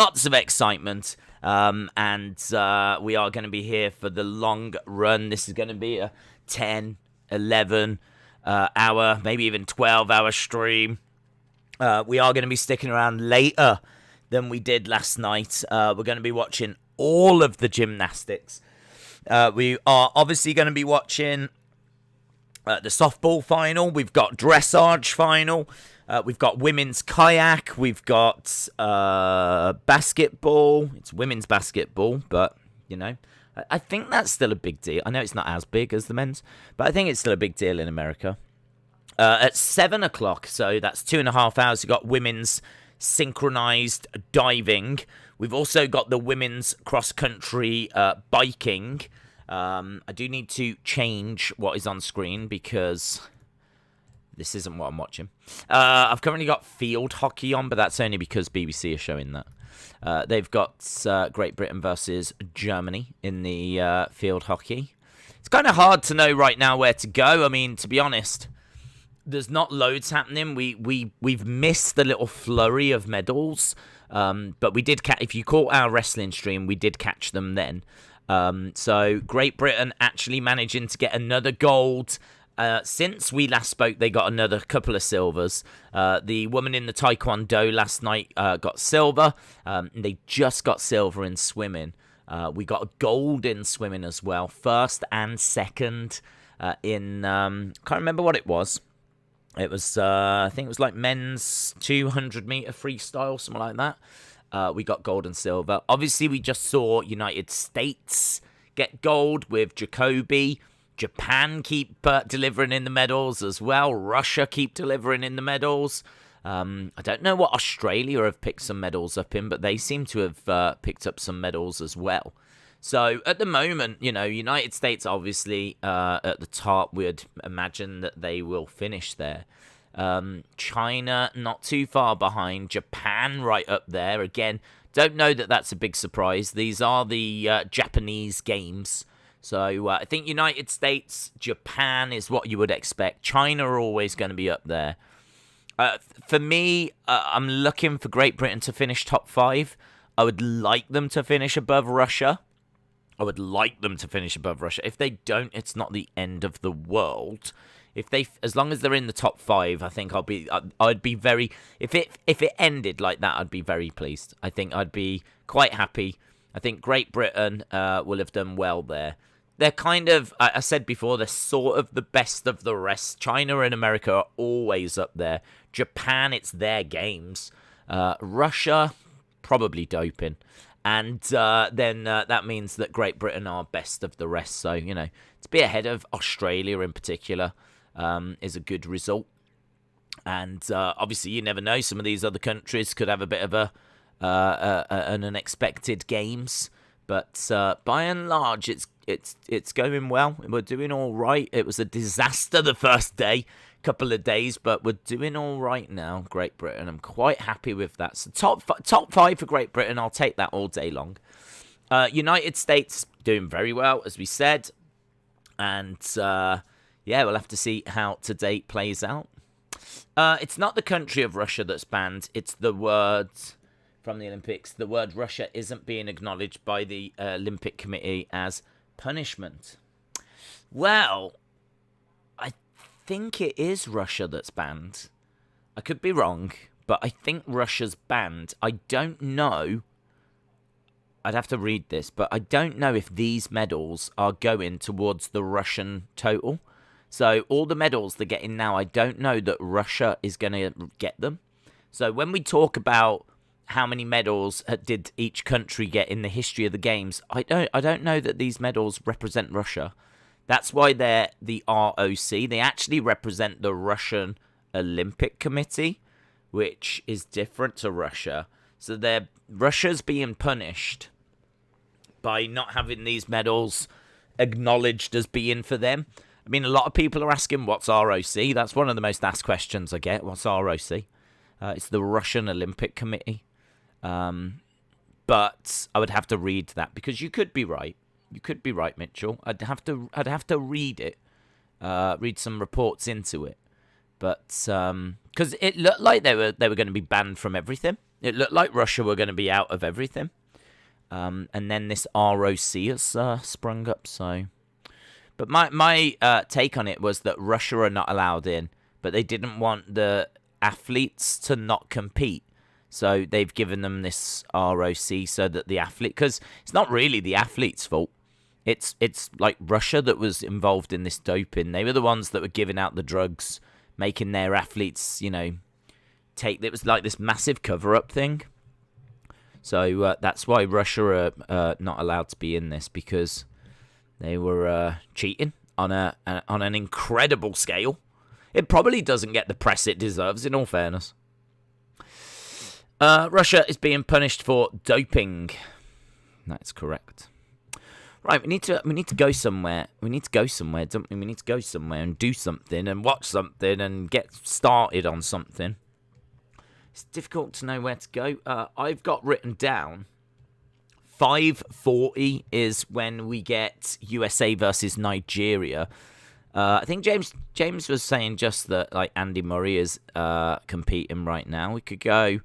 lots of excitement. And we are going to be here for the long run. This is going to be a 10, 11 hour, maybe even 12-hour stream. We are going to be sticking around later than we did last night. We're going to be watching all of the gymnastics. We are obviously going to be watching the softball final. We've got dressage final. We've got women's kayak. We've got basketball. It's women's basketball, but, you know, I think that's still a big deal. I know it's not as big as the men's, but I think it's still a big deal in America. At 7 o'clock, so that's 2.5 hours, we've got women's synchronized diving. We've also got the women's cross-country biking. I do need to change what is on screen because this isn't what I'm watching. I've currently got field hockey on, but that's only because BBC are showing that. They've got Great Britain versus Germany in the field hockey. It's kind of hard to know right now where to go. I mean, to be honest, there's not loads happening. We've missed the little flurry of medals, but we did catch. If you caught our wrestling stream, we did catch them then. So Great Britain actually managing to get another gold. Since we last spoke, they got another couple of silvers. The woman in the TAEKWONDO last night got silver. They just got silver in swimming. We got gold in swimming as well, first and second in can't remember what it was. It was, I think it was like men's 200-meter freestyle, something like that. We got gold and silver. Obviously, we just saw United States get gold with Jacoby. Japan keep delivering in the medals as well. Russia keep delivering in the medals. I don't know what Australia have picked some medals up in, but they seem to have picked up some medals as well. So at the moment, you know, United States obviously at the top. We'd imagine that they will finish there. China not too far behind. Japan right up there. Again, don't know that that's a big surprise. These are the Japanese games. So I think United States, Japan is what you would expect. China are always going to be up there. For me, I'm looking for Great Britain to finish top 5. I would like them to finish above Russia. If they don't, it's not the end of the world. As long as they're in the top 5, I think I'd be very. If it ended like that, I'd be very pleased. I think I'd be quite happy. I think Great Britain will have done well there. They're kind of, I said before, they're sort of the best of the rest. China and America are always up there. Japan, it's their games. Russia, probably doping. And then that means that Great Britain are best of the rest. So, you know, to be ahead of Australia in particular is a good result. And obviously, you never know. Some of these other countries could have a bit of an unexpected games. But by and large, it's going well. We're doing all right. It was a disaster the first couple of days, but we're doing all right now, Great Britain. I'm quite happy with that. So top 5 for Great Britain. I'll take that all day long. United States doing very well, as we said. And, yeah, we'll have to see how today plays out. It's not the country of Russia that's banned. It's the words from the Olympics. The word Russia isn't being acknowledged by the Olympic Committee as punishment. Well, I think it is Russia that's banned. I could be wrong, but I think Russia's banned. I don't know. I'd have to read this, but I don't know if these medals are going towards the Russian total. So all the medals they're getting now, I don't know that Russia is going to get them. So when we talk about how many medals did each country get in the history of the games, I don't know that these medals represent Russia. That's why they're the ROC. They actually represent the Russian Olympic Committee, which is different to Russia. So Russia's being punished by not having these medals acknowledged as being for them. I mean, a lot of people are asking, what's ROC? That's one of the most asked questions I get. What's ROC? It's the Russian Olympic Committee. But I would have to read that because you could be right. You could be right, Mitchell. I'd have to read it, read some reports into it. But because it looked like they were going to be banned from everything. It looked like Russia were going to be out of everything. And then this ROC has sprung up, so... But my take on it was that Russia are not allowed in, but they didn't want the athletes to not compete. So they've given them this ROC so that the athlete... Because it's not really the athlete's fault. It's like Russia that was involved in this doping. They were the ones that were giving out the drugs, making their athletes, you know, take... It was like this massive cover-up thing. So that's why Russia are not allowed to be in this, because they were cheating on an incredible scale. It probably doesn't get the press it deserves, in all fairness. Russia is being punished for doping. That's correct. Right, we need to go somewhere. We need to go somewhere, don't we? We need to go somewhere and do something and watch something and get started on something. It's difficult to know where to go. I've got written down 5:40 is when we get USA versus Nigeria. I think James was saying just that like Andy Murray is competing right now. We could go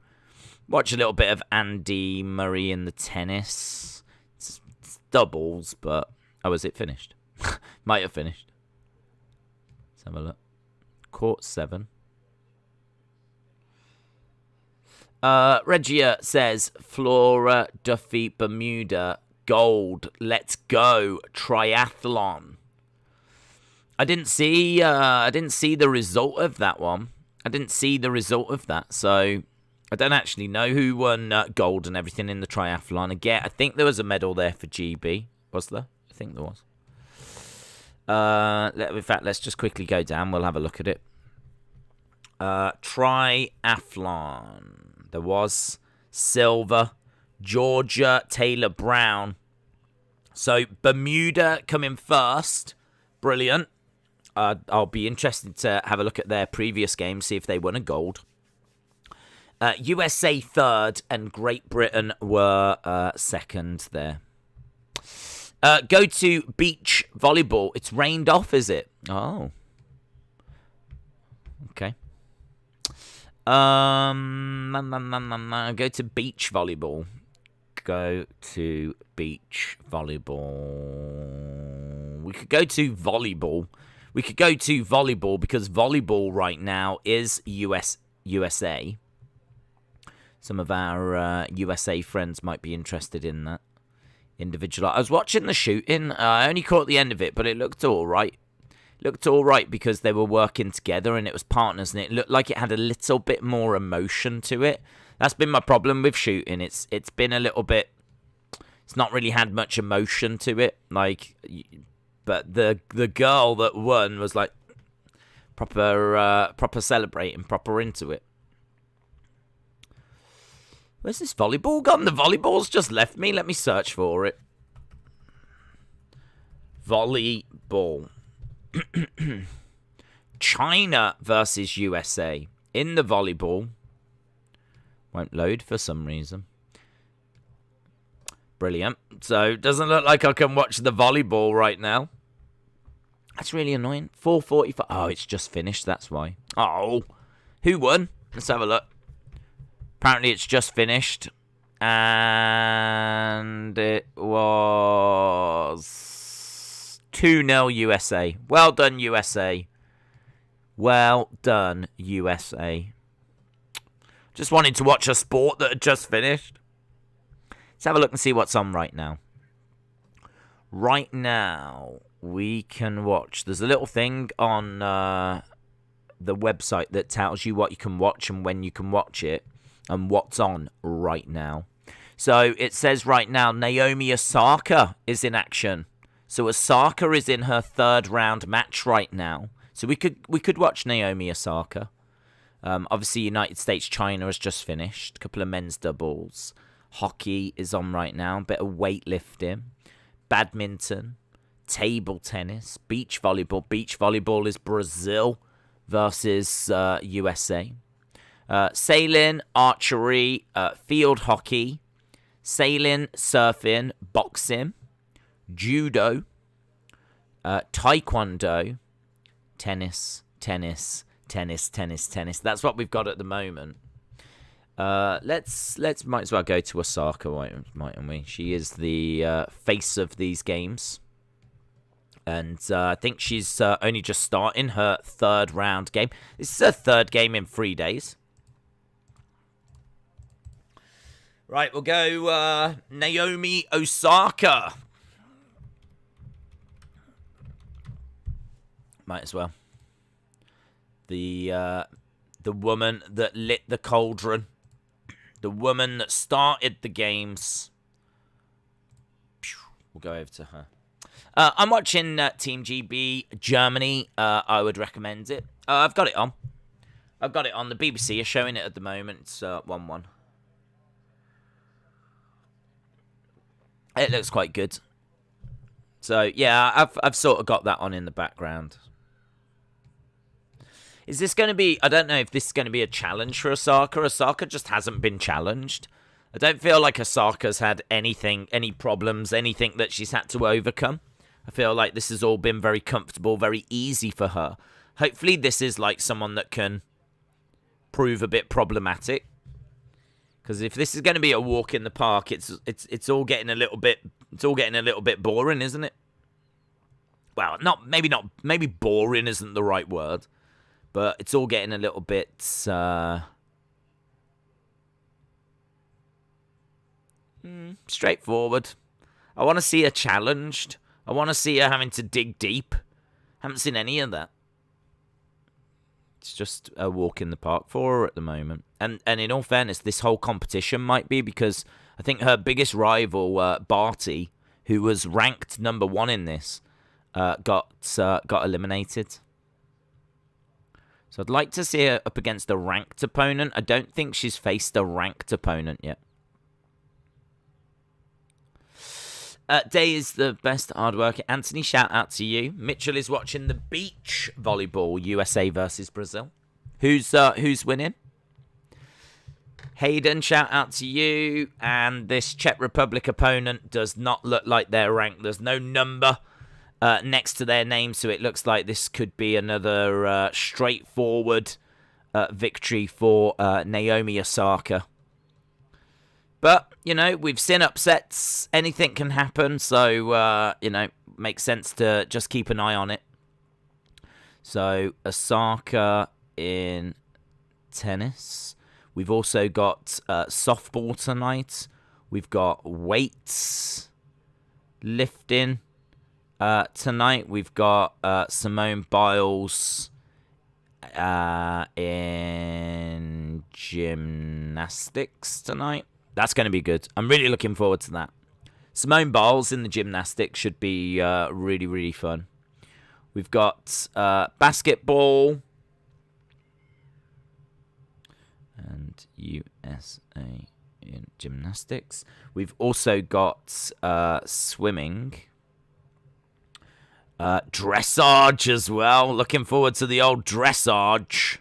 watch a little bit of Andy Murray in the tennis. It's doubles, but oh, is it finished? Might have finished. Let's have a look. Court 7. Regia says, Flora, Duffy, Bermuda, gold. Let's go. Triathlon. I didn't see the result of that one. I didn't see the result of that, so I don't actually know who won gold and everything in the triathlon. Again, I think there was a medal there for GB. Was there? I think there was. In fact, let's just quickly go down. We'll have a look at it. Triathlon. There was silver, Georgia, Taylor Brown. So Bermuda coming first. Brilliant. I'll be interested to have a look at their previous game, see if they won a gold. USA third, and Great Britain were second there. Go to beach volleyball. It's rained off, is it? Oh. Okay. Go to beach volleyball. Go to beach volleyball. We could go to volleyball. We could go to volleyball because volleyball right now is USA. Some of our USA friends might be interested in that. Individual. I was watching the shooting. I only caught the end of it, but it looked all right. Looked all right because they were working together and it was partners, and it looked like it had a little bit more emotion to it. That's been my problem with shooting. It's been a little bit... It's not really had much emotion to it. Like, but the girl that won was like proper celebrating, proper into it. Where's this volleyball gone? The volleyball's just left me. Let me search for it. Volleyball. China versus USA in the volleyball. Won't load for some reason. Brilliant. So it doesn't look like I can watch the volleyball right now. That's really annoying. 4:45. Oh, it's just finished. That's why. Oh, who won? Let's have a look. Apparently it's just finished. And it was 2-0 USA. Well done, USA. Well done, USA. Just wanted to watch a sport that had just finished. Let's have a look and see what's on right now. Right now, we can watch. There's a little thing on the website that tells you what you can watch and when you can watch it and what's on right now. So it says right now, Naomi Osaka is in action. So Osaka is in her third round match right now. So we could watch Naomi Osaka. Obviously, United States China has just finished. A couple of men's doubles. Hockey is on right now. A bit of weightlifting. Badminton. Table tennis. Beach volleyball. Beach volleyball is Brazil versus USA. Sailing, archery, field hockey, sailing, surfing, boxing, judo, taekwondo, tennis. That's what we've got at the moment. Let's might as well go to Osaka, mightn't we? She is the face of these games. And I think she's only just starting her 3rd round game. This is her 3rd game in 3 days. Right, we'll go Naomi Osaka. Might as well. The woman that lit the cauldron. The woman that started the games. We'll go over to her. I'm watching Team GB Germany. I would recommend it. I've got it on. I've got it on. The BBC are showing it at the moment. It's 1-1. It looks quite good. So, yeah, I've sort of got that on in the background. Is this going to be... I don't know if this is going to be a challenge for Osaka. Osaka just hasn't been challenged. I don't feel like Osaka's had anything, any problems, anything that she's had to overcome. I feel like this has all been very comfortable, very easy for her. Hopefully this is like someone that can prove a bit problematic. Because if this is going to be a walk in the park, it's all getting a little bit boring, isn't it? Well, maybe boring isn't the right word, but it's all getting a little bit straightforward. I want to see her challenged. I want to see her having to dig deep. Haven't seen any of that. It's just a walk in the park for her at the moment. And in all fairness, this whole competition might be because I think her biggest rival, Barty, who was ranked number 1 in this, got eliminated. So I'd like to see her up against a ranked opponent. I don't think she's faced a ranked opponent yet. Day is the best hard worker. Anthony, shout out to you. Mitchell is watching the beach volleyball, USA versus Brazil. Who's winning? Hayden, shout out to you. And this Czech Republic opponent does not look like they're ranked. There's no number next to their name, so it looks like this could be another straightforward victory for Naomi Osaka. But, you know, we've seen upsets. Anything can happen. So, you know, makes sense to just keep an eye on it. So, Osaka in tennis. We've also got softball tonight. We've got weights lifting tonight. We've got Simone Biles in gymnastics tonight. That's going to be good. I'm really looking forward to that. Simone Biles in the gymnastics should be really, really fun. We've got basketball. And USA in gymnastics. We've also got swimming. Dressage as well. Looking forward to the old dressage.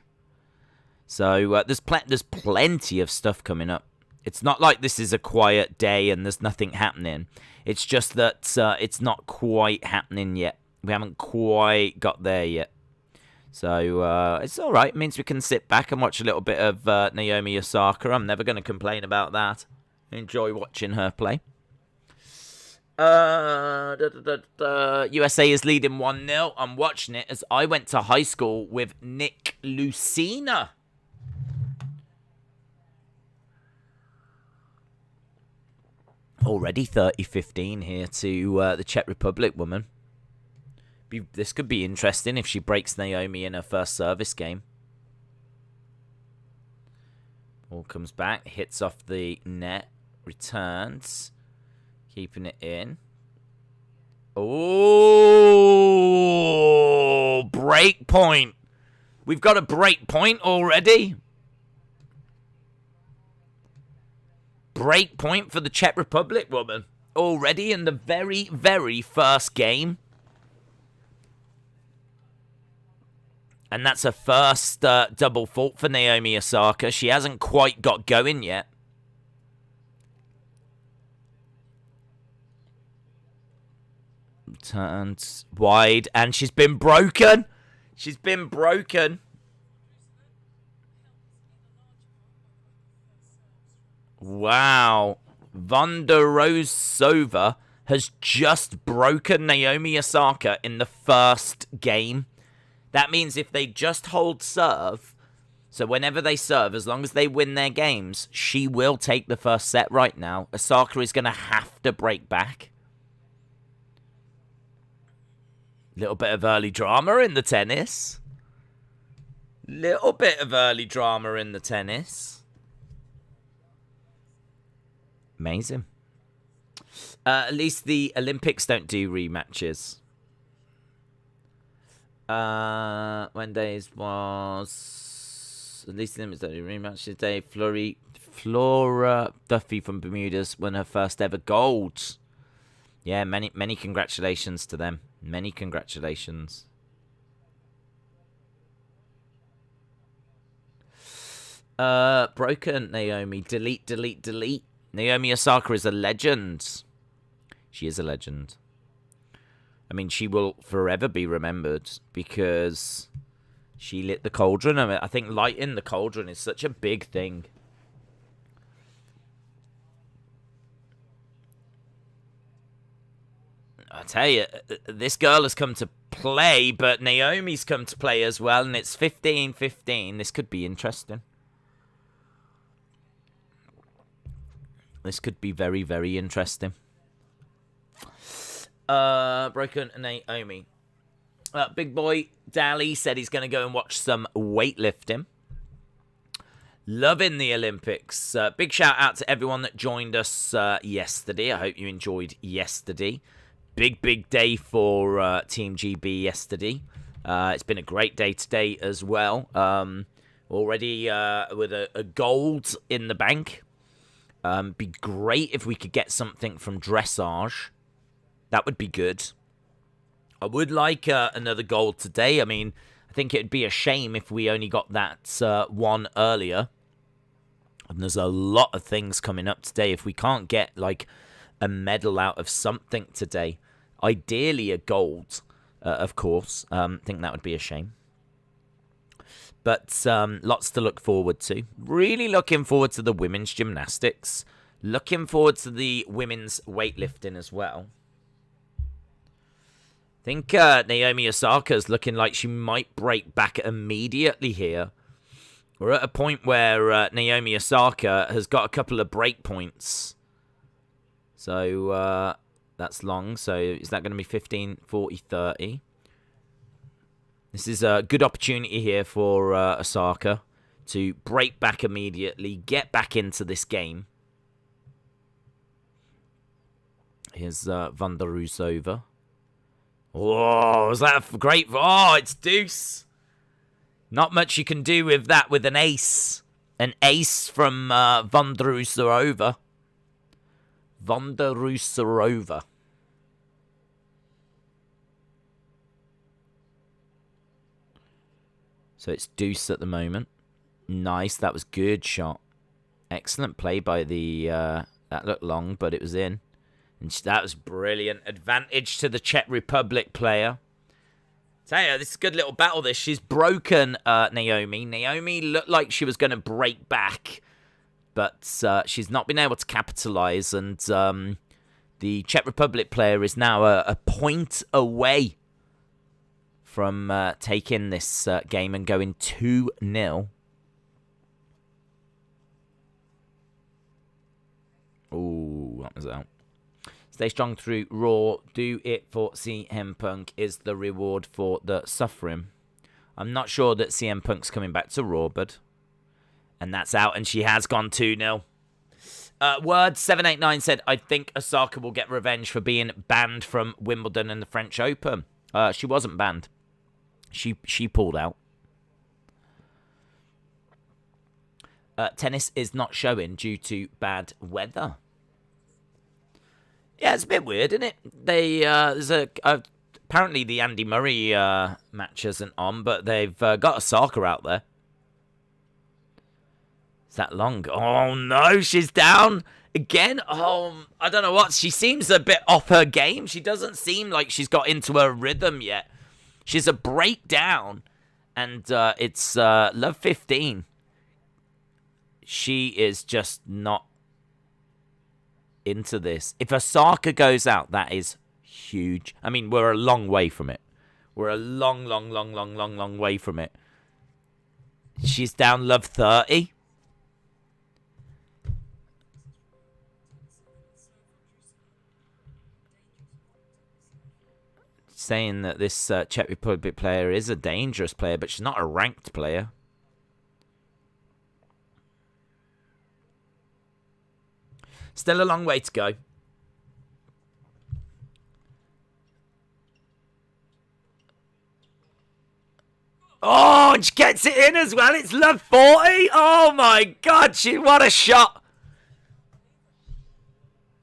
So there's plenty of stuff coming up. It's not like this is a quiet day and there's nothing happening. It's just that it's not quite happening yet. We haven't quite got there yet. So it's all right. It means we can sit back and watch a little bit of Naomi Osaka. I'm never going to complain about that. Enjoy watching her play. USA is leading 1-0. I'm watching it as I went to high school with Nick Lucina. Already 30-15 here to the Czech Republic woman. This could be interesting if she breaks Naomi in her first service game. Ball comes back, hits off the net, returns, keeping it in. Oh, break point. We've got a break point already. Break point for the Czech Republic woman. Already in the very, very first game. And that's her first double fault for Naomi Osaka. She hasn't quite got going yet. Turns wide, and she's been broken. She's been broken. Wow. Vondrousova has just broken Naomi Osaka in the first game. That means if they just hold serve, so whenever they serve, as long as they win their games, she will take the first set right now. Osaka is going to have to break back. Little bit of early drama in the tennis. Little bit of early drama in the tennis. Amazing. At least the Olympics don't do rematches. Wednesdays was... At least the Olympics don't do rematches today. Flora Duffy from Bermuda's won her first ever gold. Yeah, many congratulations to them. Many congratulations. Broken Naomi. Delete. Naomi Osaka is a legend. She is a legend. I mean, she will forever be remembered because she lit the cauldron. I mean, I think lighting the cauldron is such a big thing. I tell you, this girl has come to play, but Naomi's come to play as well, and it's 15-15. This could be interesting. This could be very, very interesting. Broken Naomi. Big boy Dally said he's going to go and watch some weightlifting. Loving the Olympics. Big shout out to everyone that joined us yesterday. I hope you enjoyed yesterday. Big day for Team GB yesterday. It's been a great day today as well. Already with a gold in the bank. Be great if we could get something from dressage. That would be good. I would like another gold today. I mean, I think it'd be a shame if we only got that one earlier. And there's a lot of things coming up today. If we can't get, like, a medal out of something today, ideally a gold, of course. I think that would be a shame. But lots to look forward to. Really looking forward to the women's gymnastics. Looking forward to the women's weightlifting as well. I think Naomi Osaka is looking like she might break back immediately here. We're at a point where Naomi Osaka has got a couple of break points. So that's long. So is that going to be 15, 40, 30? This is a good opportunity here for Osaka to break back immediately, get back into this game. Here's Vondrousova. Oh, was that a great... Oh, it's deuce. Not much you can do with that with an ace. An ace from Vondrousova. Vondrousova. So it's deuce at the moment. Nice, that was good shot. Excellent play by the... that looked long, but it was in. And that was brilliant. Advantage to the Czech Republic player. Tell you, this is a good little battle, this. She's broken Naomi. Naomi looked like she was going to break back. But she's not been able to capitalize. And the Czech Republic player is now a point away from taking this game and going 2-0. Ooh, that was out. Stay strong through Raw. Do it for CM Punk is the reward for the suffering. I'm not sure that CM Punk's coming back to Raw, but... And that's out, and she has gone 2-0. Word789 said, I think Osaka will get revenge for being banned from Wimbledon and the French Open. She wasn't banned. She pulled out. Tennis is not showing due to bad weather. Yeah, it's a bit weird, isn't it? There's apparently the Andy Murray match isn't on, but they've got Osaka out there. Is that long? Oh no, she's down again. Oh, I don't know what. She seems a bit off her game. She doesn't seem like she's got into her rhythm yet. She's a breakdown, and it's love 15. She is just not into this. If Osaka goes out, that is huge. I mean, we're a long way from it. We're a long way from it. She's down love 30. Saying that this Czech Republic player is a dangerous player, but she's not a ranked player. Still a long way to go. Oh, and she gets it in as well. It's love 40. Oh, my God. What a shot.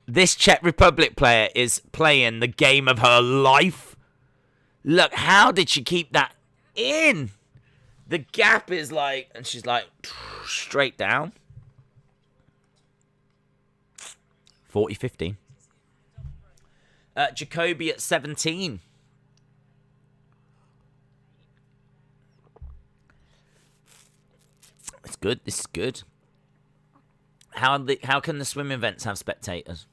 This Czech Republic player is playing the game of her life. Look, how did she keep that in? The gap is like, and she's like, straight down. 40-15. Jacoby at 17. It's good. This is good. How can the swim events have spectators?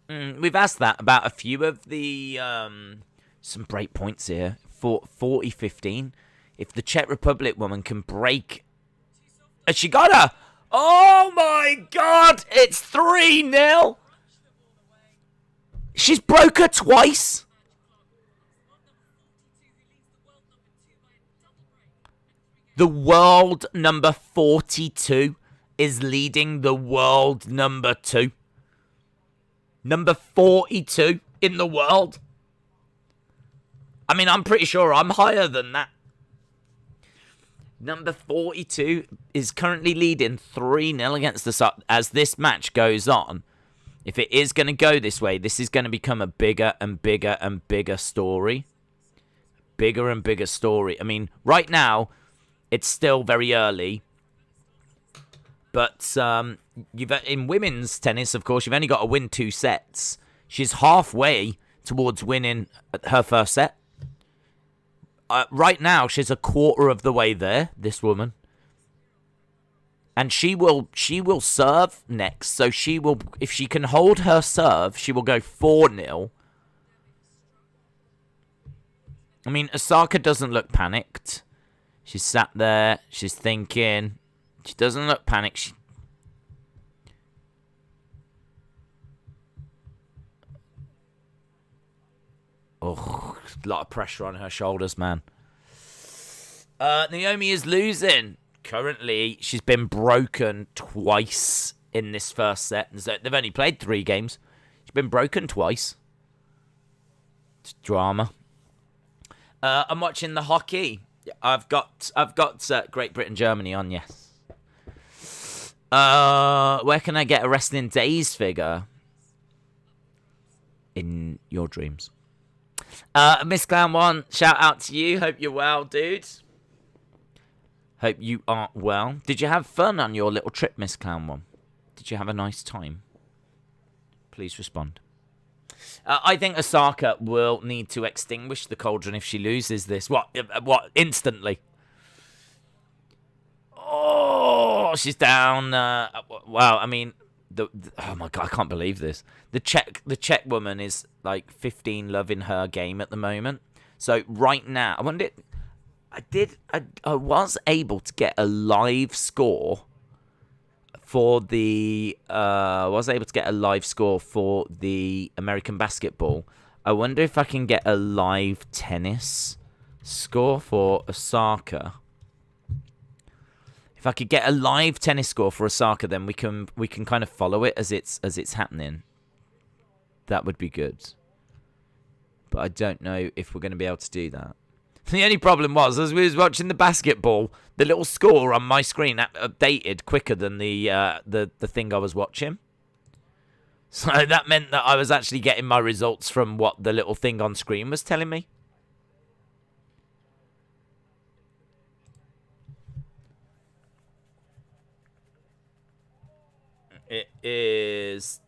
We've asked that about a few of the... some break points here. 40-15. If the Czech Republic woman can break... Has she got her? Oh, my God. It's 3-0. She's broke her twice. The world number 42 is leading the world number 2. Number 42 in the world. I mean, I'm pretty sure I'm higher than that. Number 42 is currently leading 3-0 against the... As this match goes on, if it is going to go this way, this is going to become a bigger and bigger and bigger story. Bigger and bigger story. I mean, right now, it's still very early. But in women's tennis, of course, you've only got to win 2 sets. She's halfway towards winning her first set. Right now, she's a quarter of the way there, this woman. And she will serve next. So she will, if she can hold her serve, she will go 4-0. I mean, Osaka doesn't look panicked. She's sat there. She's thinking. She doesn't look panicked. Oh, a lot of pressure on her shoulders, man. Naomi is losing. Currently, she's been broken twice in this first set. They've only played 3 games. She's been broken twice. It's drama. I'm watching the hockey. I've got Great Britain, Germany on, yes. Where can I get a Wrestling Days figure? In your dreams. Miss Clown 1, shout out to you. Hope you're well, dude. Hope you are well. Did you have fun on your little trip, Miss Clown 1? Did you have a nice time? Please respond. I think Osaka will need to extinguish the cauldron if she loses this. What? Instantly? Oh, she's down. Wow, I mean, oh my God, I can't believe this. The Czech woman is like 15 loving her game at the moment. So right now, I was able to get a live score for the American basketball. I wonder if I can get a live tennis score for Osaka. If I could get a live tennis score for Osaka, then we can kind of follow it as it's happening. That would be good. But I don't know if we're going to be able to do that. The only problem was, as we was watching the basketball, the little score on my screen updated quicker than the thing I was watching. So that meant that I was actually getting my results from what the little thing on screen was telling me. It is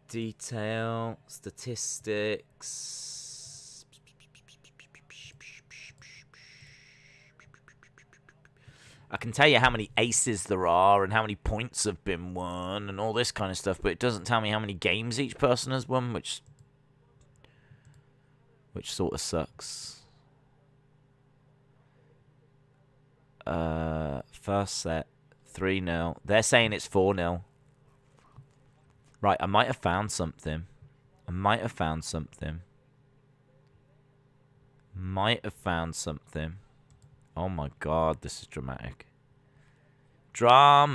detail, statistics. I can tell you how many aces there are and how many points have been won and all this kind of stuff, but it doesn't tell me how many games each person has won, which sort of sucks. First set, 3-0. They're saying it's 4-0. Right, I might have found something. Might have found something. Oh my god, this is dramatic. Drama.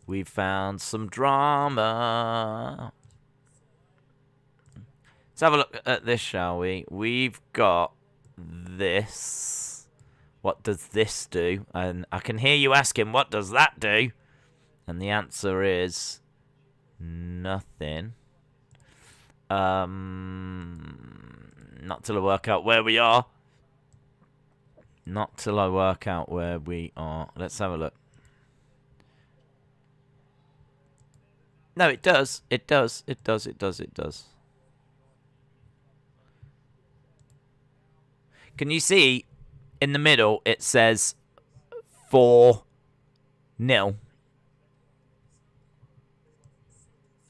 We found some drama. Let's have a look at this, shall we? We've got this. What does this do? And I can hear you asking, what does that do? And the answer is nothing. Not till I work out where we are. Let's have a look. No, it does. It does. Can you see in the middle it says 4-0?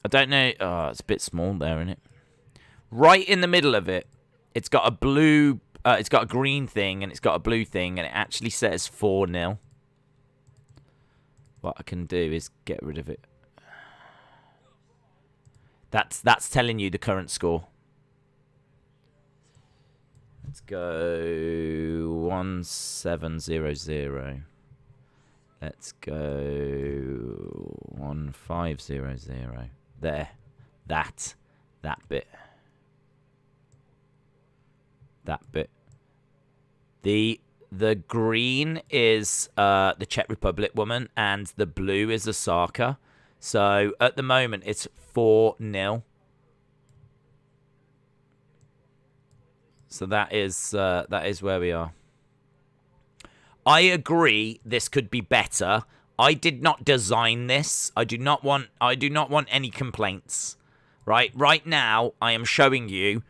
I don't know. Oh, it's a bit small there, isn't it? Right in the middle of it, it's got a blue. It's got a green thing and it's got a blue thing, and it actually says 4-0. What I can do is get rid of it. That's telling you the current score. Let's go 1700. Let's go 1500. There. That bit. The green is the Czech Republic woman, and the blue is Osaka. So at the moment it's 4-0. So that is where we are. I agree this could be better. I did not design this. I do not want any complaints. Right now I am showing you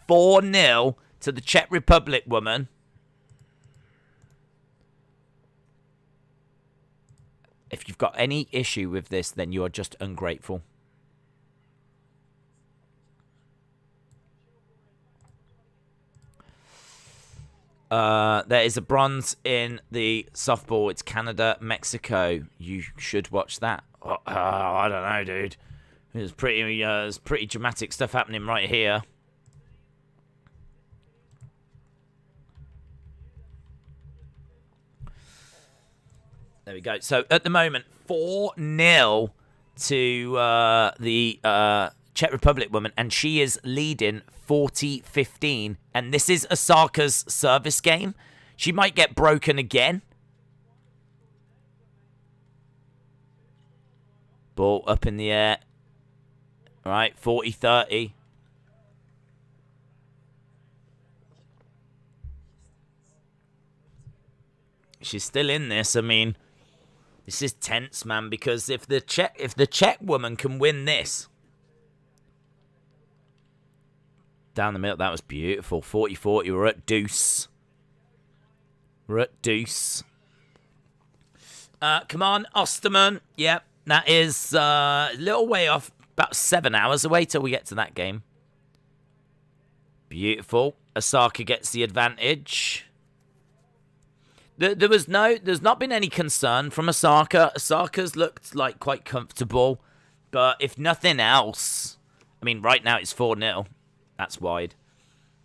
4-0 to the Czech Republic woman. If you've got any issue with this, then you are just ungrateful. There is a bronze in the softball. It's Canada, Mexico. You should watch that. I don't know, dude. There's pretty dramatic stuff happening right here. There we go. So at the moment, 4-0 to the Czech Republic woman, and she is leading 40-15. And this is Osaka's service game. She might get broken again. Ball up in the air. All right, 40-30. She's still in this. I mean, this is tense, man, because if the Czech woman can win this, down the middle, that was beautiful. 40-40, we're at deuce. Come on, Osterman. Yep, that is a little way off. About 7 hours away till we get to that game. Beautiful. Osaka gets the advantage. There's not been any concern from Osaka. Osaka's looked like quite comfortable, but if nothing else, I mean, right now it's 4-0. That's wide.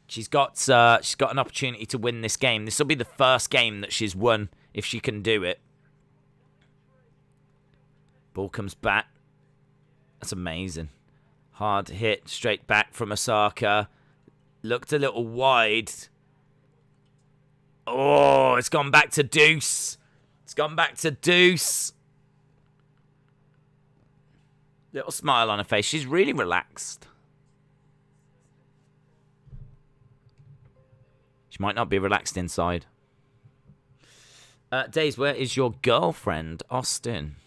She's got an opportunity to win this game. This will be the first game that she's won if she can do it. Ball comes back. That's amazing. Hard hit straight back from Osaka. Looked a little wide. Oh, it's gone back to deuce. Little smile on her face. She's really relaxed. She might not be relaxed inside. Days, where is your girlfriend, Austin?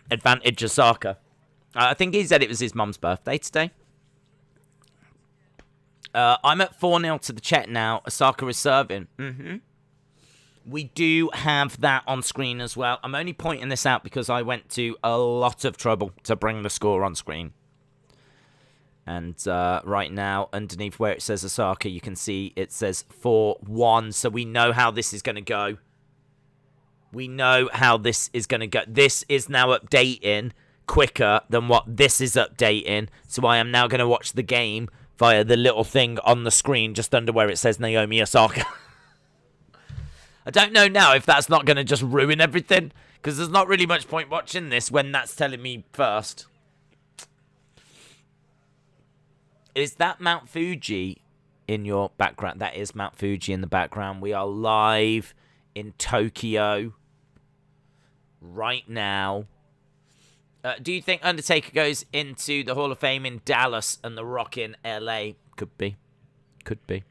Advantage Osaka. I think he said it was his mum's birthday today. I'm at 4-0 to the Czech now. Osaka is serving. We do have that on screen as well. I'm only pointing this out because I went to a lot of trouble to bring the score on screen. And right now, underneath where it says Osaka, you can see it says 4-1. So we know how this is going to go. We know how this is going to go. This is now updating quicker than what this is updating. So I am now going to watch the game via the little thing on the screen just under where it says Naomi Osaka. I don't know now if that's not going to just ruin everything. Because there's not really much point watching this when that's telling me first. Is that Mount Fuji in your background? That is Mount Fuji in the background. We are live in Tokyo right now. Do you think Undertaker goes into the Hall of Fame in Dallas and The Rock in LA? Could be. Could be.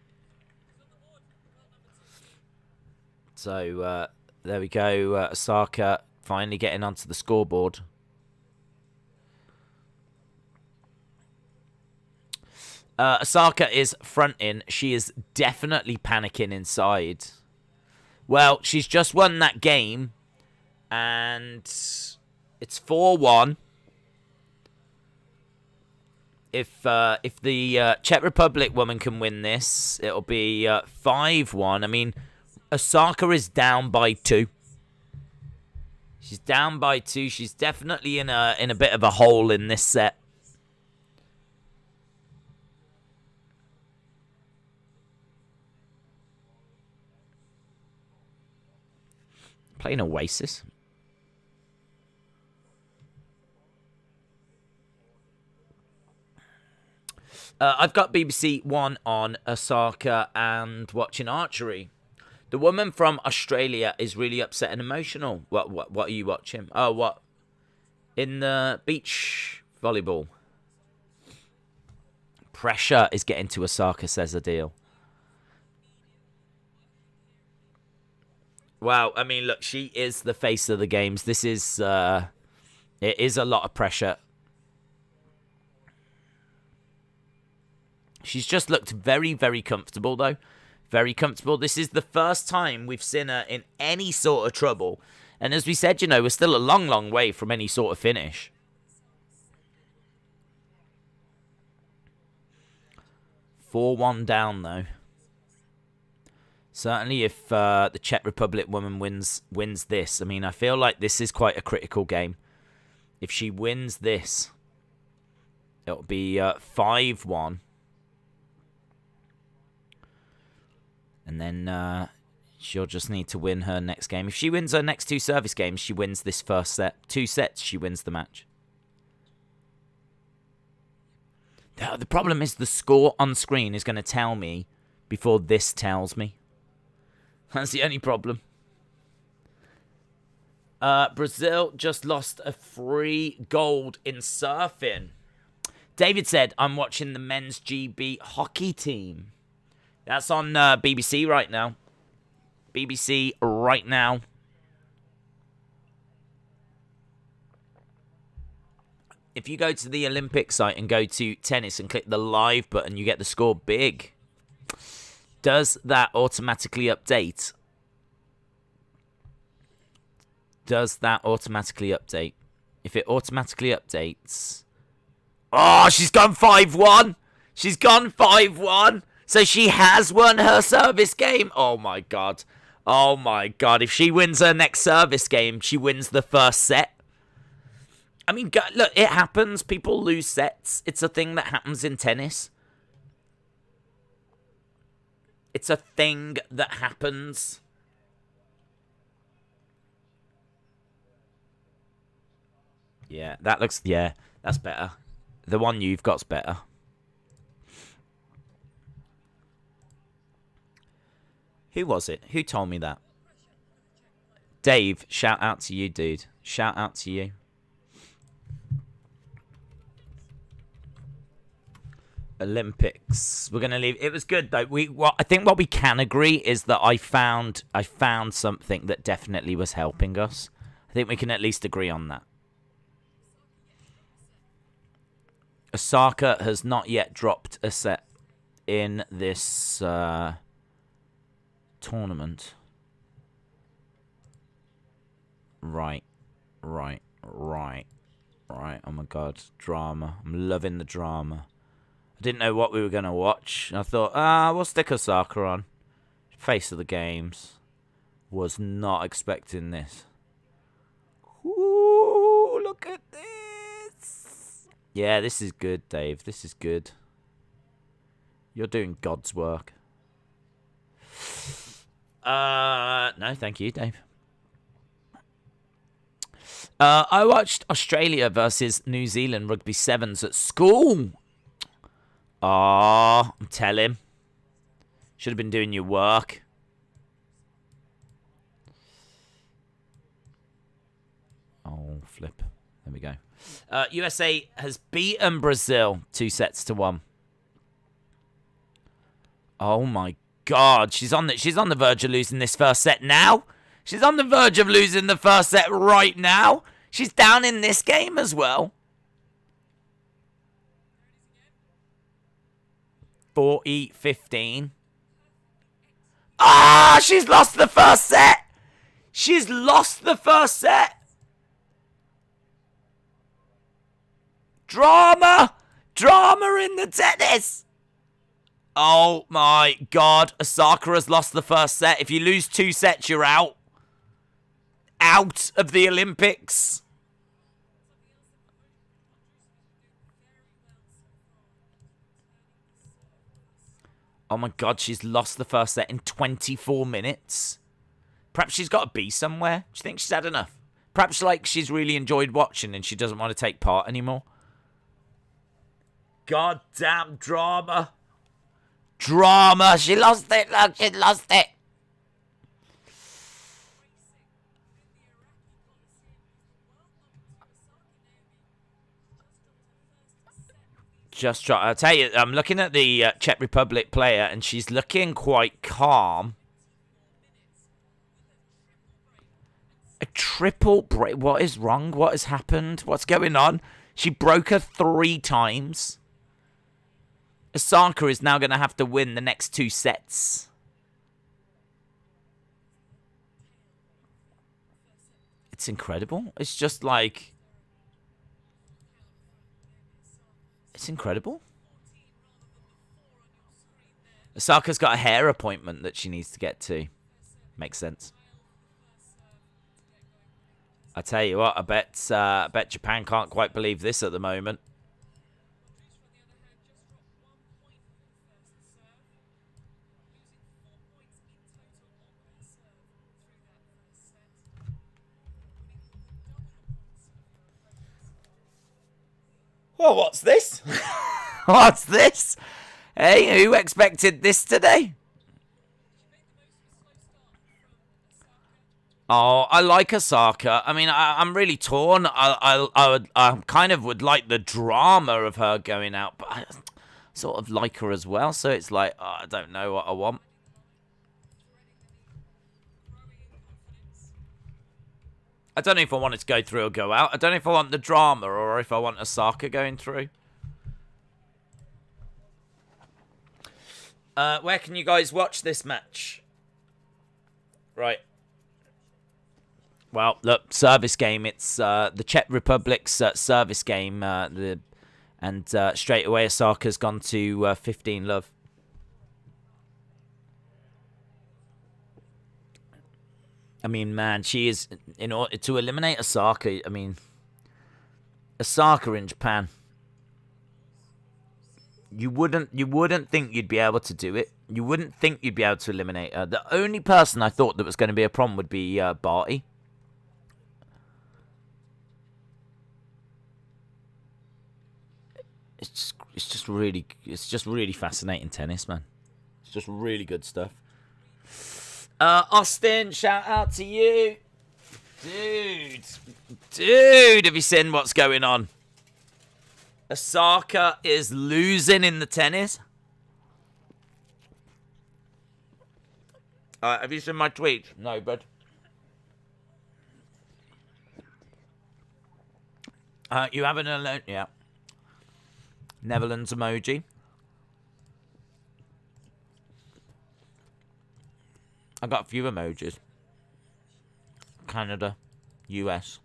So, there we go. Osaka finally getting onto the scoreboard. Osaka is fronting. She is definitely panicking inside. Well, she's just won that game. And it's 4-1. If the Czech Republic woman can win this, it'll be 5-1. I mean, Osaka is down by 2. She's down by 2. She's definitely in a bit of a hole in this set. Playing Oasis. I've got BBC One on Osaka and watching archery. The woman from Australia is really upset and emotional. What are you watching? Oh, what? In the beach volleyball. Pressure is getting to Osaka, says Adil. Wow, I mean, look, she is the face of the games. This is, it is a lot of pressure. She's just looked very, very comfortable, though. Very comfortable. This is the first time we've seen her in any sort of trouble. And as we said, you know, we're still a long, long way from any sort of finish. Four-one down, though. Certainly if the Czech Republic woman wins this, I mean, I feel like this is quite a critical game. If she wins this, it'll be 5-1. And then she'll just need to win her next game. If she wins her next 2 service games, she wins this first set. 2 sets, she wins the match. The problem is the score on screen is going to tell me before this tells me. That's the only problem. Brazil just lost a free gold in surfing. David said, I'm watching the men's GB hockey team. That's on BBC right now. BBC right now. If you go to the Olympic site and go to tennis and click the live button, you get the score big. Does that automatically update? Does that automatically update? If it automatically updates... Oh, she's gone 5-1. She's gone 5-1. So she has won her service game. Oh, my God. Oh, my God. If she wins her next service game, she wins the first set. I mean, look, it happens. People lose sets. It's a thing that happens in tennis. It's a thing that happens. Yeah, that looks... Yeah, that's better. The one you've got's better. Who was it? Who told me that? Dave, shout out to you, dude. Shout out to you. Olympics. We're gonna leave. It was good though. I think what we can agree is that I found something that definitely was helping us. I think we can at least agree on that. Osaka has not yet dropped a set in this tournament. Right. Oh my god, drama. I'm loving the drama. I didn't know what we were going to watch. I thought, we'll stick Osaka on. Face of the games. Was not expecting this. Ooh, look at this. Yeah, this is good, Dave. This is good. You're doing God's work. No, thank you, Dave. I watched Australia versus New Zealand Rugby Sevens at school. I'm telling. Should have been doing your work. Oh, flip. There we go. USA has beaten Brazil 2-1. Oh my God, she's on the verge of losing this first set now. She's on the verge of losing the first set right now. She's down in this game as well. 40-15. Ah, she's lost the first set. She's lost the first set. Drama in the tennis. Oh my God, Osaka has lost the first set. If you lose 2 sets, you're out. Out of the Olympics. Oh my God, she's lost the first set in 24 minutes. Perhaps she's got to be somewhere. Do you think she's had enough? Perhaps like she's really enjoyed watching and she doesn't want to take part anymore. Goddamn drama. Drama. She lost it. Look, she lost it. I'll tell you, I'm looking at the Czech Republic player, and she's looking quite calm. A triple break. What is wrong? What has happened? What's going on? She broke her 3 times. Osaka is now going to have to win the next 2 sets. It's incredible. It's just like... It's incredible. Osaka's got a hair appointment that she needs to get to. Makes sense. I tell you what, I bet Japan can't quite believe this at the moment. Oh, what's this? What's this? Hey, who expected this today? Oh, I like Osaka. I mean, I'm really torn. I kind of would like the drama of her going out, but I sort of like her as well. So it's like, I don't know what I want. I don't know if I want it to go through or go out. I don't know if I want the drama or if I want Osaka going through. Where can you guys watch this match? Right. Well, look, service game. It's the Czech Republic's service game. And straight away, Osaka's gone to 15 love. I mean, man, she is, in order to eliminate Osaka. I mean, Osaka in Japan. You wouldn't think you'd be able to do it. You wouldn't think you'd be able to eliminate her. The only person I thought that was going to be a problem would be Barty. It's just really fascinating tennis, man. It's just really good stuff. Austin, shout out to you. Dude, have you seen what's going on? Osaka is losing in the tennis. Have you seen my tweet? No, bud. You haven't alone yet. Netherlands emoji. I got a few emojis. Canada, US,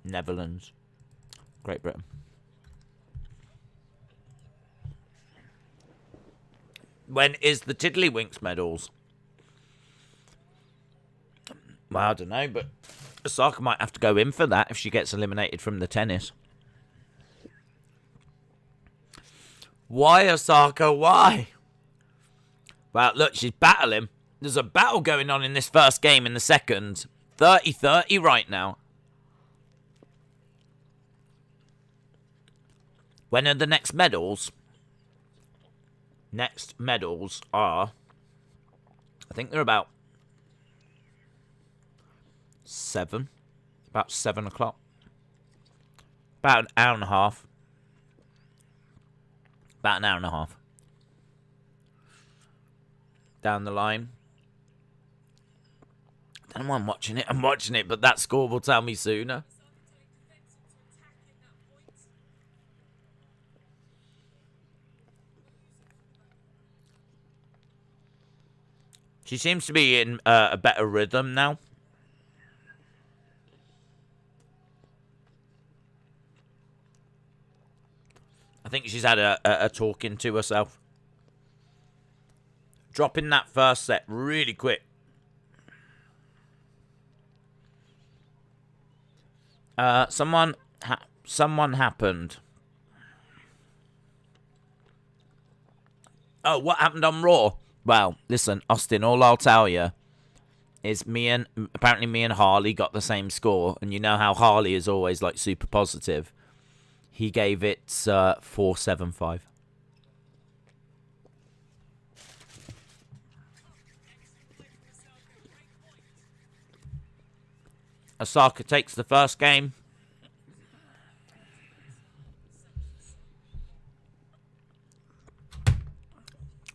Netherlands, Great Britain. When is the Tiddlywinks medals? Well, I don't know, but Osaka might have to go in for that if she gets eliminated from the tennis. Why, Osaka? Why? Well, look, she's battling. There's a battle going on in this first game in the second. 30-30 right now. When are the next medals? Next medals are... I think they're about 7. About 7 o'clock. About an hour and a half. About an hour and a half. Down the line. I don't know why I'm watching it. I'm watching it, but that score will tell me sooner. She seems to be in a better rhythm now. I think she's had a talking to herself. Dropping that first set really quick. Someone happened. Oh, what happened on Raw? Well, listen, Austin, all I'll tell you is apparently me and Harley got the same score. And you know how Harley is always, like, super positive. He gave it 4.75. Osaka takes the first game.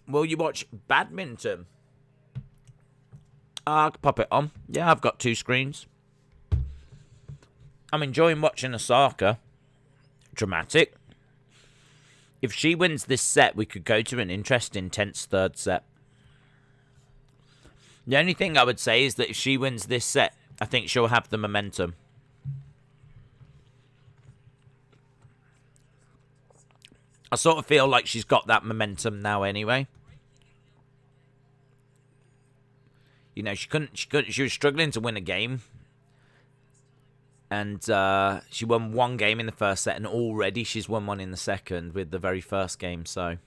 Will you watch badminton? I can pop it on. Yeah, I've got 2 screens. I'm enjoying watching Osaka. Dramatic. If she wins this set, we could go to an interesting, tense third set. The only thing I would say is that if she wins this set, I think she'll have the momentum. I sort of feel like she's got that momentum now anyway. You know, she was struggling to win a game. And she won 1 game in the first set, and already she's won 1 in the second with the very first game. So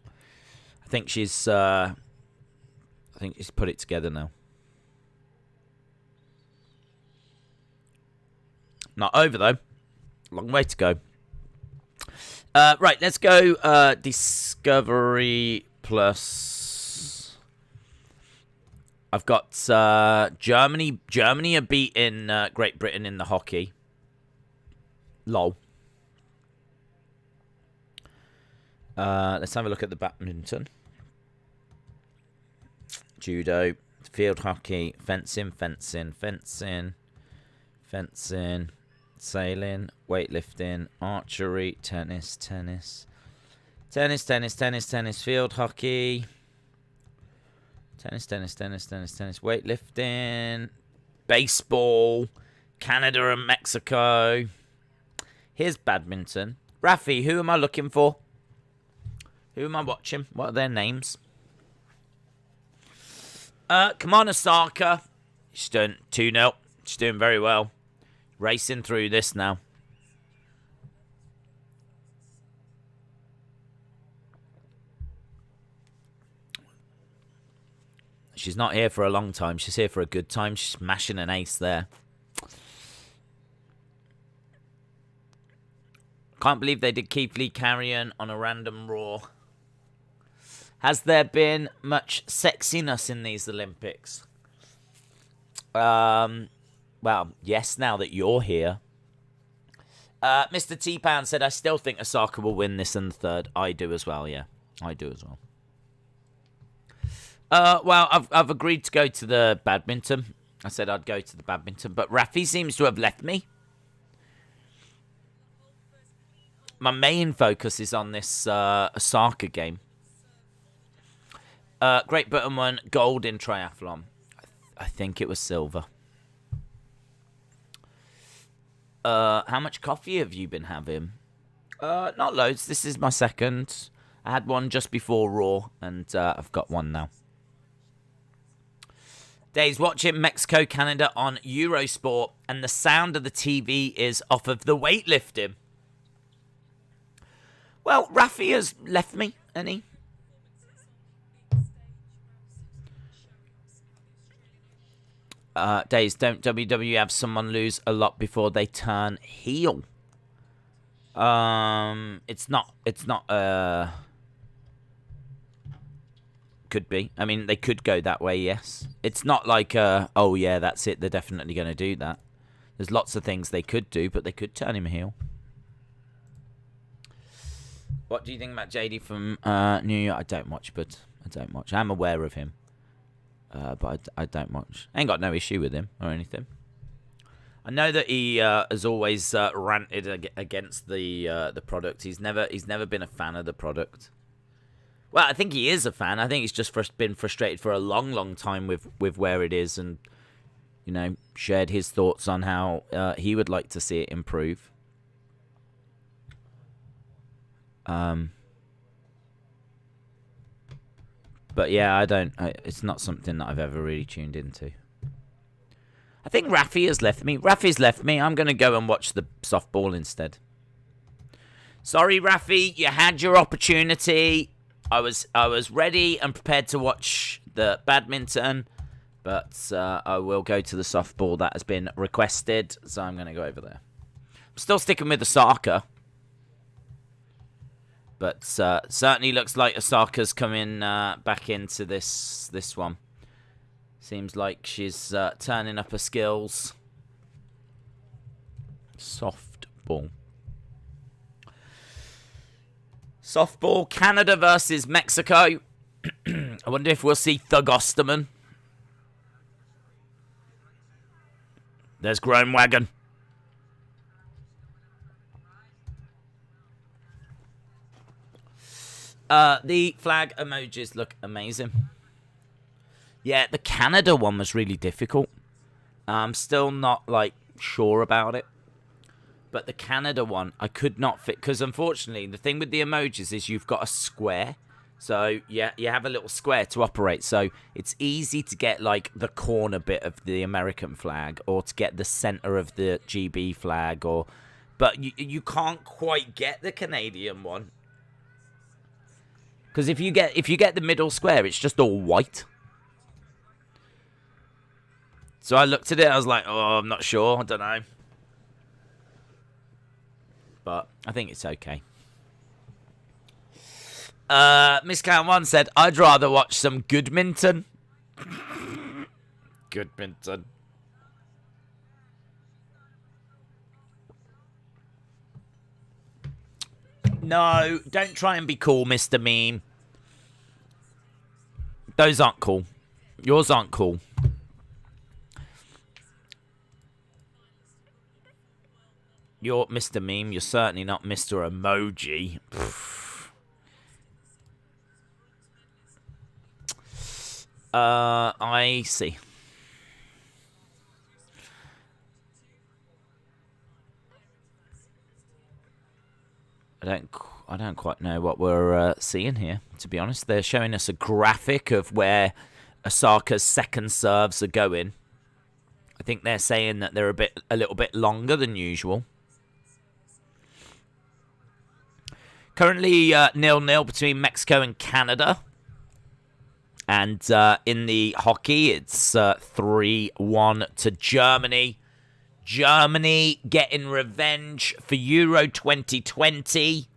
I think she's put it together now. Not over though. Long way to go. Right, let's go Discovery Plus. I've got Germany. Germany are beating Great Britain in the hockey. Lol. Let's have a look at the badminton. Judo, field hockey, fencing, sailing, weightlifting, archery, tennis, field hockey. Tennis, weightlifting, baseball, Canada and Mexico. Here's badminton. Rafi, who am I looking for? Who am I watching? What are their names? Come on, Osaka. She's doing 2-0. She's doing very well. Racing through this now. She's not here for a long time. She's here for a good time. She's smashing an ace there. Can't believe they did Keith Lee Carrion on a random Raw. Has there been much sexiness in these Olympics? Well, yes, now that you're here. Mr. T-Pound said, I still think Osaka will win this in the third. I do as well, yeah. I do as well. Well, I've agreed to go to the badminton. I said I'd go to the badminton, but Rafi seems to have left me. My main focus is on this Osaka game. Great Britain won gold in triathlon. I think it was silver. How much coffee have you been having? Not loads. This is my second. I had one just before Raw, and I've got one now. Days watching Mexico, Canada on Eurosport, and the sound of the TV is off of the weightlifting. Well, Rafi has left me, hasn't he? Days, don't WWE have someone lose a lot before they turn heel? It's not, could be. I mean, they could go that way, yes. It's not like, oh yeah, that's it, they're definitely going to do that. There's lots of things they could do, but they could turn him heel. What do you think about JD from New York? I don't watch, but I don't watch. I'm aware of him, but I don't watch. I ain't got no issue with him or anything. I know that he has always ranted against the product. He's never been a fan of the product. Well, I think he is a fan. I think he's just been frustrated for a long, long time with where it is, and you know, shared his thoughts on how he would like to see it improve. But yeah, it's not something that I've ever really tuned into. I think Rafi has left me. Rafi's left me. I'm going to go and watch the softball instead. Sorry, Rafi, you had your opportunity. I was ready and prepared to watch the badminton, but I will go to the softball that has been requested, so I'm going to go over there. I'm still sticking with Osaka, but certainly looks like Osaka's coming back into this one. Seems like she's turning up her skills. Softball. Softball, Canada versus Mexico. I wonder if we'll see Thug Osterman. There's Grown Wagon. The flag emojis look amazing. Yeah, the Canada one was really difficult. I'm still not, like, sure about it. But the Canada one, I could not fit. Because, unfortunately, the thing with the emojis is you've got a square. So, yeah, you have a little square to operate. So, it's easy to get, like, the corner bit of the American flag. Or to get the center of the GB flag. But you can't quite get the Canadian one. Because if you get the middle square, it's just all white. So I looked at it, I was like, oh, I'm not sure, I don't know. But I think it's okay. Miss Clown 1 said, I'd rather watch some Goodminton. Goodminton. No, don't try and be cool, Mr. Meme. Those aren't cool. Yours aren't cool. You're Mr. Meme. You're certainly not Mr. Emoji. I see. I don't quite know what we're seeing here, to be honest. They're showing us a graphic of where Osaka's second serves are going. I think they're saying that they're a little bit longer than usual. Currently 0-0 between Mexico and Canada. And in the hockey, it's 3-1 to Germany. Germany getting revenge for Euro 2020.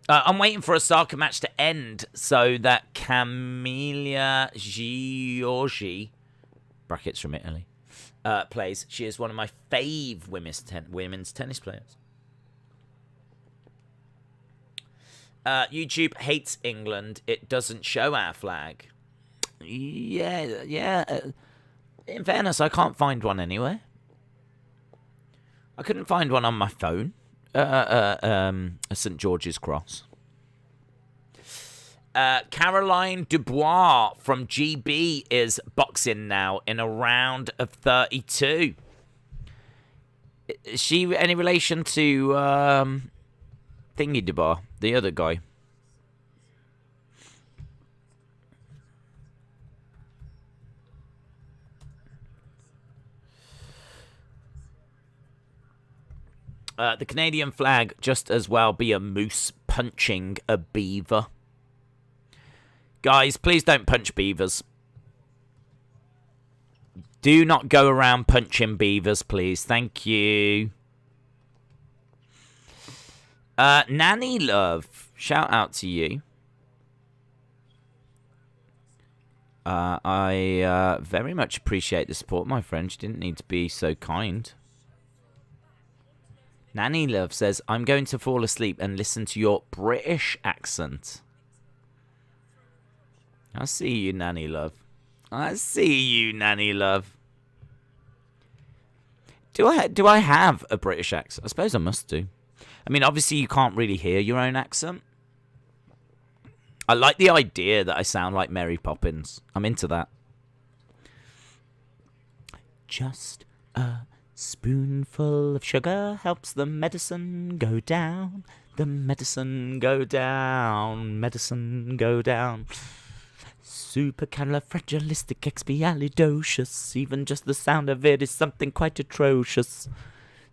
I'm waiting for a Osaka match to end so that Camilla Giorgi, brackets from Italy, plays. She is one of my fave women's tennis players. YouTube hates England. It doesn't show our flag. Yeah. In fairness, I can't find one anywhere. I couldn't find one on my phone. A St. George's Cross. Caroline Dubois from GB is boxing now in a round of 32. Is she any relation to Thingy Dubois, the other guy? The Canadian flag just as well be a moose punching a beaver. Guys, please don't punch beavers. Do not go around punching beavers, please. Thank you. Nanny Love, shout out to you. I very much appreciate the support, my friend. You didn't need to be so kind. Nanny Love says, I'm going to fall asleep and listen to your British accent. I see you, Nanny Love. I see you, Nanny Love. Do I have a British accent? I suppose I must do. I mean, obviously you can't really hear your own accent. I like the idea that I sound like Mary Poppins. I'm into that. Just a spoonful of sugar helps the medicine go down. The medicine go down. Medicine go down. Supercalifragilisticexpialidocious. Even just the sound of it is something quite atrocious.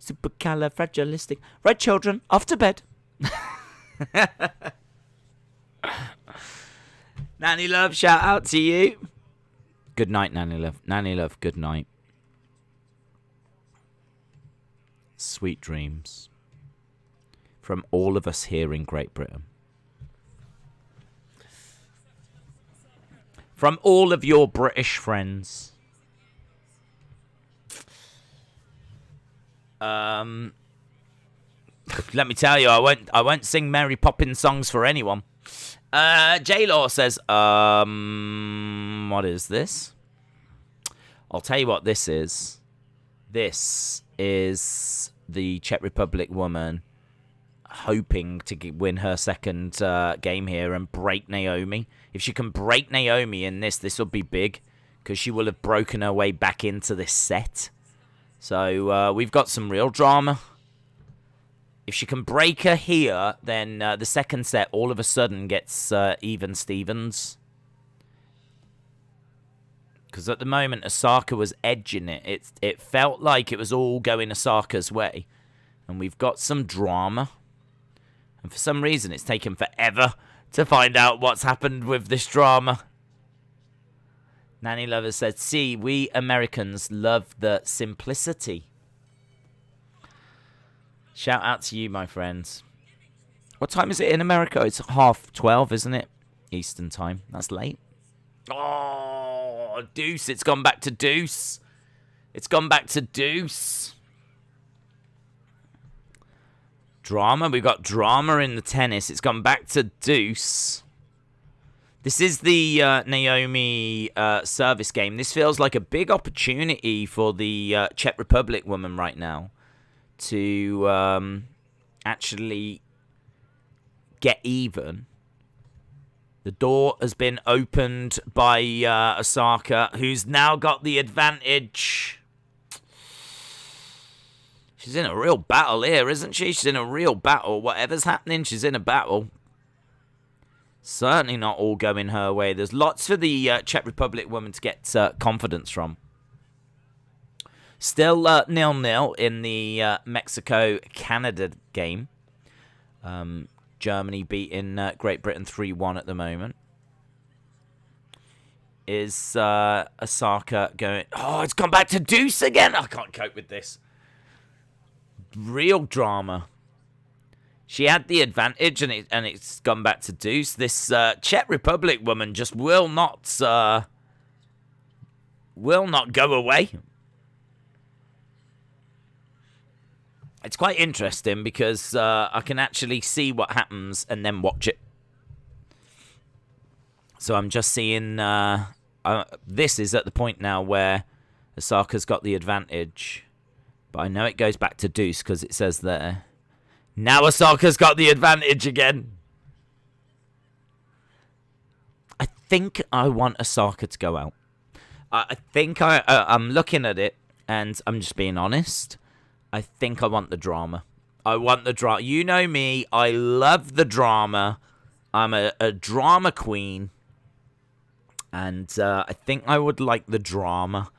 Supercalifragilistic. Right, children, off to bed. Nanny Love, shout out to you. Good night, Nanny Love. Nanny Love, good night. Sweet dreams. From all of us here in Great Britain. From all of your British friends. Let me tell you, I won't sing Mary Poppins songs for anyone. J-Law says, what is this? I'll tell you what this is. This is the Czech Republic woman hoping to win her second game here and break Naomi. If she can break Naomi in this will be big, because she will have broken her way back into this set. So we've got some real drama. If she can break her here, then the second set all of a sudden gets even Stevens. Because at the moment, Osaka was edging it. It felt like it was all going Osaka's way. And we've got some drama. And for some reason, it's taken forever to find out what's happened with this drama. Nanny Lover said, see, we Americans love the simplicity. Shout out to you, my friends. What time is it in America? It's 12:30, isn't it? Eastern time. That's late. Oh, deuce. It's gone back to deuce. It's gone back to deuce. Drama. We've got drama in the tennis. It's gone back to deuce. This is the Naomi service game. This feels like a big opportunity for the Czech Republic woman right now to actually get even. The door has been opened by Osaka, who's now got the advantage. She's in a real battle here, isn't she? She's in a real battle. Whatever's happening, she's in a battle. Certainly not all going her way. There's lots for the Czech Republic woman to get confidence from. Still 0-0 in the Mexico-Canada game. Germany beating Great Britain 3-1 at the moment. Is Osaka going... Oh, it's gone back to deuce again. I can't cope with this. Real drama. She had the advantage, and it's gone back to deuce. This Czech Republic woman just will not go away. It's quite interesting because I can actually see what happens and then watch it. So I'm just seeing... this is at the point now where Osaka's got the advantage. But I know it goes back to deuce because it says there. Now Osaka's got the advantage again. think I want Osaka to go out. I think I'm looking at it, and I'm just being honest. I think I want the drama. I want the drama. You know me. I love the drama. I'm a drama queen. And I think I would like the drama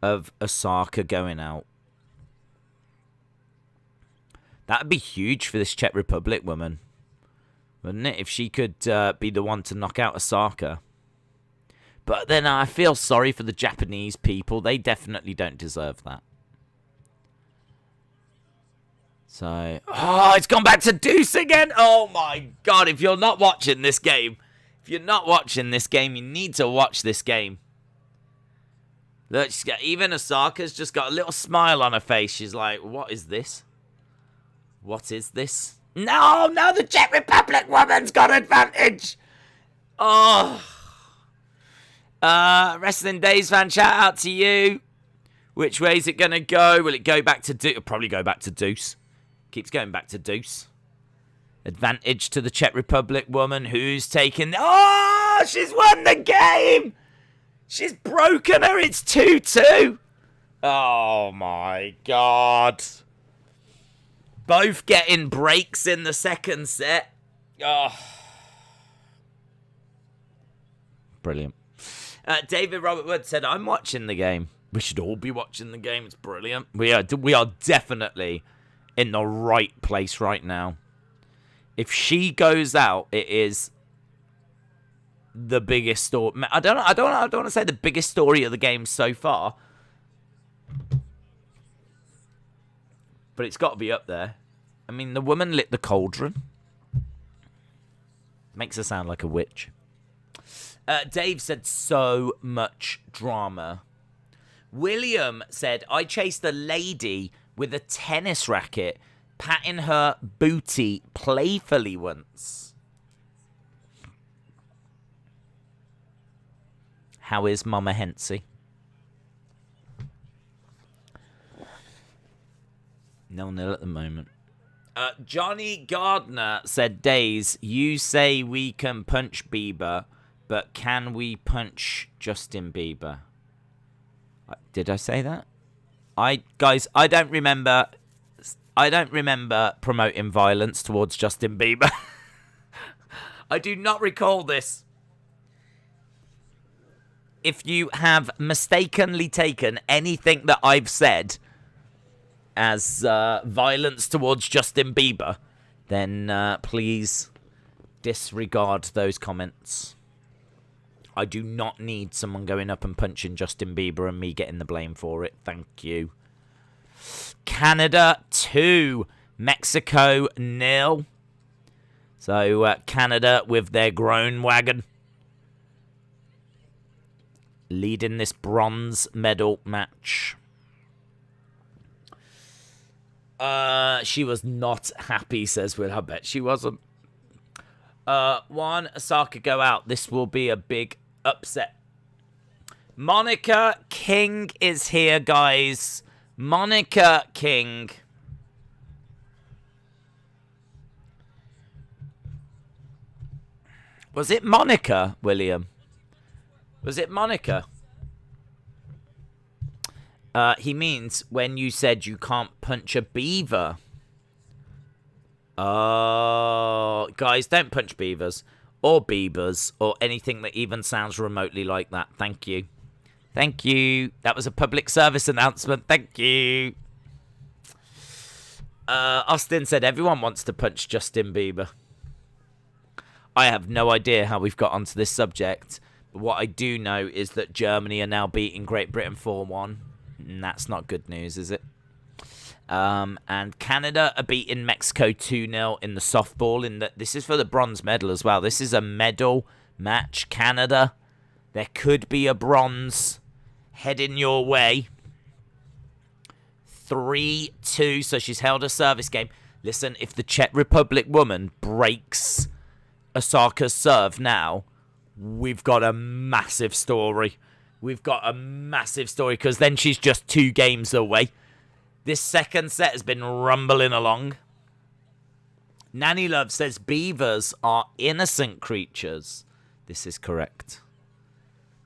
of Osaka going out. That would be huge for this Czech Republic woman, wouldn't it? If she could be the one to knock out Osaka. But then I feel sorry for the Japanese people. They definitely don't deserve that. So, oh, it's gone back to deuce again. Oh my God, if you're not watching this game, you need to watch this game. Look, even Osaka's just got a little smile on her face. She's like, what is this? What is this? No, the Czech Republic woman's got advantage. Oh. Wrestling Days fan, shout out to you. Which way is it going to go? Will it go back to deuce? It'll probably go back to deuce. Keeps going back to deuce. Advantage to the Czech Republic woman who's taken... Oh, she's won the game. She's broken her. It's 2-2. Oh, my God. Both getting breaks in the second set. Oh. Brilliant. David Robert Wood said, I'm watching the game. We should all be watching the game. It's brilliant. We are definitely in the right place right now. If she goes out, it is the biggest story. I don't want to say the biggest story of the game so far, but it's got to be up there. I mean, the woman lit the cauldron. Makes her sound like a witch. Dave said, so much drama. William said, I chased a lady with a tennis racket, patting her booty playfully once. How is Mama Hensy? 0-0 at the moment. Johnny Gardner said, Days, you say we can punch Bieber, but can we punch Justin Bieber? Did I say that? Guys, I don't remember promoting violence towards Justin Bieber. I do not recall this. If you have mistakenly taken anything that I've said as violence towards Justin Bieber, then please disregard those comments. I do not need someone going up and punching Justin Bieber and me getting the blame for it. Thank you. Canada 2, Mexico 0. So Canada with their grown wagon leading this bronze medal match. She was not happy, says Will. I bet she wasn't. One, Osaka go out. This will be a big upset. Monica King is here, guys. Monica King. Was it Monica, William? Was it Monica? He means when you said you can't punch a beaver. Oh, guys, don't punch beavers or beavers or anything that even sounds remotely like that. Thank you. Thank you. That was a public service announcement. Thank you. Austin said everyone wants to punch Justin Bieber. I have no idea how we've got onto this subject, but what I do know is that Germany are now beating Great Britain 4-1. And that's not good news, is it? And Canada are beating Mexico 2-0 in the softball. This is for the bronze medal as well. This is a medal match. Canada, there could be a bronze heading your way. 3-2, so she's held a service game. Listen, if the Czech Republic woman breaks Osaka's serve now, we've got a massive story. We've got a massive story because then she's just 2 games away. This second set has been rumbling along. Nanny Love says beavers are innocent creatures. This is correct.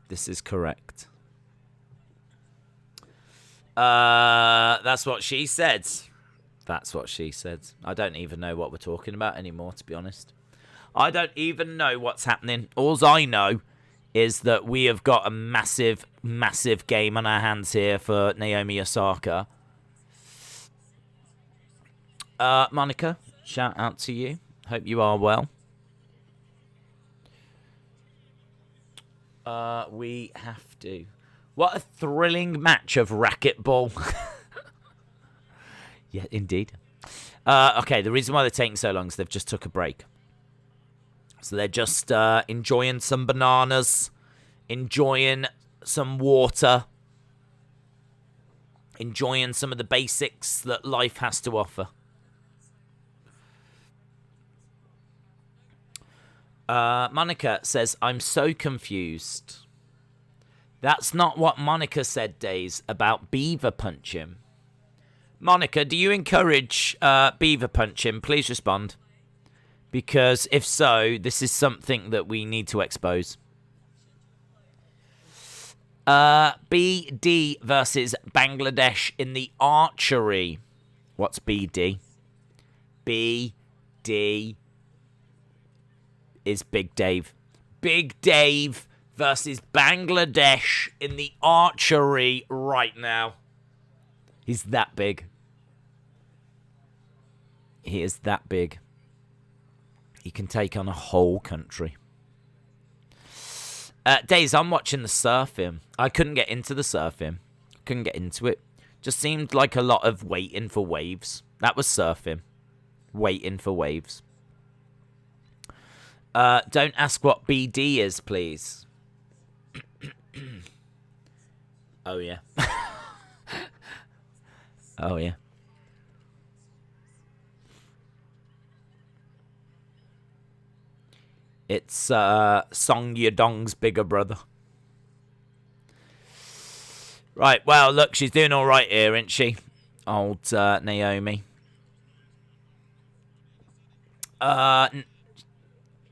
This is correct. That's what she said. That's what she said. I don't even know what we're talking about anymore, to be honest. I don't even know what's happening. All I know is that we have got a massive, massive game on our hands here for Naomi Osaka. Monica, shout out to you. Hope you are well. We have to. What a thrilling match of racquetball. Yeah, indeed. Okay, the reason why they're taking so long is they've just took a break. So they're just enjoying some bananas, enjoying some water, enjoying some of the basics that life has to offer. Monica says, I'm so confused. That's not what Monica said, Days, about beaver punching. Monica, do you encourage beaver punching? Please respond. Because if so, this is something that we need to expose. BD versus Bangladesh in the archery. What's BD? BD is Big Dave. Big Dave versus Bangladesh in the archery right now. He's that big. He is that big. He can take on a whole country. Days, I'm watching the surfing. I couldn't get into the surfing. Couldn't get into it. Just seemed like a lot of waiting for waves. That was surfing. Waiting for waves. Don't ask what BD is, please. Oh, yeah. Oh, yeah. It's Song Yadong's bigger brother. Right, well, look, she's doing all right here, isn't she? Old Naomi.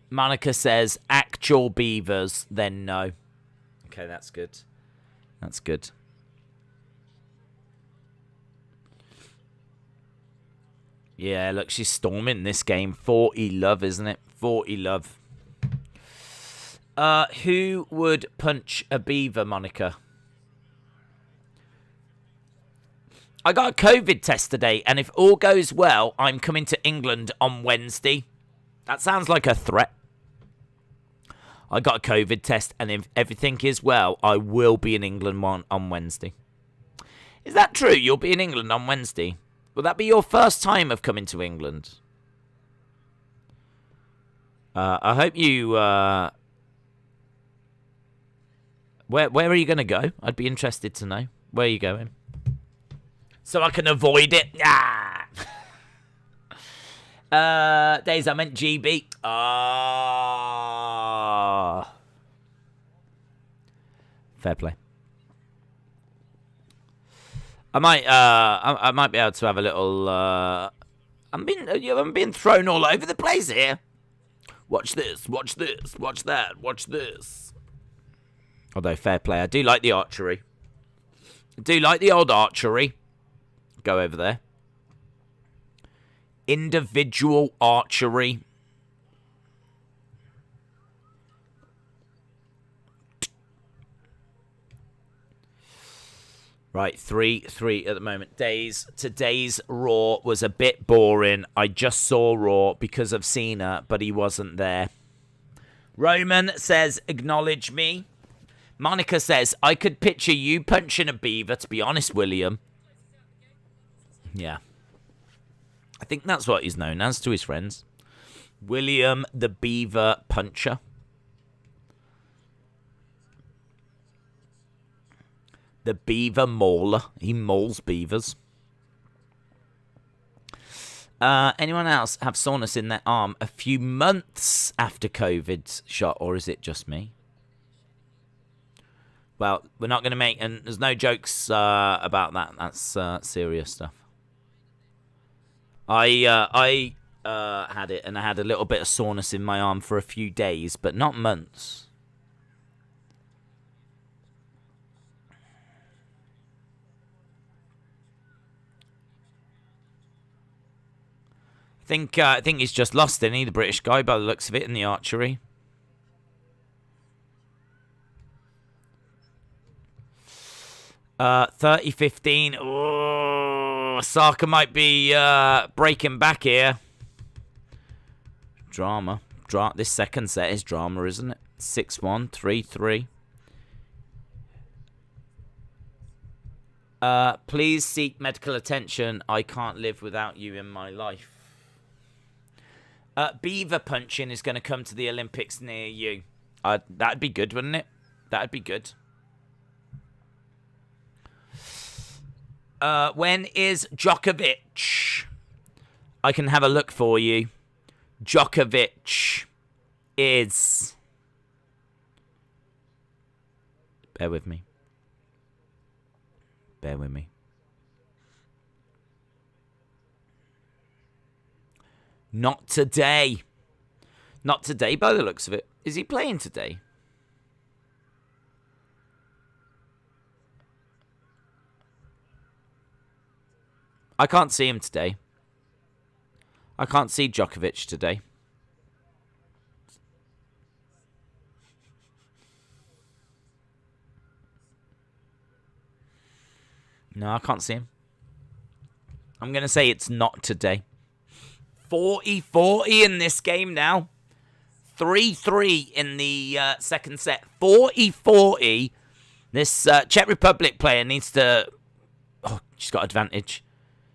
Monica says, actual beavers, then no. Okay, that's good. That's good. Yeah, look, she's storming this game. 40 love, isn't it? 40 love. Who would punch a beaver, Monica? I got a COVID test today, and if all goes well, I'm coming to England on Wednesday. That sounds like a threat. I got a COVID test, and if everything is well, I will be in England on Wednesday. Is that true? You'll be in England on Wednesday? Will that be your first time of coming to England? I hope you... Where are you going to go? I'd be interested to know. Where are you going? So I can avoid it. Ah! Days, I meant GB. Ah. Fair play. I might be able to have a little. I'm being thrown all over the place here. Watch this. Watch this. Watch that. Watch this. Although fair play, I do like the archery. I do like the old archery. Go over there. Individual archery. Right, 3-3 at the moment. Today's Raw was a bit boring. I just saw Raw because of Cena, but he wasn't there. Roman says, acknowledge me. Monica says, I could picture you punching a beaver, to be honest, William. Yeah. I think that's what he's known as to his friends. William the Beaver Puncher. The Beaver Mauler. He mauls beavers. Anyone else have soreness in their arm a few months after COVID's shot, or is it just me? Well, we're not going to make... And there's no jokes about that. That's serious stuff. I had it, and I had a little bit of soreness in my arm for a few days, but not months. I think he's just lost, isn't he, the British guy, by the looks of it, in the archery. Uh, 30-15. Oh, Osaka might be breaking back here. Drama. This second set is drama, isn't it? 6-1, 3-3. Please seek medical attention. I can't live without you in my life. Beaver punching is going to come to the Olympics near you. That'd be good, wouldn't it? That'd be good. When is Djokovic? I can have a look for you. Djokovic is... Bear with me. Bear with me. Not today. Not today by the looks of it. Is he playing today? I can't see him today. I can't see Djokovic today. No, I can't see him. I'm going to say it's not today. 40-40 in this game now. 3-3 in the second set. 40-40. This Czech Republic player needs to... Oh, she's got advantage.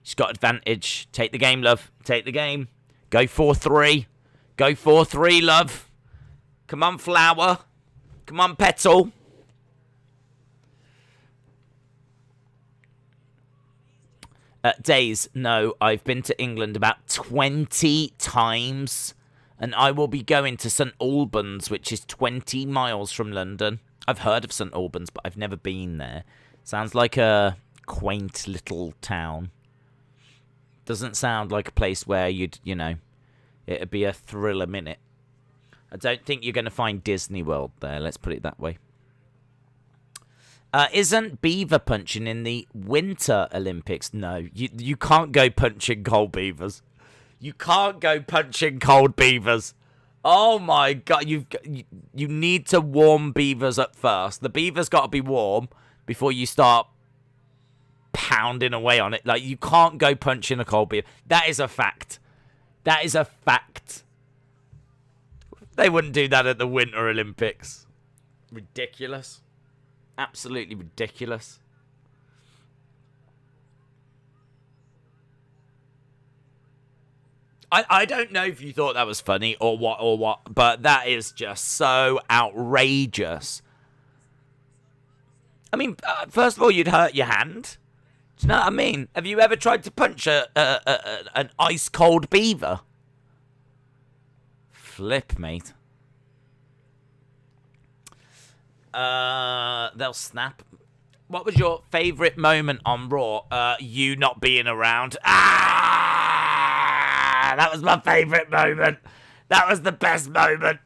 She's got advantage. Take the game, love. Take the game. Go 4-3. Go 4-3, love. Come on, flower. Come on, petal. Days, no, I've been to England about 20 times, and I will be going to St Albans, which is 20 miles from London. I've heard of St Albans, but I've never been there. Sounds like a quaint little town. Doesn't sound like a place where you'd, you know, it'd be a thrill a minute. I don't think you're going to find Disney World there, let's put it that way. Isn't beaver punching in the Winter Olympics? No, you can't go punching cold beavers. You can't go punching cold beavers. Oh my god, you need to warm beavers up first. The beaver's got to be warm before you start pounding away on it. Like, you can't go punching a cold beaver. That is a fact. That is a fact. They wouldn't do that at the Winter Olympics. Ridiculous. Absolutely ridiculous. I don't know if you thought that was funny or what, but that is just so outrageous. I mean, first of all, you'd hurt your hand. Do you know what I mean? Have you ever tried to punch an ice-cold beaver? Flip, mate. They'll snap. What was your favourite moment on Raw? You not being around. That was my favourite moment. That was the best moment.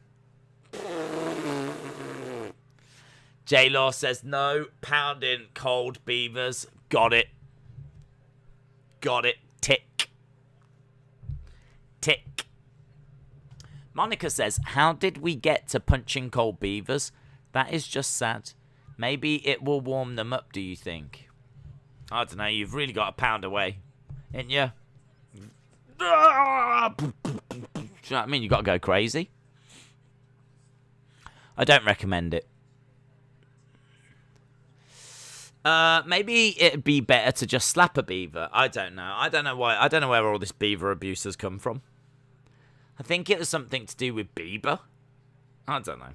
J-Law says no pounding cold beavers. Got it. Got it. Tick. Tick. Monica says, how did we get to punching cold beavers? That is just sad. Maybe it will warm them up, do you think? I don't know. You've really got to pound away. Ain't you? Do you know what I mean? You've got to go crazy. I don't recommend it. Maybe it'd be better to just slap a beaver. I don't know. I don't know why. I don't know where all this beaver abuse has come from. I think it was something to do with Bieber. I don't know.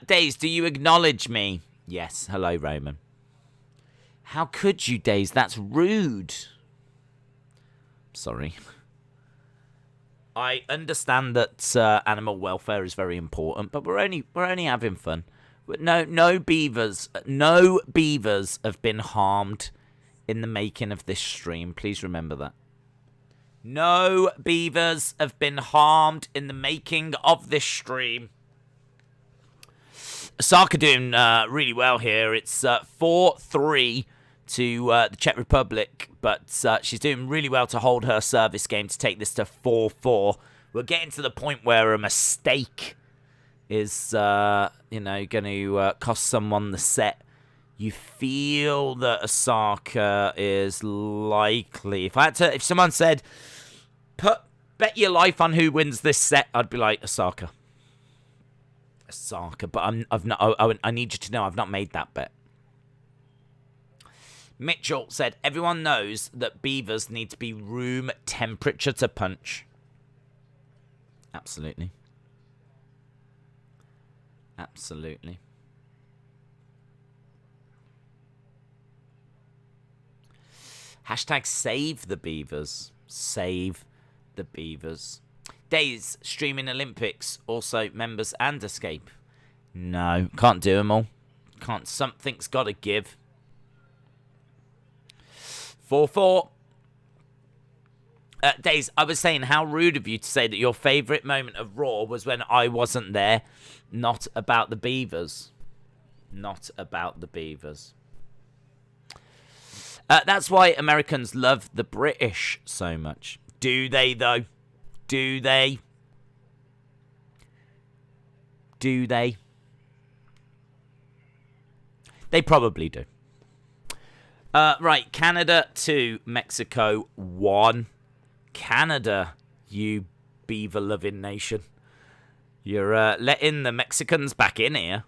Days, do you acknowledge me? Yes. Hello, Roman. How could you, Days? That's rude. Sorry. I understand that animal welfare is very important, but we're only having fun. No beavers have been harmed in the making of this stream. Please remember that. No beavers have been harmed in the making of this stream. Osaka doing really well here. It's 4-3 to the Czech Republic, but she's doing really well to hold her service game to take this to 4-4. We're getting to the point where a mistake is, going to cost someone the set. You feel that Osaka is likely. If someone said, bet your life on who wins this set, I'd be like Osaka. But I need you to know I've not made that bet. Mitchell said, everyone knows that beavers need to be room temperature to punch. Absolutely. Absolutely. Hashtag save the beavers. Save the beavers. Days streaming Olympics, also members and escape. No, can't do them all. Can't. Something's got to give. 4-4. Days, I was saying how rude of you to say that your favourite moment of Raw was when I wasn't there. Not about the beavers. Not about the beavers. That's why Americans love the British so much. Do they, though? Do they? Do they? They probably do. Right, Canada 2, Mexico 1. Canada, you beaver-loving nation. You're letting the Mexicans back in here.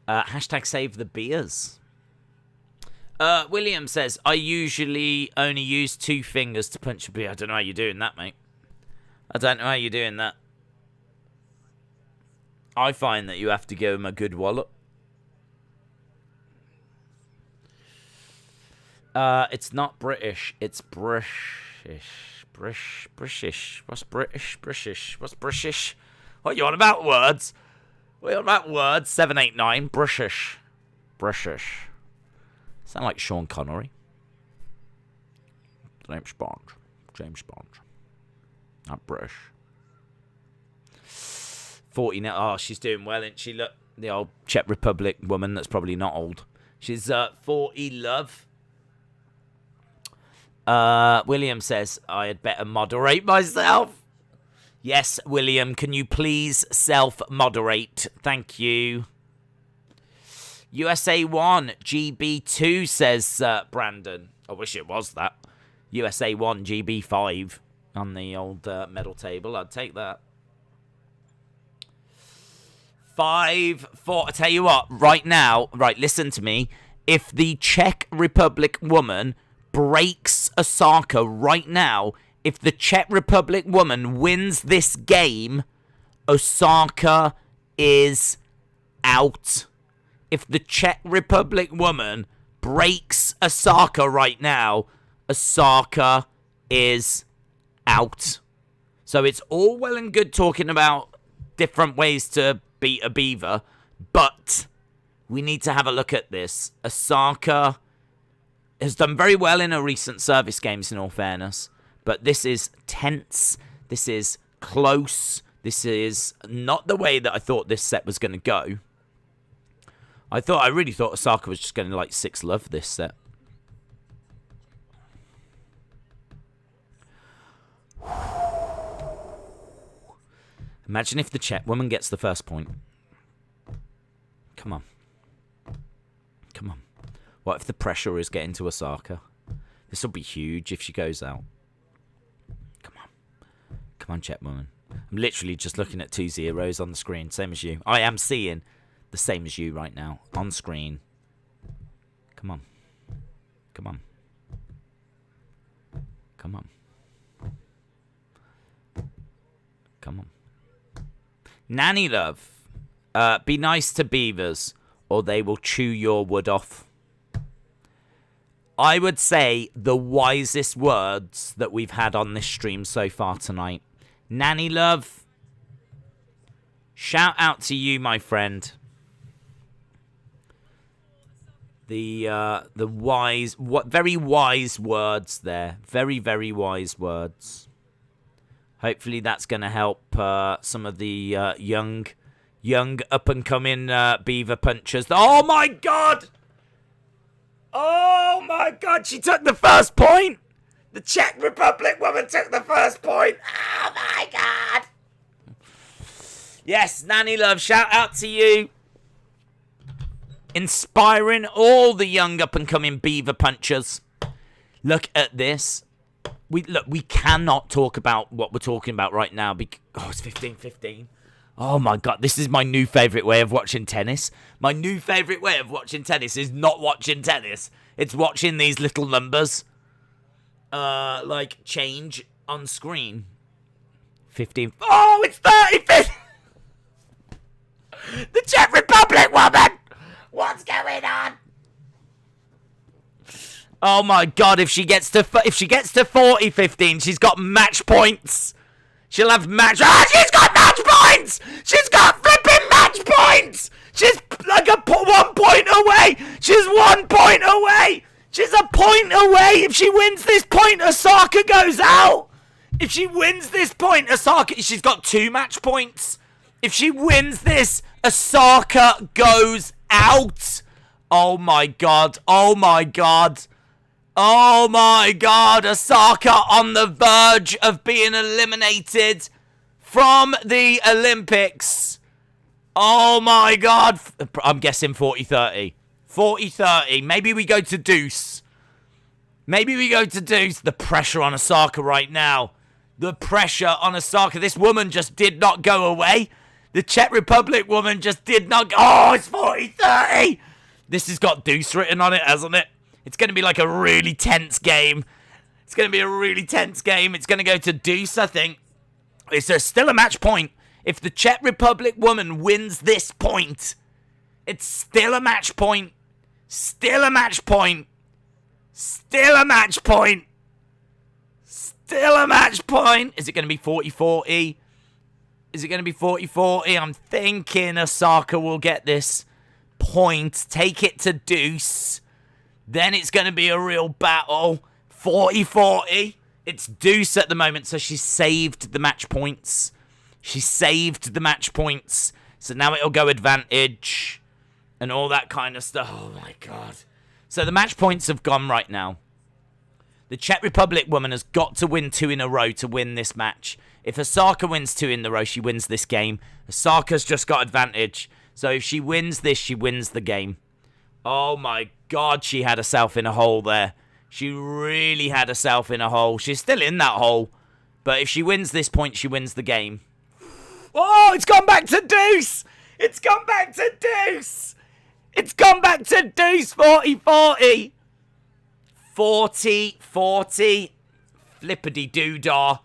Hashtag save the beers. William says, I usually only use 2 fingers to punch a beer. I don't know how you're doing that, mate. I don't know how you're doing that. I find that you have to give him a good wallop. It's not British. It's British. British. What's British? British. What's British? What are you on about words? What are you on about words? 789. British. British. Sound like Sean Connery. James Bond. James Bond. Not British. 40 now. Oh, she's doing well, isn't she? Look, the old Czech Republic woman that's probably not old. She's 40, love. William says, I had better moderate myself. Yes, William, can you please self-moderate? Thank you. USA 1, GB 2, says Brandon. I wish it was that. USA 1, GB 5 on the old medal table. I'd take that. 5-4. I tell you what, right now, right, listen to me. If the Czech Republic woman breaks Osaka right now, if the Czech Republic woman wins this game, Osaka is out. If the Czech Republic woman breaks Osaka right now, Osaka is out. So it's all well and good talking about different ways to beat a beaver, but we need to have a look at this. Osaka has done very well in her recent service games, in all fairness, but this is tense. This is close. This is not the way that I thought this set was going to go. I really thought Osaka was just going to, like, 6-love this set. Imagine if the Czech woman gets the first point. Come on. Come on. What if the pressure is getting to Osaka? This will be huge if she goes out. Come on. Come on, Czech woman. I'm literally just looking at 2 zeros on the screen, same as you. I am seeing the same as you right now on screen. Come on. Come on. Come on. Come on. Nanny love. Be nice to beavers or they will chew your wood off. I would say the wisest words that we've had on this stream so far tonight. Nanny love. Shout out to you, my friend. The very wise words there. Very, very wise words. Hopefully that's going to help some of the young young up-and-coming beaver punchers. Oh, my God! Oh, my God, she took the first point! The Czech Republic woman took the first point! Oh, my God! Yes, Nanny Love, shout out to you. Inspiring all the young up-and-coming beaver punchers. Look at this. We cannot talk about what we're talking about right now. It's 15-15. Oh, my God. This is my new favourite way of watching tennis. My new favourite way of watching tennis is not watching tennis. It's watching these little numbers, change on screen. 15. Oh, it's 30. The Czech Republic woman! What's going on? Oh my God, if she gets to 40-15, she's got match points. She'll have match... she's got match points! She's got flipping match points! She's like 1 point away! She's 1 point away! She's a point away! If she wins this point, Osaka goes out! If she wins this point, Osaka... She's got 2 match points. If she wins this, Osaka goes out. Oh my God. Oh my God. Oh my God. Osaka on the verge of being eliminated from the Olympics. Oh my God. I'm guessing 40-30. 40-30. Maybe we go to deuce. Maybe we go to deuce. The pressure on Osaka right now. The pressure on Osaka. This woman just did not go away. The Czech Republic woman just did not go. Oh, it's 40-30. This has got deuce written on it, hasn't it? It's going to be like a really tense game. It's going to be a really tense game. It's going to go to deuce, I think. Is there still a match point? If the Czech Republic woman wins this point, it's still a match point. Still a match point. Still a match point. Still a match point. Is it going to be 40-40? Is it going to be 40-40? I'm thinking Osaka will get this point. Take it to deuce. Then it's going to be a real battle. 40-40. It's deuce at the moment, so she's saved the match points. She saved the match points. So now it'll go advantage and all that kind of stuff. Oh, my God. So the match points have gone right now. The Czech Republic woman has got to win 2 in a row to win this match. If Osaka wins 2 in a row, she wins this game. Osaka's just got advantage. So if she wins this, she wins the game. Oh my God, she had herself in a hole there. She really had herself in a hole. She's still in that hole. But if she wins this point, she wins the game. Oh, it's gone back to deuce. It's gone back to deuce. It's gone back to deuce. 40-40. 40-40. Flippity-doo-dah.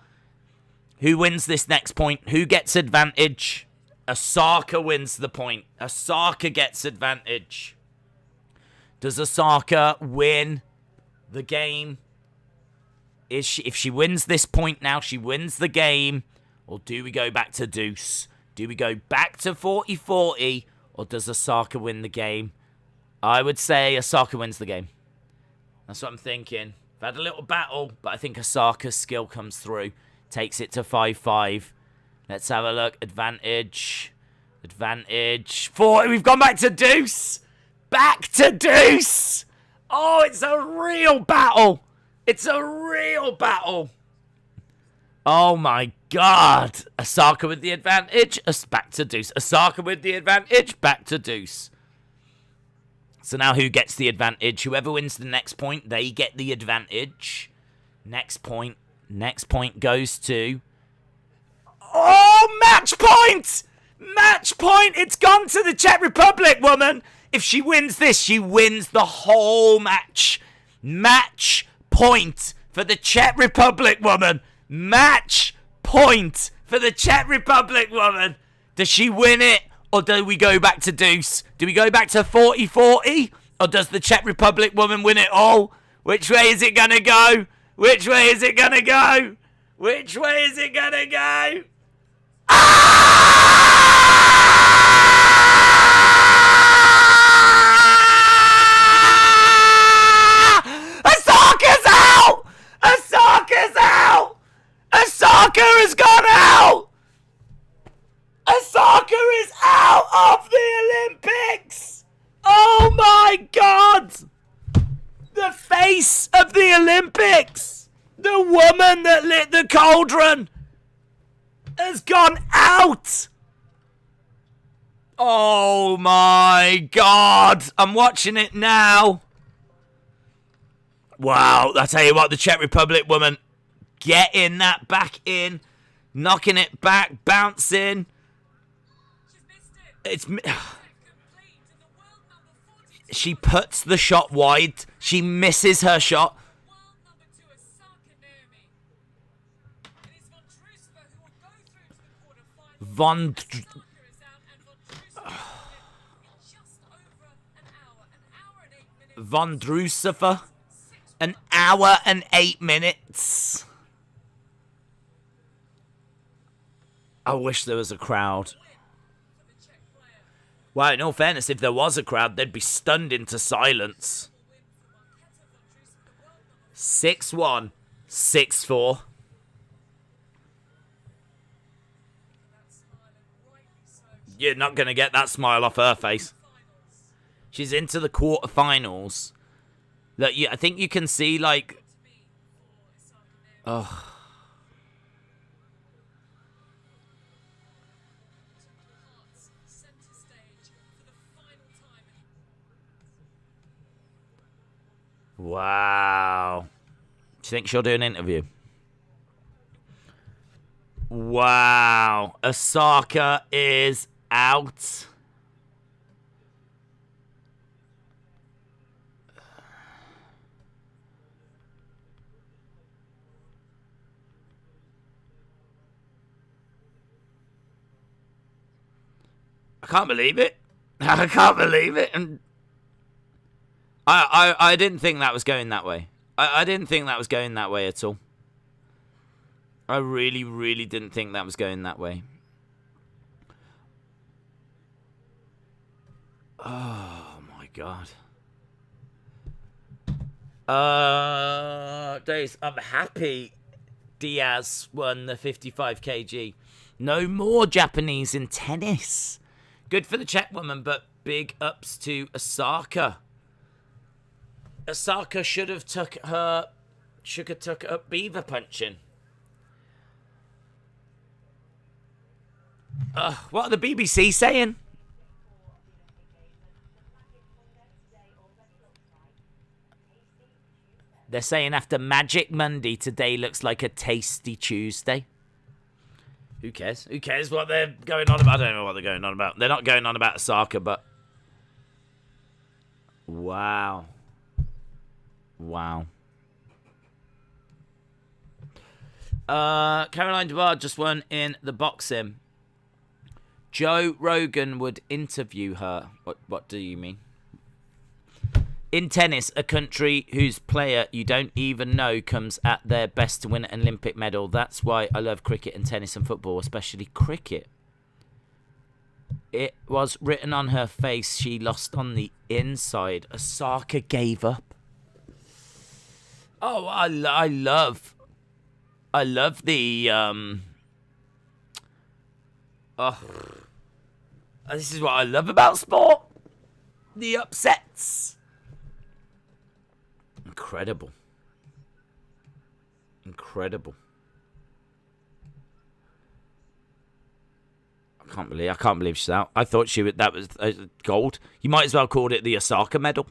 Who wins this next point? Who gets advantage? Osaka wins the point. Osaka gets advantage. Does Osaka win the game? If she wins this point now, she wins the game. Or do we go back to deuce? Do we go back to 40-40? Or does Osaka win the game? I would say Osaka wins the game. That's what I'm thinking. I've had a little battle, but I think Osaka's skill comes through. Takes it to 5-5. Let's have a look. Advantage. Advantage. 40. We've gone back to deuce. Back to deuce. Oh, it's a real battle. It's a real battle. Oh, my God. Osaka with the advantage. Back to deuce. Osaka with the advantage. Back to deuce. So now who gets the advantage? Whoever wins the next point, they get the advantage. Next point. Next point goes to... Oh, match point! Match point! It's gone to the Czech Republic woman. If she wins this, she wins the whole match. Match point for the Czech Republic woman. Match point for the Czech Republic woman. Does she win it? Or do we go back to deuce? Do we go back to 40-40? Or does the Czech Republic woman win it all? Which way is it going to go? Which way is it gonna go? Which way is it gonna go? Osaka's out! Osaka's out! Osaka has gone out! Osaka is out! face of the Olympics, the woman that lit the cauldron, has gone out. Oh my God. I'm watching it now. Wow. I tell you what, the Czech Republic woman getting that back in, knocking it back, bouncing. It's... She puts the shot wide. She misses her shot. Vondrousova. An hour and 8 minutes. I wish there was a crowd. Well, in all fairness, if there was a crowd, they'd be stunned into silence. 6-1, 6-4. You're not going to get that smile off her face. She's into the quarterfinals. Look, I think you can see, like... Oh... Wow. Do you think she'll do an interview? Wow. Osaka is out. I can't believe it. I can't believe it. And I didn't think that was going that way. I didn't think that was going that way at all. I really, really didn't think that was going that way. Oh, my God. Days, I'm happy Diaz won the 55 kg. No more Japanese in tennis. Good for the Czech woman, but big ups to Osaka. Osaka should have took her up beaver punching. What are the BBC saying? They're saying after Magic Monday, today looks like a tasty Tuesday. Who cares? Who cares what they're going on about? I don't know what they're going on about. They're not going on about Osaka, but... Wow. Wow. Caroline Dubois just won in the boxing. Joe Rogan would interview her. What do you mean? In tennis, a country whose player you don't even know comes at their best to win an Olympic medal. That's why I love cricket and tennis and football, especially cricket. It was written on her face. She lost on the inside. Osaka gave up. Oh, I love the this is what I love about sport. The upsets. Incredible. Incredible. I can't believe she's out. I thought that was gold. You might as well call it the Osaka medal.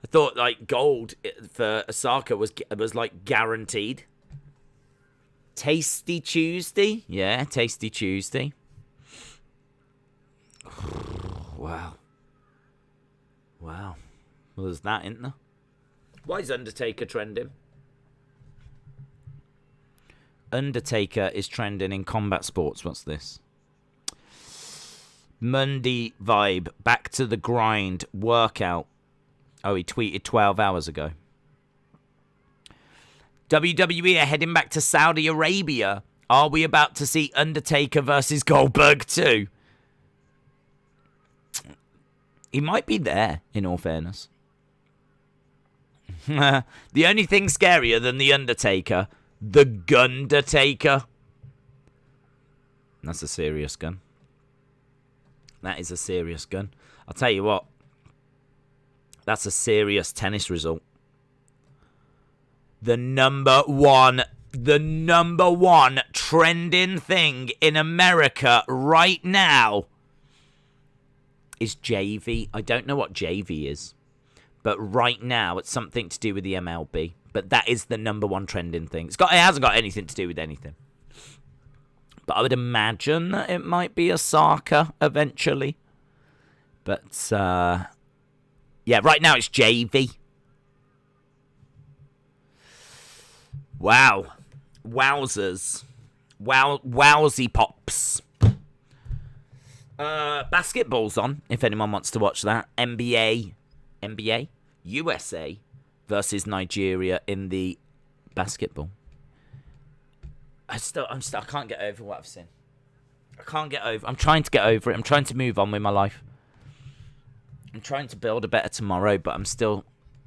I thought like gold for Osaka was like guaranteed. Tasty Tuesday? Yeah, Tasty Tuesday. Wow. Wow. Well, there's that, isn't there? Why is Undertaker trending? Undertaker is trending in combat sports. What's this? Monday vibe. Back to the grind. Workout. Oh, he tweeted 12 hours ago. WWE are heading back to Saudi Arabia. Are we about to see Undertaker versus Goldberg too? He might be there, in all fairness. The only thing scarier than the Undertaker, the Gundertaker. That's a serious gun. That is a serious gun. I'll tell you what. That's a serious tennis result. the number one trending thing in America right now is JV. I don't know what JV is, but right now it's something to do with the MLB. But that is the number one trending thing. It hasn't got anything to do with anything. But I would imagine that it might be Osaka eventually. But, yeah, right now it's JV. Wow. Wowzers. Wowsy pops. Basketball's on, if anyone wants to watch that. NBA, USA versus Nigeria in the basketball. I can't get over what I've seen. I'm trying to get over it. I'm trying to move on with my life. I'm trying to build a better tomorrow, but I'm still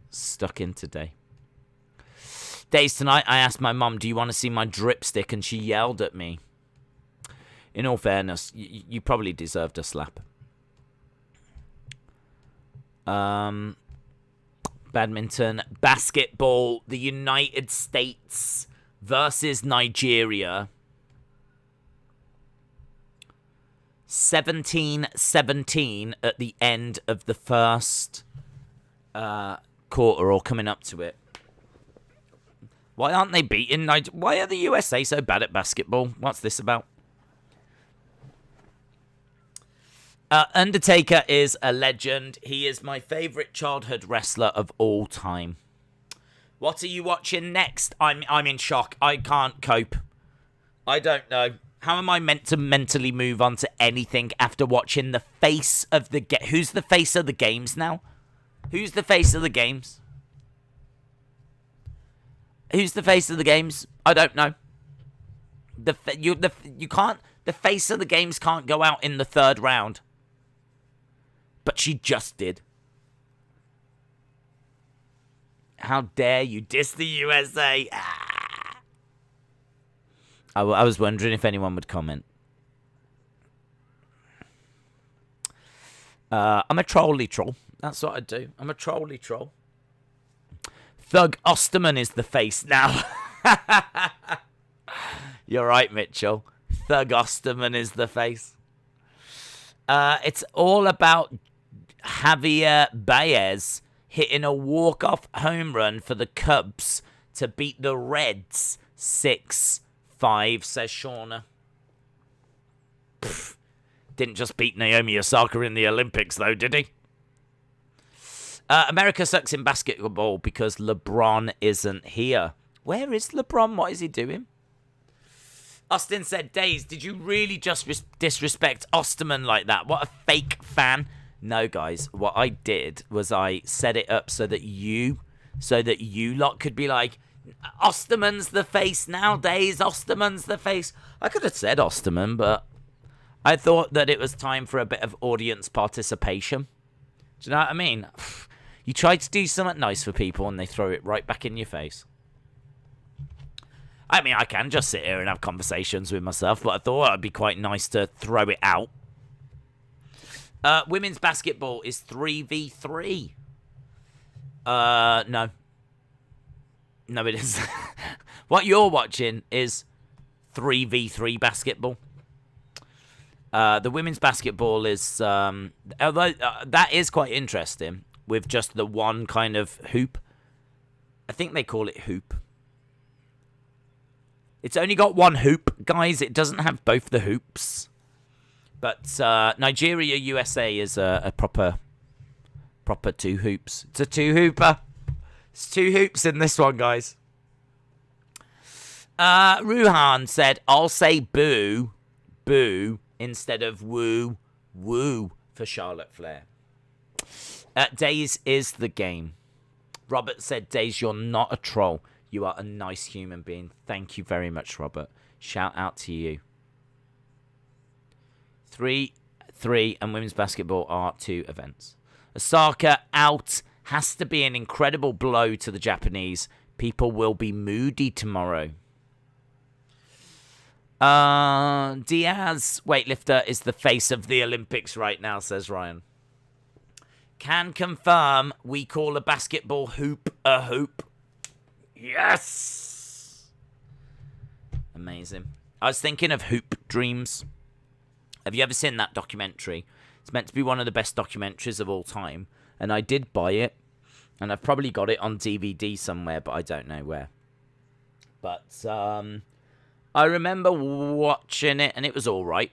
stuck in today. Days tonight, I asked my mum, do you want to see my dripstick? And she yelled at me. In all fairness, you probably deserved a slap. Badminton, basketball, the United States versus Nigeria. 17-17 at the end of the first quarter, or coming up to it. Why aren't they beating Nigeria? Why are the USA so bad at basketball? What's this about? Undertaker is a legend. He is my favourite childhood wrestler of all time. What are you watching next? I'm in shock. I can't cope. I don't know. How am I meant to mentally move on to anything after watching the face of the game? Who's the face of the games now? Who's the face of the games? Who's the face of the games? I don't know. You can't. The face of the games can't go out in the third round. But she just did. How dare you diss the USA? Ah. I was wondering if anyone would comment. I'm a trolly troll. That's what I do. I'm a trolly troll. Thug Osterman is the face now. You're right, Mitchell. Thug Osterman is the face. It's all about Javier Baez hitting a walk-off home run for the Cubs to beat the Reds 6-5, says Shauna. Didn't just beat Naomi Osaka in the Olympics, though, did he? America sucks in basketball because LeBron isn't here. Where is LeBron? What is he doing? Austin said, Days, did you really just disrespect Osterman like that? What a fake fan. No, guys, what I did was I set it up so that you lot could be like, Osterman's the face nowadays. Osterman's the face. I could have said Osterman, but I thought that it was time for a bit of audience participation. Do you know what I mean? You try to do something nice for people and they throw it right back in your face. I mean, I can just sit here and have conversations with myself, but I thought it'd be quite nice to throw it out. Women's basketball is 3v3. No. No, it isn't. What you're watching is 3v3 basketball. The women's basketball is, although that is quite interesting, with just the one kind of hoop. I think they call it hoop. It's only got one hoop, guys. It doesn't have both the hoops. But Nigeria, USA is a proper two hoops. It's a two-hooper. It's two hoops in this one, guys. Ruhan said, I'll say boo, boo, instead of woo, woo for Charlotte Flair. Days is the game. Robert said, Days, you're not a troll. You are a nice human being. Thank you very much, Robert. Shout out to you. 3 and women's basketball are 2 events. Osaka out. Has to be an incredible blow to the Japanese. People will be moody tomorrow. Diaz, weightlifter, is the face of the Olympics right now, says Ryan. Can confirm we call a basketball hoop a hoop. Yes! Amazing. I was thinking of Hoop Dreams. Have you ever seen that documentary? It's meant to be one of the best documentaries of all time. And I did buy it. And I've probably got it on DVD somewhere, but I don't know where. But I remember watching it, and it was all right.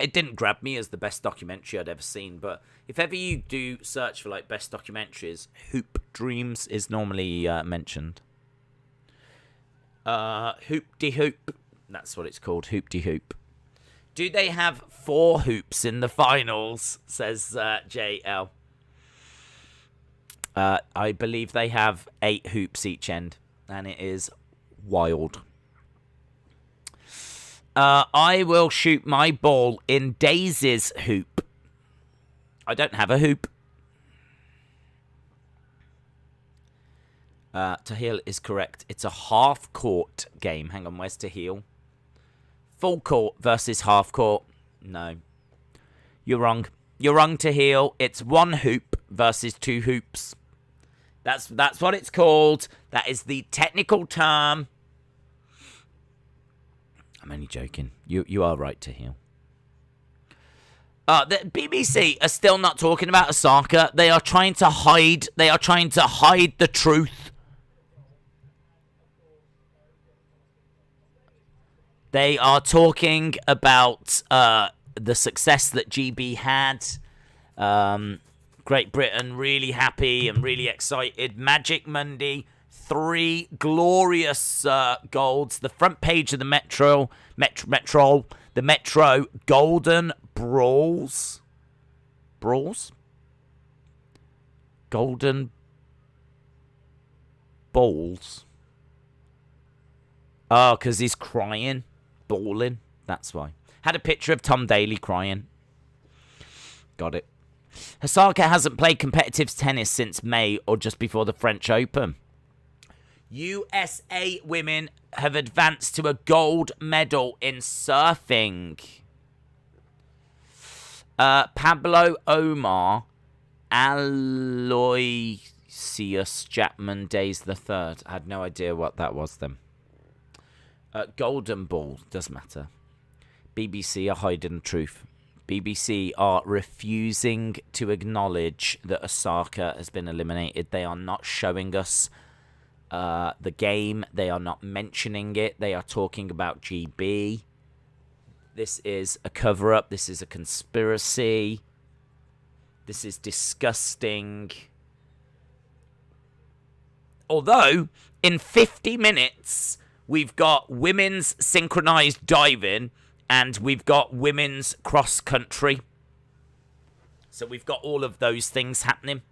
It didn't grab me as the best documentary I'd ever seen, but if ever you do search for like best documentaries, Hoop Dreams is normally mentioned. Hoop-de-hoop. That's what it's called, Hoop-de-hoop. Do they have 4 hoops in the finals, says JL. I believe they have 8 hoops each end, and it is wild. I will shoot my ball in Daisy's hoop. I don't have a hoop. Tahil is correct. It's a half-court game. Hang on, where's Tahil? Full court versus half court. No. You're wrong. You're wrong, Tahil. It's 1 hoop versus 2 hoops. That's what it's called. That is the technical term. I'm only joking. You are right, Tahil. The BBC are still not talking about Osaka. They are trying to hide. They are trying to hide the truth. They are talking about the success that GB had. Great Britain really happy and really excited. Magic Monday, 3 glorious golds. The front page of the Metro Golden Brawls. Golden Balls. Oh, because he's crying. Bawling. That's why. Had a picture of Tom Daly crying. Got it. Osaka hasn't played competitive tennis since May or just before the French Open. USA women have advanced to a gold medal in surfing. Pablo Omar Aloysius Chapman Days III. I had no idea what that was then. Golden Ball. Doesn't matter. BBC are hiding the truth. BBC are refusing to acknowledge that Osaka has been eliminated. They are not showing us the game. They are not mentioning it. They are talking about GB. This is a cover-up. This is a conspiracy. This is disgusting. Although, in 50 minutes, we've got women's synchronized diving and we've got women's cross-country. So we've got all of those things happening.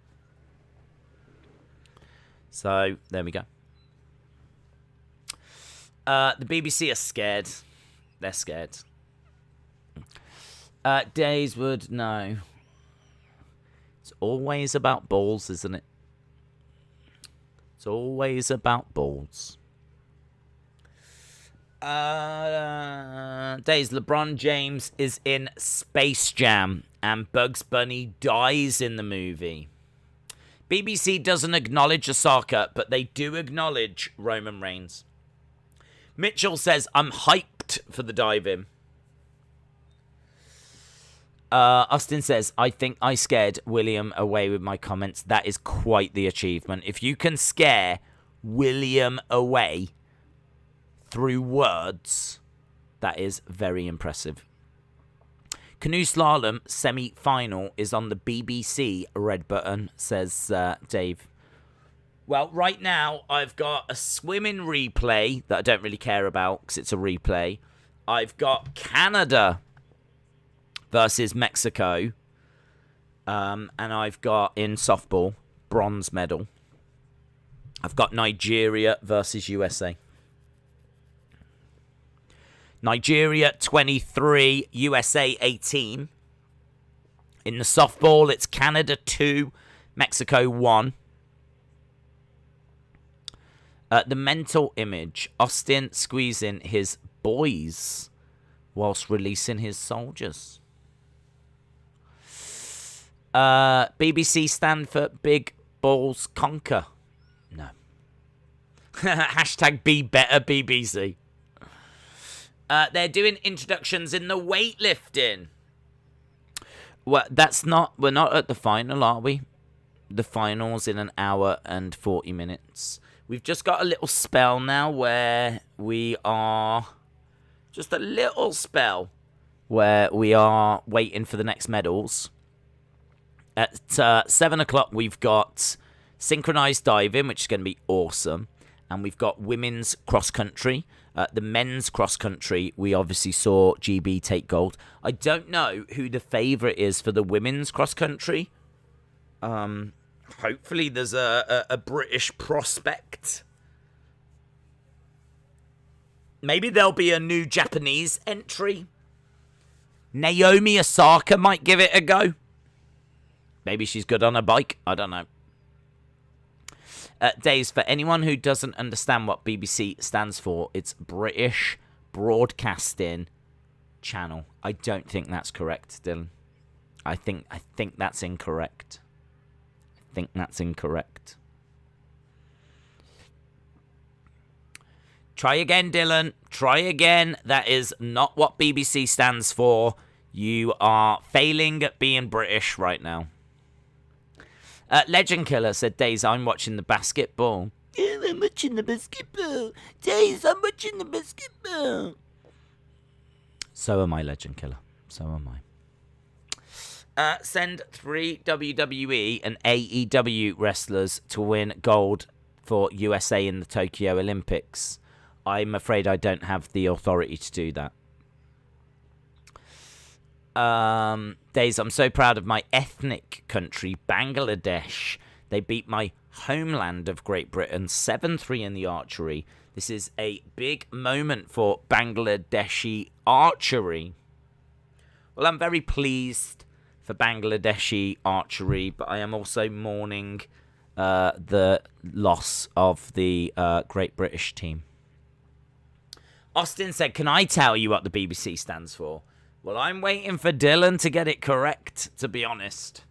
So, there we go. The BBC are scared. They're scared. Days would know. It's always about balls, isn't it? It's always about balls. Days, LeBron James is in Space Jam and Bugs Bunny dies in the movie. BBC doesn't acknowledge Osaka, but they do acknowledge Roman Reigns. Mitchell says, I'm hyped for the dive-in. Austin says, I think I scared William away with my comments. That is quite the achievement. If you can scare William away through words, that is very impressive. Canoe Slalom semi-final is on the BBC red button, says Dave. Well, right now, I've got a swimming replay that I don't really care about because it's a replay. I've got Canada versus Mexico. And I've got, in softball, bronze medal. I've got Nigeria versus USA. Nigeria 23, USA 18. In the softball, it's Canada 2, Mexico 1. The mental image, Austin squeezing his boys whilst releasing his soldiers. BBC stand for Big Balls Conquer. No. Hashtag be better BBC. They're doing introductions in the weightlifting. Well, we're not at the final, are we? The final's in an hour and 40 minutes. We've just got a little spell now where we are... Just a little spell where we are waiting for the next medals. At 7 o'clock, we've got synchronized diving, which is going to be awesome. And we've got women's cross-country. The men's cross-country, we obviously saw GB take gold. I don't know who the favourite is for the women's cross-country. Hopefully there's a British prospect. Maybe there'll be a new Japanese entry. Naomi Osaka might give it a go. Maybe she's good on a bike. I don't know. Days, for anyone who doesn't understand what BBC stands for, it's British Broadcasting Channel. I don't think that's correct, Dylan. I think that's incorrect. I think that's incorrect. Try again, Dylan. Try again. That is not what BBC stands for. You are failing at being British right now. Legend Killer said, Days, I'm watching the basketball. Yeah, I'm watching the basketball. Days, I'm watching the basketball. So am I, Legend Killer. So am I. Send 3 WWE and AEW wrestlers to win gold for USA in the Tokyo Olympics. I'm afraid I don't have the authority to do that. Days, I'm so proud of my ethnic country, Bangladesh. They beat my homeland of Great Britain 7-3 in the archery. This is a big moment for Bangladeshi archery. Well, I'm very pleased for Bangladeshi archery, but I am also mourning the loss of the Great British team. Austin said, can I tell you what the BBC stands for? Well, I'm waiting for Dylan to get it correct, to be honest.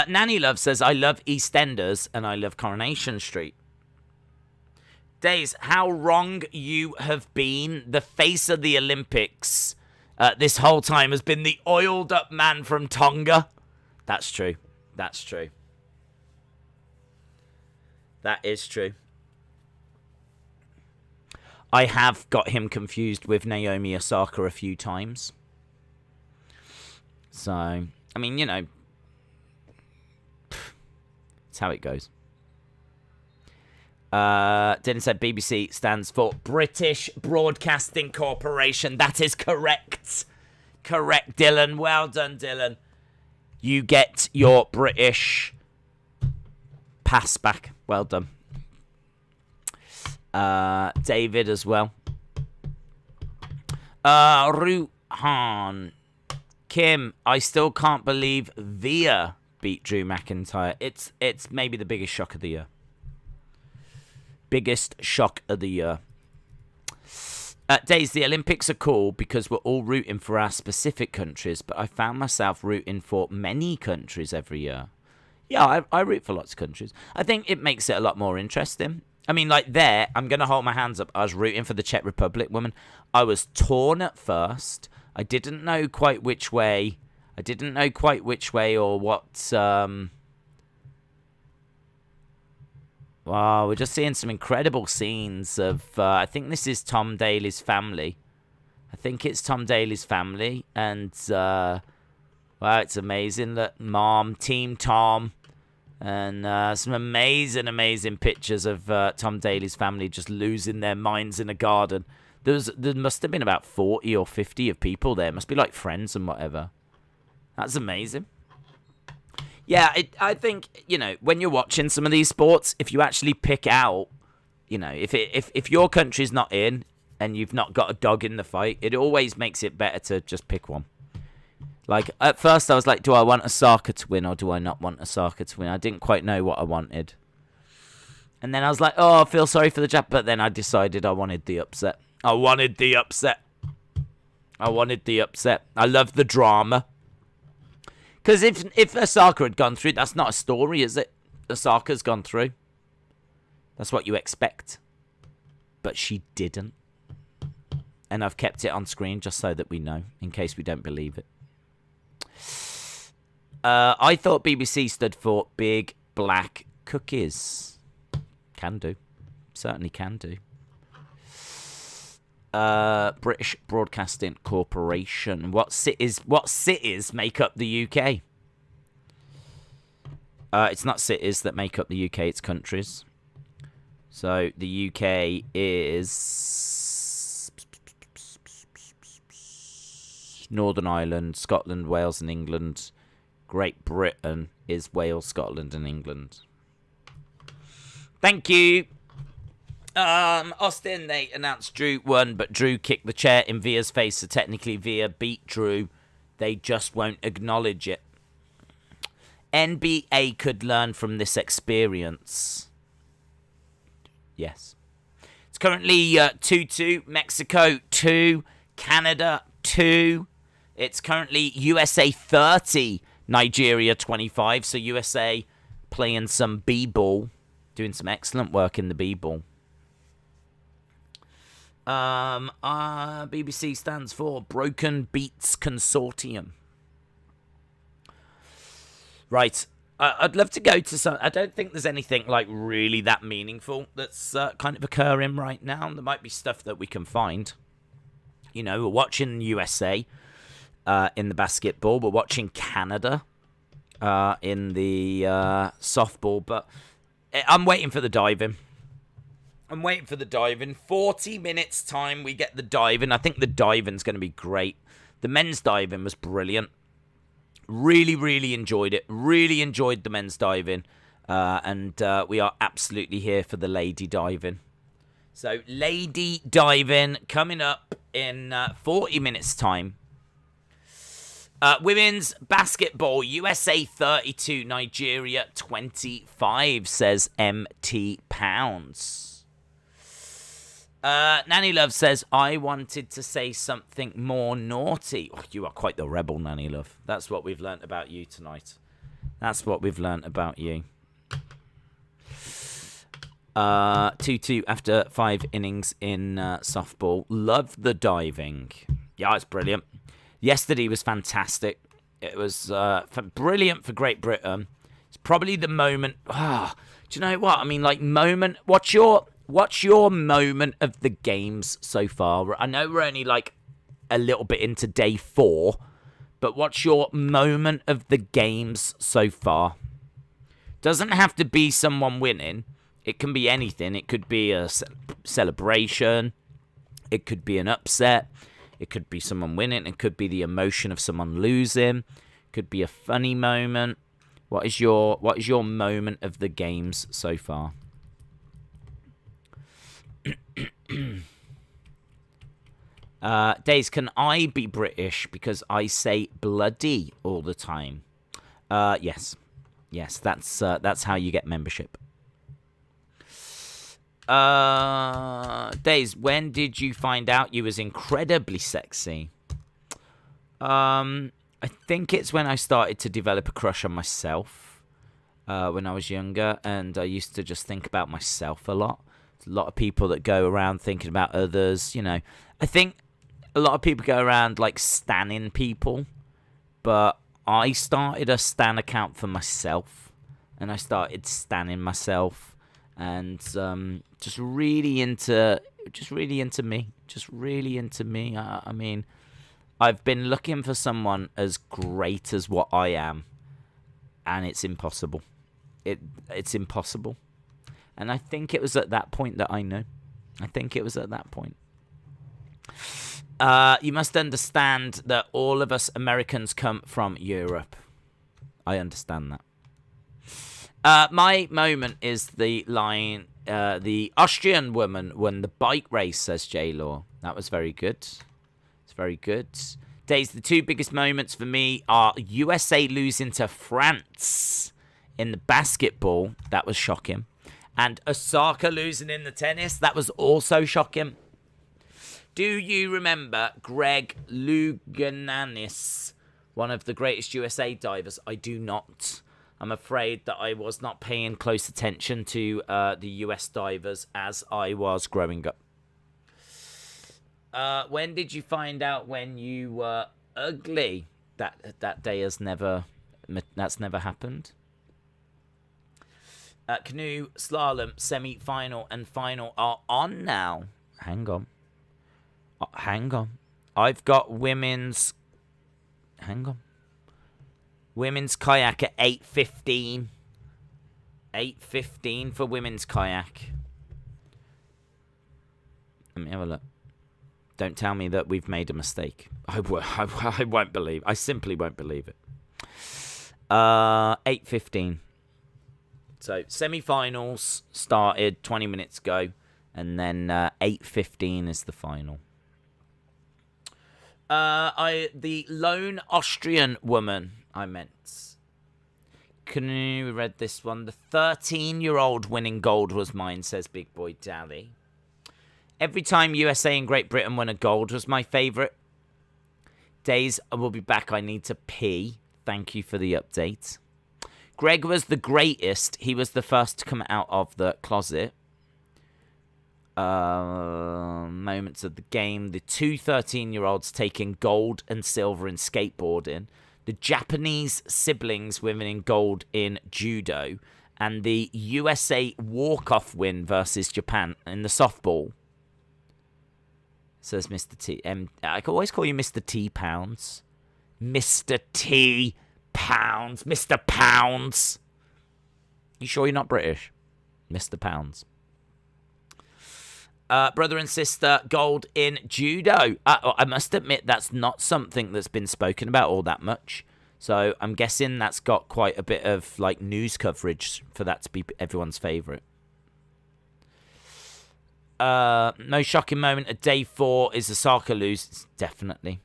Nanny Love says, I love EastEnders and I love Coronation Street. Days, how wrong you have been. The face of the Olympics this whole time has been the oiled up man from Tonga. That's true. That's true. That is true. I have got him confused with Naomi Osaka a few times. So, I mean, you know, it's how it goes. Dylan said BBC stands for British Broadcasting Corporation. That is correct. Correct, Dylan. Well done, Dylan. You get your British pass back. Well done. David as well. Ruhan. Kim, I still can't believe Via beat Drew McIntyre. It's maybe the biggest shock of the year. Biggest shock of the year. Days, the Olympics are cool because we're all rooting for our specific countries, but I found myself rooting for many countries every year. Yeah, I root for lots of countries. I think it makes it a lot more interesting. I mean, like there, I'm going to hold my hands up. I was rooting for the Czech Republic woman. I was torn at first. I didn't know quite which way. Or what. Wow, we're just seeing some incredible scenes of. I think this is Tom Daly's family. I think it's Tom Daly's family. And, wow, it's amazing that Team Tom. And some amazing, amazing pictures of Tom Daly's family just losing their minds in a garden. There must have been about 40 or 50 of people there. It must be like friends and whatever. That's amazing. Yeah, I think, you know, when you're watching some of these sports, if you actually pick out, you know, if your country's not in and you've not got a dog in the fight, it always makes it better to just pick one. Like, at first I was like, do I want Osaka to win or do I not want Osaka to win? I didn't quite know what I wanted. And then I was like, oh, I feel sorry for the Jap. But then I decided I wanted the upset. I wanted the upset. I love the drama. Because if Osaka had gone through, that's not a story, is it? Osaka's gone through. That's what you expect. But she didn't. And I've kept it on screen just so that we know, in case we don't believe it. I thought BBC stood for Big Black Cookies. Can do. Certainly can do. British Broadcasting Corporation. What cities make up the UK? It's not cities that make up the UK, it's countries. So the UK is Northern Ireland, Scotland, Wales and England. Great Britain is Wales, Scotland and England. Thank you. Austin, they announced Drew won, but Drew kicked the chair in Via's face, so technically Via beat Drew. They just won't acknowledge it. NBA could learn from this experience. Yes. It's currently 2-2. Mexico 2. Canada 2. It's currently USA 30. Nigeria 25. So USA playing some b-ball. Doing some excellent work in the b-ball. BBC stands for Broken Beats Consortium. Right. I'd love to go to some... I don't think there's anything like really that meaningful that's kind of occurring right now. There might be stuff that we can find. You know, we're watching USA in the basketball. We're watching Canada in the softball. But I'm waiting for the diving. 40 minutes time we get the diving. I think the diving's going to be great. The men's diving was brilliant. Really, really enjoyed it. Really enjoyed the men's diving. And we are absolutely here for the lady diving. So, lady diving coming up in 40 minutes' time. Women's basketball, USA 32, Nigeria 25, says MT Pounds. Nanny Love says, I wanted to say something more naughty. Oh, you are quite the rebel, Nanny Love. That's what we've learnt about you tonight. That's what we've learnt about you. 2-2 after 5 innings in softball. Love the diving. Yeah, it's brilliant. Yesterday was fantastic. It was brilliant for Great Britain. It's probably the moment. Do you know what? I mean, like, moment. What's your moment of the games so far? I know we're only like a little bit into day 4, but what's your moment of the games so far? Doesn't have to be someone winning. It can be anything. It could be a celebration. It could be an upset. It could be someone winning. It could be the emotion of someone losing. It could be a funny moment. What is your moment of the games so far? Days, can I be British because I say bloody all the time? Yes, that's how you get membership. Days, when did you find out you was incredibly sexy? I think it's when I started to develop a crush on myself when I was younger, and I used to just think about myself a lot. A lot of people that go around thinking about others, you know. I think a lot of people go around like stanning people, but I started a stan account for myself, and I started stanning myself, and just really into me. I mean, I've been looking for someone as great as what I am, and it's impossible. It's impossible. And I think it was at that point that I knew. You must understand that all of us Americans come from Europe. I understand that. My moment is the line, the Austrian woman won the bike race, says J-Law. That was very good. It's very good. Days, the two biggest moments for me are USA losing to France in the basketball. That was shocking. And Osaka losing in the tennis. That was also shocking. Do you remember Greg Louganis, one of the greatest USA divers? I do not. I'm afraid that I was not paying close attention to the US divers as I was growing up. When did you find out when you were ugly? That day has never... That's never happened. Canoe, slalom, semi-final and final are on now. Hang on. Hang on. I've got women's... Hang on. Women's kayak at 8:15. 8:15 for women's kayak. Let me have a look. Don't tell me that we've made a mistake. I won't believe. I simply won't believe it. 8:15. So semi-finals started 20 minutes ago, and then 8:15 is the final. The lone Austrian woman, I meant. Can you read this one? The 13-year-old winning gold was mine, says Big Boy Dally. Every time USA and Great Britain won a gold was my favourite. Days, I will be back. I need to pee. Thank you for the update. Greg was the greatest. He was the first to come out of the closet. Moments of the game. The two 13-year-olds taking gold and silver in skateboarding. The Japanese siblings winning gold in judo. And the USA walk-off win versus Japan in the softball. Says Mr. T. I can always call you Mr. T Pounds. Mr. T Pounds. Mr. Pounds. You sure you're not British? Mr. Pounds. Brother and sister, gold in judo. I must admit that's not something that's been spoken about all that much. So I'm guessing that's got quite a bit of like news coverage for that to be everyone's favourite. No shocking moment at day 4 is Osaka lose. Definitely.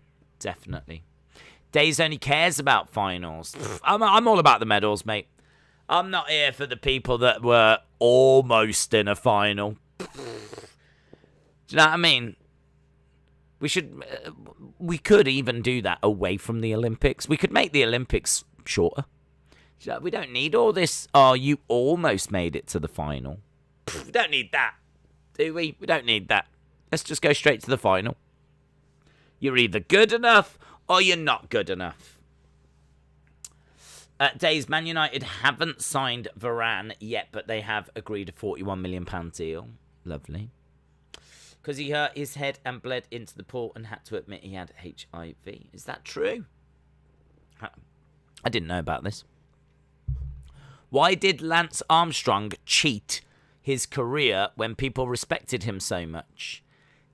Days only cares about finals. I'm all about the medals, mate. I'm not here for the people that were almost in a final. Do you know what I mean? We could even do that away from the Olympics. We could make the Olympics shorter. We don't need all this. Oh, you almost made it to the final. We don't need that. Do we? We don't need that. Let's just go straight to the final. You're either good enough or you're not good enough. Days, Man United haven't signed Varane yet, but they have agreed a £41 million deal. Lovely. Because he hurt his head and bled into the pool and had to admit he had HIV. Is that true? I didn't know about this. Why did Lance Armstrong cheat his career when people respected him so much?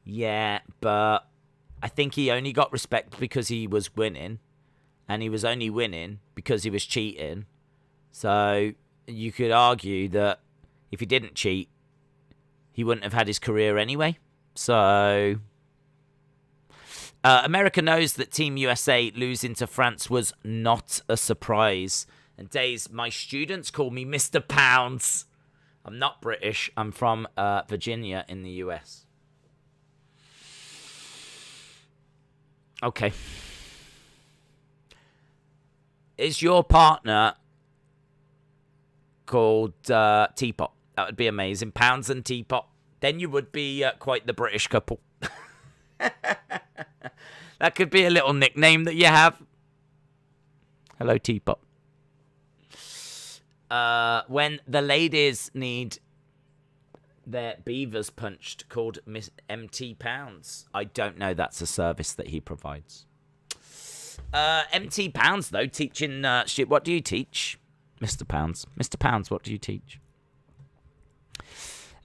Yeah, but I think he only got respect because he was winning, and he was only winning because he was cheating. So you could argue that if he didn't cheat, he wouldn't have had his career anyway. So America knows that Team USA losing to France was not a surprise. And Days, my students call me Mr. Pounds. I'm not British. I'm from Virginia in the US. Okay. Is your partner called Teapot? That would be amazing. Pounds and Teapot. Then you would be quite the British couple. That could be a little nickname that you have. Hello, Teapot. When the ladies need their beavers punched, called Miss MT Pounds. I don't know that's a service that he provides. MT Pounds, though, teaching shit. What do you teach, Mr. Pounds? Mr. Pounds, what do you teach?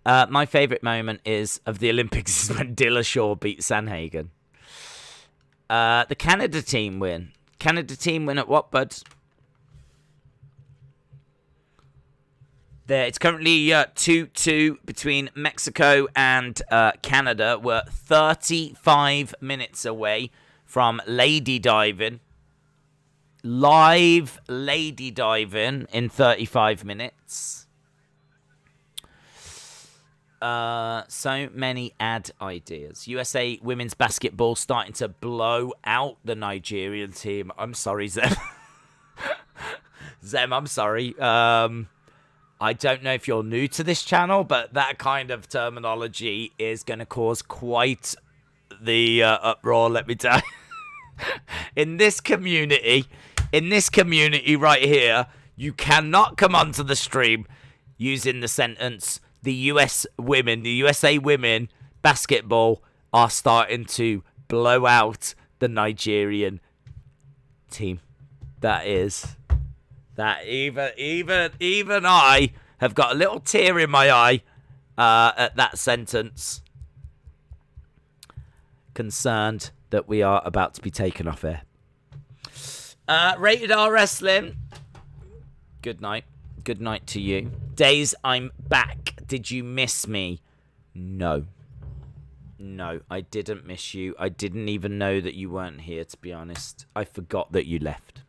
My favourite moment of the Olympics is when Dillashaw beat Sanhagen. The Canada team win. Canada team win at what, bud? It's currently 2-2 between Mexico and Canada. We're 35 minutes away from lady diving. Live lady diving in 35 minutes. So many ad ideas. USA women's basketball starting to blow out the Nigerian team. I'm sorry, Zeb. Zem, I'm sorry. I don't know if you're new to this channel, but that kind of terminology is going to cause quite the uproar, let me tell you. In this community right here, you cannot come onto the stream using the sentence, the USA women basketball are starting to blow out the Nigerian team. That even I have got a little tear in my eye at that sentence. Concerned that we are about to be taken off air. Rated R Wrestling. Good night. Good night to you. Days, I'm back. Did you miss me? No. No, I didn't miss you. I didn't even know that you weren't here, to be honest. I forgot that you left.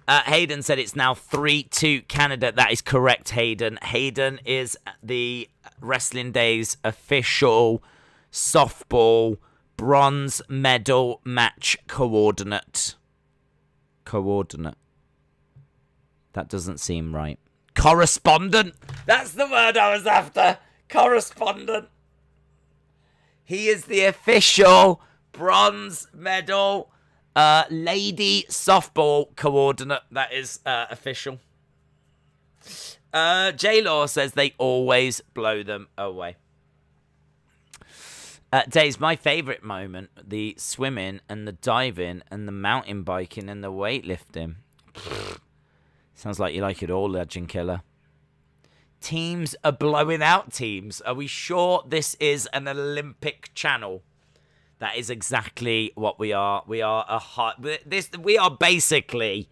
Hayden said it's now 3-2 Canada. That is correct, Hayden. Hayden is the Wrestling Days official softball bronze medal match coordinate. That doesn't seem right. Correspondent. That's the word I was after. Correspondent. He is the official bronze medal lady softball coordinate. That is official. J-Law says they always blow them away. Days, my favourite moment, the swimming and the diving and the mountain biking and the weightlifting. Sounds like you like it all, Legend Killer. Teams are blowing out teams. Are we sure this is an Olympic channel? That is exactly what we are. We are we are basically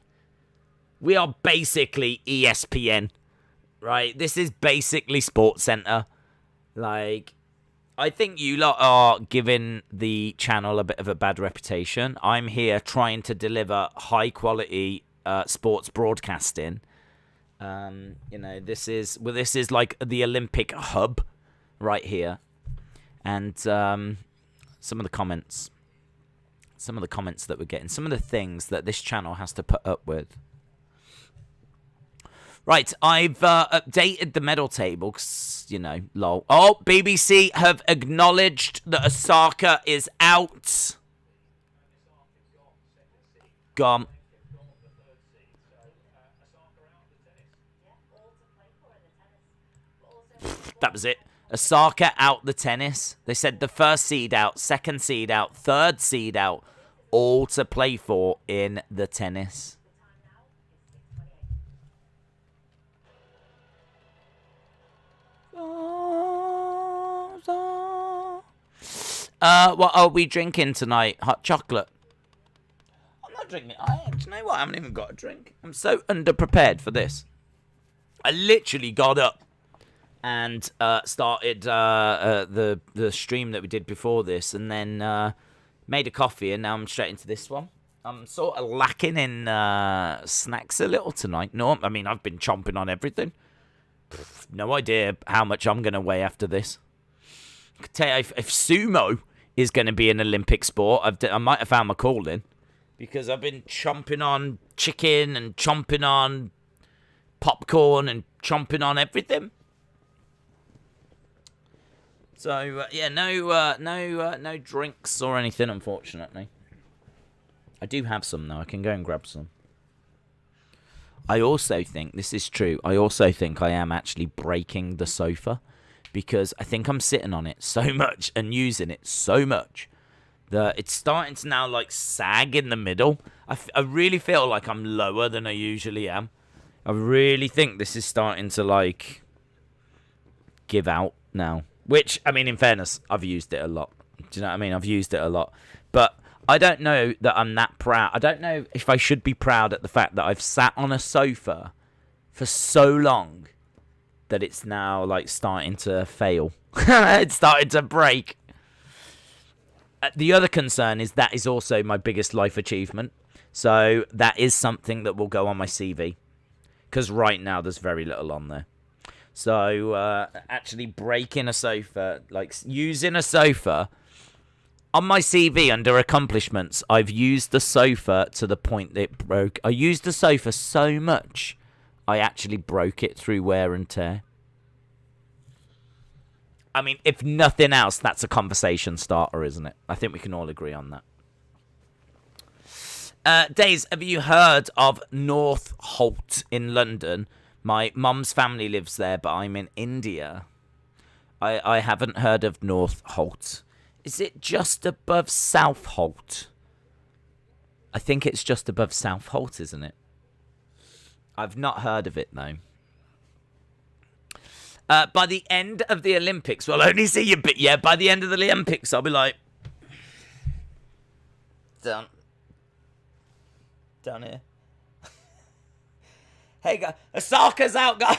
ESPN, right? This is basically Sports Center. Like, I think you lot are giving the channel a bit of a bad reputation. I'm here trying to deliver high quality sports broadcasting. You know, this is like the Olympic hub right here. And some of the comments that we're getting, some of the things that this channel has to put up with. Right, I've updated the medal table, 'cause, you know, lol. Oh, BBC have acknowledged that Osaka is out. Gone. That was it. Osaka out the tennis. They said the first seed out, second seed out, third seed out, all to play for in the tennis. What are we drinking tonight? Hot chocolate. I'm not drinking. Do you know what? I haven't even got a drink. I'm so underprepared for this. I literally got up and started the stream that we did before this, and then made a coffee, and now I'm straight into this one. I'm sort of lacking in snacks a little tonight. No, I mean, I've been chomping on everything. No idea how much I'm going to weigh after this. I can tell you, if sumo is going to be an Olympic sport, I might have found my calling, because I've been chomping on chicken and chomping on popcorn and chomping on everything. So yeah, no drinks or anything, unfortunately. I do have some though. I can go and grab some. I also think this is true. I also think I am actually breaking the sofa, because I think I'm sitting on it so much and using it so much that it's starting to now like sag in the middle. I really feel like I'm lower than I usually am. I really think this is starting to like give out now. Which, I mean, in fairness, I've used it a lot. Do you know what I mean? I've used it a lot. But I don't know that I'm that proud. I don't know if I should be proud at the fact that I've sat on a sofa for so long that it's now like starting to fail. It's starting to break. The other concern is that is also my biggest life achievement. So that is something that will go on my CV. Because right now there's very little on there. So actually breaking a sofa, like using a sofa On my CV under accomplishments, I've used the sofa to the point that it broke. I used the sofa so much, I actually broke it through wear and tear. I mean, if nothing else, that's a conversation starter, isn't it? I think we can all agree on that. Days, have you heard of North Holt in London? My mum's family lives there, but I'm in India. I haven't heard of North Holt. Is it just above South Holt? I think it's just above South Holt, isn't it? I've not heard of it, though. By the end of the Olympics, we'll only see you, but yeah, by the end of the Olympics, I'll be like... Down here. Hey, guys, Osaka's out, guys.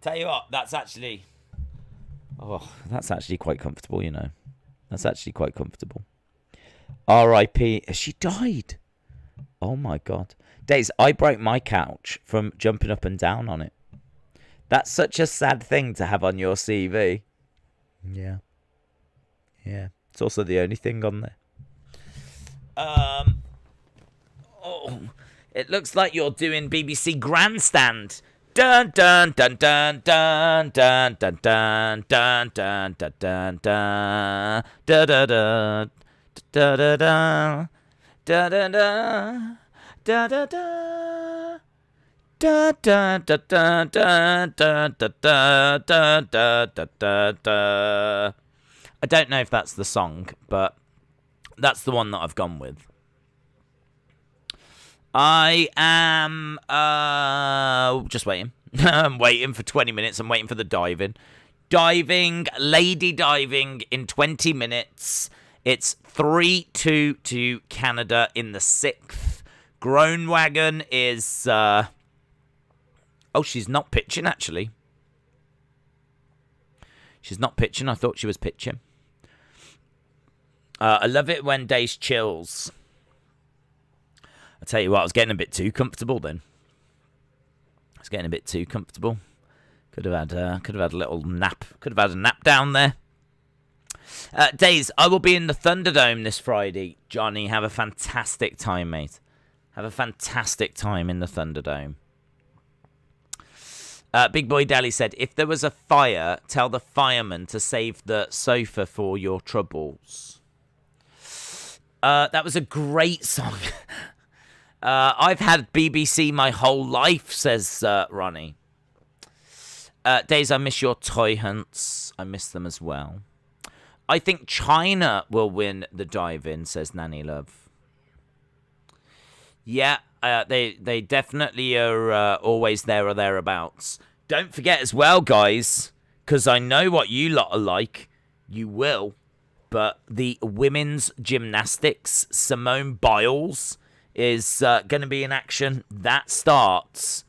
Tell you what, that's actually... Oh, that's actually quite comfortable, you know. That's actually quite comfortable. R.I.P. She died. Oh, my God. Days, I broke my couch from jumping up and down on it. That's such a sad thing to have on your CV. Yeah. Yeah. It's also the only thing on there. Oh, it looks like you're doing BBC Grandstand. Dun dun dun dun dun dun dun dun dun dun dun dun dun da da da da da da da da da da da da. Da da da da da da da da da da da da. I don't know if that's the song, but that's the one that I've gone with. I am just waiting. I'm waiting for 20 minutes. I'm waiting for the diving. Lady diving in 20 minutes. It's 3-2 to Canada in the 6th. Groenwagen is... Oh, she's not pitching, actually. She's not pitching. I thought she was pitching. I love it when Dace chills. I tell you what, I was getting a bit too comfortable then. I was getting a bit too comfortable. Could have had a little nap. Could have had a nap down there. Days, I will be in the Thunderdome this Friday. Johnny, have a fantastic time, mate. Have a fantastic time in the Thunderdome. Big Boy Dally said, if there was a fire, tell the fireman to save the sofa for your troubles. That was a great song. I've had BBC my whole life, says Ronnie. Days, I miss your toy hunts. I miss them as well. I think China will win the dive-in, says Nanny Love. Yeah, they definitely are always there or thereabouts. Don't forget as well, guys, because I know what you lot are like. You will. But the women's gymnastics, Simone Biles, is going to be in action. That starts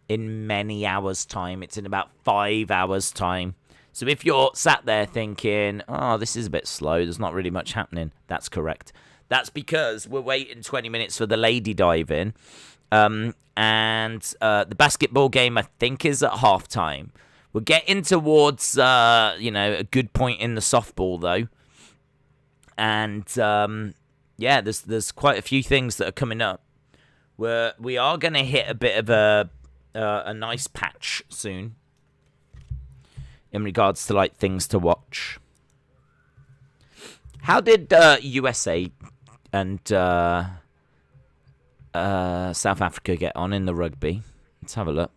in many hours' time. It's in about 5 hours' time. So if you're sat there thinking, oh, this is a bit slow, there's not really much happening, that's correct. That's because we're waiting 20 minutes for the lady dive-in. And the basketball game, I think, is at halftime. We're getting towards, a good point in the softball, though. And, yeah, there's quite a few things that are coming up. We are going to hit a bit of a nice patch soon in regards to, like, things to watch. How did USA and South Africa get on in the rugby? Let's have a look.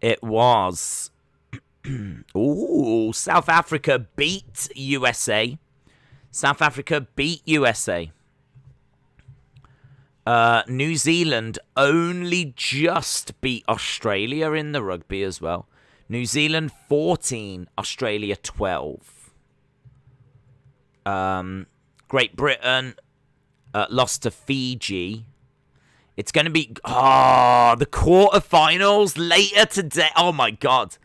It was... Ooh, South Africa beat USA. South Africa beat USA. New Zealand only just beat Australia in the rugby as well. New Zealand 14, Australia 12. Great Britain lost to Fiji. It's going to be... the quarterfinals later today. Oh, my God.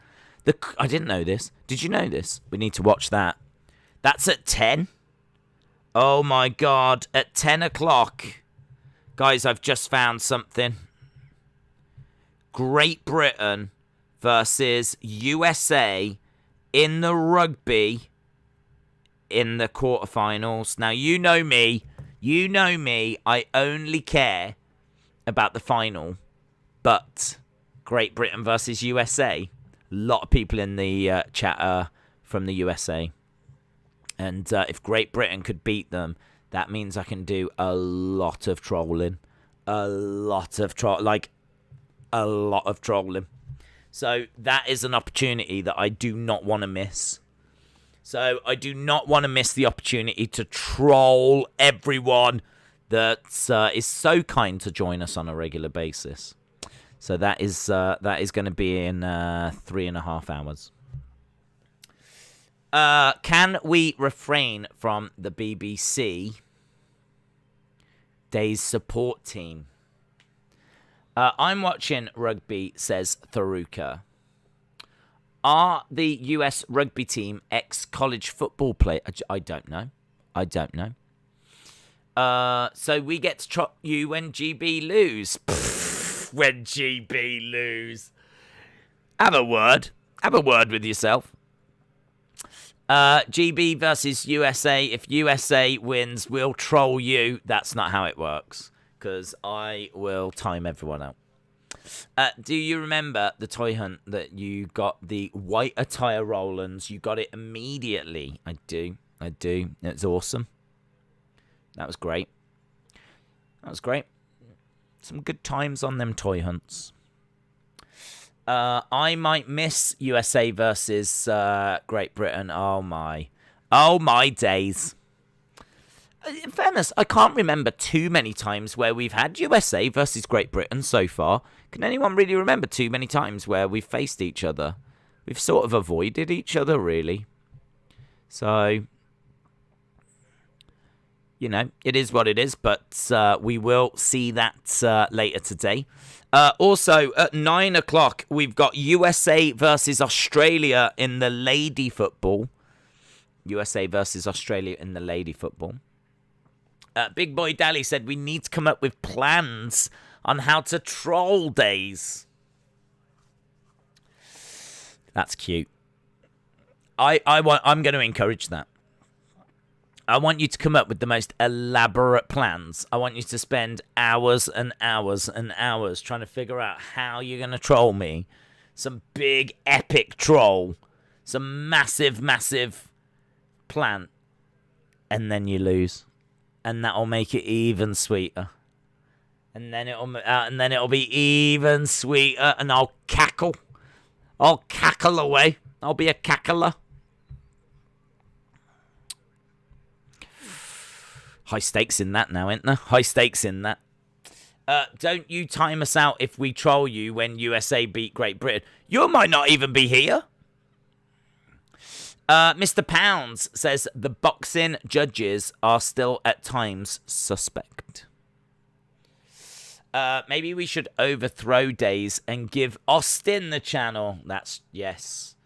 I didn't know this. Did you know this? We need to watch that. That's at 10. Oh, my God. At 10 o'clock. Guys, I've just found something. Great Britain versus USA in the rugby in the quarterfinals. Now, you know me. You know me. I only care about the final. But Great Britain versus USA. A lot of people in the chat are from the USA. And if Great Britain could beat them, that means I can do a lot of trolling. A lot of trolling. So that is an opportunity that I do not want to miss. So I do not want to miss the opportunity to troll everyone that is so kind to join us on a regular basis. So that is going to be in 3.5 hours. Can we refrain from the BBC Day's support team? I'm watching rugby, says Tharuka. Are the US rugby team ex-college football players? I don't know. So we get to trot you when GB lose. Pfft, when GB lose. Have a word with yourself. GB versus USA. If USA wins, we'll troll you. That's not how it works, because I will time everyone out. Do you remember the toy hunt that you got the white attire Rolands? You got it immediately. I do. It's awesome. That was great. Some good times on them toy hunts. I might miss USA versus Great Britain. Oh my days. In fairness, I can't remember too many times where we've had USA versus Great Britain so far. Can anyone really remember too many times where we've faced each other? We've sort of avoided each other, really. So, you know, it is what it is, but we will see that later today. Also, at 9 o'clock, we've got USA versus Australia in the lady football. USA versus Australia in the lady football. Big Boy Dally said we need to come up with plans on how to troll days. That's cute. I'm going to encourage that. I want you to come up with the most elaborate plans. I want you to spend hours and hours and hours trying to figure out how you're going to troll me. Some big, epic troll. Some massive, massive plan. And then you lose. And that'll make it even sweeter. And then it'll be even sweeter. And I'll cackle. I'll cackle away. I'll be a cackler. High stakes in that now, isn't there? High stakes in that. Don't you time us out if we troll you when USA beat Great Britain. You might not even be here. Mr. Pounds says the boxing judges are still at times suspect. Maybe we should overthrow days and give Austin the channel. That's yes.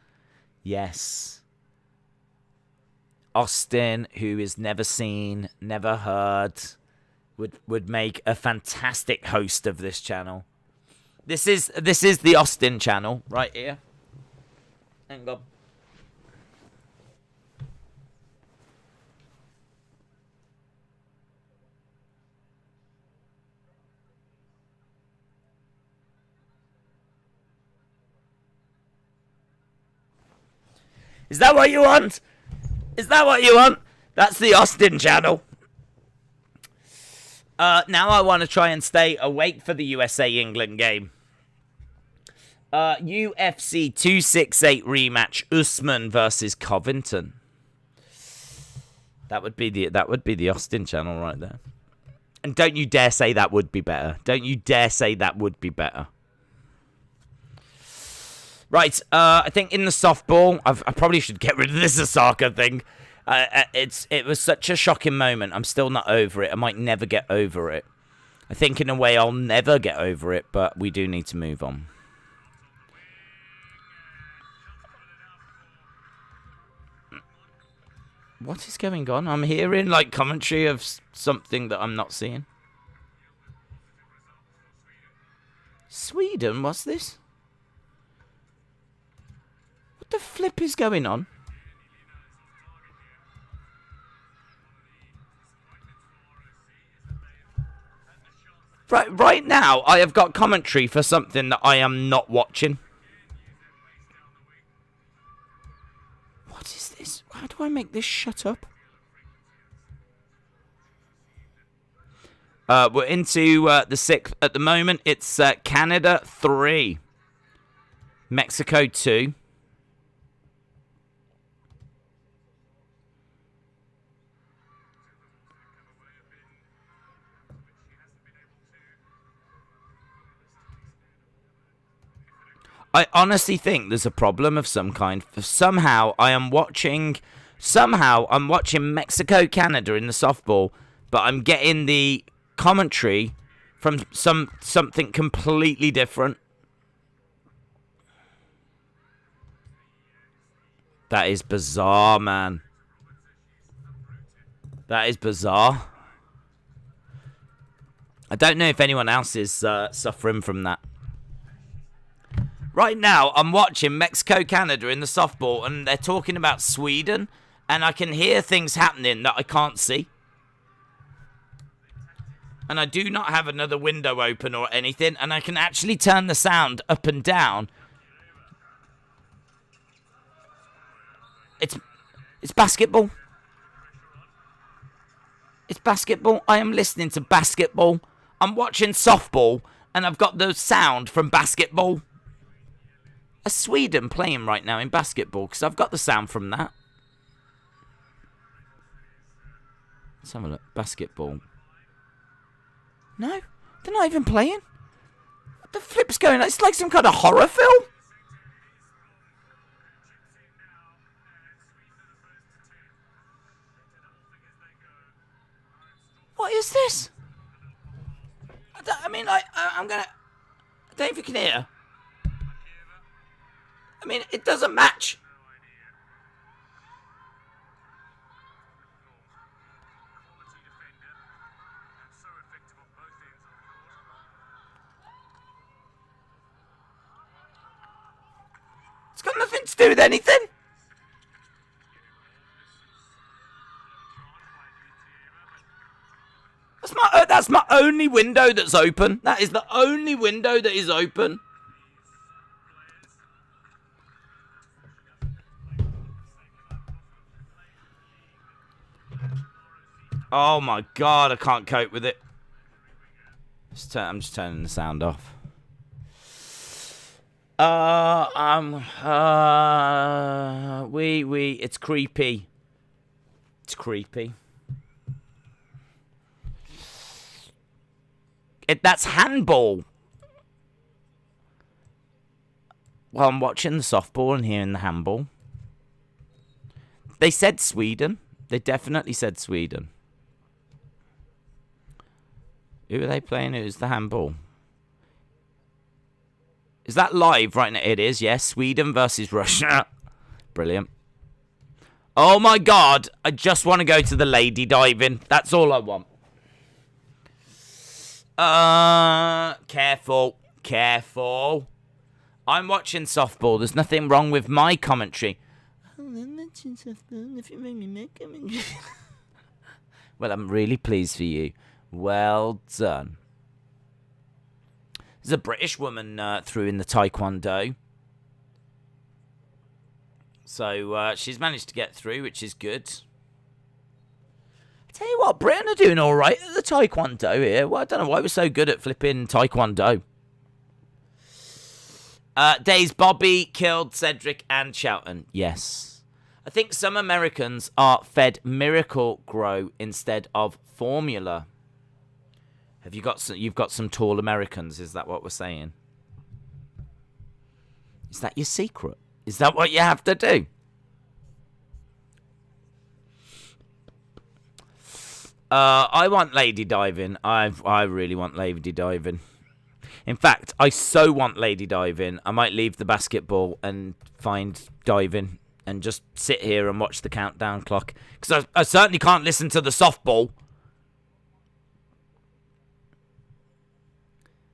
Austin, who is never seen, never heard, would make a fantastic host of this channel. This is the Austin channel right here. Hang on. Is that what you want? That's the Austin channel. Now I want to try and stay awake for the USA-England game. UFC 268 rematch, Usman versus Covington. That would be the Austin channel right there. And don't you dare say that would be better. Right, I think in the softball, I probably should get rid of this Osaka thing. It was such a shocking moment. I'm still not over it. I might never get over it. I think in a way I'll never get over it, but we do need to move on. What is going on? I'm hearing like commentary of something that I'm not seeing. Sweden, what's this? What the flip is going on? Right now, I have got commentary for something that I am not watching. What is this? How do I make this shut up? We're into the 6th at the moment. It's Canada 3, Mexico 2. I honestly think there's a problem of some kind. Somehow I'm watching Mexico Canada in the softball, but I'm getting the commentary from something completely different. That is bizarre, man. That is bizarre. I don't know if anyone else is suffering from that. Right now, I'm watching Mexico-Canada in the softball, and they're talking about Sweden, and I can hear things happening that I can't see. And I do not have another window open or anything, and I can actually turn the sound up and down. It's basketball. It's basketball. I am listening to basketball. I'm watching softball, and I've got the sound from basketball. Is Sweden playing right now in basketball? Because I've got the sound from that. Let's have a look. Basketball. No, they're not even playing. What the flip's going on? It's like some kind of horror film. What is this? I'm gonna... I don't know if you can hear. I mean, it doesn't match. It's got nothing to do with anything. That's my only window that's open. That is the only window that is open. Oh my god, I can't cope with it. I'm just turning the sound off. It's creepy. It's creepy. That's handball. Well, I'm watching the softball and hearing the handball. They said Sweden. They definitely said Sweden. Who are they playing? Who's the handball? Is that live right now? It is, yes. Sweden versus Russia. Brilliant. Oh my god. I just want to go to the lady diving. That's all I want. Careful. Careful. I'm watching softball. There's nothing wrong with my commentary. Well, I'm really pleased for you. Well done. There's a British woman through in the TAEKWONDO. So she's managed to get through, which is good. I tell you what, Britain are doing all right at the TAEKWONDO here. Well, I don't know why we're so good at flipping TAEKWONDO. Days Bobby killed Cedric and Shelton. Yes. I think some Americans are fed Miracle Grow instead of formula. Have you got some? You've got some tall Americans. Is that what we're saying? Is that your secret? Is that what you have to do? I want lady diving. I really want lady diving. In fact, I so want lady diving. I might leave the basketball and find diving and just sit here and watch the countdown clock. Because I certainly can't listen to the softball.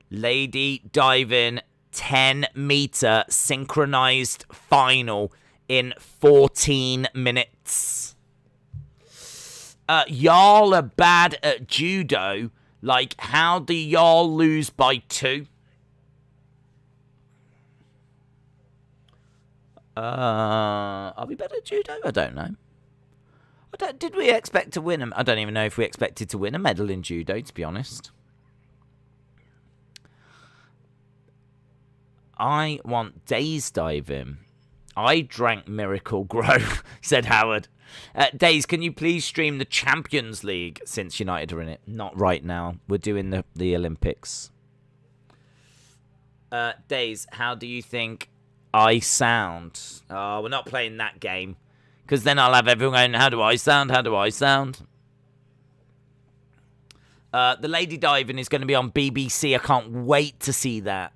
Lady diving 10-meter synchronized final in 14 minutes. Y'all are bad at judo. Like, how do y'all lose by 2? Are we better at judo? I don't know. Did we expect to win? I don't even know if we expected to win a medal in judo, to be honest. I want Days diving. I drank Miracle Grow, said Howard. Days, can you please stream the Champions League since United are in it? Not right now. We're doing the Olympics. Days, how do you think I sound? Oh, we're not playing that game. Because then I'll have everyone going, how do I sound? How do I sound? The lady diving is going to be on BBC. I can't wait to see that.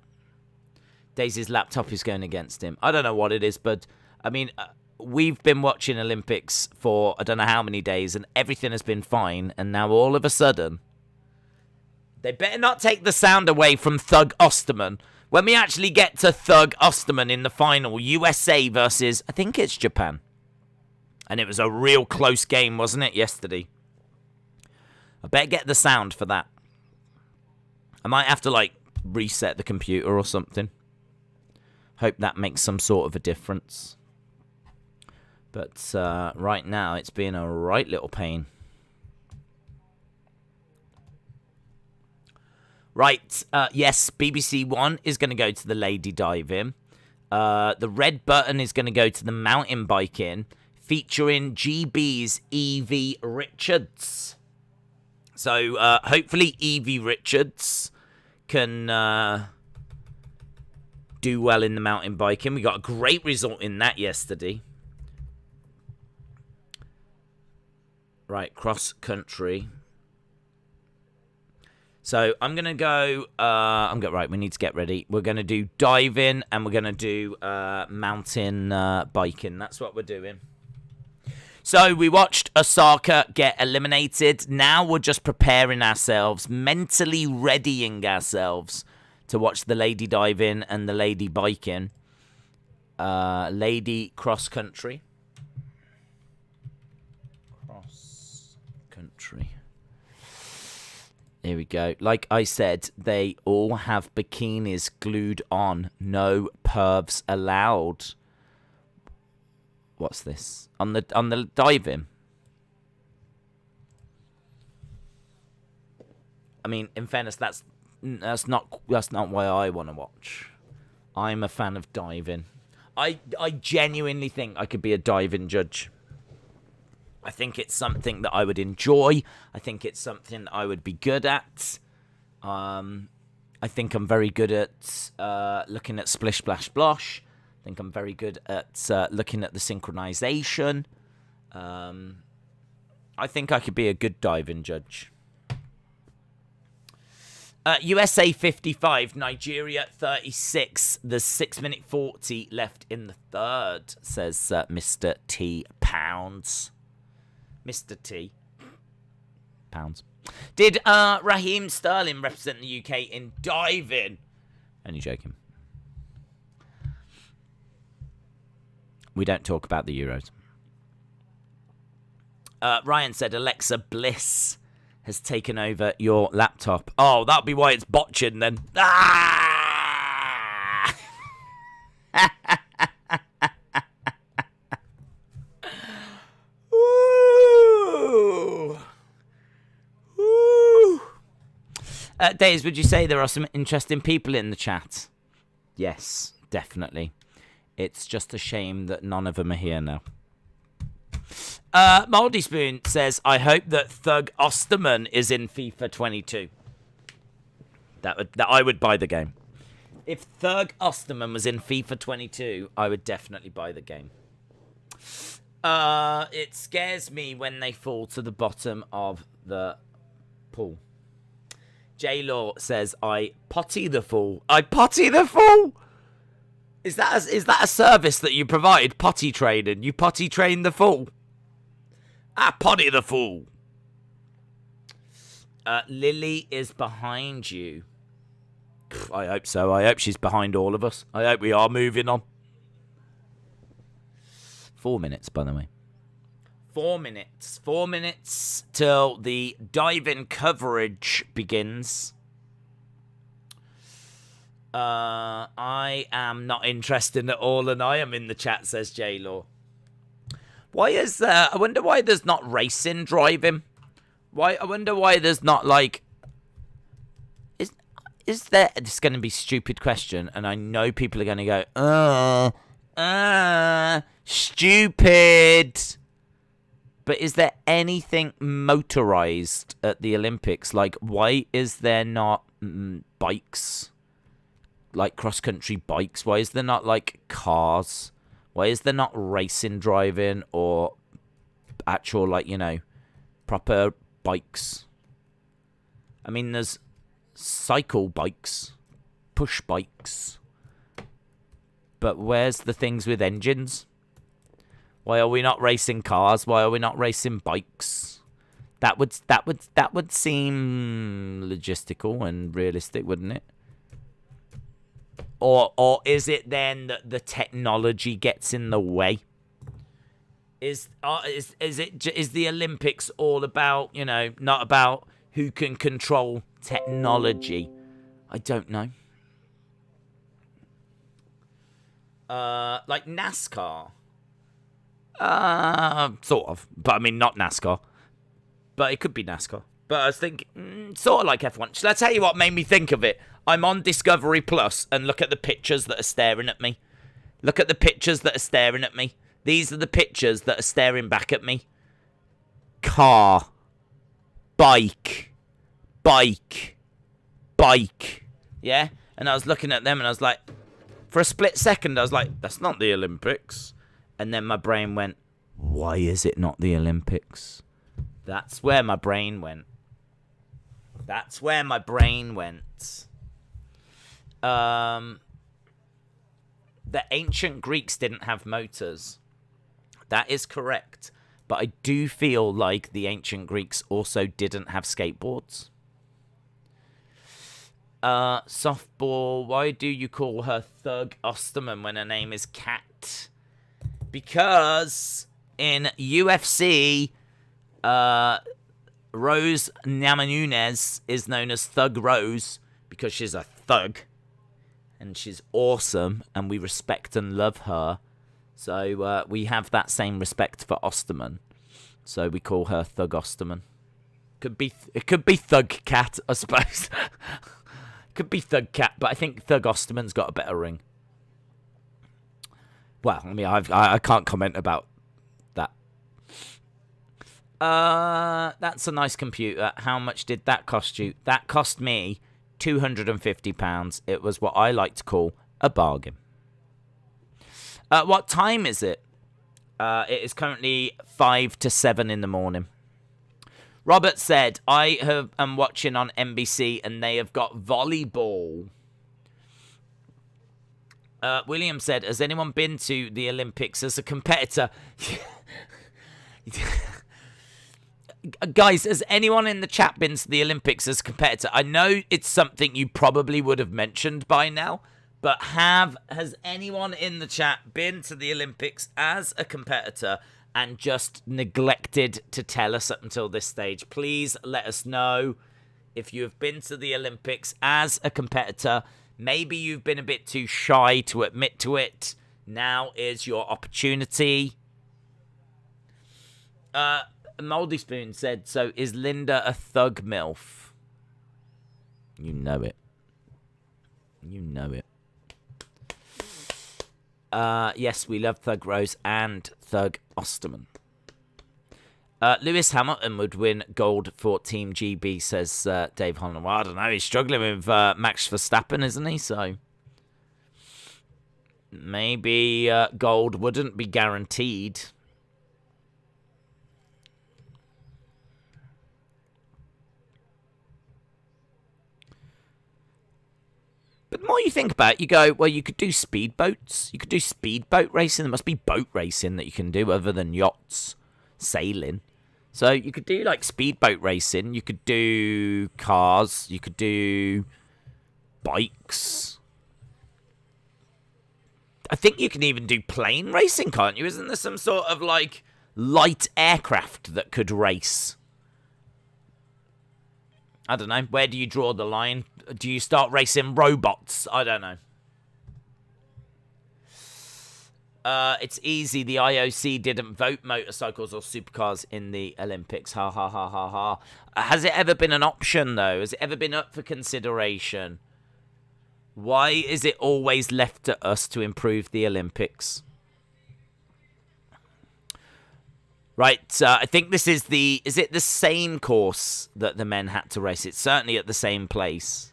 Daisy's laptop is going against him. I don't know what it is, but, I mean, we've been watching Olympics for I don't know how many days, and everything has been fine, and now all of a sudden, they better not take the sound away from Thug Osterman. When we actually get to Thug Osterman in the final, USA versus, I think it's Japan. And it was a real close game, wasn't it, yesterday? I better get the sound for that. I might have to, like, reset the computer or something. Hope that makes some sort of a difference. But right now, it's been a right little pain. Right, yes, BBC One is going to go to the lady diving. The red button is going to go to the mountain biking, featuring GB's Evie Richards. So, hopefully Evie Richards can do well in the mountain biking. We got a great result in that yesterday. Right, cross country. So I'm going to go, right, we need to get ready. We're going to do diving and we're going to do mountain biking. That's what we're doing. So we watched Osaka get eliminated. Now we're just preparing ourselves, mentally readying ourselves to watch the lady diving and the lady biking. Lady cross country. Cross country. Here we go. Like I said, they all have bikinis glued on. No pervs allowed. What's this? On the diving. I mean, in fairness, that's not why I want to watch. I'm a fan of diving. I genuinely think I could be a diving judge. I think it's something that I would enjoy. I think it's something that I would be good at. I think I'm very good at looking at splish, splash, splosh. I think I'm very good at looking at the synchronization. I think I could be a good diving judge. USA 55, Nigeria 36. There's 6 minute 40 left in the third, says Mr. T. Pounds. Mr. T. Pounds. Did Raheem Sterling represent the UK in diving? Only joking. We don't talk about the Euros. Ryan said Alexa Bliss has taken over your laptop. Oh, that'll be why it's botching then. Ah! Ooh. Ooh. Days, would you say there are some interesting people in the chat? Yes, definitely. It's just a shame that none of them are here now. Moldy Spoon says, I hope that Thug Osterman is in FIFA 22. That I would buy the game. If Thug Osterman was in FIFA 22, I would definitely buy the game. It scares me when they fall to the bottom of the pool. J-Law says, I potty the fool. I potty the fool? Is that a service that you provide? Potty training? You potty train the fool? Ah, potty the fool. Lily is behind you. I hope so. I hope she's behind all of us. I hope we are moving on. 4 minutes, by the way. 4 minutes. 4 minutes till the dive-in coverage begins. I am not interested at all, and I am in the chat, says J-Law. Why is I wonder why there's not racing driving. I wonder why there's not, like... Is there... This is going to be a stupid question, and I know people are going to go, stupid. But is there anything motorized at the Olympics? Like, why is there not bikes? Like cross-country bikes? Why is there not, like, cars? Why is there not racing driving or actual, like, you know, proper bikes? I mean, there's cycle bikes, push bikes. But where's the things with engines? Why are we not racing cars? Why are we not racing bikes? That would seem logistical and realistic, wouldn't it? Or is it then that the technology gets in the way? Is the Olympics all about, you know, not about who can control technology? I don't know. Like NASCAR. Sort of. But I mean, not NASCAR. But it could be NASCAR. But I was thinking, sort of like F1. Shall I tell you what made me think of it? I'm on Discovery Plus, and look at the pictures that are staring at me. Look at the pictures that are staring at me. These are the pictures that are staring back at me. Car. Bike. Bike. Bike. Yeah? And I was looking at them, and I was like, for a split second, I was like, that's not the Olympics. And then my brain went, why is it not the Olympics? That's where my brain went. That's where my brain went. The ancient Greeks didn't have motors. That is correct. But I do feel like the ancient Greeks also didn't have skateboards. Softball, why do you call her Thug Osterman when her name is Kat? Because in UFC, Rose Namajunas is known as Thug Rose because she's a thug. And she's awesome, and we respect and love her. So we have that same respect for Osterman. So we call her Thug Osterman. It could be Thug Cat, I suppose. Could be Thug Cat, but I think Thug Osterman's got a better ring. Well, I mean, I can't comment about that. That's a nice computer. How much did that cost you? That cost me £250. It was what I like to call a bargain. What time is it? It is currently 5 to 7 in the morning. Robert said, I am watching on NBC and they have got volleyball. William said, has anyone been to the Olympics as a competitor? Guys, has anyone in the chat been to the Olympics as a competitor? I know it's something you probably would have mentioned by now, but has anyone in the chat been to the Olympics as a competitor and just neglected to tell us up until this stage? Please let us know if you have been to the Olympics as a competitor. Maybe you've been a bit too shy to admit to it. Now is your opportunity. Moldy Spoon said, so is Linda a thug MILF? You know it. You know it. Yes, we love Thug Rose and Thug Osterman. Lewis Hamilton would win gold for Team GB, says Dave Holland. Well, I don't know. He's struggling with Max Verstappen, isn't he? So maybe gold wouldn't be guaranteed. But the more you think about it, you go, well, you could do speedboats. You could do speedboat racing. There must be boat racing that you can do other than yachts, sailing. So you could do, like, speedboat racing. You could do cars. You could do bikes. I think you can even do plane racing, can't you? Isn't there some sort of, like light aircraft that could race. I don't know. Where do you draw the line? Do you start racing robots? I don't know. It's easy. The IOC didn't vote motorcycles or supercars in the Olympics. Ha ha ha ha ha. Has it ever been an option, though? Has it ever been up for consideration? Why is it always left to us to improve the Olympics? Right, I think this is the... Is it the same course that the men had to race? It's certainly at the same place.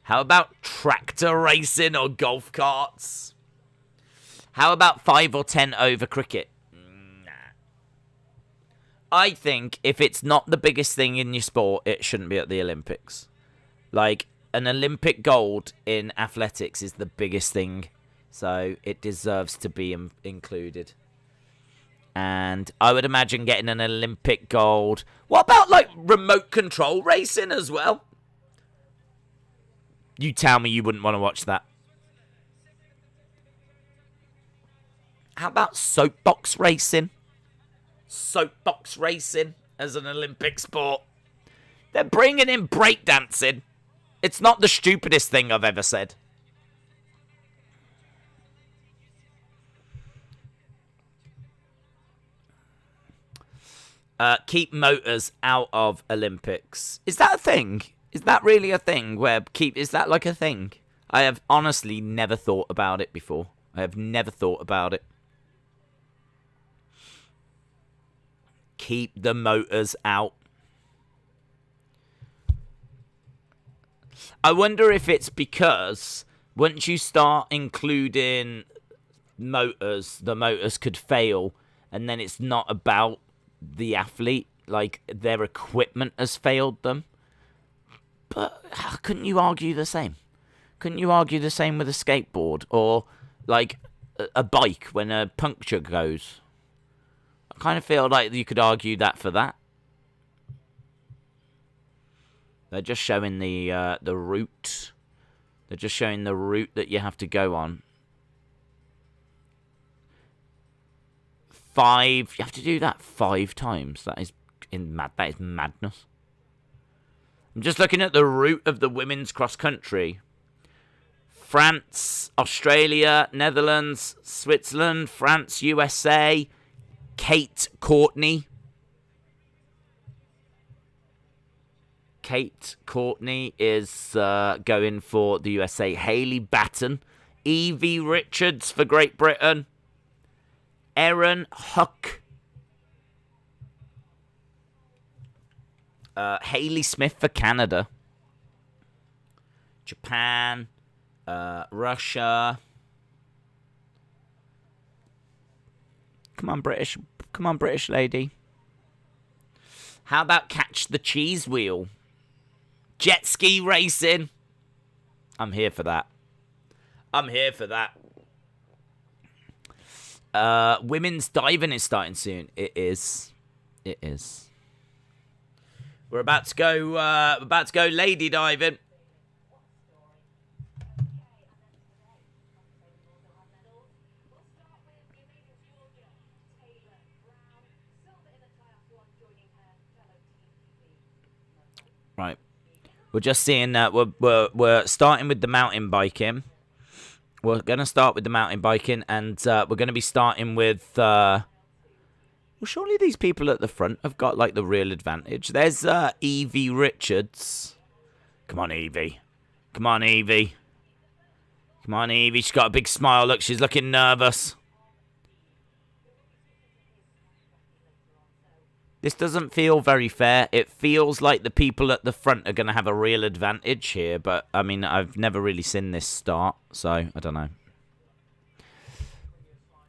How about tractor racing or golf carts? How about 5 or 10 over cricket? Nah. I think if it's not the biggest thing in your sport, it shouldn't be at the Olympics. Like, an Olympic gold in athletics is the biggest thing. So, it deserves to be included. And I would imagine getting an Olympic gold. What about, like, remote control racing as well? You tell me you wouldn't want to watch that. How about soapbox racing? Soapbox racing as an Olympic sport. They're bringing in breakdancing. It's not the stupidest thing I've ever said. Keep motors out of Olympics. Is that a thing? Is that really a thing? Is that like a thing? I have honestly never thought about it before. I have never thought about it. Keep the motors out. I wonder if it's because once you start including motors, the motors could fail, and then it's not about the athlete, like their equipment has failed them. But couldn't you argue the same? Couldn't you argue the same with a skateboard or like a bike when a puncture goes? I kind of feel like you could argue that for that. They're just showing the route. They're just showing the route that you have to go on. 5. You have to do that 5 times. That is madness. I'm just looking at the route of the women's cross country. France, Australia, Netherlands, Switzerland, France, USA, Kate Courtney. Kate Courtney is going for the USA. Hayley Batten. Evie Richards for Great Britain. Erin Huck. Hayley Smith for Canada. Japan. Russia. Come on, British. Come on, British lady. How about catch the cheese wheel? Jet ski racing. I'm here for that. I'm here for that. Women's diving is starting soon. It is. It is. We're about to go. Lady diving. Right. We're just seeing that we're starting with the mountain biking. We're going to start with the mountain biking, and we're going to be starting with... well, surely these people at the front have got, like, the real advantage. There's Evie Richards. Come on, Evie. Come on, Evie. Come on, Evie. She's got a big smile. Look, she's looking nervous. This doesn't feel very fair. It feels like the people at the front are going to have a real advantage here. But, I mean, I've never really seen this start. So, I don't know.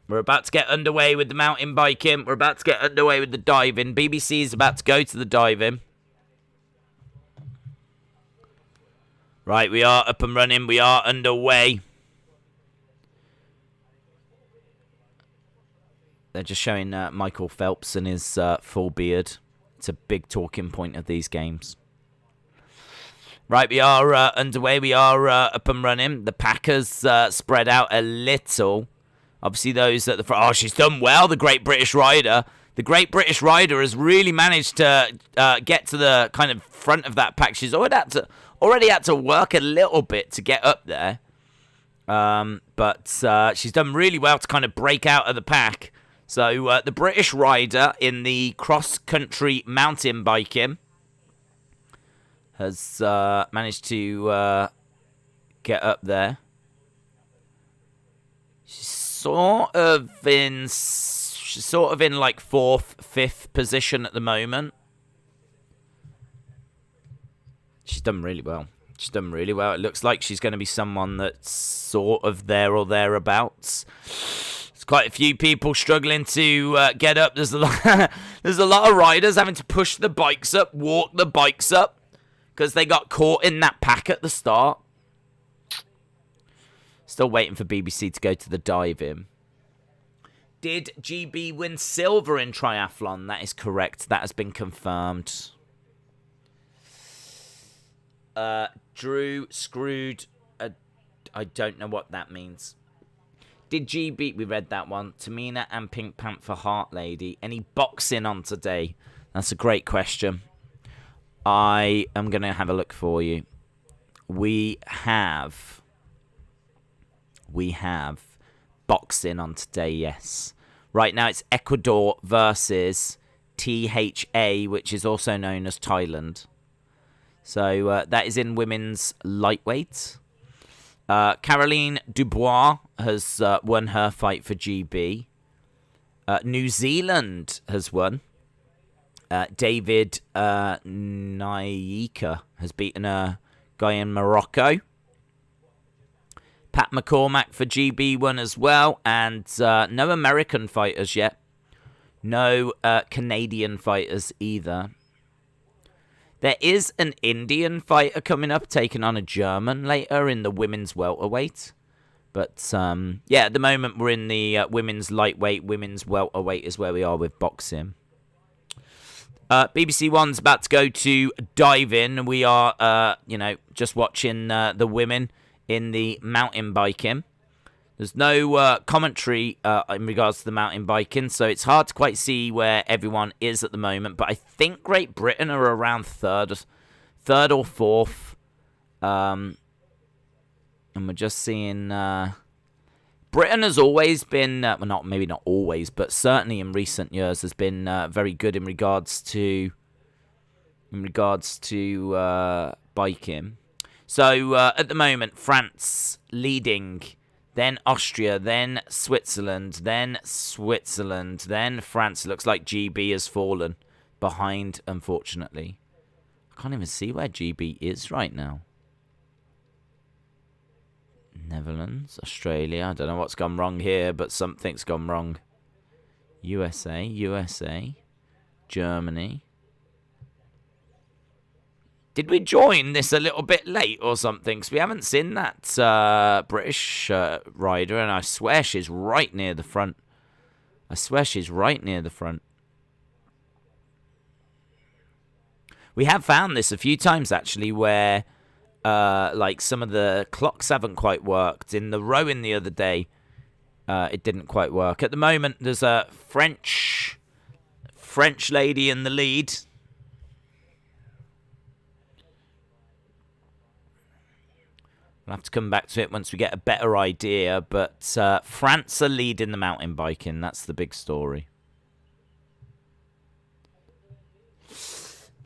We're about to get underway with the mountain biking. We're about to get underway with the diving. BBC is about to go to the diving. Right, we are up and running. We are underway. They're just showing Michael Phelps and his full beard. It's a big talking point of these games. Right, we are underway. We are up and running. The Packers spread out a little. Obviously, those at the front. Oh, she's done well, the Great British Rider. The Great British Rider has really managed to get to the kind of front of that pack. She's already had to work a little bit to get up there. But she's done really well to kind of break out of the pack. So the British Rider in the cross-country mountain biking has managed to get up there. She's sort of in like 4th, 5th position at the moment. She's done really well. She's done really well. It looks like she's going to be someone that's sort of there or thereabouts. There's quite a few people struggling to get up. There's a lot of riders having to push the bikes up, walk the bikes up, because they got caught in that pack at the start. Still waiting for BBC to go to the dive-in. Did GB win silver in triathlon? That is correct. That has been confirmed. Drew screwed. I don't know what that means. Did GB... We read that one. Tamina and Pink Panther Heart Lady. Any boxing on today? That's a great question. I am going to have a look for you. We have boxing on today, yes. Right now it's Ecuador versus THA, which is also known as Thailand. So that is in women's lightweight. Caroline Dubois has won her fight for GB. New Zealand has won. David Naika has beaten a guy in Morocco. Pat McCormack for GB won as well. And no American fighters yet. No Canadian fighters either. There is an Indian fighter coming up, taking on a German later in the women's welterweight. But, yeah, at the moment we're in the women's lightweight, women's welterweight is where we are with boxing. BBC One's about to go to dive-in. We are, just watching the women in the mountain biking. There's no commentary in regards to the mountain biking, so it's hard to quite see where everyone is at the moment. But I think Great Britain are around third or fourth. And we're just seeing... Britain has always been... well, maybe not always, but certainly in recent years has been very good in regards to biking. So at the moment, France leading... Then Austria, then Switzerland, then France. Looks like GB has fallen behind, unfortunately. I can't even see where GB is right now. Netherlands, Australia. I don't know what's gone wrong here, but something's gone wrong. USA, Germany. Did we join this a little bit late or something? Because we haven't seen that British rider, and I swear she's right near the front. We have found this a few times, actually, where like some of the clocks haven't quite worked. In the rowing the other day, it didn't quite work. At the moment, there's a French lady in the lead. We'll have to come back to it once we get a better idea. But France are leading the mountain biking. That's the big story.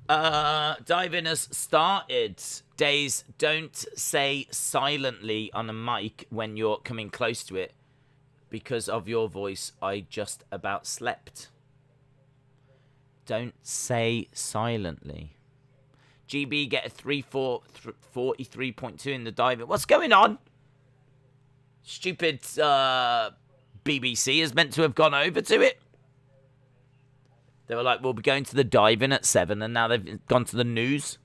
Diving has started. Days, don't say silently on a mic when you're coming close to it. Because of your voice, I just about slept. Don't say silently. GB get a 43.2 in the diving. What's going on? Stupid BBC is meant to have gone over to it. They were like, we'll be going to the diving at 7, and now they've gone to the news.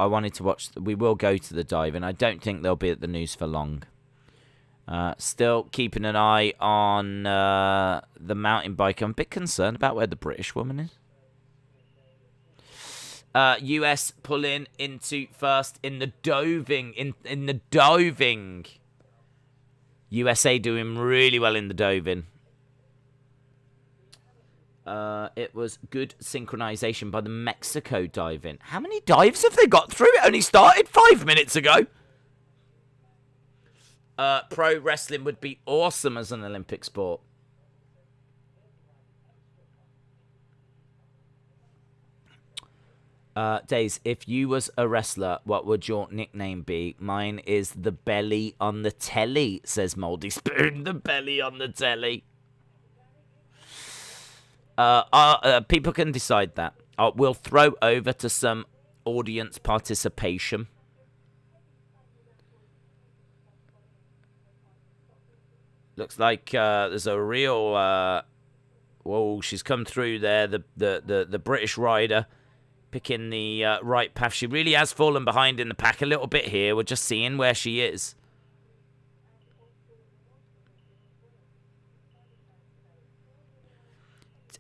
I wanted to watch... We will go to the diving. I don't think they'll be at the news for long. Still keeping an eye on the mountain bike. I'm a bit concerned about where the British woman is. US pulling into first in the doving. In the doving. USA doing really well in the doving. It was good synchronization by the Mexico dive-in. How many dives have they got through? It only started 5 minutes ago. Pro wrestling would be awesome as an Olympic sport. Days, if you was a wrestler, what would your nickname be? Mine is the belly on the telly, says Moldy Spoon. The belly on the telly. People can decide that. We'll throw over to some audience participation. Looks like there's a real... whoa, she's come through there. The British rider picking the right path. She really has fallen behind in the pack a little bit here. We're just seeing where she is.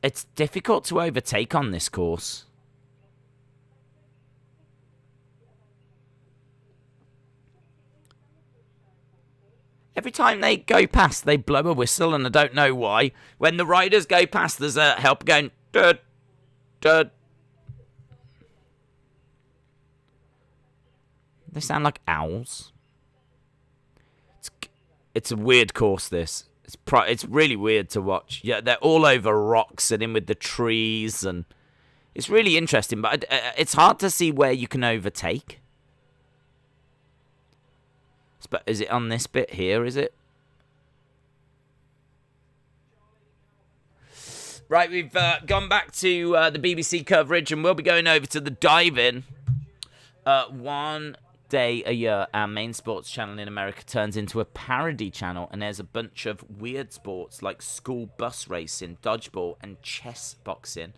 It's difficult to overtake on this course. Every time they go past, they blow a whistle, and I don't know why. When the riders go past, there's a help going, dud, dud. They sound like owls. It's a weird course, this. It's really weird to watch. Yeah, they're all over rocks and in with the trees, and it's really interesting, but it's hard to see where you can overtake. But is it on this bit here, is it? Right, we've gone back to the BBC coverage, and we'll be going over to the dive-in. 1 day a year, our main sports channel in America turns into a parody channel, and there's a bunch of weird sports like school bus racing, dodgeball, and chess boxing.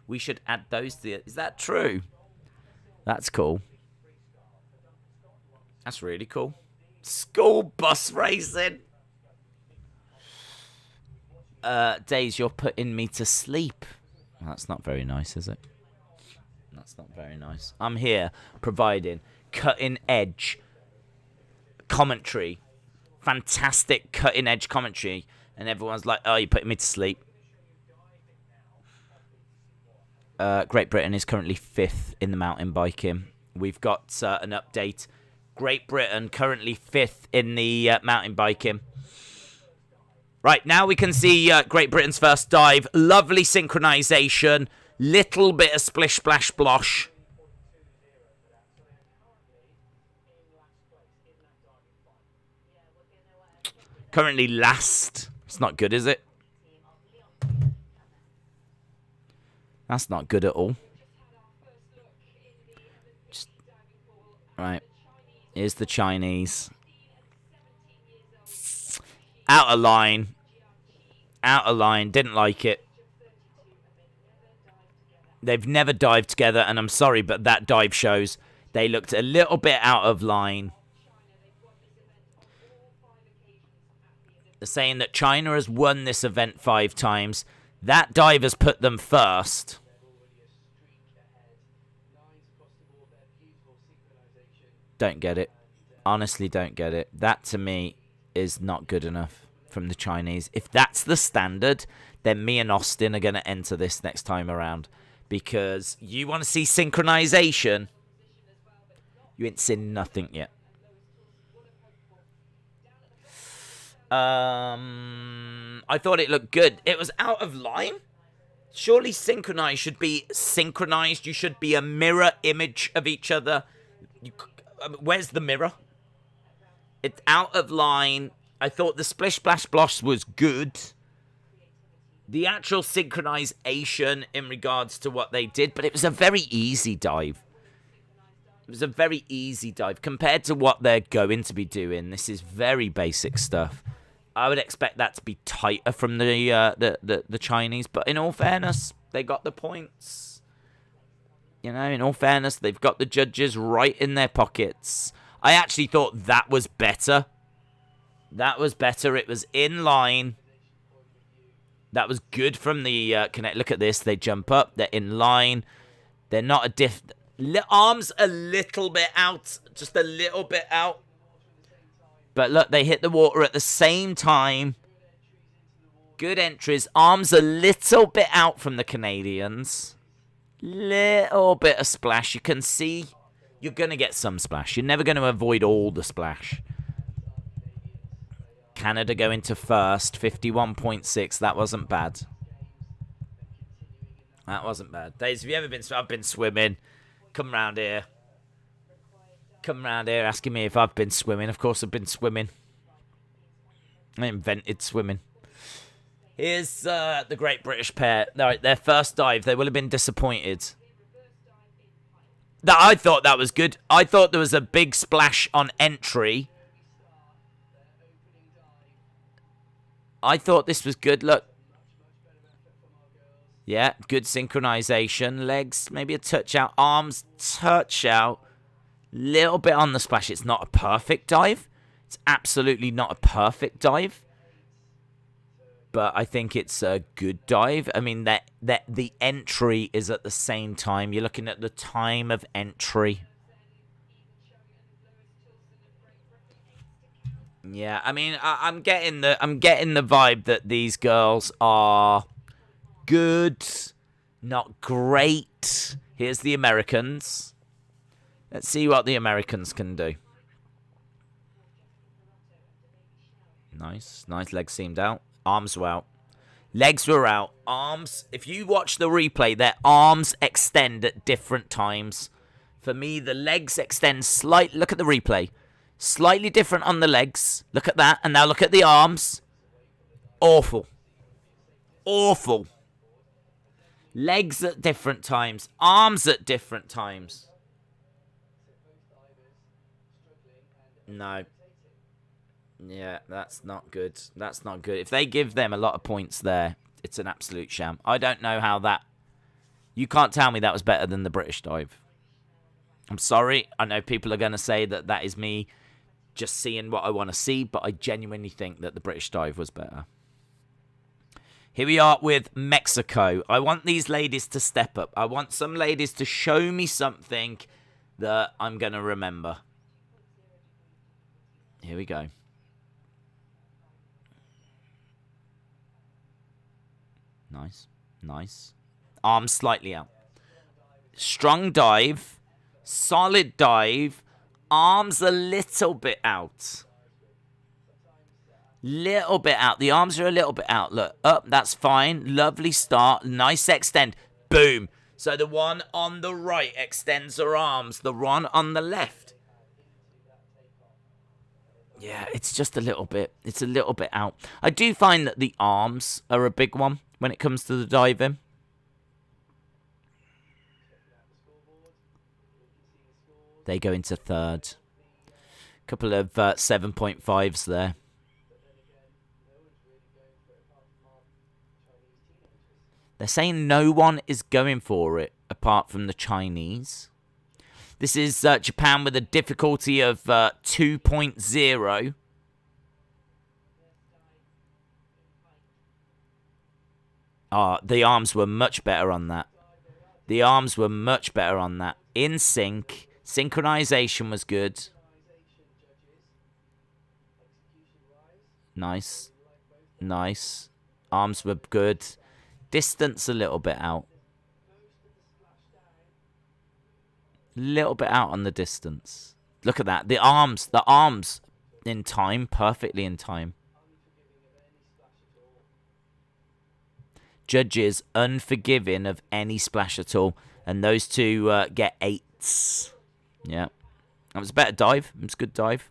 We should add those to it. Is that true? That's cool. That's really cool. School bus racing. Days, you're putting me to sleep. Well, that's not very nice, is it? That's not very nice. I'm here providing cutting edge commentary. Fantastic cutting edge commentary. And everyone's like, oh, you're putting me to sleep. Great Britain is currently 5th in the mountain biking. We've got an update. Great Britain currently 5th in the mountain biking. Right, now we can see Great Britain's first dive. Lovely synchronization. Little bit of splish, splash, splosh. Currently last. It's not good, is it? That's not good at all. Right. Here's the Chinese. Out of line. Out of line. Didn't like it. They've never dived together, and I'm sorry, but that dive shows they looked a little bit out of line. They're saying that China has won this event 5 times. That dive has put them first. Don't get it. Honestly, don't get it. That, to me, is not good enough from the Chinese. If that's the standard, then me and Austin are going to enter this next time around. Because you want to see synchronization. You ain't seen nothing yet. I thought it looked good. It was out of line. Surely synchronized should be synchronized. You should be a mirror image of each other. Where's the mirror? It's out of line. I thought the splish splash splosh was good. The actual synchronization in regards to what they did, but it was a very easy dive. It was a very easy dive compared to what they're going to be doing. This is very basic stuff. I would expect that to be tighter from the Chinese, but in all fairness, they got the points. You know, in all fairness, they've got the judges right in their pockets. I actually thought that was better. That was better. It was in line. That was good from the connect. Look at this. They jump up. They're in line. They're not a arms a little bit out. Just a little bit out. But look, they hit the water at the same time. Good entries. Arms a little bit out from the Canadians. Little bit of splash. You can see you're going to get some splash. You're never going to avoid all the splash. Canada going to first. 51.6. That wasn't bad. That wasn't bad. Days, have you ever been... I've been swimming. Come round here. Come round here asking me if I've been swimming. Of course I've been swimming. I invented swimming. Here's the Great British pair. Right, their first dive. They will have been disappointed. I thought that was good. I thought there was a big splash on entry. I thought this was good. Look. Yeah, good synchronization. Legs, maybe a touch out. Arms, touch out. Little bit on the splash. It's not a perfect dive. It's absolutely not a perfect dive. But I think it's a good dive. I mean, that the entry is at the same time. You're looking at the time of entry. Yeah, I mean, I'm getting the vibe that these girls are good, not great. Here's the Americans. Let's see what the Americans can do. Nice, nice. Legs seamed out. Arms were out. Legs were out. Arms, if you watch the replay, their arms extend at different times. For me, the legs extend slightly. Look at the replay. Slightly different on the legs. Look at that. And now look at the arms. Awful. Awful. Legs at different times. Arms at different times. No. Yeah, that's not good. That's not good. If they give them a lot of points there, it's an absolute sham. I don't know how that... You can't tell me that was better than the British dive. I'm sorry. I know people are going to say that that is me just seeing what I want to see, but I genuinely think that the British dive was better. Here we are with Mexico. I want these ladies to step up. I want some ladies to show me something that I'm going to remember. Here we go. Nice. Nice. Arms slightly out. Strong dive. Solid dive. Arms a little bit out. Little bit out. The arms are a little bit out. Look. Up. That's fine. Lovely start. Nice extend. Boom. So the one on the right extends her arms. The one on the left. Yeah, it's just a little bit. It's a little bit out. I do find that the arms are a big one when it comes to the diving. They go into third. Couple of 7.5s there. They're saying no one is going for it apart from the Chinese. This is Japan with a difficulty of 2.0. The arms were much better on that. The arms were much better on that. In sync. Synchronization was good. Nice. Nice. Arms were good. Distance a little bit out. Little bit out on the distance. Look at that. The arms in time. Perfectly in time. Judges unforgiving of any splash at all. And those two get 8s. Yeah. That was a better dive. It was a good dive.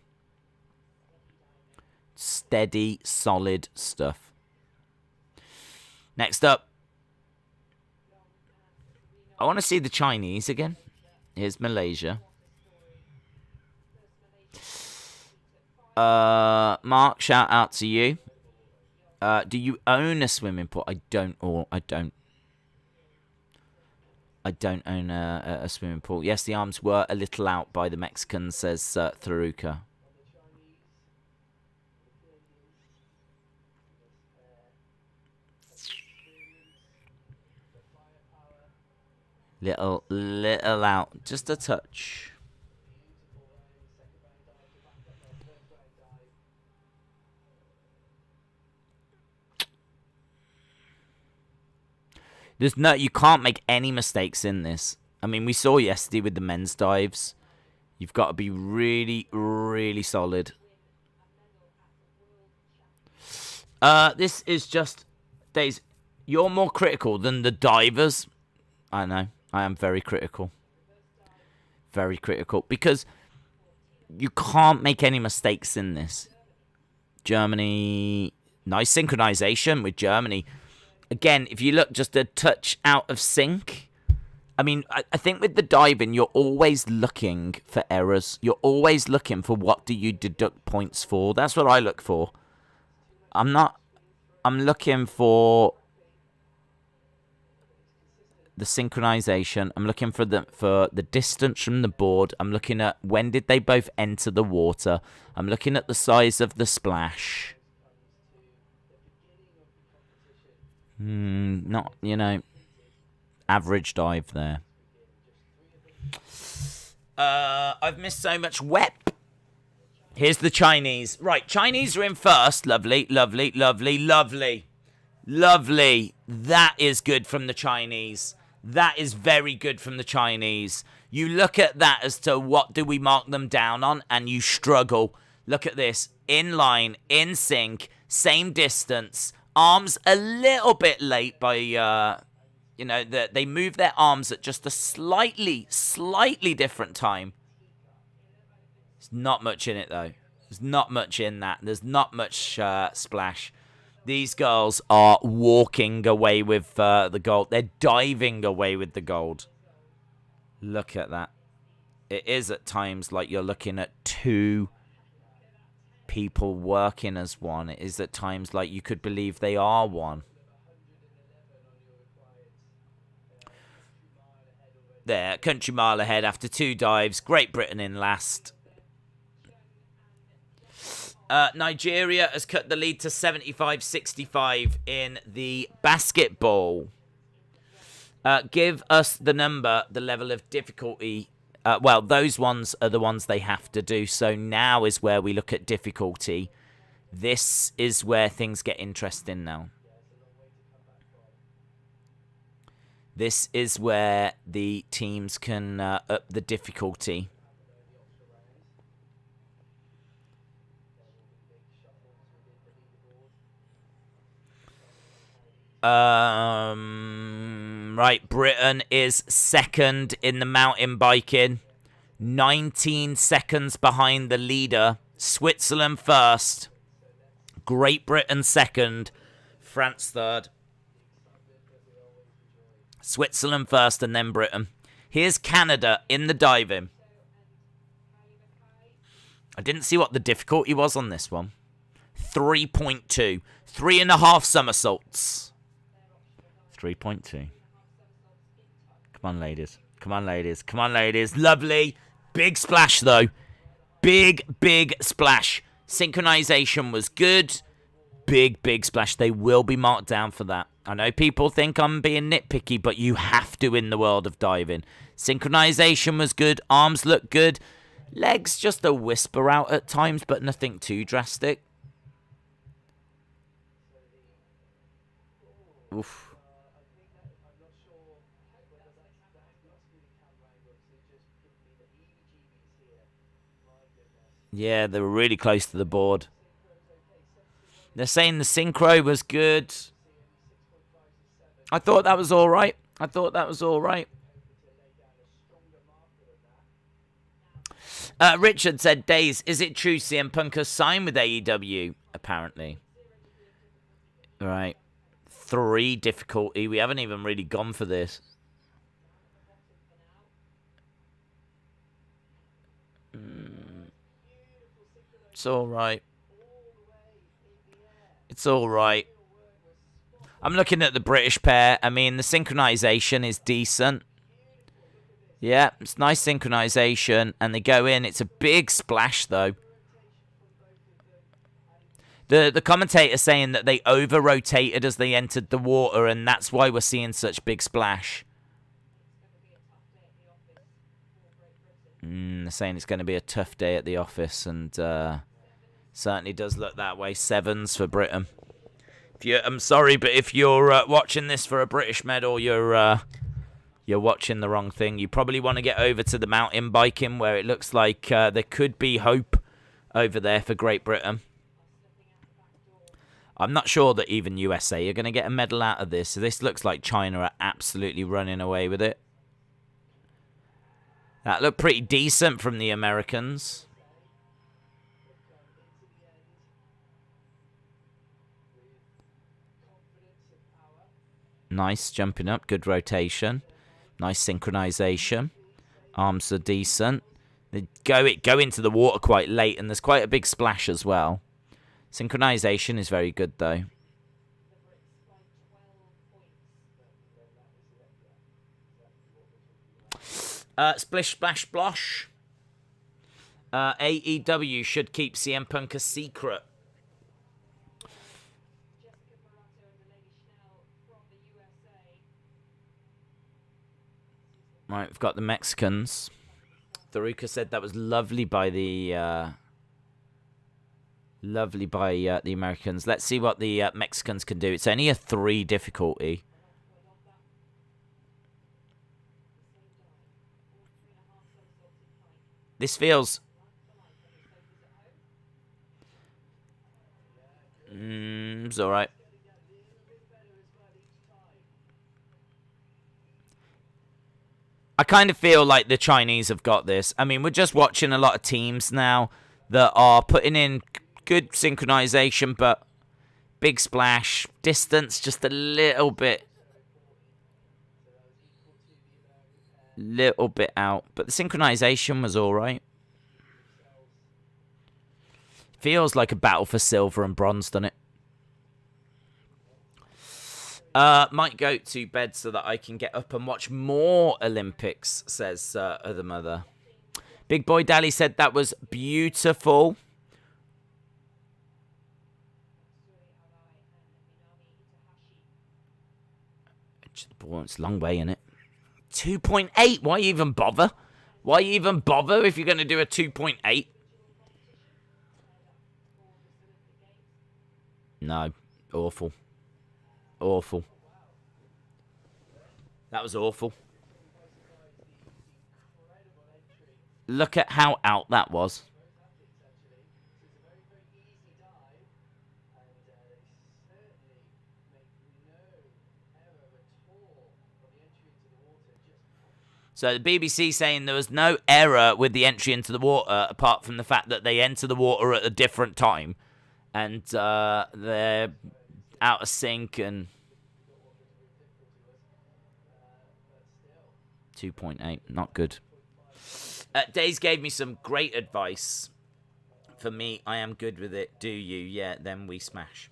Steady, solid stuff. Next up. I want to see the Chinese again. Here's Malaysia. Mark, shout out to you. Do you own a swimming pool? I don't. I don't own a swimming pool. Yes, the arms were a little out by the Mexicans, says Tharuka. Little out. Just a touch. You can't make any mistakes in this. I mean, we saw yesterday with the men's dives. You've got to be really, really solid. This is just, Days, you're more critical than the divers. I know, I am very critical. Very critical. Because you can't make any mistakes in this. Germany, nice synchronization with Germany. Again, if you look just a touch out of sync. I mean, I think with the diving, you're always looking for errors. You're always looking for what do you deduct points for. That's what I look for. I'm looking for the synchronization. I'm looking for the distance from the board. I'm looking at when did they both enter the water. I'm looking at the size of the splash. Not, average dive there. I've missed so much wep. Here's the Chinese. Right, Chinese are in first. Lovely, lovely, lovely, lovely. Lovely. That is good from the Chinese. That is very good from the Chinese. You look at that as to what do we mark them down on, and you struggle. Look at this. In line, in sync, same distance. Arms a little bit late by... they move their arms at just a slightly different time. There's not much in it, though. There's not much in that. There's not much splash. These girls are walking away with the gold. They're diving away with the gold. Look at that. It is at times like you're looking at two people working as one. It is at times like you could believe they are one. There, country mile ahead after 2 dives. Great Britain in last. Nigeria has cut the lead to 75-65 in the basketball. Give us the number, the level of difficulty. Well, those ones are the ones they have to do. So now is where we look at difficulty. This is where things get interesting now. This is where the teams can up the difficulty. Right, Britain is second in the mountain biking. 19 seconds behind the leader. Switzerland first. Great Britain second. France third. Switzerland first and then Britain. Here's Canada in the diving. I didn't see what the difficulty was on this one. 3.2. 3.5 somersaults. 3.2. Come on, ladies. Come on, ladies. Come on, ladies. Lovely. Big splash, though. Big splash. Synchronization was good. Big splash. They will be marked down for that. I know people think I'm being nitpicky, but you have to in the world of diving. Synchronization was good. Arms look good. Legs just a whisper out at times, but nothing too drastic. Oof. Yeah, they were really close to the board. They're saying the synchro was good. I thought that was all right. Richard said, Days, is it true CM Punk has signed with AEW? Apparently. Right. 3 difficulty. We haven't even really gone for this. It's all right. It's all right. I'm looking at the British pair. I mean, the synchronization is decent. Yeah, it's nice synchronization. And they go in. It's a big splash, though. The commentator saying that they over-rotated as they entered the water, and that's why we're seeing such big splash. They're saying it's going to be a tough day at the office, and certainly does look that way. 7s for Britain. I'm sorry, but if you're watching this for a British medal, you're watching the wrong thing. You probably want to get over to the mountain biking, where it looks like there could be hope over there for Great Britain. I'm not sure that even USA are going to get a medal out of this. So this looks like China are absolutely running away with it. That looked pretty decent from the Americans. Nice jumping up. Good rotation. Nice synchronization. Arms are decent. They go into the water quite late, and there's quite a big splash as well. Synchronization is very good, though. Splish, splash, splosh. AEW should keep CM Punk a secret. Right, we've got the Mexicans. Tharuka said that was lovely by the Americans. Let's see what the Mexicans can do. It's only a 3 difficulty. This feels... it's alright. I kind of feel like the Chinese have got this. I mean, we're just watching a lot of teams now that are putting in good synchronization, but big splash, distance just a little bit out. But the synchronization was all right. Feels like a battle for silver and bronze, doesn't it? Might go to bed so that I can get up and watch more Olympics, says the mother. Big Boy Dally said that was beautiful. It's a long way, innit? 2.8? Why even bother? Why even bother if you're going to do a 2.8? No. Awful. Awful. That was awful. Look at how out that was. So the BBC saying there was no error with the entry into the water, apart from the fact that they enter the water at a different time. And they're out of sync and... 2.8, not good. Days gave me some great advice. For me, I am good with it. Do you? Yeah, then we smash.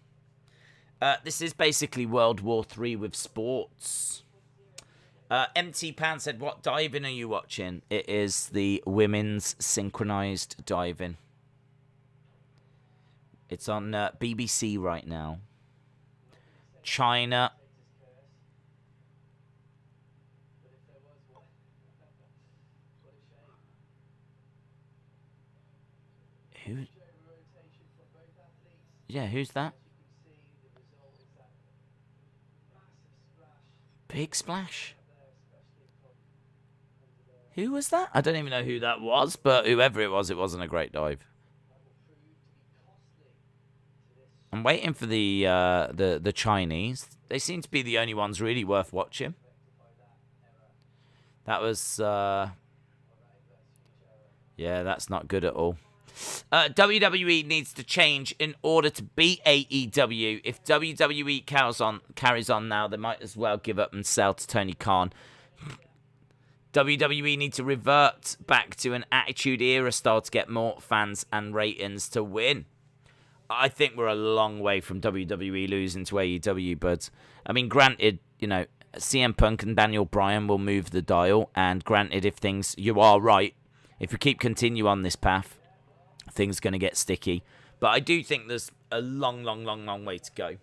This is basically World War III with sports. MT Pan said, what diving are you watching? It is the women's synchronized diving. It's on BBC right now. China. Who? Yeah, who's that? Big splash. Who was that? I don't even know who that was, but whoever it wasn't a great dive. I'm waiting for the Chinese. They seem to be the only ones really worth watching. That was yeah, that's not good at all. WWE needs to change in order to beat AEW. If WWE carries on now, they might as well give up and sell to Tony Khan. WWE need to revert back to an Attitude Era style to get more fans and ratings to win. I think we're a long way from WWE losing to AEW, but I mean, granted, you know, CM Punk and Daniel Bryan will move the dial, and granted, if things, you are right, if we continue on this path, things are going to get sticky. But I do think there's a long way to go. I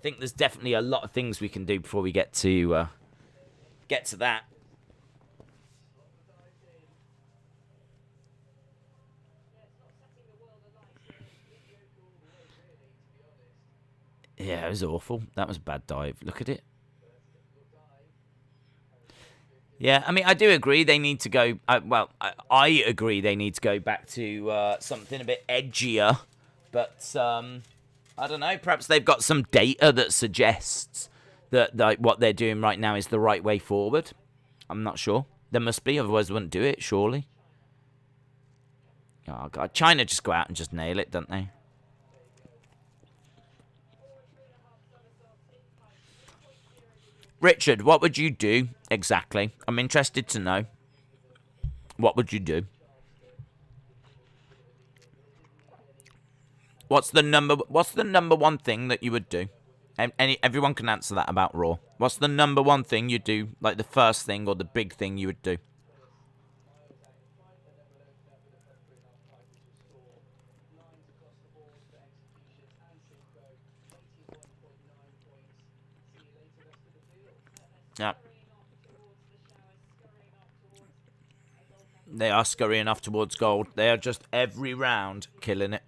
think there's definitely a lot of things we can do before we get to that. Yeah, it was awful. That was a bad dive. Look at it. Yeah, I mean, I do agree they need to go... I agree they need to go back to something a bit edgier. But, I don't know. Perhaps they've got some data that suggests that like what they're doing right now is the right way forward. I'm not sure. There must be, otherwise they wouldn't do it, surely. Oh, God. China just go out and just nail it, don't they? Richard, what would you do exactly? I'm interested to know. What would you do? What's the number one thing that you would do? Everyone can answer that about Raw. What's the number one thing you do? Like the first thing or the big thing you would do? Yeah. They are scurrying off towards gold. They are just every round killing it.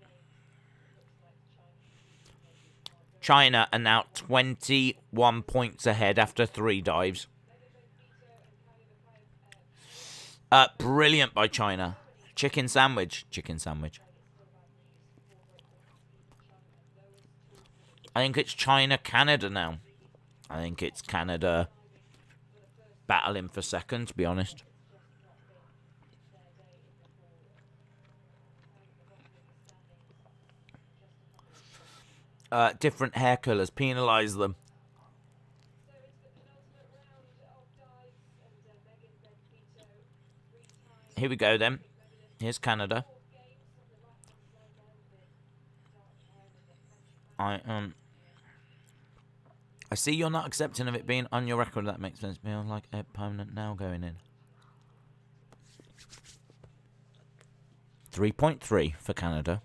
China are now 21 points ahead after 3 dives. Brilliant by China. Chicken sandwich. Chicken sandwich. I think it's China-Canada now. I think it's Canada battling for second, to be honest. Different hair colours. Penalise them. Here we go, then. Here's Canada. I see you're not accepting of it being on your record. That makes sense. Feels like a opponent now going in. 3.3 for Canada.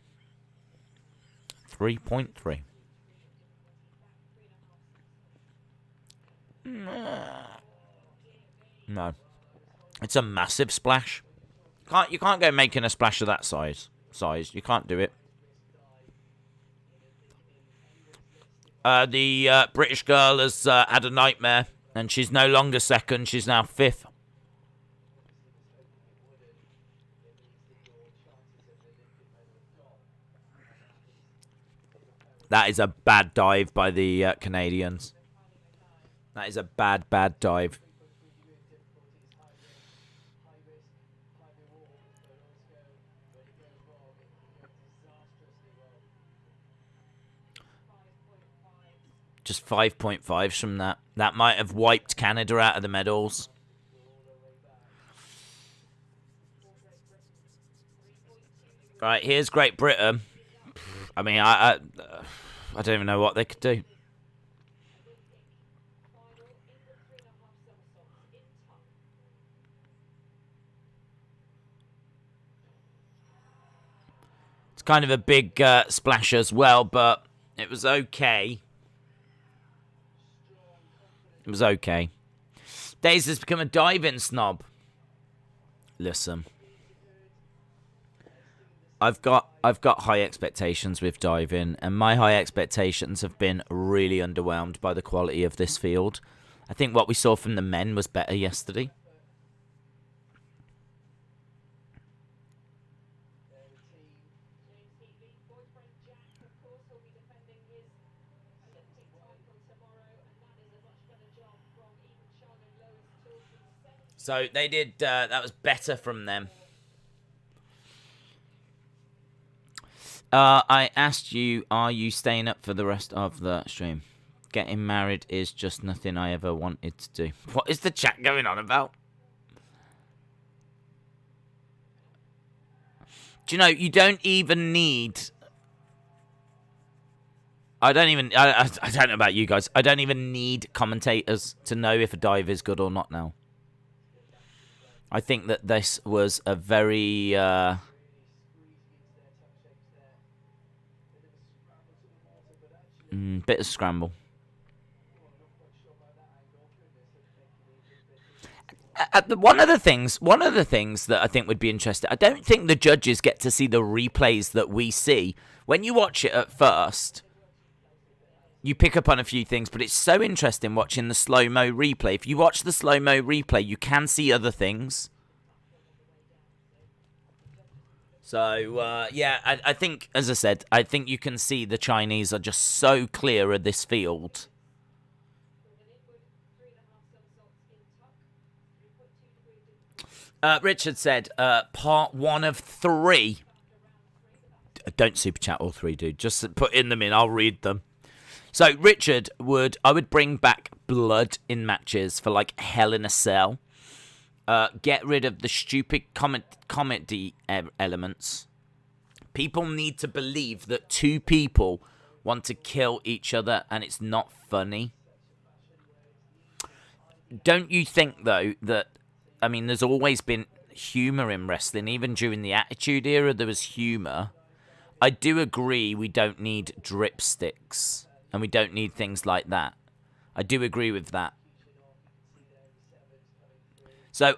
3.3. No. It's a massive splash. You can't go making a splash of that size. You can't do it. The British girl has had a nightmare, and she's no longer second. She's now 5th. That is a bad dive by the Canadians. That is a bad dive. Just 5.5s from that. That might have wiped Canada out of the medals. Right, here's Great Britain. I mean, I don't even know what they could do. It's kind of a big splash as well, but it was okay. It was okay. Days has become a diving snob. Listen. I've got high expectations with diving, and my high expectations have been really underwhelmed by the quality of this field. I think what we saw from the men was better yesterday. So they did, that was better from them. I asked you, are you staying up for the rest of the stream? Getting married is just nothing I ever wanted to do. What is the chat going on about? Do you know, you don't even need... I don't know about you guys. I don't even need commentators to know if a dive is good or not now. I think that this was a very... bit of scramble. One of the things that I think would be interesting, I don't think the judges get to see the replays that we see. When you watch it at first, you pick up on a few things, but it's so interesting watching the slow-mo replay. If you watch the slow-mo replay, you can see other things. So, yeah, I think, as I said, I think you can see the Chinese are just so clear of this field. Richard said, part 1 of 3. Don't super chat all 3, dude. Just put them in. I'll read them. So, Richard I would bring back blood in matches for, like, Hell in a Cell. Get rid of the stupid comedy elements. People need to believe that 2 people want to kill each other and it's not funny. Don't you think, though, that, I mean, there's always been humour in wrestling. Even during the Attitude Era, there was humour. I do agree we don't need drip sticks and we don't need things like that. I do agree with that. So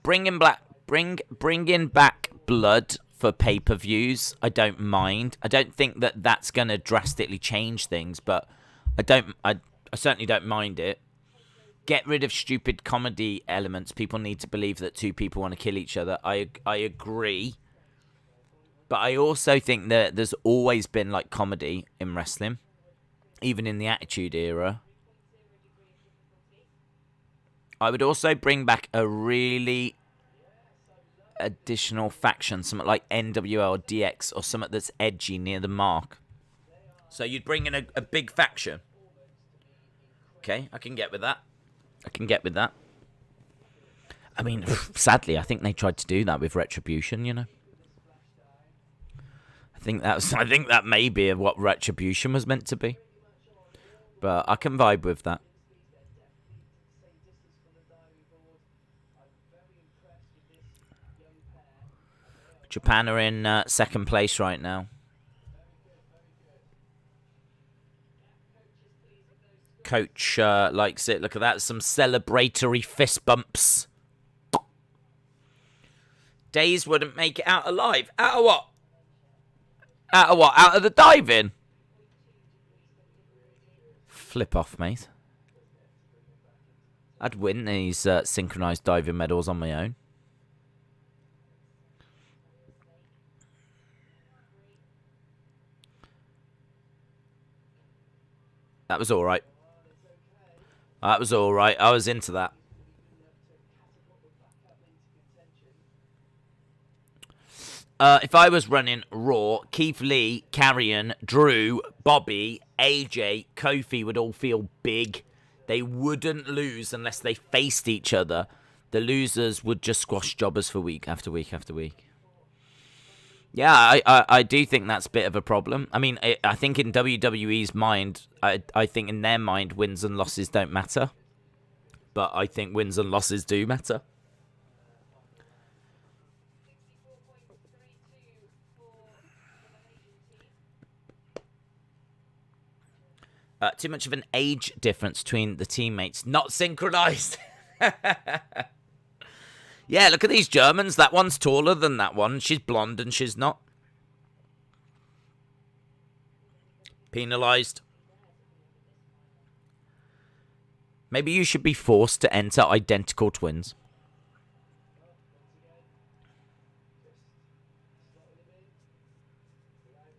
bringing back blood for pay-per-views, I don't mind. I don't think that that's going to drastically change things, but I certainly don't mind it. Get rid of stupid comedy elements. People need to believe that 2 people want to kill each other. I agree. But I also think that there's always been, like, comedy in wrestling, even in the Attitude Era. I would also bring back a really additional faction, something like NWL or DX or something that's edgy near the mark. So you'd bring in a big faction. Okay, I can get with that. I mean, sadly, I think they tried to do that with Retribution, you know. I think that may be what Retribution was meant to be. But I can vibe with that. Japan are in 2nd place right now. Coach likes it. Look at that. Some celebratory fist bumps. Days wouldn't make it out alive. Out of what? Out of what? Out of the diving? Flip off, mate. I'd win these synchronized diving medals on my own. That was alright. That was alright. I was into that. If I was running Raw, Keith Lee, Carrion, Drew, Bobby, AJ, Kofi would all feel big. They wouldn't lose unless they faced each other. The losers would just squash jobbers for week after week after week. Yeah, I do think that's a bit of a problem. I mean, I think in WWE's mind, I think in their mind, wins and losses don't matter. But I think wins and losses do matter. Too much of an age difference between the teammates. Not synchronized. Yeah, look at these Germans. That one's taller than that one. She's blonde and she's not. Penalized. Maybe you should be forced to enter identical twins.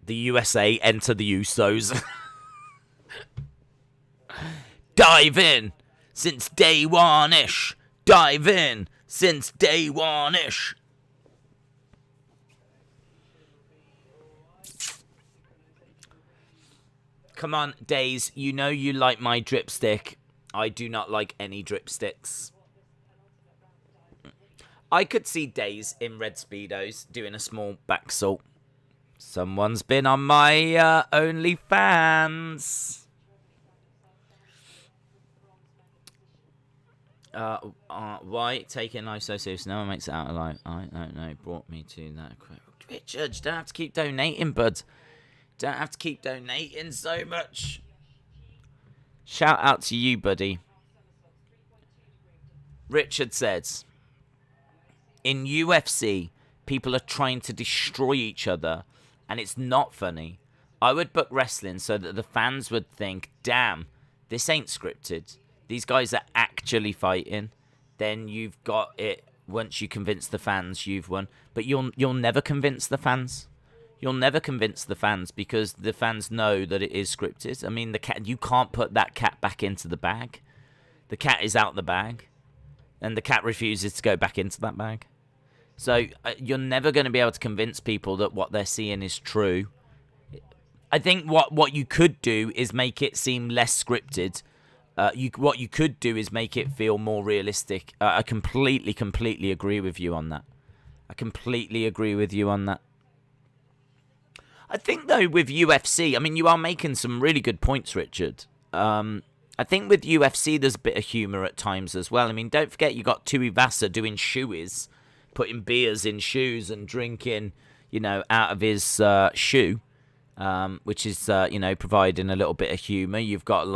The USA enter the Usos. Dive in since day one-ish. Dive in since day one-ish. Come on, Days. You know you like my dripstick. I do not like any dripsticks. I could see Days in red Speedos doing a small back salt. Someone's been on my OnlyFans. Why taking life so serious? No one makes it out alive. I don't know. Brought me to that. Richard, you don't have to keep donating, bud. Don't have to keep donating so much. Shout out to you, buddy. Richard says, in UFC, people are trying to destroy each other, and it's not funny. I would book wrestling so that the fans would think, damn, this ain't scripted. These guys are actually fighting. Then you've got it. Once you convince the fans, you've won. But you'll never convince the fans. You'll never convince the fans because the fans know that it is scripted. I mean, the cat. You can't put that cat back into the bag. The cat is out the bag, and the cat refuses to go back into that bag. So you're never going to be able to convince people that what they're seeing is true. I think what you could do is make it seem less scripted. What you could do is make it feel more realistic. I completely agree with you on that. I completely agree with you on that. I think, though, with UFC, I mean, you are making some really good points, Richard. I think with UFC, there's a bit of humour at times as well. I mean, don't forget you got Tuivasa doing shoeies, putting beers in shoes and drinking, out of his shoe, which is, providing a little bit of humour. You've got,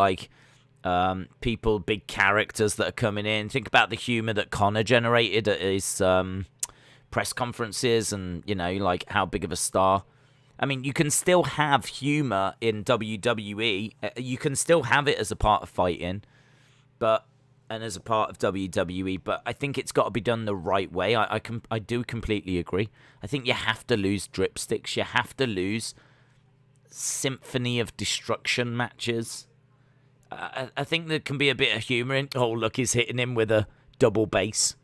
people, big characters that are coming in. Think about the humour that Conor generated at his press conferences and, how big of a star. I mean, you can still have humour in WWE. You can still have it as a part of fighting, and as a part of WWE. But I think it's got to be done the right way. I do completely agree. I think you have to lose dripsticks. You have to lose Symphony of Destruction matches. I think there can be a bit of humour in. Oh, look, he's hitting him with a double base.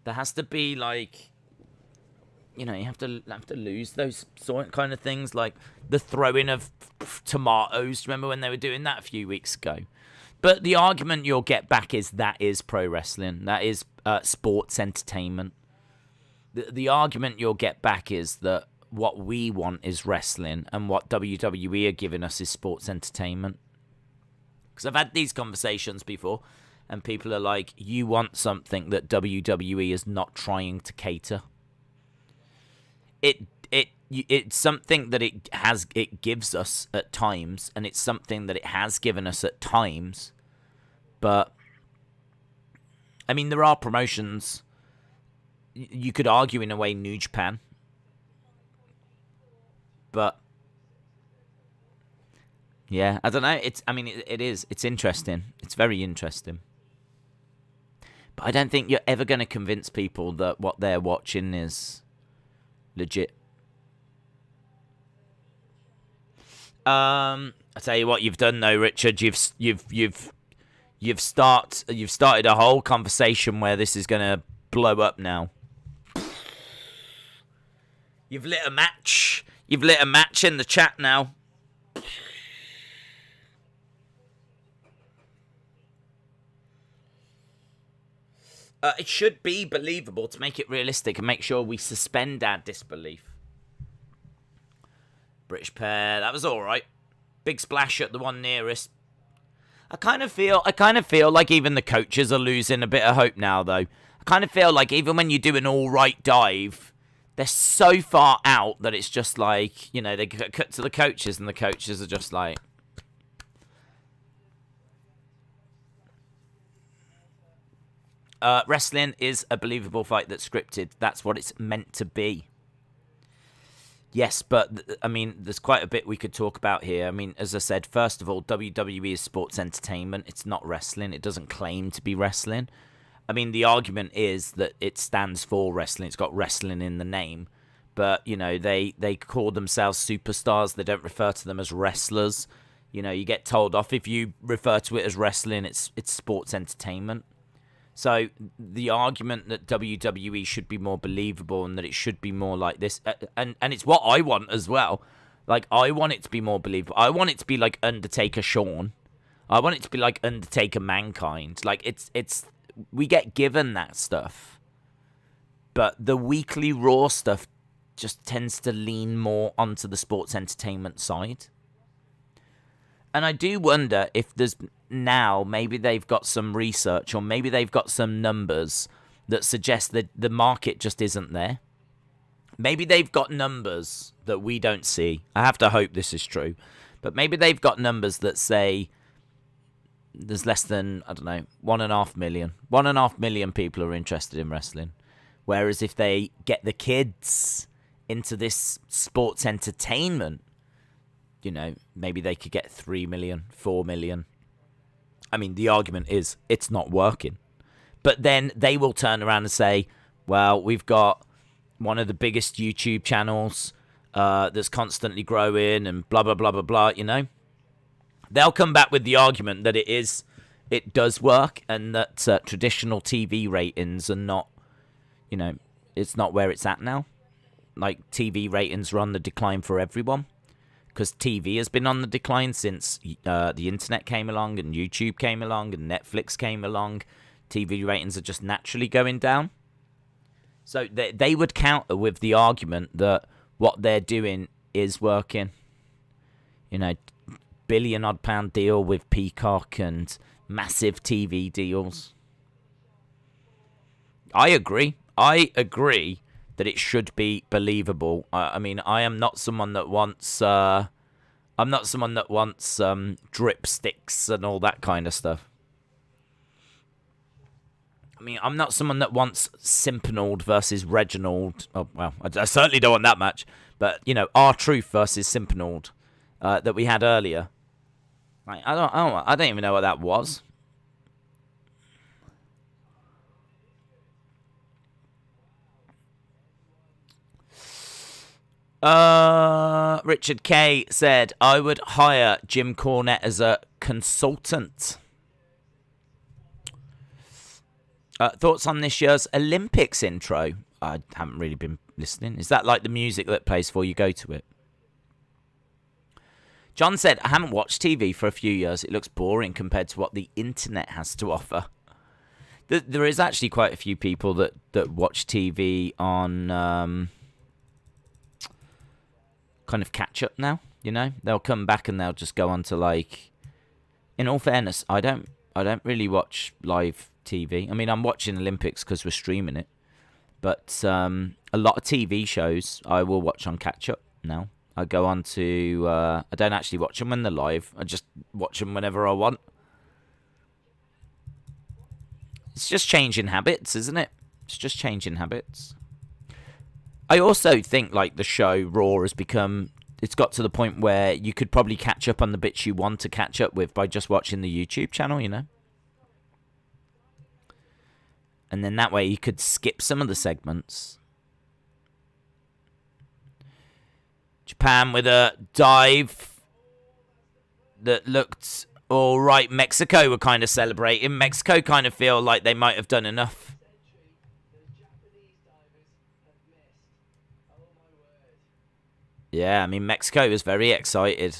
There has to be you have to lose those sort kind of things, like the throwing of tomatoes. Remember when they were doing that a few weeks ago? But the argument you'll get back is that is pro wrestling. That is sports entertainment. The argument you'll get back is that what we want is wrestling and what WWE are giving us is sports entertainment. Because I've had these conversations before and people are like, you want something that WWE is not trying to cater. It's something that it gives us at times, and it's something that it has given us at times. But I mean, there are promotions. You could argue in a way New Japan, but yeah, I don't know. It's interesting. It's very interesting. But I don't think you're ever going to convince people that what they're watching is legit. I tell you what you've done though, Richard. You've started a whole conversation where this is gonna blow up now. You've lit a match. You've lit a match in the chat now. It should be believable to make it realistic and make sure we suspend our disbelief. British pair, that was all right. Big splash at the one nearest. I kind of feel like even the coaches are losing a bit of hope now, though. I kind of feel like even when you do an all right dive, they're so far out that it's just like, they cut to the coaches and the coaches are just like, wrestling is a believable fight that's scripted. That's what it's meant to be. Yes, but, I mean, there's quite a bit we could talk about here. I mean, as I said, first of all, WWE is sports entertainment. It's not wrestling. It doesn't claim to be wrestling. I mean, the argument is that it stands for wrestling. It's got wrestling in the name. But, they call themselves superstars. They don't refer to them as wrestlers. You get told off if you refer to it as wrestling. It's sports entertainment. So the argument that WWE should be more believable and that it should be more like this, and it's what I want as well. Like, I want it to be more believable. I want it to be like Undertaker Shawn. I want it to be like Undertaker Mankind. Like, it's we get given that stuff. But the weekly Raw stuff just tends to lean more onto the sports entertainment side. And I do wonder if there's now, maybe they've got some research or maybe they've got some numbers that suggest that the market just isn't there. Maybe they've got numbers that we don't see. I have to hope this is true. But maybe they've got numbers that say there's less than, 1.5 million. 1.5 million people are interested in wrestling. Whereas if they get the kids into this sports entertainment, you know, maybe they could get 3 million, 4 million. I mean, the argument is it's not working. But then they will turn around and say, well, we've got one of the biggest YouTube channels that's constantly growing and blah, blah, blah, blah, blah, you know. They'll come back with the argument that it does work and that traditional TV ratings are not, you know, it's not where it's at now. Like, TV ratings are on the decline for everyone because TV has been on the decline since the internet came along and YouTube came along and Netflix came along. TV ratings are just naturally going down. So they would counter with the argument that what they're doing is working. You know, billion-odd pound deal with Peacock and massive TV deals. I agree that it should be believable. I mean, I am not someone that wants dripsticks and all that kind of stuff. I mean, I'm not someone that wants Simponald versus Reginald. Oh, well, I certainly don't want that match. But, you know, R-Truth versus Simponald that we had earlier. Like, I don't even know what that was. Richard K said, I would hire Jim Cornette as a consultant. Thoughts on this year's Olympics intro? I haven't really been listening. Is that like the music that plays before you go to it? John said, I haven't watched TV for a few years. It looks boring compared to what the internet has to offer. There is actually quite a few people that watch TV on kind of catch up now, you know? They'll come back and they'll just go on to, like, in all fairness, I don't really watch live TV. I mean, I'm watching Olympics because we're streaming it. But a lot of TV shows I will watch on catch-up now. I go on to... I don't actually watch them when they're live. I just watch them whenever I want. It's just changing habits, isn't it? It's just changing habits. I also think, like, the show Raw has become... It's got to the point where you could probably catch up on the bits you want to catch up with by just watching the YouTube channel, you know? And then that way you could skip some of the segments. Japan with a dive that looked all right. Mexico were kind of celebrating. Mexico kind of feel like they might have done enough. Yeah, I mean, Mexico was very excited.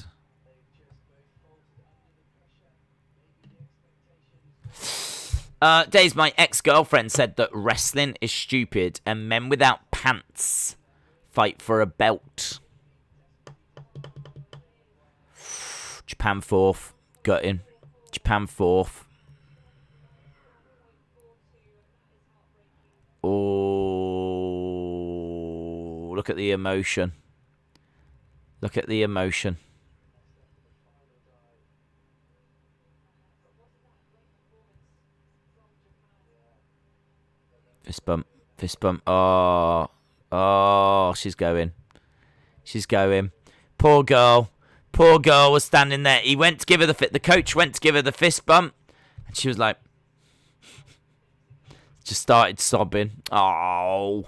Days, my ex-girlfriend said that wrestling is stupid and men without pants fight for a belt. Japan fourth. Gutting. Japan fourth. Oh, look at the emotion. Look at the emotion. Fist bump. Fist bump. Oh. Oh, she's going. She's going. Poor girl. Poor girl was standing there. He went to give her the coach went to give her the fist bump. And she was like... just started sobbing. Oh.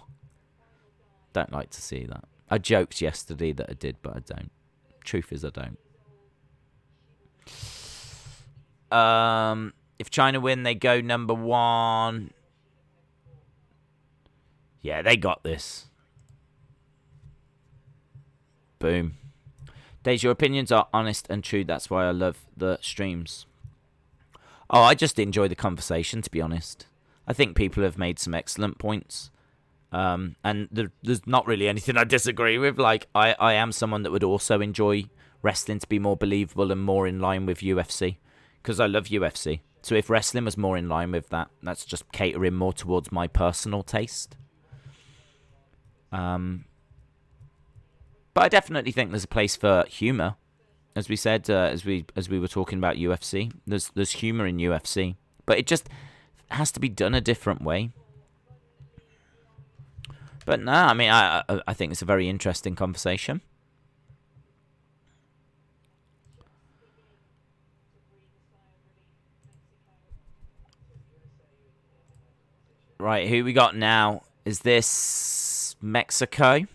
Don't like to see that. I joked yesterday that I did, but I don't. Truth is, I don't. If China win, they go number one. Yeah, they got this. Boom. Days, your opinions are honest and true. That's why I love the streams. Oh, I just enjoy the conversation, to be honest. I think people have made some excellent points. And there's not really anything I disagree with. Like, I am someone that would also enjoy wrestling to be more believable and more in line with UFC. Because I love UFC. So if wrestling was more in line with that, that's just catering more towards my personal taste. But I definitely think there's a place for humour. As we said, as we were talking about UFC, there's humour in UFC. But it just has to be done a different way. But no, I mean, I think it's a very interesting conversation. Right, who we got now? Is this Mexico?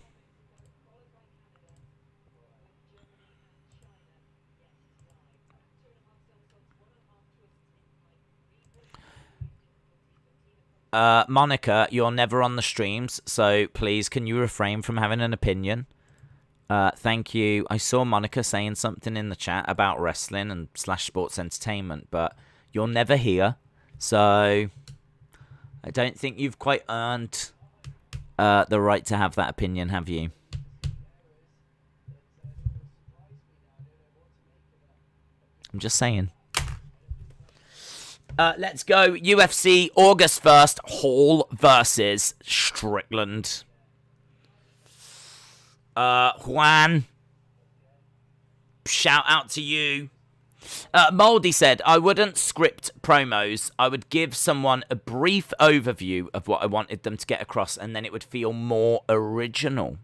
Monica, you're never on the streams, so please can you refrain from having an opinion? Thank you. I saw Monica saying something in the chat about wrestling and / sports entertainment, but you're never here, so I don't think you've quite earned the right to have that opinion, have you? I'm just saying. Let's go. UFC August 1st, Hall versus Strickland. Juan, shout out to you. Moldy said, I wouldn't script promos. I would give someone a brief overview of what I wanted them to get across, and then it would feel more original.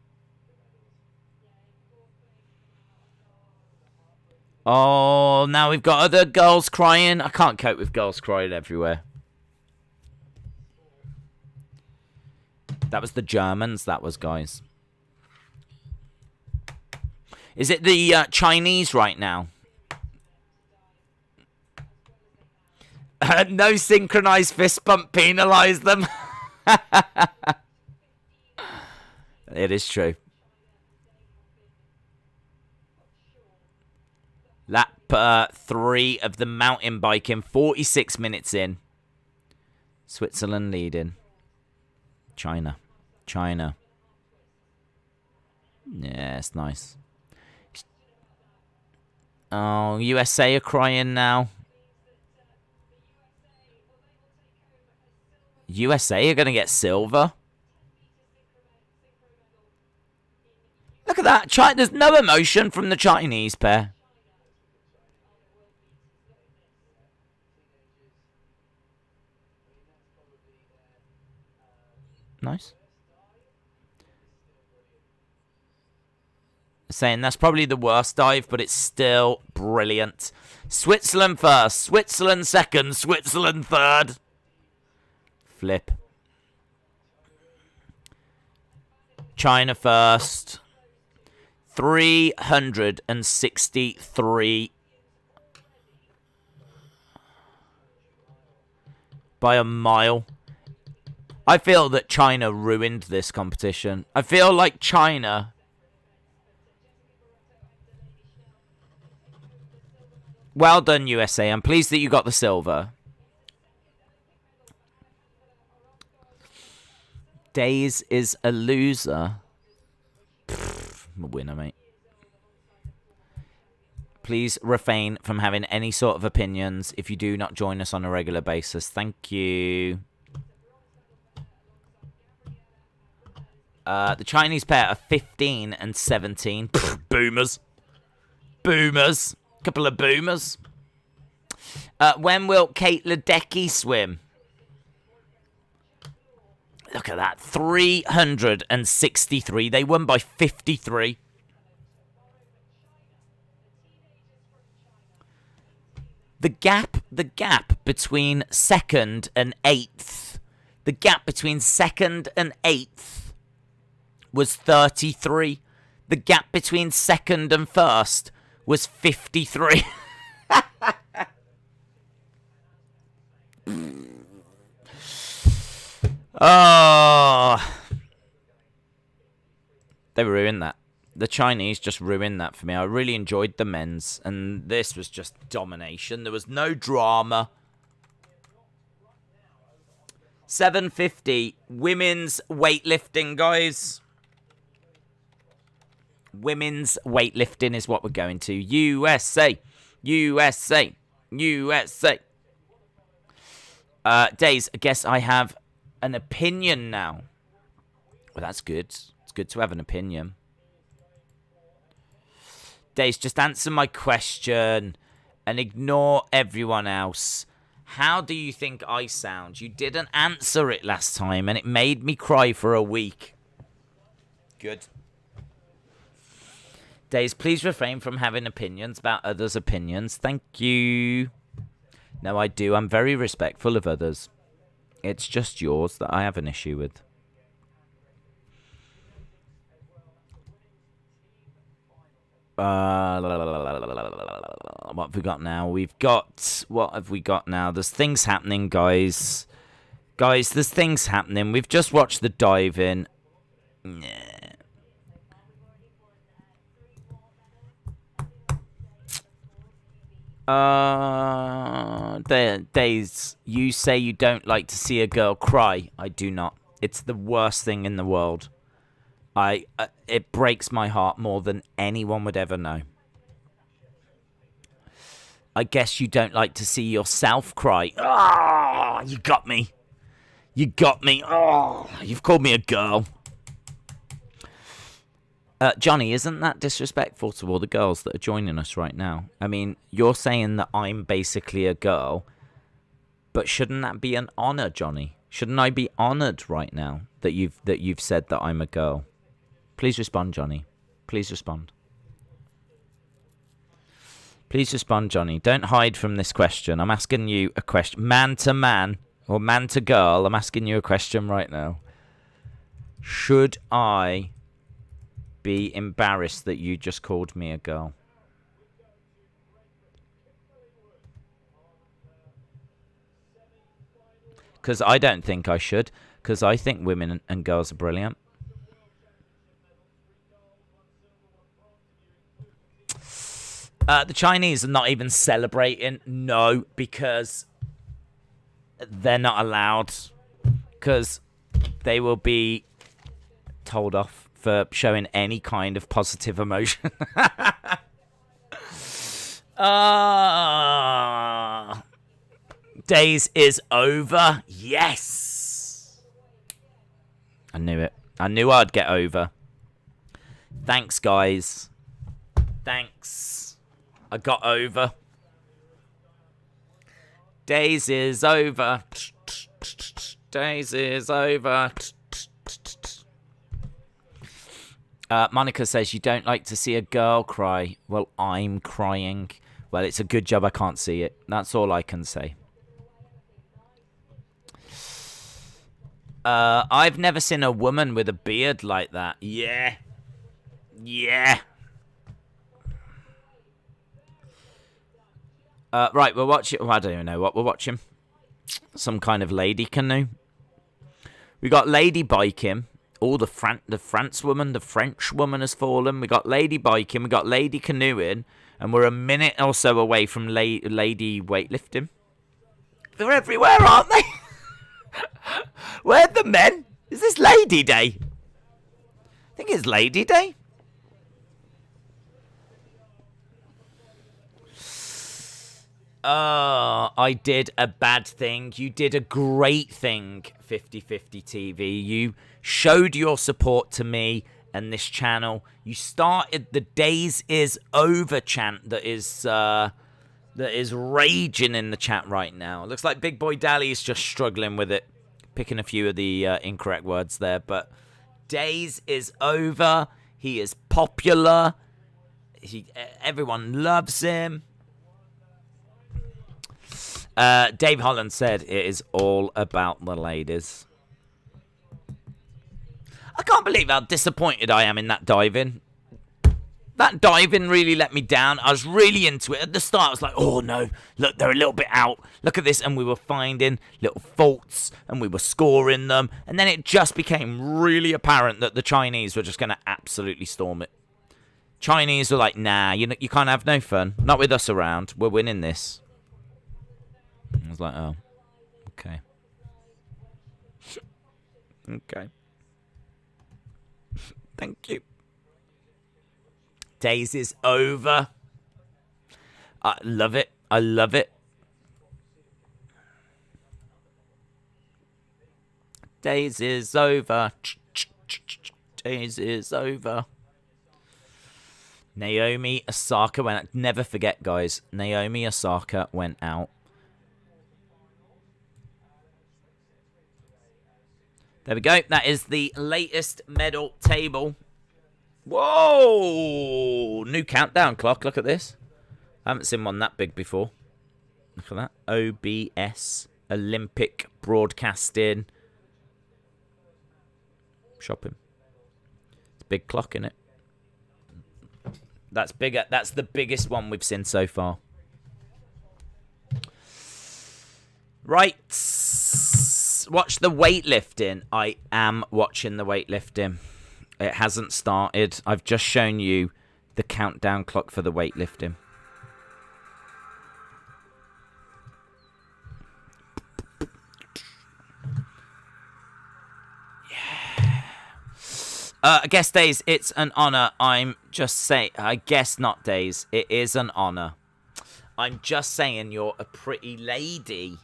Oh, now we've got other girls crying. I can't cope with girls crying everywhere. That was the Germans, that was, guys. Is it the Chinese right now? No synchronized fist bump, penalize them. It is true. Lap 3 of the mountain biking, 46 minutes in. Switzerland leading. China. Yeah, it's nice. Oh, USA are crying now. USA are going to get silver. Look at that. There's no emotion from the Chinese pair. Nice. Saying that's probably the worst dive, but it's still brilliant. Switzerland first, Switzerland second, Switzerland third. Flip. China first. 363 by a mile. I feel that China ruined this competition. I feel like China... Well done, USA. I'm pleased that you got the silver. Days is a loser. Pfft, I'm a winner, mate. Please refrain from having any sort of opinions if you do not join us on a regular basis. Thank you. The Chinese pair are 15 and 17. Pfft, boomers. Boomers. Couple of boomers. When will Kate Ledecky swim? Look at that. 363. They won by 53. The gap between second and eighth. The gap between second and eighth was 33. The gap between second and first was 53. Oh. They ruined that. The Chinese just ruined that for me. I really enjoyed the men's, and this was just domination. There was no drama. 750 women's weightlifting, guys. Women's weightlifting is what we're going to. USA. USA. USA. Days, I guess I have an opinion now. Well, that's good. It's good to have an opinion. Days, just answer my question and ignore everyone else. How do you think I sound? You didn't answer it last time, and it made me cry for a week. Good. Days, please refrain from having opinions about others' opinions. Thank you. No, I do. I'm very respectful of others. It's just yours that I have an issue with. What have we got now? We've got... What have we got now? There's things happening, guys. Guys, there's things happening. We've just watched the dive-in. Days, you say you don't like to see a girl cry. I do not. It's the worst thing in the world. It breaks my heart more than anyone would ever know. I guess you don't like to see yourself cry. Ah, you got me. You got me. Oh, you've called me a girl. Johnny, isn't that disrespectful to all the girls that are joining us right now? I mean, you're saying that I'm basically a girl, but shouldn't that be an honor, Johnny? Shouldn't I be honored right now that you've said that I'm a girl? Please respond, Johnny. Please respond. Please respond, Johnny. Don't hide from this question. I'm asking you a question. Man to man or man to girl, I'm asking you a question right now. Should I be embarrassed that you just called me a girl? Because I don't think I should. Because I think women and girls are brilliant. The Chinese are not even celebrating. No, because they're not allowed. Because they will be told off for showing any kind of positive emotion. Days is over. Yes. I knew it. I knew I'd get over. Thanks, guys. Thanks. I got over. Days is over. Days is over. Monica says you don't like to see a girl cry. Well, I'm crying. Well, it's a good job I can't see it. That's all I can say. I've never seen a woman with a beard like that. Yeah. Yeah. Right, we're watching... Oh, I don't even know what we're watching. Some kind of lady canoe. We got lady biking. Oh, the France woman, the French woman has fallen. We got lady biking. We got lady canoeing. And we're a minute or so away from lady weightlifting. They're everywhere, aren't they? Where are the men? Is this Lady Day? I think it's Lady Day. I did a bad thing. You did a great thing, 50/50 TV. You showed your support to me and this channel. You started the Days is Over chant that is raging in the chat right now. It looks like Big Boy Dally is just struggling with it. Picking a few of the incorrect words there. But Days is Over. He is popular. Everyone loves him. Dave Holland said it is all about the ladies. I can't believe how disappointed I am in that dive-in. That dive-in really let me down. I was really into it. At the start, I was like, oh no, look, they're a little bit out. Look at this. And we were finding little faults and we were scoring them. And then it just became really apparent that the Chinese were just going to absolutely storm it. Chinese were like, nah, you can't have no fun. Not with us around. We're winning this. I was like, oh, okay. Okay. Thank you. Days is over. I love it. I love it. Days is over. Days is over. Naomi Osaka went out. Never forget, guys. Naomi Osaka went out. There we go. That is the latest medal table. Whoa! New countdown clock. Look at this. I haven't seen one that big before. Look at that. OBS Olympic broadcasting. Shopping. It's a big clock, innit? That's bigger. That's the biggest one we've seen so far. Right. Watch the weightlifting. I am watching the weightlifting. It hasn't started. I've just shown you the countdown clock for the weightlifting. I guess, Days, it's an honour. I'm just saying... I guess not, Days. It is an honour. I'm just saying you're a pretty lady.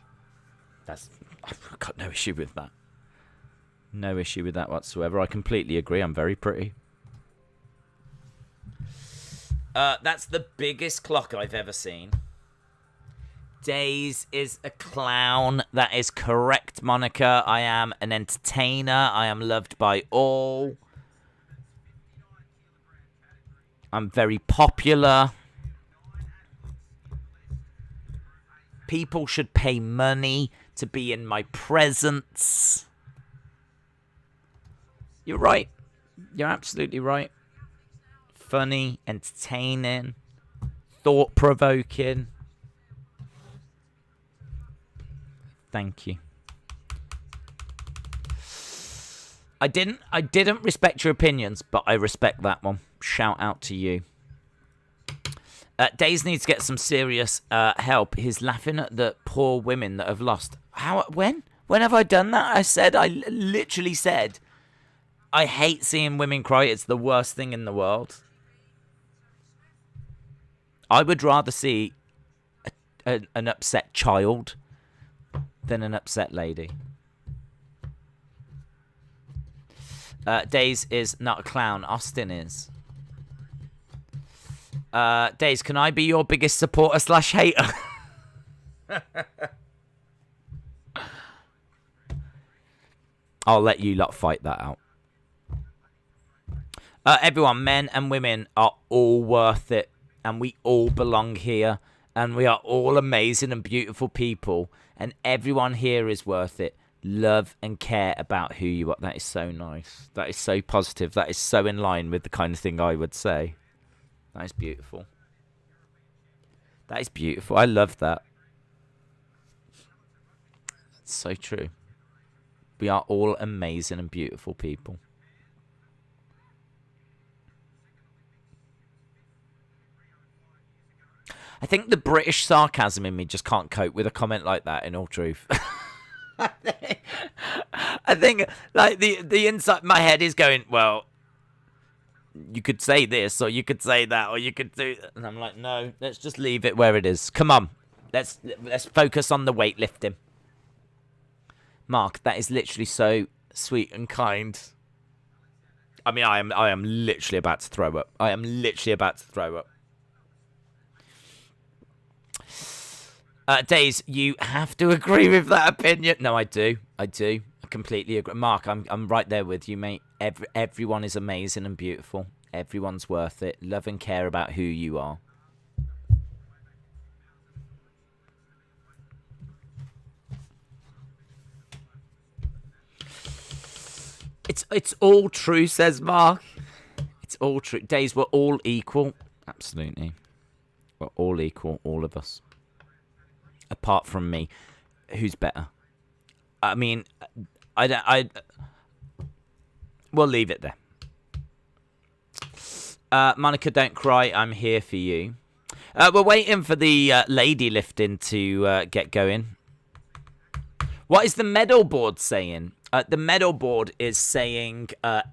I've got no issue with that. No issue with that whatsoever. I completely agree. I'm very pretty. That's the biggest clock I've ever seen. Days is a clown. That is correct, Monica. I am an entertainer. I am loved by all. I'm very popular. People should pay money to be in my presence. You're right. You're absolutely right. Funny, entertaining, thought-provoking. Thank you. I didn't respect your opinions, but I respect that one. Shout out to you. Days needs to get some serious help. He's laughing at the poor women that have lost. When have I done that? I literally said, I hate seeing women cry. It's the worst thing in the world. I would rather see an upset child than an upset lady. Days is not a clown. Austin is. Days, can I be your biggest supporter / hater? I'll let you lot fight that out. Everyone, men and women, are all worth it. And we all belong here. And we are all amazing and beautiful people. And everyone here is worth it. Love and care about who you are. That is so nice. That is so positive. That is so in line with the kind of thing I would say. That is beautiful. That is beautiful. I love that. That's so true. We are all amazing and beautiful people. I think the British sarcasm in me just can't cope with a comment like that, in all truth. I think like the inside my head is going, well, you could say this or you could say that or you could do, and I'm like, no, let's just leave it where it is. Come on, let's focus on the weightlifting. Mark, that is literally so sweet and kind. I mean, I am literally about to throw up. I am literally about to throw up. Days, you have to agree with that opinion. No, I do. I completely agree. Mark, I'm right there with you, mate. Everyone is amazing and beautiful. Everyone's worth it. Love and care about who you are. It's all true, says Mark. It's all true. Days, we're all equal. Absolutely. We're all equal, all of us. Apart from me, who's better? I mean, we'll leave it there. Monica, don't cry. I'm here for you. We're waiting for the lady lifting to get going. What is the medal board saying? The medal board is saying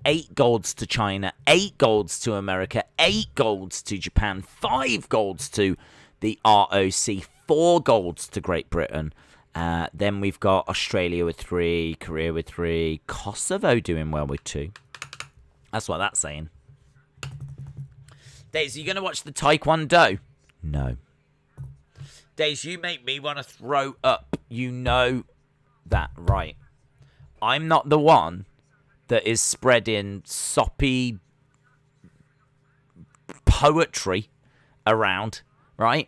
8 golds to China, 8 golds to America, 8 golds to Japan, 5 golds to the ROC, 4 golds to Great Britain. Then we've got Australia with 3, Korea with 3, Kosovo doing well with 2. That's what that's saying. Daisy, you going to watch the Taekwondo? No. Daisy, you make me want to throw up. You know that, right? I'm not the one that is spreading soppy poetry around, right?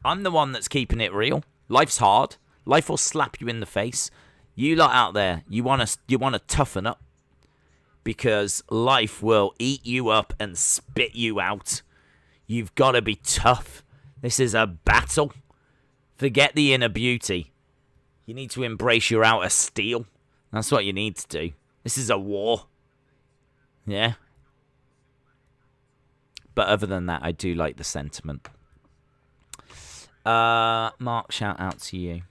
I'm the one that's keeping it real. Life's hard. Life will slap you in the face. You lot out there, you want to toughen up, because life will eat you up and spit you out. You've got to be tough. This is a battle. Forget the inner beauty. You need to embrace your outer steel. That's what you need to do. This is a war. Yeah. But other than that, I do like the sentiment. Mark, shout out to you.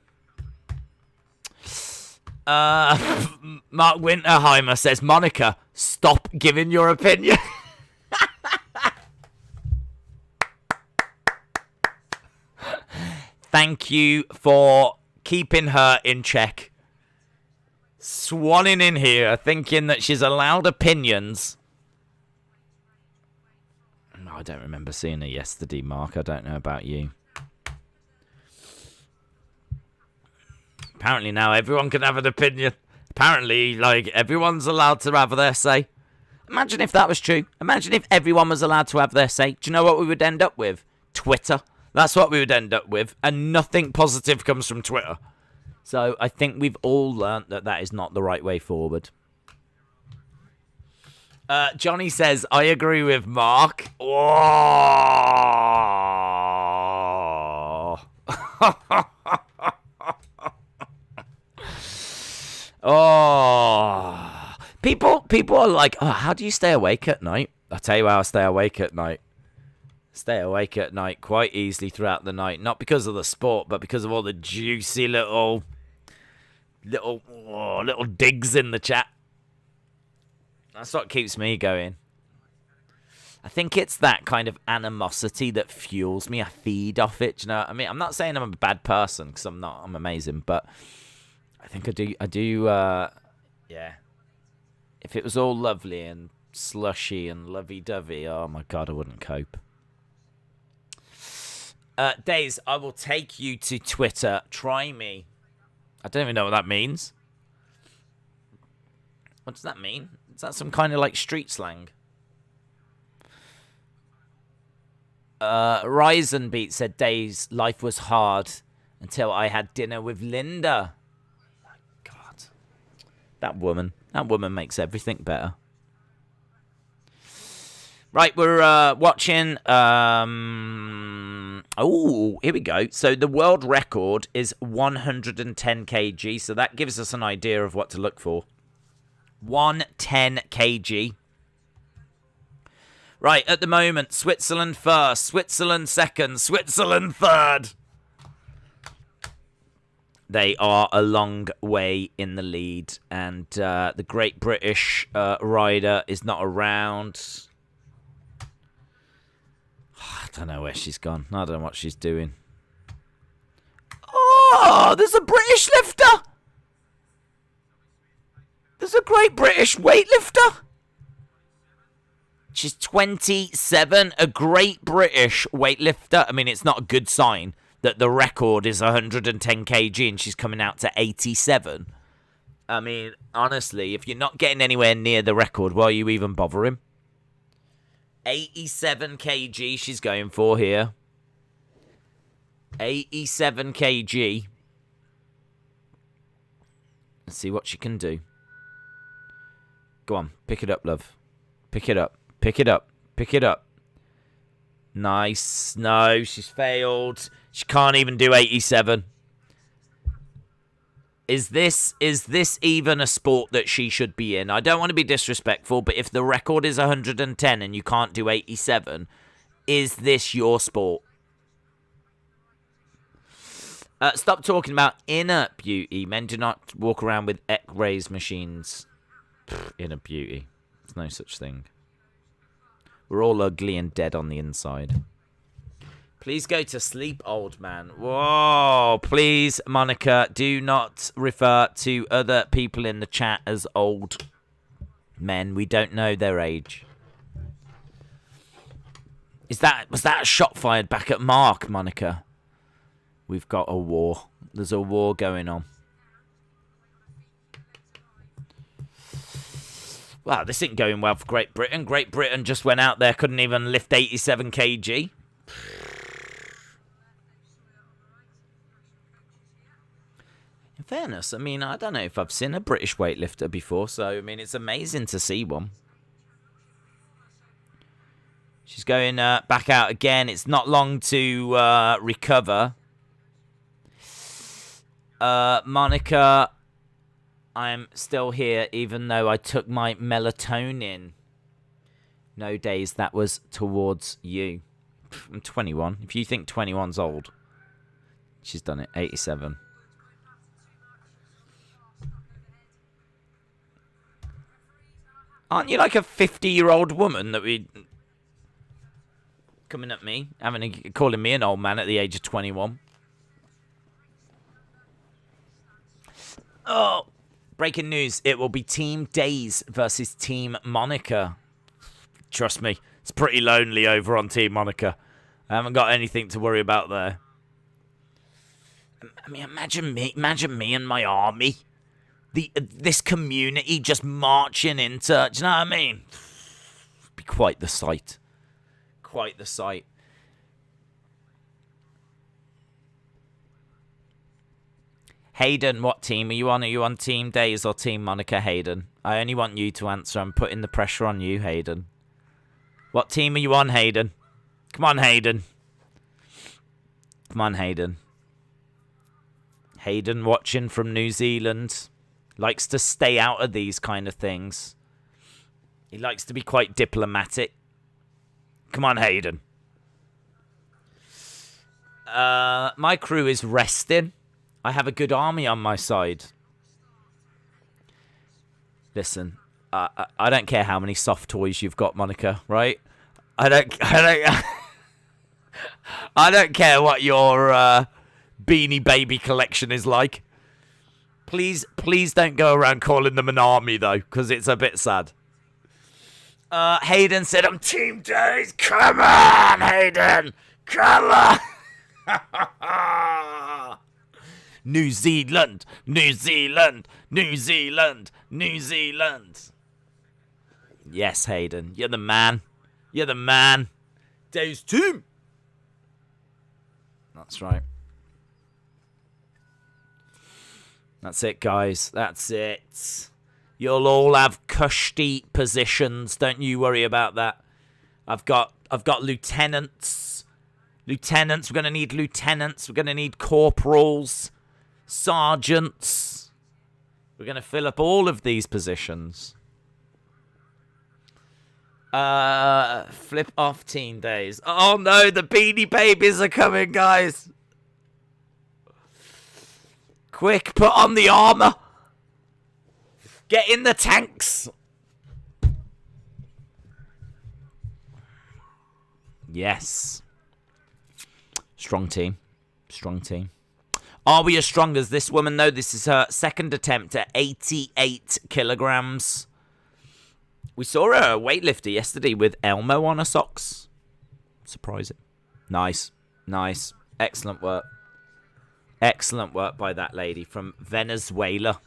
Mark Winterheimer says, Monica, stop giving your opinion. Thank you for keeping her in check. Swanning in here, thinking that she's allowed opinions. No, I don't remember seeing her yesterday, Mark. I don't know about you. Apparently now everyone can have an opinion. Apparently, like, everyone's allowed to have their say. Imagine if that was true. Imagine if everyone was allowed to have their say. Do you know what we would end up with? Twitter. That's what we would end up with. And nothing positive comes from Twitter. So I think we've all learnt that that is not the right way forward. Johnny says, I agree with Mark. Oh. Oh. People are like, oh, how do you stay awake at night? I'll tell you how I stay awake at night. Stay awake at night quite easily throughout the night. Not because of the sport, but because of all the juicy little digs in the chat. That's what keeps me going. I think it's that kind of animosity that fuels me. I feed off it. Do you know what I mean? I'm not saying I'm a bad person, because I'm not. I'm amazing. But I think I do, yeah. If it was all lovely and slushy and lovey-dovey, oh my God, I wouldn't cope. Days, I will take you to Twitter. Try me. I don't even know what that means. What does that mean? Is that some kind of like street slang? Ryzen Beat said, Days, life was hard until I had dinner with Linda. My God. That woman makes everything better. Right, we're watching. Oh, here we go. So the world record is 110 kg. So that gives us an idea of what to look for. 110 kg. Right, at the moment, Switzerland first, Switzerland second, Switzerland third. They are a long way in the lead. And the Great British rider is not around. I don't know where she's gone. I don't know what she's doing. Oh, there's a British lifter. There's a Great British weightlifter. She's 27, a Great British weightlifter. I mean, it's not a good sign that the record is 110 kg and she's coming out to 87. I mean, honestly, if you're not getting anywhere near the record, why are you even bothering? 87 kg she's going for here. 87 kg. Let's see what she can do. Go on, pick it up, love. Pick it up. Pick it up. Pick it up. Nice. No, she's failed. She can't even do 87. Is this even a sport that she should be in? I don't want to be disrespectful, but if the record is 110 and you can't do 87, is this your sport? Stop talking about inner beauty. Men do not walk around with X-rays machines. Inner beauty. There's no such thing. We're all ugly and dead on the inside. Please go to sleep, old man. Whoa, please, Monica, do not refer to other people in the chat as old men. We don't know their age. Was that a shot fired back at Mark, Monica? We've got a war. There's a war going on. Wow, this isn't going well for Great Britain. Great Britain just went out there, couldn't even lift 87 kg. In fairness, I mean, I don't know if I've seen a British weightlifter before, so, I mean, it's amazing to see one. She's going back out again. It's not long to recover. Monica, I'm still here, even though I took my melatonin. No, Days, that was towards you. I'm 21. If you think 21's old, she's done it. 87. Aren't you like a 50-year-old woman that we... Coming at me, calling me an old man at the age of 21. Oh, breaking news. It will be Team Days versus Team Monica. Trust me, it's pretty lonely over on Team Monica. I haven't got anything to worry about there. I mean, imagine me and my army. This community just marching into, do you know what I mean? It'd be quite the sight. Quite the sight. Hayden, what team are you on? Are you on Team Days or Team Monica, Hayden? I only want you to answer. I'm putting the pressure on you, Hayden. What team are you on, Hayden? Come on, Hayden. Come on, Hayden. Hayden watching from New Zealand. Likes to stay out of these kind of things. He likes to be quite diplomatic. Come on, Hayden. My crew is resting. I have a good army on my side. Listen, I don't care how many soft toys you've got, Monica, right? I don't care what your Beanie Baby collection is like. Please don't go around calling them an army, though, because it's a bit sad. Hayden said, I'm Team Days. Come on, Hayden. Come on. New Zealand. New Zealand. New Zealand. New Zealand. Yes, Hayden. You're the man. You're the man. Days team. That's right. That's it, guys. That's it. You'll all have cushy positions. Don't you worry about that. I've got lieutenants. Lieutenants. We're going to need lieutenants. We're going to need corporals. Sergeants. We're going to fill up all of these positions. Flip off Team Days. Oh, no. The Beanie Babies are coming, guys. Quick, put on the armor. Get in the tanks. Yes. Strong team. Strong team. Are we as strong as this woman, though? This is her second attempt at 88 kilograms. We saw a weightlifter yesterday with Elmo on her socks. Surprising. Nice. Nice. Excellent work. Excellent work by that lady from Venezuela.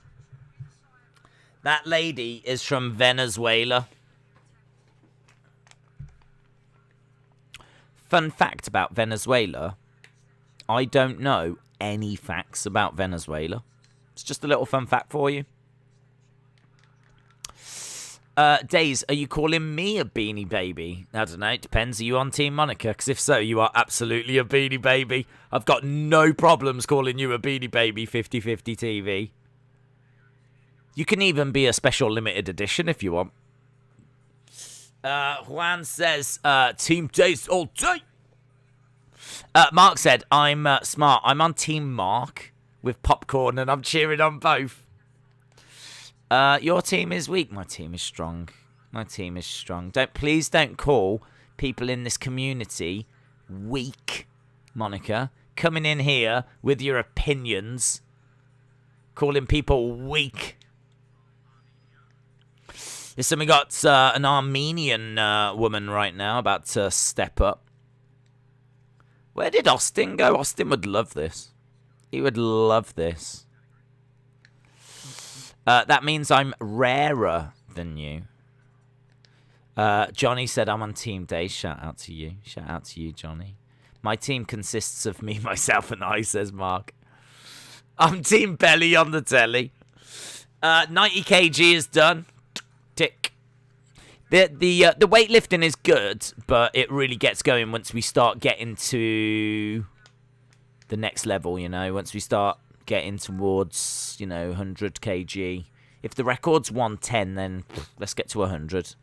That lady is from Venezuela. Fun fact about Venezuela. I don't know any facts about Venezuela. It's just a little fun fact for you. Days, are you calling me a Beanie Baby? I don't know. It depends. Are you on Team Monica? Because if so, you are absolutely a Beanie Baby. I've got no problems calling you a Beanie Baby 50/50 TV. You can even be a special limited edition if you want. Juan says, Team Days all day. Mark said, I'm smart. I'm on Team Mark with popcorn and I'm cheering on both. Your team is weak. My team is strong. My team is strong. Please don't call people in this community weak, Monica. Coming in here with your opinions. Calling people weak. Listen, we got an Armenian woman right now about to step up. Where did Austin go? Austin would love this. He would love this. That means I'm rarer than you. Johnny said I'm on Team Days. Shout out to you. Shout out to you, Johnny. My team consists of me, myself, and I, says Mark. I'm Team Belly on the telly. 90 kg is done. Tick. The weightlifting is good, but it really gets going once we start getting to the next level, you know, once we start getting towards, you know, 100 kg. If the record's 110, then let's get to 100.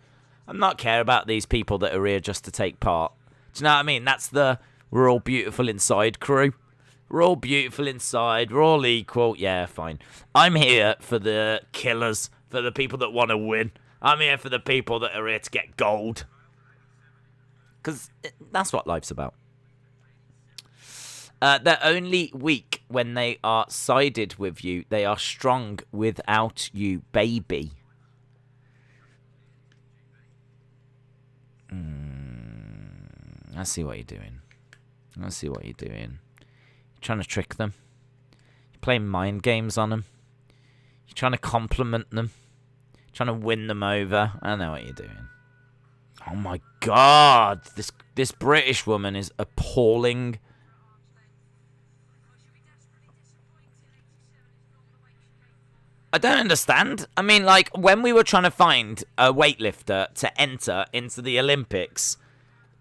I'm not care about these people that are here just to take part. Do you know what I mean? That's the we're all beautiful inside crew. We're all beautiful inside. We're all equal. Yeah, fine. I'm here for the killers, for the people that want to win. I'm here for the people that are here to get gold. Because that's what life's about. They're only weak when they are sided with you. They are strong without you, baby. I see what you're doing. I see what you're doing. You're trying to trick them. You're playing mind games on them. You're trying to compliment them. You're trying to win them over. I know what you're doing. Oh my god. This British woman is appalling. I don't understand. I mean, like, when we were trying to find a weightlifter to enter into the Olympics,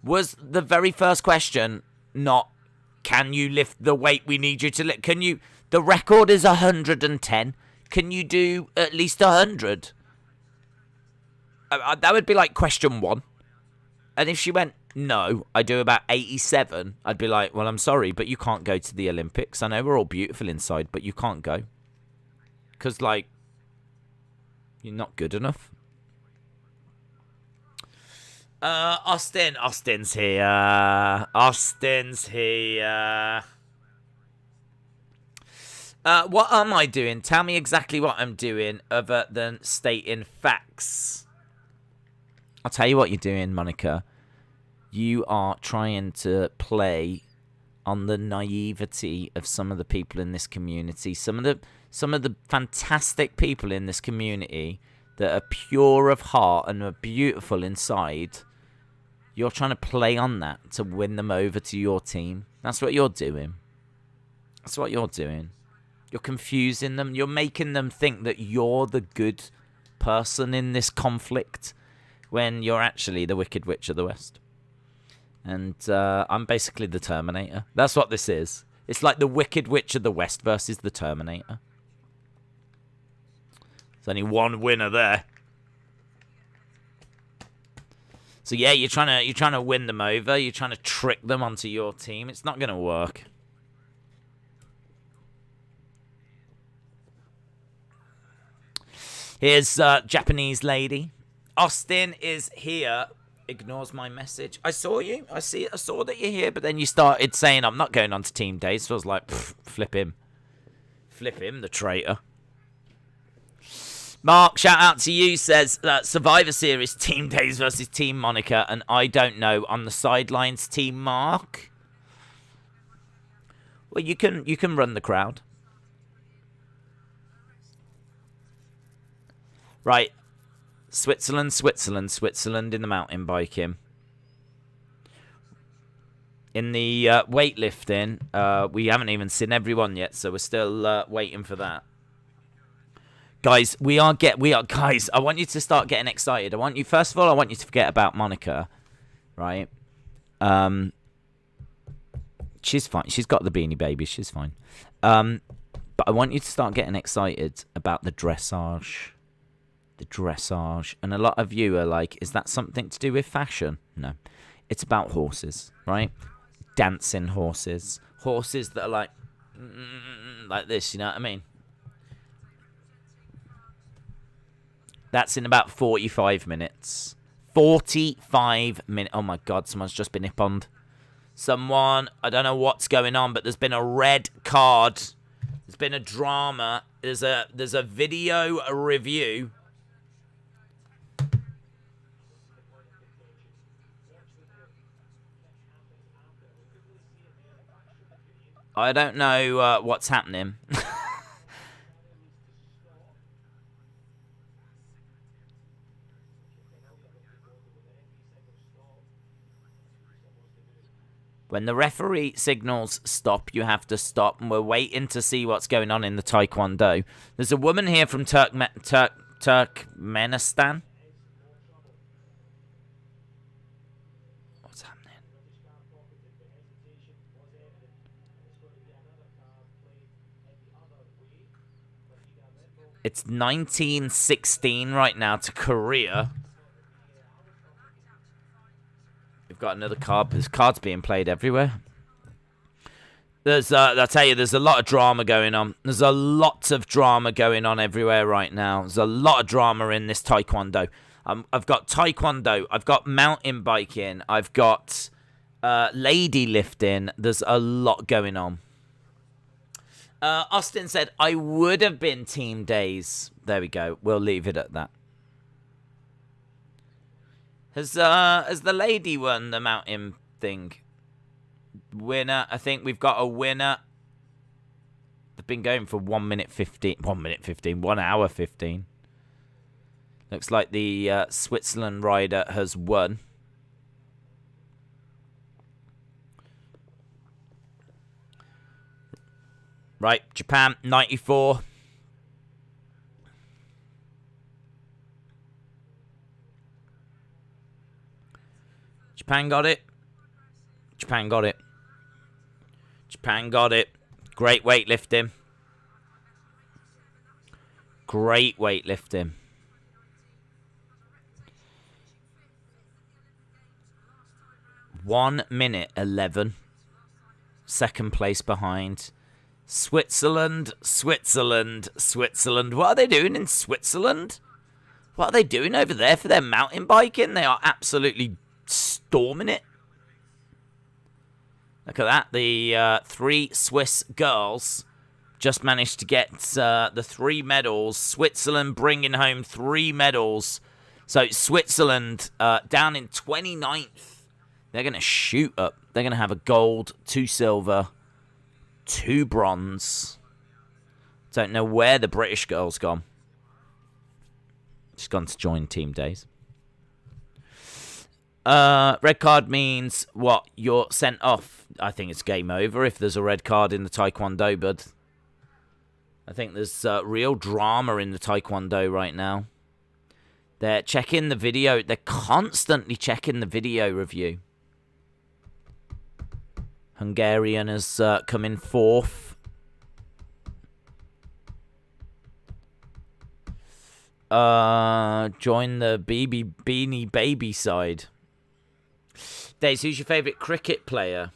was the very first question not, can you lift the weight we need you to lift? Can you, the record is 110. Can you do at least 100? That would be like question one. And if she went, no, I do about 87, I'd be like, well, I'm sorry, but you can't go to the Olympics. I know we're all beautiful inside, but you can't go. Because, like, you're not good enough. Austin's here. Austin's here. What am I doing? Tell me exactly what I'm doing other than stating facts. I'll tell you what you're doing, Monica. You are trying to play on the naivety of some of the people in this community. Some of the fantastic people in this community that are pure of heart and are beautiful inside. You're trying to play on that to win them over to your team. That's what you're doing. That's what you're doing. You're confusing them. You're making them think that you're the good person in this conflict when you're actually the Wicked Witch of the West. And I'm basically the Terminator. That's what this is. It's like the Wicked Witch of the West versus the Terminator. There's only one winner there. So yeah, you're trying to win them over. You're trying to trick them onto your team. It's not going to work. Here's Japanese lady. Austin is here. Ignores my message. I saw you. I saw that you're here, but then you started saying I'm not going on to team days. So I was like, flip him. Flip him, the traitor. Mark, shout out to you, says that Survivor Series team days versus Team Monica, and I don't know on the sidelines, Team Mark. Well, you can run the crowd. Right. Switzerland in the mountain biking. In the weightlifting, we haven't even seen everyone yet, so we're still waiting for that. Guys, guys, I want you to start getting excited. First of all, I want you to forget about Monica, right? She's fine. She's got the Beanie Baby. She's fine. But I want you to start getting excited about the dressage. The dressage. And a lot of you are like, is that something to do with fashion? No. It's about horses, right? Dancing horses. Horses that are like this, you know what I mean? That's in about 45 minutes. 45 minutes. Oh my god, someone's just been hip-oned. Someone, I don't know what's going on, but there's been a red card. There's been a drama. There's a video, a review. I don't know what's happening. When the referee signals stop, you have to stop. And we're waiting to see what's going on in the Taekwondo. There's a woman here from Turkmenistan. What's happening? It's 19-16 right now to Korea. We've got another card. There's cards being played everywhere. I'll tell you, there's a lot of drama going on. There's a lot of drama going on everywhere right now. There's a lot of drama in this Taekwondo. I've got Taekwondo. I've got mountain biking. I've got lady lifting. There's a lot going on. Austin said, I would have been team days. There we go. We'll leave it at that. Has the lady won the mountain thing? Winner. I think we've got a winner. They've been going for 1 minute 15. 1 minute 15. 1 hour 15. Looks like the Switzerland rider has won. Right, Japan, 94. Japan got it. Japan got it. Japan got it. Great weightlifting. Great weightlifting. One minute 11. Second place behind. Switzerland, Switzerland, Switzerland. What are they doing in Switzerland? What are they doing over there for their mountain biking? They are absolutely storming it. Look at that. The 3 Swiss girls just managed to get the 3 medals. Switzerland bringing home 3 medals. So Switzerland down in 29th. They're going to shoot up. They're going to have a gold, 2 silver, 2 bronze. Don't know where the British girl's gone. She's gone to join team days. Red card means what? You're sent off. I think it's game over if there's a red card in the Taekwondo, bud. I think there's real drama in the Taekwondo right now. They're checking the video. They're constantly checking the video review. Hungarian has come in 4th. Join the Beanie Baby side. Days, who's your favourite cricket player?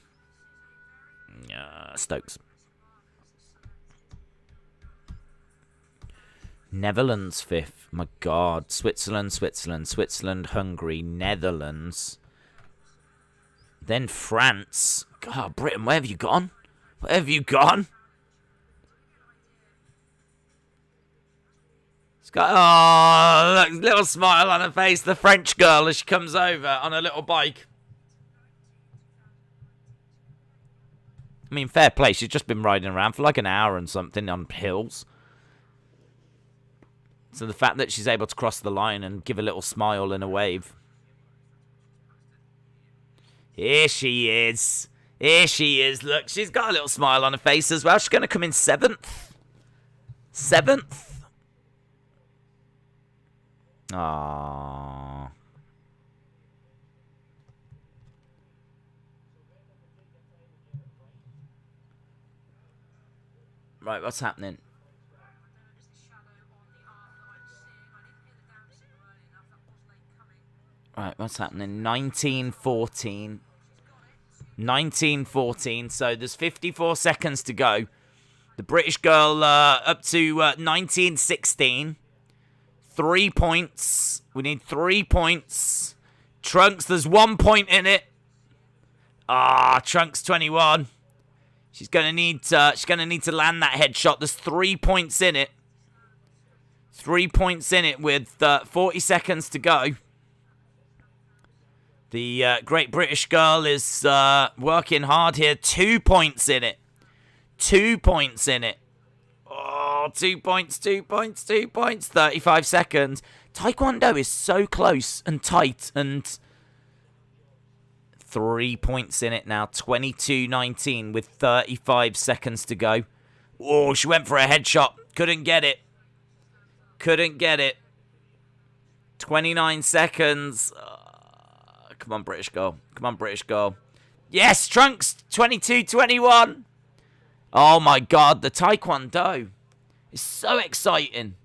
Stokes. Netherlands 5th. My God. Switzerland, Switzerland, Switzerland, Hungary, Netherlands. Then France. God, Britain, where have you gone? Where have you gone? It's got, oh, look, little smile on her face. The French girl as she comes over on a little bike. I mean, fair play. She's just been riding around for like an hour and something on hills. So the fact that she's able to cross the line and give a little smile and a wave. Here she is. Here she is. Look, she's got a little smile on her face as well. She's going to come in 7th. 7th. Aww. Right, what's happening? Right, what's happening? 1914. 1914. So there's 54 seconds to go. The British girl up to 1916. 3 points. We need 3 points. Trunks, there's 1 point in it. Trunks 21. She's gonna need to land that headshot. There's 3 points in it. 3 points in it with 40 seconds to go. The Great British girl is working hard here. 2 points in it. 2 points in it. Oh, 2 points, 2 points, 2 points. 35 seconds. Taekwondo is so close and tight and 3 points in it now. 22-19 with 35 seconds to go. Oh, she went for a headshot. Couldn't get it. Couldn't get it. 29 seconds. Come on, British girl. Come on, British girl. Yes, Trunks. 22-21. Oh, my God. The Taekwondo is so exciting.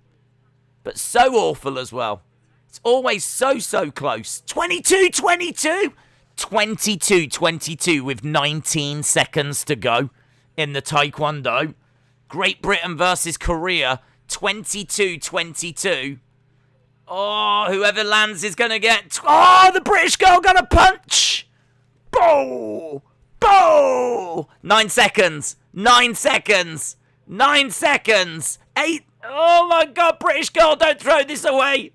But so awful as well. It's always so close. 22-22. 22-22 with 19 seconds to go in the Taekwondo. Great Britain versus Korea. 22-22. Oh, whoever lands is going to get... Oh, the British girl got a punch. Bow. Bow. 9 seconds. 9 seconds. 9 seconds. 8. Oh, my God, British girl, don't throw this away.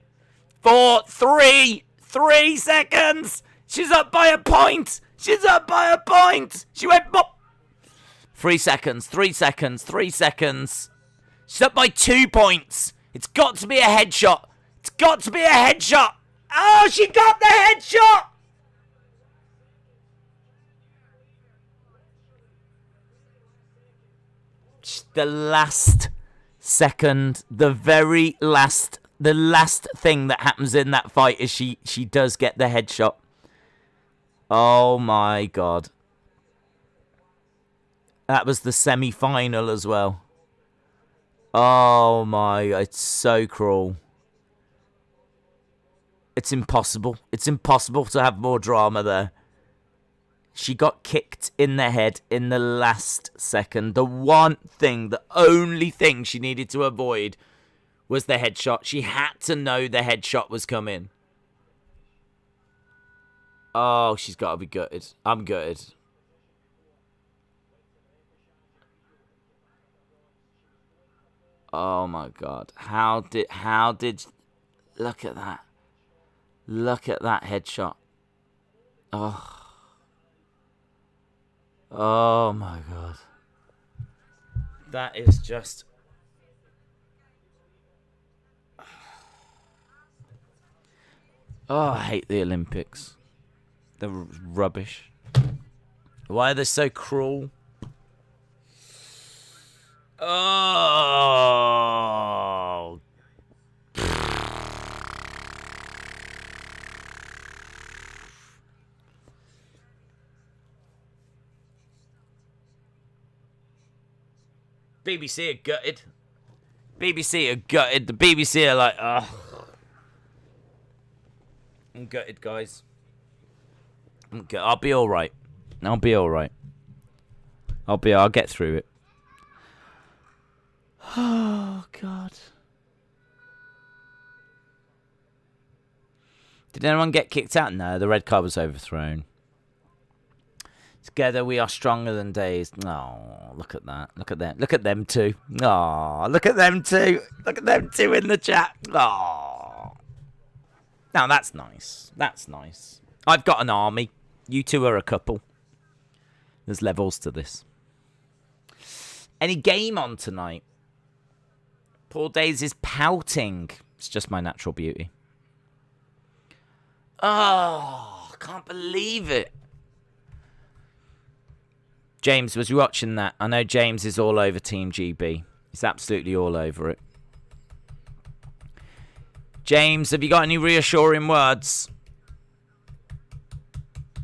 4, 3. 3 seconds. She's up by a point. She's up by a point. She went... Bop. 3 seconds. 3 seconds. 3 seconds. She's up by 2 points. It's got to be a headshot. It's got to be a headshot. Oh, she got the headshot. The last second, the very last, the last thing that happens in that fight is she does get the headshot. Oh my God. That was the semi-final as well. Oh my, it's so cruel. It's impossible. It's impossible to have more drama there. She got kicked in the head in the last second. The one thing, the only thing she needed to avoid was the headshot. She had to know the headshot was coming. Oh, she's got to be gutted. I'm gutted. Oh my God. How did, look at that. Look at that headshot. Oh. Oh my God. That is just... Oh, I hate the Olympics. They're rubbish. Why are they so cruel? Oh. BBC are gutted. BBC are gutted. The BBC are like, ugh. I'm gutted, guys. I'll be all right. I'll be all right. I'll get through it. Oh God. Did anyone get kicked out? No, the red card was overthrown. Together we are stronger than days. Oh, look at that. Look at them. Look at them two. Oh, look at them two. Look at them two in the chat. Oh. Now that's nice. That's nice. I've got an army. You two are a couple. There's levels to this. Any game on tonight? Poor Days is pouting. It's just my natural beauty. Oh, I can't believe it. James, was you watching that? I know James is all over Team GB. He's absolutely all over it. James, have you got any reassuring words?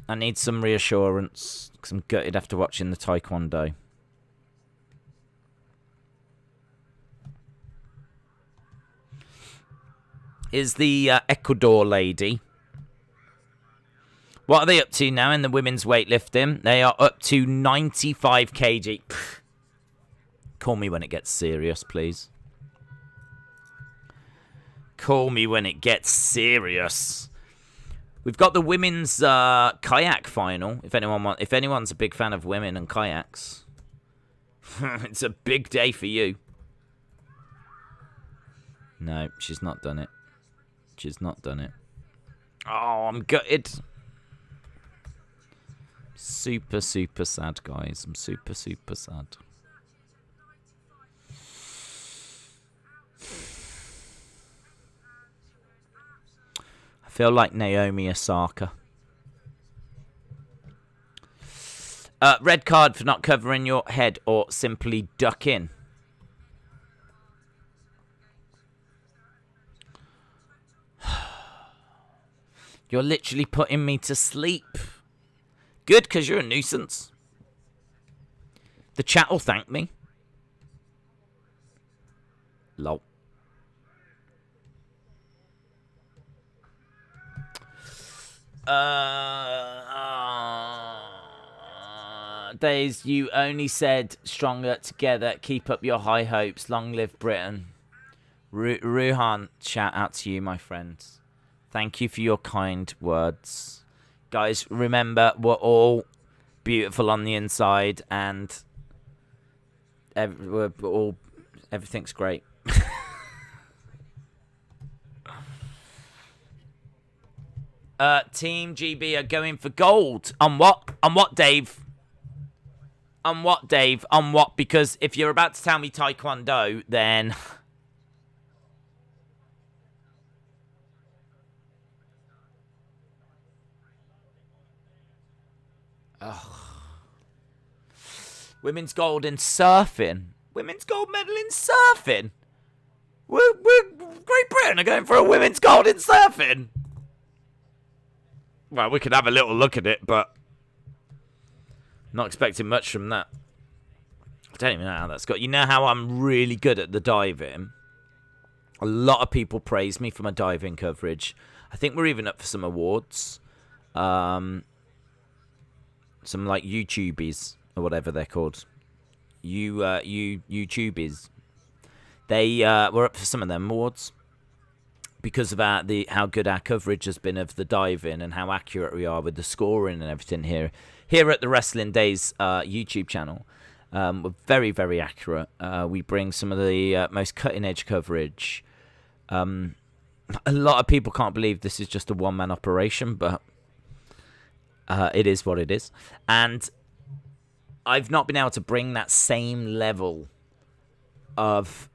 I need some reassurance because I'm gutted after watching the Taekwondo. Is the Ecuador lady... What are they up to now in the women's weightlifting? They are up to 95 kg. Pfft. Call me when it gets serious, please. Call me when it gets serious. We've got the women's kayak final. If anyone's a big fan of women and kayaks, it's a big day for you. No, she's not done it. She's not done it. Oh, I'm gutted. Super sad, guys. I'm super sad. I feel like Naomi Osaka. Red card for not covering your head or simply duck in. You're literally putting me to sleep. Good, because you're a nuisance. The chat will thank me. Lol. Days, you only said stronger together. Keep up your high hopes. Long live Britain. Ruhan, shout out to you, my friends. Thank you for your kind words. Guys, remember, we're all beautiful on the inside, and everything's great. Team GB are going for gold. On what? On what, Dave? On what, Dave? On what? Because if you're about to tell me Taekwondo, then... Ugh. Women's gold in surfing. Women's gold medal in surfing. We're Great Britain are going for a women's gold in surfing. Well, we could have a little look at it, but not expecting much from that. I don't even know how that's got. You know how I'm really good at the diving? A lot of people praise me for my diving coverage. I think we're even up for some awards. Some like YouTubies or whatever they're called. YouTubies. They were up for some of them awards because of how good our coverage has been of the diving and how accurate we are with the scoring and everything here. Here at the Wrestling Days YouTube channel, we're very, very accurate. We bring some of the most cutting-edge coverage. A lot of people can't believe this is just a one-man operation, but it is what it is. And I've not been able to bring that same level of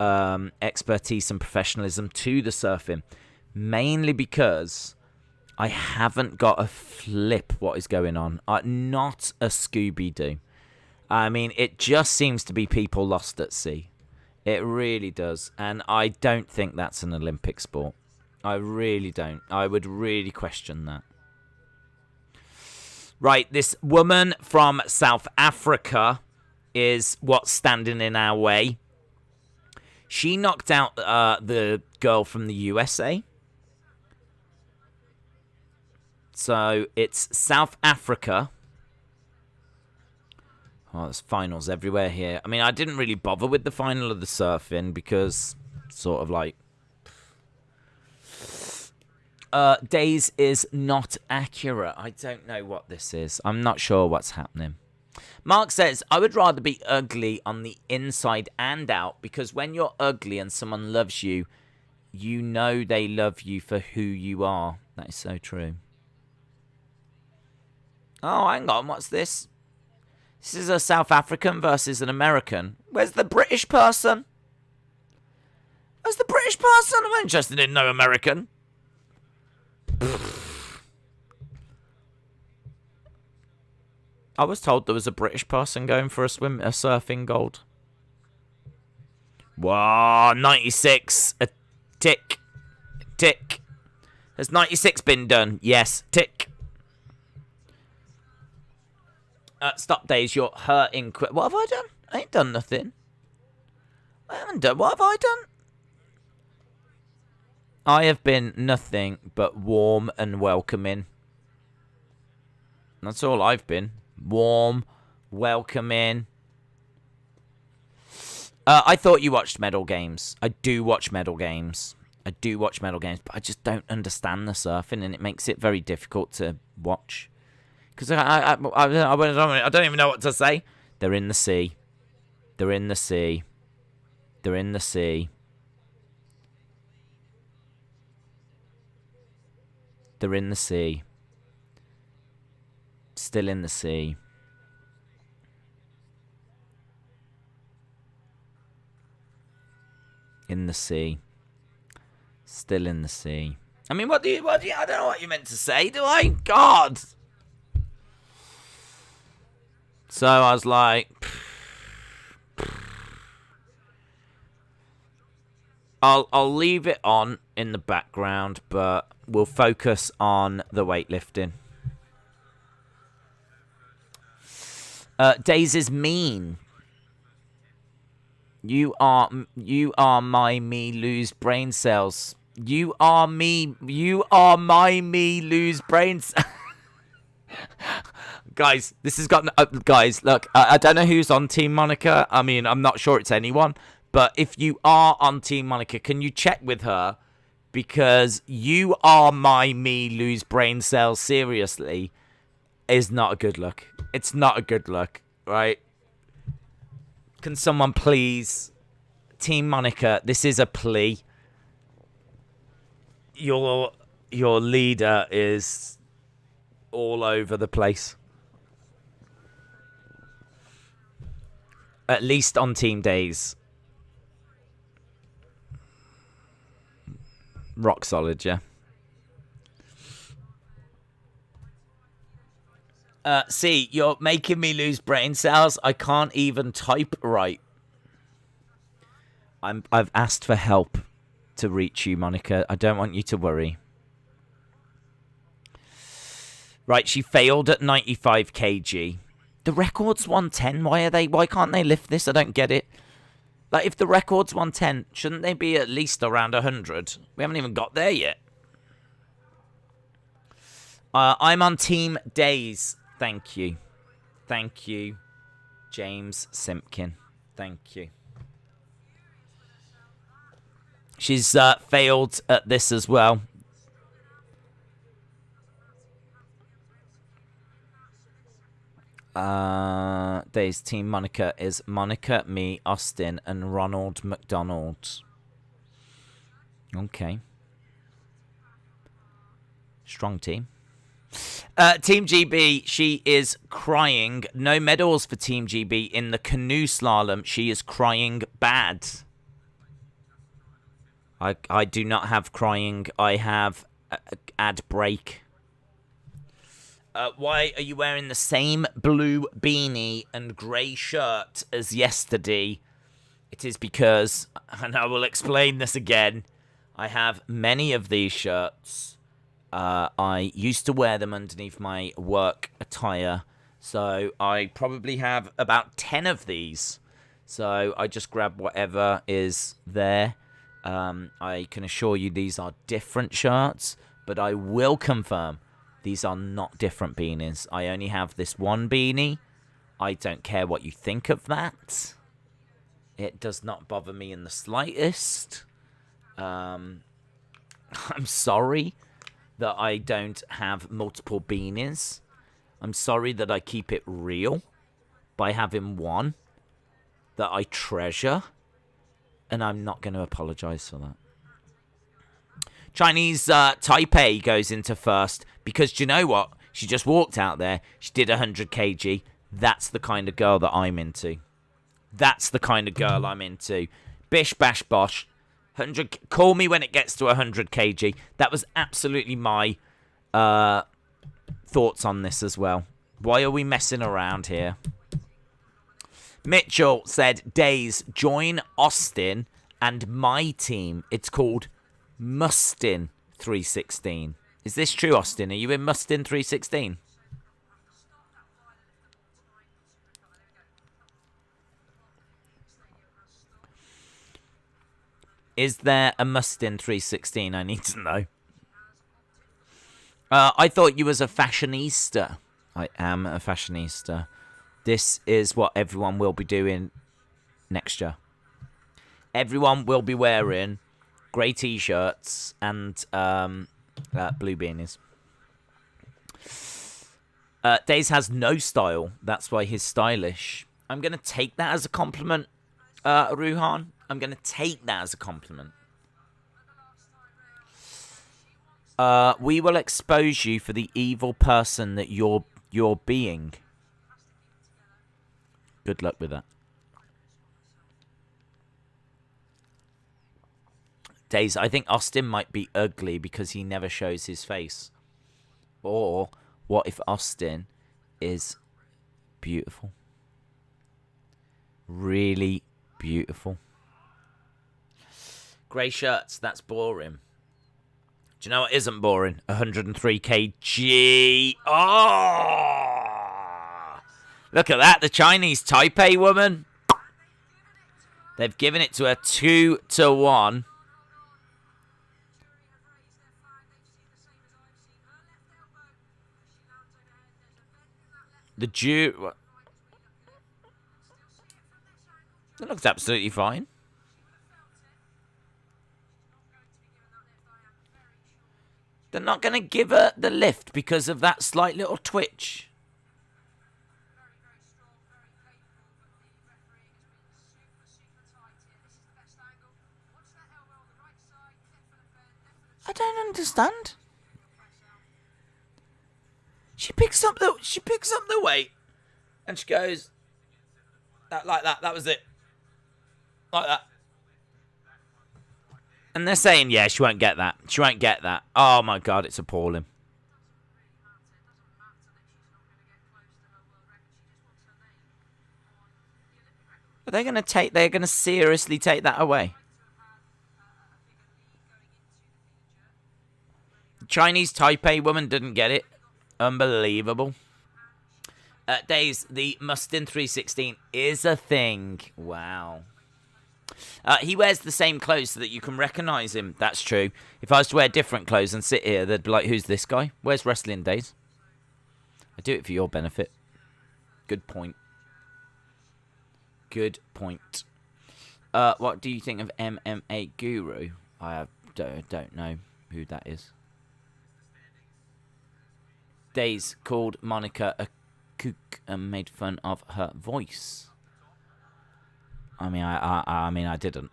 expertise and professionalism to the surfing, mainly because I haven't got a flip what is going on. Not a Scooby-Doo. I mean, it just seems to be people lost at sea. It really does. And I don't think that's an Olympic sport. I really don't. I would really question that. Right, this woman from South Africa is what's standing in our way. She knocked out the girl from the USA. So it's South Africa. Oh, there's finals everywhere here. I mean, I didn't really bother with the final of the surfing because sort of like... Days is not accurate. I don't know what this is. I'm not sure what's happening. Mark says, I would rather be ugly on the inside and out because when you're ugly and someone loves you, you know they love you for who you are. That is so true. Oh, hang on. What's this? This is a South African versus an American. Where's the British person? Where's the British person? I'm interested in no American. I was told there was a British person going for a surfing gold. Wow, 96. A tick. Tick. Has 96 been done? Yes. Tick. Stop, Days. You're hurting. What have I done? I ain't done nothing. I haven't done. What have I done? I have been nothing but warm and welcoming. That's all I've been. Warm, welcoming. I thought you watched Medal Games. I do watch Medal Games. But I just don't understand the surfing, and it makes it very difficult to watch. Because I don't even know what to say. They're in the sea. They're in the sea. They're in the sea. They're in the sea. Still in the sea. In the sea. Still in the sea. I mean, what do you, I don't know what you meant to say, do I? God! So I was like, I'll leave it on in the background, but we'll focus on the weightlifting. Days is mean. You are my me lose brain cells. You are my me lose brain cells. Guys, this has got... guys, look, I don't know who's on Team Monica. I mean, I'm not sure it's anyone. But if you are on Team Monica, can you check with her? Because you are my me lose brain cells, seriously, is not a good look. It's not a good look, right? Can someone please... Team Monica, this is a plea. Your leader is all over the place. At least on team days. Rock solid, yeah. See, you're making me lose brain cells. I can't even type right. I've asked for help to reach you, Monica. I don't want you to worry. Right, she failed at 95 kg. The record's 110. Why can't they lift this? I don't get it. Like, if the record's 110, shouldn't they be at least around 100? We haven't even got there yet. I'm on Team Days. Thank you. Thank you, James Simpkin. Thank you. She's failed at this as well. Days Team Monica is Monica, me, Austin, and Ronald McDonald. Okay. Strong team. Team GB, she is crying. No medals for Team GB in the canoe slalom. She is crying bad. I do not have crying. I have ad break. Why are you wearing the same blue beanie and grey shirt as yesterday? It is because, and I will explain this again, I have many of these shirts. I used to wear them underneath my work attire, so I probably have about 10 of these. So I just grab whatever is there. I can assure you these are different shirts, but I will confirm these are not different beanies. I only have this one beanie. I don't care what you think of that. It does not bother me in the slightest. I'm sorry that I don't have multiple beanies. I'm sorry that I keep it real by having one that I treasure. And I'm not going to apologize for that. Chinese Taipei goes into first because, do you know what? She just walked out there. She did 100 kg. That's the kind of girl that I'm into. That's the kind of girl I'm into. Bish, bash, bosh. 100. Call me when it gets to 100 kg. That was absolutely my thoughts on this as well. Why are we messing around here? Mitchell said, Days, join Austin and my team. It's called Mustin 316. Is this true, Austin? Are you in Mustin 316? Is there a Mustin 316? I need to know. I thought you was a fashionista. I am a fashionista. This is what everyone will be doing next year. Everyone will be wearing grey t-shirts and blue beanies. Days has no style. That's why he's stylish. I'm going to take that as a compliment, Ruhan. I'm going to take that as a compliment. We will expose you for the evil person that you're being. Good luck with that. Days, I think Austin might be ugly because he never shows his face. Or what if Austin is beautiful? Really beautiful. Grey shirts, that's boring. Do you know what isn't boring? 103 kg. Oh! Look at that, the Chinese Taipei woman. They've given it to her 2-1. The Jew... That looks absolutely fine. They're not going to give her the lift because of that slight little twitch. I don't understand. She picks up the weight and she goes like that. That was it. Like that. And they're saying, yeah, she won't get that. She won't get that. Oh my god, it's appalling. Are they going to take... They're going to seriously take that away? The Chinese Taipei woman didn't get it. Unbelievable. Days, the Mustin 316 is a thing. Wow. He wears the same clothes so that you can recognise him. That's true. If I was to wear different clothes and sit here, they'd be like, who's this guy? Where's wrestling, Days? I do it for your benefit. Good point. Good point. What do you think of MMA Guru? I don't know who that is. Days called Monica a kook and made fun of her voice. I mean, I didn't.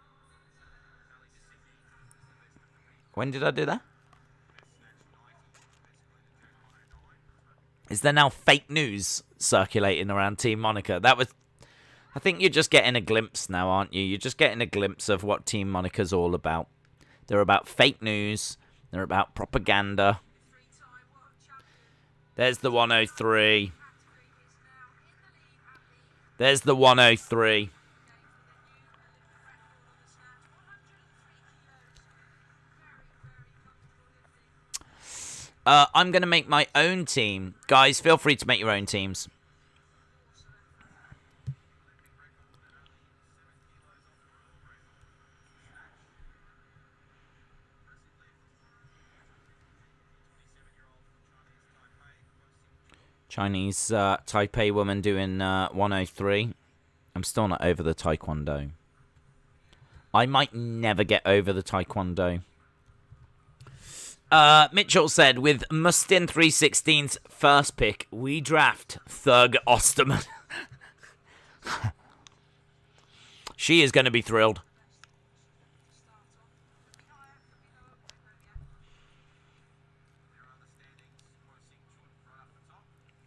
When did I do that? Is there now fake news circulating around Team Monica? That was... I think you're just getting a glimpse now, aren't you? You're just getting a glimpse of what Team Monica's all about. They're about fake news. They're about propaganda. There's the 103. There's the 103. I'm going to make my own team. Guys, feel free to make your own teams. Chinese Taipei woman doing 103. I'm still not over the Taekwondo. I might never get over the Taekwondo. Mitchell said, with Mustin 316's first pick, we draft Thug Osterman. She is going to be thrilled.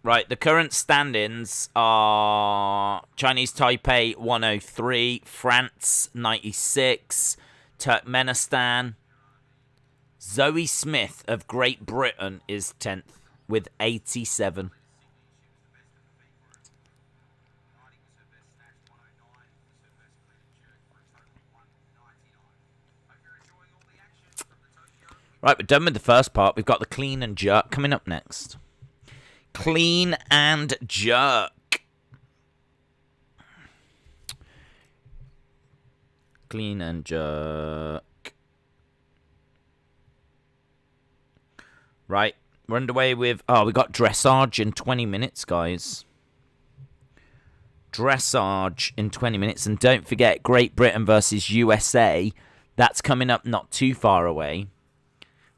Right, the current stand-ins are Chinese Taipei 103, France 96, Turkmenistan. Zoe Smith of Great Britain is 10th with 87. Right, we're done with the first part. We've got the clean and jerk coming up next. Clean and jerk. Clean and jerk. Right, we're underway with... Oh, we got dressage in 20 minutes, guys. Dressage in 20 minutes. And don't forget, Great Britain versus USA. That's coming up not too far away.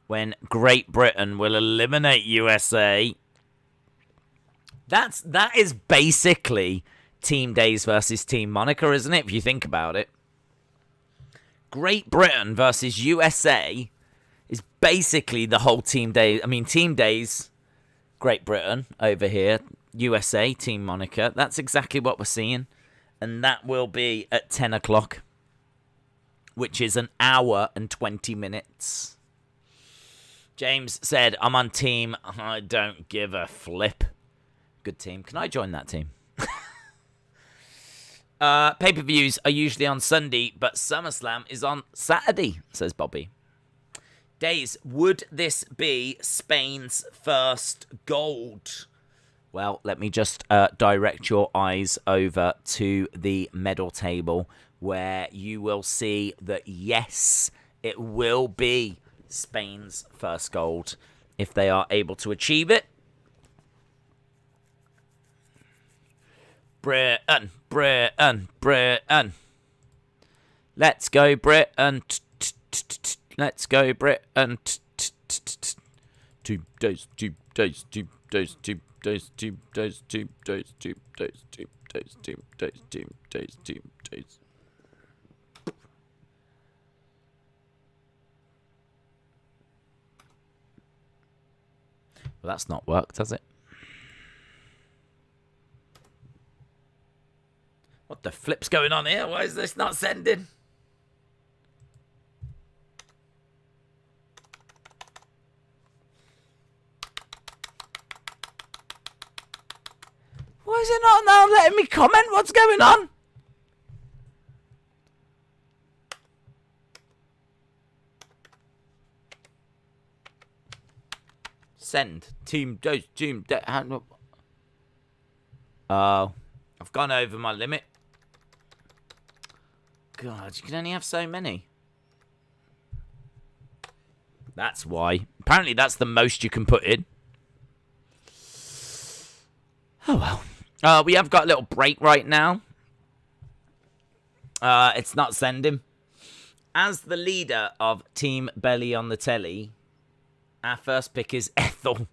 When Great Britain will eliminate USA... That is basically Team Days versus Team Monica, isn't it? If you think about it. Great Britain versus USA is basically the whole Team Days. I mean, Team Days, Great Britain over here. USA, Team Monica. That's exactly what we're seeing. And that will be at 10 o'clock. Which is an hour and 20 minutes. James said, I'm on team. I don't give a flip. Good team. Can I join that team? Pay-per-views are usually on Sunday, but SummerSlam is on Saturday, says Bobby. Days, would this be Spain's first gold? Well, let me just direct your eyes over to the medal table, where you will see that, yes, it will be Spain's first gold if they are able to achieve it. Britain, Britain, Britain. Let's go, Britain. Let's go, Britain. 2 days, 2 days, 2 days, 2 days, 2 days, 2 days, 2 days, 2 days, 2 days, 2 days, 2 days. Well, that's not worked, has it? What the flip's going on here? Why is this not sending? Why is it not now letting me comment? What's going on? Send. Team. Oh. I've gone over my limit. God, you can only have so many. That's why. Apparently that's the most you can put in. Oh well. We have got a little break right now. It's not sending. As the leader of Team Belly on the Telly, our first pick is Ethel.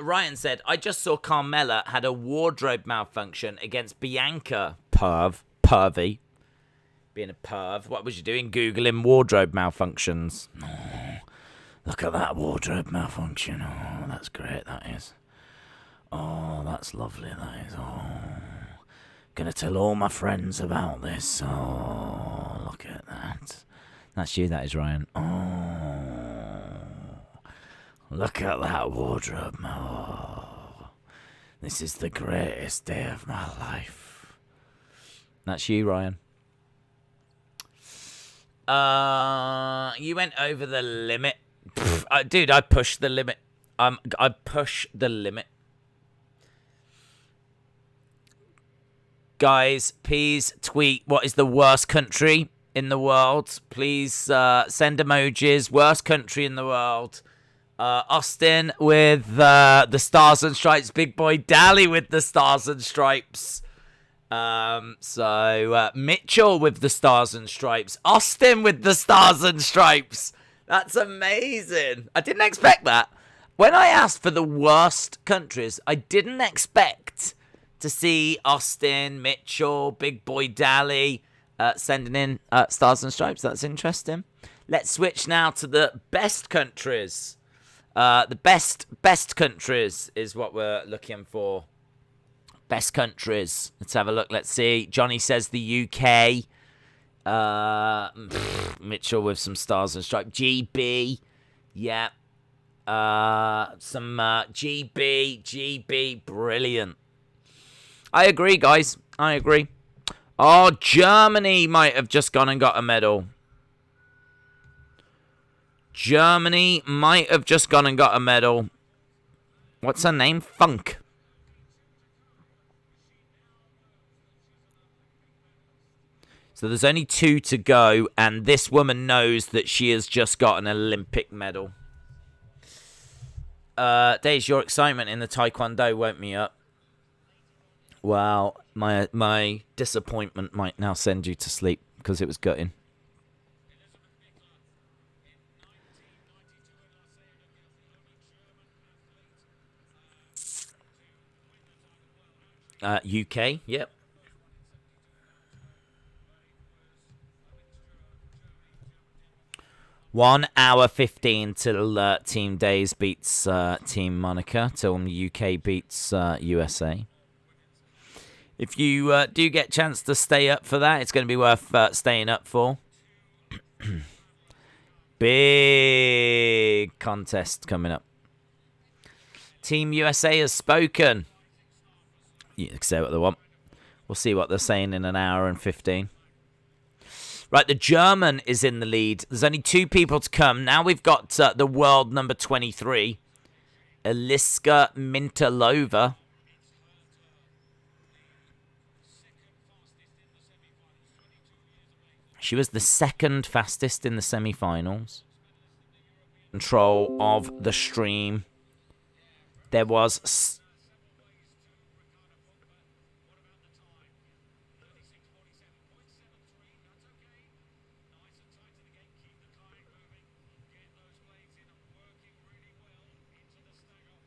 Ryan said, I just saw Carmella had a wardrobe malfunction against Bianca. Pervy. Being a perv. What was you doing? Googling wardrobe malfunctions. Oh, look at that wardrobe malfunction. Oh, that's great, that is. Oh, that's lovely, that is. Oh, gonna tell all my friends about this. Oh, look at that. That's you, that is, Ryan. Oh, look at that wardrobe. Oh, this is the greatest day of my life. That's you, Ryan. You went over the limit. Dude, I pushed the limit. I push the limit. Guys, please tweet what is the worst country in the world. Please send emojis. Worst country in the world. Austin with the Stars and Stripes. Big Boy Dally with the Stars and Stripes. Mitchell with the Stars and Stripes. Austin with the Stars and Stripes. That's amazing. I didn't expect that. When I asked for the worst countries, I didn't expect to see Austin, Mitchell, Big Boy Dally sending in Stars and Stripes. That's interesting. Let's switch now to the best countries. The best countries is what we're looking for. Best countries. Let's have a look. Let's see. Johnny says the UK. Mitchell with some Stars and Stripes. GB. Yeah. Some GB. Brilliant. I agree, guys. I agree. Oh, Germany might have just gone and got a medal. Germany might have just gone and got a medal. What's her name? Funk. So there's only 2 to go, and this woman knows that she has just got an Olympic medal. Days, your excitement in the Taekwondo woke me up. Well, my disappointment might now send you to sleep because it was gutting. UK, yep. 1 hour 15 till Team Days beats Team Monica, till the UK beats USA. If you do get a chance to stay up for that, it's going to be worth staying up for. Big contest coming up. Team USA has spoken. You can say what they want. We'll see what they're saying in an hour and 15. Right, the German is in the lead. There's only 2 people to come. Now we've got the world number 23, Eliska Mintalova. She was the 2nd fastest in the semi-finals. Control of the stream. There was...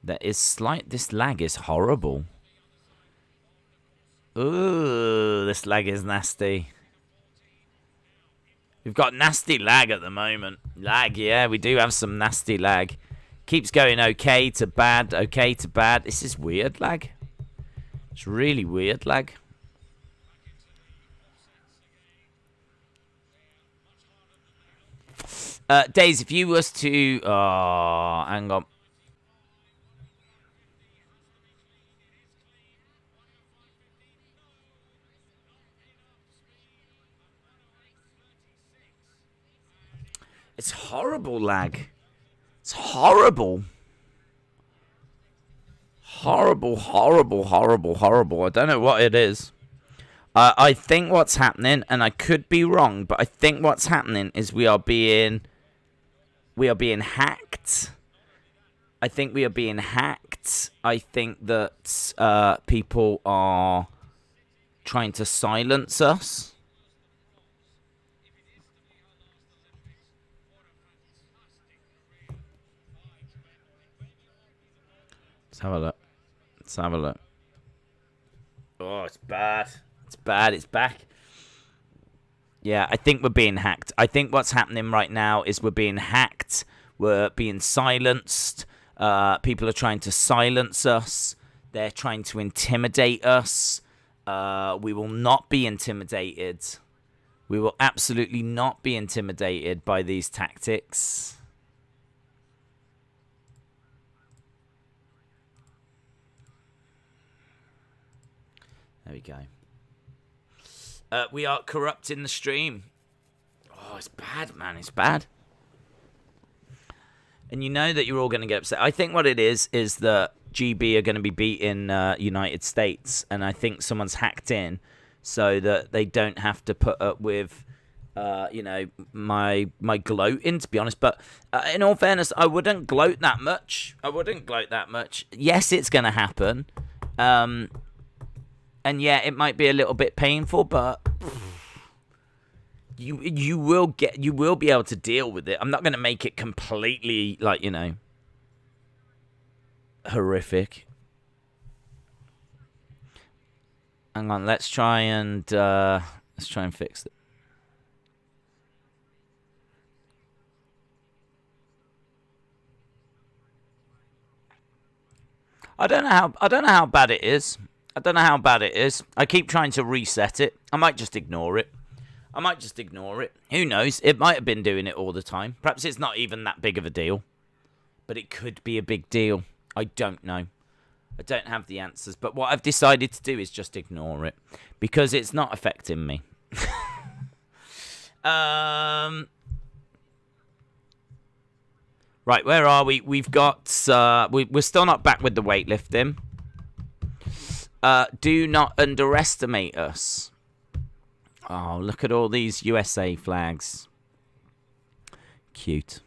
There is slight... This lag is horrible. Ooh, this lag is nasty. We've got nasty lag at the moment. Lag, yeah, we do have some nasty lag. Keeps going okay to bad, okay to bad. This is weird lag. It's really weird lag. Days, if you was to... Oh, hang on. It's horrible lag. It's horrible. Horrible, horrible, horrible, horrible. I don't know what it is. I think what's happening, and I could be wrong, but I think what's happening is we are being hacked. I think we are being hacked. I think that people are trying to silence us. Let's have a look. Let's have a look. Oh, it's bad. It's bad. It's back. Yeah, I think we're being hacked. I think what's happening right now is we're being hacked. We're being silenced. People are trying to silence us. They're trying to intimidate us. We will not be intimidated. We will absolutely not be intimidated by these tactics. There we go. We are corrupting the stream. Oh, it's bad, man. It's bad. And you know that you're all going to get upset. I think what it is that GB are going to be beating United States. And I think someone's hacked in so that they don't have to put up with, you know, my gloating, to be honest. But in all fairness, I wouldn't gloat that much. I wouldn't gloat that much. Yes, it's going to happen. And yeah, it might be a little bit painful, but you will be able to deal with it. I'm not going to make it completely, like, you know, horrific. Hang on, let's try and fix it. I don't know how bad it is. I don't know how bad it is. I keep trying to reset it. I might just ignore it. Who knows? It might have been doing it all the time. Perhaps it's not even that big of a deal. But it could be a big deal. I don't know. I don't have the answers. But what I've decided to do is just ignore it. Because it's not affecting me. Right, where are we? We've got... we're still not back with the weightlifting. Do not underestimate us. Oh, look at all these USA flags. Cute.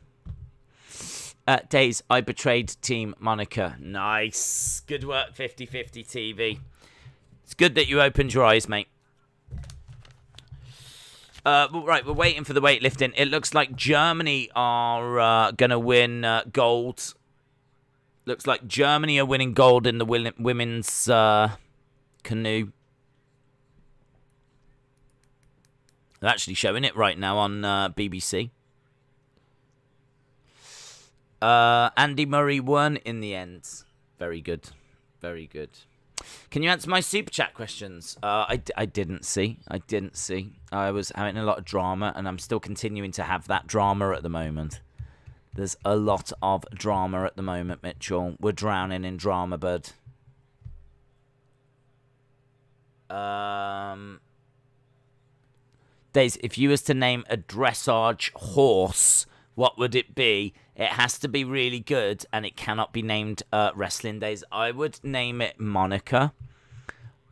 Days, I betrayed Team Monica. Nice. Good work, 50/50 TV. It's good that you opened your eyes, mate. Right, we're waiting for the weightlifting. It looks like Germany are going to win gold. Looks like Germany are winning gold in the women's canoe. They're actually showing it right now on BBC. Andy Murray won in the end. Very good. Very good. Can you answer my super chat questions? I didn't see. I was having a lot of drama, and I'm still continuing to have that drama at the moment. There's a lot of drama at the moment, Mitchell. We're drowning in drama, bud. Days, if you was to name a dressage horse, what would it be? It has to be really good, and it cannot be named wrestling. Days, I would name it Monica.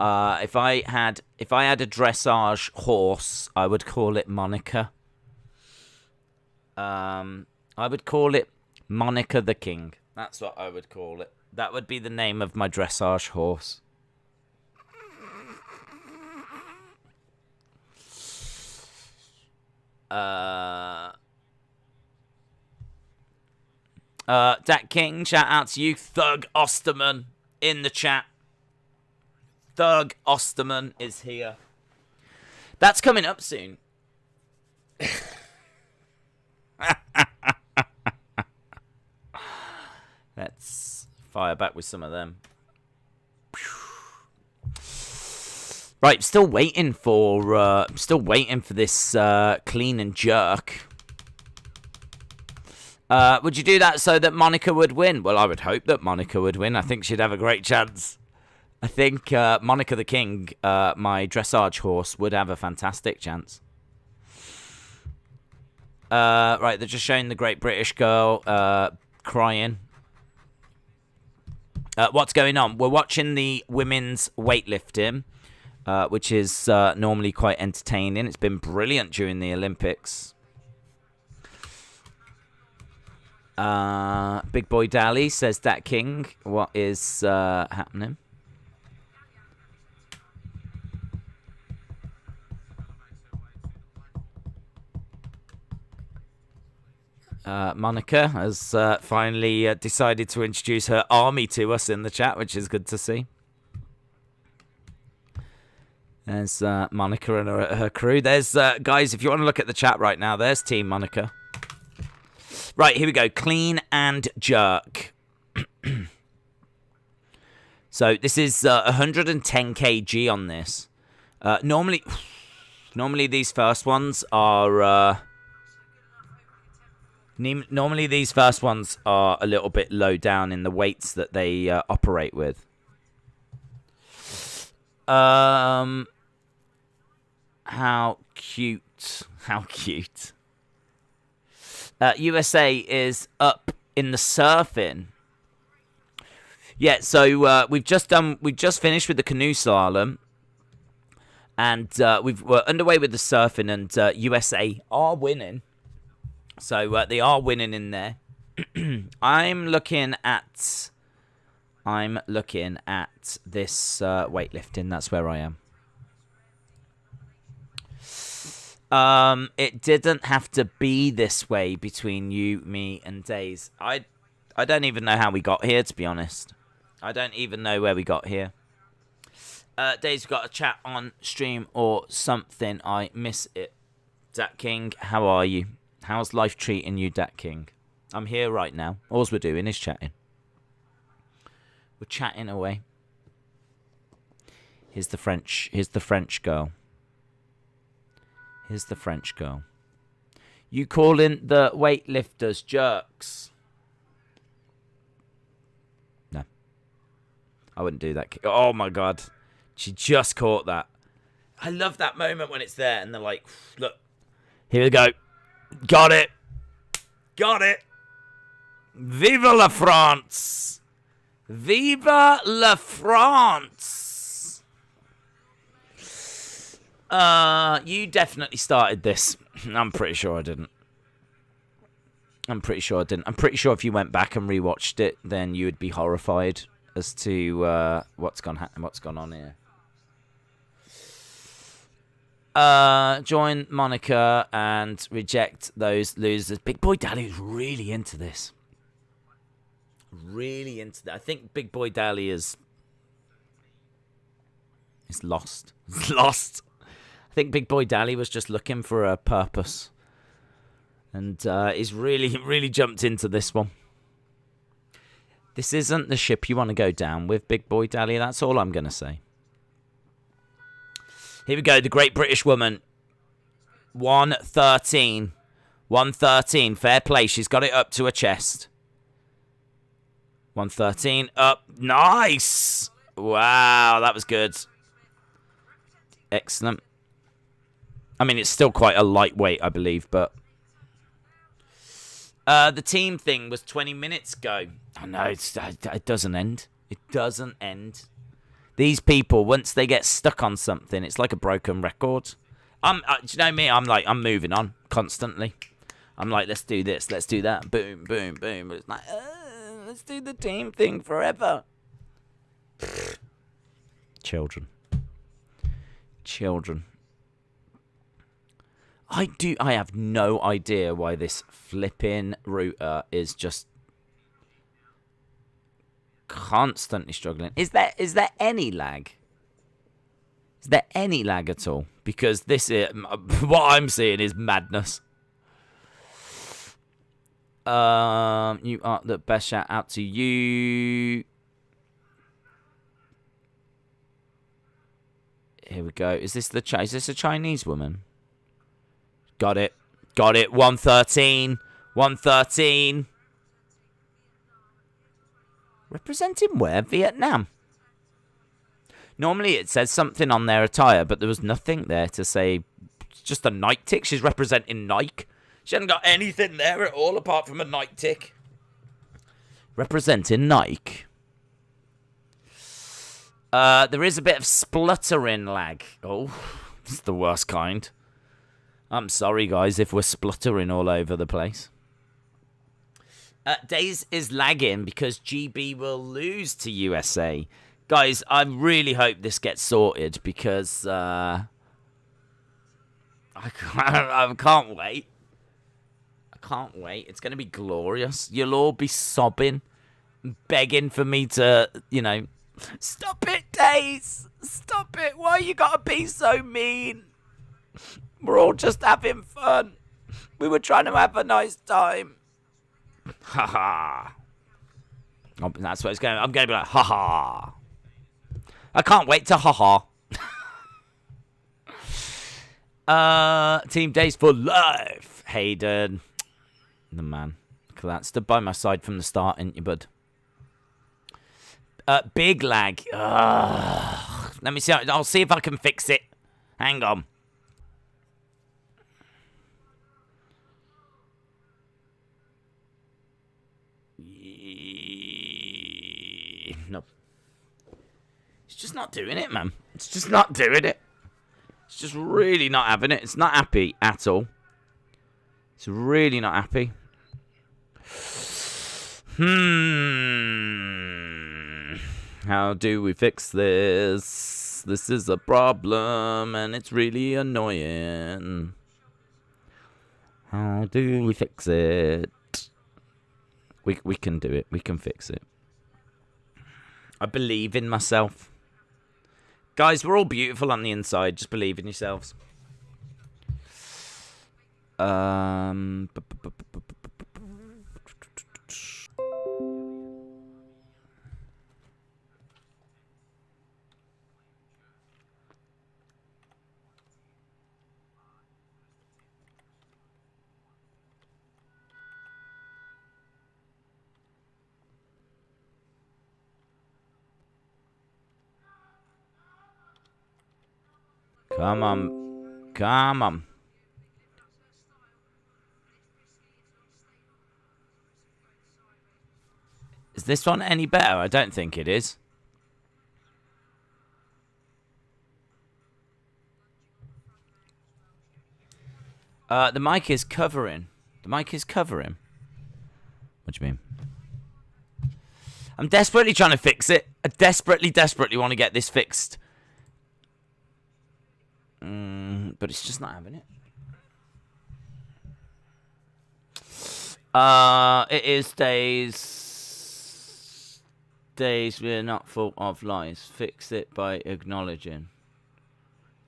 If I had a dressage horse, I would call it Monica. I would call it Monica the King. That's what I would call it. That would be the name of my dressage horse. Dat King, shout out to you. Thug Osterman in the chat. Thug Osterman is here. That's coming up soon. Let's fire back with some of them. Right, still waiting for this clean and jerk. Would you do that so that Monica would win? Well, I would hope that Monica would win. I think she'd have a great chance. I think Monica the King, my dressage horse, would have a fantastic chance. Right, they're just showing the Great British Girl crying. What's going on? We're watching the women's weightlifting, which is normally quite entertaining. It's been brilliant during the Olympics. Big Boy Dally says, Dat King, what is happening? Monica has finally decided to introduce her army to us in the chat, which is good to see. There's Monica and her crew. There's, guys, if you want to look at the chat right now, there's Team Monica. Right, here we go. Clean and jerk. So this is 110 kg on this. Normally these first ones are... Normally, these first ones are a little bit low down in the weights that they operate with. How cute. How cute. USA is up in the surfing. Yeah, so we've just finished with the canoe slalom. And we're underway with the surfing, and USA are winning. So they are winning in there. I'm looking at this weightlifting. That's where I am. It didn't have to be this way between you, me, and Days. I don't even know how we got here, to be honest. I don't even know where we got here. Days, got a chat on stream or something. I miss it. Dat King, how are you? How's life treating you, Dat King? I'm here right now. All we're doing is chatting. We're chatting away. Here's the French girl. Here's the French girl. You calling the weightlifters jerks? No. I wouldn't do that. Oh my God. She just caught that. I love that moment when it's there and they're like, look, here we go. Got it. Got it. Vive la France. Vive la France. You definitely started this. I'm pretty sure I didn't. I'm pretty sure if you went back and rewatched it, then you would be horrified as to what's gone on here. Join Monica and reject those losers. Big Boy Dally is really into this. Really into that. I think Big Boy Dally is lost. He's lost. I think Big Boy Dally was just looking for a purpose. And he's really jumped into this one. This isn't the ship you want to go down with, Big Boy Dally. That's all I'm going to say. Here we go, the Great British Woman. 113. 113, fair play. She's got it up to her chest. 113, up. Nice! Wow, that was good. Excellent. I mean, it's still quite a lightweight, I believe, but... the team thing was 20 minutes ago. Oh, no, it doesn't end. It doesn't end. These people, once they get stuck on something, it's like a broken record. Do you know me? I'm moving on constantly. I'm like, let's do this, let's do that. Boom, boom, boom. It's like, let's do the team thing forever. Children. I have no idea why this flipping router is just constantly struggling. Is there any lag? Is there any lag at all? Because this is what I'm seeing is madness. You are the best. Shout out to you. Here we go. Is this a Chinese woman? Got it. 113. 113. Representing where? Vietnam. Normally it says something on their attire, but there was nothing there to say. It's just a night tick. She's representing Nike. She hasn't got anything there at all apart from a night tick. Representing Nike. There is a bit of spluttering lag. Oh, it's the worst kind. I'm sorry, guys, if we're spluttering all over the place. Days is lagging because GB will lose to USA. Guys, I really hope this gets sorted because I can't wait. I can't wait. It's going to be glorious. You'll all be sobbing, begging for me to, you know, stop it, Days. Stop it. Why you got to be so mean? We're all just having fun. We were trying to have a nice time. Ha ha. Oh, that's what it's going. I'm going to be like, ha ha. I can't wait to ha ha. Team Days for life. Hayden. The man. That stood by my side from the start, ain't you, bud? Big lag. Let me see. I'll see if I can fix it. Hang on. No. It's just not doing it, man. It's just not doing it. It's just really not having it. It's not happy at all. It's really not happy. How do we fix this? This is a problem, and it's really annoying. How do we fix it? We can do it. We can fix it. I believe in myself. Guys, we're all beautiful on the inside. Just believe in yourselves. Come on. Come on. Is this one any better? I don't think it is. The mic is covering. The mic is covering. What do you mean? I'm desperately trying to fix it. I desperately want to get this fixed. But it's just not having it. It is days we're not full of lies. Fix it by acknowledging.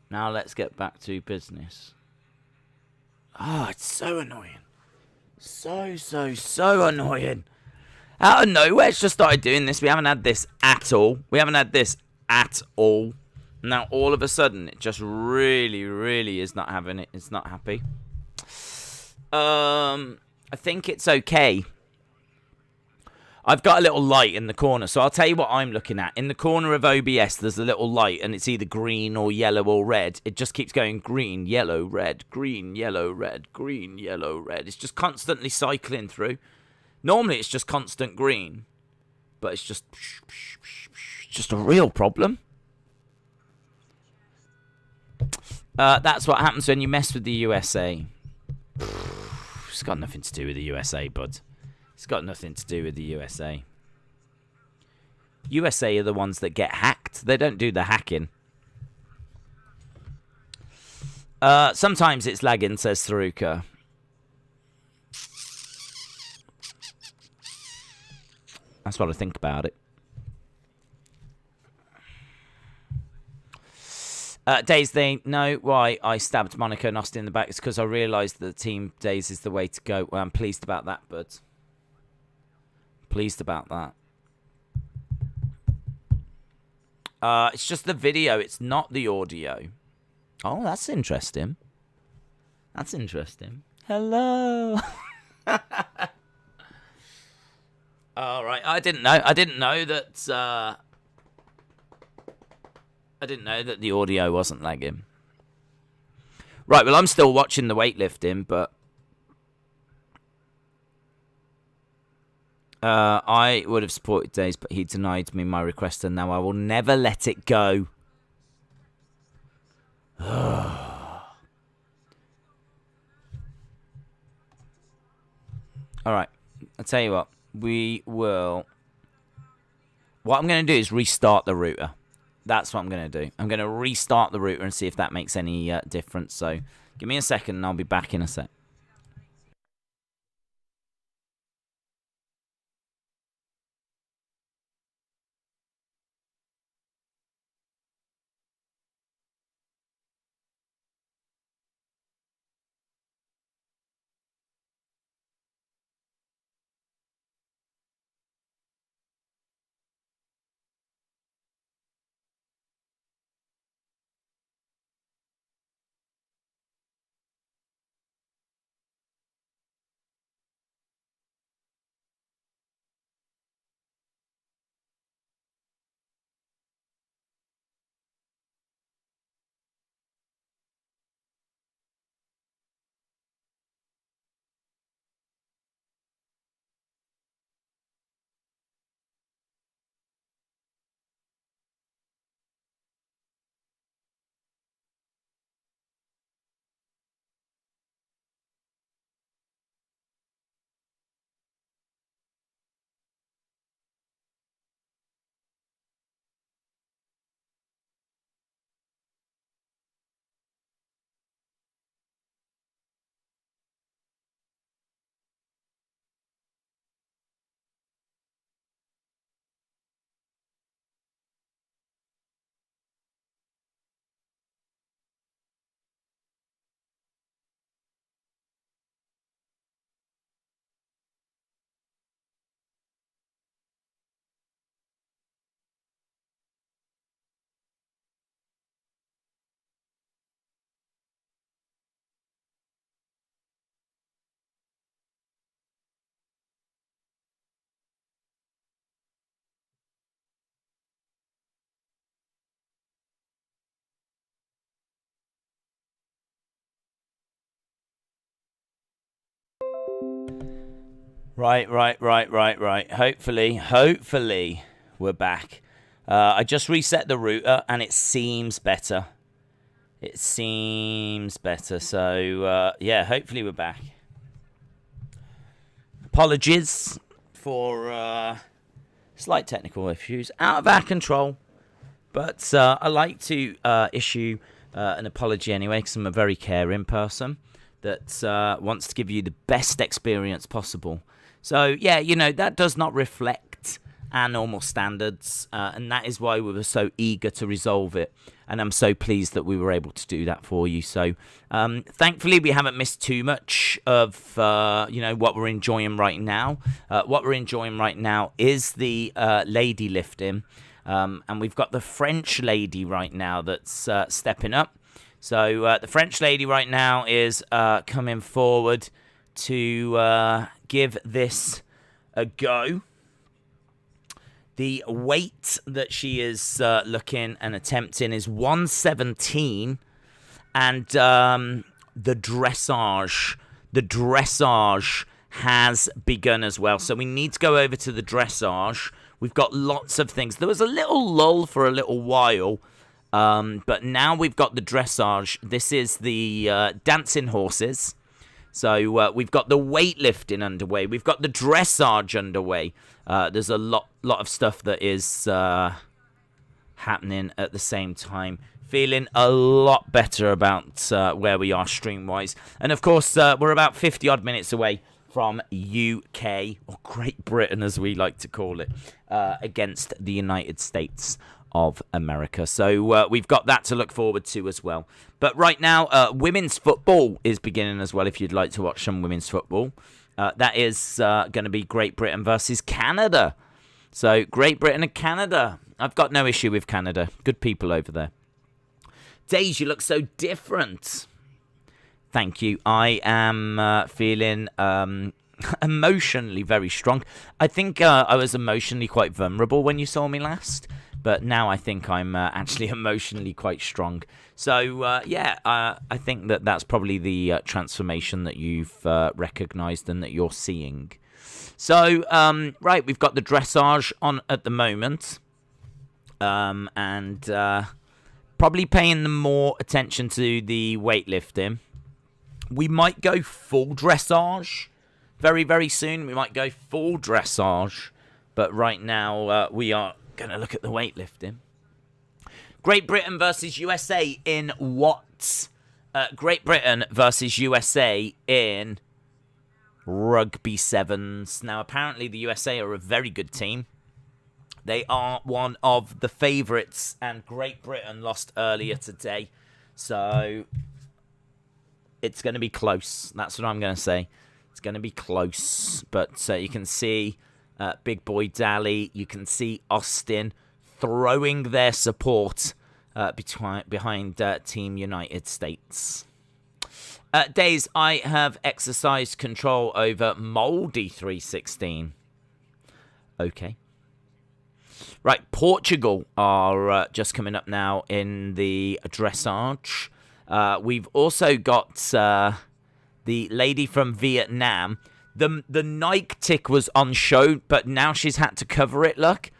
Now let's get back to business. It's so annoying. So annoying. Out of nowhere, it's just started doing this. We haven't had this at all. Now, all of a sudden, it just really is not having it. It's not happy. I think it's okay. I've got a little light in the corner, so I'll tell you what I'm looking at. In the corner of OBS, there's a little light, and it's either green or yellow or red. It just keeps going green, yellow, red, green, yellow, red, green, yellow, red. It's just constantly cycling through. Normally, it's just constant green, but it's just a real problem. That's what happens when you mess with the USA. It's got nothing to do with the USA, bud. It's got nothing to do with the USA. USA are the ones that get hacked. They don't do the hacking. Sometimes it's lagging, says Tharuka. That's what I think about it. Days, they know why I stabbed Monica and Austin in the back. It's because I realised that Team Days is the way to go. Well, I'm pleased about that, bud. Pleased about that. It's just the video. It's not the audio. Oh, that's interesting. That's interesting. Hello. All right. I didn't know. I didn't know that. I didn't know that the audio wasn't lagging. Right. Well, I'm still watching the weightlifting, but. I would have supported Days, but he denied me my request, and now I will never let it go. Alright. I'll tell you what. We will... What I'm going to do is restart the router. That's what I'm going to do. I'm going to restart the router and see if that makes any difference. So, give me a second and I'll be back in a sec. Right. Hopefully, we're back. I just reset the router, and it seems better. It seems better. So, yeah, hopefully we're back. Apologies for slight technical issues. Out of our control. But I like to issue an apology anyway, because I'm a very caring person that wants to give you the best experience possible. So, yeah, you know, that does not reflect our normal standards, and that is why we were so eager to resolve it. And I'm so pleased that we were able to do that for you. So, thankfully, we haven't missed too much of, you know, what we're enjoying right now. What we're enjoying right now is the lady lifting. And we've got the French lady right now that's stepping up. So the French lady right now is coming forward to give this a go. The weight that she is looking and attempting is 117. And the dressage has begun as well. So we need to go over to the dressage. We've got lots of things. There was a little lull for a little while, but now we've got the dressage. This is the dancing horses. So we've got the weightlifting underway. We've got the dressage underway. There's a lot of stuff that is happening at the same time. Feeling a lot better about where we are stream-wise. And, of course, we're about 50-odd minutes away from UK, or Great Britain as we like to call it, against the United States of America. So we've got that to look forward to as well. But right now, women's football is beginning as well, if you'd like to watch some women's football. That is going to be Great Britain versus Canada. So Great Britain and Canada. I've got no issue with Canada. Good people over there. Days, you look so different. Thank you. I am feeling emotionally very strong. I think I was emotionally quite vulnerable when you saw me last, but now I think I'm actually emotionally quite strong. So, yeah, I think that that's probably the transformation that you've recognised and that you're seeing. So, right, we've got the dressage on at the moment, and probably paying more attention to the weightlifting. We might go full dressage very, very soon. We might go full dressage. But right now, we are going to look at the weightlifting. Great Britain versus USA in what? Great Britain versus USA in Rugby Sevens. Now, apparently, the USA are a very good team. They are one of the favourites, and Great Britain lost earlier today. So it's going to be close. That's what I'm going to say. It's going to be close. But you can see Big Boy Daly. You can see Austin throwing their support behind Team United States. Days, I have exercised control over Moldy 316. Okay. Right, Portugal are just coming up now in the dressage. We've also got the lady from Vietnam. The Nike tick was on show, but now she's had to cover it, look.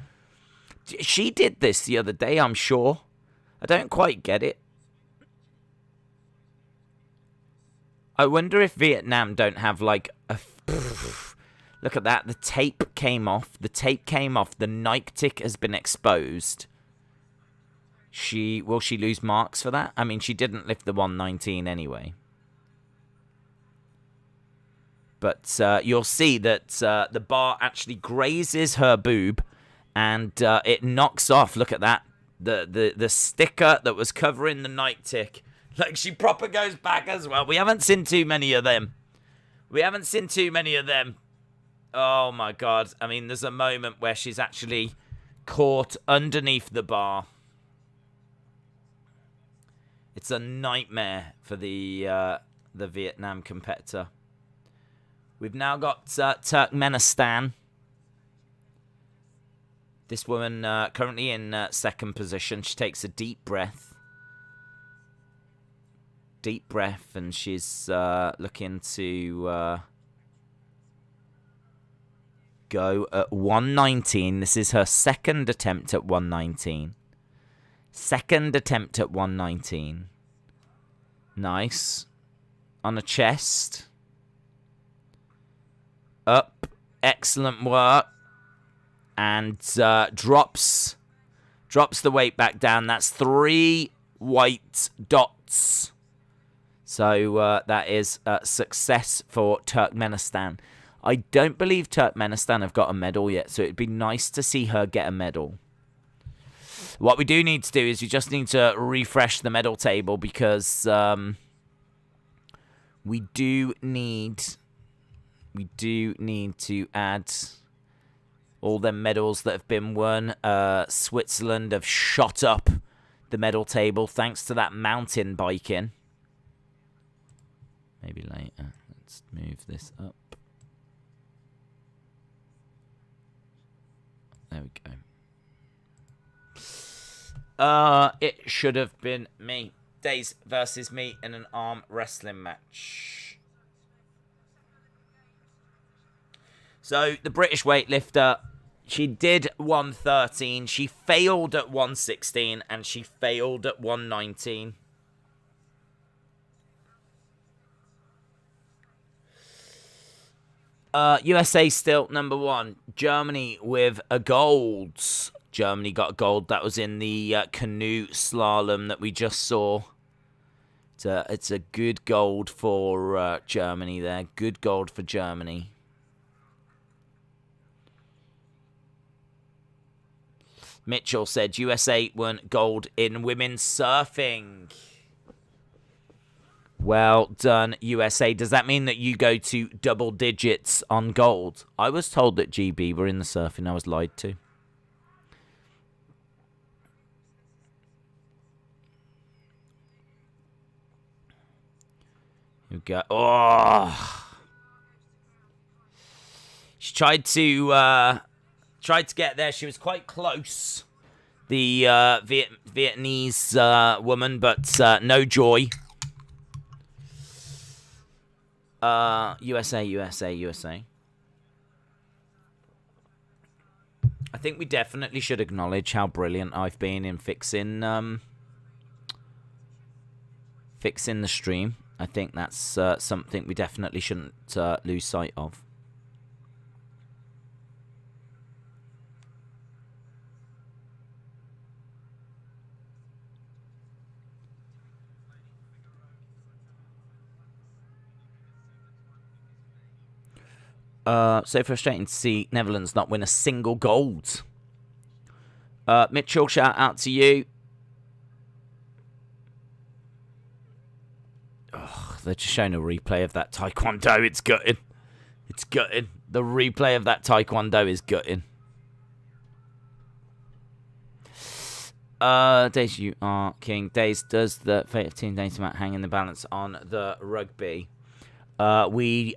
She did this the other day, I'm sure. I don't quite get it. I wonder if Vietnam don't have, like, a... Look at that. The tape came off. The tape came off. The Nike tick has been exposed. Will she lose marks for that? I mean, she didn't lift the 119 anyway. But you'll see that the bar actually grazes her boob, and it knocks off. Look at that. The sticker that was covering the Nike tick. Like, she proper goes back as well. We haven't seen too many of them. Oh, my God. I mean, there's a moment where she's actually caught underneath the bar. It's a nightmare for the Vietnam competitor. We've now got Turkmenistan. This woman currently in second position. She takes a deep breath. And she's looking to go at 119. This is her second attempt at 119. Nice. On a chest. Up. Excellent work. And drops the weight back down. That's 3 white dots. So that is a success for Turkmenistan. I don't believe Turkmenistan have got a medal yet, so it'd be nice to see her get a medal. What we do need to do is we just need to refresh the medal table, because we do need to add all the medals that have been won. Switzerland have shot up the medal table thanks to that mountain biking. Maybe later. Let's move this up. There we go. It should have been me. Days versus me in an arm wrestling match. So, the British weightlifter, she did 113. She failed at 116, and she failed at 119. USA still number 1. Germany with a gold. Germany got a gold. That was in the canoe slalom that we just saw. It's a good gold for Germany there. Good gold for Germany. Mitchell said USA won gold in women's surfing. Well done, USA. Does that mean that you go to double digits on gold? I was told that GB were in the surfing. I was lied to. Here we go. Oh! She tried to get there. She was quite close. The Vietnamese woman, but no joy. USA, USA, USA. I think we definitely should acknowledge how brilliant I've been in fixing the stream. I think that's something we definitely shouldn't lose sight of. So frustrating to see Netherlands not win a single gold. Mitchell, shout out to you. Oh, they're just showing a replay of that Taekwondo. It's gutting. It's gutting. The replay of that Taekwondo is gutting. Days, you are king. Days, does the fate of Team Data Mat hang in the balance on the rugby? We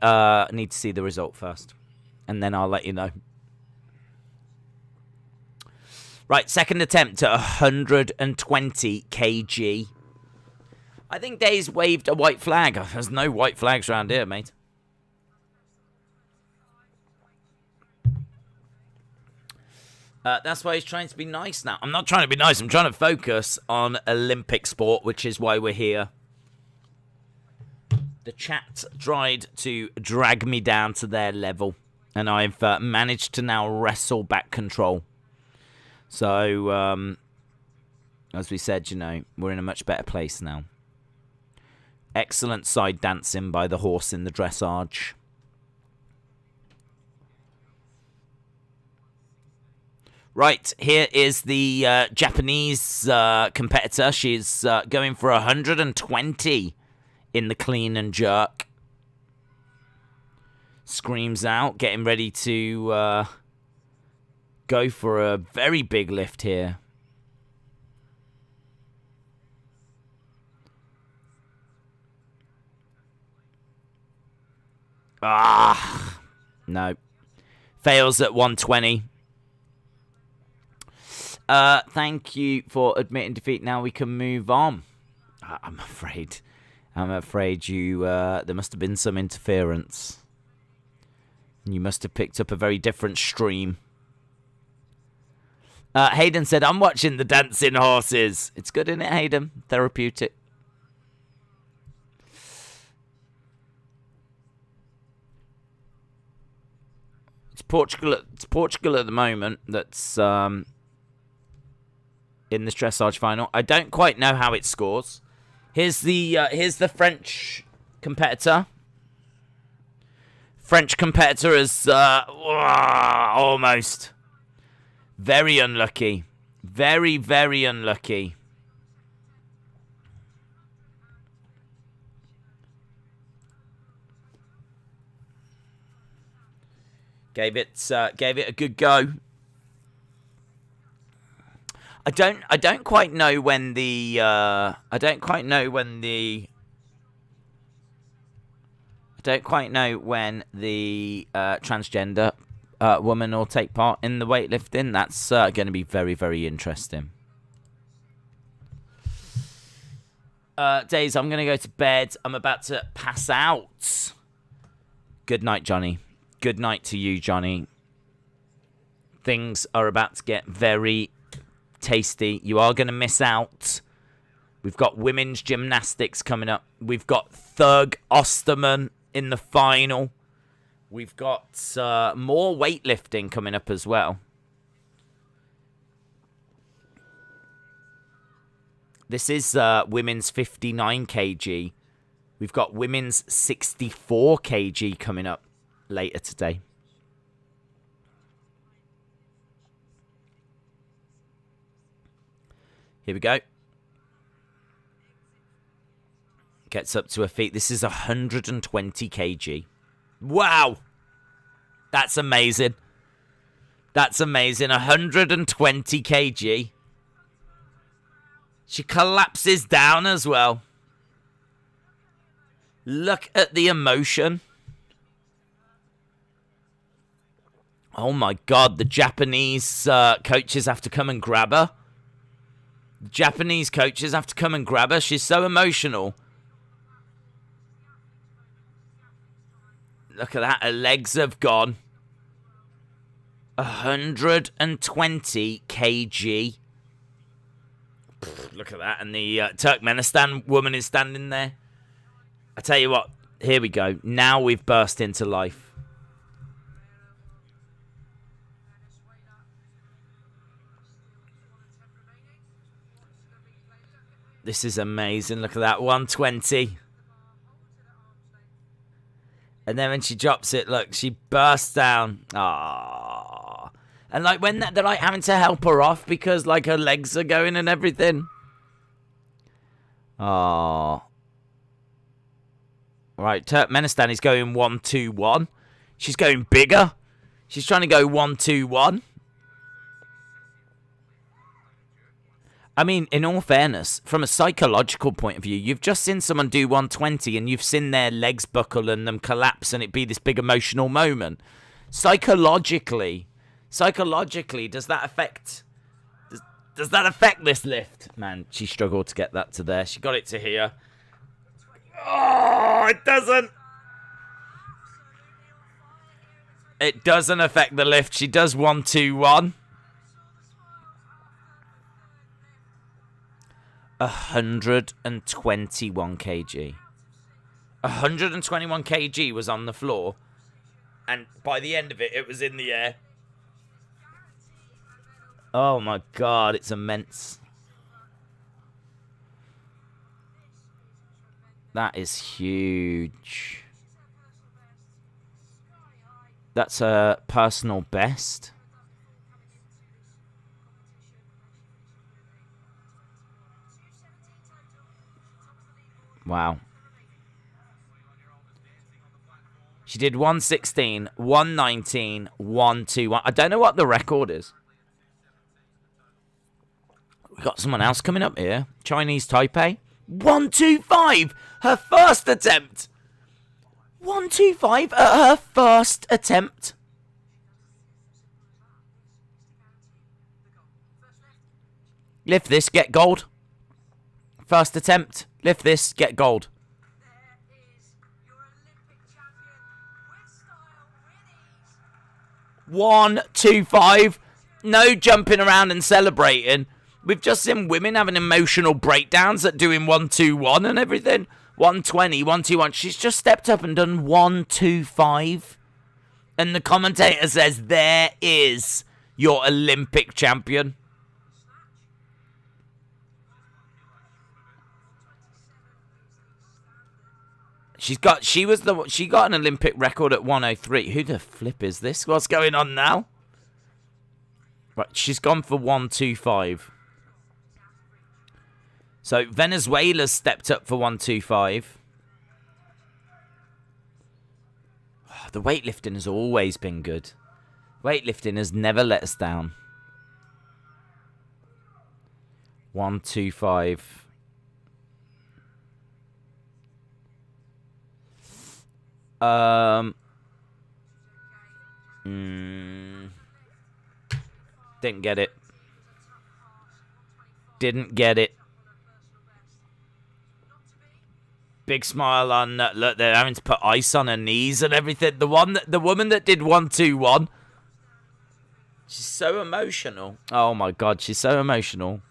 need to see the result first, and then I'll let you know. Right, second attempt at 120 kg. I think Days waved a white flag. There's no white flags around here, mate. That's why he's trying to be nice now. I'm not trying to be nice. I'm trying to focus on Olympic sport, which is why we're here. The chat tried to drag me down to their level, and I've managed to now wrestle back control. So, as we said, you know, we're in a much better place now. Excellent side dancing by the horse in the dressage. Right, here is the Japanese competitor. She's going for 120. In the clean and jerk. Screams out, getting ready to go for a very big lift here. Ah, no. Fails at 120. Thank you for admitting defeat. Now we can move on. I'm afraid you, there must have been some interference. You must have picked up a very different stream. Hayden said, I'm watching the dancing horses. It's good, isn't it, Hayden? Therapeutic. It's Portugal at the moment that's in this dressage final. I don't quite know how it scores. Here's the French competitor. French competitor is almost very unlucky. Very, very unlucky. Gave it a good go. I don't quite know when the transgender woman will take part in the weightlifting. That's going to be very, very interesting. Days, I'm going to go to bed. I'm about to pass out. Good night, Johnny. Good night to you, Johnny. Things are about to get very tasty. You are going to miss out. We've got women's gymnastics coming up. We've got Thug Osterman in the final. We've got more weightlifting coming up as well. This is women's 59 kg. We've got women's 64 kg coming up later today. Here we go. Gets up to her feet. This is 120 kg. Wow. That's amazing. That's amazing. 120 kg. She collapses down as well. Look at the emotion. Oh my God. The Japanese coaches have to come and grab her. The Japanese coaches have to come and grab her. She's so emotional. Look at that. Her legs have gone. 120 kg. Look at that. And the Turkmenistan woman is standing there. I tell you what. Here we go. Now we've burst into life. This is amazing. Look at that. 120. And then when she drops it, look, she bursts down. Ah. And like when they're like having to help her off because like her legs are going and everything. Ah. Right, Turkmenistan is going 1-2-1. She's going bigger. She's trying to go 1-2-1. I mean, in all fairness, from a psychological point of view, you've just seen someone do 120 and you've seen their legs buckle and them collapse and it be this big emotional moment. Psychologically, does that affect... Does that affect this lift? Man, she struggled to get that to there. She got it to here. Oh, it doesn't. It doesn't affect the lift. She does 1-2-1. 121 kg. 121 kg was on the floor. And by the end of it, it was in the air. Oh my God, it's immense. That is huge. That's a personal best. Wow. She did 116, 119, 121. I don't know what the record is. We got someone else coming up here. Chinese Taipei. 125. Her first attempt. 125 at her first attempt. Lift this, get gold. First attempt. Lift this, get gold. 125. No jumping around and celebrating. We've just seen women having emotional breakdowns at doing 1-2-1 and everything. 120, 1-2-1. She's just stepped up and done 1-2-5. And the commentator says, there is your Olympic champion. She got an Olympic record at 103. Who the flip is this? What's going on now? Right, she's gone for 125. So Venezuela's stepped up for 125. Oh, the weightlifting has always been good. Weightlifting has never let us down. 125. Didn't get it. Didn't get it. Big smile on. Look, they're having to put ice on her knees and everything. The woman that did 1-2-1. She's so emotional. Oh my god, she's so emotional.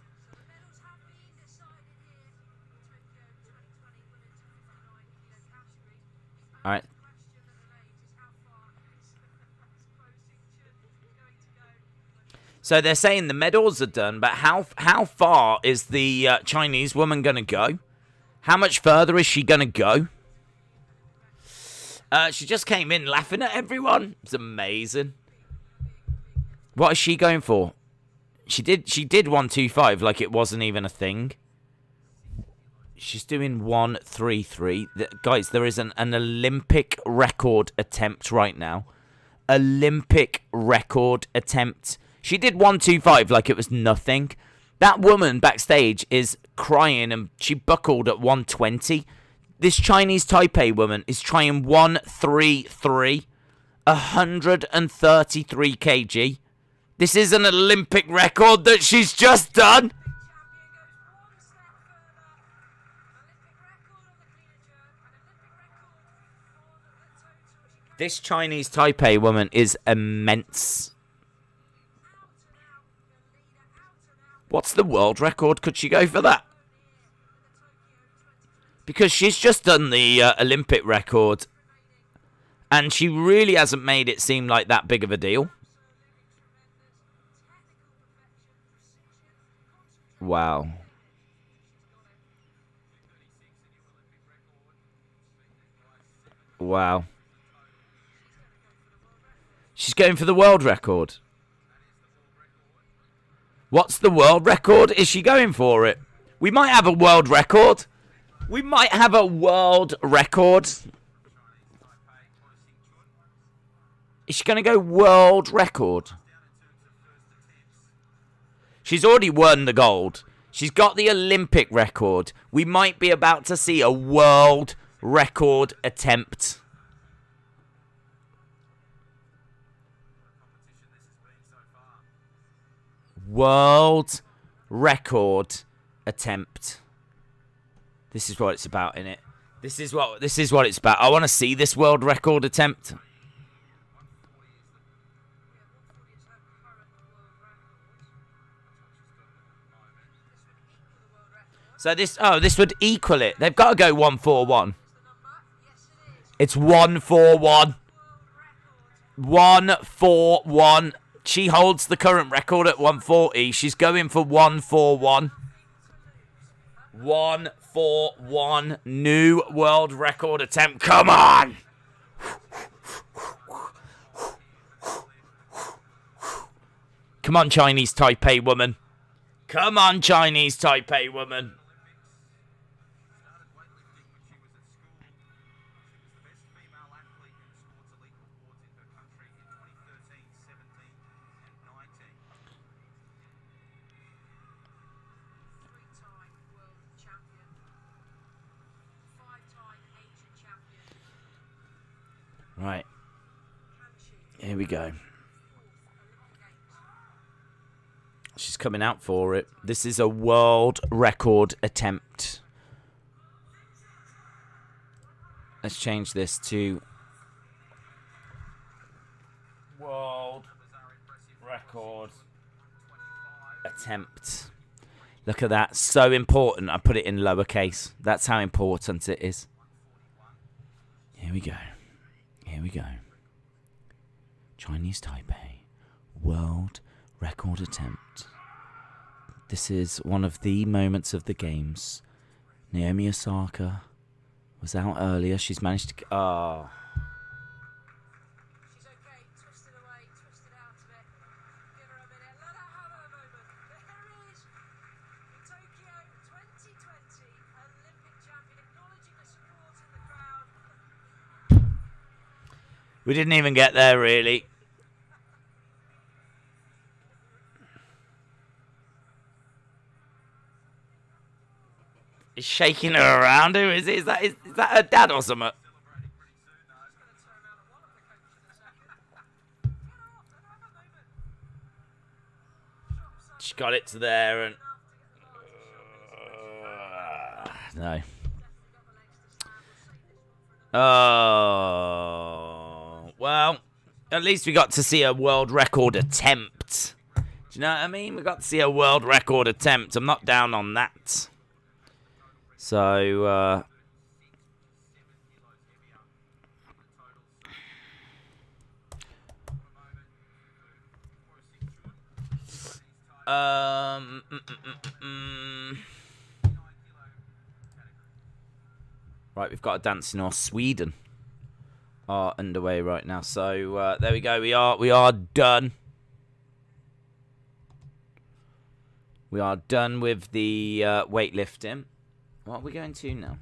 All right. So they're saying the medals are done, but how far is the Chinese woman going to go? How much further is she going to go? She just came in laughing at everyone. It's amazing. What is she going for? She did 1-2-5 like it wasn't even a thing. She's doing 1-3-3. Guys, there is an Olympic record attempt right now. Olympic record attempt. She did 1-2-5 like it was nothing. That woman backstage is crying and she buckled at 120. This Chinese Taipei woman is trying 1-3-3. 133 kg. This is an Olympic record that she's just done. This Chinese Taipei woman is immense. What's the world record? Could she go for that? Because she's just done the Olympic record. And she really hasn't made it seem like that big of a deal. Wow. Wow. She's going for the world record. What's the world record? Is she going for it? We might have a world record. We might have a world record. Is she going to go world record? She's already won the gold. She's got the Olympic record. We might be about to see a world record attempt. World record attempt. This is what it's about, innit? This is what it's about. I want to see this world record attempt. So this would equal it. They've got to go 1-4-1. It's 1-4-1. 1-4-1. She holds the current record at 140. She's going for 1-4-1. 1-4-1. New world record attempt. Come on! Come on, Chinese Taipei woman. Come on, Chinese Taipei woman. Right. Here we go. She's coming out for it. This is a world record attempt. Let's change this to world record attempt. Look at that. So important. I put it in lowercase. That's how important it is. Here we go. Here we go. Chinese Taipei. World record attempt. This is one of the moments of the games. Naomi Osaka was out earlier. She's managed to... Oh. She's okay. Twist it away. Twist it out of it. Give her a minute. Let her have her moment. There it is. In Tokyo 2020, Olympic champion acknowledging the support in the crowd. We didn't even get there, really. He's shaking her around. Who is it? Is that her dad or something? She got it to there and... no. Oh, well, at least we got to see a world record attempt. Do you know what I mean? We got to see a world record attempt. I'm not down on that. So, Right, we've got a Dancing Horse Sweden are underway right now. So there we go. We are done. We are done with the weightlifting. What are we going to now?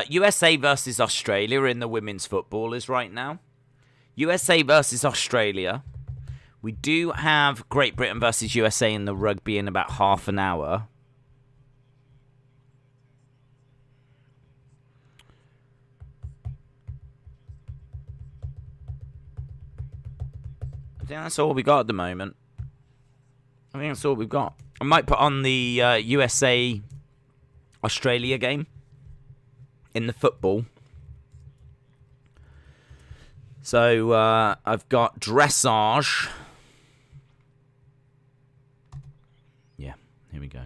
USA versus Australia in the women's footballers right now. USA versus Australia. We do have Great Britain versus USA in the rugby in about half an hour. I think that's all we got at the moment. I think that's all we've got. I might put on the USA Australia game in the football. So I've got dressage. Yeah, here we go.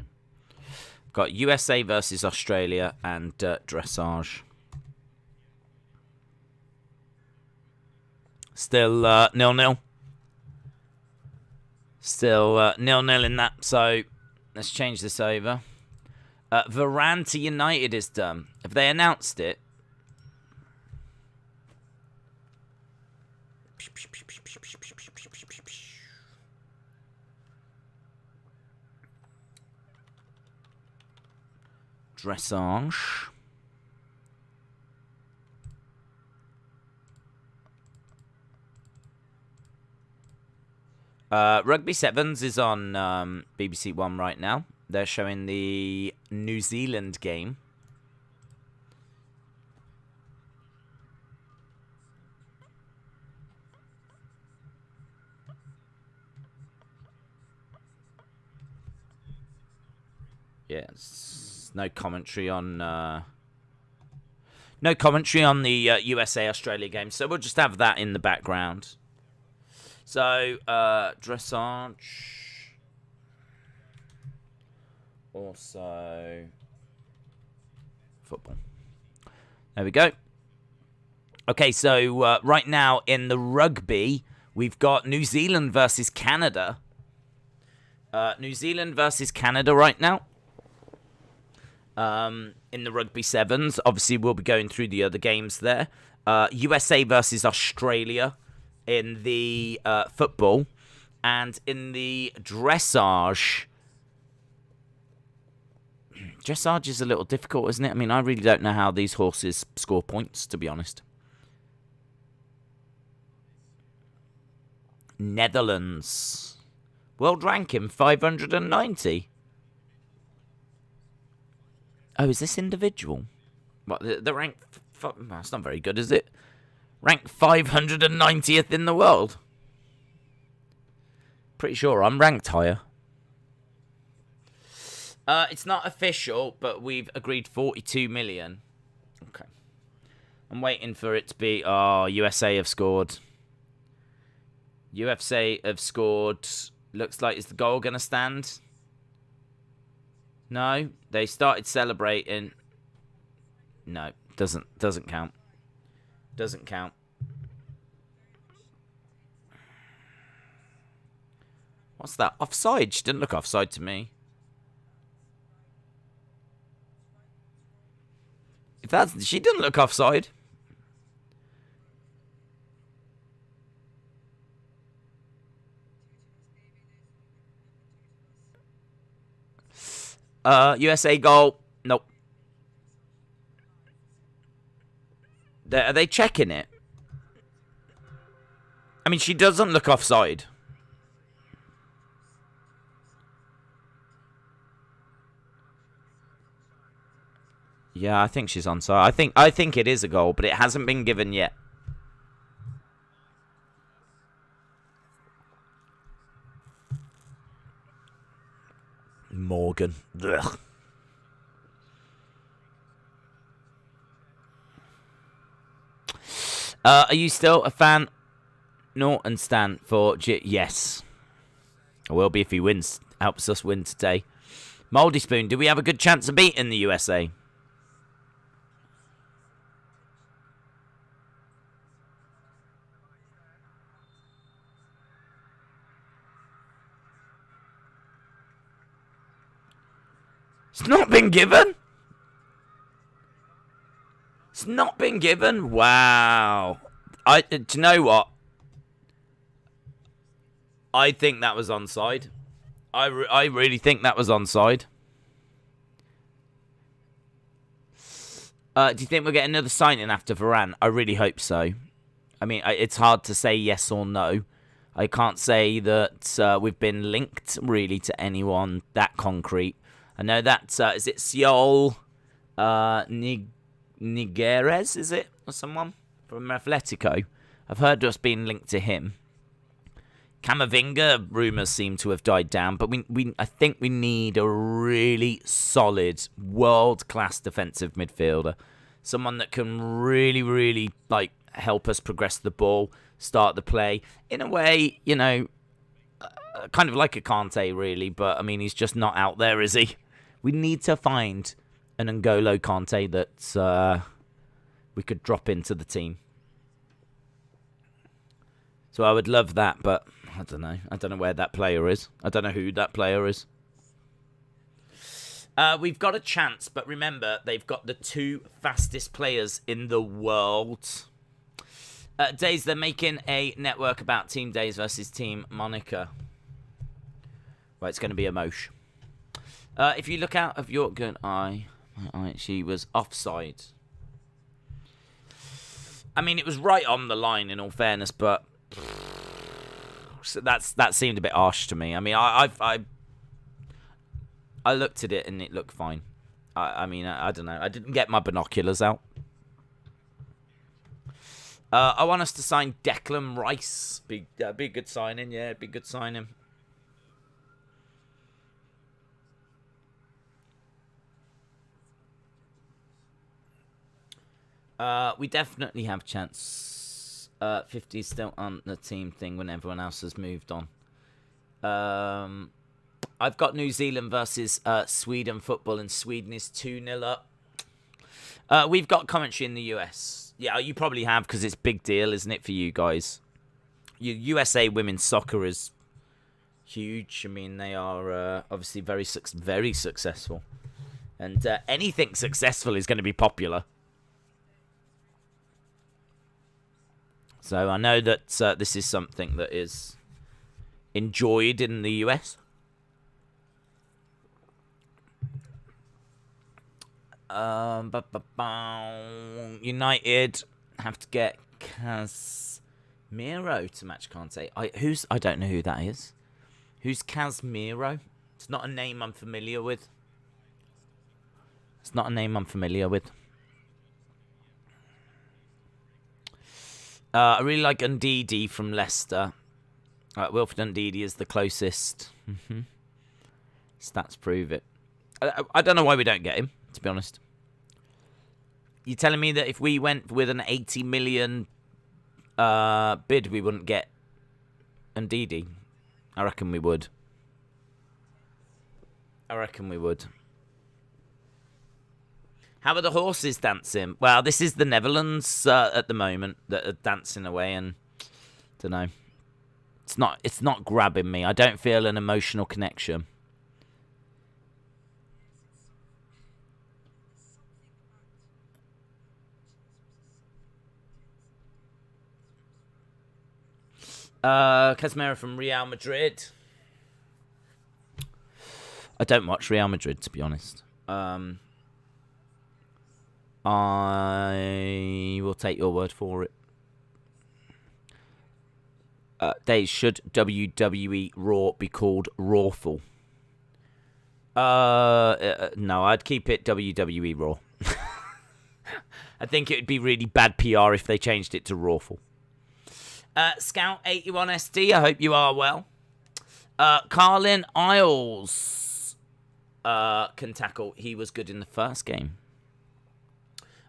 I've got USA versus Australia and dressage. Still 0-0. Still 0-0 in that. So let's change this over. Varane to United is done. Have they announced it? Dressage. Rugby Sevens is on BBC One right now. They're showing the New Zealand game. Yeah, no commentary on the USA Australia game, so we'll just have that in the background. So dressage, also football. There we go. Okay, so right now in the rugby, we've got New Zealand versus Canada. New Zealand versus Canada right now. In the rugby sevens, obviously we'll be going through the other games there. USA versus Australia in the football, and in the dressage. Dressage is a little difficult, isn't it? I mean, I really don't know how these horses score points, to be honest. Netherlands. World ranking 590. Oh, is this individual? What, the rank... That's not very good, is it? Ranked 590th in the world. Pretty sure I'm ranked higher. It's not official, but we've agreed 42 million. Okay. I'm waiting for it to be... Oh, USA have scored. UFC have scored. Looks like, is the goal going to stand? No, they started celebrating. No, doesn't count. Doesn't count. What's that? Offside? She didn't look offside to me. If that's, she didn't look offside. USA goal. Nope. Are they checking it? I mean, she doesn't look offside. Yeah, I think she's onside. I think it is a goal, but it hasn't been given yet. Morgan. Ugh. Are you still a fan, Norton Stan, for Yes. I will be if he wins. Helps us win today. Mouldy Spoon, do we have a good chance of beating the USA? It's not been given? It's not been given? Wow. Do you know what? I think that was onside. I really think that was onside. Do you think we'll get another signing after Varane? I really hope so. I mean, it's hard to say yes or no. I can't say that we've been linked really to anyone that concrete. I know that, is it Seoul Nigueres, is it? Or someone from Atletico? I've heard us being linked to him. Camavinga rumours seem to have died down, but I think we need a really solid, world-class defensive midfielder. Someone that can really, really help us progress the ball, start the play. In a way, you know, kind of like a Kante, really, but, I mean, he's just not out there, is he? We need to find an N'Golo Kante that we could drop into the team. So I would love that, but I don't know. I don't know where that player is. I don't know who that player is. We've got a chance, but remember, they've got the 2 fastest players in the world. Days, they're making a network about Team Days versus Team Monica. Well, it's going to be a mosh. If you look out of your good eye, she was offside. I mean, it was right on the line, in all fairness, but so that seemed a bit harsh to me. I mean, I looked at it and it looked fine. I mean, I don't know. I didn't get my binoculars out. I want us to sign Declan Rice. Be a good signing. Yeah, be a good signing. We definitely have chance. 50 is still on the team thing when everyone else has moved on. I've got New Zealand versus Sweden football, and Sweden is 2-0 up. We've got commentary in the US. Yeah, you probably have, because it's a big deal, isn't it, for you guys? USA women's soccer is huge. I mean, they are obviously very successful. And anything successful is going to be popular. So I know that this is something that is enjoyed in the US. United have to get Casemiro to match Kante. I don't know who that is. Who's Casemiro? It's not a name I'm familiar with. It's not a name I'm familiar with. I really like Ndidi from Leicester. Wilfred Ndidi is the closest. Stats prove it. I don't know why we don't get him, to be honest. You're telling me that if we went with an 80 million bid, we wouldn't get Ndidi? I reckon we would. How are the horses dancing? Well, this is the Netherlands at the moment that are dancing away, and don't know. It's not grabbing me. I don't feel an emotional connection. Casemiro from Real Madrid. I don't watch Real Madrid, to be honest. I will take your word for it. Should WWE Raw be called Rawful? No, I'd keep it WWE Raw. I think it would be really bad PR if they changed it to Rawful. Scout81SD, I hope you are well. Carlin Isles can tackle. He was good in the first game.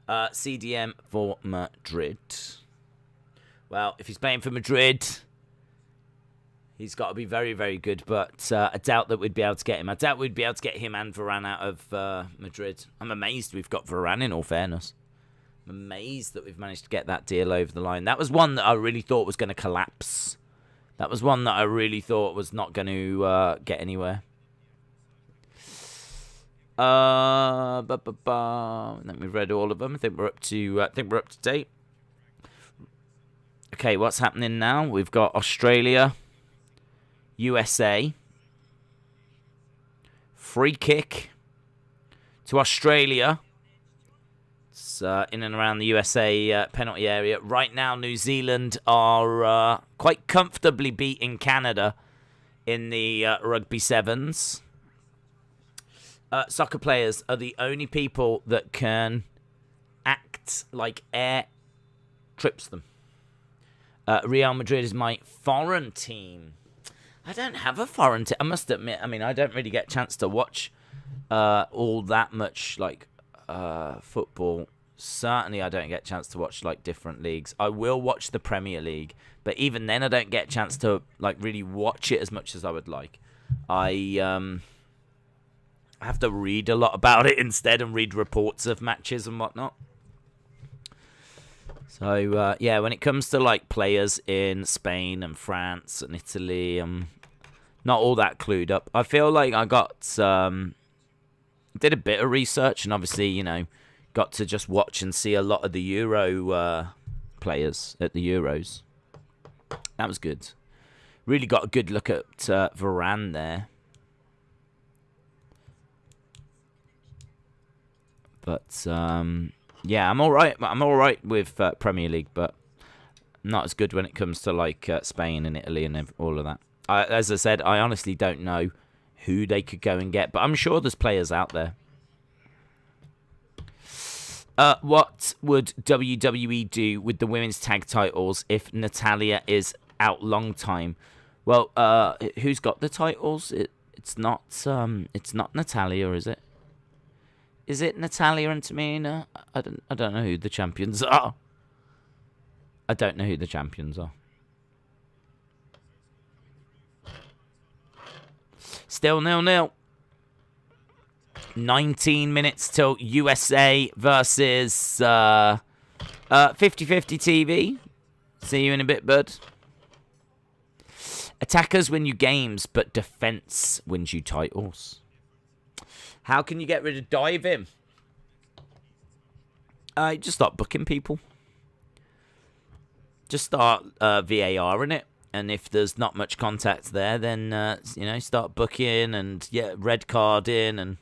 CDM for Madrid. Well, if he's playing for Madrid, he's got to be very, very good. But I doubt that we'd be able to get him. I doubt we'd be able to get him and Varane out of Madrid. I'm amazed we've got Varane, in all fairness. I'm amazed that we've managed to get that deal over the line. That was one that I really thought was going to collapse. That was one that I really thought was not going to get anywhere. I think we've read all of them. I think we're up to date. Okay, what's happening now? We've got Australia, USA. Free kick to Australia. It's in and around the USA penalty area. Right now, New Zealand are quite comfortably beating Canada in the rugby sevens. Soccer players are the only people that can act like air trips them. Real Madrid is my foreign team. I don't have a foreign team. I must admit, I mean, I don't really get a chance to watch all that much, like, football. Certainly, I don't get a chance to watch, like, different leagues. I will watch the Premier League, but even then, I don't get a chance to, like, really watch it as much as I would like. I have to read a lot about it instead and read reports of matches and whatnot. So, yeah, when it comes to, like, players in Spain and France and Italy, I'm not all that clued up. I feel like I got, did a bit of research and obviously, you know, got to just watch and see a lot of the Euro players at the Euros. That was good. Really got a good look at Varane there. But, yeah, I'm all right. I'm all right with Premier League, but not as good when it comes to like Spain and Italy and all of that. As I said, I honestly don't know who they could go and get, but I'm sure there's players out there. What would WWE do with the women's tag titles if Natalia is out long time? Well, who's got the titles? It's not Natalia, is it? Is it Natalia and Tamina? I don't know who the champions are. I don't know who the champions are. Still 0-0. 19 minutes till USA versus 50-50 TV. See you in a bit, bud. Attackers win you games, but defense wins you titles. How can you get rid of diving? Just start booking people. Just start VAR in it. And if there's not much contact there, then, you know, start booking and, yeah, red card in. And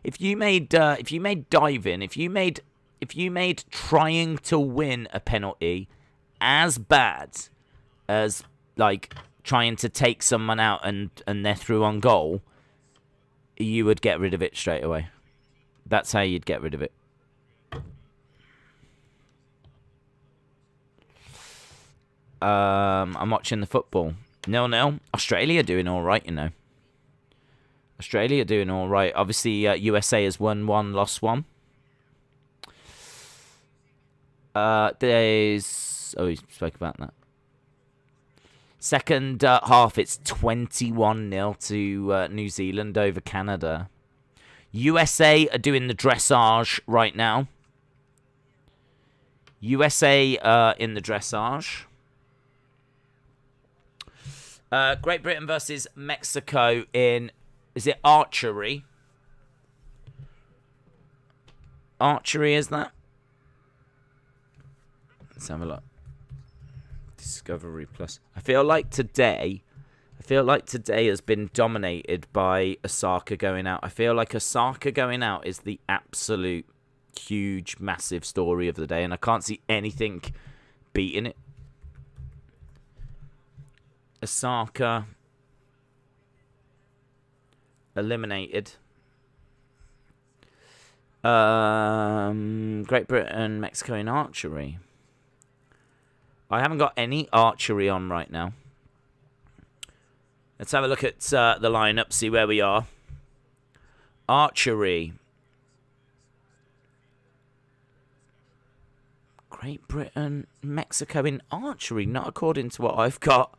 if you made diving, if you made trying to win a penalty as bad as, like, trying to take someone out and they're through on goal, you would get rid of it straight away. That's how you'd get rid of it. I'm watching the football. 0-0. Australia doing all right, you know. Australia doing all right. Obviously, USA has won 1, lost 1. There's... Oh, we spoke about that. Second half, it's 21-0 to New Zealand over Canada. USA are doing the dressage right now. USA in the dressage. Great Britain versus Mexico in... Is it archery? Archery, is that? Let's have a look. Discovery Plus. I feel like today has been dominated by Osaka going out. I feel like Osaka going out is the absolute huge, massive story of the day, and I can't see anything beating it. Osaka eliminated. Great Britain, Mexico in archery. I haven't got any archery on right now. Let's have a look at the lineup, see where we are. Archery. Great Britain, Mexico in archery, not according to what I've got.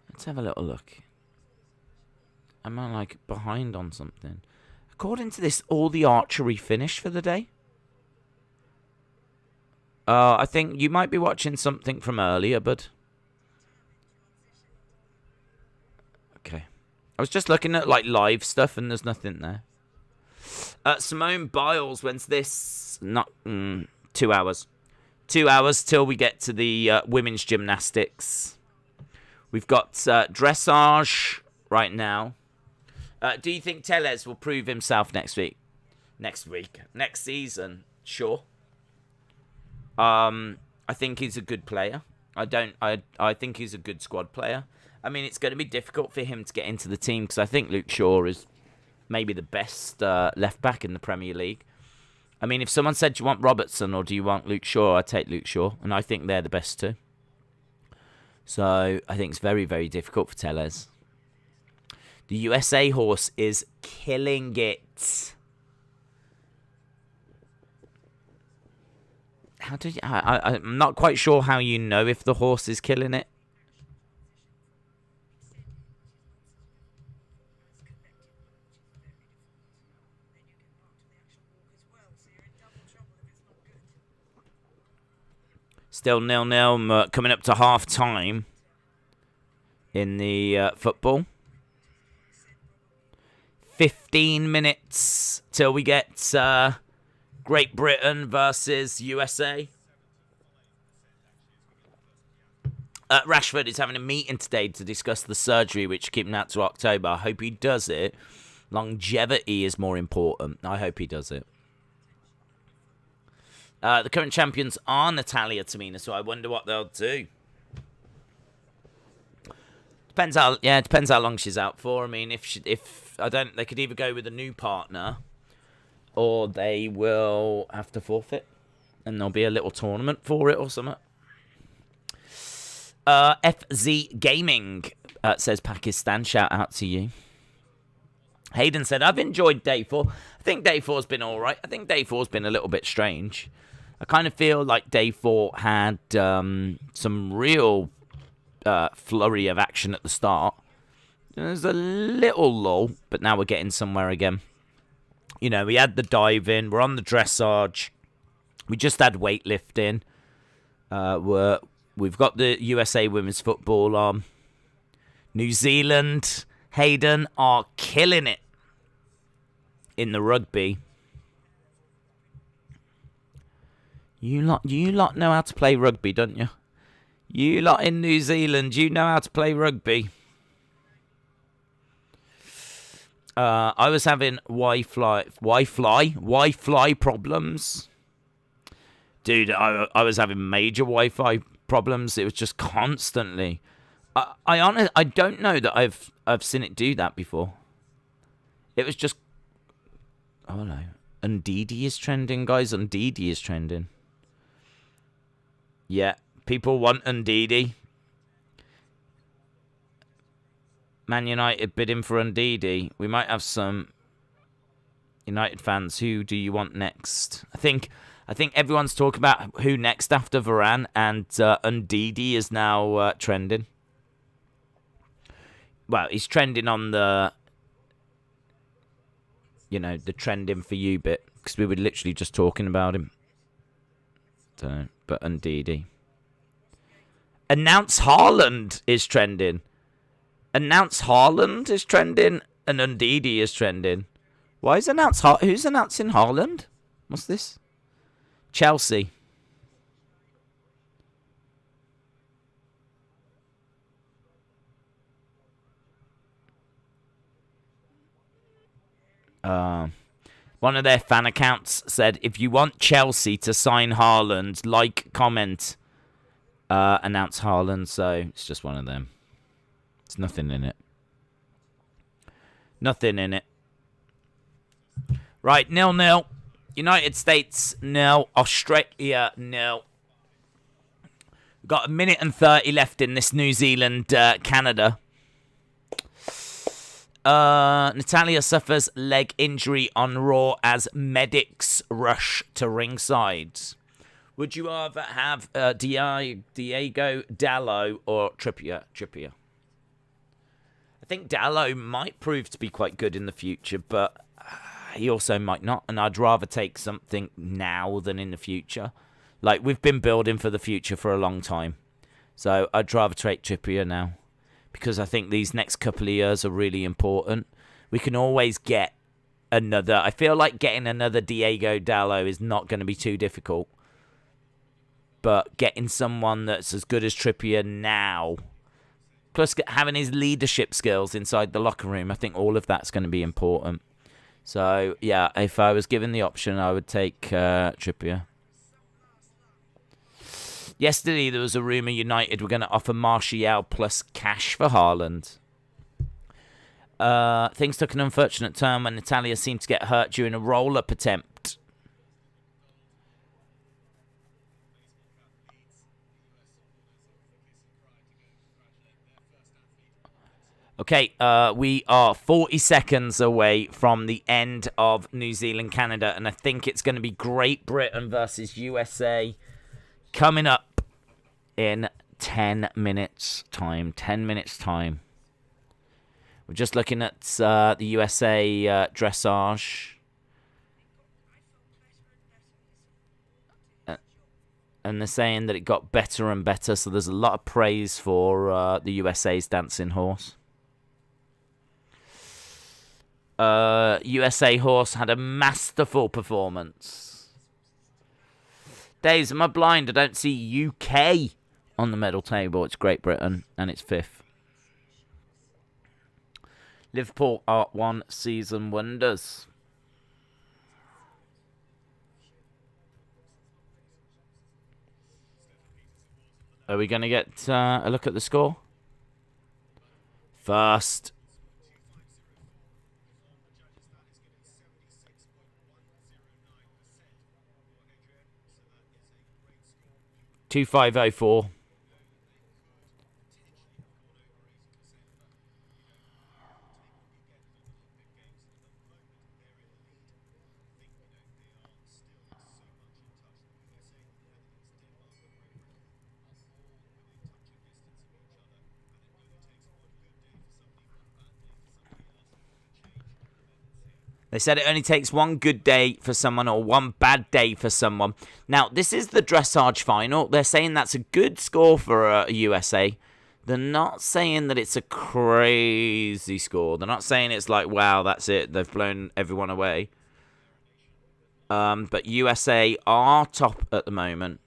Let's have a little look. Am I, like, behind on something? According to this, all the archery finished for the day. I think you might be watching something from earlier, bud. Okay. I was just looking at, like, live stuff, and there's nothing there. Simone Biles, when's this? Not 2 hours. 2 hours till we get to the women's gymnastics. We've got dressage right now. Do you think Tellez will prove himself next week? Next season? Sure. I think he's a good player. I think he's a good squad player. I mean, it's going to be difficult for him to get into the team because I think Luke Shaw is maybe the best left back in the Premier League. I mean, if someone said, do you want Robertson or do you want Luke Shaw, I'd take Luke Shaw, and I think they're the best too. So I think it's very, very difficult for Tellez. The USA horse is killing it. How did you... I'm not quite sure how you know if the horse is killing it. Still 0-0, coming up to half-time in the football. 15 minutes till we get Great Britain versus USA. Rashford is having a meeting today to discuss the surgery, which keeping out to October. I hope he does it. Longevity is more important. I hope he does it. The current champions are Natalia Tamina, so I wonder what they'll do. Depends how long she's out for. I mean, they could either go with a new partner, or they will have to forfeit, and there'll be a little tournament for it or something. FZ Gaming says Pakistan. Shout out to you. Hayden said, I've enjoyed day 4. I think day 4's been all right. I think day 4's been a little bit strange. I kind of feel like day 4 had some real flurry of action at the start. There's a little lull, but now we're getting somewhere again. You know, we had the dive in. We're on the dressage. We just had weightlifting. We've got the USA women's football on. New Zealand, Hayden, are killing it in the rugby. You lot know how to play rugby, don't you? You lot in New Zealand, you know how to play rugby. I was having Wi-Fi problems. Dude, I was having major Wi-Fi problems. It was just constantly. I don't know that I've seen it do that before. It was just... Oh, no. Ndidi is trending, guys. Ndidi is trending. Yeah, people want Ndidi. Man United bidding for Ndidi. We might have some United fans. Who do you want next? I think everyone's talking about who next after Varane, and Ndidi is now trending. Well, he's trending on the, the trending for you bit, because we were literally just talking about him. So, but Ndidi. Announce Haaland is trending. Announce Haaland is trending, and Ndidi is trending. Why is who's announcing Haaland? What's this? Chelsea. One of their fan accounts said, if you want Chelsea to sign Haaland, like, comment, announce Haaland. So it's just one of them. There's nothing in it. Nothing in it. Right, 0-0. United States, 0. Australia, 0. Got a minute and 30 left in this New Zealand Canada. Natalia suffers leg injury on Raw as medics rush to ringside. Would you rather have Diego Dallo or Trippier? Trippier. I think Dallo might prove to be quite good in the future, but he also might not. And I'd rather take something now than in the future. Like, we've been building for the future for a long time. So I'd rather take Trippier now. Because I think these next couple of years are really important. We can always get another. I feel like getting another Diego Dallo is not going to be too difficult. But getting someone that's as good as Trippier now, plus having his leadership skills inside the locker room, I think all of that's going to be important. So, yeah, if I was given the option, I would take Trippier. Yesterday, there was a rumour United were going to offer Martial plus cash for Haaland. Things took an unfortunate turn when Natalia seemed to get hurt during a roll-up attempt. Okay, we are 40 seconds away from the end of New Zealand-Canada, and I think it's going to be Great Britain versus USA coming up in 10 minutes' time. 10 minutes' time. We're just looking at the USA dressage. And they're saying that it got better and better, so there's a lot of praise for the USA's dancing horse. USA horse had a masterful performance. Days, am I blind? I don't see UK on the medal table. It's Great Britain, and it's 5th. Liverpool are one season wonders. Are we going to get a look at the score? First. $2,504. They said it only takes one good day for someone or one bad day for someone. Now, this is the dressage final. They're saying that's a good score for USA. They're not saying that it's a crazy score. They're not saying it's like, wow, that's it. They've blown everyone away. But USA are top at the moment.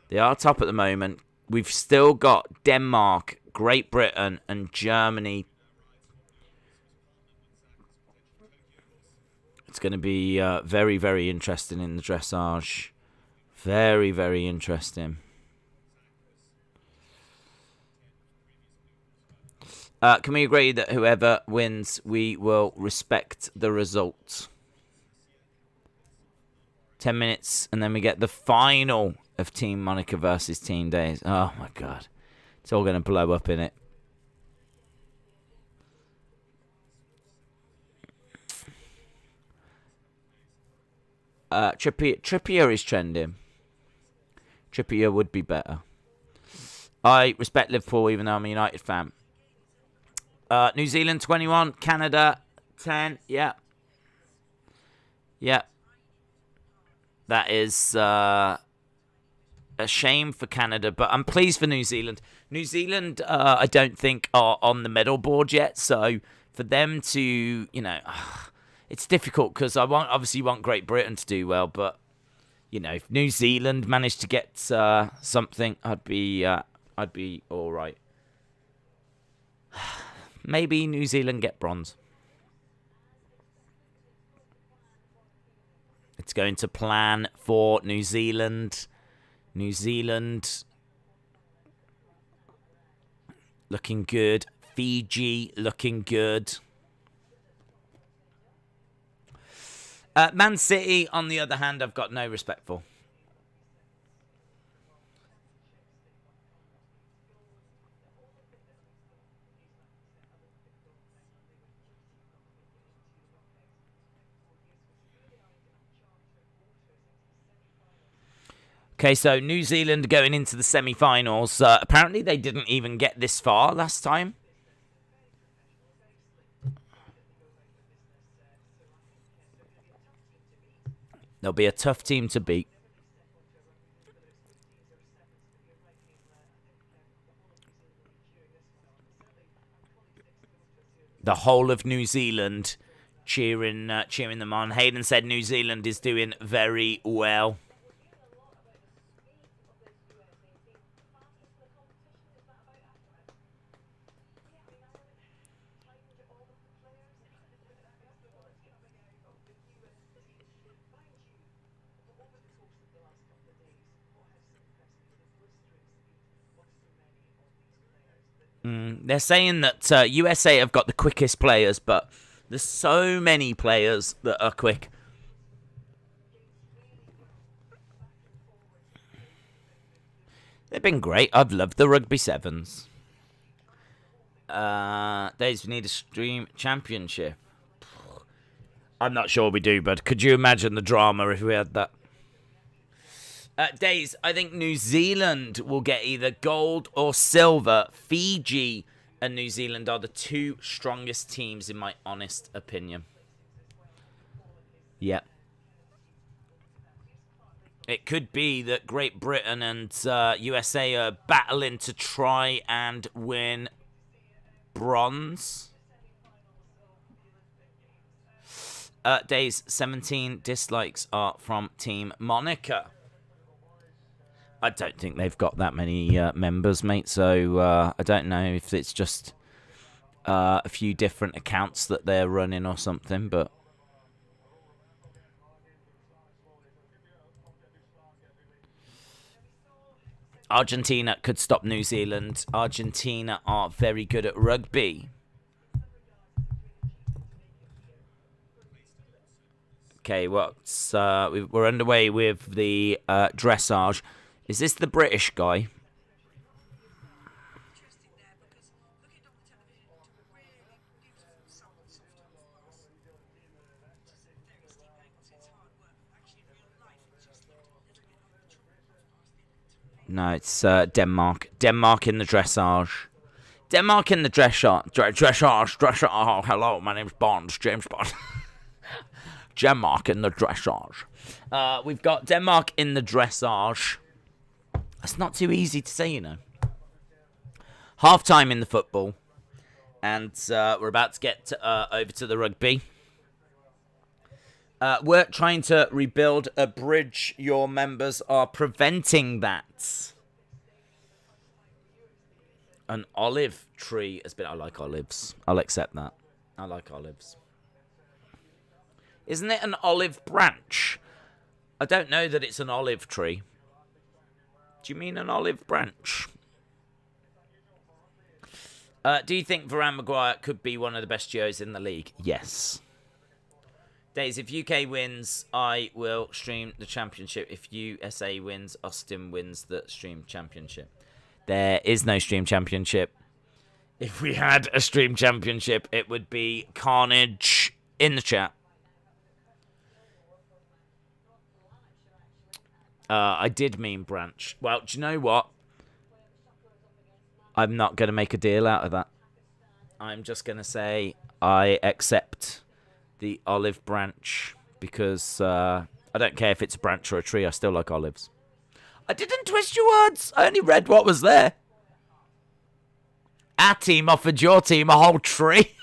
They are top at the moment. We've still got Denmark, Great Britain, and Germany. It's going to be very, very interesting in the dressage. Very, very interesting. Can we agree that whoever wins, we will respect the result? 10 minutes, and then we get the final of Team Monica versus Team Days. Oh, my God. It's all going to blow up in it. Trippier is trending. Trippier would be better. I respect Liverpool even though I'm a United fan. New Zealand 21, Canada 10. Yeah. Yeah. That is a shame for Canada, but I'm pleased for New Zealand. New Zealand, I don't think are on the medal board yet, so for them to, you know, it's difficult because I obviously want Great Britain to do well, but you know, if New Zealand managed to get something, I'd be all right. Maybe New Zealand get bronze. It's going to plan for New Zealand. New Zealand looking good. Fiji looking good. Man City, on the other hand, I've got no respect for. Okay, so New Zealand going into the semi-finals. Apparently they didn't even get this far last time. They'll be a tough team to beat. The whole of New Zealand cheering them on. Hayden said New Zealand is doing very well. They're saying that USA have got the quickest players, but there's so many players that are quick. They've been great. I've loved the Rugby Sevens. Days, we need a stream championship. I'm not sure we do, but could you imagine the drama if we had that? Days, I think New Zealand will get either gold or silver. Fiji and New Zealand are the two strongest teams, in my honest opinion. Yep. It could be that Great Britain and USA are battling to try and win bronze. Days, 17 dislikes are from Team Monica. I don't think they've got that many members, mate, so I don't know if it's just a few different accounts that they're running or something, but... Argentina could stop New Zealand. Argentina are very good at rugby. Okay, we're underway with the dressage. Is this the British guy? No, it's Denmark. Denmark in the dressage. Denmark in the dressage. Dressage. Oh, hello, my name's Bond. James Bond. Denmark in the dressage. We've got Denmark in the dressage. That's not too easy to say, you know. Half-time in the football. And we're about to get over to the rugby. We're trying to rebuild a bridge. Your members are preventing that. An olive tree has been... I like olives. I'll accept that. I like olives. Isn't it an olive branch? I don't know that it's an olive tree. Do you mean an olive branch? Do you think Varane Maguire could be one of the best duos in the league? Yes. Days, if UK wins, I will stream the championship. If USA wins, Austin wins the stream championship. There is no stream championship. If we had a stream championship, it would be carnage in the chat. I did mean branch. Well, do you know what? I'm not going to make a deal out of that. I'm just going to say I accept the olive branch because I don't care if it's a branch or a tree. I still like olives. I didn't twist your words. I only read what was there. Our team offered your team a whole tree.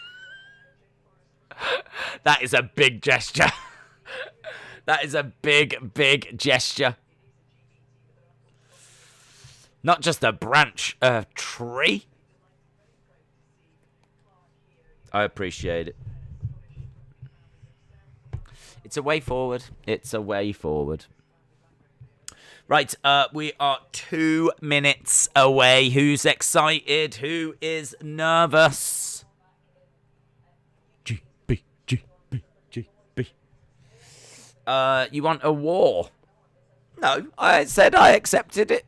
That is a big gesture. That is a big, big gesture. Not just a branch, a tree. I appreciate it. It's a way forward. It's a way forward. Right, we are 2 minutes away. Who's excited? Who is nervous? GB, GB, GB. You want a war? No, I said I accepted it.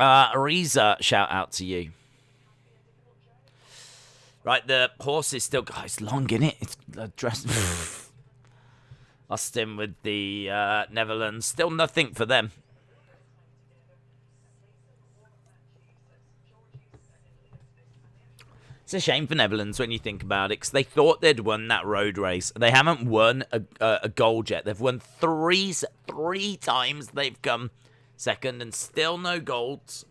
Reza, shout out to you. Right, the horse is still... Oh, it's long, innit? It's dressed... Austin with the Netherlands. Still nothing for them. It's a shame for Netherlands when you think about it, because they thought they'd won that road race. They haven't won a gold yet. They've won three times. They've come second and still no golds.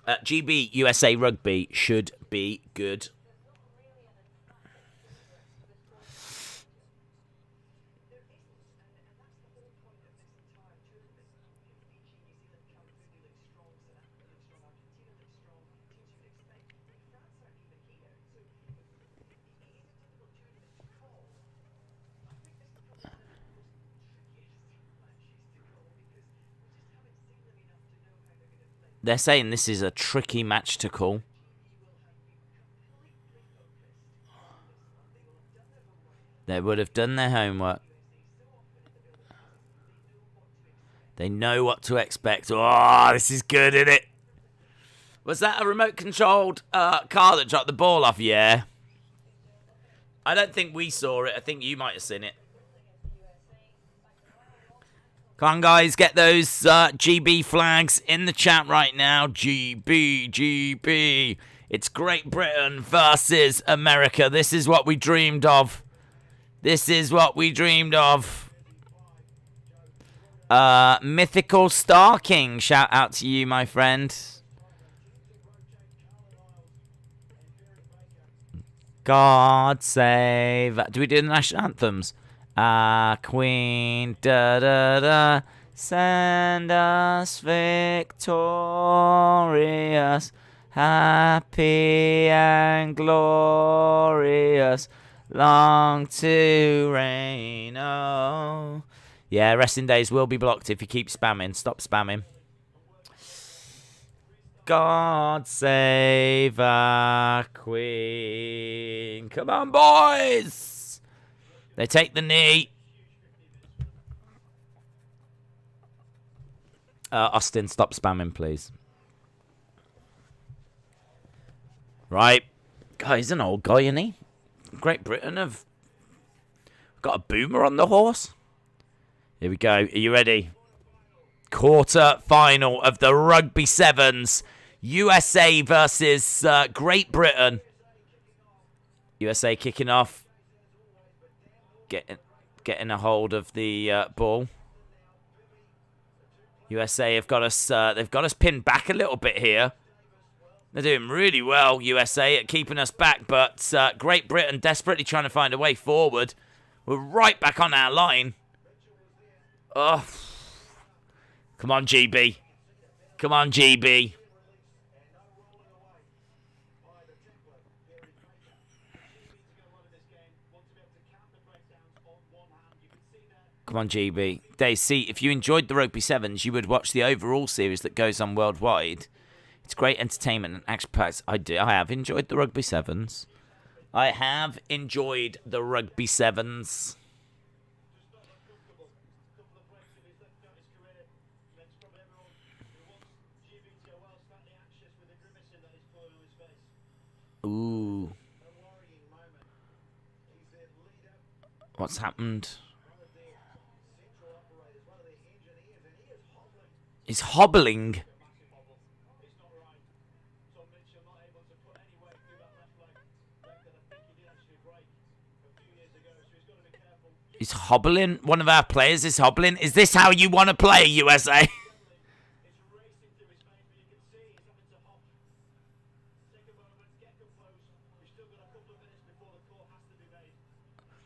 GB USA Rugby should be good. They're saying this is a tricky match to call. They would have done their homework. They know what to expect. Oh, this is good, isn't it? Was that a remote-controlled car that dropped the ball off? Yeah. I don't think we saw it. I think you might have seen it. Come on, guys. Get those GB flags in the chat right now. GB, GB. It's Great Britain versus America. This is what we dreamed of. This is what we dreamed of. Mythical Star King. Shout out to you, my friend. God save... Do we do the national anthems? Queen, da-da-da, send us victorious, happy and glorious, long to reign, oh. Yeah, resting days will be blocked if you keep spamming. Stop spamming. God save our queen. Come on, boys. They take the knee. Austin, stop spamming, please. Right. God, he's an old guy, isn't he? Great Britain have got a boomer on the horse. Here we go. Are you ready? Quarter final of the Rugby Sevens. USA versus Great Britain. USA kicking off. Getting a hold of the ball. USA have got us. They've got us pinned back a little bit here. They're doing really well, USA, at keeping us back. But Great Britain desperately trying to find a way forward. We're right back on our line. Oh, come on, GB. Come on, GB. Come on, GB. Dave, see, if you enjoyed the Rugby Sevens, you would watch the overall series that goes on worldwide. It's great entertainment and action packs. I have enjoyed the Rugby Sevens. I have enjoyed the Rugby Sevens. Ooh. What's happened? He's hobbling. He's hobbling. One of our players is hobbling. Is this how you want to play, USA?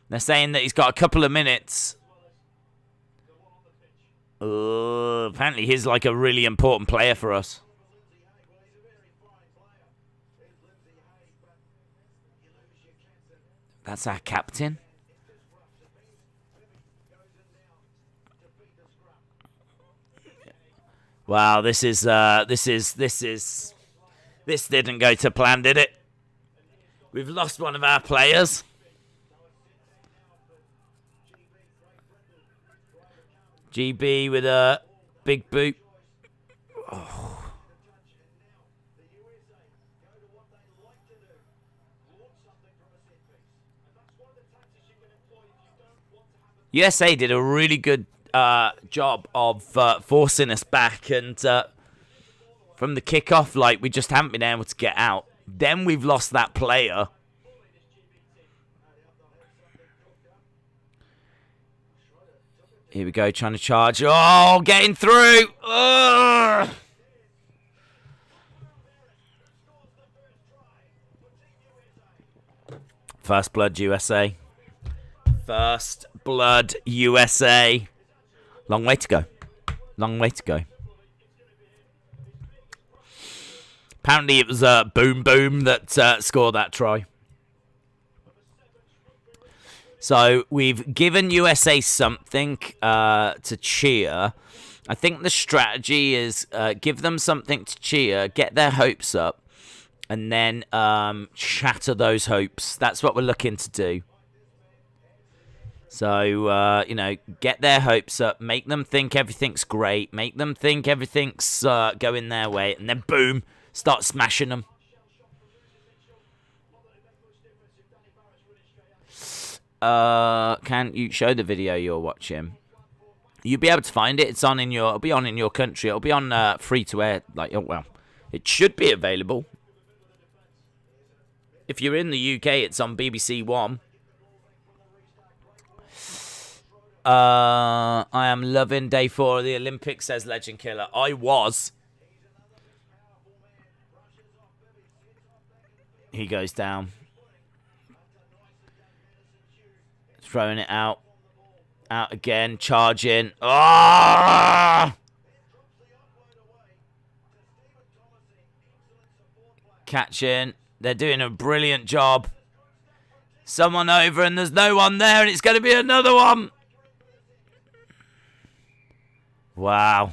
They're saying that he's got a couple of minutes. Apparently he's like a really important player for us. That's our captain. Wow, this didn't go to plan, did it? We've lost one of our players. GB with a big boot. USA did a really good job of forcing us back, and from the kickoff, like, we just haven't been able to get out. Then we've lost that player. Here we go, trying to charge. Oh, getting through. Ugh. First blood, USA. First blood, USA. Long way to go. Long way to go. Apparently it was Boom Boom that scored that try. So we've given USA something to cheer. I think the strategy is give them something to cheer, get their hopes up, and then shatter those hopes. That's what we're looking to do. So, you know, get their hopes up, make them think everything's great, make them think everything's going their way, and then boom, start smashing them. Can you show the video you're watching? You'll be able to find it. It's on in your. It'll be on in your country. It'll be on free to air. Like, oh, well, it should be available. If you're in the UK, it's on BBC One. I am loving day 4 of the Olympics, says Legend Killer. I was. He goes down. Throwing it out. Out again. Charging. Oh! Catching. They're doing a brilliant job. Someone over and there's no one there and it's going to be another one. Wow.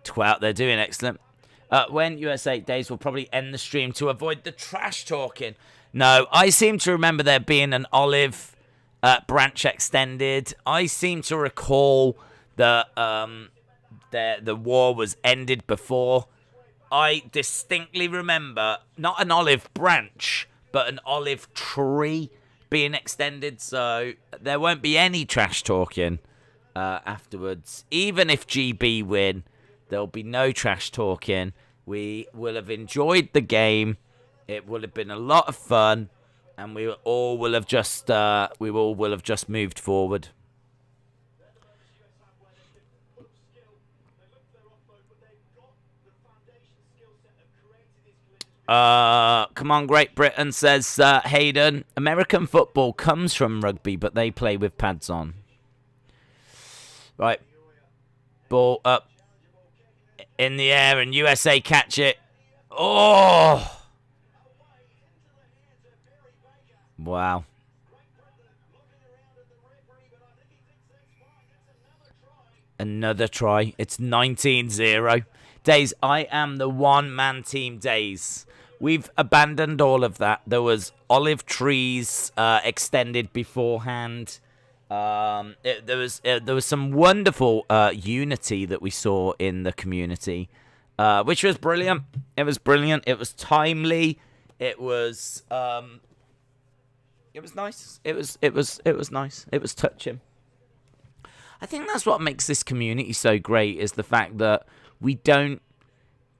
Twat, they're doing excellent. When USA Days will probably end the stream to avoid the trash talking. No, I seem to remember there being an olive branch extended. I seem to recall that the war was ended before. I distinctly remember not an olive branch, but an olive tree being extended. So there won't be any trash talking afterwards. Even if GB win, there'll be no trash talking. We will have enjoyed the game. It will have been a lot of fun, and we all will have just moved forward. Come on, Great Britain, says Hayden. American football comes from rugby, but they play with pads on. Right. Ball up in the air, and USA catch it. Oh! Wow. Another try. It's 19-0. Days, I am the one-man team, Days. We've abandoned all of that. There was olive trees extended beforehand. There was some wonderful unity that we saw in the community, which was brilliant. It was brilliant. It was timely. It was nice. It was nice. It was touching. I think that's what makes this community so great, is the fact that we don't,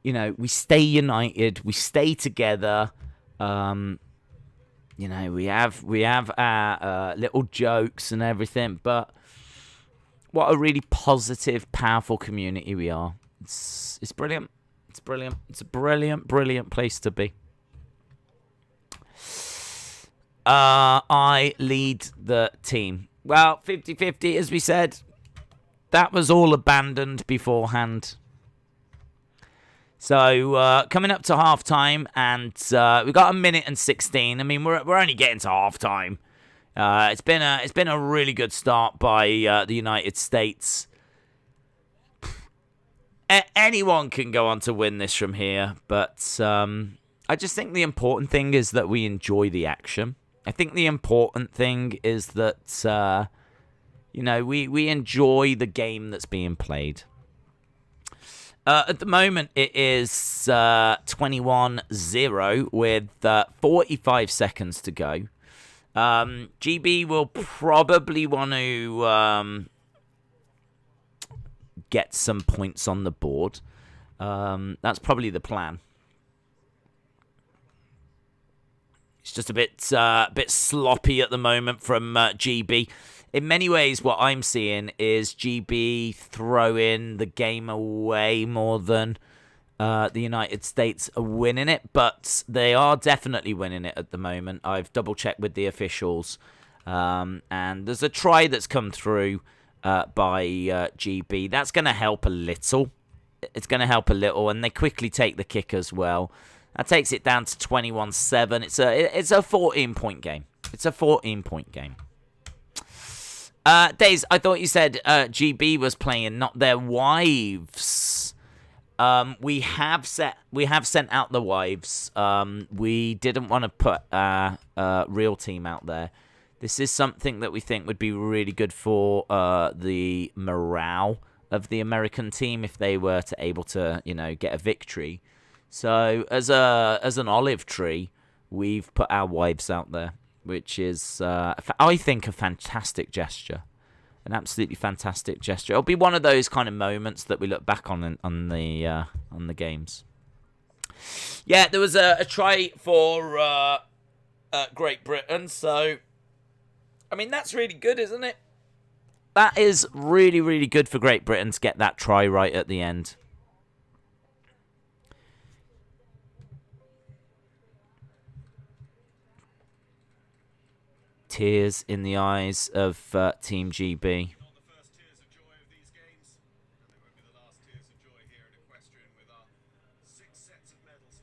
you know, we stay united, we stay together. You know, we have our little jokes and everything, but what a really positive, powerful community we are. It's brilliant. It's brilliant. It's a brilliant place to be. I lead the team. Well, 50-50, as we said. That was all abandoned beforehand. So, coming up to half-time, and we've got 1:16. I mean, we're only getting to half-time. It's been a really good start by the United States. Anyone can go on to win this from here, but I just think the important thing is that we enjoy the action. I think the important thing is that, You know, we enjoy the game that's being played. At the moment, it is 21-0 with 45 seconds to go. GB will probably want to get some points on the board. That's probably the plan. It's just a bit sloppy at the moment from GB. In many ways, what I'm seeing is GB throwing the game away more than the United States are winning it, but they are definitely winning it at the moment. I've double-checked with the officials, and there's a try that's come through by GB. That's going to help a little. It's going to help a little, and they quickly take the kick as well. That takes it down to 21-7. It's a 14-point game. It's a 14-point game. Days, I thought you said GB was playing, not their wives. We have sent out the wives. We didn't want to put a real team out there. This is something that we think would be really good for the morale of the American team if they were to able to, you know, get a victory. So as an olive tree, we've put our wives out there, which is, I think, a fantastic gesture. An absolutely fantastic gesture. It'll be one of those kind of moments that we look back on the games. Yeah, there was a try for Great Britain, so I mean that's really good, isn't it? That is really, really good for Great Britain to get that try right at the end. Tears in the eyes of Team GB.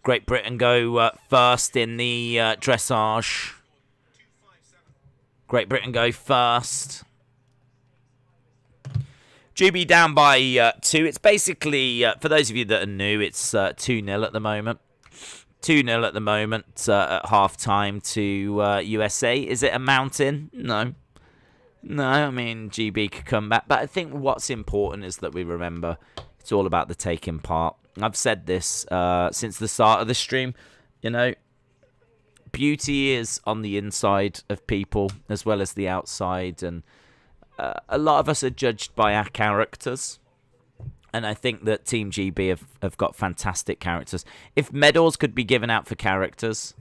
Great Britain go first in the dressage. Great Britain go first. GB down by 2. It's basically, for those of you that are new, it's 2-0 at the moment. 2-0 at the moment at half-time to USA. Is it a mountain? No. No, I mean, GB could come back. But I think what's important is that we remember it's all about the taking part. I've said this since the start of the stream. You know, beauty is on the inside of people as well as the outside. And a lot of us are judged by our characters. And I think that Team GB have got fantastic characters. If medals could be given out for characters,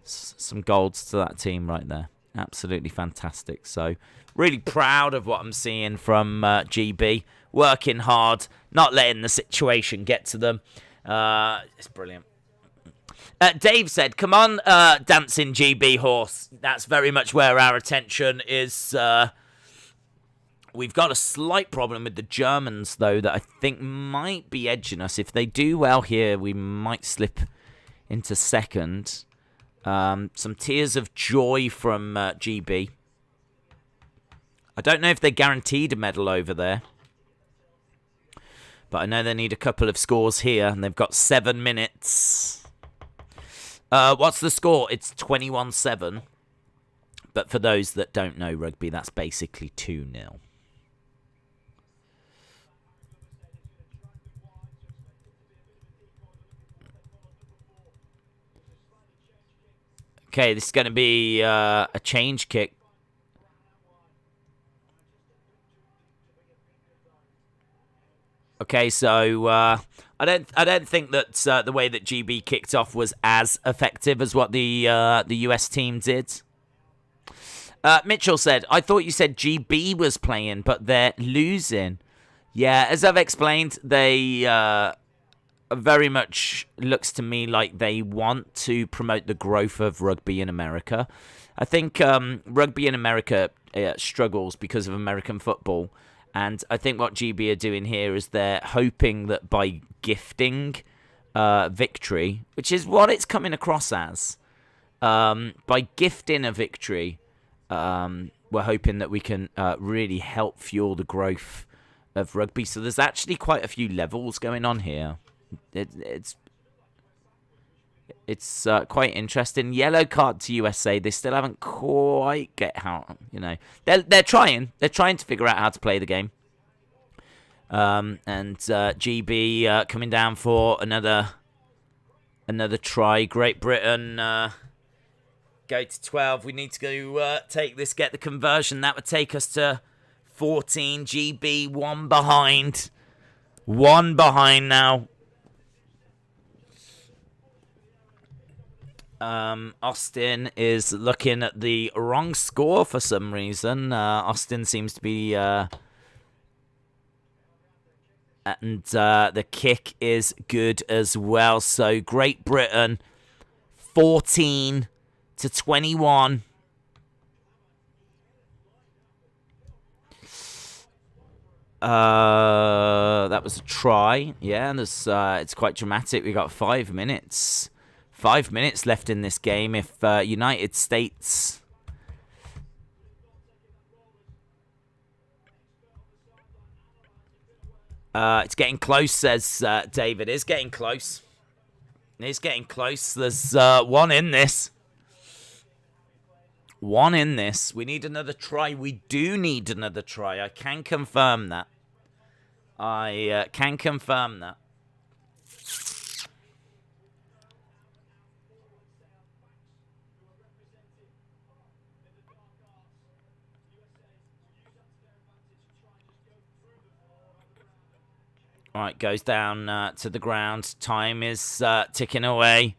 some golds to that team right there. Absolutely fantastic. So, really proud of what I'm seeing from GB. Working hard, not letting the situation get to them. It's brilliant. Dave said, come on, dancing GB horse. That's very much where our attention is. We've got a slight problem with the Germans, though, that I think might be edging us. If they do well here, we might slip into second. Some tears of joy from GB. I don't know if they're guaranteed a medal over there. But I know they need a couple of scores here, and they've got 7 minutes. What's the score? It's 21-7. But for those that don't know rugby, that's basically 2-0. Okay, this is going to be a change kick. Okay, so I don't think that the way that GB kicked off was as effective as what the US team did. Mitchell said, I thought you said GB was playing, but they're losing. Yeah, as I've explained, they very much looks to me like they want to promote the growth of rugby in America. I think rugby in America struggles because of American football. And I think what GB are doing here is they're hoping that by gifting victory, which is what it's coming across as, by gifting a victory, we're hoping that we can really help fuel the growth of rugby. So there's actually quite a few levels going on here. It's It's quite interesting. Yellow card to USA. They still haven't quite get how, you know. They're trying. They're trying to figure out how to play the game. And GB coming down for another try. Great Britain go to 12. We need to go take this, get the conversion. That would take us to 14. GB one behind. One behind now. Austin is looking at the wrong score for some reason. Austin seems to be... and the kick is good as well. So Great Britain, 14 to 21. That was a try. Yeah, and it's quite dramatic. We got 5 minutes. 5 minutes left in this game. If United States... it's getting close, says David. It's getting close. It's getting close. There's one in this. One in this. We need another try. We do need another try. I can confirm that. I can confirm that. All right, goes down to the ground. Time is ticking away.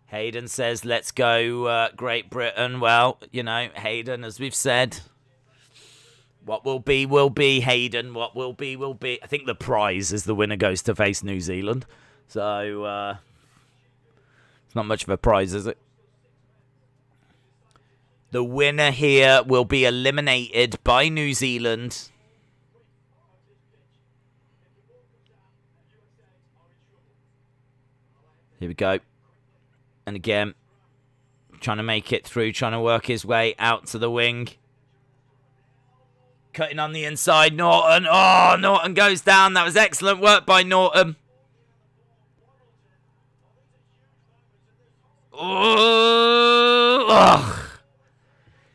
Hayden says, let's go, Great Britain. Well, you know, Hayden, as we've said, what will be, Hayden. What will be. I think the prize is the winner goes to face New Zealand. So, it's not much of a prize, is it? The winner here will be eliminated by New Zealand. Here we go. And again, trying to make it through, trying to work his way out to the wing. Cutting on the inside, Norton. Oh, Norton goes down. That was excellent work by Norton. Oh,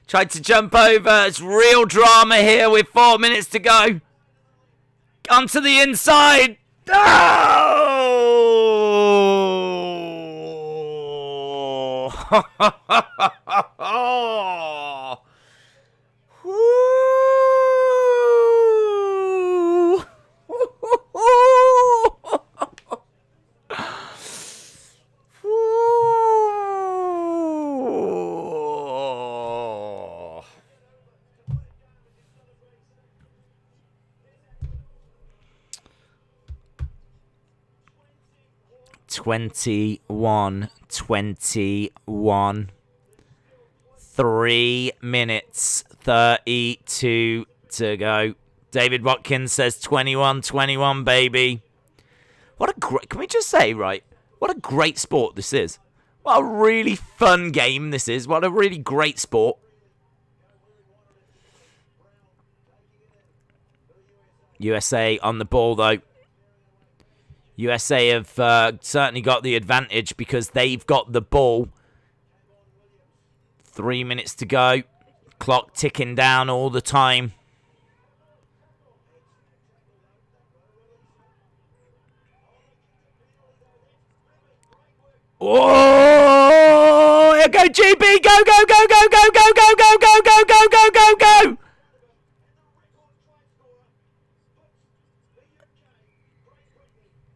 tried to jump over. It's real drama here with 4 minutes to go. Onto the inside. Oh! Twenty-one. 3 minutes 32 to go. David Watkins says 21, baby. What a great... Can we just say, right? What a great sport this is. What a really fun game this is. What a really great sport. USA on the ball, though. USA have certainly got the advantage because they've got the ball. 3 minutes to go. Clock ticking down all the time. Oh, here go GB. Go, go, go, go, go, go, go, go, go, go, go, go, go, go.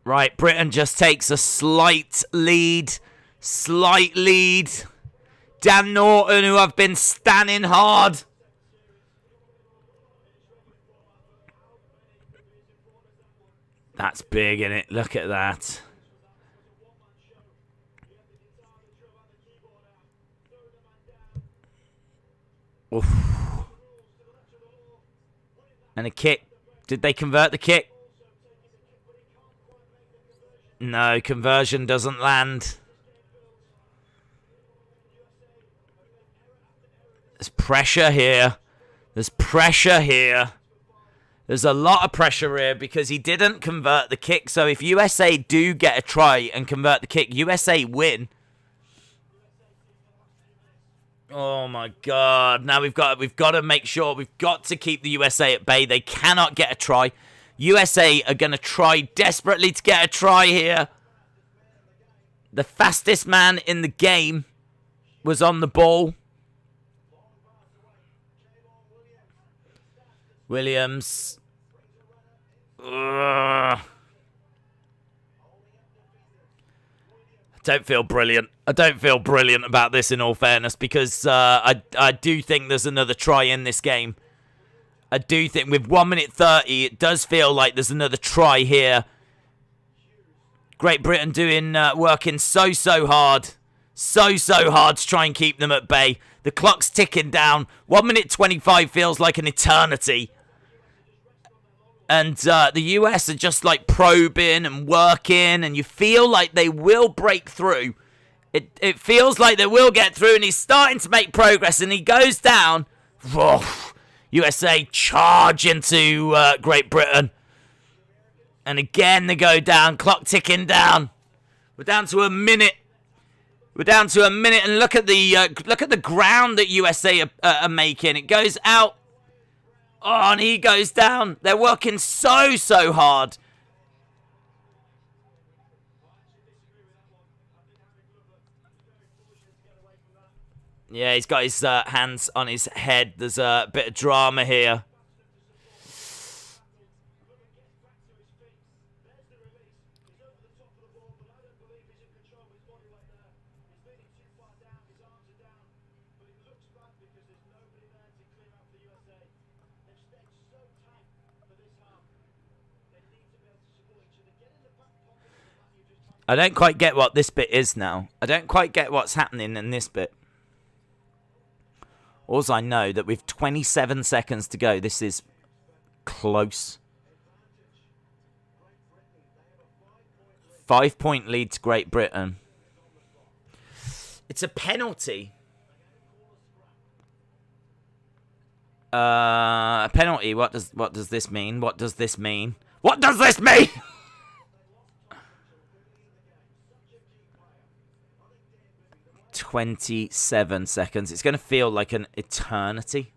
Right, Britain just takes a slight lead. Slight lead. Dan Norton, who have been standing hard. That's big, isn't it? Look at that. Oof. And a kick. Did they convert the kick? No, conversion doesn't land. There's pressure here. There's pressure here. There's a lot of pressure here because he didn't convert the kick. So if USA do get a try and convert the kick, USA win. Oh my God! Now we've got to make sure we've got to keep the USA at bay. They cannot get a try. USA are going to try desperately to get a try here. The fastest man in the game was on the ball. Williams. Ugh. I don't feel brilliant. I don't feel brilliant about this, in all fairness, because I do think there's another try in this game. I do think with 1 minute 30, it does feel like there's another try here. Great Britain working so hard. So hard to try and keep them at bay. The clock's ticking down. 1 minute 25 feels like an eternity. And the US are just like probing and working, and you feel like they will break through. It feels like they will get through, and he's starting to make progress, and he goes down. USA charge into Great Britain. And again they go down, clock ticking down. We're down to a minute. We're down to a minute, and look at the ground that USA are making. It goes out. Oh, and he goes down. They're working so hard. Yeah, he's got his hands on his head. There's a bit of drama here. I don't quite get what this bit is now. I don't quite get what's happening in this bit. Alls I know that with 27 seconds to go, this is close. 5-point lead to Great Britain. It's a penalty. A penalty. What does this mean? What does this mean? What does this mean? 27 seconds. It's going to feel like an eternity.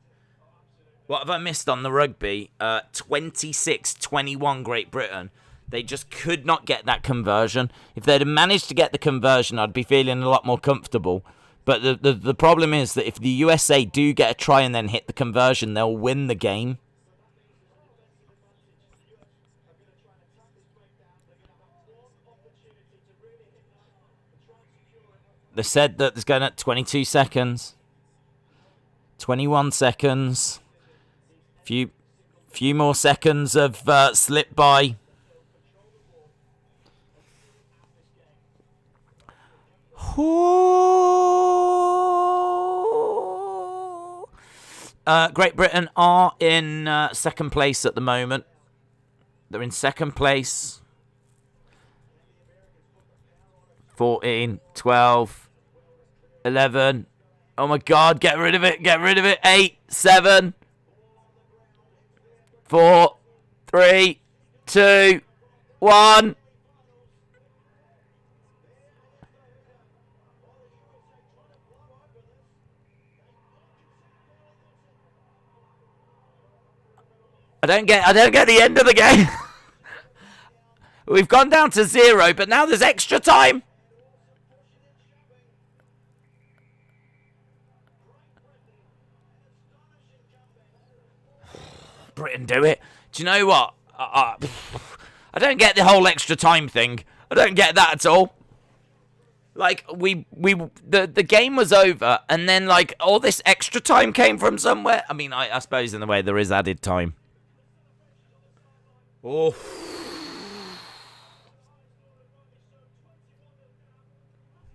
What have I missed on the rugby? 26-21 Great Britain. They just could not get that conversion. If they'd have managed to get the conversion, I'd be feeling a lot more comfortable. But the problem is that if the USA do get a try and then hit the conversion, they'll win the game. They said that there's going at 22 seconds. 21 seconds. Few more seconds of slip by. Great Britain are in second place at the moment. They're in second place. 14, 12, 11. Oh my God, get rid of it, get rid of it. 8, 7, 4, 3, 2, 1. I don't get the end of the game. We've gone down to 0, but now there's extra time. Britain do it. Do you know what? I don't get the whole extra time thing. I don't get that at all. Like, the game was over, and then, like, all this extra time came from somewhere. I mean, I suppose in a way there is added time. Oh.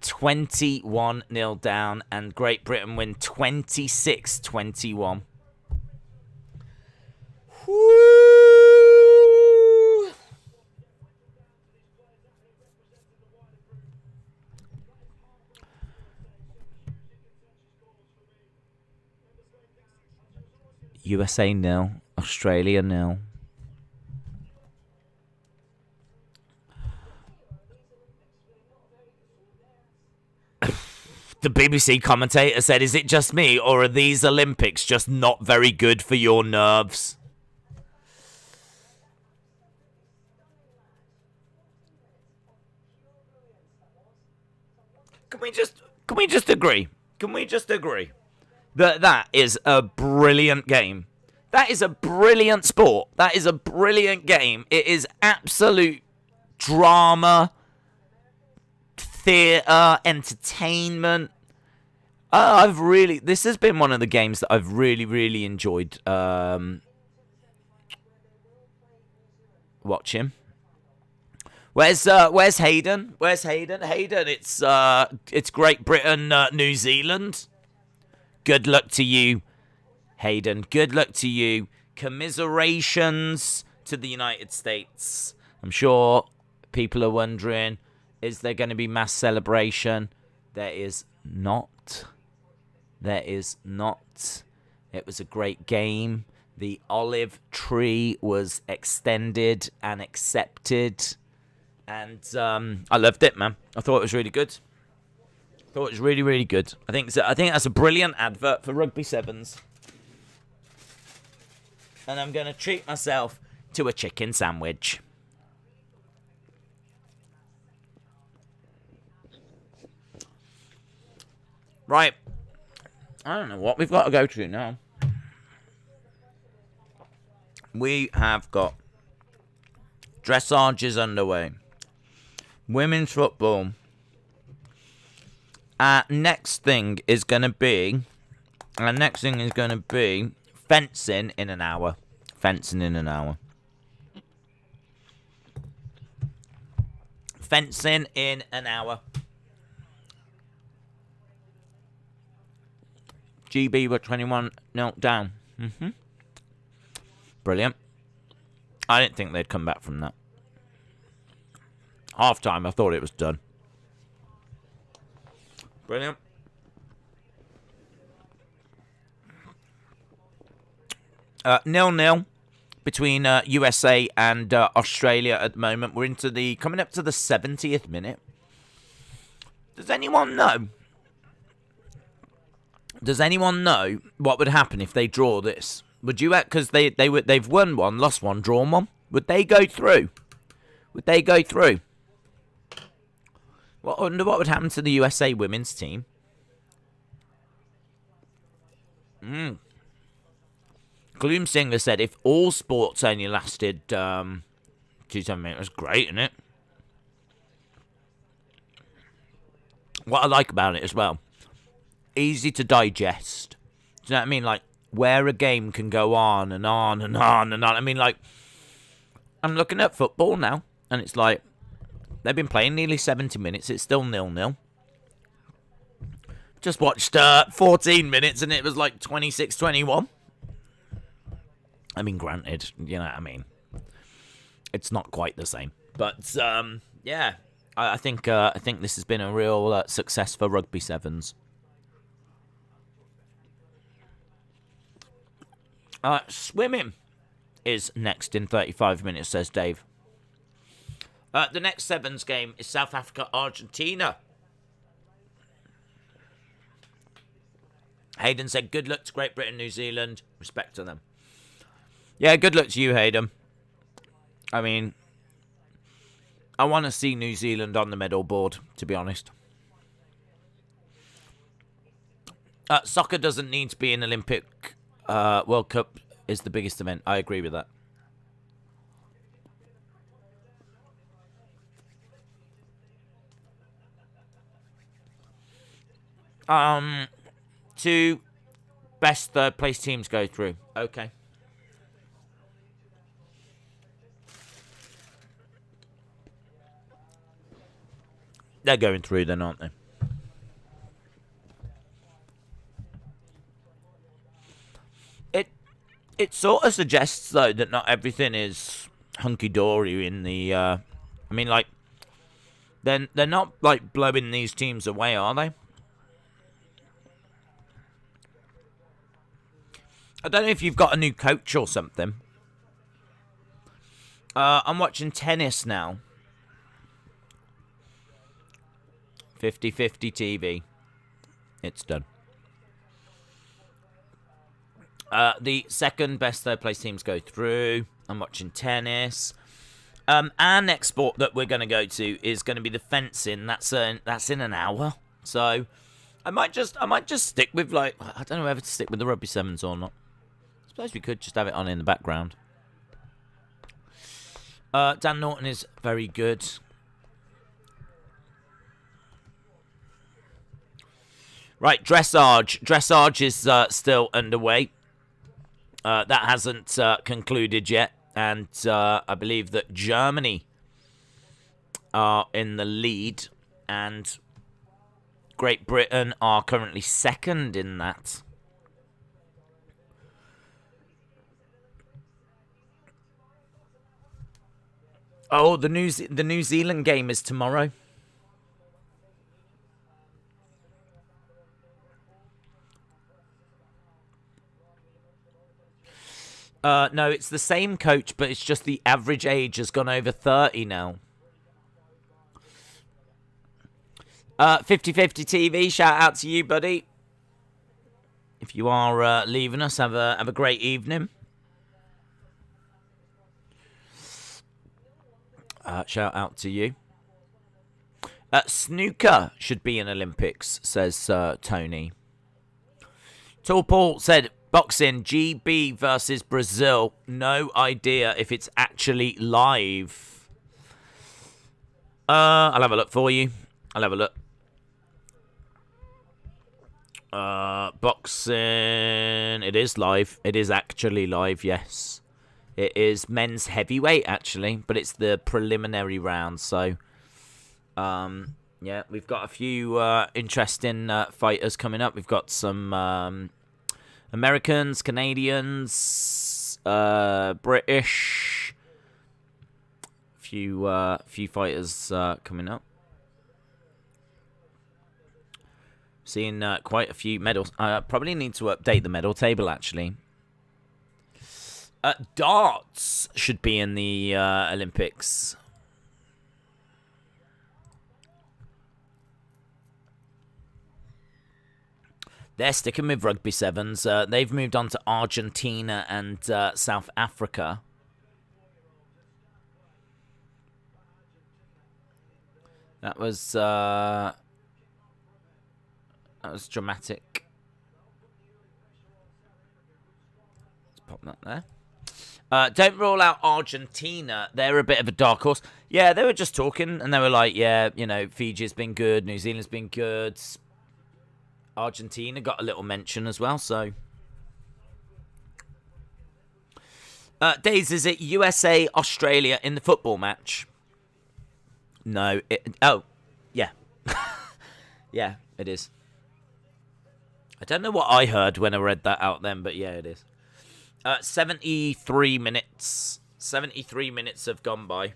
$21-0 down, and Great Britain win 26-21. Woo! USA 0, Australia 0. The BBC commentator said, "Is it just me, or are these Olympics just not very good for your nerves?" Can we just agree? Can we just agree that that is a brilliant game? That is a brilliant sport. That is a brilliant game. It is absolute drama, theatre, entertainment. This has been one of the games that I've really enjoyed watching. Where's Hayden? Where's Hayden? Hayden, it's Great Britain, New Zealand. Good luck to you, Hayden. Good luck to you. Commiserations to the United States. I'm sure people are wondering, is there going to be mass celebration? There is not. There is not. It was a great game. The olive tree was extended and accepted. And I loved it, man. I thought it was really good. I thought it was really good. I think that's a brilliant advert for Rugby Sevens. And I'm going to treat myself to a chicken sandwich. Right. I don't know what we've got to go to now. We have got dressage is underway. Women's football. Next thing is going to be fencing in an hour. Fencing in an hour. Fencing in an hour. GB were 21-0 down. Brilliant. I didn't think they'd come back from that. Half time, I thought it was done. Brilliant. 0-0 between USA and Australia at the moment. We're coming up to the 70th minute. Does anyone know? Does anyone know what would happen if they draw this? Would you? Because they've won one, lost one, drawn one. Would they go through? Would they go through? I wonder what would happen to the USA women's team. Gloomsinger said, if all sports only lasted 2-7 minutes, that's great, isn't it? What I like about it as well, easy to digest. Do you know what I mean? Like, where a game can go on and on and on and on. I mean, like, I'm looking at football now, and it's like, they've been playing nearly 70 minutes. It's still 0-0. Just watched 14 minutes, and it was like 26-21. I mean, granted, you know what I mean. It's not quite the same. But, yeah, I think this has been a real success for Rugby Sevens. Swimming is next in 35 minutes, says Dave. The next Sevens game is South Africa, Argentina. Hayden said, good luck to Great Britain, New Zealand. Respect to them. Yeah, good luck to you, Hayden. I mean, I want to see New Zealand on the medal board, to be honest. Soccer doesn't need to be an Olympic. World Cup is the biggest event. I agree with that. Two best third place teams go through. Okay. They're going through then, aren't they? It sort of suggests, though, that not everything is hunky-dory in the... I mean, like, they're not, like, blowing these teams away, are they? I don't know if you've got a new coach or something. I'm watching tennis now. 50-50 TV. It's done. The second best third place teams go through. I'm watching tennis. Our next sport that we're going to go to is going to be the fencing. That's in an hour. So I might just stick with, like, I don't know whether to stick with the rugby sevens or not. I suppose we could just have it on in the background. Dan Norton is very good. Right, dressage. Dressage is still underway. That hasn't concluded yet. And I believe that Germany are in the lead. And Great Britain are currently second in that. Oh, the New Zealand game is tomorrow. No, it's the same coach, but it's just the average age has gone over 30 now. 50/50 TV, shout out to you, buddy. If you are leaving us, have a great evening. Shout out to you. Snooker should be in Olympics, says Tony. Tall Paul said, boxing, GB versus Brazil. No idea if it's actually live. I'll have a look for you. I'll have a look. Boxing. It is live. It is actually live, yes. It is men's heavyweight, actually, but it's the preliminary round, so... yeah, we've got a few interesting fighters coming up. We've got some Americans, Canadians, British. Few fighters coming up. Seeing quite a few medals. I probably need to update the medal table, actually. Darts should be in the Olympics. They're sticking with rugby sevens. They've moved on to Argentina and South Africa. That was dramatic. Let's pop that there. Don't rule out Argentina. They're a bit of a dark horse. Yeah, they were just talking, and they were like, yeah, you know, Fiji's been good, New Zealand's been good. Argentina got a little mention as well, so. Days, is it USA, Australia in the football match? No. Oh, yeah. Yeah, it is. I don't know what I heard when I read that out then, but yeah, it is. 73 minutes. 73 minutes have gone by.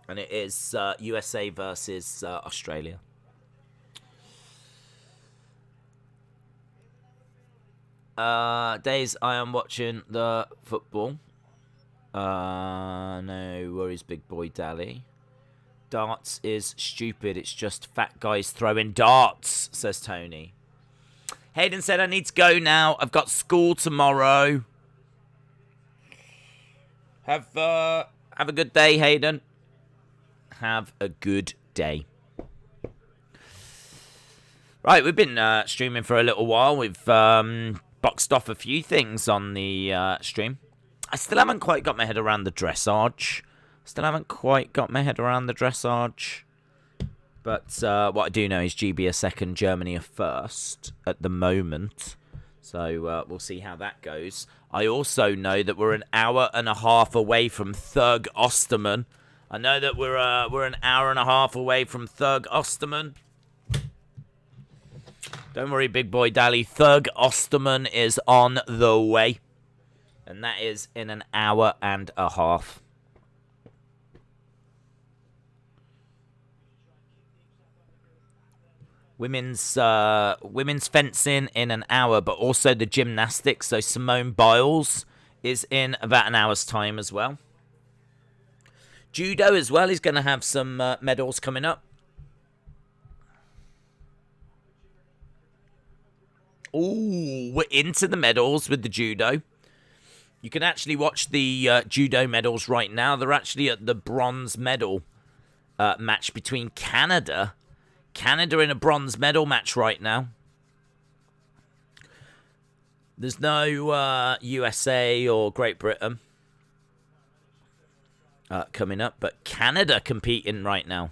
And it is USA versus Australia. Days, I am watching the football. No worries, big boy Dally. Darts is stupid. It's just fat guys throwing darts, says Tony. Hayden said, I need to go now. I've got school tomorrow. Have a good day, Hayden. Have a good day. Right, we've been streaming for a little while. We've boxed off a few things on the stream. I still haven't quite got my head around the dressage. But what I do know is GB are second, Germany are first at the moment. So we'll see how that goes. I also know that we're an hour and a half away from Thurg Osterman. I know that we're an hour and a half away from Thurg Osterman. Don't worry, big boy Dally. Thurg Osterman is on the way. And that is in an hour and a half. Women's fencing in an hour, but also the gymnastics. So Simone Biles is in about an hour's time as well. Judo as well is going to have some medals coming up. Ooh, we're into the medals with the judo. You can actually watch the judo medals right now. They're actually at the bronze medal match between Canada. Canada in a bronze medal match right now. There's no USA or Great Britain coming up, but Canada competing right now.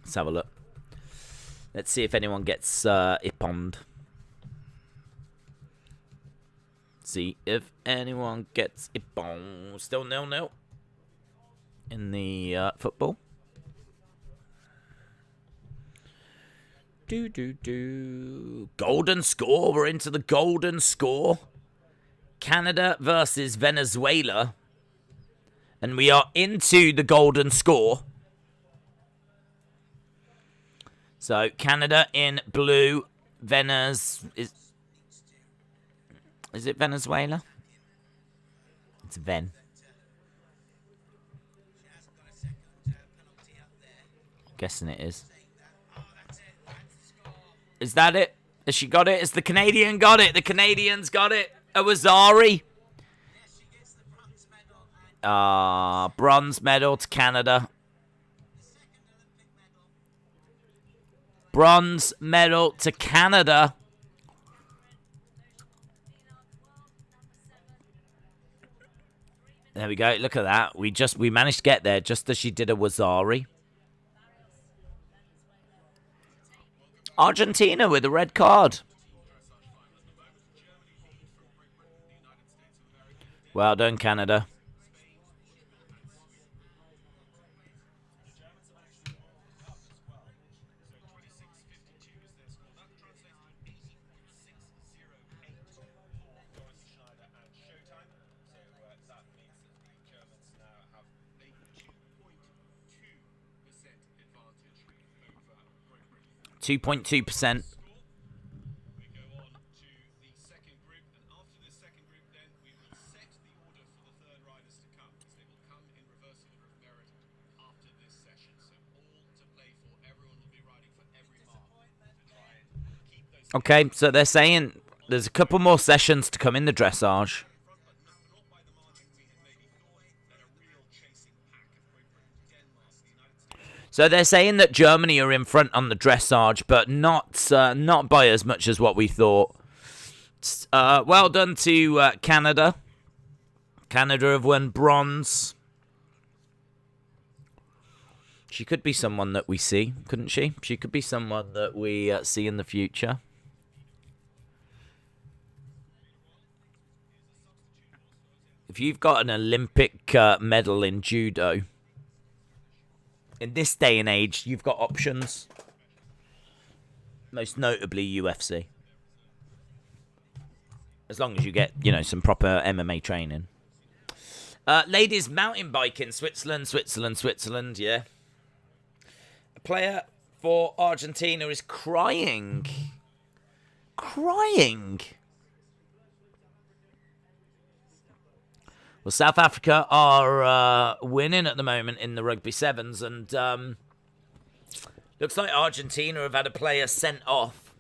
Let's have a look. Let's see if anyone gets ipponned. See if anyone gets ipponned. Still 0-0 in the football. Golden score. We're into the golden score. Canada versus Venezuela. And we are into the golden score. So, Canada in blue. Is it Venezuela? It's Ven. Guessing it is. Is that it? Has she got it? Has the Canadian got it? The Canadians got it. Awazari. Bronze medal to Canada. Bronze medal to Canada. There we go. Look at that. We managed to get there just as she did a Wazari. Argentina with a red card. Well done, Canada. Two 2.2%. Okay, so they're saying there's a couple more sessions to come in the dressage. So they're saying that Germany are in front on the dressage, but not by as much as what we thought. Well done to Canada. Canada have won bronze. She could be someone that we see, couldn't she? She could be someone that we see in the future. If you've got an Olympic medal in judo, in this day and age, you've got options. Most notably UFC. As long as you get, some proper MMA training. Ladies, mountain biking. Switzerland, yeah. A player for Argentina is crying. Well, South Africa are winning at the moment in the Rugby Sevens, and looks like Argentina have had a player sent off.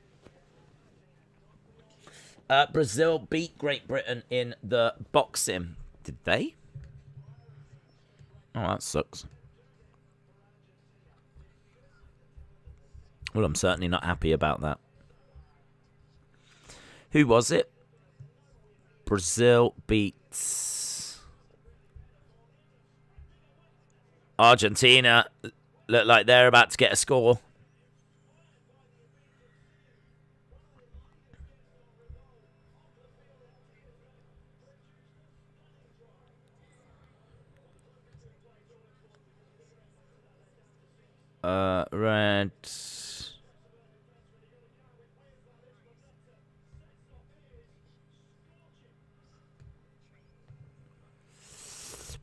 Brazil beat Great Britain in the boxing. Did they? Oh, that sucks. Well, I'm certainly not happy about that. Who was it? Brazil beats Argentina. Look like they're about to get a score. Red.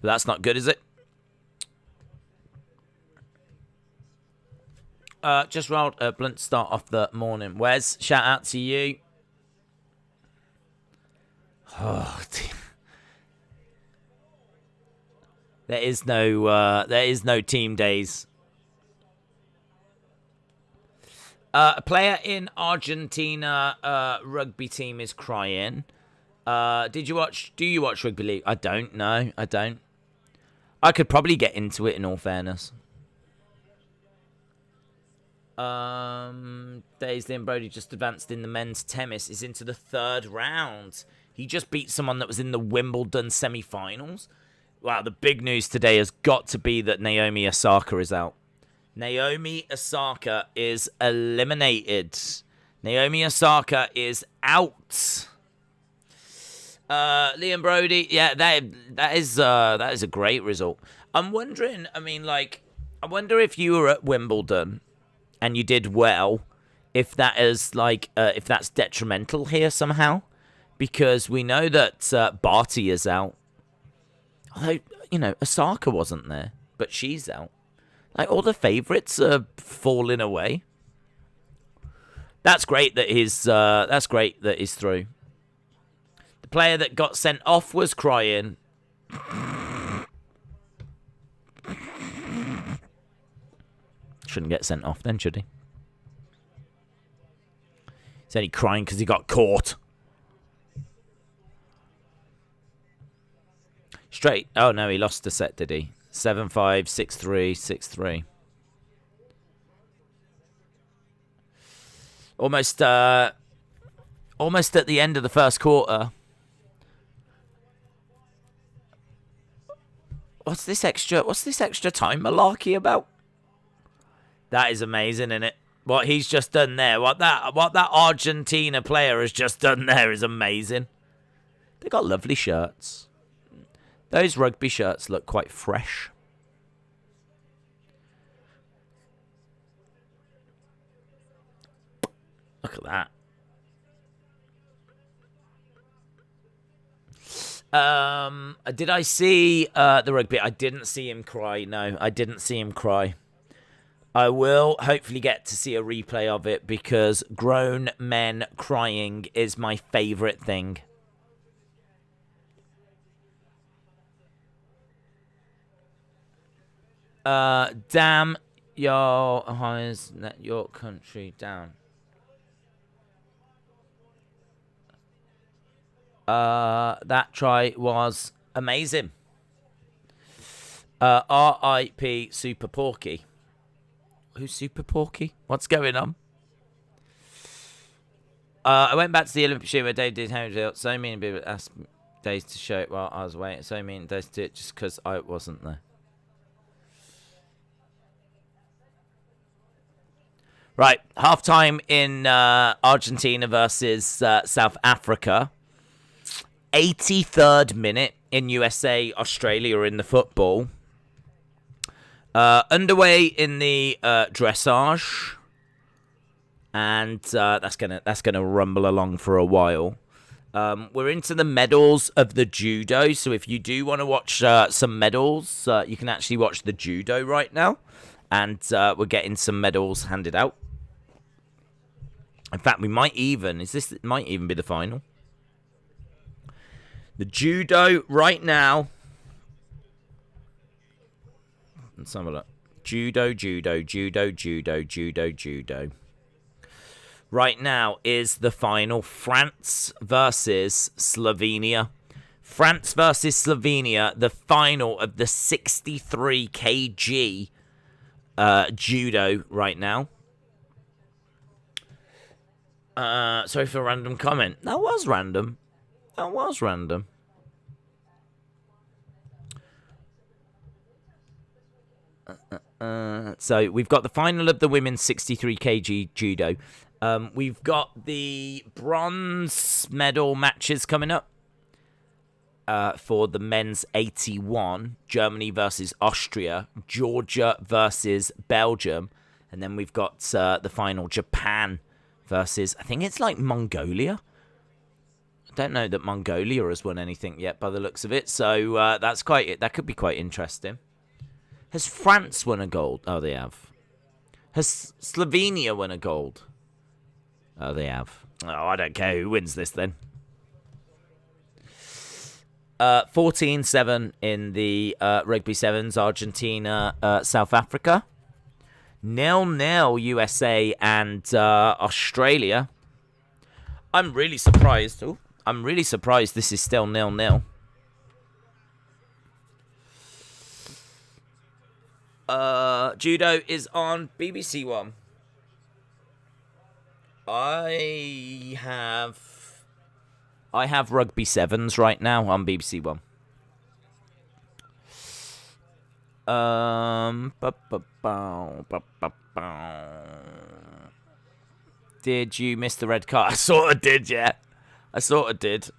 But that's not good, is it? Just rolled a blunt start off the morning. Wes, shout out to you. Oh, dear. There is no team days. A player in Argentina rugby team is crying. Do you watch rugby league? I don't know. I don't. I could probably get into it in all fairness. Daisley and Brody just advanced in the men's tennis. Is into the 3rd round. He just beat someone that was in the Wimbledon semi-finals. Wow, the big news today has got to be that Naomi Osaka is out. Naomi Osaka is eliminated. Naomi Osaka is out. Liam Brody, yeah, that is a great result. I'm wondering, I wonder if you were at Wimbledon and you did well, if that is if that's detrimental here somehow, because we know that Barty is out. Although, Osaka wasn't there, but she's out. Like, all the favourites are falling away. That's great that he's through. The player that got sent off was crying. Shouldn't get sent off then, should he? He's only crying because he got caught. Straight. Oh, no, he lost the set, did he? 7-5, 6-3, 6-3. Almost at the end of the first quarter. What's this extra time malarkey about? That is amazing, isn't it? What he's just done there, what that Argentina player has just done there is amazing. They got lovely shirts. Those rugby shirts look quite fresh. Look at that. Did I see the rugby? I didn't see him cry. No, I didn't see him cry. I will hopefully get to see a replay of it because grown men crying is my favourite thing. Damn your eyes, let your country down. That try was amazing. R.I.P. Super Porky. Who's Super Porky? What's going on? I went back to the Olympic shoot where Dave did Hamilton. So many people asked Dave to show it while I was waiting. So many Dave to do it just because I wasn't there. Right, half-time in Argentina versus South Africa. 83rd minute in USA, Australia in the football. Underway in the dressage. And that's gonna rumble along for a while. We're into the medals of the judo. So if you do want to watch some medals, you can actually watch the judo right now. And we're getting some medals handed out. In fact, it might even be the final. The judo right now. Let's have a look. Judo. Right now is the final. France versus Slovenia. France versus Slovenia. The final of the 63 kg judo right now. Sorry for a random comment. That was random. So we've got the final of the women's 63 kg judo. We've got the bronze medal matches coming up. For the men's 81, Germany versus Austria, Georgia versus Belgium, and then we've got the final, Japan versus, I think it's like Mongolia. I don't know that Mongolia has won anything yet by the looks of it, so that could be quite interesting. Has France won a gold? Oh, they have. Has Slovenia won a gold? Oh, they have. Oh, I don't care who wins this then. 14-7 in the Rugby Sevens, Argentina, South Africa. 0-0 USA and Australia. I'm really surprised. Ooh, I'm really surprised this is still 0-0. Judo is on BBC One. I have Rugby Sevens right now on BBC One. Did you miss the red card? I sort of did, yeah. I sort of did.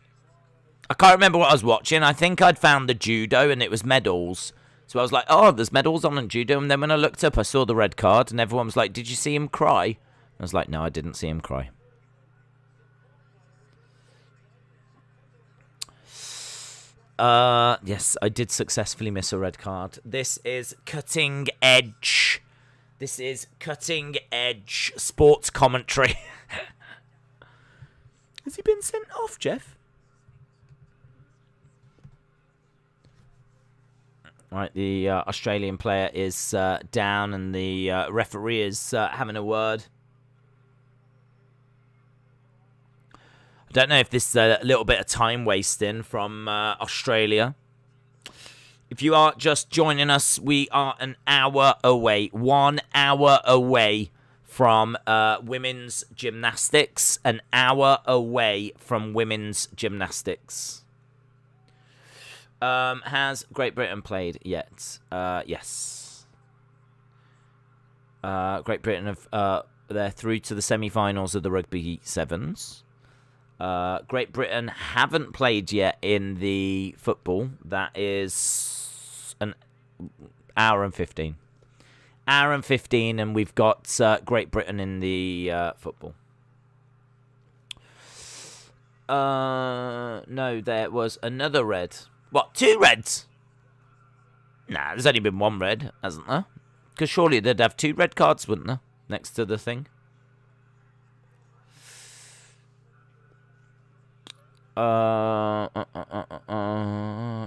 I can't remember what I was watching. I think I'd found the judo and it was medals. So I was like, oh, there's medals on in judo. And then when I looked up, I saw the red card and everyone was like, did you see him cry? I was like, no, I didn't see him cry. Yes, I did successfully miss a red card. This is cutting edge. This is cutting edge sports commentary. Has he been sent off, Jeff? Right, the Australian player is down and the referee is having a word. I don't know if this is a little bit of time wasting from Australia. If you are just joining us, we are an hour away, 1 hour away from women's gymnastics, an hour away from women's gymnastics. Has Great Britain played yet? Yes. Great Britain have they're through to the semi-finals of the Rugby Sevens. Great Britain haven't played yet in the football. That is an hour and 15. Hour and 15, and we've got Great Britain in the football. No, there was another red. What, 2 reds? Nah, there's only been 1 red, hasn't there? Because surely they'd have 2 red cards, wouldn't there? Next to the thing.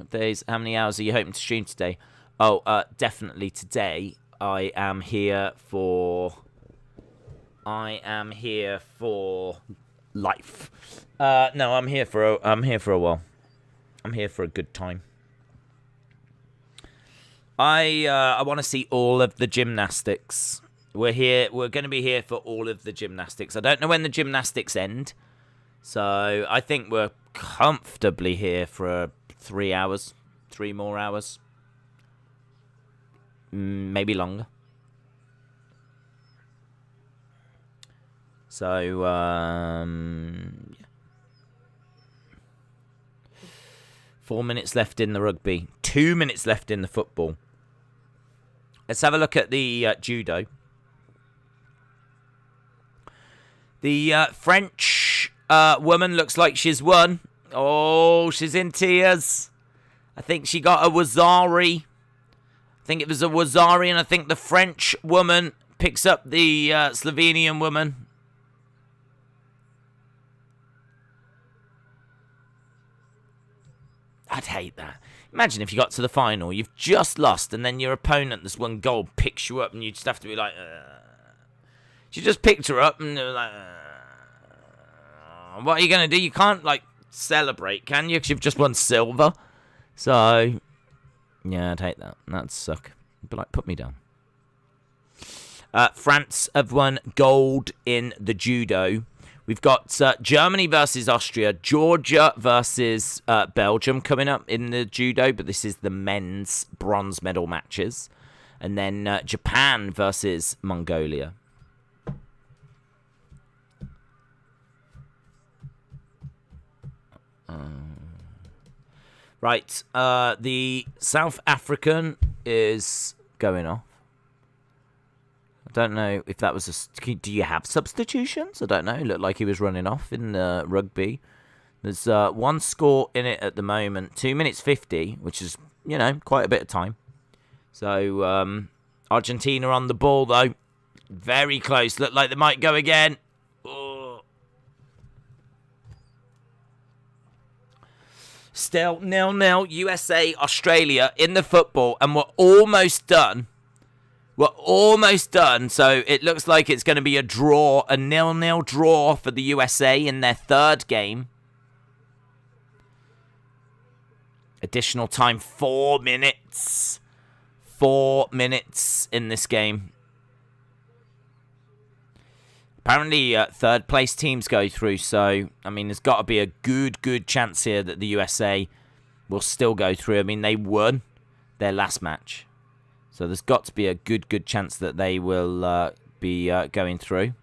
Days. How many hours are you hoping to stream today? Oh, definitely today. I am here for life. No, I'm here for a while. I'm here for a good time. I want to see all of the gymnastics. We're going to be here for all of the gymnastics. I don't know when the gymnastics end. So I think we're comfortably here for 3 hours, 3 more hours, maybe longer. So, yeah. 4 minutes left in the rugby, 2 minutes left in the football. Let's have a look at the judo. The French woman looks like she's won. Oh, she's in tears. I think she got a Wazari. I think it was a Wazari, and I think the French woman picks up the Slovenian woman. I'd hate that. Imagine if you got to the final, you've just lost, and then your opponent that's won gold picks you up, and you just have to be like, She just picked her up, and they were like, what are you going to do? You can't, like, celebrate, can you? Because you've just won silver. So, yeah, I'd hate that. That'd suck. But, like, put me down. France have won gold in the judo. We've got Germany versus Austria, Georgia versus Belgium coming up in the judo, but this is the men's bronze medal matches. And then Japan versus Mongolia. Right, the South African is going off. I don't know if that was a... Do you have substitutions? I don't know. It looked like he was running off in rugby. There's 1 score in it at the moment. 2 minutes 50, which is, you know, quite a bit of time. So, Argentina on the ball, though. Very close. Look like they might go again. Oh. Still 0-0. USA, Australia in the football. And we're almost done We're almost done, so it looks like it's going to be a draw, a 0-0 draw for the USA in their third game. Additional time, 4 minutes. 4 minutes in this game. Apparently, third place teams go through, so, I mean, there's got to be a good chance here that the USA will still go through. I mean, they won their last match. So there's got to be a good chance that they will be going through.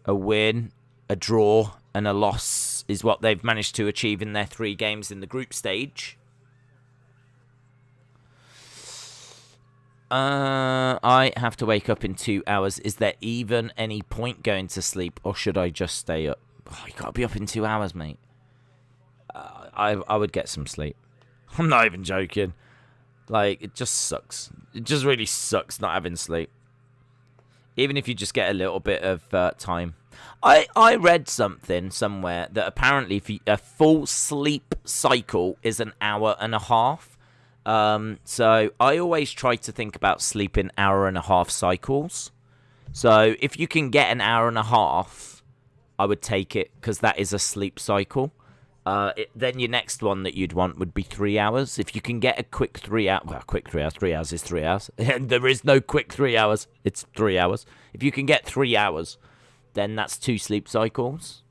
A win, a draw, and a loss is what they've managed to achieve in their 3 games in the group stage. I have to wake up in 2 hours. Is there even any point going to sleep, or should I just stay up? Oh, you got to be up in 2 hours, mate. I would get some sleep. I'm not even joking. Like, it just sucks. It just really sucks not having sleep. Even if you just get a little bit of time. I read something somewhere that apparently a full sleep cycle is an hour and a half. So I always try to think about sleeping hour and a half cycles. So if you can get an hour and a half, I would take it because that is a sleep cycle. Then your next one that you'd want would be 3 hours. If you can get a quick 3 hours, well, quick 3 hours, 3 hours is 3 hours. And there is no quick 3 hours. It's 3 hours. If you can get 3 hours, then that's 2 sleep cycles.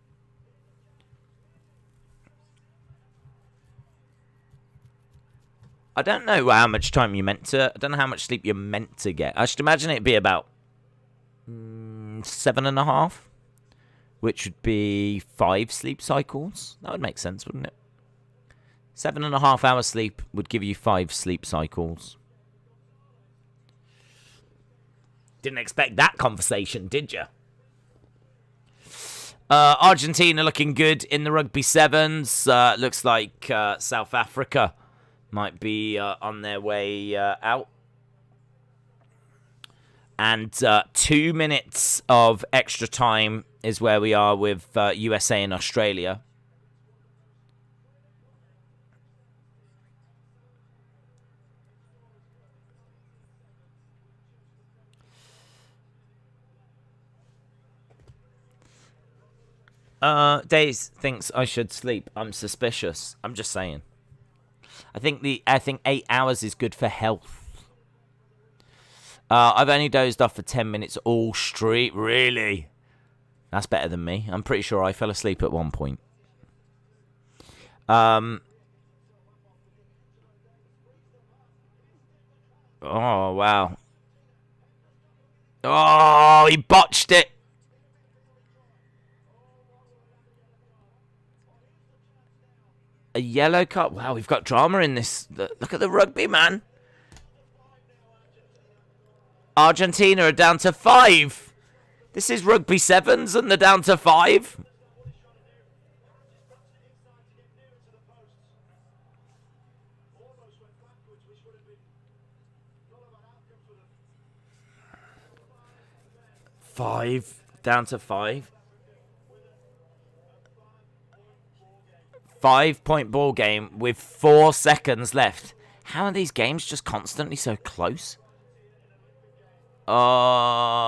I don't know how much time you're meant to. I don't know how much sleep you're meant to get. I should imagine it'd be about 7.5. Which would be 5 sleep cycles. That would make sense, wouldn't it? 7.5 hours sleep would give you 5 sleep cycles. Didn't expect that conversation, did you? Argentina looking good in the rugby sevens. Looks like South Africa might be on their way out. And 2 minutes of extra time is where we are with USA and Australia. Days thinks I should sleep. I'm suspicious. I'm just saying. I think 8 hours is good for health. I've only dozed off for 10 minutes all street. Really? That's better than me. I'm pretty sure I fell asleep at one point. Oh, wow. Oh, he botched it. A yellow card. Wow, we've got drama in this. Look at the rugby, man. Argentina are down to 5. This is rugby sevens and they're down to 5. Down to 5. 5-point ball game with 4 seconds left. How are these games just constantly so close? Oh,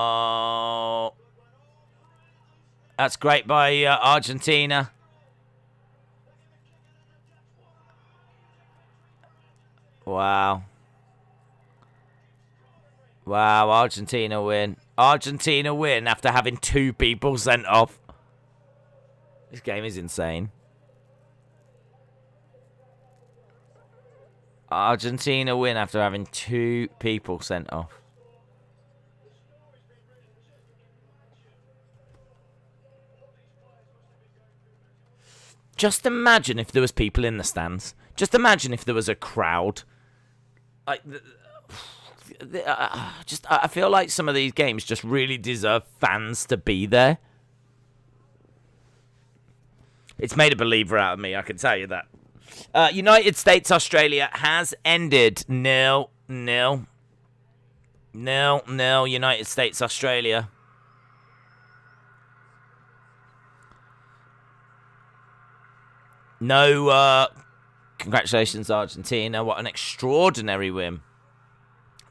that's great by Argentina. Wow. Wow, Argentina win. Argentina win after having 2 people sent off. This game is insane. Argentina win after having 2 people sent off. Just imagine if there was people in the stands. Just imagine if there was a crowd. I feel like some of these games just really deserve fans to be there. It's made a believer out of me, I can tell you that. United States, Australia has ended 0-0. 0-0, United States, Australia. No, congratulations, Argentina. What an extraordinary win.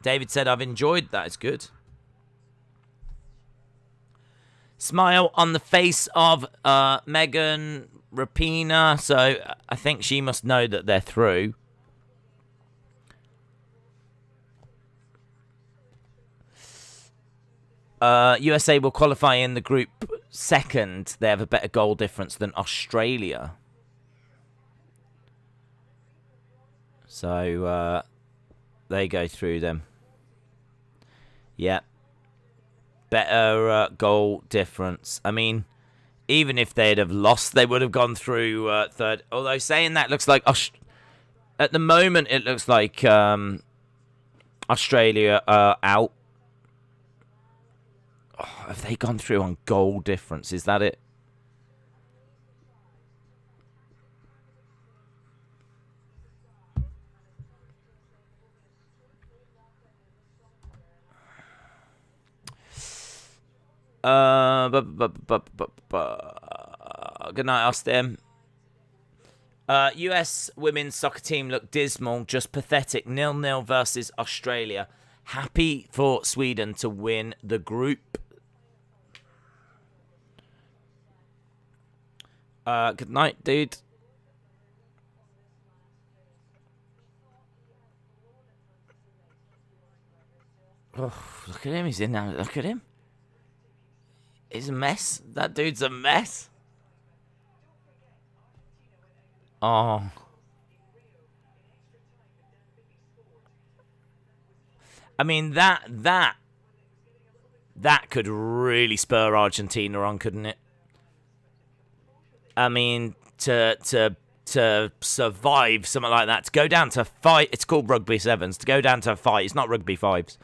David said, I've enjoyed that. It's good. Smile on the face of Megan Rapina. So I think she must know that they're through. USA will qualify in the group second. They have a better goal difference than Australia. So they go through them. Yeah. Better goal difference. I mean, even if they'd have lost, they would have gone through third. Although saying that looks like... at the moment, it looks like Australia are out. Oh, have they gone through on goal difference? Is that it? Good night, Austin. US women's soccer team look dismal, just pathetic. 0-0 versus Australia. Happy for Sweden to win the group. Good night, dude. Oh, look at him. He's in now. Look at him. He's a mess. That dude's a mess. Oh. I mean, that could really spur Argentina on, couldn't it? I mean, to survive something like that, to go down to 5, it's called Rugby Sevens, to go down to 5, it's not Rugby Fives,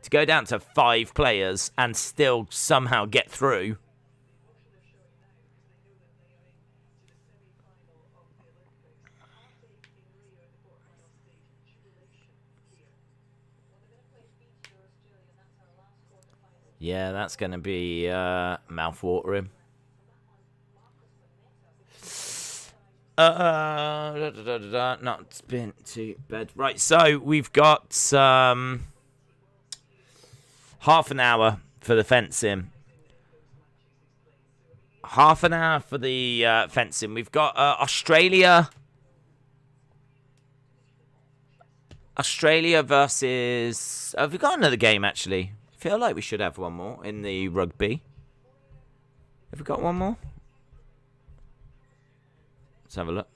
to go down to 5 players and still somehow get through. Yeah, that's going to be mouth-watering. Not been to bed. Right, so we've got half an hour for the fencing. Half an hour for the fencing. We've got Australia versus... have we got another game, actually? I feel like we should have one more in the rugby. Have we got one more? Let's have a look.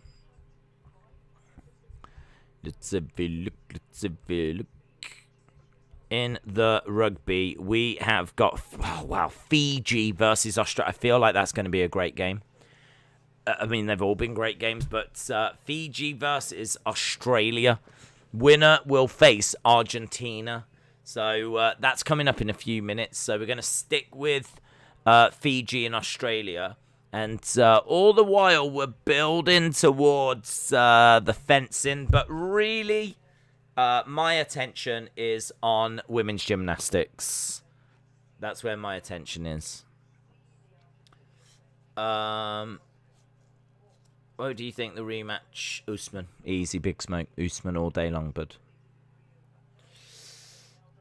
Let's have a look. In the rugby, we have got... oh, wow, Fiji versus Australia. I feel like that's going to be a great game. I mean, they've all been great games, but Fiji versus Australia. Winner will face Argentina. So that's coming up in a few minutes. So we're going to stick with Fiji and Australia. And all the while, we're building towards the fencing. But really, my attention is on women's gymnastics. That's where my attention is. What do you think the rematch? Usman. Easy, big smoke. Usman all day long, bud.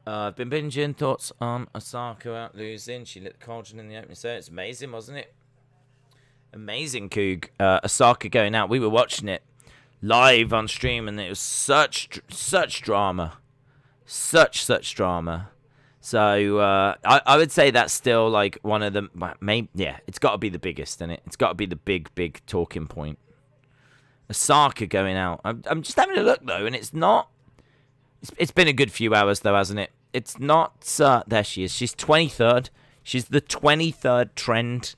I've been binging. Thoughts on Osaka out losing. She lit the cauldron in the opening set. It's amazing, wasn't it? Amazing, Coog. Osaka going out. We were watching it live on stream, and it was such drama. Such drama. So I would say that's still like one of the... maybe, yeah, it's got to be the biggest, isn't it? It's got to be the big talking point. Osaka going out. I'm just having a look, though, and it's not... It's been a good few hours, though, hasn't it? It's not... there she is. She's 23rd. She's the 23rd trend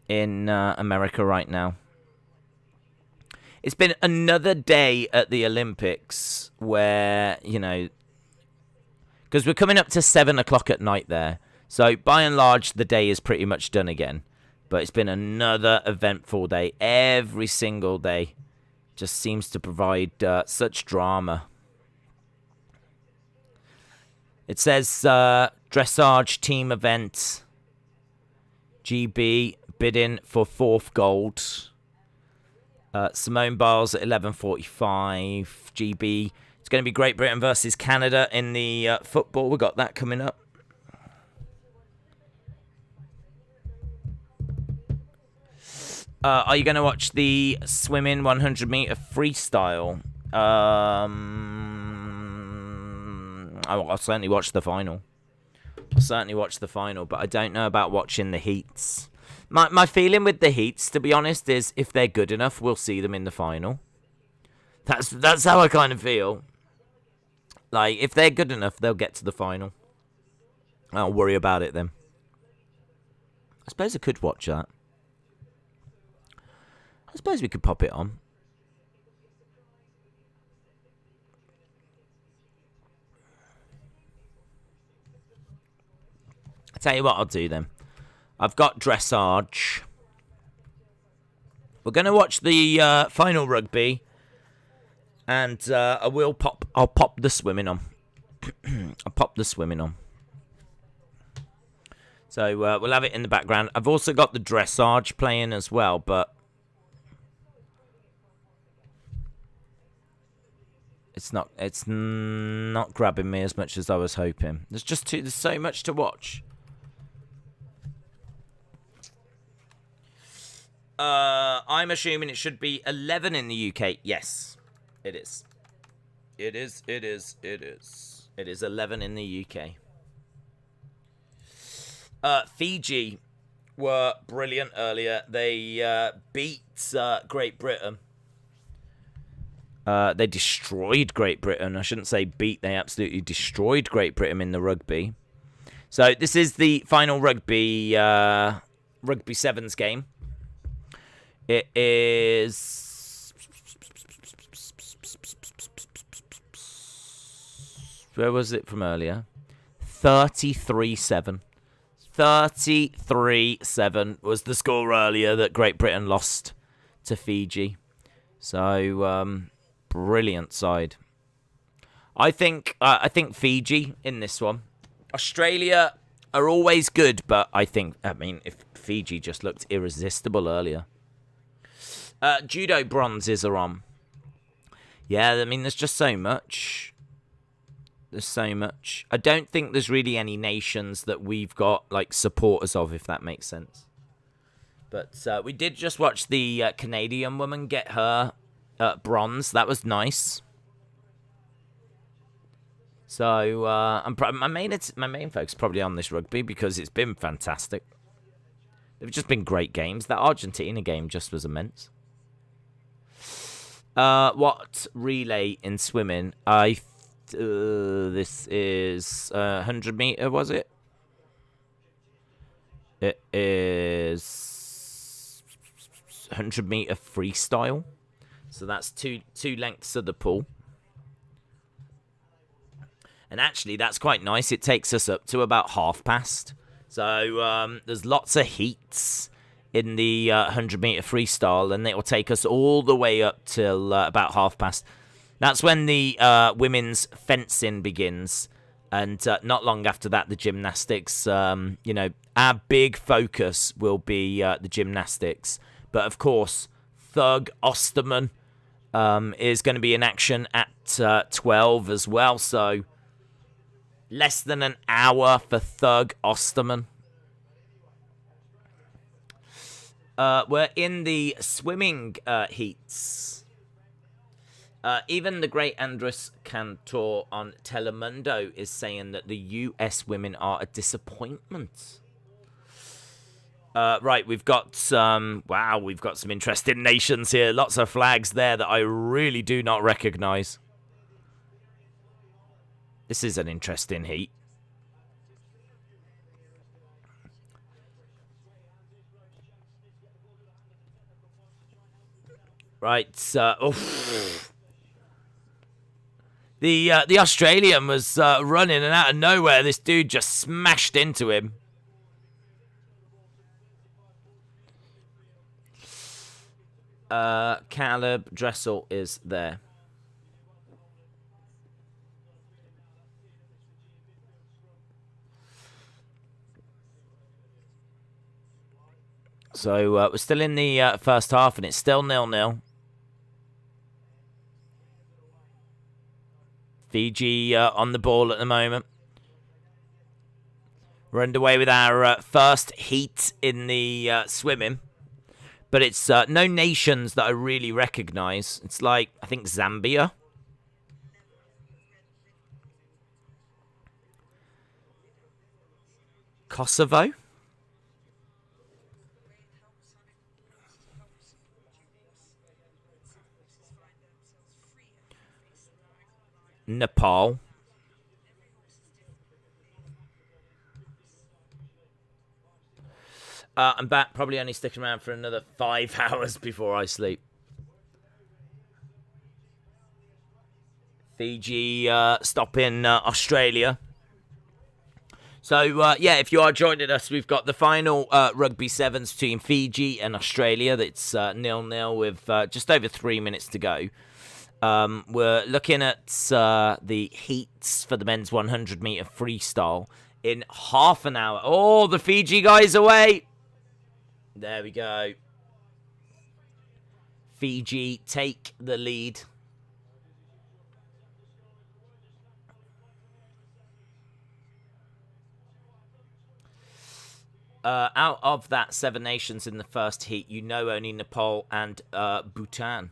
in America right now. It's been another day at the Olympics where, you know... because we're coming up to 7 o'clock at night there. So, by and large, the day is pretty much done again. But it's been another eventful day. Every single day just seems to provide such drama. It says dressage team event. GB bidding for 4th gold. Simone Biles at 11:45. GB. It's going to be Great Britain versus Canada in the football. We got that coming up. Are you going to watch the swimming 100-meter freestyle? I'll certainly watch the final. But I don't know about watching the heats. My feeling with the heats, to be honest, is if they're good enough, we'll see them in the final. That's how I kind of feel. Like, if they're good enough, they'll get to the final. I'll worry about it then. I suppose I could watch that. I suppose we could pop it on. I'll tell you what I'll do then. I've got dressage. We're going to watch the final rugby. And I'll pop the swimming on. I'll pop the swimming on. So we'll have it in the background. I've also got the dressage playing as well, but it's not grabbing me as much as I was hoping. There's so much to watch. I'm assuming it should be 11 in the UK. Yes, it is. It is 11 in the UK. Fiji were brilliant earlier. They beat Great Britain. They destroyed Great Britain. I shouldn't say beat. They absolutely destroyed Great Britain in the rugby. So this is the final rugby sevens game. It is... Where was it from earlier? 33-7. 33-7 was the score earlier that Great Britain lost to Fiji. So, brilliant side. I think Fiji in this one. Australia are always good, but if Fiji just looked irresistible earlier. Judo bronzes are on. Yeah, there's just so much. There's so much. I don't think there's really any nations that we've got, supporters of, if that makes sense. But we did just watch the Canadian woman get her bronze. That was nice. So my main focus is probably on this rugby because it's been fantastic. They've just been great games. That Argentina game just was immense. What relay in swimming? This is 100 meter, was it? It is 100 meter freestyle. So that's two lengths of the pool. And actually, that's quite nice. It takes us up to about half past. So there's lots of heats in the 100 meter freestyle, and it will take us all the way up till about half past. That's when the women's fencing begins, and not long after that, the gymnastics. Our big focus will be the gymnastics. But of course, Thug Osterman is going to be in action at 12 as well. So less than an hour for Thug Osterman. We're in the swimming heats. Even the great Andres Cantor on Telemundo is saying that the US women are a disappointment. Right, we've got some interesting nations here. Lots of flags there that I really do not recognize. This is an interesting heat. Right, The Australian was running, and out of nowhere, this dude just smashed into him. Caleb Dressel is there. So we're still in the first half, and it's still 0-0. Fiji on the ball at the moment. We're underway with our first heat in the swimming. But it's no nations that I really recognise. It's like, I think, Zambia. Kosovo. Nepal. I'm back, probably only sticking around for another 5 hours before I sleep. Fiji stopping Australia. So, yeah, if you are joining us, we've got the final Rugby Sevens between Fiji and Australia. That's 0-0 with just over 3 minutes to go. We're looking at the heats for the men's 100-metre freestyle in half an hour. Oh, the Fiji guys away. There we go. Fiji take the lead. Out of that 7 nations in the first heat, you know only Nepal and Bhutan.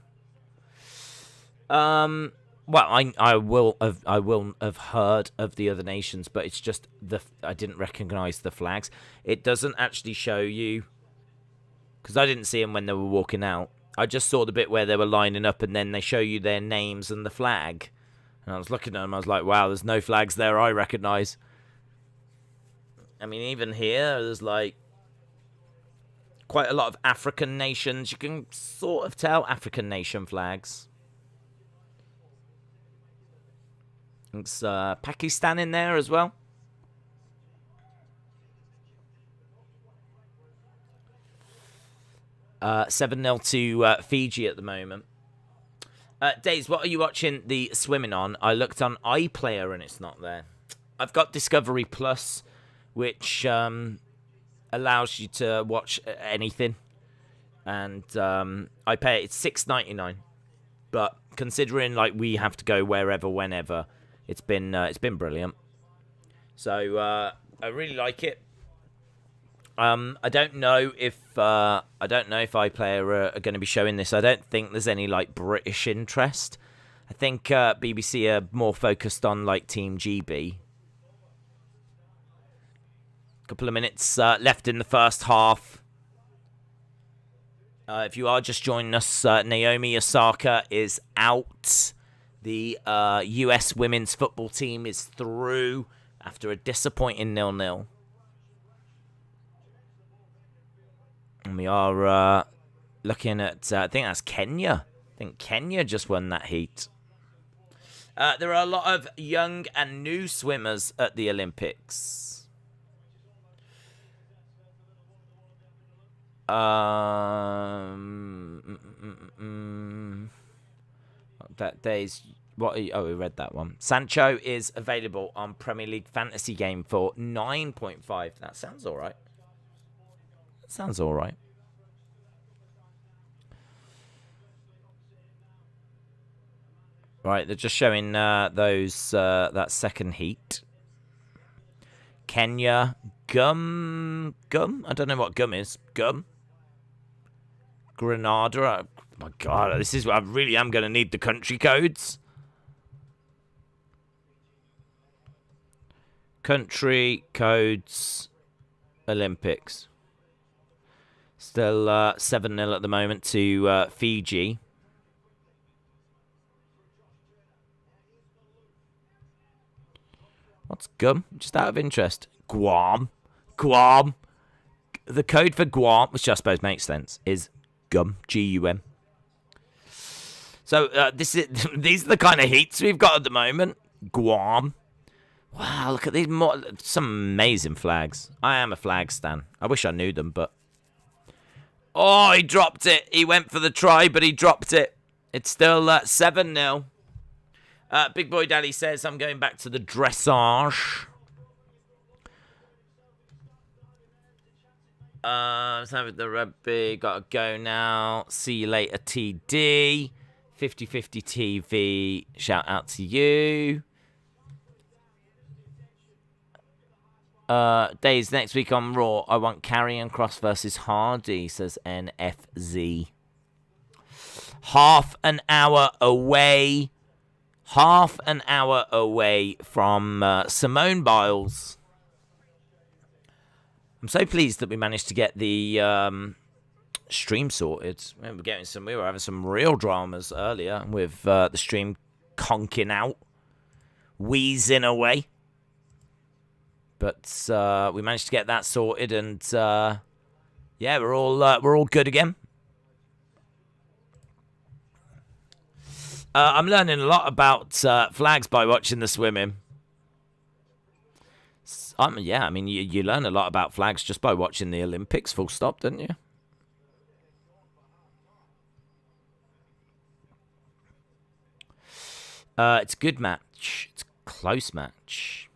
Well, I will have heard of the other nations, but it's just I didn't recognise the flags. It doesn't actually show you, because I didn't see them when they were walking out. I just saw the bit where they were lining up, and then they show you their names and the flag. And I was looking at them, I was like, wow, there's no flags there I recognise. I mean, even here, there's like quite a lot of African nations. You can sort of tell African nation flags. It's Pakistan in there as well. Uh, 7-0 to Fiji at the moment. Days, what are you watching the swimming on? I looked on iPlayer and it's not there. I've got Discovery Plus, which allows you to watch anything. And I pay it's $6.99. But considering like we have to go wherever, whenever, it's been brilliant. So I really like it. I don't know if iPlayer are going to be showing this. I don't think there's any like British interest. I think BBC are more focused on like Team GB. Couple of minutes left in the first half. If you are just joining us, Naomi Osaka is out. The US women's football team is through after a disappointing 0-0. And we are looking at, I think that's Kenya. I think Kenya just won that heat. There are a lot of young and new swimmers at the Olympics. That day's... Oh, we read that one. Sancho is available on Premier League Fantasy Game for 9.5. That sounds all right. Sounds all right. Right, they're just showing those that second heat. Kenya, gum. I don't know what gum is. Gum. Grenada. Oh my God, this is. I really am going to need the country codes. Country codes. Olympics. Still 7-0 at the moment to Fiji. What's gum? Just out of interest. Guam. The code for Guam, which I suppose makes sense, is gum. G-U-M. So these are the kind of heats we've got at the moment. Guam. Wow, look at these. Some amazing flags. I am a flag stan. I wish I knew them, but... Oh, he dropped it. He went for the try, but he dropped it. It's still 7-0. Big Boy Daddy says, I'm going back to the dressage. Let's have the rugby. Gotta go now. See you later, TD. 50/50 TV. Shout out to you. days next week on Raw. I want Karrion Kross versus Hardy, says NFZ. Half an hour away from Simone Biles. I'm so pleased that we managed to get the stream sorted. We were having some real dramas earlier with the stream conking out, wheezing away. But we managed to get that sorted, and yeah, we're all good again. I'm learning a lot about flags by watching the swimming. Yeah, I mean, you learn a lot about flags just by watching the Olympics, full stop, don't you? It's a good match. It's a close match.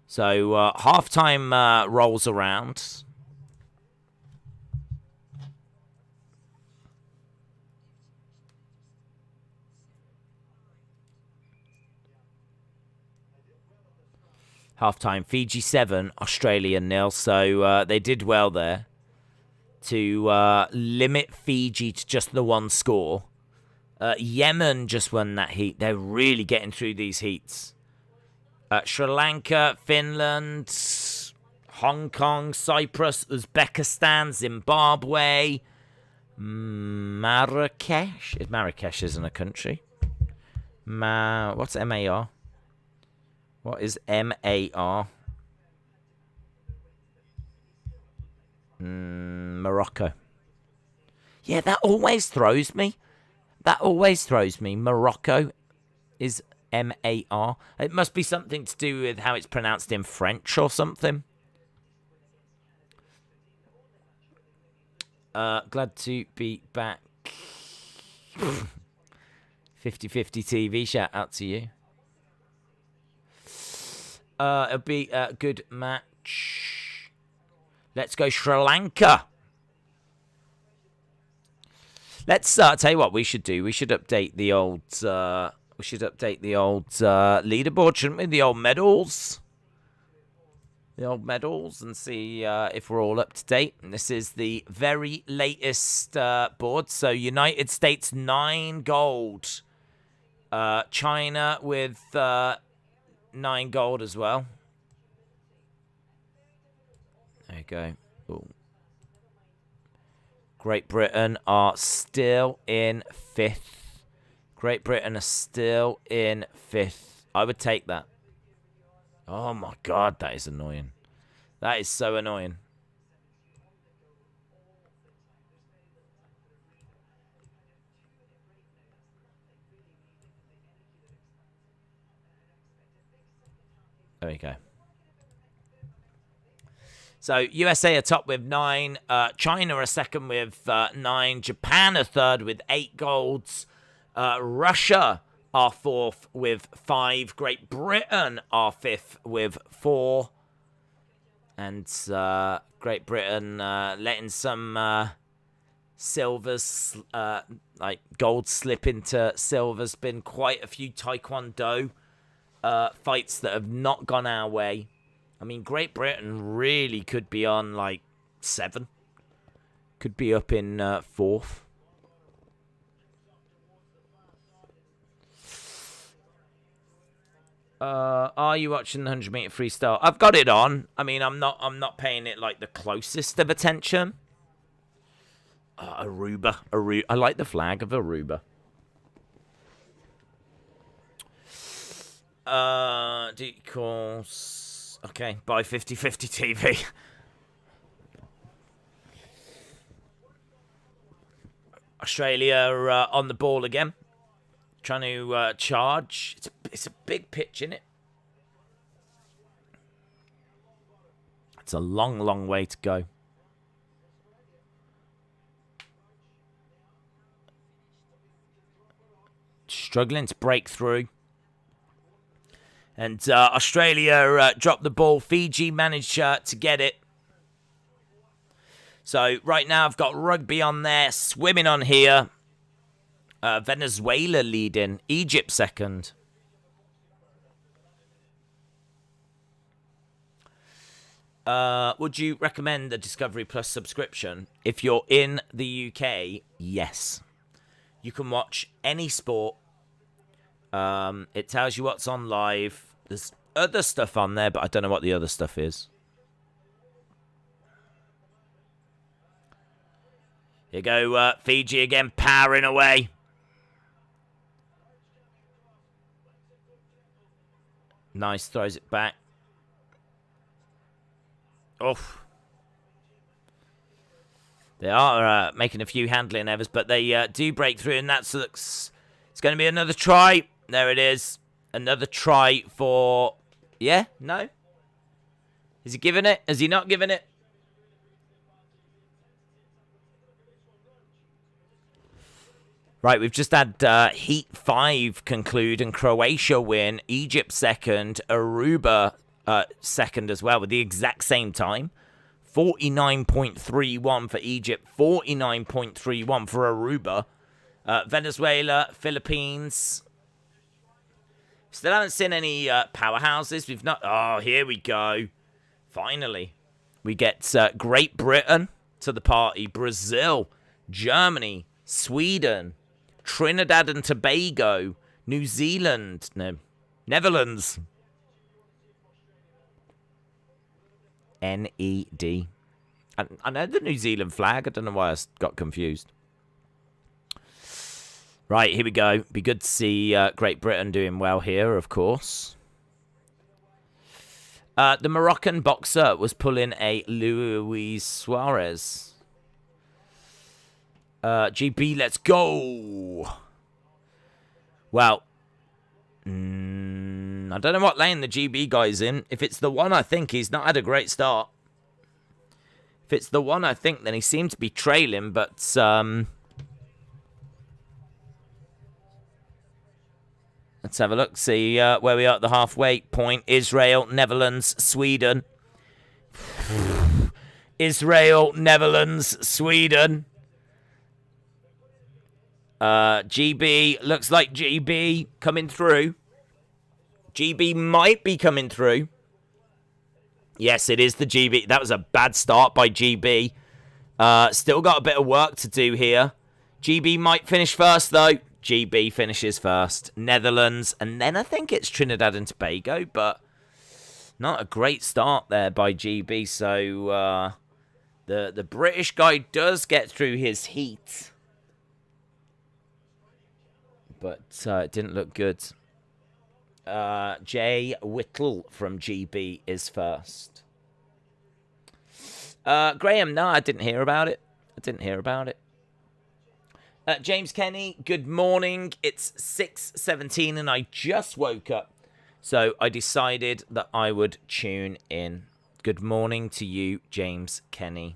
So, halftime rolls around. Halftime, Fiji 7, Australia 0. So they did well there to limit Fiji to just the one score. Yemen just won that heat. They're really getting through these heats. Sri Lanka, Finland, Hong Kong, Cyprus, Uzbekistan, Zimbabwe, Marrakesh. Marrakesh isn't a country. What's MAR? What is MAR? Morocco. Yeah, that always throws me. Morocco is MAR. It must be something to do with how it's pronounced in French or something. Glad to be back. 50-50 TV, shout out to you. It'll be a good match. Let's go Sri Lanka. Let's tell you what we should do. We should update the old. Leaderboard, shouldn't we? The old medals. And see if we're all up to date. And this is the very latest board. So United States 9 gold. China with 9 gold as well. There you go. Ooh. Great Britain are still in 5th. I would take that. Oh my god, that is annoying. That is so annoying. There we go. So, USA are top with 9. China are second with 9. Japan are third with 8 golds. Russia are 4th with 5. Great Britain are 5th with 4. And Great Britain letting some silvers, like gold slip into silvers. Been quite a few Taekwondo fights that have not gone our way. I mean, Great Britain really could be on, like, 7. Could be up in 4th. Are you watching the 100-meter freestyle? I've got it on. I mean, I'm not paying it, like, the closest of attention. Aruba. I like the flag of Aruba. Course. Okay, buy 50-50 TV. Australia are on the ball again. Trying to charge. It's a big pitch, isn't it? It's a long, long way to go. Struggling to break through. And Australia dropped the ball. Fiji managed to get it. So right now I've got rugby on there. Swimming on here. Venezuela leading. Egypt second. Would you recommend the Discovery Plus subscription? If you're in the UK, yes. You can watch any sport. It tells you what's on live. There's other stuff on there, but I don't know what the other stuff is. Here you go, Fiji again, powering away. Nice, throws it back. Oh. They are making a few handling errors, but they do break through, and that's looks. It's going to be another try. There it is. Another try for. Yeah? No? Is he giving it? Is he not giving it? Right, we've just had Heat 5 conclude and Croatia win. Egypt second. Aruba second as well with the exact same time. 49.31 for Egypt. 49.31 for Aruba. Venezuela, Philippines. Still haven't seen any powerhouses. We've not... Oh, here we go. Finally. We get Great Britain to the party. Brazil, Germany, Sweden, Trinidad and Tobago, New Zealand, no, Netherlands. N-E-D. I know the New Zealand flag. I don't know why I got confused. Right, here we go. Be good to see Great Britain doing well here, of course. The Moroccan boxer was pulling a Luis Suarez. GB, let's go. Well, I don't know what lane the GB guy's in. If it's the one, I think he's not had a great start. If it's the one, I think, then he seemed to be trailing, but let's have a look, see where we are at the halfway point. Israel, Netherlands, Sweden. Israel, Netherlands, Sweden. GB, looks like GB coming through. GB might be coming through. Yes, it is the GB. That was a bad start by GB. Still got a bit of work to do here. GB might finish first, though. GB finishes first. Netherlands, and then I think it's Trinidad and Tobago, but not a great start there by GB. So the British guy does get through his heat. But it didn't look good. Jay Whittle from GB is first. Graham, no, I didn't hear about it. James Kenny, good morning. It's 6:17 and I just woke up. So I decided that I would tune in. Good morning to you, James Kenny.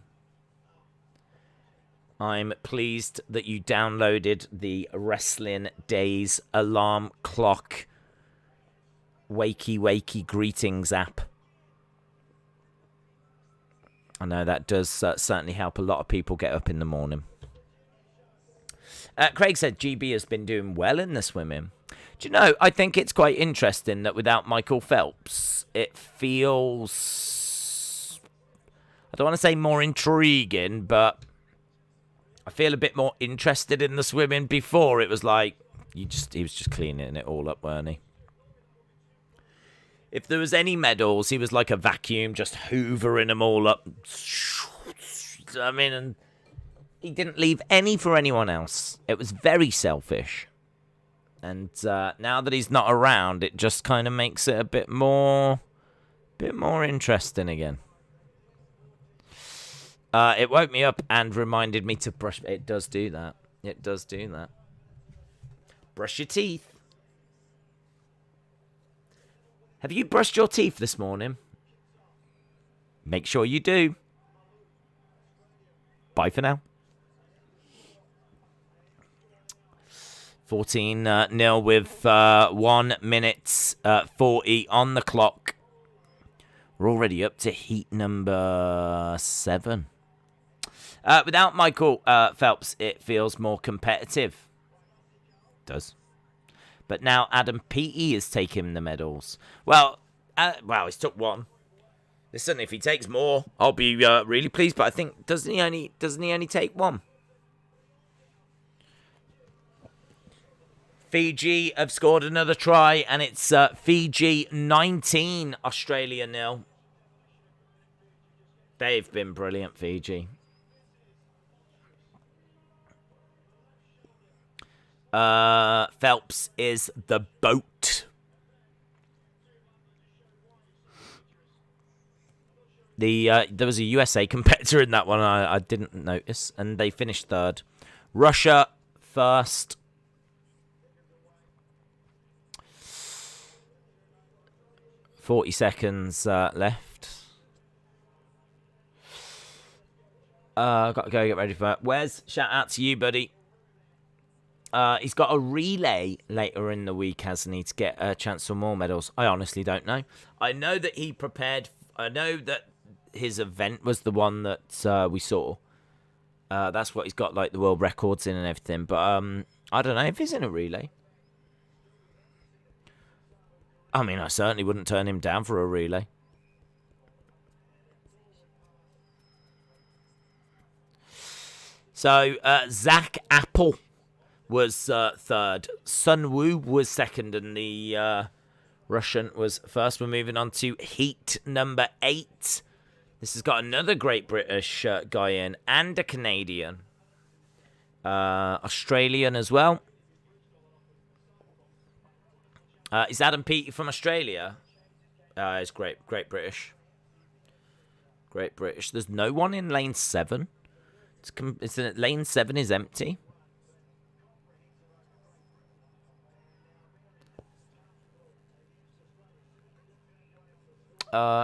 I'm pleased that you downloaded the Wrestling Days alarm clock wakey greetings app. I know that does certainly help a lot of people get up in the morning. Craig said GB has been doing well in the swimming. Do you know, I think it's quite interesting that without Michael Phelps, it feels... I don't want to say more intriguing, but... I feel a bit more interested in the swimming. Before it was like he was just cleaning it all up, weren't he? If there was any medals, he was like a vacuum, just hoovering them all up. I mean, and he didn't leave any for anyone else. It was very selfish. And now that he's not around, it just kind of makes it a bit more interesting again. It woke me up and reminded me to brush. It does do that. It does do that. Brush your teeth. Have you brushed your teeth this morning? Make sure you do. Bye for now. 14-0 with 1 minute 40 on the clock. We're already up to heat number 7. Without Michael Phelps, it feels more competitive. It does. But now Adam Peaty is taking the medals. Well, he's took one. Listen, if he takes more, I'll be really pleased. But I think doesn't he only take one? Fiji have scored another try, and it's Fiji 19, Australia 0. They've been brilliant, Fiji. Phelps is the boat. There was a USA competitor in that one I didn't notice, and they finished third. Russia first. $40 seconds left. Got to go get ready for it. Wes, shout out to you, buddy. He's got a relay later in the week, hasn't he, to get a chance for more medals? I honestly don't know. I know that he prepared. I know that his event was the one that we saw. That's what he's got, like, the world records in and everything. But I don't know if he's in a relay. I mean, I certainly wouldn't turn him down for a relay. So, Zach Apple was third. Sun Woo was second, and the Russian was first. We're moving on to heat number 8. This has got another great British guy in, and a Canadian. Australian as well. Is Adam Peaty from Australia? He's great British. Great British. There's no one in lane 7. Lane 7 is empty.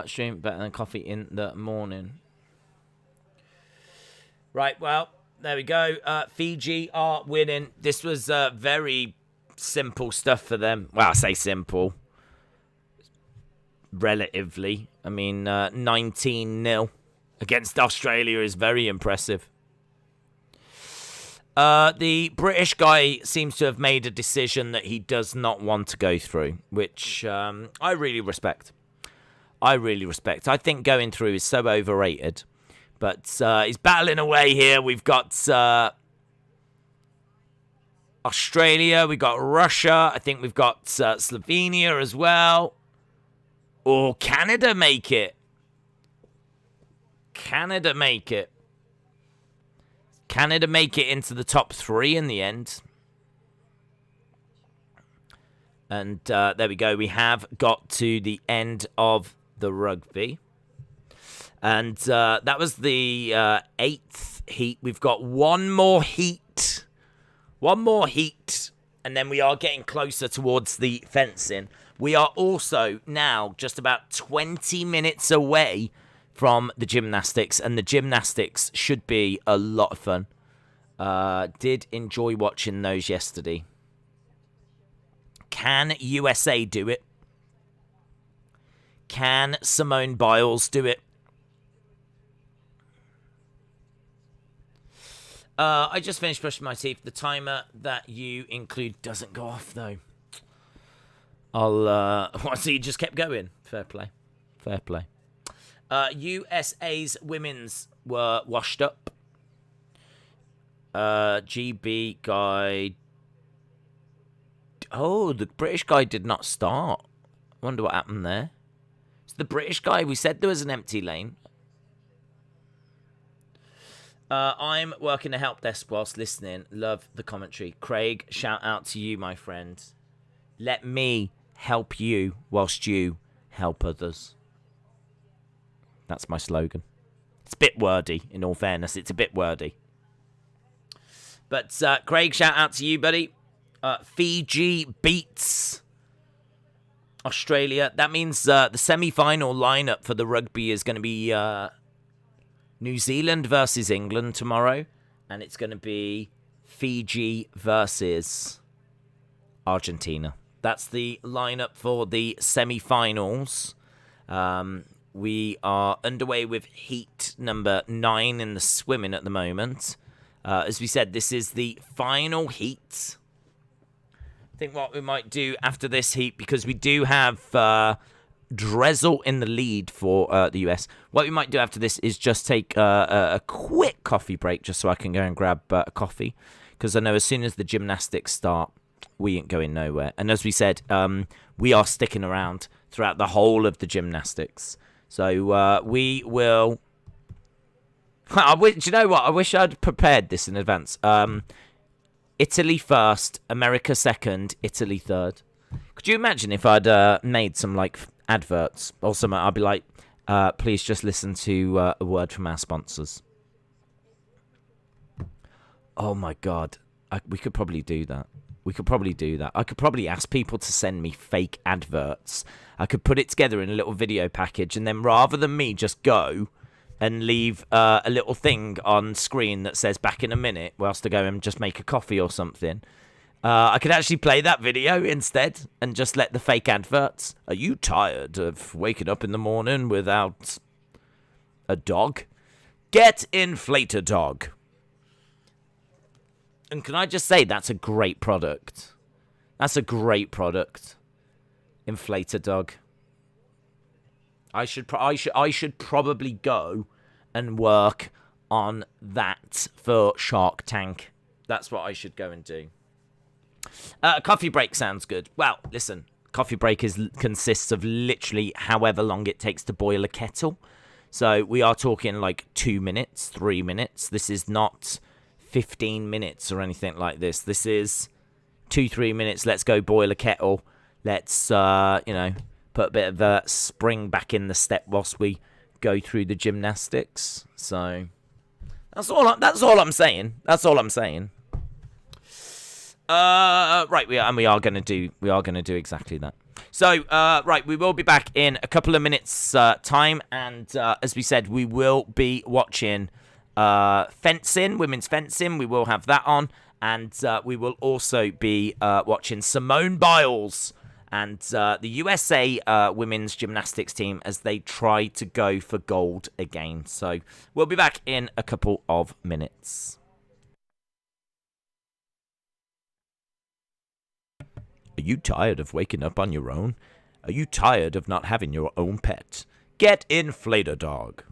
Stream better than coffee in the morning. Right, well, there we go. Fiji are winning. This was very simple stuff for them. Well, I say simple. Relatively. I mean, 19-0 against Australia is very impressive. The British guy seems to have made a decision that he does not want to go through, which I really respect. I think going through is so overrated. But he's battling away here. We've got Australia. We've got Russia. I think we've got Slovenia as well. Or Canada make it. Canada make it into the top 3 in the end. And there we go. We have got to the end of the rugby. And that was the 8th heat. We've got one more heat. And then we are getting closer towards the fencing. We are also now just about 20 minutes away from the gymnastics. And the gymnastics should be a lot of fun. Did enjoy watching those yesterday. Can USA do it? Can Simone Biles do it? I just finished brushing my teeth. The timer that you include doesn't go off, though. So you just kept going. Fair play. USA's women's were washed up. GB guy. Oh, the British guy did not start. Wonder what happened there. It's the British guy. We said there was an empty lane. I'm working the help desk whilst listening. Love the commentary. Craig, shout out to you, my friend. Let me help you whilst you help others. That's my slogan. It's a bit wordy, in all fairness. It's a bit wordy. But Craig, shout out to you, buddy. Fiji beats Australia. That means the semi-final lineup for the rugby is going to be New Zealand versus England tomorrow. And it's going to be Fiji versus Argentina. That's the lineup for the semi-finals. We are underway with heat number 9 in the swimming at the moment. As we said, this is the final heat. I think what we might do after this heat, because we do have Dressel in the lead for the US. What we might do after this is just take a quick coffee break just so I can go and grab a coffee. Because I know as soon as the gymnastics start, we ain't going nowhere. And as we said, we are sticking around throughout the whole of the gymnastics. So we will... do you know what? I wish I'd prepared this in advance. Italy first, America second, Italy third. Could you imagine if I'd made some, like, adverts or something? I'd be like, please just listen to a word from our sponsors. Oh, my God. We could probably do that. We could probably do that. I could probably ask people to send me fake adverts. I could put it together in a little video package, and then rather than me just go and leave a little thing on screen that says back in a minute whilst I go and just make a coffee or something, I could actually play that video instead and just let the fake adverts. Are you tired of waking up in the morning without a dog? Get Inflator Dog. And can I just say, that's a great product. That's a great product. Inflator Dog. I should probably go and work on that for Shark Tank. That's what I should go and do. Coffee break sounds good. Well, listen, coffee break consists of literally however long it takes to boil a kettle. So we are talking like 2 minutes, 3 minutes. This is not 15 minutes or anything like this. This is 2-3 minutes. Let's go boil a kettle. Let's, put a bit of spring back in the step whilst we go through the gymnastics. So that's all I'm saying. That's all I'm saying. Right, we are going to do exactly that. So, right, we will be back in a couple of minutes time, and as we said, we will be watching fencing, women's fencing. We will have that on, and we will also be watching Simone Biles and the USA women's gymnastics team as they try to go for gold again. So we'll be back in a couple of minutes. Are you tired of waking up on your own? Are you tired of not having your own pet? Get Inflator Dog.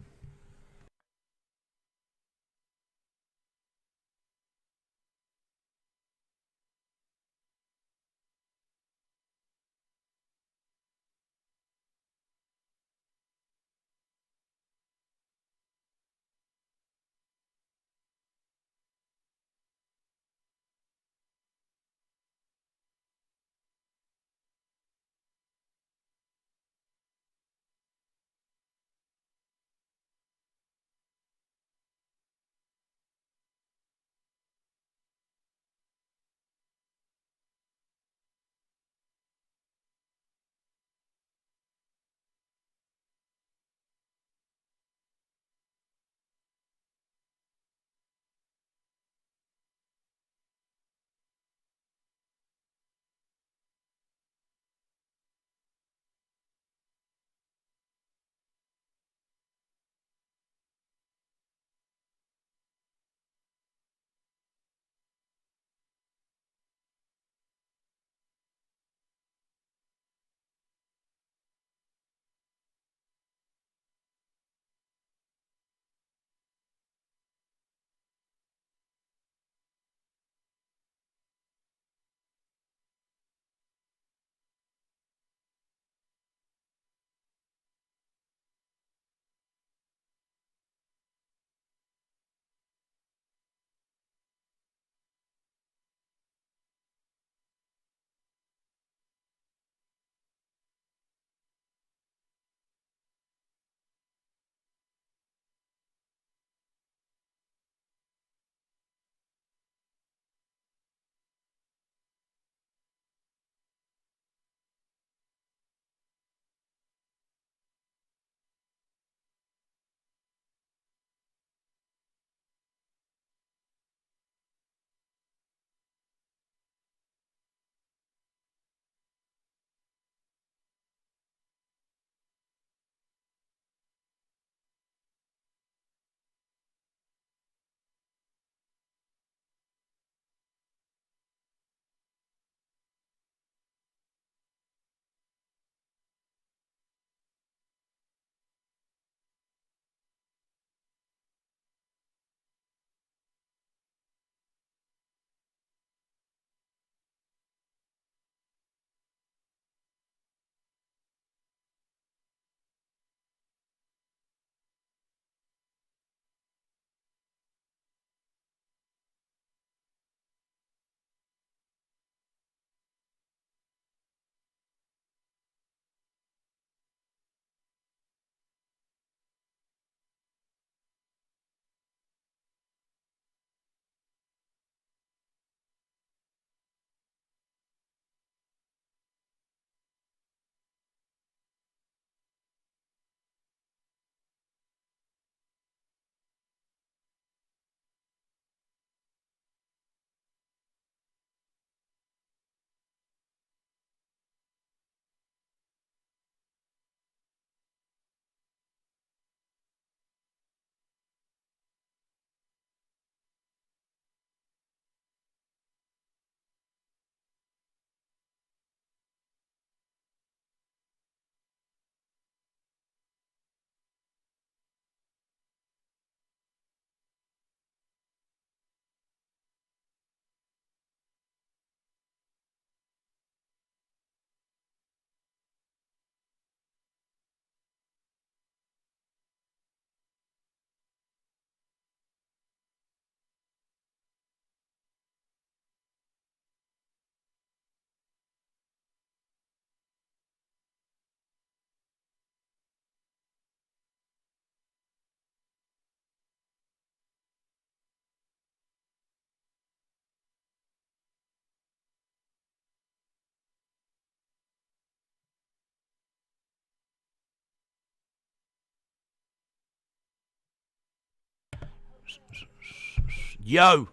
Yo!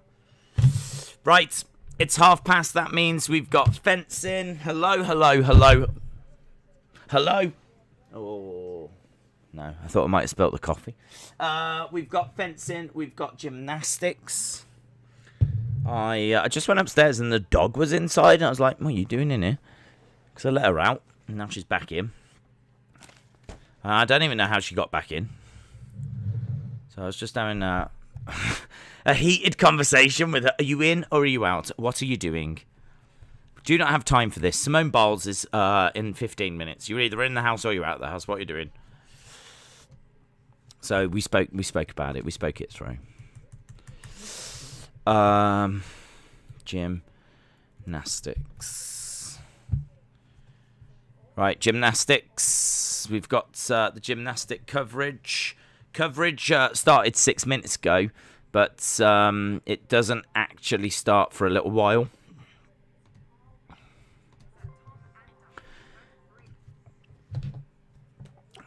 Right, it's past. That means we've got fencing. Hello, hello, hello. Hello? Oh, no, I thought I might have spilt the coffee. We've got fencing. We've got gymnastics. I just went upstairs and the dog was inside. And I was like, what are you doing in here? Because I let her out. And now she's back in. I don't even know how she got back in. So I was just having a heated conversation with her. Are you in or are you out? What are you doing? Do not have time for this. Simone Biles is in 15 minutes. You're either in the house or you're out of the house. What are you doing? So we spoke about it. We spoke it through. Gymnastics. Right, gymnastics. We've got the gymnastic coverage. Coverage started 6 minutes ago, but it doesn't actually start for a little while.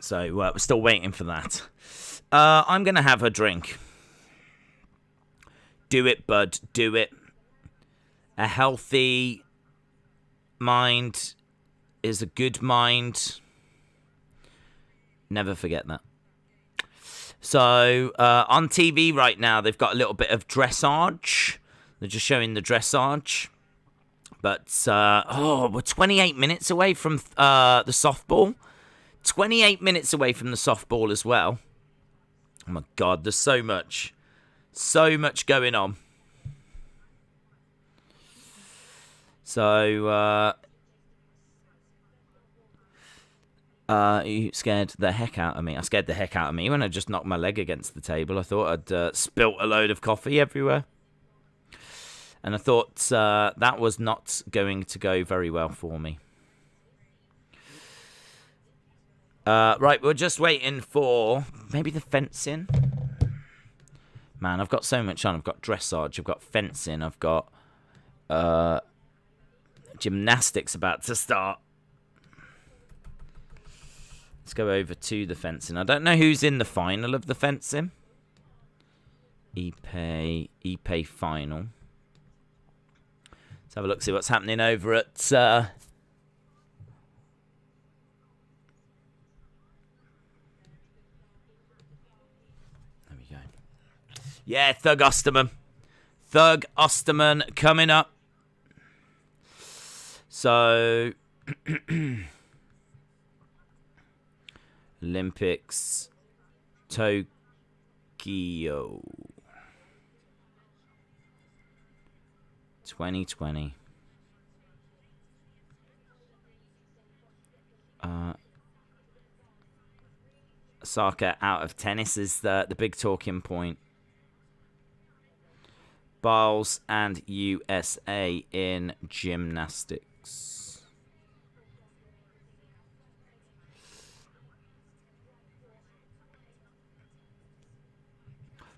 So we're still waiting for that. I'm going to have a drink. Do it, bud. Do it. A healthy mind is a good mind. Never forget that. So, on TV right now, they've got a little bit of dressage. They're just showing the dressage. But, we're 28 minutes away from the softball. 28 minutes away from the softball as well. Oh my God, there's so much. So much going on. So, you scared the heck out of me. I scared the heck out of me when I just knocked my leg against the table. I thought I'd spilt a load of coffee everywhere. And I thought that was not going to go very well for me. Right, we're just waiting for maybe the fencing. Man, I've got so much on. I've got dressage, I've got fencing, I've got gymnastics about to start. Let's go over to the fencing. I don't know who's in the final of the fencing. Ipe final. Let's have a look, see what's happening over at... There we go. Yeah, Thug Osterman. Thug Osterman coming up. So... Olympics, Tokyo, 2020. Osaka out of tennis is the big talking point. Biles and USA in gymnastics.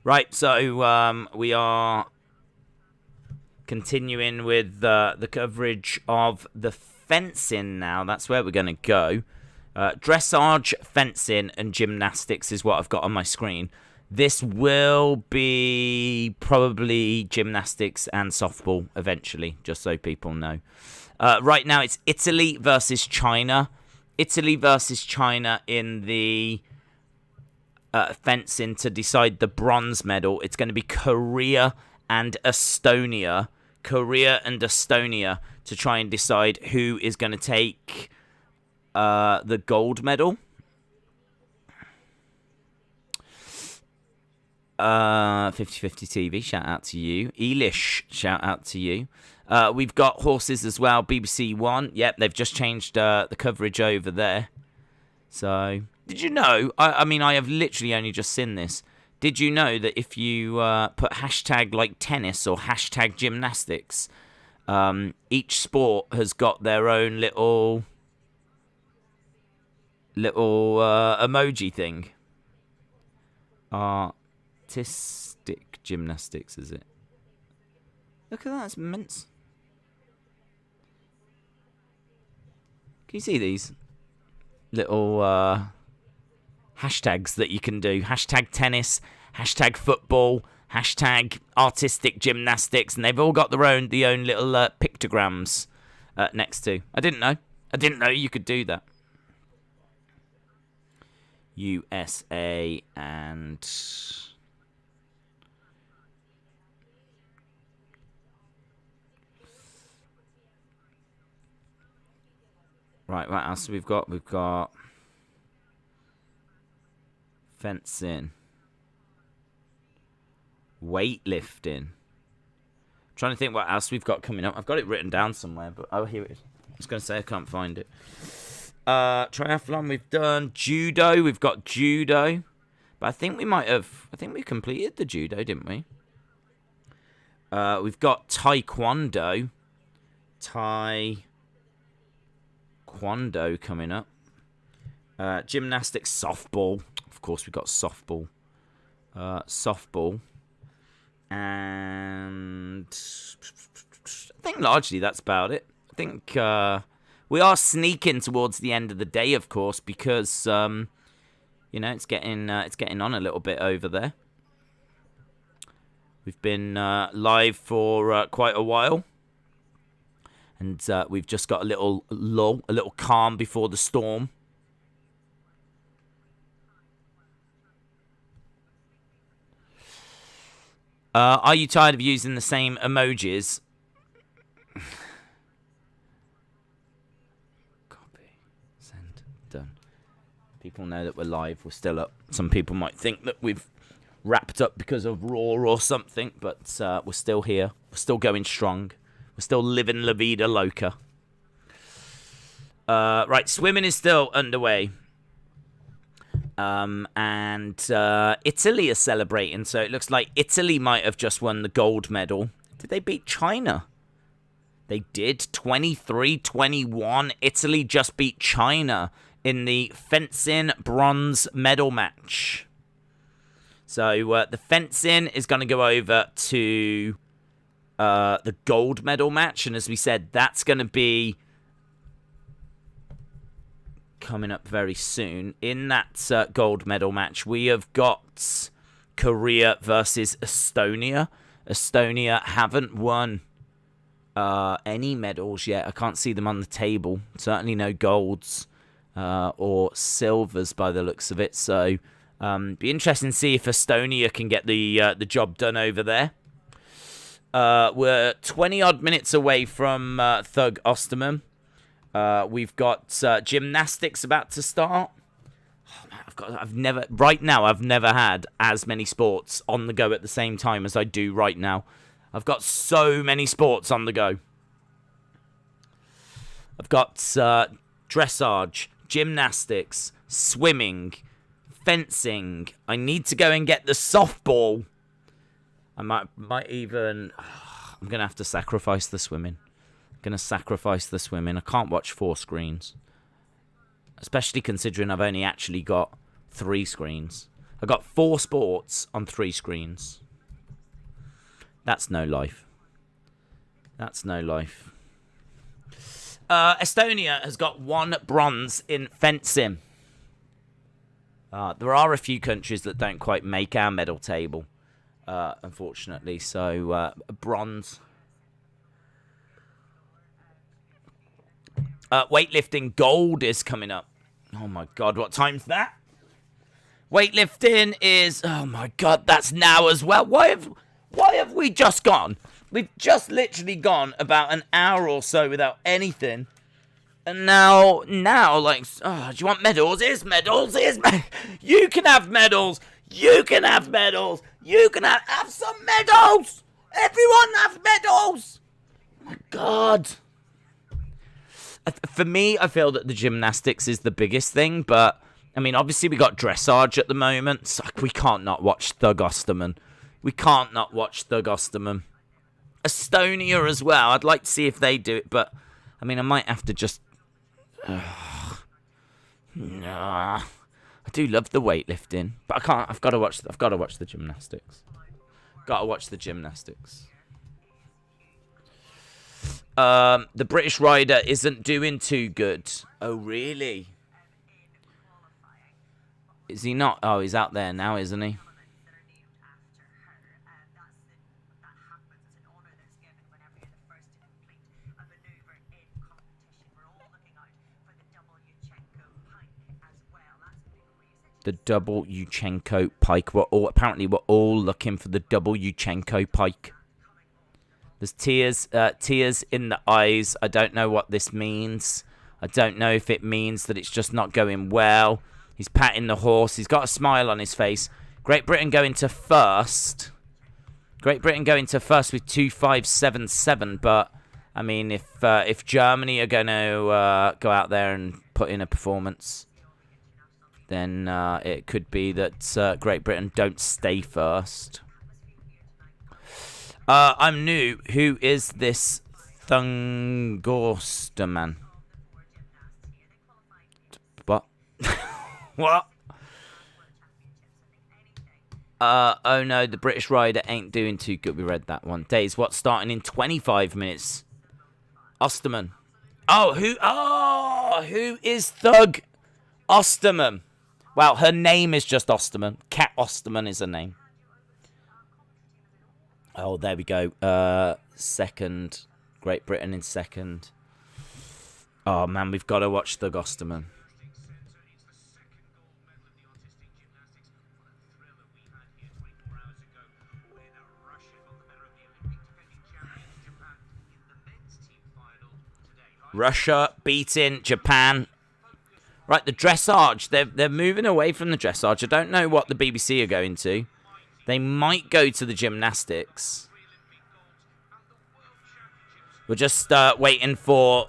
Right, so we are continuing with the coverage of the fencing now. That's where we're going to go. Dressage, fencing, and gymnastics is what I've got on my screen. This will be probably gymnastics and softball eventually, just so people know. Right now, it's Italy versus China. Italy versus China in the... fencing to decide the bronze medal. It's going to be Korea and Estonia. Korea and Estonia to try and decide who is going to take the gold medal. 50/50 TV, shout out to you. Elish, shout out to you. We've got horses as well. BBC One. Yep, they've just changed the coverage over there. So... Did you know, I mean, I have literally only just seen this. Did you know that if you put hashtag like tennis or hashtag gymnastics, each sport has got their own little emoji thing? Artistic gymnastics, is it? Look at that, it's immense. Can you see these little... hashtags that you can do. Hashtag tennis, hashtag football, Hashtag artistic gymnastics, and they've all got their own little pictograms next to. I didn't know. I didn't know you could do that. USA and right. What else we've got? We've got fencing, weightlifting. Trying to think what else we've got coming up. I've got it written down somewhere, but oh, here it is. I was going to say I can't find it. Triathlon we've done. Judo, we've got judo. But I think we completed the judo, didn't we? We've got taekwondo. Taekwondo coming up. Gymnastics, softball. Of course, we've got softball. Softball. And I think largely that's about it. I think we are sneaking towards the end of the day, of course, because it's getting on a little bit over there. We've been live for quite a while, and we've just got a little lull, a little calm before the storm. Are you tired of using the same emojis? Copy. Send. Done. People know that we're live. We're still up. Some people might think that we've wrapped up because of Raw or something, but we're still here. We're still going strong. We're still living La Vida Loca. Right, swimming is still underway. And Italy is celebrating, so it looks like Italy might have just won the gold medal. Did they beat China? They did. 23-21. Italy just beat China in the fencing bronze medal match. So the fencing is going to go over to the gold medal match, and as we said, that's going to be coming up very soon. In that gold medal match, we have got Korea versus Estonia. Estonia haven't won any medals yet. I can't see them on the table. Certainly no golds or silvers by the looks of it. So be interesting to see if Estonia can get the job done over there. We're 20 odd minutes away from Thug Osterman. We've got gymnastics about to start. Oh, man, I've never had as many sports on the go at the same time as I do right now. I've got so many sports on the go. I've got dressage, gymnastics, swimming, fencing. I need to go and get the softball. I might even. I'm gonna have to sacrifice the swimming. Gonna sacrifice the swimming. I can't watch 4 screens, especially considering I've only actually got 3 screens. I've got 4 sports on 3 screens. That's no life. That's no life. Estonia has got 1 bronze in fencing. There are a few countries that don't quite make our medal table, unfortunately. So bronze. Weightlifting gold is coming up. Oh my god, what time's that? Weightlifting is, oh my god, that's now as well. Why have we just gone? We've just literally gone about an hour or so without anything. And now, like, oh, do you want medals? Here's medals. You can have medals. You can have medals. You can have some medals. Everyone have medals. Oh my god. For me, I feel that the gymnastics is the biggest thing, but, I mean, obviously we got dressage at the moment, so we can't not watch Thug Osterman. We can't not watch Thug Osterman. Estonia as well, I'd like to see if they do it, but, I mean, I might have to just... Nah. I do love the weightlifting, but I can't, I've got to watch the gymnastics. Gotta watch the gymnastics. The British rider isn't doing too good. Oh, really? Is he not? Oh, he's out there now, isn't he? The double Yuchenko pike. Apparently we're all looking for the double Yuchenko pike. There's tears in the eyes. I don't know what this means. I don't know if it means that it's just not going well. He's patting the horse. He's got a smile on his face. Great Britain going to first. Great Britain going to first with 2.577. But I mean, if Germany are going to go out there and put in a performance, then it could be that Great Britain don't stay first. I'm new. Who is this Thungosterman? What? What? Oh no, the British rider ain't doing too good. We read that one. Days, what's starting in 25 minutes? Osterman. Oh, who is Thug Osterman? Well, her name is just Osterman. Kat Osterman is her name. Oh, there we go. Second. Great Britain in second. Oh, man, we've got to watch Thug Osterman. Russia beating Japan. Right, the dressage. They're moving away from the dressage. I don't know what the BBC are going to. They might go to the gymnastics. We're just waiting for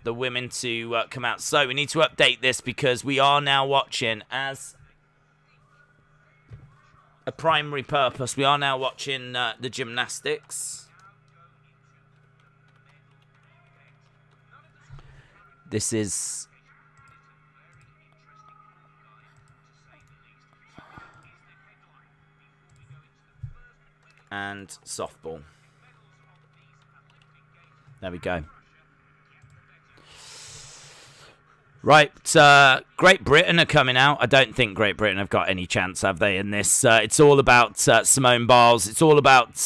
the women to come out. So we need to update this because we are now watching as a primary purpose. We are now watching the gymnastics. This is... and softball. There we go. Right, Great Britain are coming out. I don't think Great Britain have got any chance, have they, in this? It's all about Simone Biles. It's all about...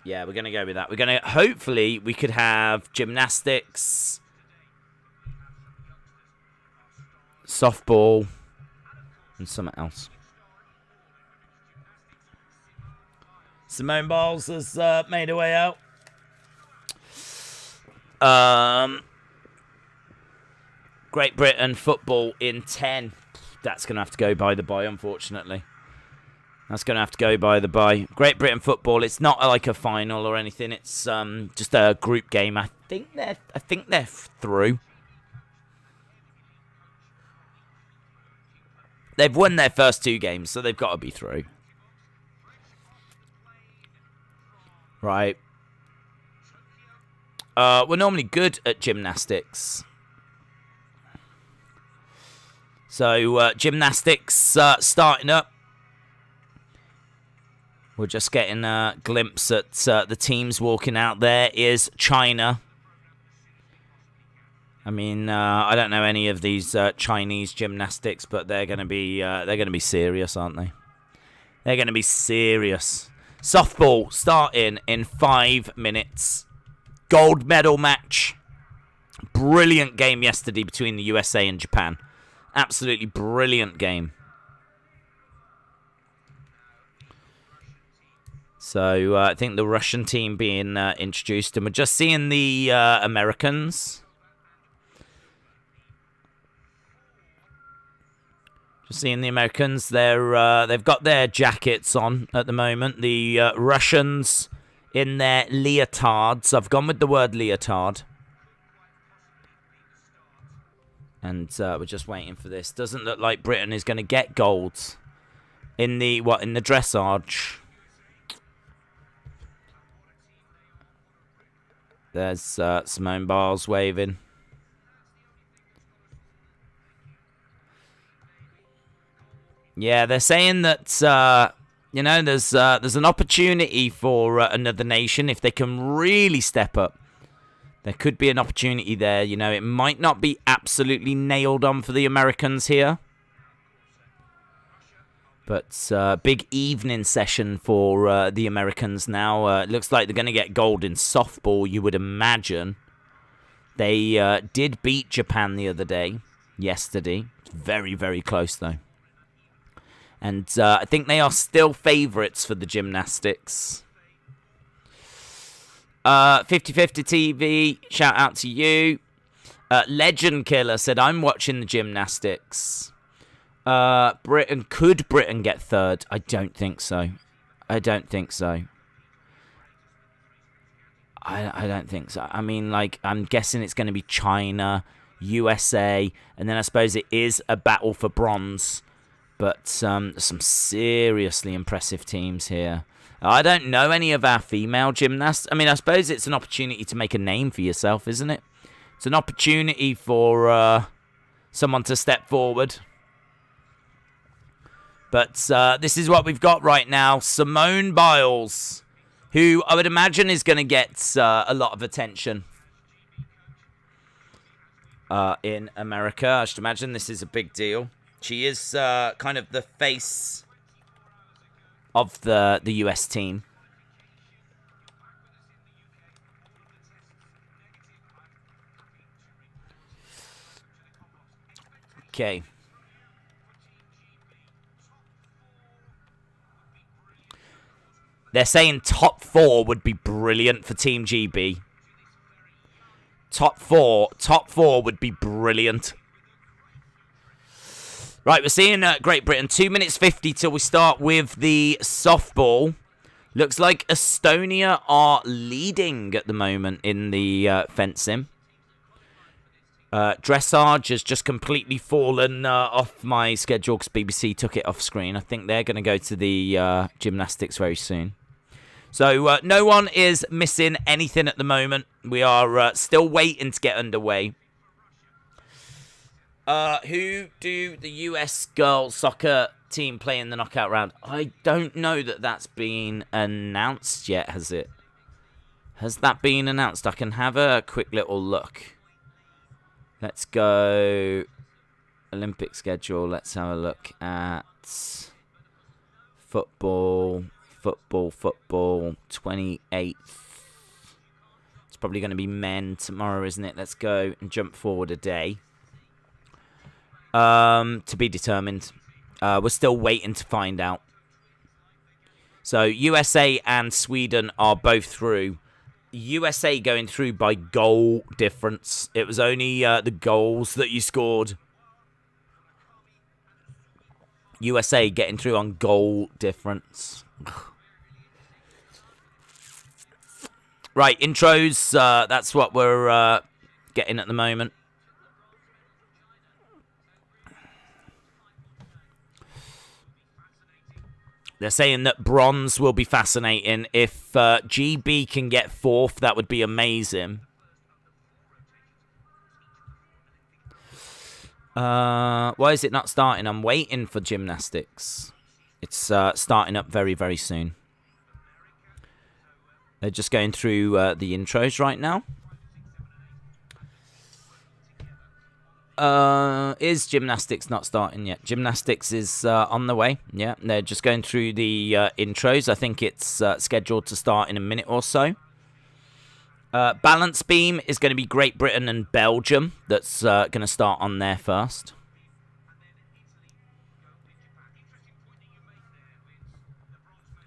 yeah, we're going to go with that. We're going to... hopefully, we could have gymnastics, softball, and something else. Simone Biles has made her way out. Great Britain football in 10. That's going to have to go by the by, unfortunately. That's going to have to go by the by. Great Britain football. It's not like a final or anything. It's just a group game. I think they're through. They've won their first 2 games, so they've got to be through. Right. We're normally good at gymnastics. So, gymnastics starting up. We're just getting a glimpse at the teams walking out. There is China. I mean, I don't know any of these Chinese gymnastics, but they're going to be serious, aren't they? They're going to be serious. Softball starting in 5 minutes. Gold medal match. Brilliant game yesterday between the USA and Japan. Absolutely brilliant game. So I think the Russian team being introduced, and we're just seeing the Americans. Just seeing the Americans. They've got their jackets on at the moment. The Russians in their leotards. I've gone with the word leotard. And we're just waiting for this. Doesn't look like Britain is going to get gold in the dressage. There's Simone Biles waving. Yeah, they're saying that there's an opportunity for another nation if they can really step up. There could be an opportunity there. You know, it might not be absolutely nailed on for the Americans here. But big evening session for the Americans now. It looks like they're going to get gold in softball, you would imagine. They did beat Japan the other day, yesterday. Very, very close, though. And I think they are still favourites for the gymnastics. 50/50 TV, shout out to you. Legend Killer said, I'm watching the gymnastics. Could Britain get third? I don't think so. I don't think so. I don't think so. I mean, like, I'm guessing it's going to be China, USA, and then I suppose it is a battle for bronze. But some seriously impressive teams here. I don't know any of our female gymnasts. I mean, I suppose it's an opportunity to make a name for yourself, isn't it? It's an opportunity for someone to step forward. But this is what we've got right now. Simone Biles, who I would imagine is going to get a lot of attention in America. I should imagine this is a big deal. She is kind of the face of the US team. Okay. They're saying top 4 would be brilliant for Team GB. Top four would be brilliant. Right, we're seeing Great Britain. 2 minutes 50 till we start with the softball. Looks like Estonia are leading at the moment in the fencing. Dressage has just completely fallen off my schedule because BBC took it off screen. I think they're going to go to the gymnastics very soon. So no one is missing anything at the moment. We are still waiting to get underway. Who do the US girls soccer team play in the knockout round? I don't know that that's been announced yet, has it? Has that been announced? I can have a quick little look. Let's go Olympic schedule. Let's have a look at football, 28th. It's probably going to be men tomorrow, isn't it? Let's go and jump forward a day. To be determined. We're still waiting to find out. So USA and Sweden are both through. USA going through by goal difference. It was only the goals that you scored. USA getting through on goal difference. Right, intros. That's what we're getting at the moment. They're saying that bronze will be fascinating. If GB can get 4th, that would be amazing. Why is it not starting? I'm waiting for gymnastics. It's starting up very, very soon. They're just going through the intros right now. Is gymnastics not starting yet? Gymnastics is on the way. Yeah, they're just going through the intros. I think it's scheduled to start in a minute or so. Balance beam is going to be Great Britain and Belgium. That's going to start on there first.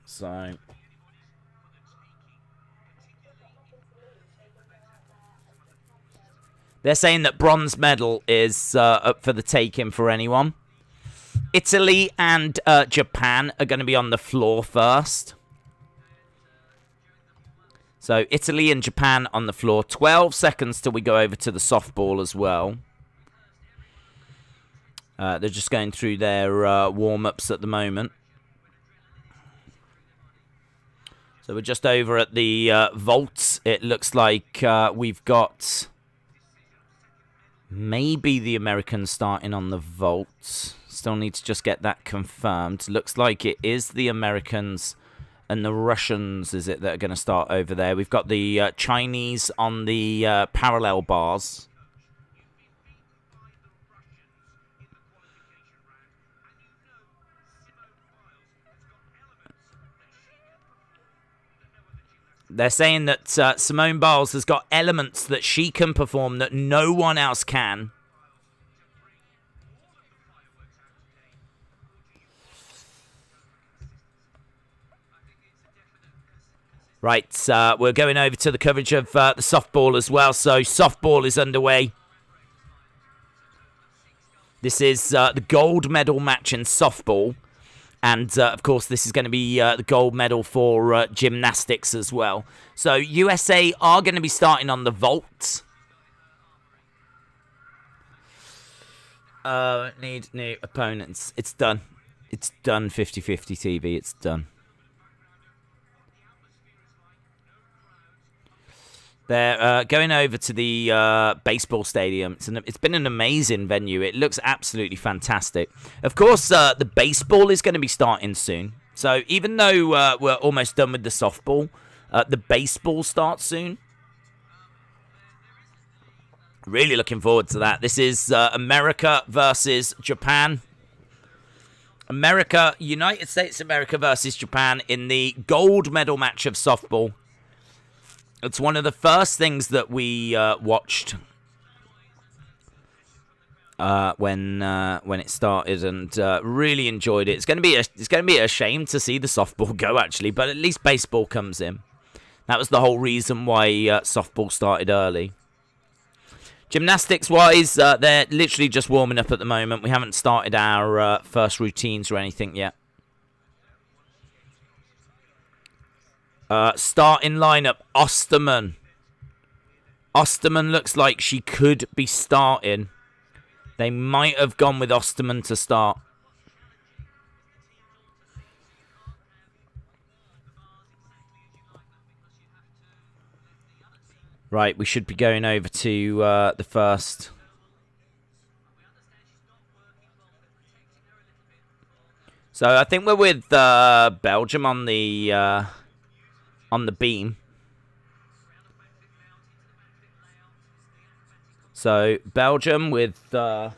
So they're saying that bronze medal is up for the taking for anyone. Italy and Japan are going to be on the floor first. So Italy and Japan on the floor. 12 seconds till we go over to the softball as well. They're just going through their warm-ups at the moment. So we're just over at the vaults. It looks like we've got maybe the Americans starting on the vault. Still need to just get that confirmed. Looks like it is the Americans and the Russians, is it, that are going to start over there. We've got the Chinese on the parallel bars. They're saying that Simone Biles has got elements that she can perform that no one else can. Right, we're going over to the coverage of the softball as well. So softball is underway. This is the gold medal match in softball. And, of course, this is going to be the gold medal for gymnastics as well. So USA are going to be starting on the vault. Need new opponents. It's done. It's done, 50-50 TV. It's done. They're going over to the baseball stadium. It's been an amazing venue. It looks absolutely fantastic. Of course, the baseball is going to be starting soon. So even though we're almost done with the softball, the baseball starts soon. Really looking forward to that. This is America versus Japan. United States America versus Japan in the gold medal match of softball. It's one of the first things that we watched when it started, and really enjoyed it. It's going to be a shame to see the softball go, actually, but at least baseball comes in. That was the whole reason why softball started early. Gymnastics-wise, they're literally just warming up at the moment. We haven't started our first routines or anything yet. Starting lineup, Osterman. Osterman looks like she could be starting. They might have gone with Osterman to start. Right, we should be going over to the first. So I think we're with Belgium on the beam. So Belgium with Do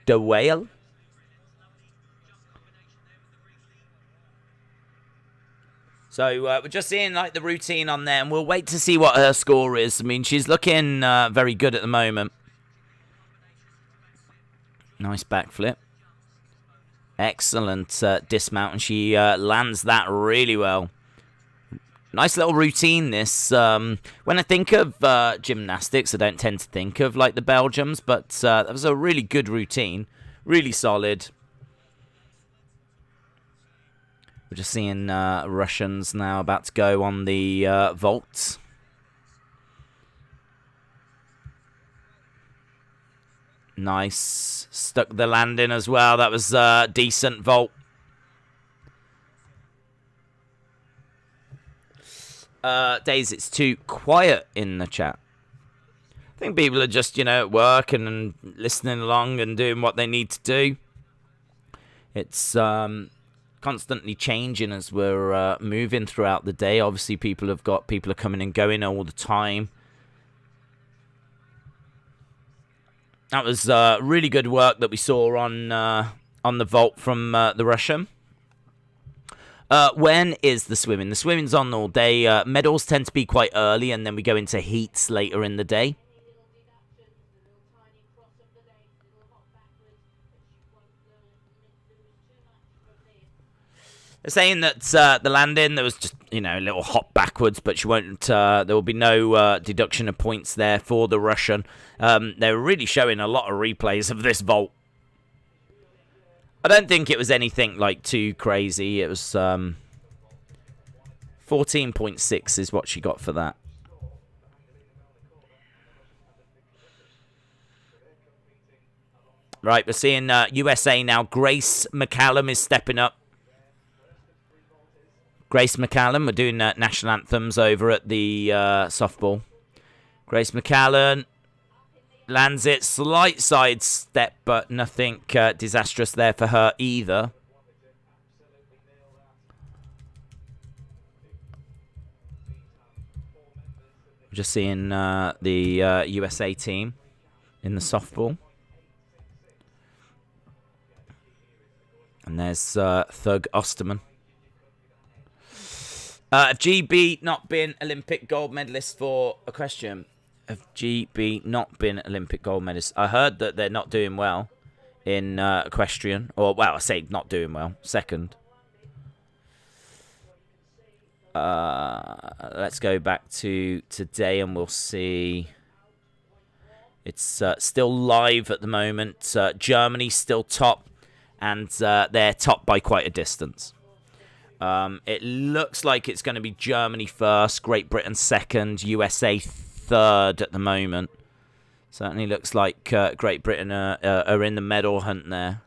Whale. So we're just seeing like the routine on there, and we'll wait to see what her score is. I mean, she's looking very good at the moment. Nice backflip. Excellent dismount, and she lands that really well. Nice little routine, this. When I think of gymnastics, I don't tend to think of, like, the Belgians, but that was a really good routine. Really solid. We're just seeing Russians now about to go on the vaults. Nice. Stuck the landing as well. That was a decent vault. Days, it's too quiet in the chat. I think people are just, at work and listening along and doing what they need to do. It's constantly changing as we're moving throughout the day. Obviously, people are coming and going all the time. That was really good work that we saw on the vault from the Russian. When is the swimming? The swimming's on all day. Medals tend to be quite early, and then we go into heats later in the day. They're saying that the landing, there was just, a little hop backwards, but she won't. There will be no deduction of points there for the Russian. They're really showing a lot of replays of this vault. I don't think it was anything like too crazy. It was 14.6 is what she got for that. Right, we're seeing USA now. Grace McCallum is stepping up. Grace McCallum, we're doing national anthems over at the softball. Grace McCallum lands it, slight side step, but nothing disastrous there for her either. We're just seeing the USA team in the softball. And there's Thug Osterman. Have GB not been Olympic gold medalist for equestrian? Have GB not been Olympic gold medalist? I heard that they're not doing well in equestrian. Or, well, I say not doing well. Second. Let's go back to today and we'll see. It's still live at the moment. Germany's still top, and they're top by quite a distance. It looks like it's going to be Germany first, Great Britain second, USA third at the moment. Certainly looks like Great Britain are in the medal hunt there.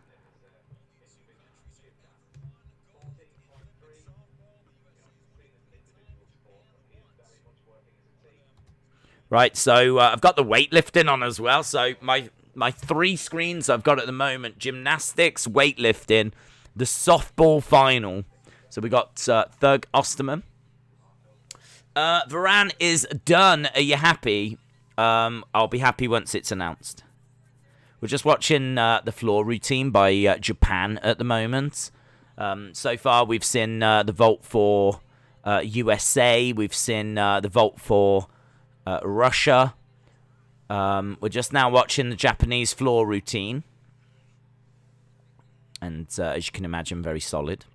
Right, so I've got the weightlifting on as well. So my 3 screens I've got at the moment: gymnastics, weightlifting, the softball final. So we got Thug Osterman. Varane is done. Are you happy? I'll be happy once it's announced. We're just watching the floor routine by Japan at the moment. So far, we've seen the vault for USA. We've seen the vault for Russia. We're just now watching the Japanese floor routine. And as you can imagine, very solid.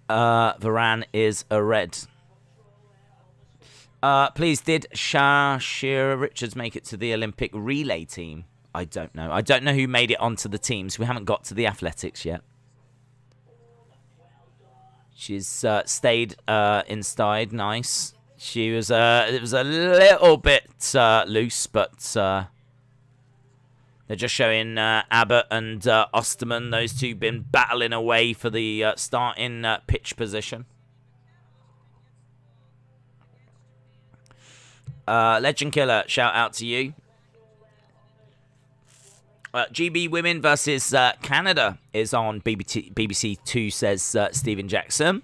Varane is a red. Please, did Shira Richards make it to the Olympic relay team? I don't know. I don't know who made it onto the teams. We haven't got to the athletics yet. She's stayed inside. Nice. She was it was a little bit loose, but they're just showing Abbott and Osterman. Those two been battling away for the starting pitch position. Legend Killer, shout out to you. GB Women versus Canada is on BBC Two, says Stephen Jackson.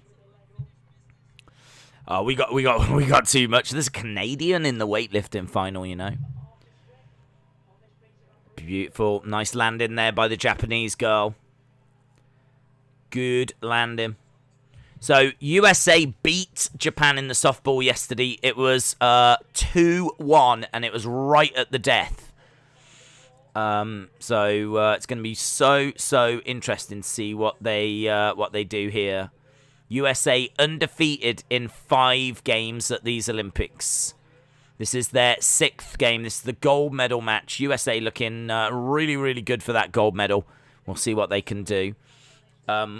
We got too much. There's a Canadian in the weightlifting final, you know. Beautiful, nice landing there by the Japanese girl. Good landing. So USA beat Japan in the softball yesterday. It was 2-1, and it was right at the death. So it's going to be so interesting to see what they do here. USA undefeated in 5 games at these Olympics. This is their 6th game. This is the gold medal match. USA looking really good for that gold medal. We'll see what they can do.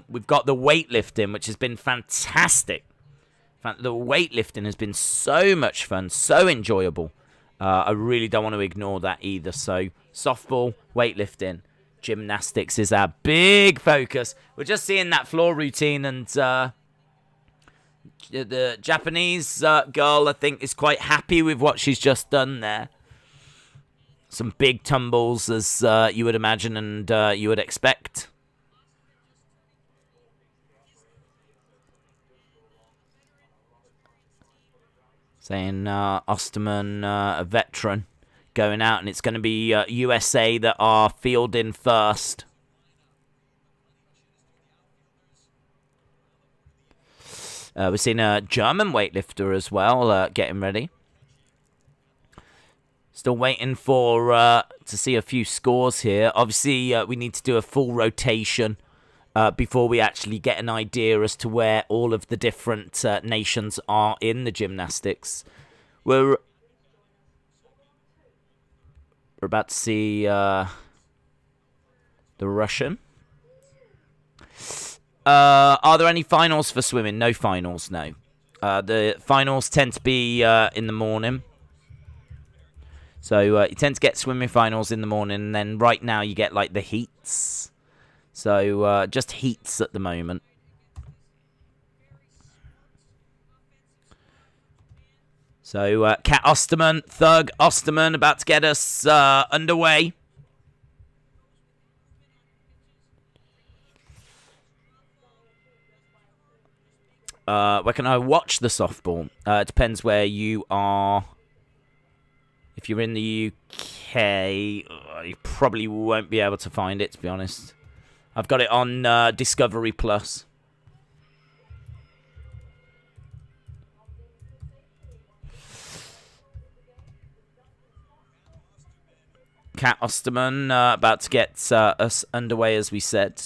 We've got the weightlifting, which has been fantastic. In fact, the weightlifting has been so much fun, so enjoyable. I really don't want to ignore that either. So, softball, weightlifting, gymnastics is our big focus. We're just seeing that floor routine, and the Japanese girl, I think, is quite happy with what she's just done there. Some big tumbles, as you would imagine and you would expect. Saying Osterman, a veteran, going out, and it's going to be USA that are fielding first. We're seeing a German weightlifter as well, getting ready. Still waiting for to see a few scores here. Obviously, we need to do a full rotation before we actually get an idea as to where all of the different nations are in the gymnastics. We're about to see the Russian. Are there any finals for swimming? No finals, no. The finals tend to be in the morning. So you tend to get swimming finals in the morning, and then right now you get like the heats. So just heats at the moment. So Kat Osterman, Thug Osterman, about to get us underway. Where can I watch the softball? It depends where you are. If you're in the UK, you probably won't be able to find it, to be honest. I've got it on Discovery Plus. Kat Osterman about to get us underway, as we said.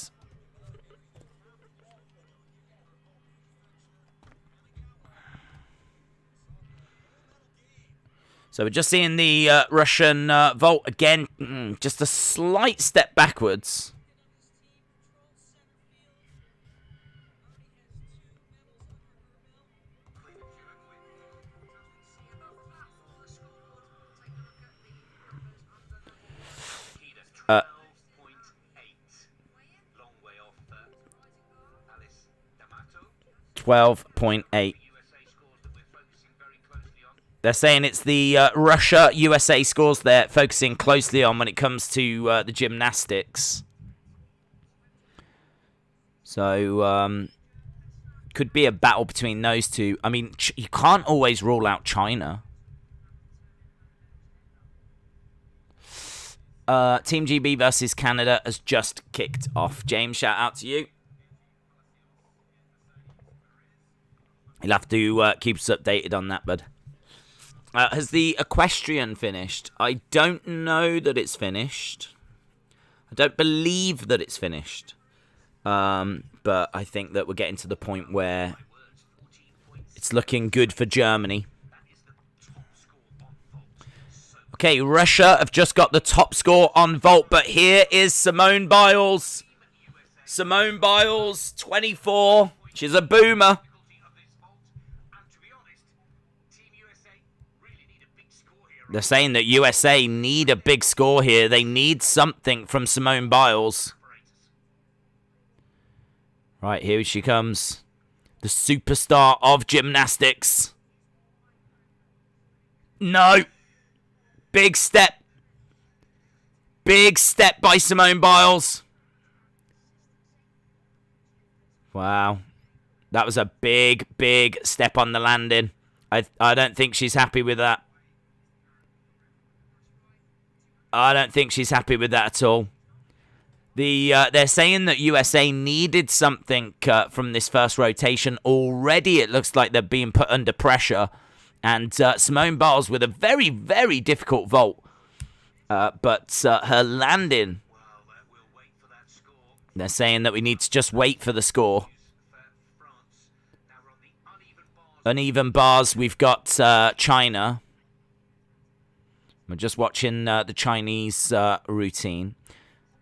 So we're just seeing the Russian vault again, just a slight step backwards. Uh, 12.8. They're saying it's the Russia-USA scores they're focusing closely on when it comes to the gymnastics. So, could be a battle between those two. I mean, you can't always rule out China. Team GB versus Canada has just kicked off. James, shout out to you. You'll have to keep us updated on that, bud. Has the equestrian finished? I don't know that it's finished. I don't believe that it's finished. But I think that we're getting to the point where it's looking good for Germany. Okay, Russia have just got the top score on vault, but here is Simone Biles. Simone Biles, 24. She's a boomer. They're saying that USA need a big score here. They need something from Simone Biles. Right, here she comes. The superstar of gymnastics. No. Big step. Big step by Simone Biles. Wow. That was a big, big step on the landing. I don't think she's happy with that. I don't think she's happy with that at all. They're saying that USA needed something from this first rotation. Already it looks like they're being put under pressure. And Simone Biles with a very, very difficult vault. But her landing, they're saying that we need to just wait for the score. Uneven bars, we've got China. We're just watching the Chinese routine.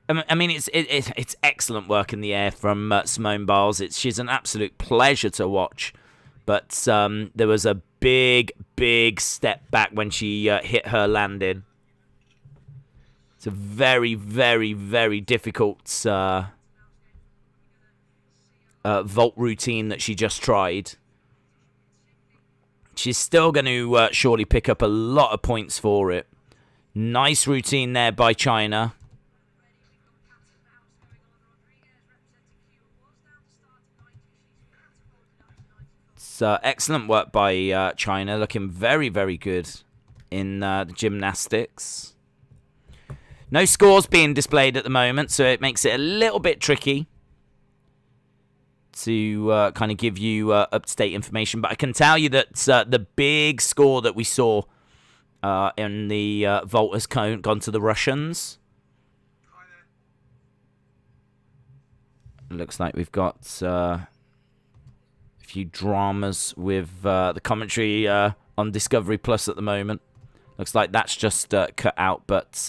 I mean, it's excellent work in the air from Simone Biles. She's an absolute pleasure to watch. But there was a big, big step back when she hit her landing. It's a very, very, very difficult vault routine that she just tried. She's still going to surely pick up a lot of points for it. Nice routine there by China. It's excellent work by China. Looking very, very good in the gymnastics. No scores being displayed at the moment, so it makes it a little bit tricky to kind of give you up-to-date information. But I can tell you that the big score that we saw in the vault has gone to the Russians. Looks like we've got a few dramas with the commentary on Discovery Plus at the moment. Looks like that's just cut out, but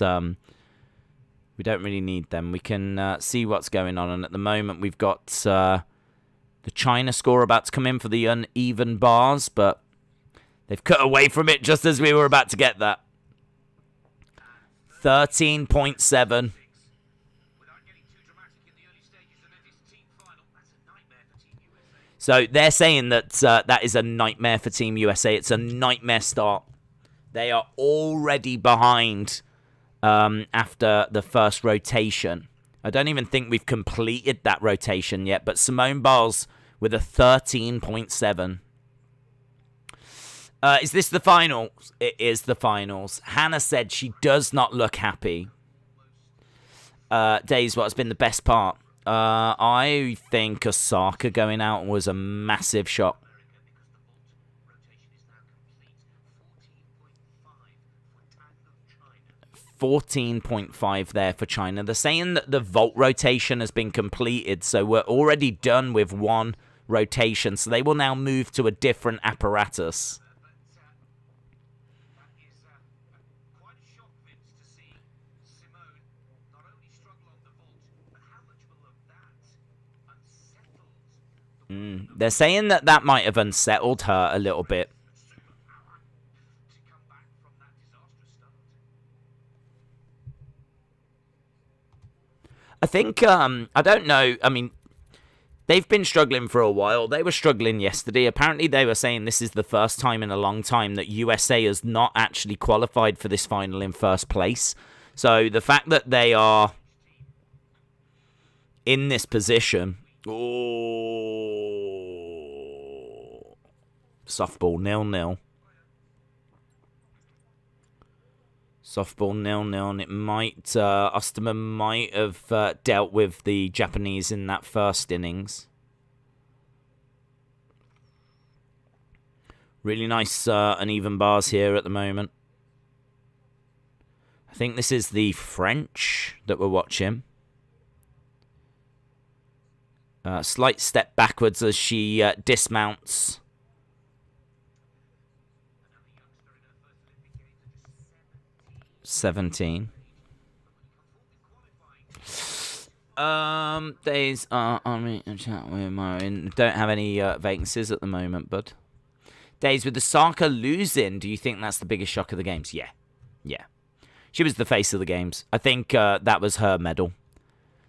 we don't really need them. We can see what's going on, and at the moment we've got the China score about to come in for the uneven bars, but they've cut away from it just as we were about to get that. 13.7. So they're saying that that is a nightmare for Team USA. It's a nightmare start. They are already behind after the first rotation. I don't even think we've completed that rotation yet, but Simone Biles with a 13.7. Is this the finals? It is the finals. Hannah said she does not look happy. Days, what has been the best part? I think Osaka going out was a massive shock. 14.5 there for China. They're saying that the vault rotation has been completed, so we're already done with one rotation, so they will now move to a different apparatus. That is quite a shock, Vince, to see Simone not only struggle on the vault, but how much will that unsettled They're saying that that might have unsettled her a little bit. to come back from that disastrous start. I think, I don't know, I mean, they've been struggling for a while. They were struggling yesterday. Apparently, they were saying this is the first time in a long time that USA has not actually qualified for this final in first place. So the fact that they are in this position... Oh, softball 0-0. Softball 0-0, and it might, Osterman might have dealt with the Japanese in that first innings. Really nice uneven bars here at the moment. I think this is the French that we're watching. Slight step backwards as she dismounts. $17. Days are on me and chat with Marin. Don't have any vacancies at the moment, bud. Days with Osaka losing. Do you think that's the biggest shock of the games? Yeah. Yeah. She was the face of the games. I think that was her medal.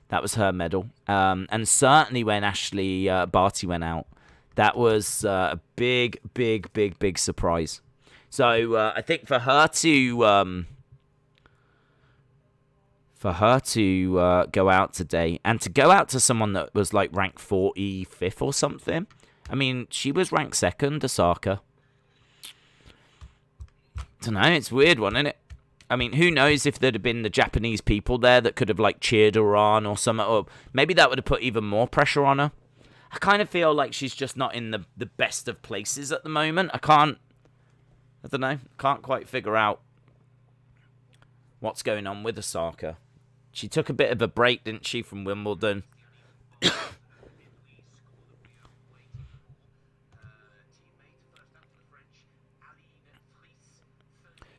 That was her medal. And certainly when Ashley Barty went out, that was a big, big, big, big surprise. So I think for her to go out today, and to go out to someone that was like ranked 45th or something. I mean, she was ranked second, Osaka. Don't know, it's a weird one, isn't it? I mean, who knows if there'd have been the Japanese people there that could have like cheered her on or something, or maybe that would have put even more pressure on her. I kind of feel like she's just not in the best of places at the moment. I don't know, can't quite figure out what's going on with Osaka. She took a bit of a break, didn't she, from Wimbledon?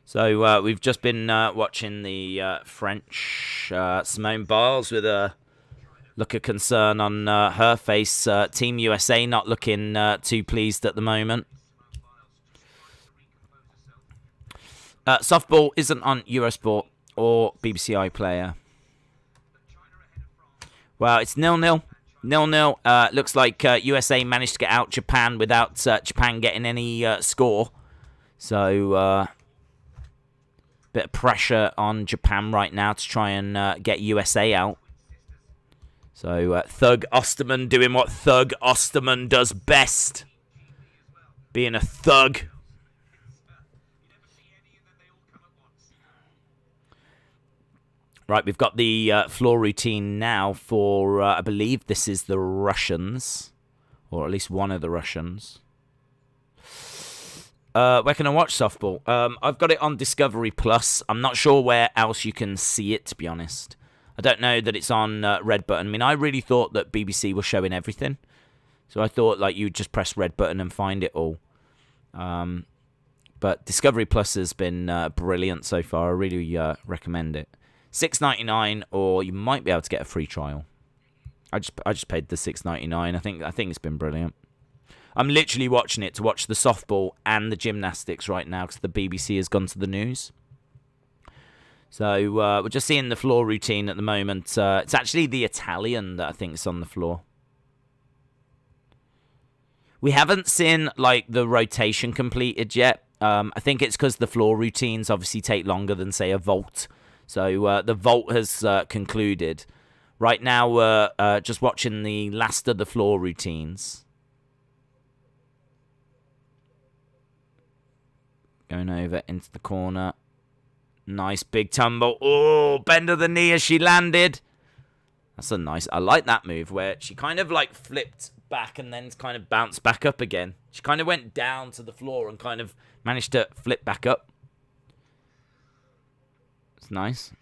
So we've just been watching the French Simone Biles with a look of concern on her face. Team USA not looking too pleased at the moment. Softball isn't on Eurosport or BBC iPlayer. Well, it's 0-0. 0-0. Looks like USA managed to get out Japan without Japan getting any score. So, bit of pressure on Japan right now to try and get USA out. So, Thug Osterman doing what Thug Osterman does best. Being a thug. Right, we've got the floor routine now for, I believe this is the Russians. Or at least one of the Russians. Where can I watch softball? I've got it on Discovery Plus. I'm not sure where else you can see it, to be honest. I don't know that it's on Red Button. I mean, I really thought that BBC was showing everything. So I thought like you'd just press Red Button and find it all. But Discovery Plus has been brilliant so far. I really recommend it. $6.99, or you might be able to get a free trial. I just paid the $6.99. I think it's been brilliant. I'm literally watching it to watch the softball and the gymnastics right now because the BBC has gone to the news. So we're just seeing the floor routine at the moment. It's actually the Italian that I think is on the floor. We haven't seen like the rotation completed yet. I think it's because the floor routines obviously take longer than, say, a vault. So the vault has concluded. Right now we're just watching the last of the floor routines. Going over into the corner. Nice big tumble. Oh, bend of the knee as she landed. That's a nice... I like that move where she kind of like flipped back and then kind of bounced back up again. She kind of went down to the floor and kind of managed to flip back up. It's nice.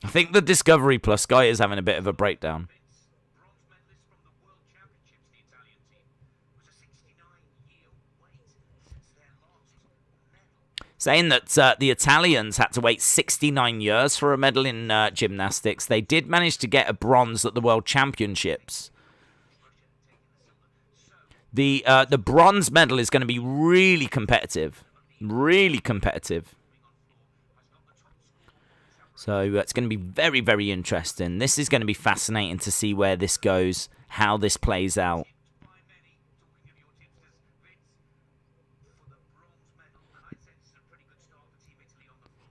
I think the Discovery Plus guy is having a bit of a breakdown. Saying that the Italians had to wait 69 years for a medal in gymnastics. They did manage to get a bronze at the World Championships. The bronze medal is going to be really competitive. Really competitive. So it's going to be very, very interesting. This is going to be fascinating to see where this goes, how this plays out.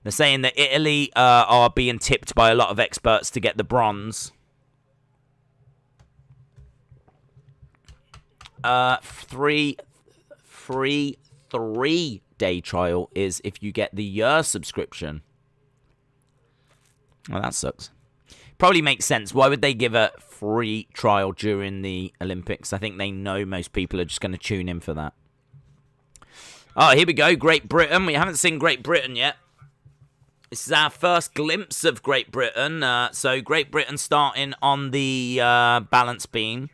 They're saying that Italy are being tipped by a lot of experts to get the bronze. 3-day trial is if you get the year subscription. Well, that sucks. Probably makes sense. Why would they give a free trial during the Olympics? I think they know most people are just going to tune in for that. Oh, here we go. Great Britain. We haven't seen Great Britain yet. This is our first glimpse of Great Britain. So Great Britain starting on the balance beam.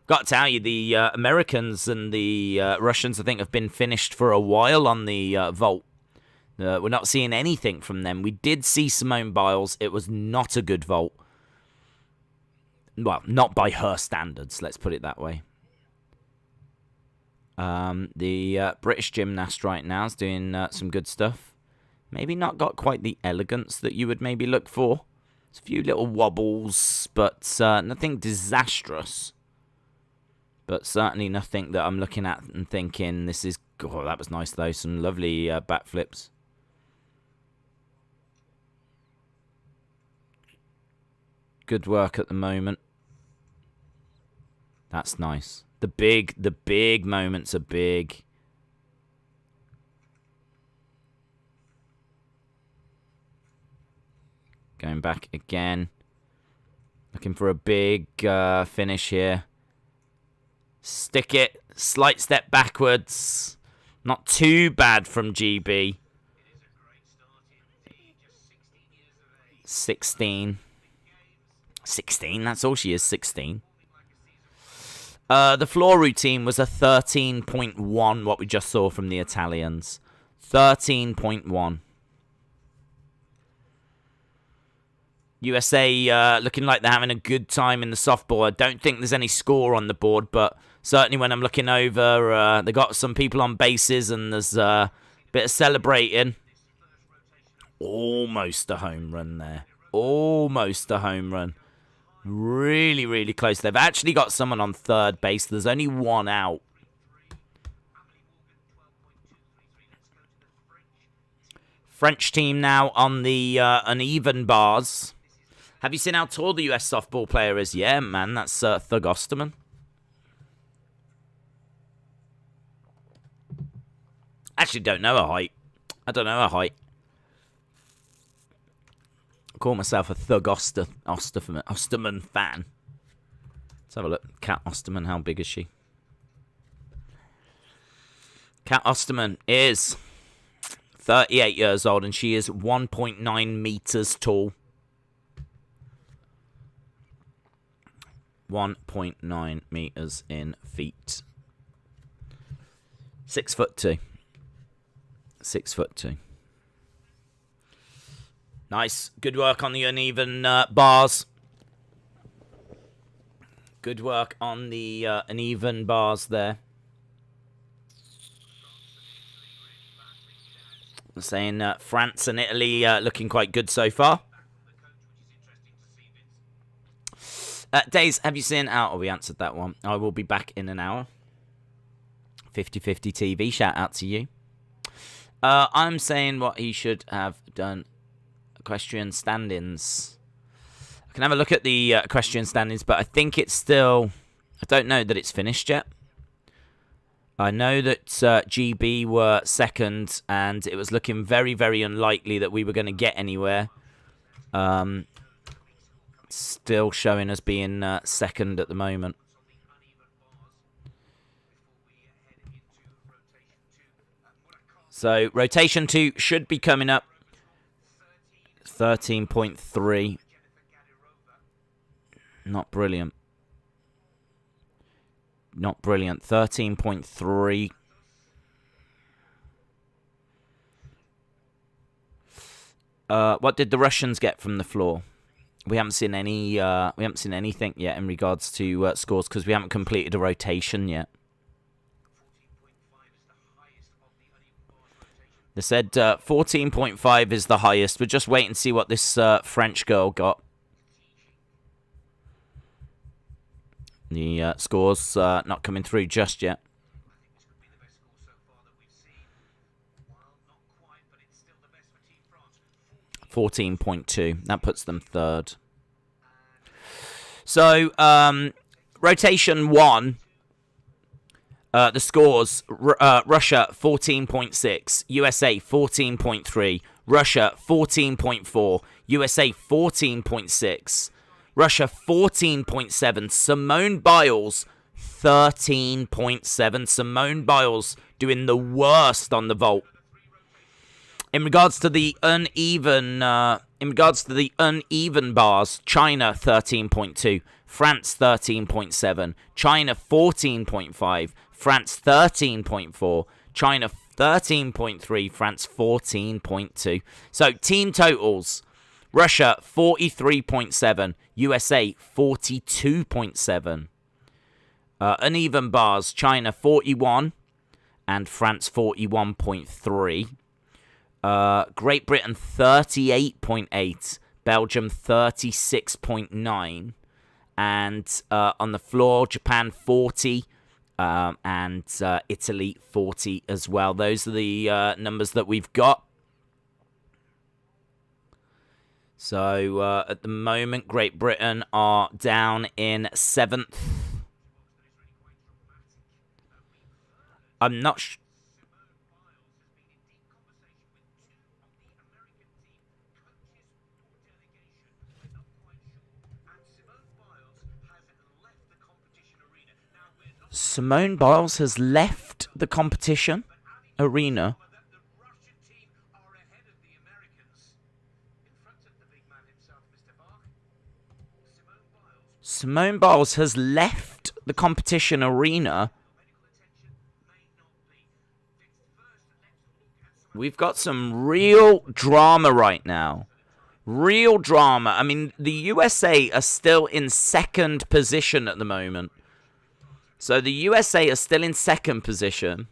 Got to tell you, the Americans and the Russians, I think, have been finished for a while on the vault. We're not seeing anything from them. We did see Simone Biles. It was not a good vault. Well, not by her standards, let's put it that way. The British gymnast right now is doing some good stuff. Maybe not got quite the elegance that you would maybe look for. There's a few little wobbles, but nothing disastrous. But certainly nothing that I'm looking at and thinking, this is... Oh, that was nice, though. Some lovely backflips. Good work at the moment. That's nice. The big moments are big. Going back again. Looking for a big finish here. Stick it. Slight step backwards. Not too bad from GB. 16. 16, that's all she is, 16. The floor routine was a 13.1, what we just saw from the Italians. 13.1. USA looking like they're having a good time in the softball. I don't think there's any score on the board, but certainly when I'm looking over, they got some people on bases and there's a bit of celebrating. Almost a home run there. Almost a home run. Really, really close. They've actually got someone on third base. There's only one out. French team now on the uneven bars. Have you seen how tall the US softball player is? Yeah, man, that's Thug Osterman. Actually, don't know her height. I don't know her height. I call myself a Thug Osterman fan. Let's have a look. Kat Osterman, how big is she? Kat Osterman is 38 years old, and she is 1.9 meters tall. 1.9 meters in feet. 6'2". 6'2". Nice. Good work on the uneven bars. Good work on the uneven bars there. I'm saying France and Italy looking quite good so far. Days, have you seen out? Oh, we answered that one. I will be back in an hour. 50/50 TV. Shout out to you. I'm saying what he should have done. Equestrian standings. I can have a look at the equestrian standings, but I think it's still... I don't know that it's finished yet. I know that GB were second, and it was looking very, very unlikely that we were going to get anywhere. Still showing us being second at the moment. So rotation 2 should be coming up. 13.3. Not brilliant. Not brilliant. 13.3. What did the Russians get from the floor? We haven't seen any. We haven't seen anything yet in regards to scores because we haven't completed a rotation yet. They said 14.5 is the highest. We'll just wait and see what this French girl got. The scores not coming through just yet. 14.2. That puts them third. So, rotation 1. The scores, Russia 14.6, USA 14.3, Russia 14.4, USA 14.6, Russia 14.7, Simone Biles 13.7. Simone Biles doing the worst on the vault. In regards to the uneven bars, China 13.2, France 13.7, China 14.5, France 13.4, China 13.3, France 14.2. So team totals: Russia 43.7, USA 42.7. Uneven bars: China 41 and France 41.3. Great Britain 38.8, Belgium 36.9, and on the floor Japan 40, and Italy 40 as well. Those are the numbers that we've got. So at the moment, Great Britain are down in 7th. I'm not sure. Simone Biles has left the competition arena. Simone Biles has left the competition arena. We've got some real drama right now. Real drama. I mean, the USA are still in 2nd position at the moment. So the USA are still in 2nd position.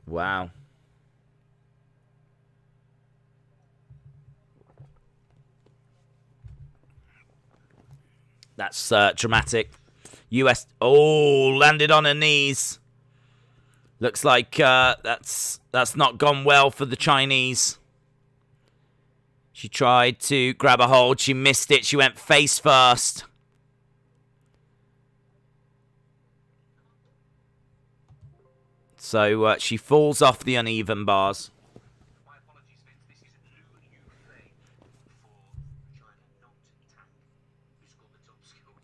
Wow. That's dramatic. US. Oh, landed on her knees. Looks like that's not gone well for the Chinese. She tried to grab a hold. She missed it. She went face first. So she falls off the uneven bars. My apologies, Vince. This is Lu Yufei for China, not Tang, who scored the top score.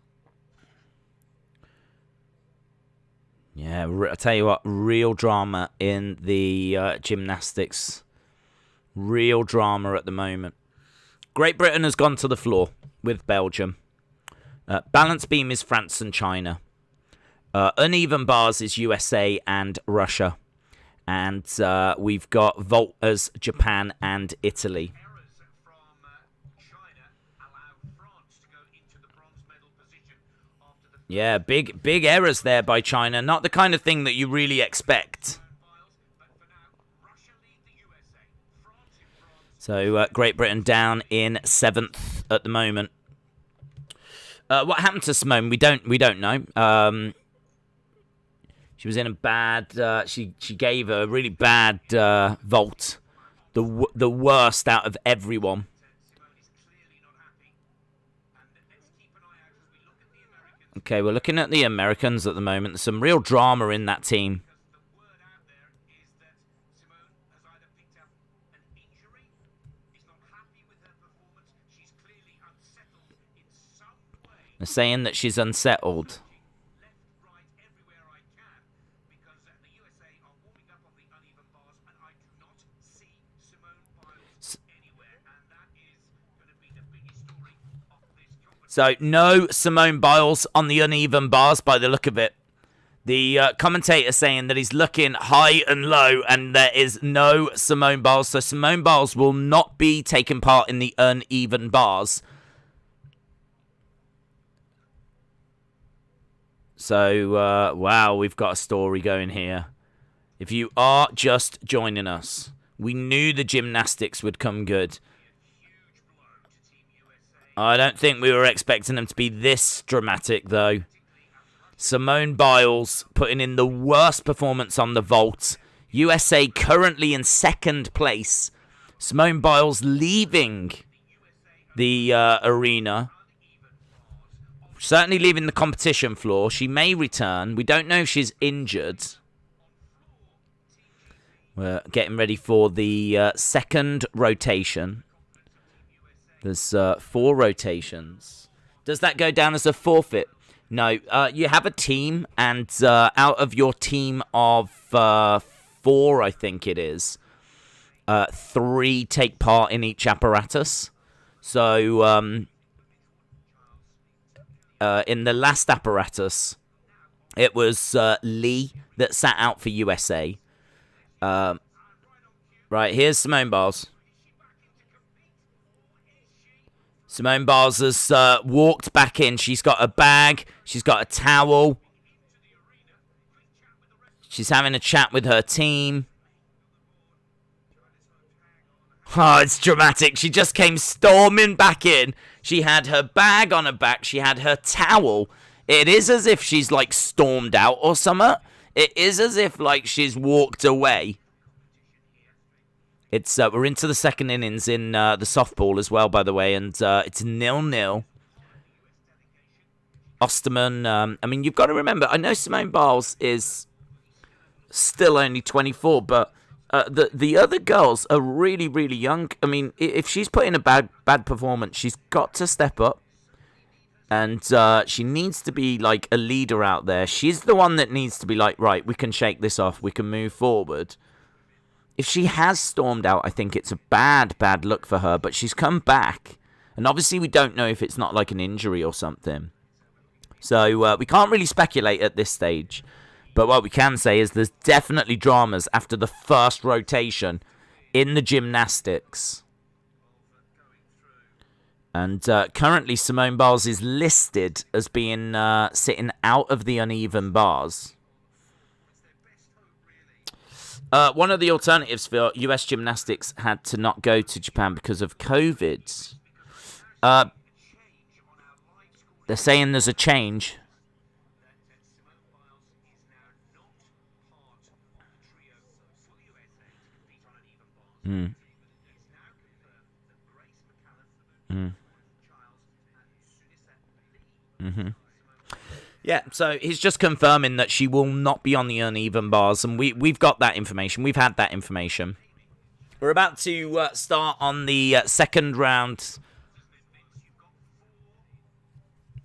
Yeah, I tell you what, real drama in the gymnastics. Real drama at the moment. Great Britain has gone to the floor with Belgium. Balance beam is France and China. Uneven bars is USA and Russia. And we've got vault as Japan and Italy. Errors from China allow France to go into the bronze medal position after the Yeah, big errors there by China. Not the kind of thing that you really expect. Biles, but for now, Russia lead the USA. France in bronze. So Great Britain down in 7th at the moment. What happened to Simone? We don't know. She was in a bad. She gave a really bad vault, the worst out of everyone. Simone is clearly not happy. And let's keep an eye out as we look at the Americans. Okay, we're looking at the Americans at the moment. There's some real drama in that team. Because the word out there is that Simone has either picked up an injury, is not happy with her performance. She's clearly unsettled in some way. They're saying that she's unsettled. Left, right, everywhere I can, because the USA are warming So no Simone Biles on the uneven bars by the look of it. The commentator saying that he's looking high and low, and there is no Simone Biles. So Simone Biles will not be taking part in the uneven bars. So, wow, we've got a story going here. If you are just joining us, we knew the gymnastics would come good. I don't think we were expecting them to be this dramatic, though. Simone Biles putting in the worst performance on the vault. USA currently in second place. Simone Biles leaving the arena. Certainly leaving the competition floor. She may return. We don't know if she's injured. We're getting ready for the second rotation. There's 4 rotations. Does that go down as a forfeit? No. You have a team, and out of your team of 4, I think it is, 3 take part in each apparatus. So, in the last apparatus, it was Lee that sat out for USA. Right, here's Simone Biles. Simone Biles has walked back in. She's got a bag. She's got a towel. She's having a chat with her team. Oh, it's dramatic. She just came storming back in. She had her bag on her back. She had her towel. It is as if she's, like, stormed out or something. It is as if, like, she's walked away. It's we're into the second innings in the softball as well, by the way, and it's 0-0. Osterman, I mean, you've got to remember, I know Simone Biles is still only 24, but the other girls are really, really young. I mean, if she's put in a bad performance, she's got to step up, and she needs to be like a leader out there. She's the one that needs to be like, right, we can shake this off, we can move forward. If she has stormed out, I think it's a bad look for her, but she's come back. And obviously we don't know if it's not like an injury or something. So we can't really speculate at this stage. But what we can say is there's definitely dramas after the first rotation in the gymnastics. And currently Simone Biles is listed as being sitting out of the uneven bars. One of the alternatives for US Gymnastics had to not go to Japan because of COVID. They're saying there's a change. Yeah, so he's just confirming that she will not be on the uneven bars, and we've got that information. We've had that information. We're about to start on the second round.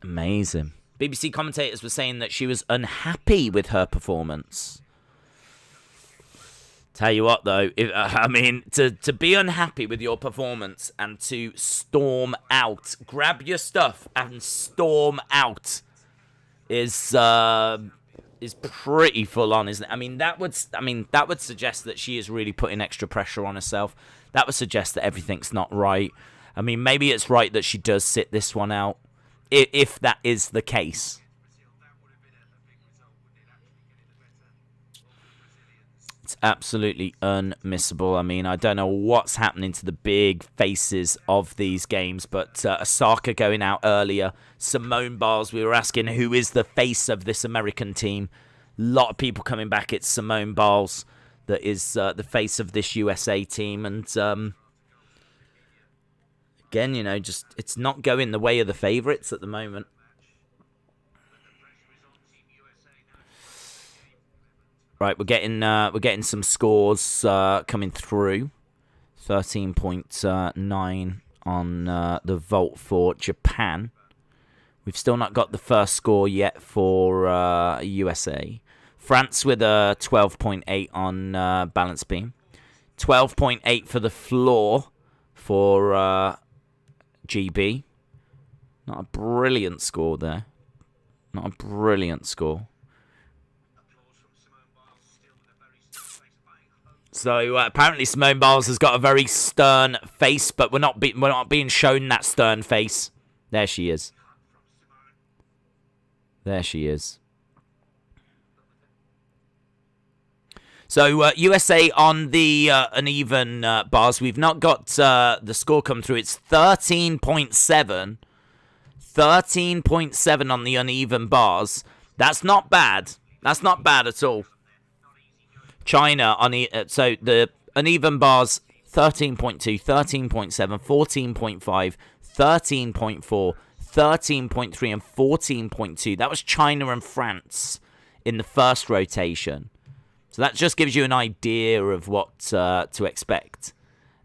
Amazing. BBC commentators were saying that she was unhappy with her performance. Tell you what, though, I mean, to be unhappy with your performance and to storm out, grab your stuff and storm out is pretty full on, isn't it? I mean, that would suggest that she is really putting extra pressure on herself. That would suggest that everything's not right. I mean, maybe it's right that she does sit this one out, if that is the case. It's absolutely unmissable. I mean, I don't know what's happening to the big faces of these games, but Osaka going out earlier. Simone Biles, we were asking who is the face of this American team. A lot of people coming back. It's Simone Biles that is the face of this USA team. And again, you know, just it's not going the way of the favourites at the moment. Right, we're getting some scores coming through. 13.9 on the vault for Japan. We've still not got the first score yet for USA. France with a 12.8 on balance beam. 12.8 for the floor for GB. Not a brilliant score there. Not a brilliant score. Applause from Simone Biles, still with a very stern face, buying home So apparently Simone Biles has got a very stern face, but we're not being shown that stern face. There she is. cut from Simone. There she is. So USA on the uneven bars. We've not got the score come through. It's 13.7. 13.7 on the uneven bars. That's not bad. That's not bad at all. China on so the uneven bars 13.2, 13.7, 14.5, 13.4, 13.3 and 14.2. That was China and France in the first rotation. So that just gives you an idea of what to expect.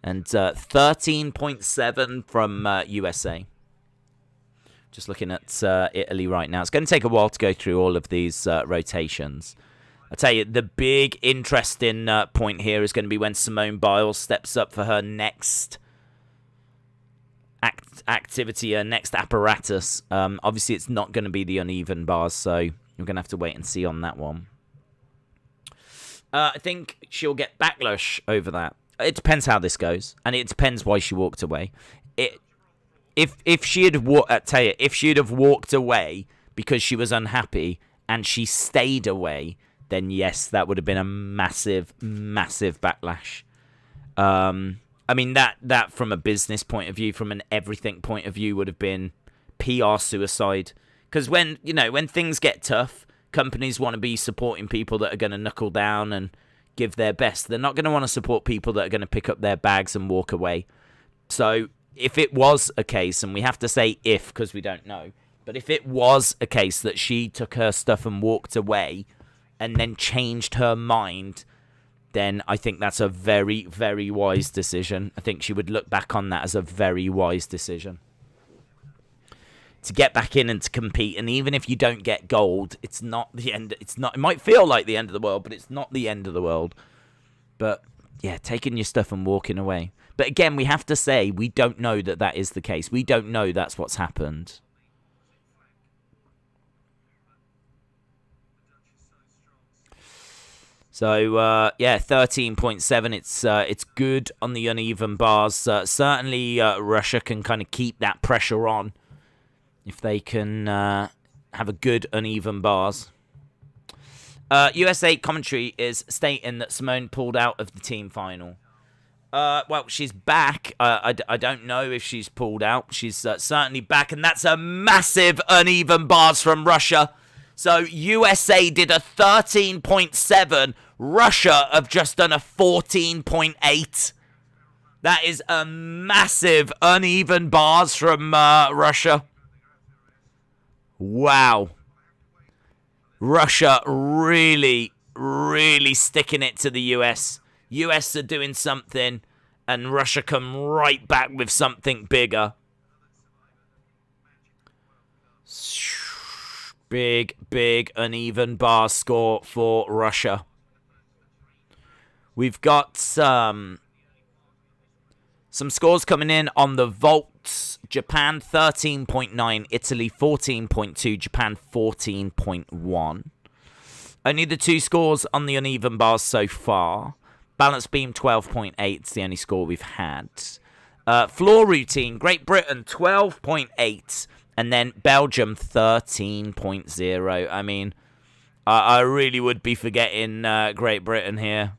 And 13.7 from USA. Just looking at Italy right now. It's going to take a while to go through all of these rotations. I tell you, the big interesting point here is going to be when Simone Biles steps up for her next activity, her next apparatus. Obviously, it's not going to be the uneven bars, so we're going to have to wait and see on that one. I think she'll get backlash over that. It depends how this goes, and it depends why she walked away. If she had if she'd have walked away because she was unhappy and she stayed away, then yes, that would have been a massive, massive backlash. I mean that from a business point of view, from an everything point of view, would have been PR suicide. Because when things get tough, companies want to be supporting people that are going to knuckle down and give their best. They're not going to want to support people that are going to pick up their bags and walk away. So if it was a case, and we have to say if because we don't know, but if it was a case that she took her stuff and walked away and then changed her mind, then I think that's a very, very wise decision. I think she would look back on that as a very wise decision. To get back in and to compete, and even if you don't get gold, it's not the end. It might feel like the end of the world, but it's not the end of the world. But yeah, taking your stuff and walking away. But again, we have to say we don't know that is the case. We don't know that's what's happened. So yeah, 13.7. It's good on the uneven bars. Certainly, Russia can kind of keep that pressure on if they can have a good uneven bars. USA commentary is stating that Simone pulled out of the team final. Well, she's back. I don't know if she's pulled out. She's certainly back, and that's a massive uneven bars from Russia. So USA did a 13.7. Russia have just done a 14.8. That is a massive uneven bars from Russia. Wow. Russia really, really sticking it to the US. US are doing something, and Russia come right back with something bigger. Big, big uneven bar score for Russia. We've got some scores coming in on the vaults. Japan 13.9, Italy 14.2, Japan 14.1. Only the two scores on the uneven bars so far. Balance beam 12.8, it's the only score we've had. Floor routine, Great Britain 12.8, and then Belgium 13.0. I mean, I really would be forgetting Great Britain here,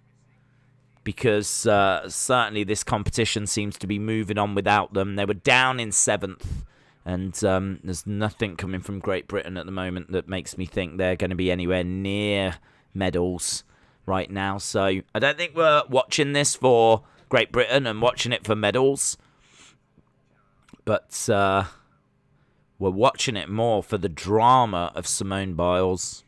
because certainly this competition seems to be moving on without them. They were down in 7th, and there's nothing coming from Great Britain at the moment that makes me think they're going to be anywhere near medals right now. So I don't think we're watching this for Great Britain and watching it for medals, but we're watching it more for the drama of Simone Biles.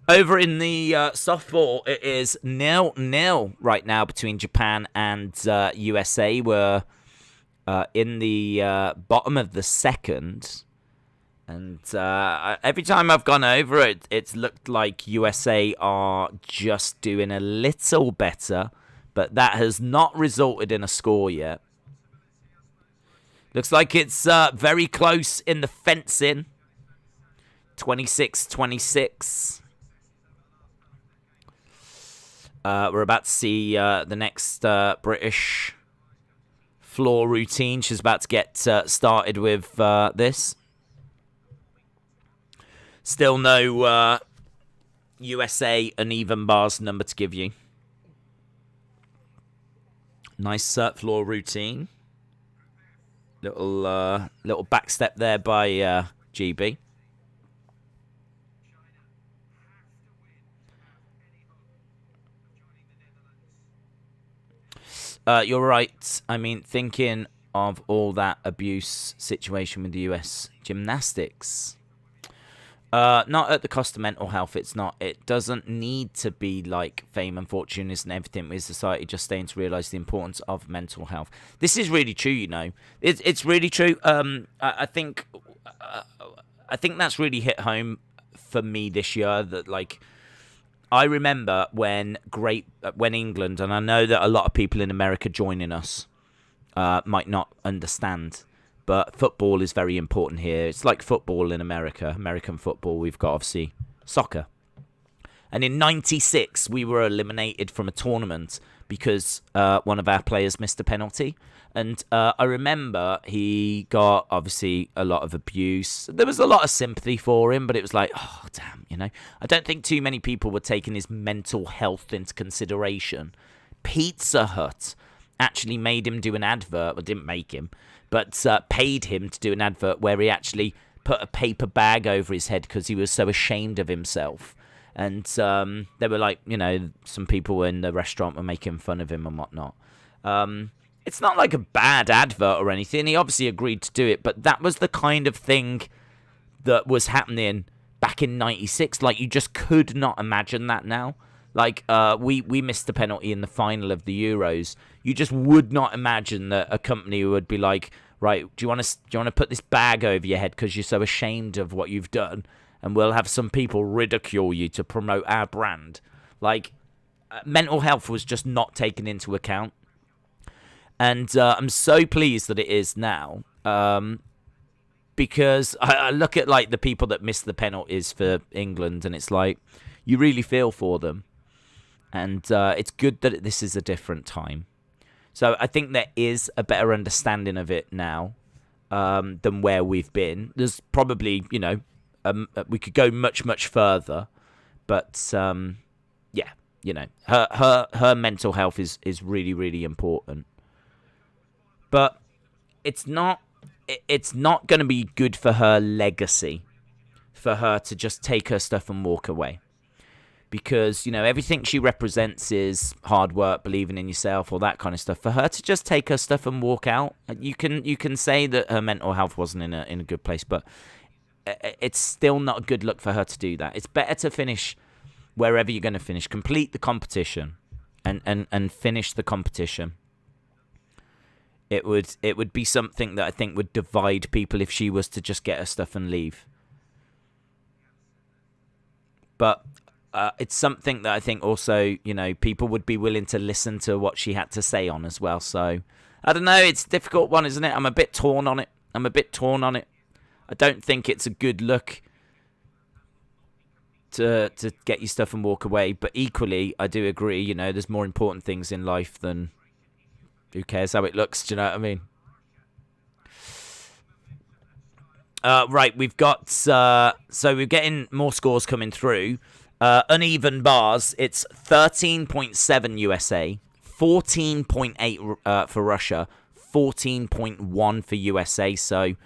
Over in the softball, it is 0-0 right now between Japan and USA. We're in the bottom of the second. And every time I've gone over it, it's looked like USA are just doing a little better. But that has not resulted in a score yet. Looks like it's very close in the fencing. 26-26. We're about to see the next British floor routine. She's about to get started with this. Still no USA uneven bars number to give you. Nice floor routine. Little back step there by GB. You're right. I mean, thinking of all that abuse situation with the US gymnastics. Not at the cost of mental health. It's not. It doesn't need to be like fame and fortune and everything with society just staying to realise the importance of mental health. This is really true, you know. It's really true. I think that's really hit home for me this year. That like, I remember when England, and I know that a lot of people in America joining us might not understand. But football is very important here. It's like football in America. American football, we've got, obviously, soccer. And in 96, we were eliminated from a tournament because one of our players missed a penalty. And I remember he got, obviously, a lot of abuse. There was a lot of sympathy for him, but it was like, oh, damn, you know. I don't think too many people were taking his mental health into consideration. Pizza Hut actually made him do an advert. Well, didn't make him. But paid him to do an advert where he actually put a paper bag over his head because he was so ashamed of himself. And they were like, you know, some people in the restaurant were making fun of him and whatnot. It's not like a bad advert or anything. He obviously agreed to do it. But that was the kind of thing that was happening back in 96. Like, you just could not imagine that now. Like, we missed the penalty in the final of the Euros. You just would not imagine that a company would be like, right, do you want to put this bag over your head because you're so ashamed of what you've done, and we'll have some people ridicule you to promote our brand. Like, mental health was just not taken into account. And I'm so pleased that it is now. Because I look at, like, the people that missed the penalties for England, and it's like, you really feel for them. And it's good that this is a different time. So I think there is a better understanding of it now than where we've been. There's probably, you know, we could go much, much further. But, yeah, you know, her mental health is really, really important. But it's not going to be good for her legacy for her to just take her stuff and walk away. Because, you know, everything she represents is hard work, believing in yourself, all that kind of stuff. For her to just take her stuff and walk out, you can say that her mental health wasn't in a good place, but it's still not a good look for her to do that. It's better to finish wherever you're going to finish. Complete the competition and finish the competition. It would be something that I think would divide people if she was to just get her stuff and leave. But it's something that I think also, you know, people would be willing to listen to what she had to say on as well. So, I don't know. It's a difficult one, isn't it? I'm a bit torn on it. I don't think it's a good look to get your stuff and walk away. But equally, I do agree, you know, there's more important things in life than who cares how it looks. Do you know what I mean? Right, we've got... so we're getting more scores coming through. Uneven bars, it's 13.7 USA, 14.8 for Russia, 14.1 for USA, so they're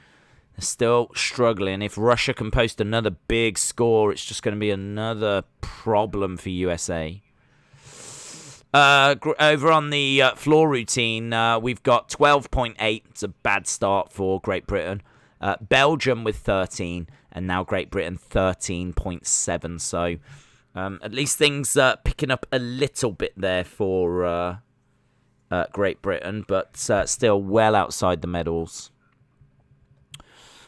still struggling. If Russia can post another big score, it's just going to be another problem for USA. Over on the floor routine, we've got 12.8. It's a bad start for Great Britain. Belgium with 13, and now Great Britain 13.7. So at least things picking up a little bit there for Great Britain, but still well outside the medals.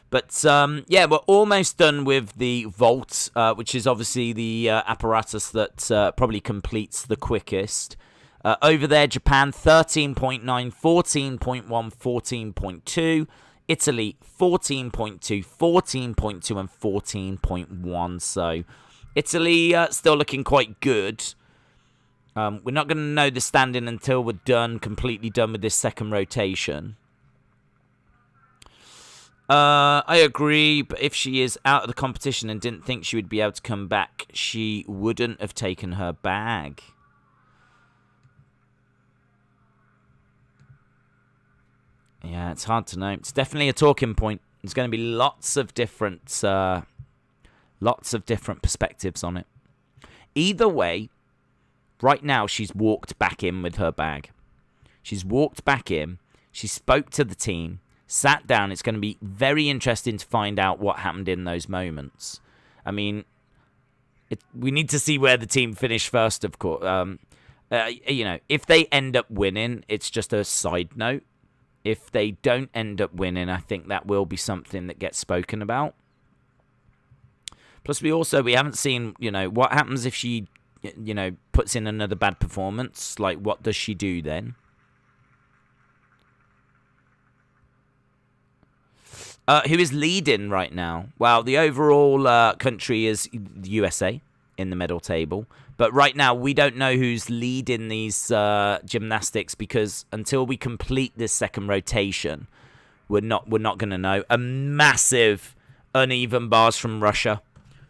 But yeah, we're almost done with the vault, which is obviously the apparatus that probably completes the quickest. Over there, Japan 13.9, 14.1, 14.2. Italy 14.2, 14.2, and 14.1. So Italy still looking quite good. We're not going to know the standing until we're completely done with this second rotation. I agree, but if she is out of the competition and didn't think she would be able to come back, she wouldn't have taken her bag. Yeah, it's hard to know. It's definitely a talking point. There's going to be lots of different perspectives on it. Either way, right now she's walked back in with her bag. She's walked back in. She spoke to the team, sat down. It's going to be very interesting to find out what happened in those moments. I mean, we need to see where the team finished first, of course. You know, if they end up winning, it's just a side note. If they don't end up winning, I think that will be something that gets spoken about. Plus, we haven't seen, you know, what happens if she, you know, puts in another bad performance. Like, what does she do then? Who is leading right now? Well, the overall country is the USA in the medal table. But right now, we don't know who's leading these gymnastics because until we complete this second rotation, we're not going to know. A massive uneven bars from Russia.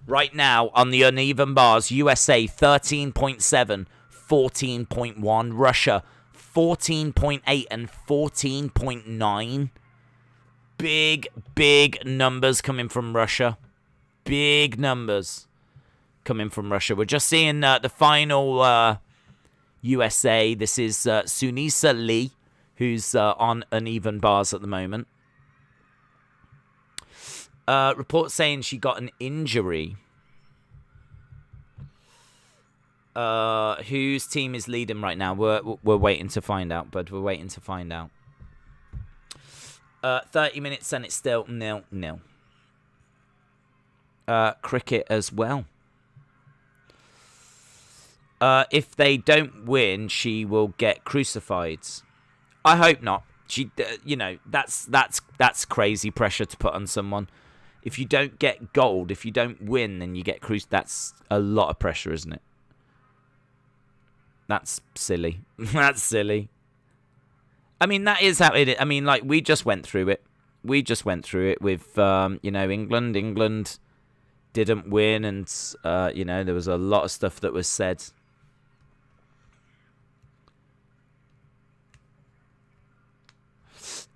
Right now, on the uneven bars, USA 13.7, 14.1. Russia 14.8 and 14.9. Big numbers coming from Russia. Big numbers coming from Russia. We're just seeing the final USA. This is Sunisa Lee, who's on uneven bars at the moment. Report saying she got an injury. Whose team is leading right now? We're waiting to find out, bud. We're waiting to find out. 30 minutes and it's still 0-0. Cricket as well. If they don't win, she will get crucified. I hope not. She, you know, that's crazy pressure to put on someone. If you don't get gold, if you don't win, then you get crucified. That's a lot of pressure, isn't it? That's silly. That's silly. I mean, that is how it is. I mean, like, we just went through it. We just went through it with, you know, England. England didn't win, and, you know, there was a lot of stuff that was said.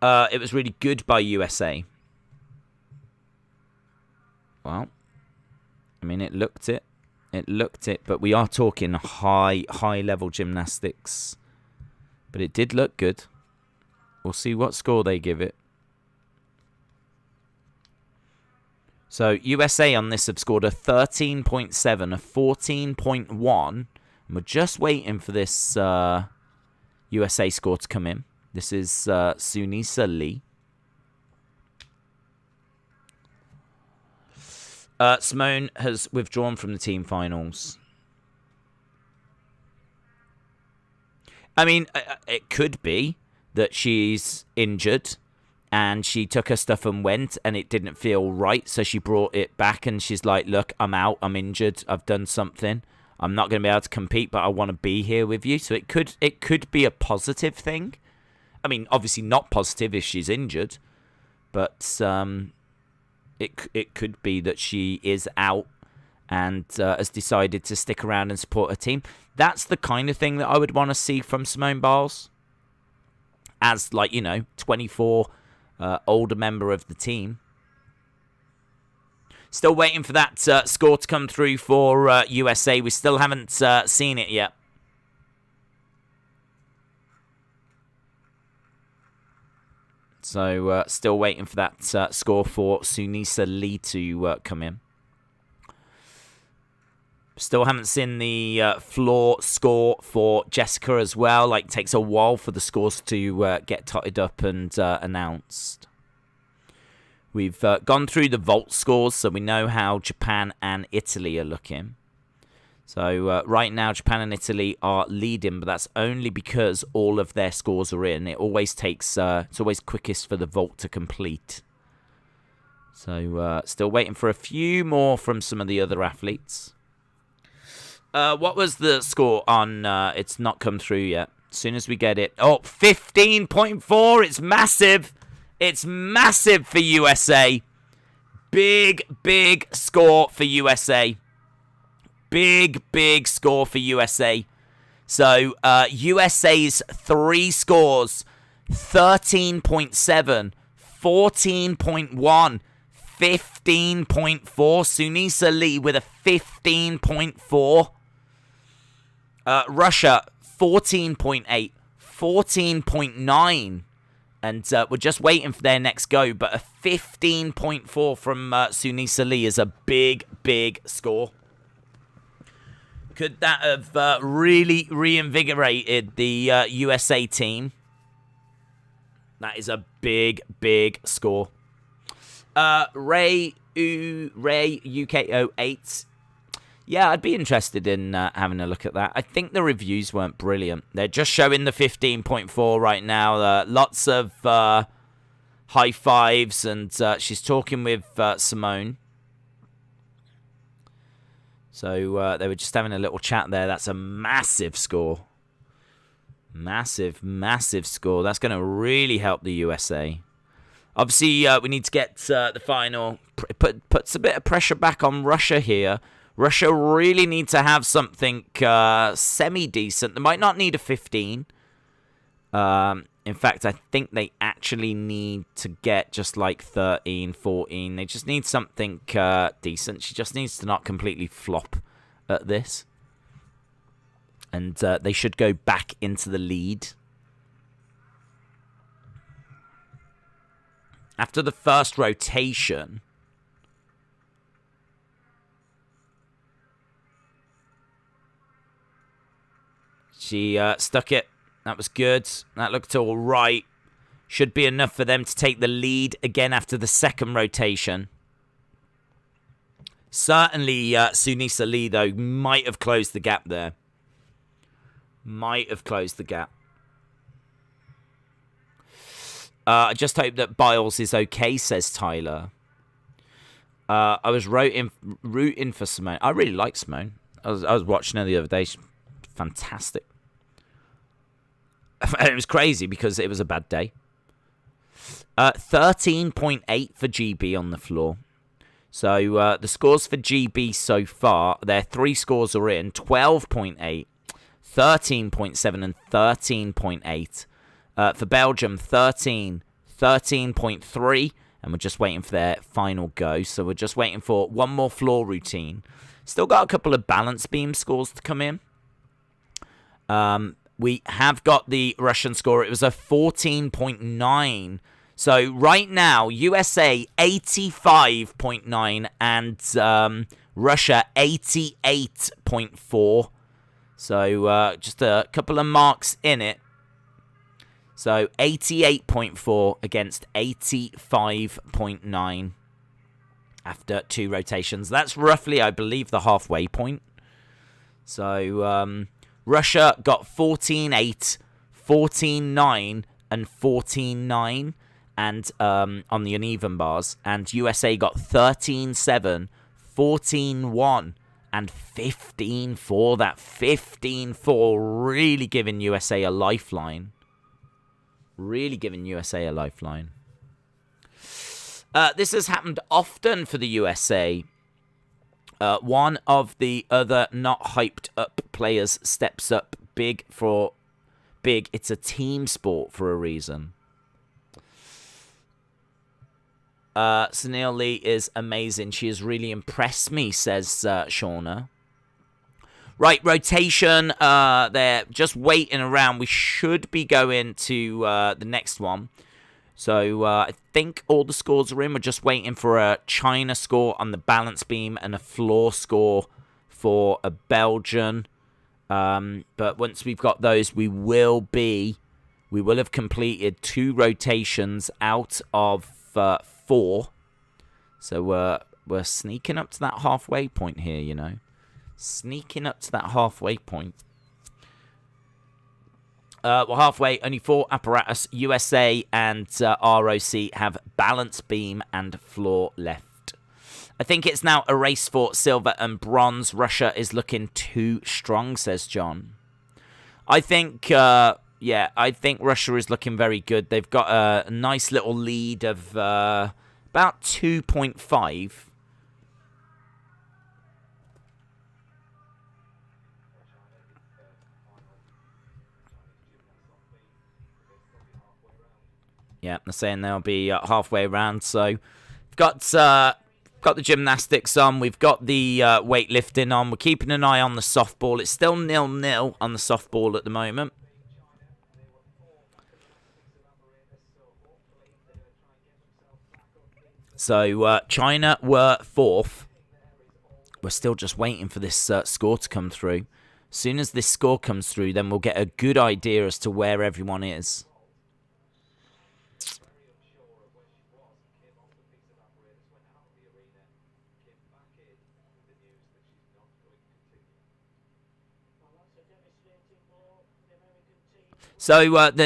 It was really good by USA. Well, I mean, it looked it. It looked it, but we are talking high-level gymnastics. But it did look good. We'll see what score they give it. So, USA on this have scored a 13.7, a 14.1. And we're just waiting for this USA score to come in. This is Sunisa Lee. Simone has withdrawn from the team finals. I mean, it could be that she's injured and she took her stuff and went and it didn't feel right, so she brought it back and she's like, look, I'm out, I'm injured, I've done something. I'm not going to be able to compete, but I want to be here with you. So it could be a positive thing. I mean, obviously not positive if she's injured, but it could be that she is out and has decided to stick around and support her team. That's the kind of thing that I would want to see from Simone Biles as, like, you know, 24 older member of the team. Still waiting for that score to come through for USA. We still haven't seen it yet. So, still waiting for that score for Sunisa Lee to come in. Still haven't seen the floor score for Jessica as well. Like, it takes a while for the scores to get totted up and announced. We've gone through the vault scores, so we know how Japan and Italy are looking. So right now, Japan and Italy are leading, but that's only because all of their scores are in. It always takes, it's always quickest for the vault to complete. So still waiting for a few more from some of the other athletes. What was the score on, it's not come through yet. As soon as we get it, oh, 15.4, it's massive. It's massive for USA. Big, big score for USA. Big, big score for USA. So, USA's 3 scores, 13.7, 14.1, 15.4. Sunisa Lee with a 15.4. Russia, 14.8, 14.9. And we're just waiting for their next go. But a 15.4 from Sunisa Lee is a big, big score. Could that have really reinvigorated the USA team? That is a big, big score. Ray UKO8. Yeah, I'd be interested in having a look at that. I think the reviews weren't brilliant. They're just showing the 15.4 right now. Lots of high fives, and she's talking with Simone. So they were just having a little chat there. That's a massive score. Massive, massive score. That's going to really help the USA. Obviously, we need to get the final. Puts a bit of pressure back on Russia here. Russia really need to have something semi-decent. They might not need a 15. In fact, I think they actually need to get just like 13, 14. They just need something decent. She just needs to not completely flop at this. And they should go back into the lead. After the first rotation, she stuck it. That was good. That looked all right. Should be enough for them to take the lead again after the second rotation. Certainly, Sunisa Lee, though, might have closed the gap there. Might have closed the gap. I just hope that Biles is okay, says Tyler. I was rooting for Simone. I really like Simone. I was watching her the other day. She's fantastic. And it was crazy because it was a bad day. 13.8 for GB on the floor. So the scores for GB so far, their 3 scores are in. 12.8, 13.7 and 13.8. For Belgium, 13, 13.3. And we're just waiting for their final go. So we're just waiting for one more floor routine. Still got a couple of balance beam scores to come in. We have got the Russian score. It was a 14.9. So right now, USA 85.9 and Russia 88.4. So just a couple of marks in it. So 88.4 against 85.9 after 2 rotations. That's roughly, I believe, the halfway point. So Russia got 14-8, 14-9, and 14-9 and on the uneven bars. And USA got 13-7, 14-1, and 15-4. That 15-4 really giving USA a lifeline. Really giving USA a lifeline. This has happened often for the USA. One of the other not hyped up players steps up big for big. It's a team sport for a reason. Sunil Lee is amazing. She has really impressed me, says Shauna. Right, rotation. They're just waiting around. We should be going to the next one. So I think all the scores are in. We're just waiting for a China score on the balance beam and a floor score for a Belgian. But once we've got those, we will have completed 2 rotations out of 4. So we're sneaking up to that halfway point here, you know. Sneaking up to that halfway point. Well, halfway, only 4 apparatus. USA and ROC have balance beam and floor left. I think it's now a race for silver and bronze. Russia is looking too strong, says John. I think, yeah, I think Russia is looking very good. They've got a nice little lead of about 2.5. Yeah, they're saying they'll be halfway around. So we've got the gymnastics on. We've got the weightlifting on. We're keeping an eye on the softball. It's still 0-0 on the softball at the moment. So China were 4th. We're still just waiting for this score to come through. As soon as this score comes through, then we'll get a good idea as to where everyone is. So,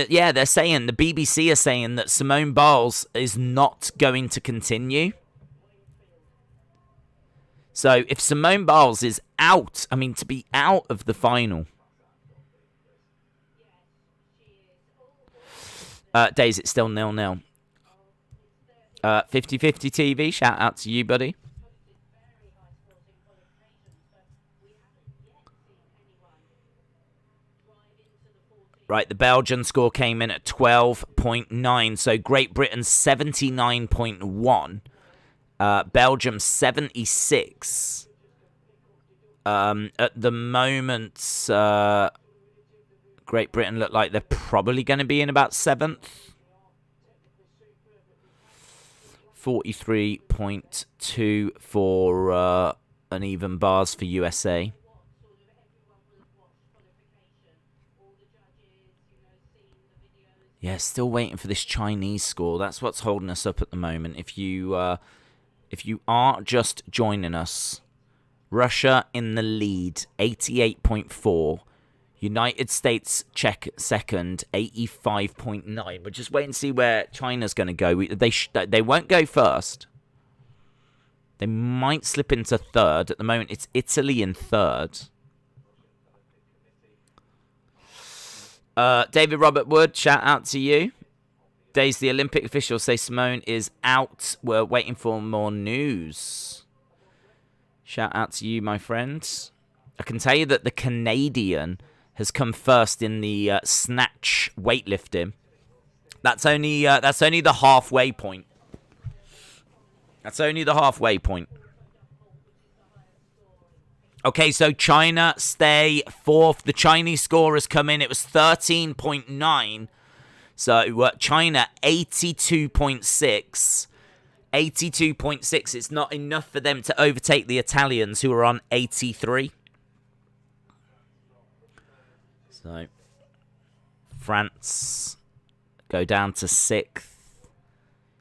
yeah, they're saying, the BBC are saying that Simone Biles is not going to continue. So, if Simone Biles is out, I mean, to be out of the final. Days, it's still 0-0. 50-50 TV, shout out to you, buddy. Right, the Belgian score came in at 12.9. So Great Britain 79.1. Belgium 76. At the moment, Great Britain look like they're probably going to be in about 7th. 43.2 for an even bars for USA. Yeah, still waiting for this Chinese score. That's what's holding us up at the moment. If you are just joining us, Russia in the lead, 88.4. United States check second, 85.9. We're just waiting to see where China's going to go. They won't go first. They might slip into 3rd. At the moment, it's Italy in 3rd. David Robert Wood, shout out to you. Days, the Olympic officials say Simone is out. We're waiting for more news. Shout out to you, my friends. I can tell you that the Canadian has come first in the snatch weightlifting. That's only the halfway point. That's only the halfway point. Okay, so China stay 4th. The Chinese score has come in. It was 13.9. So China 82.6. 82.6. It's not enough for them to overtake the Italians, who are on 83. So France go down to 6th.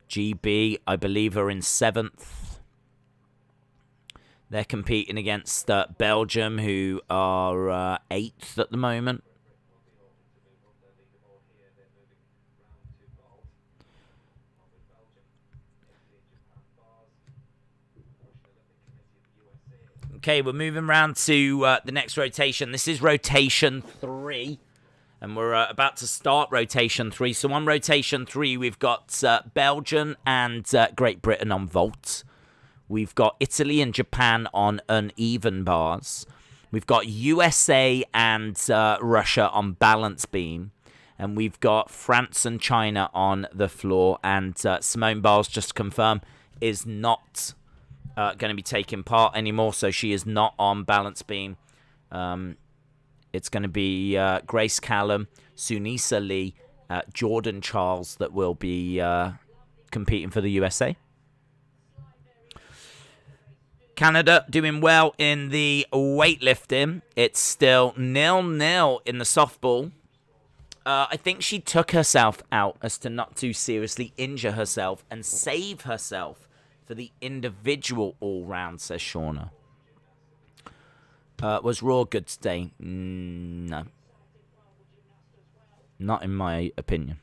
GB, I believe, are in 7th. They're competing against Belgium, who are 8th at the moment. Okay, we're moving round to the next rotation. This is rotation 3. And we're about to start rotation 3. So on rotation 3, we've got Belgium and Great Britain on vault. We've got Italy and Japan on uneven bars. We've got USA and Russia on balance beam. And we've got France and China on the floor. And Simone Biles, just to confirm, is not going to be taking part anymore. So she is not on balance beam. It's going to be Grace Callum, Sunisa Lee, Jordan Charles that will be competing for the USA. Canada doing well in the weightlifting. It's still 0-0 in the softball. I think she took herself out as to not to seriously injure herself and save herself for the individual all-round, says Shauna. Was Raw good today? No. Not in my opinion.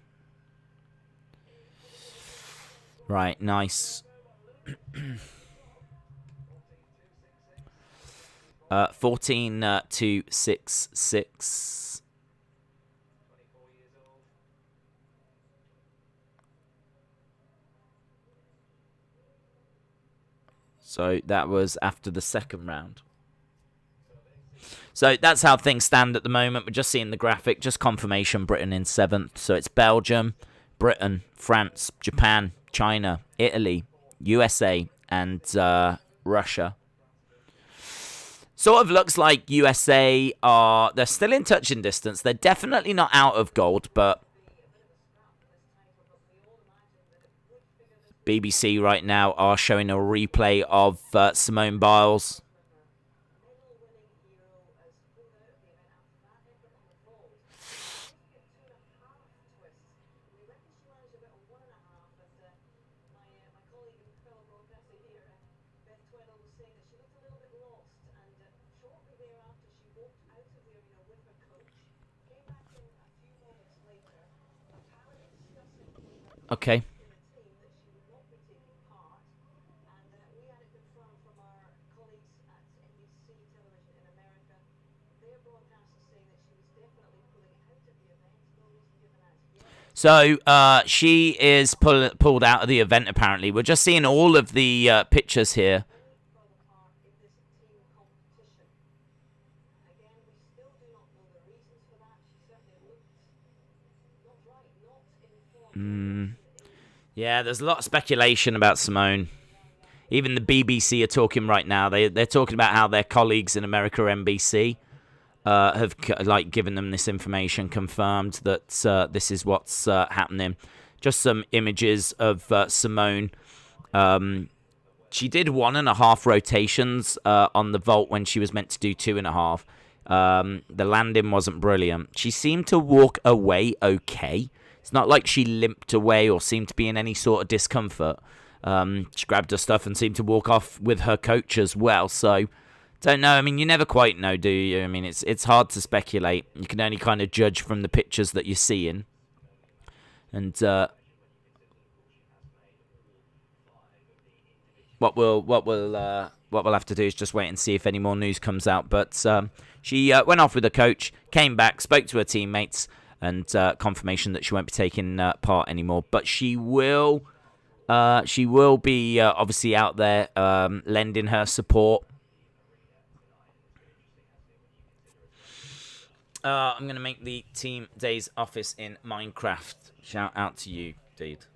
Right, nice. 14-2-6-6. So that was after the second round. So that's how things stand at the moment. We're just seeing the graphic, just confirmation. Britain in 7th. So it's Belgium, Britain, France, Japan, China, Italy, USA, and Russia. Sort of looks like USA they're still in touching distance. They're definitely not out of gold, but BBC right now are showing a replay of Simone Biles. Okay. So she is pulled out of the event, apparently. We're just seeing all of the pictures here. Yeah, there's a lot of speculation about Simone. Even the BBC are talking right now. They're talking about how their colleagues in America, NBC, have given them this information, confirmed that this is what's happening. Just some images of Simone. She did 1.5 rotations on the vault when she was meant to do 2.5. The landing wasn't brilliant. She seemed to walk away okay. It's not like she limped away or seemed to be in any sort of discomfort. She grabbed her stuff and seemed to walk off with her coach as well. So, don't know. I mean, you never quite know, do you? I mean, it's hard to speculate. You can only kind of judge from the pictures that you're seeing. And what we'll have to do is just wait and see if any more news comes out. But she went off with her coach, came back, spoke to her teammates, and confirmation that she won't be taking part anymore. But she will be obviously out there lending her support. I'm going to make the Team Days office in Minecraft. Shout out to you, dude.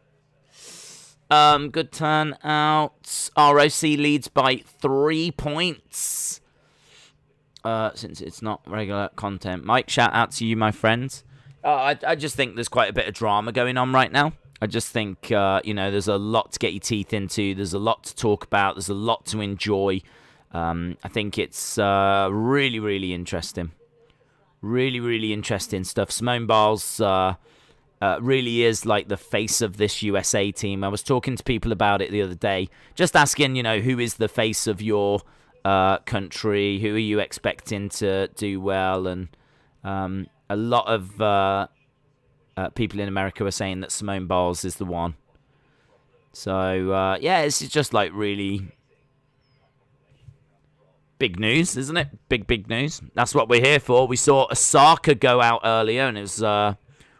Good turnout. ROC leads by 3 points. Since it's not regular content. Mike, shout out to you, my friends. I just think there's quite a bit of drama going on right now. I just think, there's a lot to get your teeth into. There's a lot to talk about. There's a lot to enjoy. I think it's really, really interesting. Really, really interesting stuff. Simone Biles really is like the face of this USA team. I was talking to people about it the other day, just asking, who is the face of your country? Who are you expecting to do well? And a lot of people in America were saying that Simone Biles is the one. So, it's just like really big news, isn't it? Big news. That's what we're here for. We saw Osaka go out earlier, and it was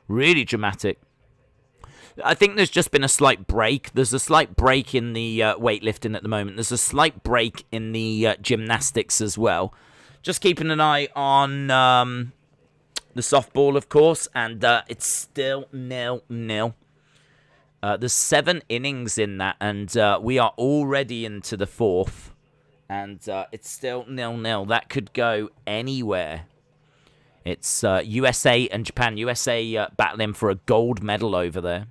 really dramatic. I think there's just been a slight break. There's a slight break in the weightlifting at the moment. There's a slight break in the gymnastics as well. Just keeping an eye on the softball, of course, and it's still 0-0. There's 7 innings in that, and we are already into the 4th. And it's still 0-0. That could go anywhere. It's USA and Japan. USA battling for a gold medal over there.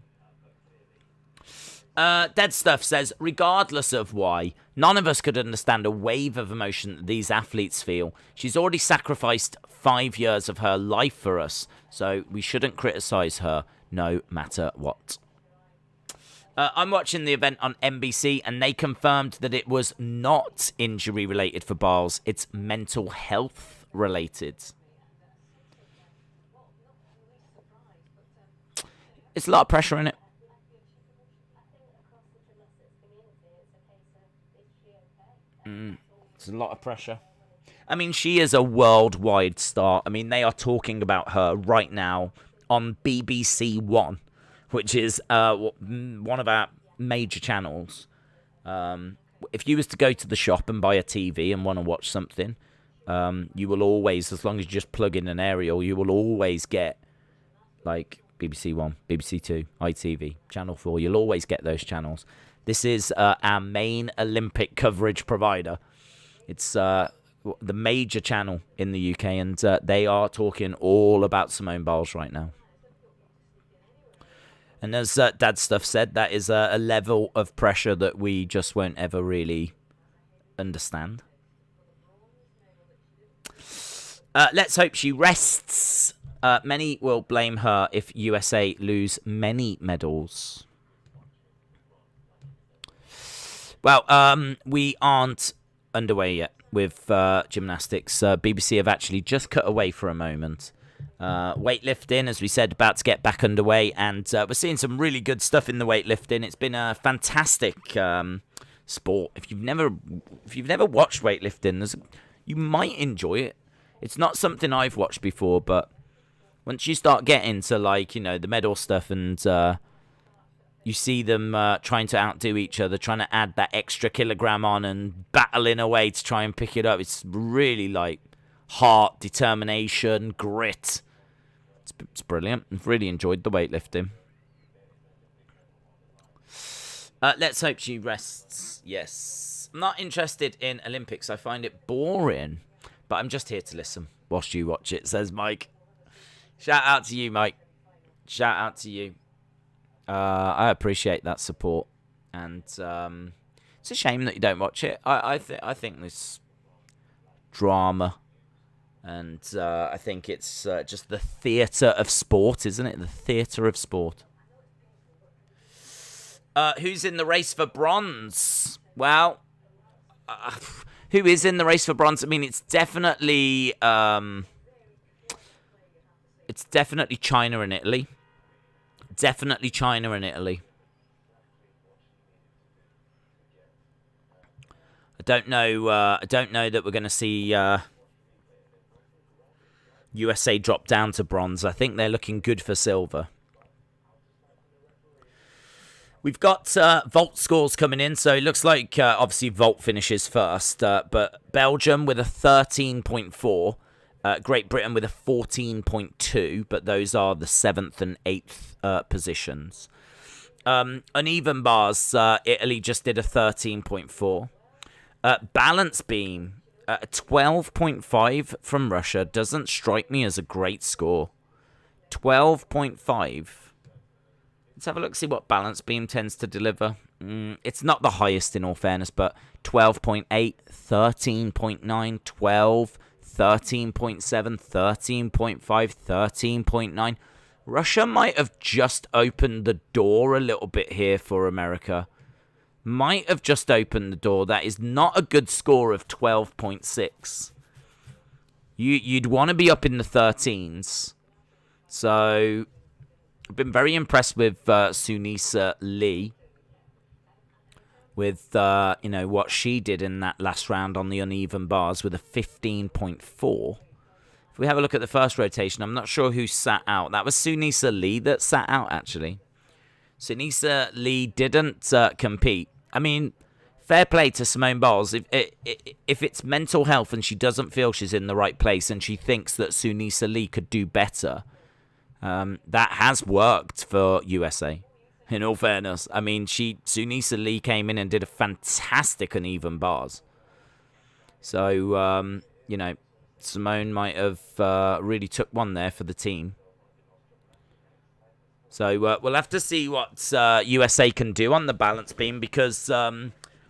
Dead Stuff says, regardless of why, none of us could understand a wave of emotion that these athletes feel. She's already sacrificed 5 years of her life for us, so we shouldn't criticize her no matter what. I'm watching the event on NBC, and they confirmed that it was not injury related for Biles. It's mental health related. It's a lot of pressure in it. It's a lot of pressure. I mean, she is a worldwide star. I mean, they are talking about her right now on BBC One, which is one of our major channels. If you was to go to the shop and buy a TV and want to watch something, you will always, as long as you just plug in an aerial, you will always get, like, BBC One, BBC Two, ITV, Channel 4. You'll always get those channels. This is our main Olympic coverage provider. It's the major channel in the UK, and they are talking all about Simone Biles right now. And as Dad Stuff said, that is a level of pressure that we just won't ever really understand. Let's hope she rests. Many will blame her if USA lose many medals. Well, we aren't underway yet with gymnastics. BBC have actually just cut away for a moment. Weightlifting, as we said, about to get back underway, and we're seeing some really good stuff in the weightlifting. It's been a fantastic sport. If you've never watched weightlifting, you might enjoy it. It's not something I've watched before, but once you start getting to, like, you know, the medal stuff, and you see them trying to outdo each other, trying to add that extra kilogram on and battling away to try and pick it up. It's really, like, heart, determination, grit. It's brilliant. I've really enjoyed the weightlifting. Let's hope she rests. Yes. I'm not interested in Olympics. I find it boring. But I'm just here to listen whilst you watch it, says Mike. Shout out to you, Mike. Shout out to you. I appreciate that support. And it's a shame that you don't watch it. I think this drama, and I think it's just the theatre of sport, isn't it? The theatre of sport. Who's in the race for bronze? Well, who is in the race for bronze? I mean, it's definitely China and Italy. Definitely China and Italy. I don't know that we're going to see USA drop down to bronze. I think they're looking good for silver. We've got vault scores coming in, so it looks like obviously vault finishes first, but Belgium with a 13.4, Great Britain with a 14.2, but those are the 7th and 8th positions. Uneven bars, Italy just did a 13.4. Balance beam, a 12.5 from Russia doesn't strike me as a great score. 12.5. Let's have a look, see what balance beam tends to deliver. It's not the highest, in all fairness, but 12.8, 13.9, 12, 13.7, 13.5, 13.9. Russia might have just opened the door a little bit here for America. Might have just opened the door. That is not a good score of 12.6. You'd want to be up in the 13s. So I've been very impressed with Sunisa Lee, with what she did in that last round on the uneven bars with a 15.4. If we have a look at the first rotation, I'm not sure who sat out. That was Sunisa Lee that sat out, actually. Sunisa Lee didn't compete. I mean, fair play to Simone Biles. If it's mental health and she doesn't feel she's in the right place and she thinks that Sunisa Lee could do better, that has worked for USA. In all fairness, I mean, Sunisa Lee came in and did a fantastic uneven bars. So, Simone might have really took one there for the team. So we'll have to see what USA can do on the balance beam, because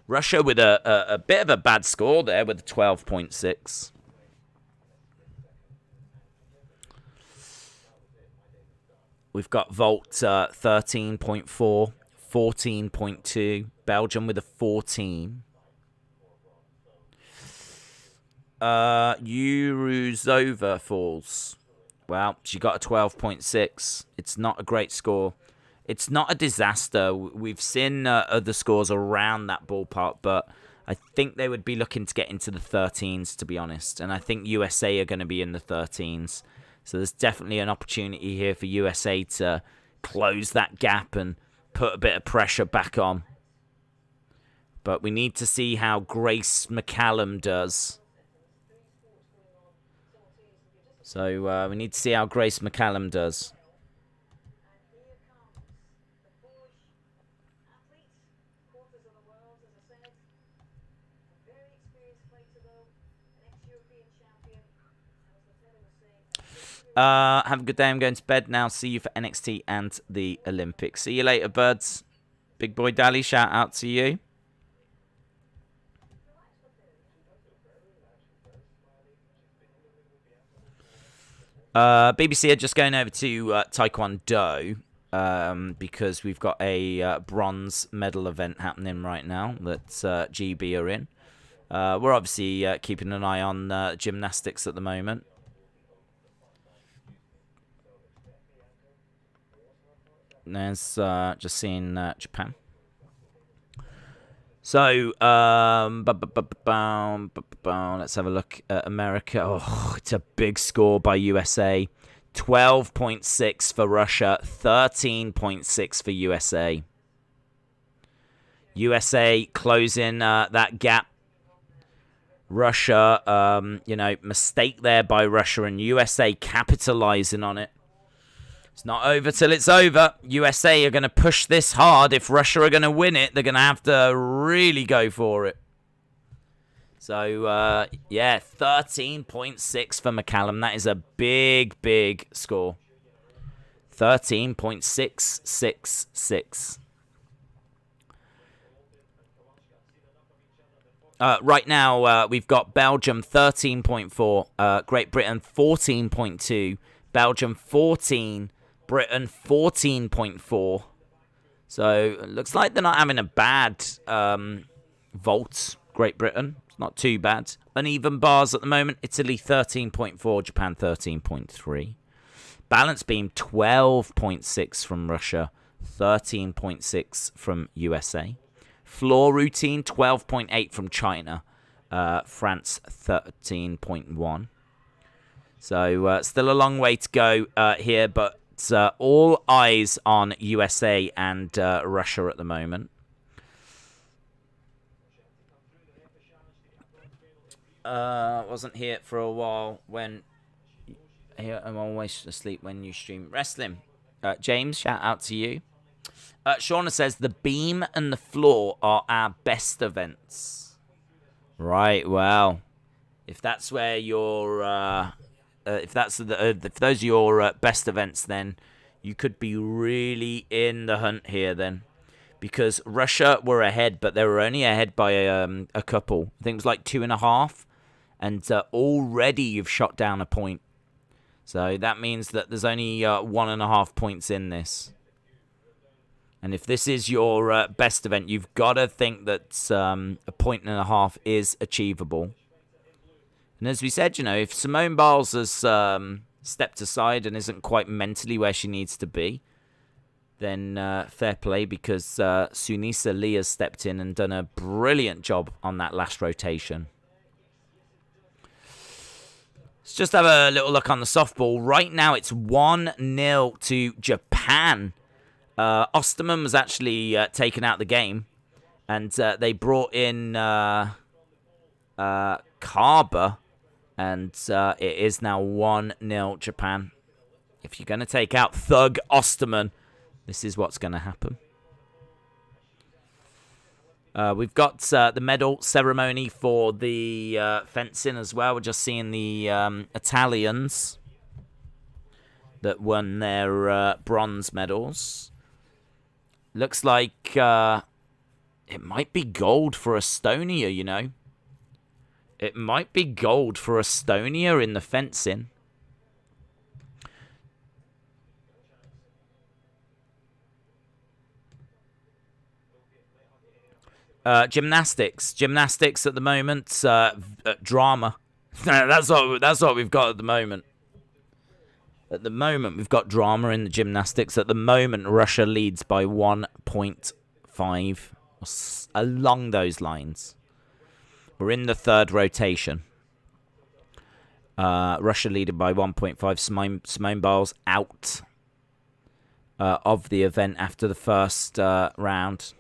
Russia with a bit of a bad score there with a 12.6. We've got vault 13.4, 14.2. Belgium with a 14. Uruzova falls. Well, she got a 12.6. It's not a great score. It's not a disaster. We've seen other scores around that ballpark, but I think they would be looking to get into the 13s, to be honest. And I think USA are going to be in the 13s. So there's definitely an opportunity here for USA to close that gap and put a bit of pressure back on. But we need to see how Grace McCallum does. So we need to see how Grace McCallum does. Have a good day. I'm going to bed now. See you for NXT and the Olympics. See you later, birds. Big boy Dally, shout out to you. BBC are just going over to Taekwondo because we've got a bronze medal event happening right now that GB are in. We're obviously keeping an eye on gymnastics at the moment. There's just seeing Japan. So, let's have a look at America. Oh, it's a big score by USA. 12.6 for Russia, 13.6 for USA. USA closing that gap. Russia, mistake there by Russia, and USA capitalizing on it. It's not over till it's over. USA are going to push this hard. If Russia are going to win it, they're going to have to really go for it. So, yeah, 13.6 for McCallum. That is a big, big score. 13.666. Right now, we've got Belgium 13.4, Great Britain 14.2, Belgium 14, Britain 14.4. So it looks like they're not having a bad vault. Great Britain, it's not too bad. Uneven bars at the moment. Italy 13.4, Japan 13.3. Balance beam 12.6 from Russia, 13.6 from USA. Floor routine 12.8 from China, France 13.1. So still a long way to go here, but all eyes on USA and Russia at the moment. Wasn't here for a while when... Here, I'm always asleep when you stream wrestling. James, shout out to you. Shauna says, the beam and the floor are our best events. Right, well, if that's where your... if those are your best events, then you could be really in the hunt here then. Because Russia were ahead, but they were only ahead by a couple. I think it was like 2.5. And already you've shot down a point. So that means that there's only 1.5 points in this. And if this is your best event, you've got to think that 1.5 points is achievable. And as we said, if Simone Biles has stepped aside and isn't quite mentally where she needs to be, then fair play, because Sunisa Lee has stepped in and done a brilliant job on that last rotation. Let's just have a little look on the softball. Right now, it's 1-0 to Japan. Osterman was actually taken out of the game, and they brought in Carber, and it is now 1-0 Japan. If you're going to take out Thug Osterman, this is what's going to happen. We've got the medal ceremony for the fencing as well. We're just seeing the Italians that won their bronze medals. Looks like it might be gold for Estonia, It might be gold for Estonia in the fencing. Gymnastics. Gymnastics at the moment. Drama. that's what we've got at the moment. At the moment, we've got drama in the gymnastics. At the moment, Russia leads by 1.5. Along those lines. We're in the third rotation. Russia leading by 1.5. Simone Biles out of the event after the first round.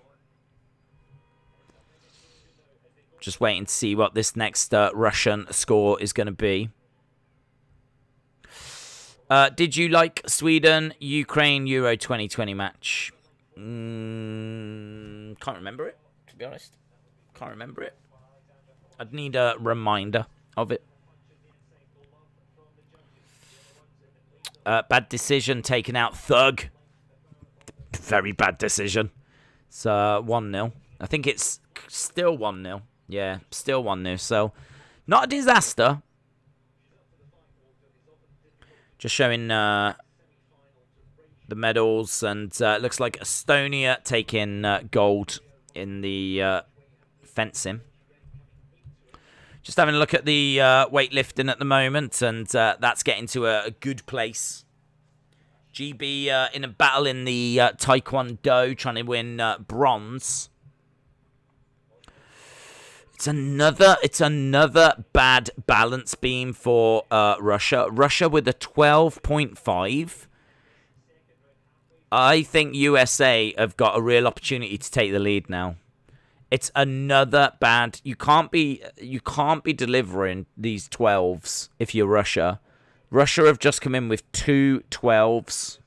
Just waiting to see what this next Russian score is going to be. Did you like Sweden-Ukraine Euro 2020 match? Can't remember it, to be honest. Can't remember it. I'd need a reminder of it. Bad decision taken out Thug. Very bad decision. It's 1-0. I think it's still 1-0. Yeah, still 1-0. So, not a disaster. Just showing the medals. And it looks like Estonia taking gold in the fencing. Just having a look at the weightlifting at the moment. And that's getting to a good place. GB in a battle in the TAEKWONDO, trying to win bronze. It's another bad balance beam for Russia. Russia with a 12.5. I think USA have got a real opportunity to take the lead now. It's another bad. You can't be delivering these 12s if you're Russia. Russia have just come in with 2 12s.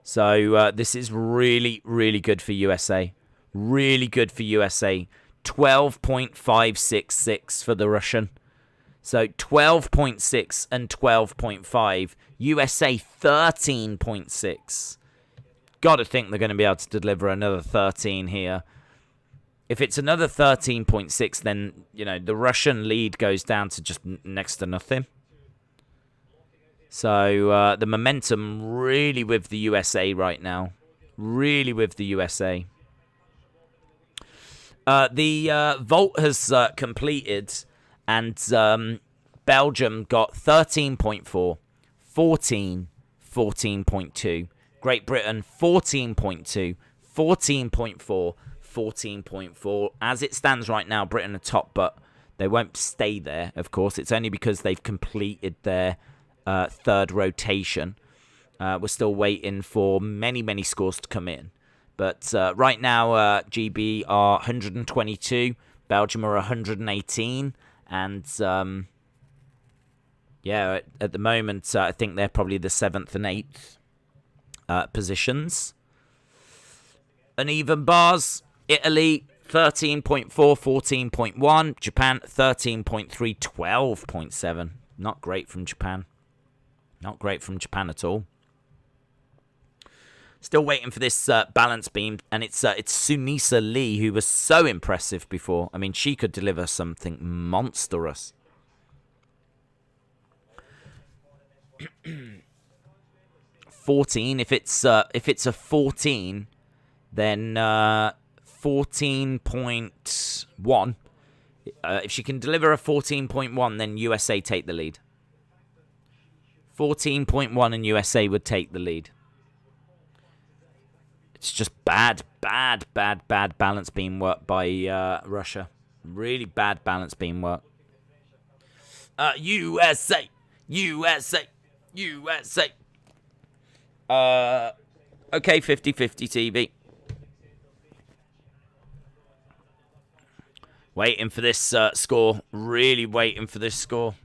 So this is really, really good for USA. Really good for USA. 12.566 for the Russian. So 12.6 and 12.5. USA 13.6. Got to think they're going to be able to deliver another 13 here. If it's another 13.6, then, you know, the Russian lead goes down to just next to nothing. So the momentum really with the USA right now. Really with the USA. The vault has completed, and Belgium got 13.4, 14, 14.2. Great Britain 14.2, 14.4, 14.4. As it stands right now, Britain are top, but they won't stay there, of course. It's only because they've completed their third rotation. We're still waiting for many, many scores to come in. But right now, GB are 122, Belgium are 118, and yeah, at the moment, I think they're probably the 7th and 8th positions. Uneven bars, Italy 13.4, 14.1, Japan 13.3, 12.7. Not great from Japan. Not great from Japan at all. Still waiting for this balance beam, and it's Sunisa Lee, who was so impressive before. I mean, she could deliver something monstrous. 14. If it's a 14, then 14.1. If she can deliver a 14.1, then USA take the lead. 14.1 and USA would take the lead. It's just bad balance beam work by Russia. Really bad balance beam work. USA. Okay, 50-50 TV. Waiting for this score. Really waiting for this score.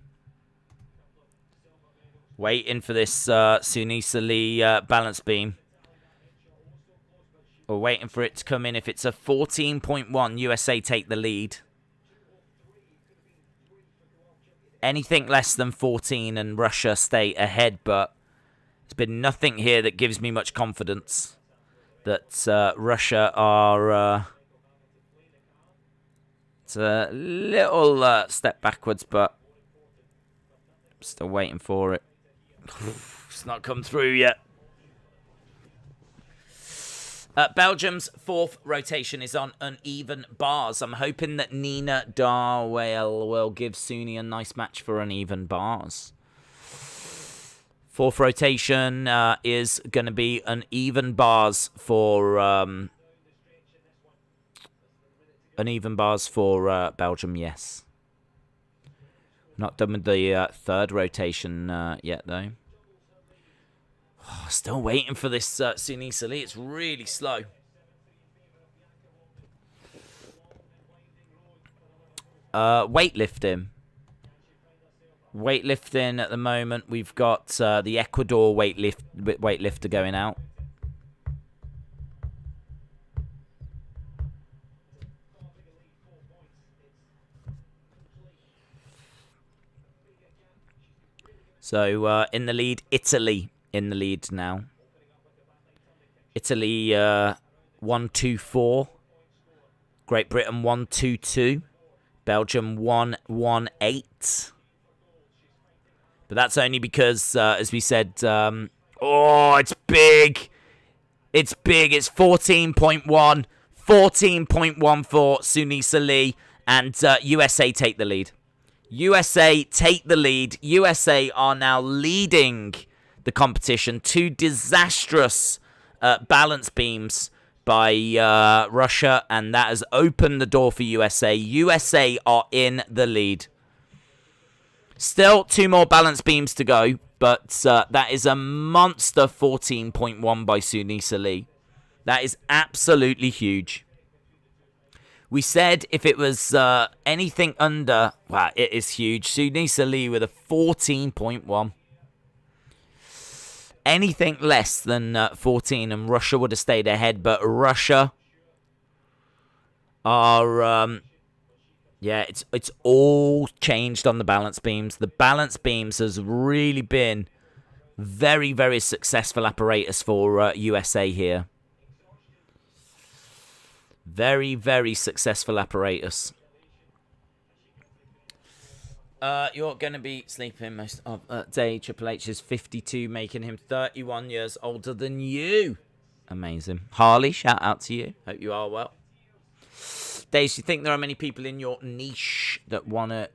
Waiting for this Sunisa Lee balance beam. We're waiting for it to come in. If it's a 14.1, USA take the lead. Anything less than 14 and Russia stay ahead, but there's been nothing here that gives me much confidence that Russia are... it's a little step backwards, but I'm still waiting for it. It's not come through yet. Belgium's fourth rotation is on uneven bars. I'm hoping that Nina Darwell will give Suni a nice match for uneven bars. Fourth rotation is going to be uneven bars for Belgium. Yes. Not done with the third rotation yet, though. Oh, still waiting for this Sunisa Lee. It's really slow. Weightlifting. Weightlifting at the moment. We've got the Ecuador weightlifter going out. So in the lead, Italy in the lead now. Italy 1-2-4. Great Britain 1-2-2. Belgium 1-1-8. But that's only because, as we said, oh, it's big. It's big. It's 14.1, 14.14 Sunisa Lee, and USA take the lead. USA take the lead. USA are now leading the competition. 2 disastrous balance beams by Russia, and that has opened the door for USA. USA are in the lead. Still 2 more balance beams to go, but that is a monster 14.1 by Sunisa Lee. That is absolutely huge. We said if it was anything under, wow, it is huge. Sunisa Lee with a 14.1. Anything less than 14 and Russia would have stayed ahead, but Russia are, yeah, it's all changed on the balance beams. The balance beams has really been very, very successful apparatus for USA here. Very, very successful apparatus. You're going to be sleeping most of the day. Triple H is 52, making him 31 years older than you. Amazing. Harley, shout out to you. Hope you are well. Dave, do you think there are many people in your niche that want to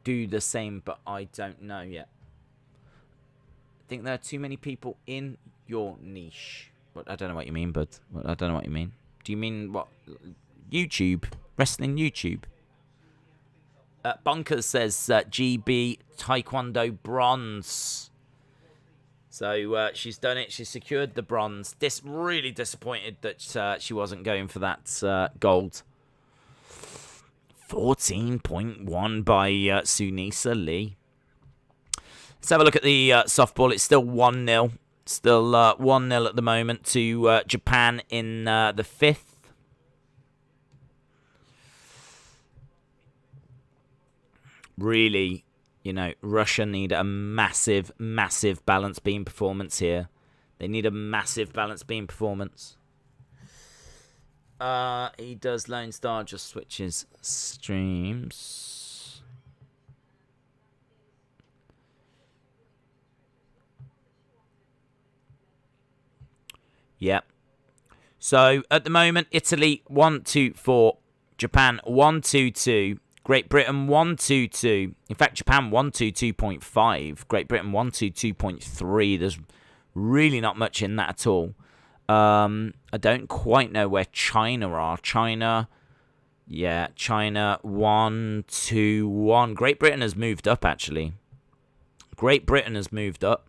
do the same, but I don't know yet? I think there are too many people in your niche. But I don't know what you mean, bud. I don't know what you mean. Do you mean what? YouTube? Wrestling YouTube? Bonkers says GB Taekwondo bronze. So she's done it. She secured the bronze. Really disappointed that she wasn't going for that gold. 14.1 by Sunisa Lee. Let's have a look at the softball. It's still 1-0. Still 1-0 at the moment to Japan in the 5th. Really, you know, Russia need a massive, massive balance beam performance here. They need a massive balance beam performance. He does Lone Star, just switches streams. Yep. So, at the moment, Italy 1-2-4, Japan 1-2-2, Great Britain 1-2-2. In fact, Japan 1-2-2.5, Great Britain 1-2-2.3. There's really not much in that at all. I don't quite know where China are. China 1-2-1. Great Britain has moved up, actually. Great Britain has moved up.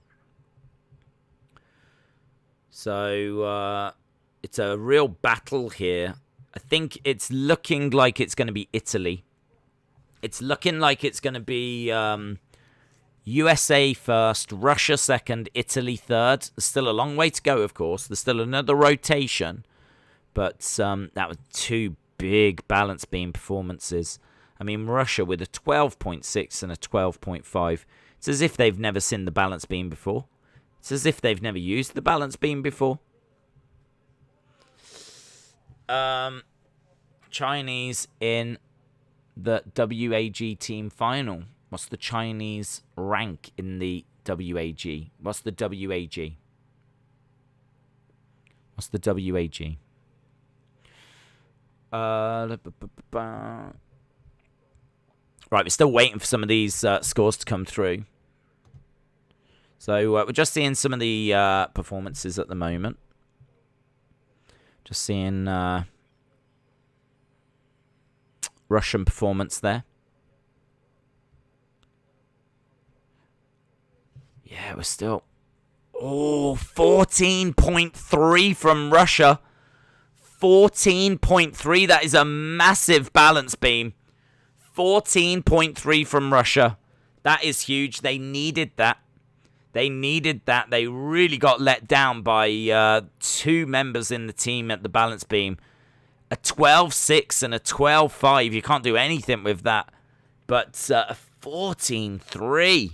So, it's a real battle here. I think it's looking like it's going to be Italy. It's looking like it's going to be USA first, Russia second, Italy third. There's still a long way to go, of course. There's still another rotation. But that was 2 big balance beam performances. I mean, Russia with a 12.6 and a 12.5. It's as if they've never seen the balance beam before. It's as if they've never used the balance beam before. Chinese in the WAG team final. What's the Chinese rank in the WAG? What's the WAG? What's the WAG? Right, we're still waiting for some of these scores to come through. So we're just seeing some of the performances at the moment. Just seeing Russian performance there. Yeah, we're still... Oh, 14.3 from Russia. 14.3. That is a massive balance beam. 14.3 from Russia. That is huge. They needed that. They needed that. They really got let down by two members in the team at the balance beam. A 12.6 and a 12.5. You can't do anything with that. But a 14.3.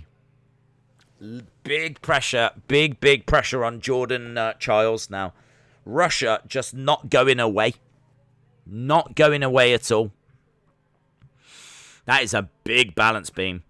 Big pressure. Big pressure on Jordan Childs now. Russia just not going away. Not going away at all. That is a big balance beam.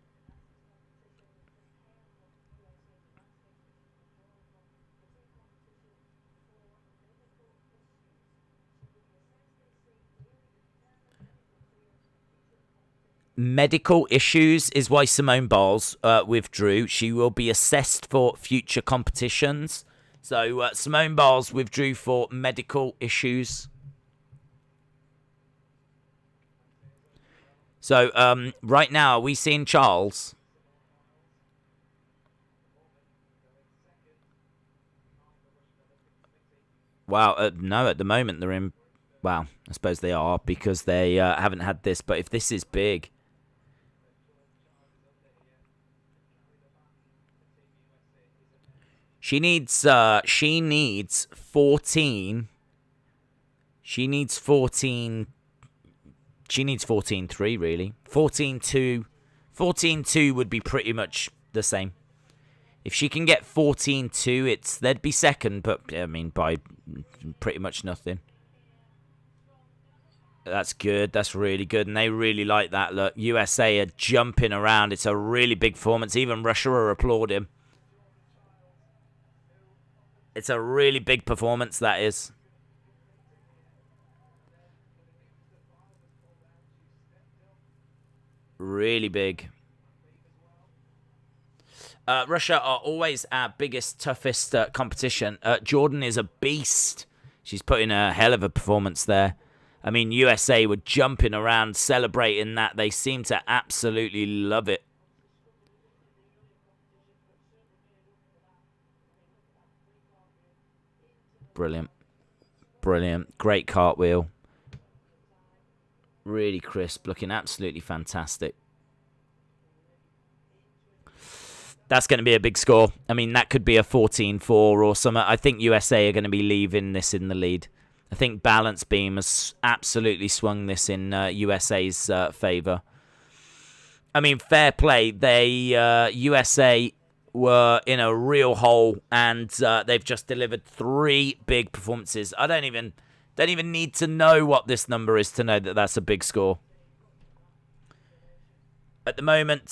Medical issues is why Simone Biles withdrew. She will be assessed for future competitions. So Simone Biles withdrew for medical issues. So right now, are we seeing Charles? Wow, no, at the moment they're in... Well, I suppose they are because they haven't had this. But if this is big... She needs 14. She needs 14.3 really. 14.2. 14.2 would be pretty much the same. If she can get 14.2, they'd be second, but I mean by pretty much nothing. That's good. That's really good, and they really like that. Look, USA are jumping around. It's a really big performance. Even Russia are applauding. It's a really big performance, that is. Really big. Russia are always our biggest, toughest competition. Jordan is a beast. She's putting a hell of a performance there. I mean, USA were jumping around, celebrating that. They seem to absolutely love it. Brilliant. Brilliant. Great cartwheel. Really crisp. Looking absolutely fantastic. That's going to be a big score. I mean, that could be a 14-4 or something. I think USA are going to be leaving this in the lead. I think balance beam has absolutely swung this in USA's favour. I mean, fair play. USA were in a real hole, and they've just delivered 3 big performances. I don't even need to know what this number is to know that that's a big score. At the moment,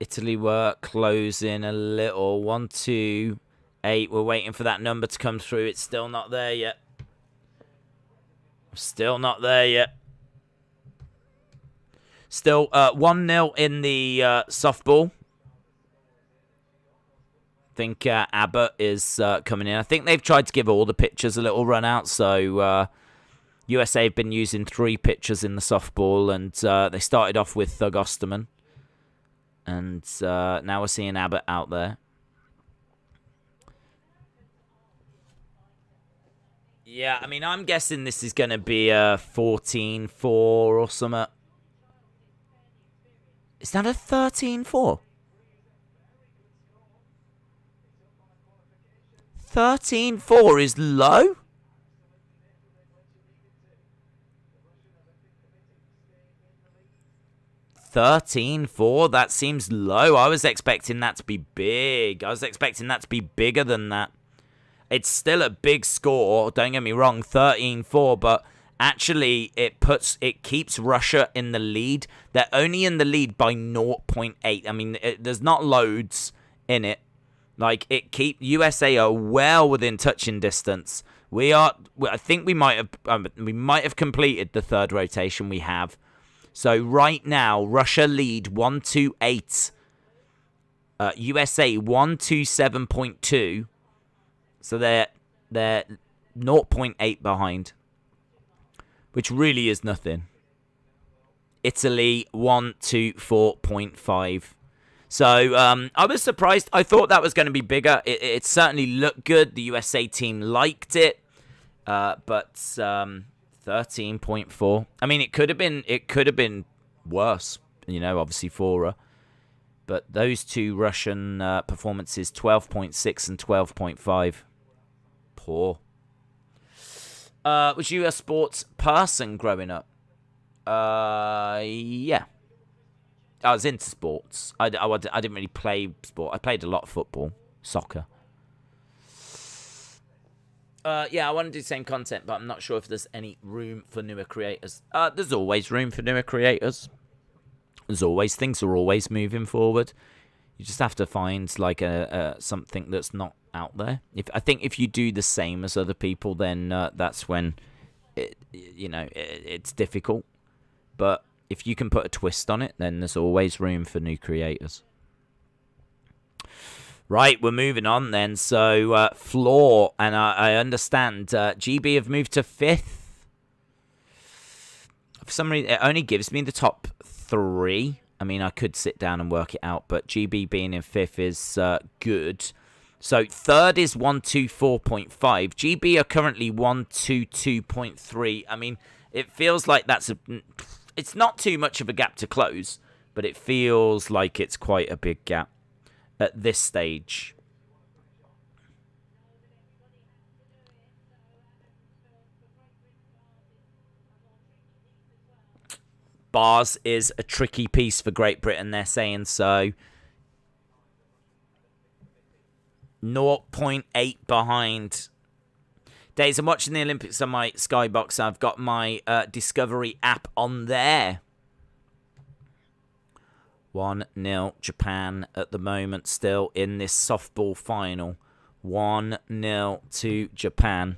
Italy were closing a little. 1, 2, 8. We're waiting for that number to come through. It's still not there yet. Still not there yet. Still 1-0 in the softball. I think Abbott is coming in. I think they've tried to give all the pitchers a little run out. So USA have been using 3 pitchers in the softball. And they started off with Thug Osterman. And now we're seeing Abbott out there. Yeah, I mean, I'm guessing this is going to be a 14-4 or something. Is that a 13-4? 13-4 is low? $13-4? That seems low. I was expecting that to be big. I was expecting that to be bigger than that. It's still a big score. Don't get me wrong, 13-4, but actually it keeps Russia in the lead. They're only in the lead by 0.8. I mean, there's not loads in it. Like, USA are well within touching distance I think we might have completed the third rotation we have. So right now, Russia lead 128. USA 127.2. So they're 0.8 behind, which really is nothing. Italy 124.5. So I was surprised. I thought that was going to be bigger. It certainly looked good. The USA team liked it, but 13.4. I mean, it could have been worse. Obviously for her. But those two Russian performances, 12.6 and 12.5, poor. Was you a sports person growing up? Yeah. I was into sports. I didn't really play sport. I played a lot of football, soccer. Yeah, I want to do the same content, but I'm not sure if there's any room for newer creators. There's always room for newer creators. Things are always moving forward. You just have to find like something that's not out there. I think if you do the same as other people, then that's when it's difficult. But if you can put a twist on it, then there's always room for new creators. Right, we're moving on then. So floor, and I understand GB have moved to 5th. For some reason, it only gives me the top 3. I mean, I could sit down and work it out, but GB being in 5th is good. So 3rd is 124.5. GB are currently 122.3. I mean, it feels like it's not too much of a gap to close, but it feels like it's quite a big gap at this stage. Bars is a tricky piece for Great Britain, they're saying so. 0.8 behind. Days, I'm watching the Olympics on my Skybox. I've got my Discovery app on there. 1-0 Japan at the moment, still in this softball final. 1-0 to Japan.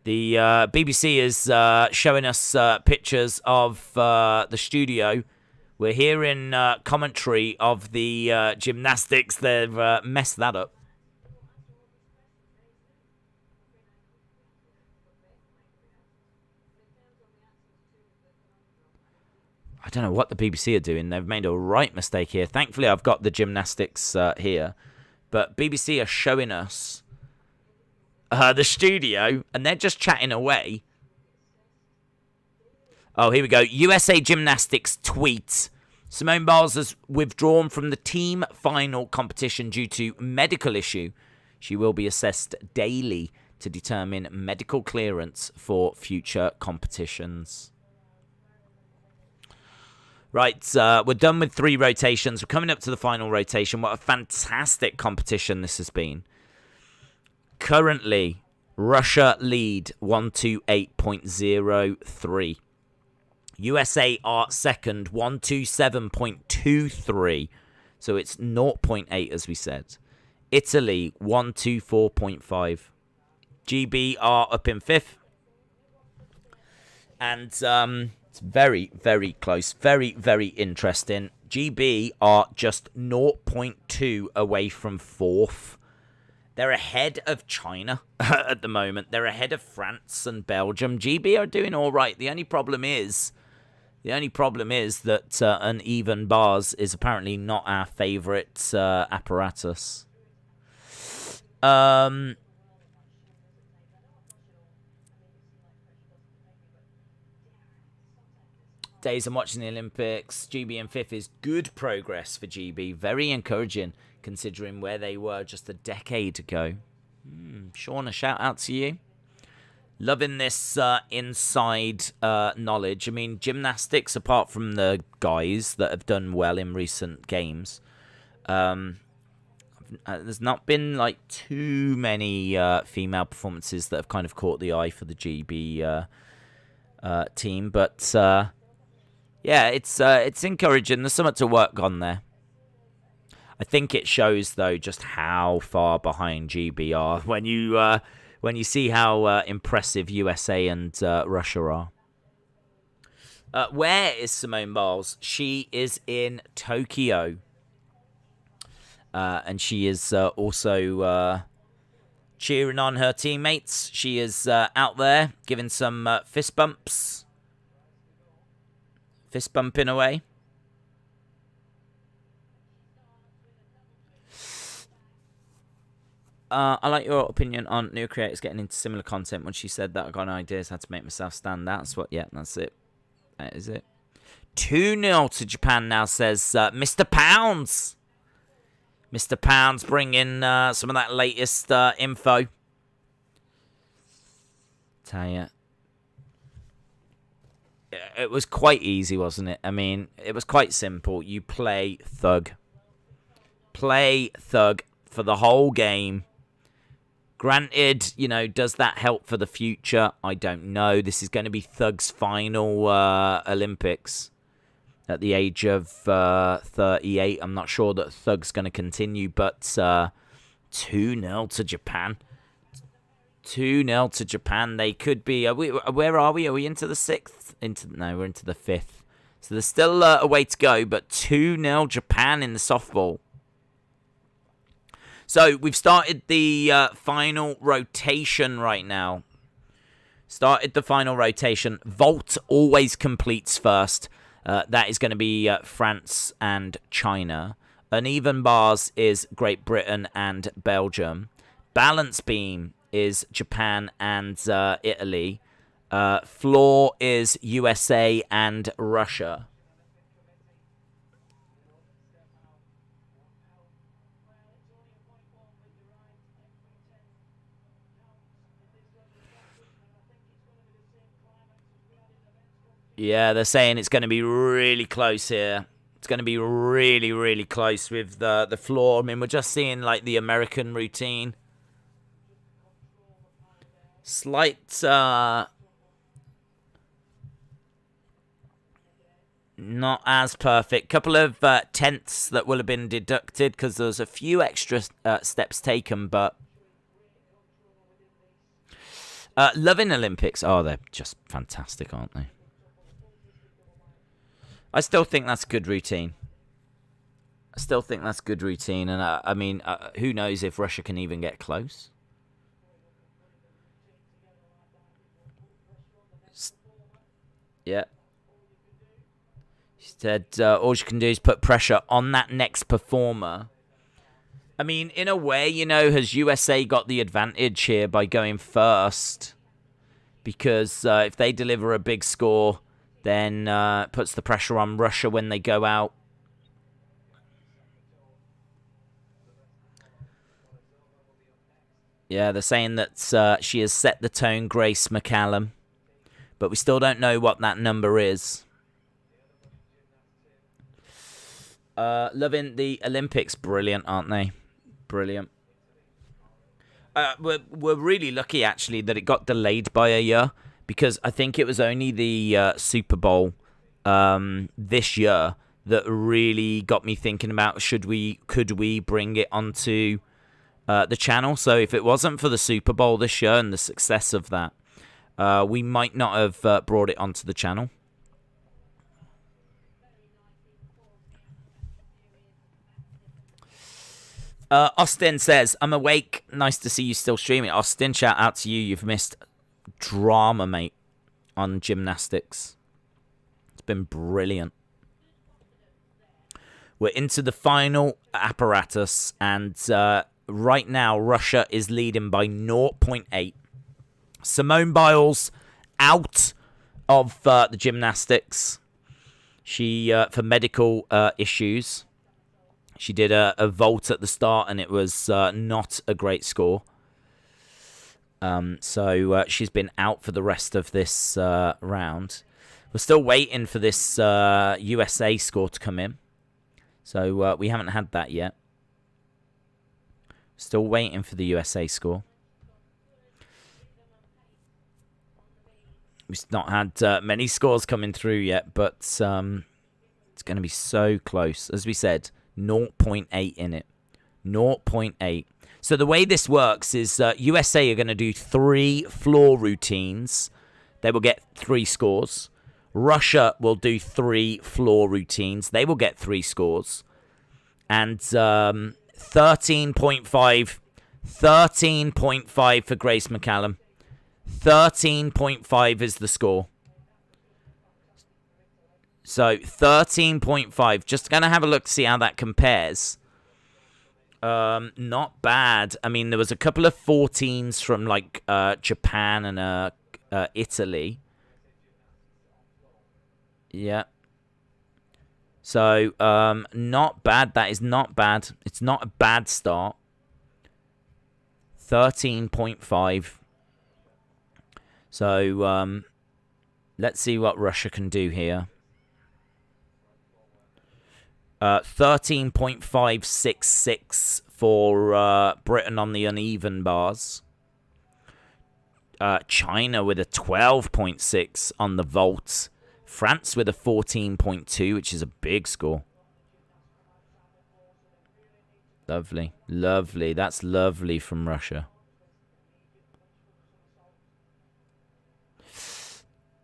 The BBC is showing us pictures of the studio. We're hearing commentary of the gymnastics. They've messed that up. I don't know what the BBC are doing. They've made a right mistake here. Thankfully, I've got the gymnastics here. But BBC are showing us the studio, and they're just chatting away. Oh, here we go. USA Gymnastics tweet. Simone Biles has withdrawn from the team final competition due to medical issue. She will be assessed daily to determine medical clearance for future competitions. Right, we're done with 3 rotations. We're coming up to the final rotation. What a fantastic competition this has been. Currently, Russia lead 128.03. USA are second, 127.23. So it's 0.8, as we said. Italy, 124.5. GB are up in 5th. And it's very, very close. Very, very interesting. GB are just 0.2 away from 4th. They're ahead of China at the moment. They're ahead of France and Belgium. GB are doing all right. The only problem is that uneven bars is apparently not our favourite apparatus. Days I'm watching the Olympics. GB in 5th is good progress for GB. Very encouraging, considering where they were just a decade ago. Sean, a shout out to you. Loving this inside knowledge. I mean, gymnastics, apart from the guys that have done well in recent games, there's not been like too many female performances that have kind of caught the eye for the GB team. But yeah, it's encouraging. There's something to work on there. I think it shows, though, just how far behind GB are when you see how impressive USA and Russia are. Where is Simone Biles? She is in Tokyo. And she is also cheering on her teammates. She is out there giving some fist bumps. Fist bumping away. I like your opinion on new creators getting into similar content. When she said that, I got ideas how to make myself stand out. That's it. That is it. 2-0 to Japan now, says Mr. Pounds. Mr. Pounds bringing some of that latest info. Tell you. It was quite easy, wasn't it? I mean, it was quite simple. You play thug. Play thug for the whole game. Granted, you know, does that help for the future? I don't know. This is going to be Thug's final Olympics at the age of 38. I'm not sure that Thug's going to continue, but 2-0 to Japan. 2-0 to Japan. They could be... where are we? Are we into the 6th? No, we're into the 5th. So there's still a way to go, but 2-0 Japan in the softball. So we've started the final rotation right now. Started the final rotation. Vault always completes first. That is going to be France and China. Uneven bars is Great Britain and Belgium. Balance beam is Japan and Italy. Floor is USA and Russia. Yeah, they're saying it's going to be really close here. It's going to be really, really close with the floor. I mean, we're just seeing, like, the American routine. Slight, not as perfect. Couple of tenths that will have been deducted because there's a few extra steps taken, but... loving Olympics. Oh, they're just fantastic, aren't they? I still think that's good routine. And I mean, who knows if Russia can even get close? Yeah. She said, all you can do is put pressure on that next performer. I mean, in a way, you know, has USA got the advantage here by going first? Because if they deliver a big score... then puts the pressure on Russia when they go out. Yeah, they're saying that she has set the tone, Grace McCallum. But we still don't know what that number is. Loving the Olympics. Brilliant, aren't they? Brilliant. We're really lucky, actually, that it got delayed by a year. Because I think it was only the Super Bowl this year that really got me thinking about could we bring it onto the channel. So if it wasn't for the Super Bowl this year and the success of that, we might not have brought it onto the channel. Austin says, I'm awake. Nice to see you still streaming. Austin, shout out to you. You've missed drama, mate, on gymnastics. It's been brilliant. We're into the final apparatus, and right now Russia is leading by 0.8. Simone Biles out of the gymnastics. She, for medical issues, she did a vault at the start, and it was not a great score. So she's been out for the rest of this round. We're still waiting for this USA score to come in. So we haven't had that yet. Still waiting for the USA score. We've not had many scores coming through yet, but it's going to be so close. As we said, zero point 0.8 in it. 0.8. So the way this works is USA are going to do 3 floor routines. They will get 3 scores. Russia will do 3 floor routines. They will get 3 scores. And 13.5 for Grace McCallum. 13.5 is the score. So 13.5. Just going to have a look to see how that compares. Not bad. I mean, there was a couple of 14s from like Japan and Italy. Yeah. So not bad. That is not bad. It's not a bad start. 13.5. So let's see what Russia can do here. 13.566 for Britain on the uneven bars. China with a 12.6 on the vault. France with a 14.2, which is a big score. Lovely. Lovely. That's lovely from Russia.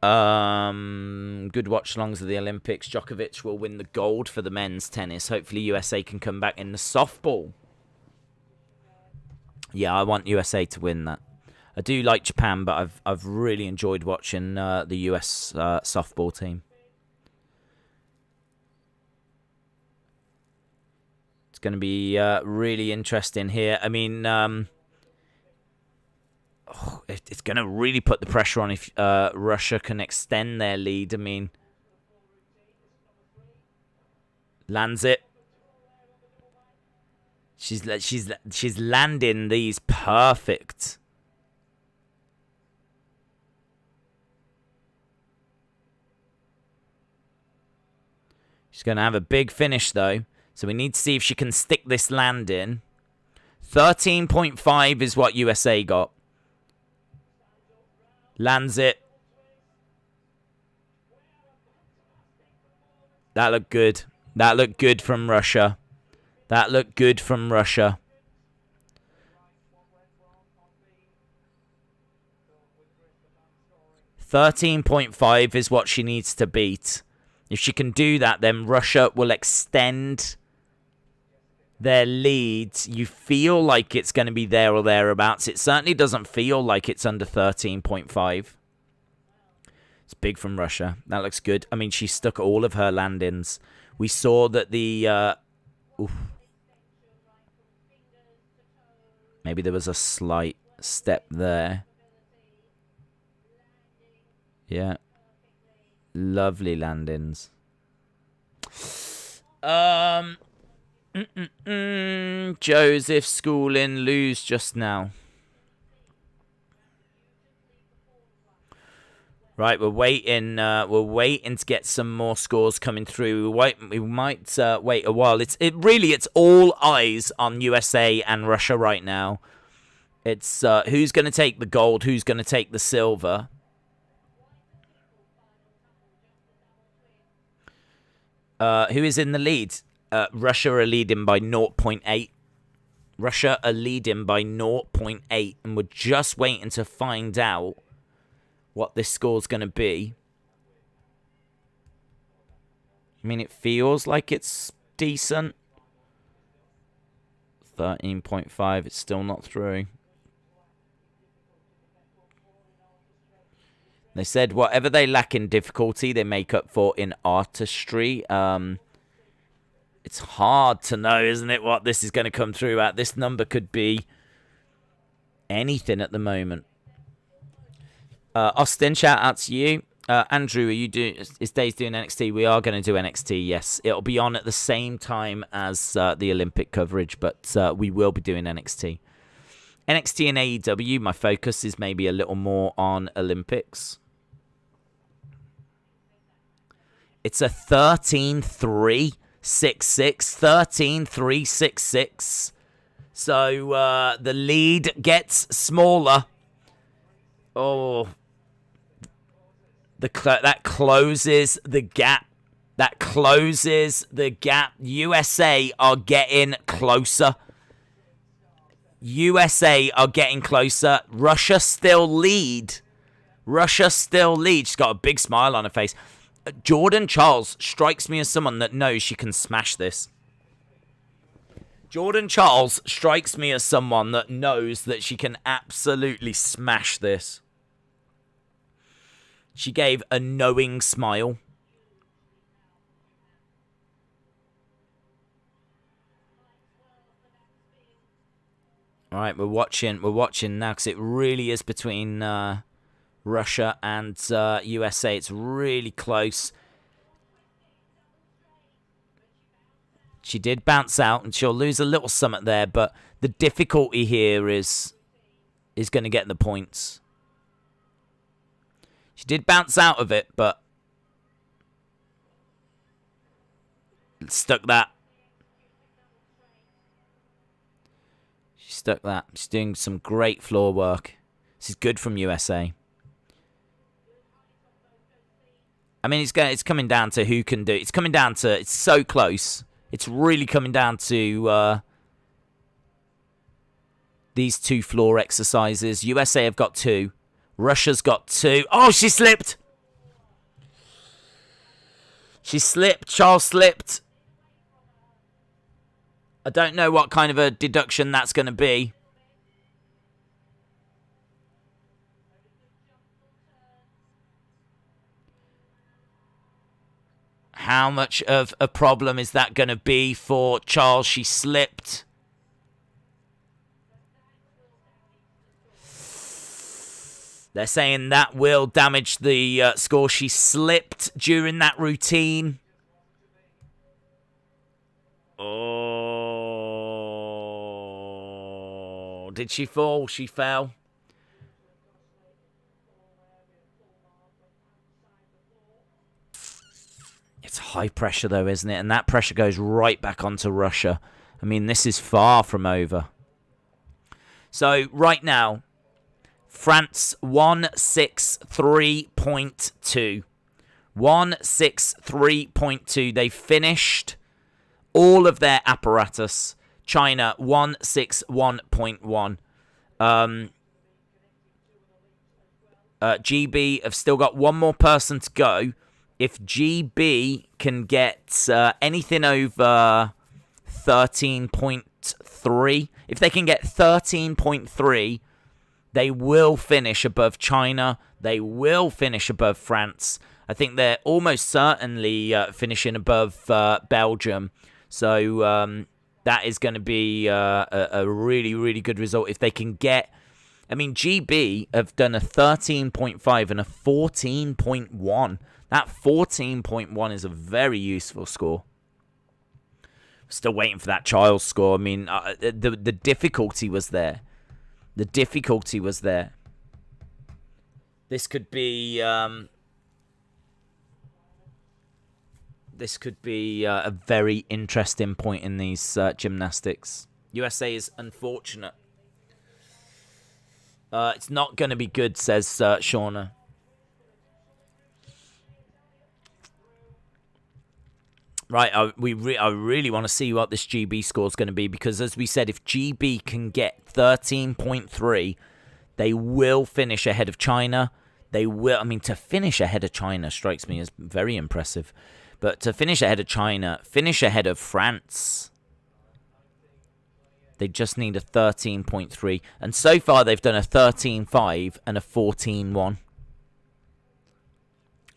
Good watch-alongs of the Olympics. Djokovic will win the gold for the men's tennis. Hopefully USA can come back in the softball. Yeah, I want USA to win that. I do like Japan, but I've really enjoyed watching the US softball team. It's going to be really interesting here. I mean, it's going to really put the pressure on if Russia can extend their lead. I mean, lands it. She's landing these perfect. She's going to have a big finish, though. So we need to see if she can stick this landing. 13.5 is what USA got. Lands it. That looked good. That looked good from Russia. That looked good from Russia. $13.5 is what she needs to beat. If she can do that, then Russia will extend their lead. You feel like it's going to be there or thereabouts. It certainly doesn't feel like it's under 13.5. It's big from Russia. That looks good. I mean, she stuck all of her landings. We saw that the... maybe there was a slight step there. Yeah. Lovely landings. Joseph Schooling lose just now. Right, we're waiting. We're waiting to get some more scores coming through. We might wait a while. It's all eyes on USA and Russia right now. It's who's going to take the gold, who's going to take the silver. Who is in the lead? Russia are leading by 0.8. Russia are leading by 0.8. And we're just waiting to find out what this score's going to be. I mean, it feels like it's decent. 13.5. It's still not through. They said whatever they lack in difficulty, they make up for in artistry. It's hard to know, isn't it, what this is going to come through at. This number could be anything at the moment. Austin, shout out to you. Andrew, are you doing? Is Dave's doing NXT? We are going to do NXT. Yes, it'll be on at the same time as the Olympic coverage, but we will be doing NXT. NXT and AEW. My focus is maybe a little more on Olympics. It's a 13-3-6-6. 13-3-6-6. So the lead gets smaller. Oh, that closes the gap. That closes the gap. USA are getting closer. USA are getting closer. Russia still lead. Russia still leads. She's got a big smile on her face. Jordan Charles strikes me as someone that knows she can smash this. Jordan Charles strikes me as someone that knows that she can absolutely smash this. She gave a knowing smile. All right, we're watching now because it really is between Russia and USA. It's really close. She did bounce out, and she'll lose a little something there, but the difficulty here is going to get the points. She did bounce out of it, but stuck that. She stuck that. She's doing some great floor work. This is good from USA. I mean, it's coming down to who can do it. It's coming down to, it's so close. It's really coming down to these two floor exercises. USA have got 2. Russia's got 2. Oh, she slipped. She slipped. Charles slipped. I don't know what kind of a deduction that's going to be. How much of a problem is that going to be for Charles? She slipped. They're saying that will damage the score. She slipped during that routine. Oh. Did she fall? She fell. It's high pressure, though, isn't it? And that pressure goes right back onto Russia. I mean, this is far from over. So, right now, France 163.2. 163.2. They finished all of their apparatus. China 161.1. GB have still got one more person to go. If GB can get anything over 13.3, if they can get 13.3, they will finish above China. They will finish above France. I think they're almost certainly finishing above Belgium. So that is going to be a really, really good result. If they can get... I mean, GB have done a 13.5 and a 14.1. That 14.1 is a very useful score. Still waiting for that Child's score. I mean, the difficulty was there. The difficulty was there. This could be... this could be a very interesting point in these gymnastics. USA is unfortunate. It's not going to be good, says Shauna. Right, I really want to see what this GB score is going to be, because as we said, if GB can get 13.3, they will finish ahead of China. They will. I mean, to finish ahead of China strikes me as very impressive. But to finish ahead of China, finish ahead of France, they just need a 13.3. And so far, they've done a 13.5 and a 14.1.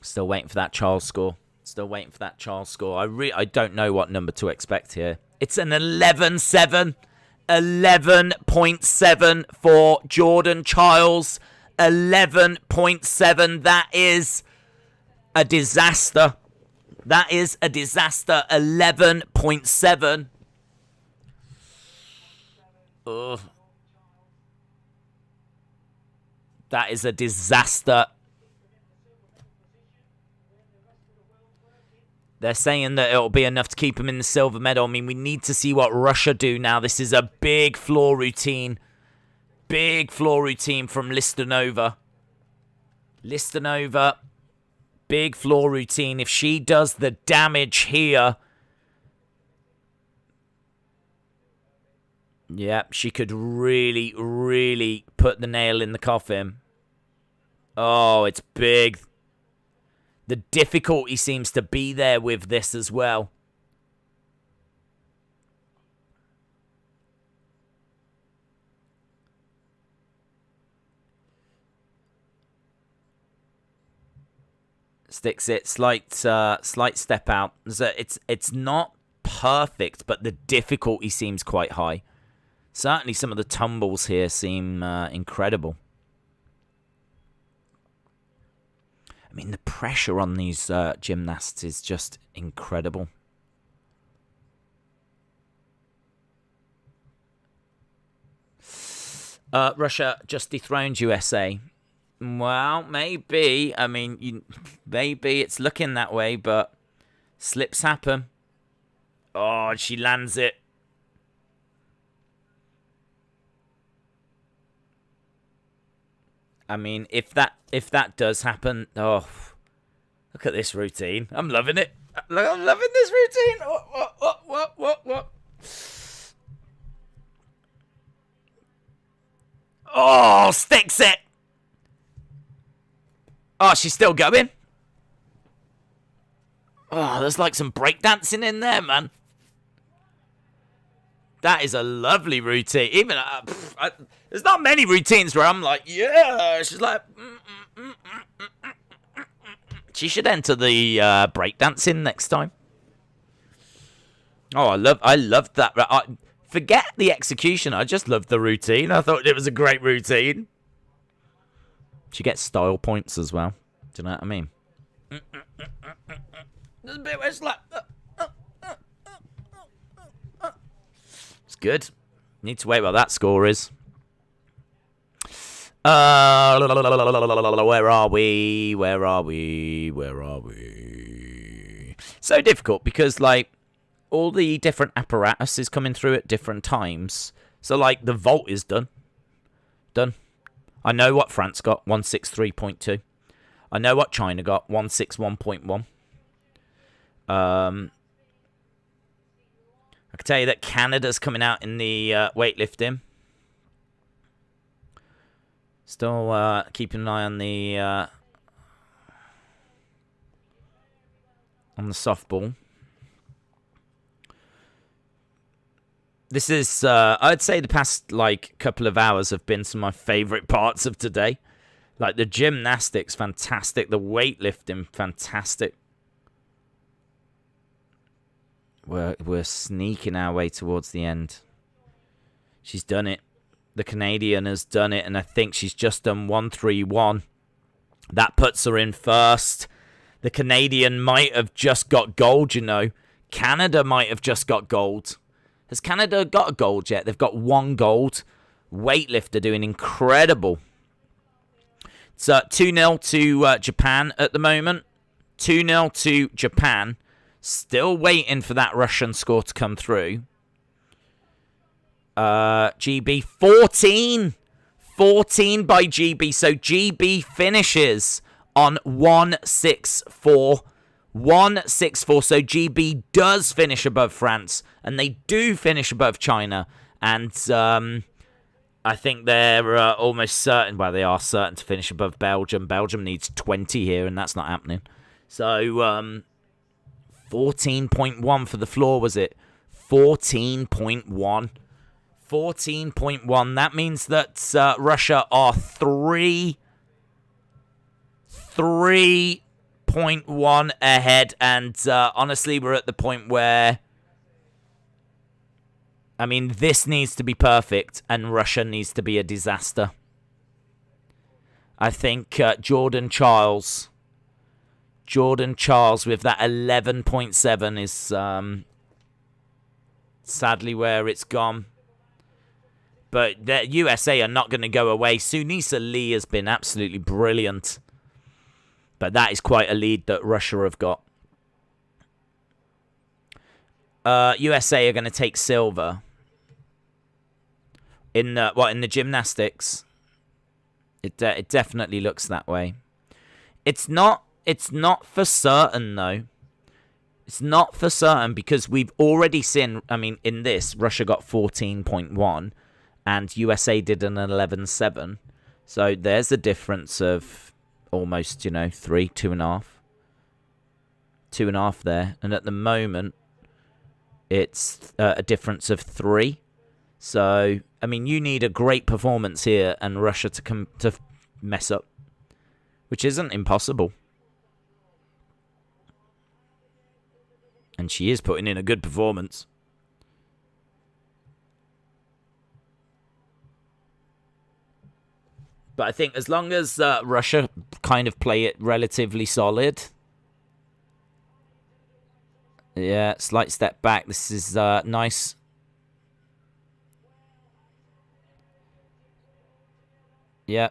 Still waiting for that Charles score. Still waiting for that Charles score. I don't know what number to expect here. It's an 11.7. 11.7 for Jordan Charles. 11.7. That is a disaster. That is a disaster. 11.7. Ugh. That is a disaster. They're saying that it'll be enough to keep him in the silver medal. I mean, we need to see what Russia do now. This is a big floor routine. Big floor routine from Listanova. Listanova Big floor routine. If she does the damage here, yeah, she could really, really put the nail in the coffin. Oh, it's big. The difficulty seems to be there with this as well. Sticks it, slight step out. So it's not perfect, but the difficulty seems quite high. Certainly some of the tumbles here seem incredible. I mean, the pressure on these gymnasts is just incredible. Russia just dethroned USA. Well, maybe. I mean, maybe it's looking that way, but slips happen. Oh, she lands it. I mean, if that does happen, oh, look at this routine. I'm loving it. I'm loving this routine. What? Oh, sticks it. Oh, she's still going. Oh, there's like some breakdancing in there, man. That is a lovely routine. Even there's not many routines where I'm like, yeah. She's like, she should enter the breakdancing next time. Oh, I loved that. Forget the execution. I just loved the routine. I thought it was a great routine. She gets style points as well. Do you know what I mean? There's a bit where it's like... It's good. Need to wait what that score is. Where are we? Where are we? So difficult because, like, all the different apparatus is coming through at different times. So, like, the vault is done. I know what France got, 163.2. I know what China got, 161.1. I can tell you that Canada's coming out in the weightlifting. Still keeping an eye on the softball. This is, I'd say the past, like, couple of hours have been some of my favourite parts of today. Like, the gymnastics, fantastic. The weightlifting, fantastic. We're sneaking our way towards the end. She's done it. The Canadian has done it, and I think she's just done 131. That puts her in first. The Canadian might have just got gold, you know. Canada might have just got gold. Has Canada got a gold yet? They've got 1 gold. Weightlifter doing incredible. It's 2-0 to Japan at the moment. 2-0 to Japan. Still waiting for that Russian score to come through. GB 14. 14 by GB. So GB finishes on 164. 164. So GB does finish above France. And they do finish above China. And I think they're almost certain. Well, they are certain to finish above Belgium. Belgium needs 20 here, and that's not happening. So 14.1 for the floor, was it? 14.1. 14.1. That means that Russia are 3.1 ahead. And honestly, we're at the point where, I mean, this needs to be perfect, and Russia needs to be a disaster. I think Jordan Charles with that 11.7 is sadly where it's gone. But the USA are not going to go away. Sunisa Lee has been absolutely brilliant. But that is quite a lead that Russia have got. USA are going to take silver. In the gymnastics? It definitely looks that way. It's not It's not for certain, though. It's not for certain because we've already seen, I mean, in this, Russia got 14.1 and USA did an 11.7. So there's a difference of almost, 3, 2.5. 2.5 there. And at the moment, it's a difference of 3. So, I mean, you need a great performance here and Russia to mess up, which isn't impossible. And she is putting in a good performance. But I think as long as Russia kind of play it relatively solid. Yeah, slight step back. This is nice. Yeah.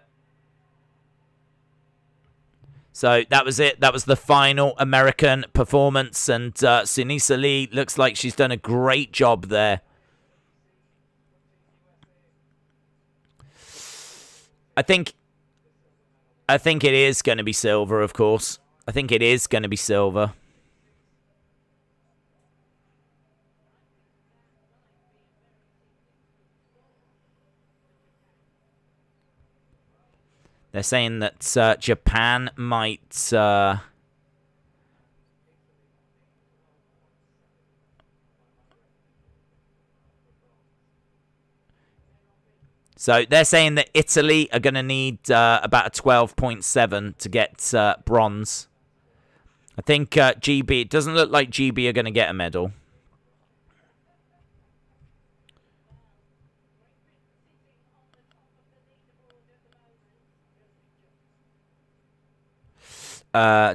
So that was it. That was the final American performance. And Sunisa Lee looks like she's done a great job there. I think it is going to be silver, of course. I think it is going to be silver. They're saying that Japan might... So they're saying that Italy are going to need about a 12.7 to get bronze. I think GB... It doesn't look like GB are going to get a medal.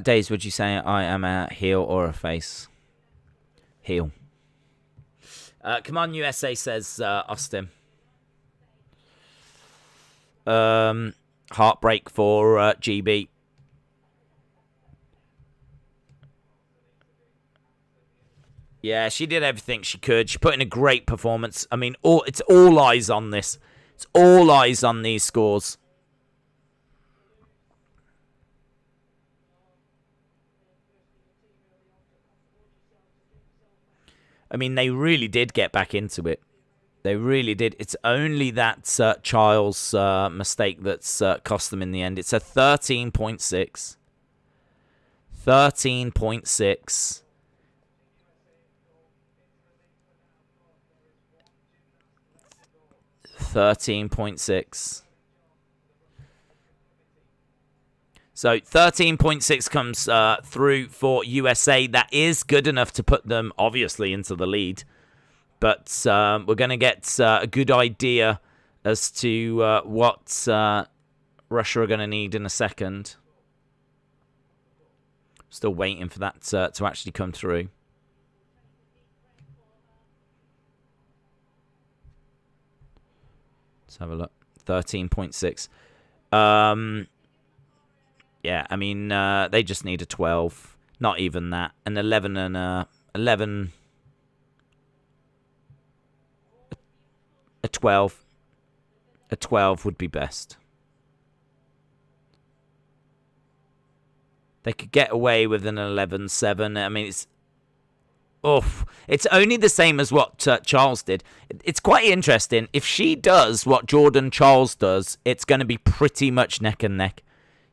Days, would you say I am a heel or a face? Heel. Come on, USA, says Austin. Heartbreak for GB. Yeah, she did everything she could. She put in a great performance. I mean, it's all eyes on this. It's all eyes on these scores. I mean, they really did get back into it. They really did. It's only that Child's mistake that's cost them in the end. It's a 13.6. 13.6. So 13.6 comes through for USA. That is good enough to put them, obviously, into the lead. But we're going to get a good idea as to what Russia are going to need in a second. Still waiting for that to actually come through. Let's have a look. 13.6. Yeah, I mean, they just need a 12. Not even that. An 11 and a 11... A 12. A 12 would be best. They could get away with an 11-7. I mean, it's... Oof. It's only the same as what Charles did. It's quite interesting. If she does what Jordan Charles does, it's going to be pretty much neck and neck.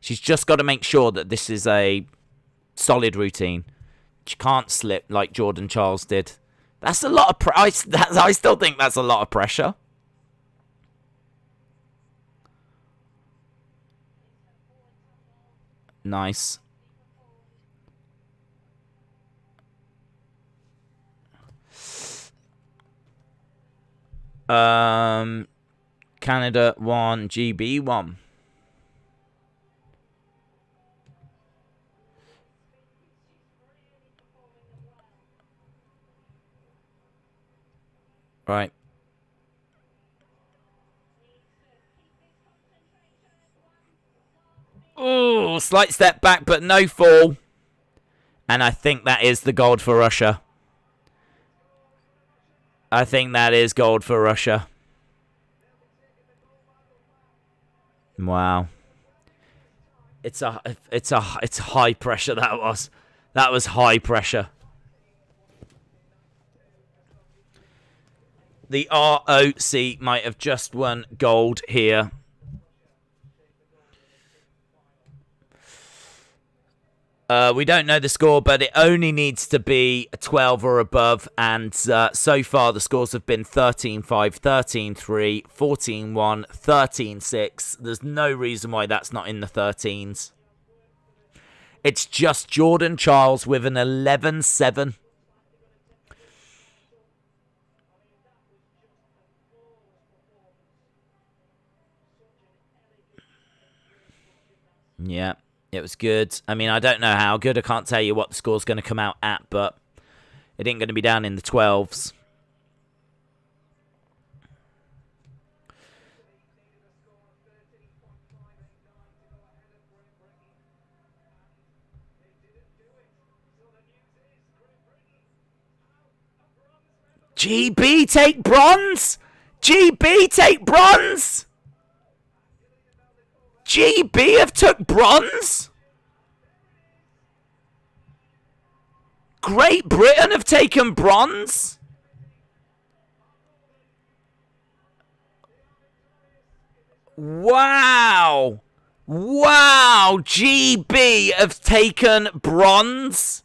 She's just got to make sure that this is a solid routine. She can't slip like Jordan Charles did. That's a lot of I still think that's a lot of pressure. Nice. Canada 1, GB 1. Right. Oh, slight step back, but no fall. And I think that is the gold for Russia. I think that is gold for Russia. Wow. It's high pressure. That was high pressure. The ROC might have just won gold here. We don't know the score, but it only needs to be 12 or above. And so far, the scores have been 13-5, 13-3, 14-1, 13-6. There's no reason why that's not in the 13s. It's just Jordan Charles with an 11-7. Yeah, it was good. I mean, I don't know how good. I can't tell you what the score's going to come out at, but it ain't going to be down in the 12s. GB take bronze! GB take bronze! GB have took bronze? Great Britain have taken bronze? Wow! Wow! GB have taken bronze?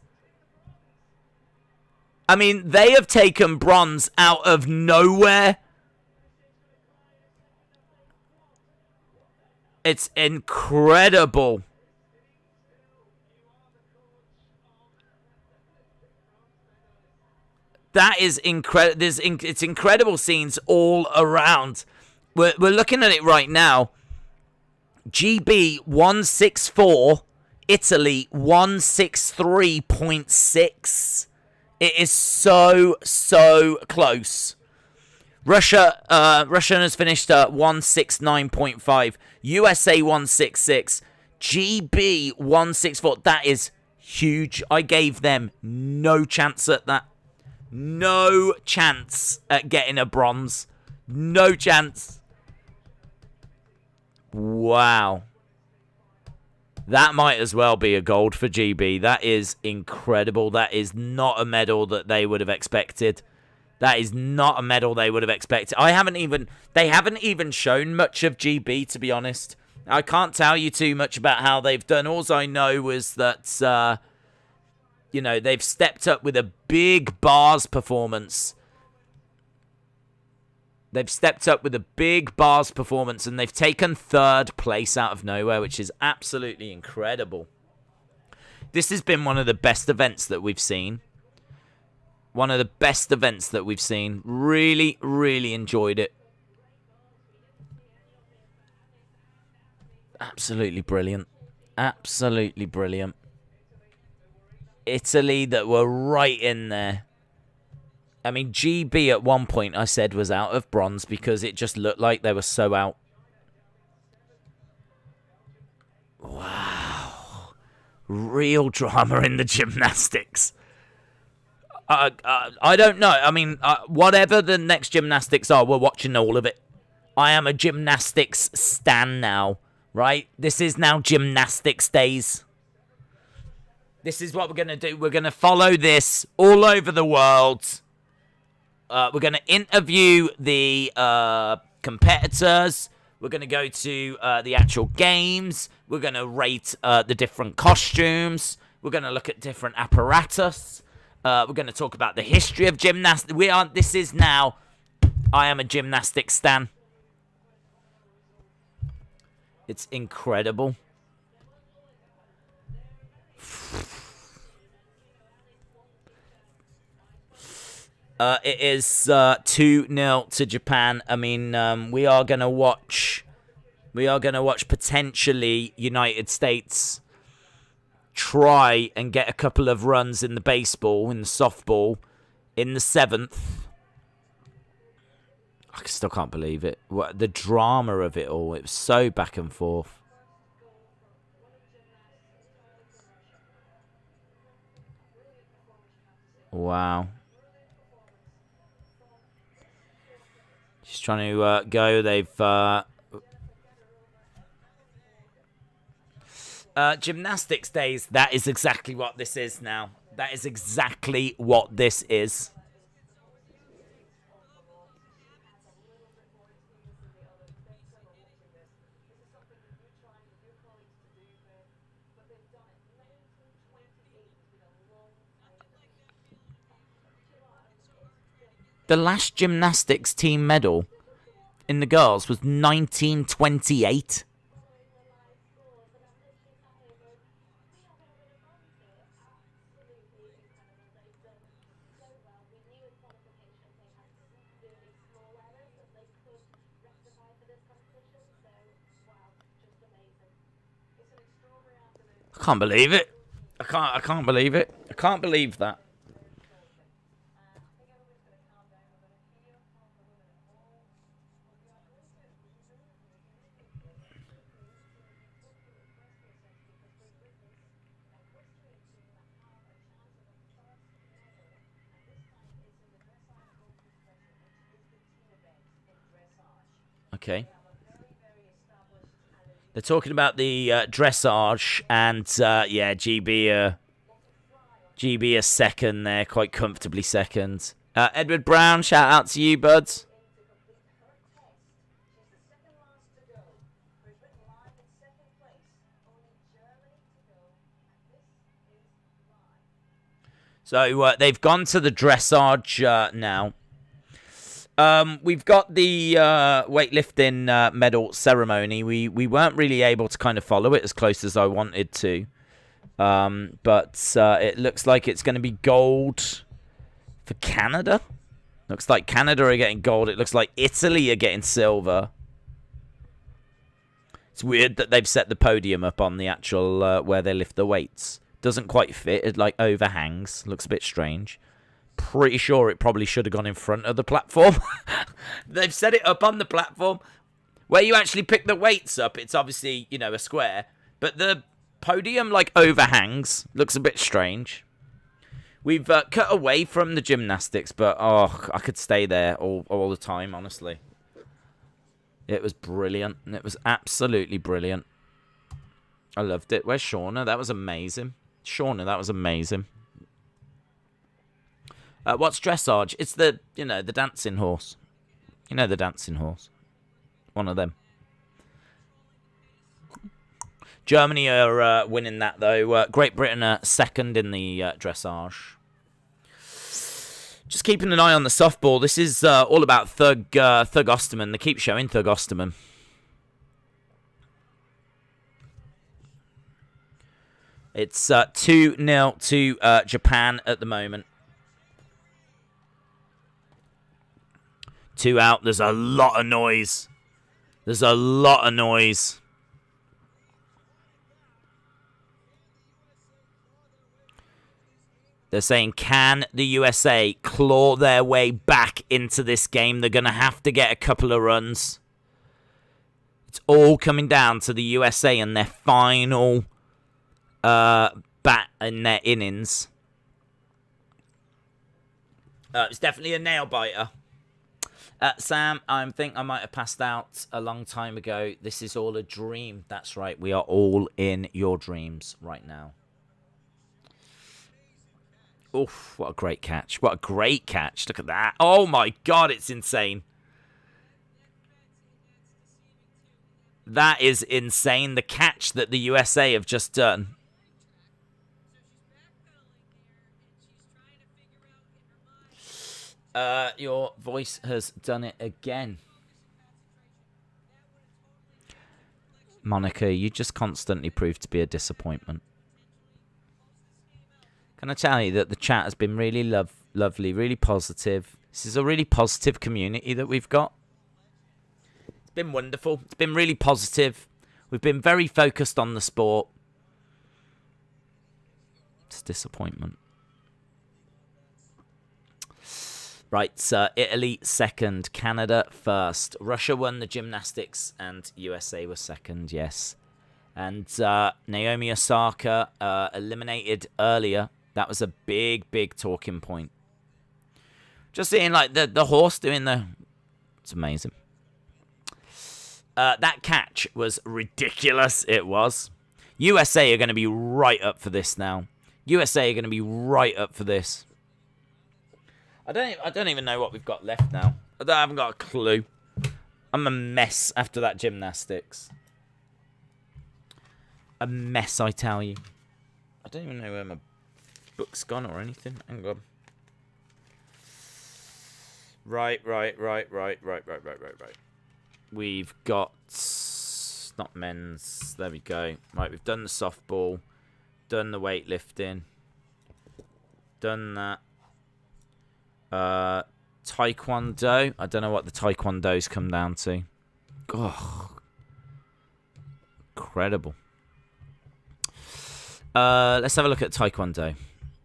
I mean, they have taken bronze out of nowhere. It's incredible. That is incredible. It's incredible scenes all around. We're looking at it right now. GB 164, Italy 163.6. It is so close. Russia has finished at 169.5. USA 166. GB 164. That is huge. I gave them no chance at that. No chance at getting a bronze. No chance. Wow. That might as well be a gold for GB. That is incredible. That is not a medal that they would have expected. That is not a medal they would have expected. They haven't even shown much of GB, to be honest. I can't tell you too much about how they've done. All I know was that, they've stepped up with a big bars performance. They've stepped up with a big bars performance, and they've taken third place out of nowhere, which is absolutely incredible. This has been one of the best events that we've seen. One of the best events that we've seen. Really, really enjoyed it. Absolutely brilliant. Absolutely brilliant. Italy that were right in there. I mean, GB at one point I said was out of bronze because it just looked like they were so out. Wow. Real drama in the gymnastics. I don't know. I mean, whatever the next gymnastics are, we're watching all of it. I am a gymnastics stan now, right? This is now gymnastics days. This is what we're going to do. We're going to follow this all over the world. We're going to interview the competitors. We're going to go to the actual games. We're going to rate the different costumes. We're going to look at different apparatus. We're going to talk about the history of gymnastics. This is now, I am a gymnastics stan. It's incredible. It is 2-0 to Japan. I mean, we are gonna watch potentially United States try and get a couple of runs in the baseball, in the softball, in the 7th. I still can't believe it. The drama of it all. It was so back and forth. Wow. She's trying to go. Gymnastics days. That is exactly what this is now. That is exactly what this is. The last gymnastics team medal in the girls was 1928. I can't believe it. I can't believe it. I can't believe that. Okay. They're talking about the dressage and, yeah, GB a second there, quite comfortably second. Edward Brown, shout out to you, buds. So they've gone to the dressage now. We've got the weightlifting medal ceremony. We weren't really able to kind of follow it as close as I wanted to. But it looks like it's going to be gold for Canada. Looks like Canada are getting gold. It looks like Italy are getting silver. It's weird that they've set the podium up on the actual where they lift the weights. Doesn't quite fit. It like overhangs. Looks a bit strange. Pretty sure it probably should have gone in front of the platform. They've set it up on the platform where you actually pick the weights up. It's obviously, you know, a square, but the podium like overhangs. Looks a bit strange. We've cut away from the gymnastics, but oh, I could stay there all the time, honestly. It was brilliant. It was absolutely brilliant. I loved it. Where's Shauna? That was amazing. Shauna, that was amazing. What's dressage? It's the, you know, the dancing horse. You know the dancing horse. One of them. Germany are winning that, though. Great Britain are second in the dressage. Just keeping an eye on the softball. This is all about Thug Osterman. They keep showing Thug Osterman. It's 2-0 to Japan at the moment. 2 out. There's a lot of noise. There's a lot of noise. They're saying, can the USA claw their way back into this game? They're going to have to get a couple of runs. It's all coming down to the USA and their final bat in their innings. It's definitely a nail biter. Sam, I think I might have passed out a long time ago. This is all a dream. That's right. We are all in your dreams right now. Oof, what a great catch. What a great catch. Look at that. Oh, my God, it's insane. That is insane. The catch that the USA have just done. Your voice has done it again. Monica, you just constantly prove to be a disappointment. Can I tell you that the chat has been really lovely, really positive. This is a really positive community that we've got. It's been wonderful. It's been really positive. We've been very focused on the sport. It's disappointment. Right, Italy second, Canada first. Russia won the gymnastics and USA was second, yes. And Naomi Osaka eliminated earlier. That was a big, big talking point. Just seeing like the horse doing the... It's amazing. That catch was ridiculous, it was. USA are going to be right up for this now. USA are going to be right up for this. I don't even know what we've got left now. I haven't got a clue. I'm a mess after that gymnastics. A mess, I tell you. I don't even know where my book's gone or anything. Hang on. Right. We've got... Not men's. There we go. Right, we've done the softball. Done the weightlifting. Done that. Taekwondo. I don't know what the Taekwondos come down to. Oh. Incredible. Let's have a look at Taekwondo.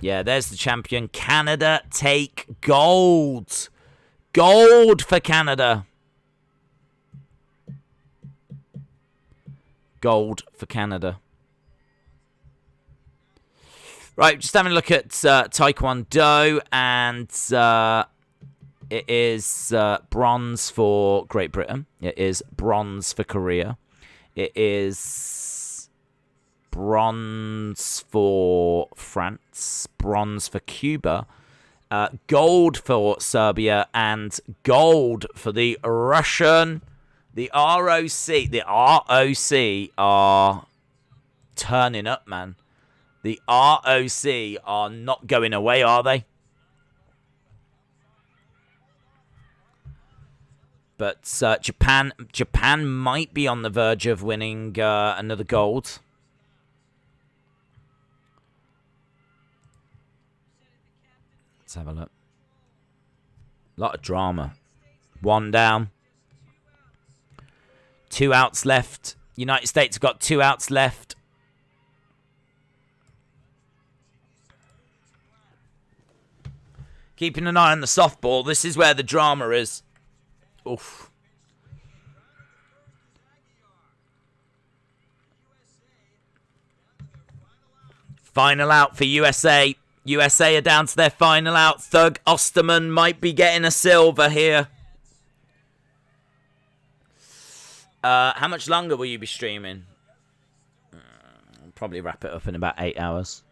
Yeah, there's the champion. Canada take gold. Gold for Canada. Gold for Canada. Right, just having a look at Taekwondo, and it is bronze for Great Britain. It is bronze for Korea. It is bronze for France. Bronze for Cuba. Gold for Serbia, and gold for the Russian. The ROC. The ROC are turning up, man. The ROC are not going away, are they? But Japan might be on the verge of winning another gold. Let's have a look. A lot of drama. One down. 2 outs left. United States have got 2 outs left. Keeping an eye on the softball. This is where the drama is. Oof. Final out for USA. USA are down to their final out. Thug Osterman might be getting a silver here. How much longer will you be streaming? I'll probably wrap it up in about 8 hours.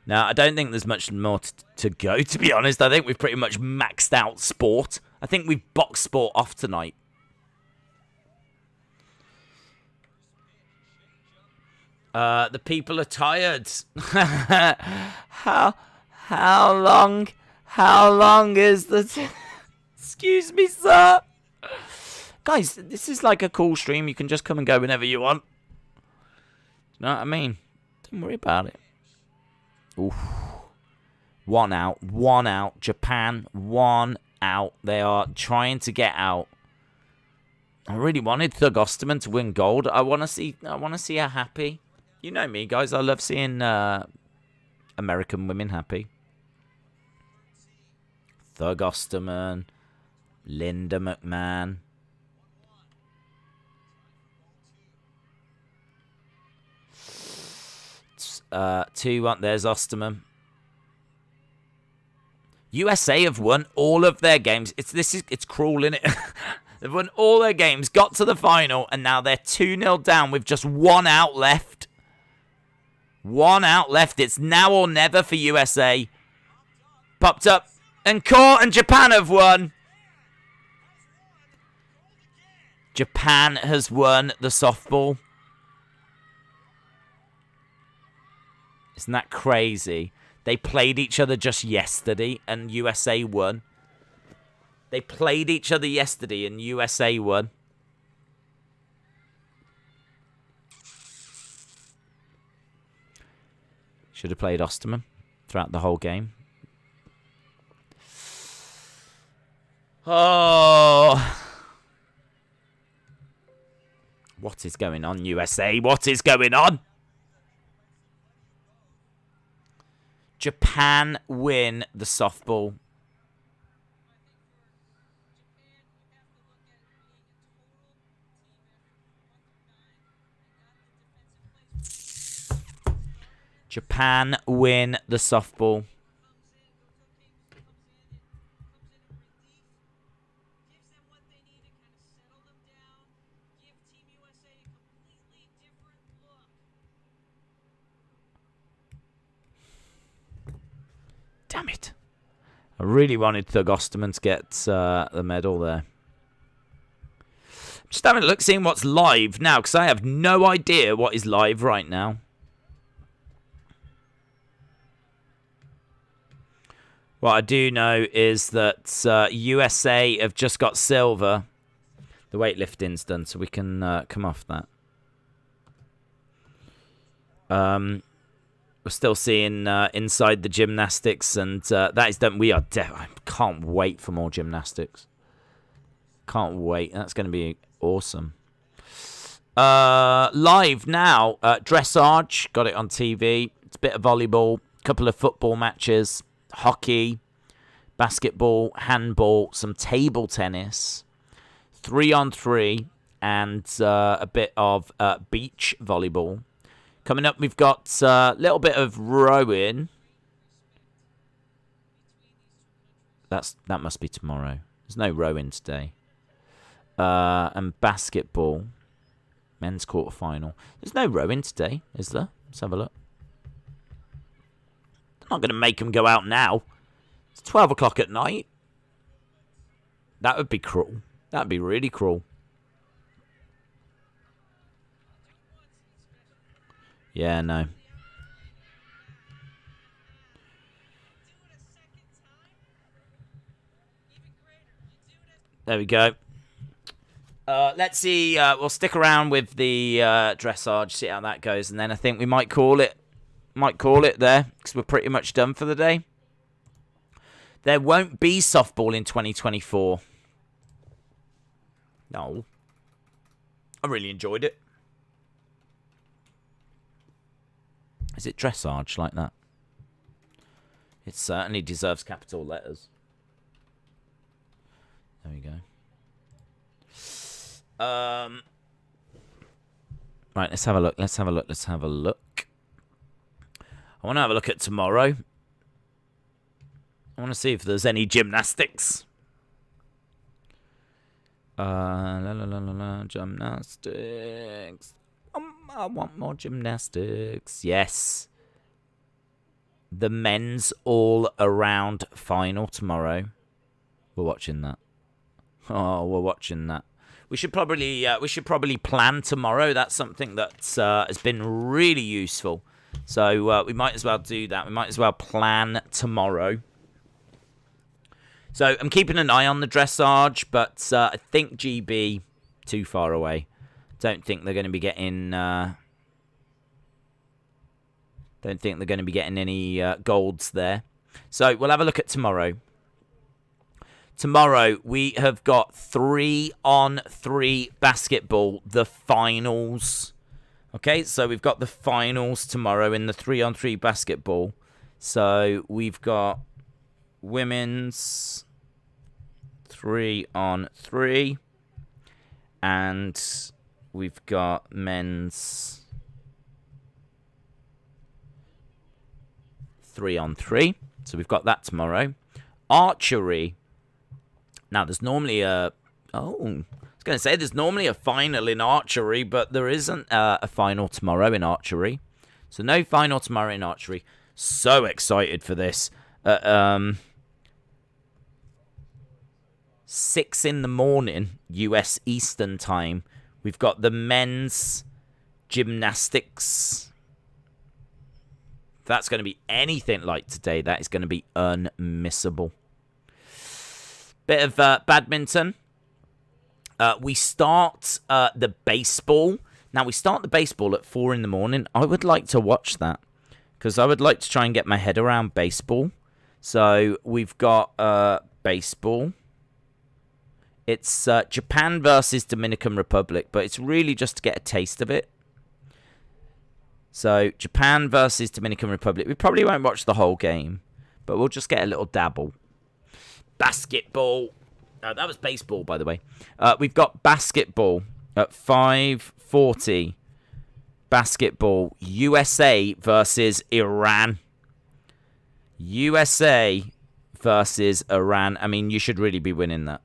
Now, I don't think there's much more to go, to be honest. I think we've pretty much maxed out sport. I think we've boxed sport off tonight. The people are tired. How long is the... Excuse me, sir. Guys, this is like a cool stream. You can just come and go whenever you want. You know what I mean? Don't worry about it. Oof. 1 out. 1 out. Japan, 1 out. They are trying to get out. I really wanted Thug Osterman to win gold. I want to see her happy. You know me, guys. I love seeing American women happy. Thug Osterman, Linda McMahon. 2-1. There's Osterman. USA have won all of their games. It's cruel, isn't it? They've won all their games, got to the final, and now they're 2-0 down with just 1 out left. 1 out left. It's now or never for USA. Popped up and caught, and Japan have won. Japan has won the softball. Isn't that crazy? They played each other just yesterday, and USA won. They played each other yesterday, and USA won. Should have played Osterman throughout the whole game. Oh. What is going on, USA? What is going on? Japan win the softball. Japan win the softball. Damn it. I really wanted Thug Osterman to get the medal there. Just having a look, seeing what's live now, because I have no idea what is live right now. What I do know is that USA have just got silver. The weightlifting's done, so we can come off that. We're still seeing inside the gymnastics, and that is done. We are I can't wait for more gymnastics. Can't wait. That's going to be awesome. Live now. Dressage. Got it on TV. It's a bit of volleyball. A couple of football matches. Hockey. Basketball. Handball. Some table tennis. 3-on-3. And a bit of beach volleyball. Coming up, we've got a little bit of rowing. That must be tomorrow. There's no rowing today. And basketball. Men's quarterfinal. There's no rowing today, is there? Let's have a look. I'm not going to make them go out now. It's 12 o'clock at night. That would be cruel. That would be really cruel. Yeah, no. There we go. Let's see. We'll stick around with the dressage, see how that goes, and then I think we might call it. Might call it there because we're pretty much done for the day. There won't be softball in 2024. No. I really enjoyed it. Is it dressage like that? It certainly deserves capital letters. There we go. Right, let's have a look. Let's have a look. Let's have a look. I want to have a look at tomorrow. I want to see if there's any gymnastics. Gymnastics. I want more gymnastics. Yes. The men's all-around final tomorrow. We're watching that. Oh, we're watching that. We should probably plan tomorrow. That's something that has been really useful. So we might as well do that. We might as well plan tomorrow. So I'm keeping an eye on the dressage, but I think GB too far away. Don't think they're going to be getting. Don't think they're going to be getting any golds there. So we'll have a look at tomorrow. Tomorrow we have got 3-on-3 basketball, the finals. Okay, so we've got the finals tomorrow in the 3-on-3 basketball. So we've got women's 3-on-3, and we've got men's 3-on-3. So we've got that tomorrow. Archery. Now, there's normally a... Oh, I was going to say there's normally a final in archery, but there isn't a final tomorrow in archery. So no final tomorrow in archery. So excited for this. 6 in the morning, US Eastern time. We've got the men's gymnastics. If that's going to be anything like today, that is going to be unmissable. Bit of badminton. We start the baseball. Now, we start the baseball at 4 in the morning. I would like to watch that because I would like to try and get my head around baseball. So we've got baseball. It's Japan versus Dominican Republic, but it's really just to get a taste of it. So Japan versus Dominican Republic. We probably won't watch the whole game, but we'll just get a little dabble. Basketball. That was baseball, by the way. We've got basketball at 5:40. Basketball. USA versus Iran. USA versus Iran. I mean, you should really be winning that.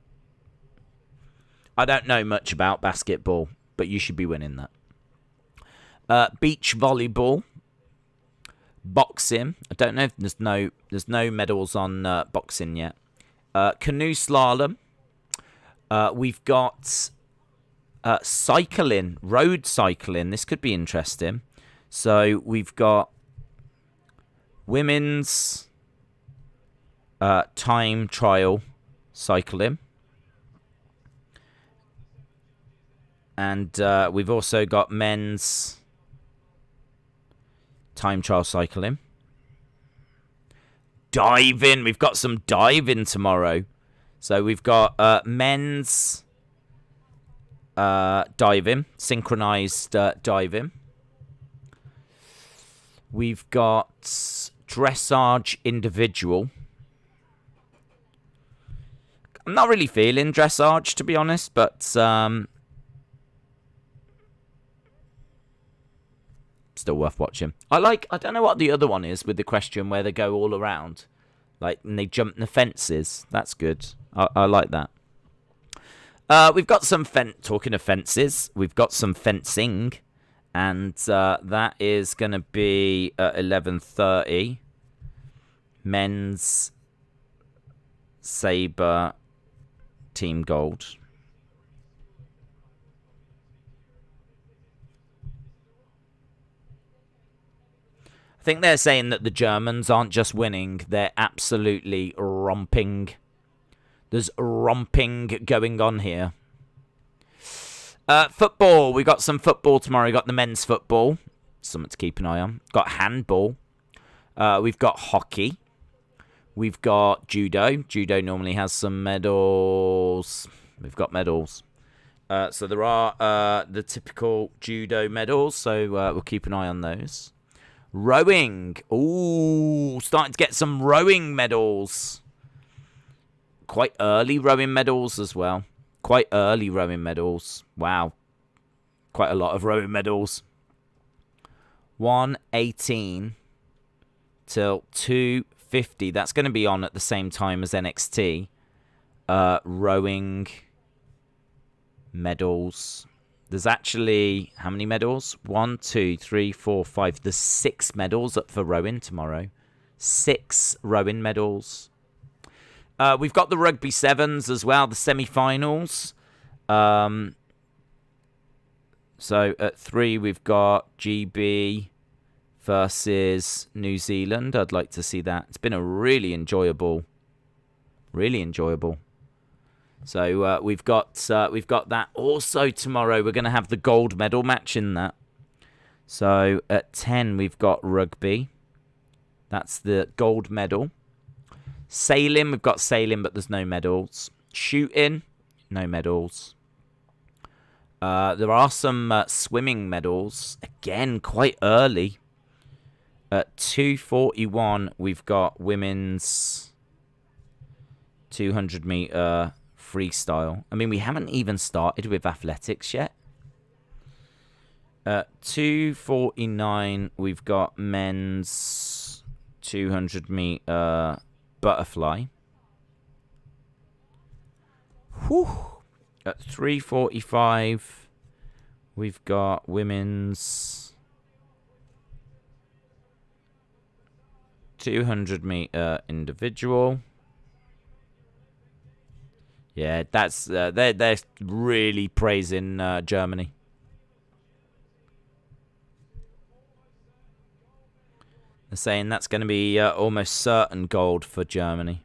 I don't know much about basketball, but you should be winning that. Beach volleyball. Boxing. I don't know if there's no medals on boxing yet. Canoe slalom. We've got cycling, road cycling. This could be interesting. So we've got women's time trial cycling. And we've also got men's time trial cycling. Diving. We've got some diving tomorrow. So we've got men's diving, synchronized diving. We've got dressage individual. I'm not really feeling dressage, to be honest, but still worth watching. I don't know what the other one is with the question where they go all around, like, and they jump the fences. That's good. I like that. We've got some talking of fences. We've got some fencing, and that is going to be at 11:30. Men's saber team gold. I think they're saying that the Germans aren't just winning, they're absolutely romping. There's romping going on here. Football. We got some football tomorrow. We got the men's football. Something to keep an eye on. Got handball. We've got hockey. We've got judo. Judo normally has some medals. We've got medals. So there are the typical judo medals. So we'll keep an eye on those. Rowing. Ooh, starting to get some rowing medals. Quite early rowing medals as well. Quite early rowing medals. Wow. Quite a lot of rowing medals. 1:18 till 2:50. That's going to be on at the same time as NXT. Rowing medals. There's actually, how many medals? 1, 2, 3, 4, 5. There's 6 medals up for rowing tomorrow. 6 rowing medals. We've got the rugby sevens as well, the semi-finals. So at 3, we've got GB versus New Zealand. I'd like to see that. It's been a really enjoyable. So we've got that. Also tomorrow, we're going to have the gold medal match in that. So at 10, we've got rugby. That's the gold medal. Sailing, we've got sailing, but there's no medals. Shooting, no medals. There are some swimming medals. Again, quite early. At 2:41, we've got women's 200-meter freestyle. I mean, we haven't even started with athletics yet. At 2:49, we've got men's 200-meter butterfly. Whew. At 3:45, we've got women's 200-meter individual. Yeah, that's they're really praising Germany. They're saying that's going to be almost certain gold for Germany.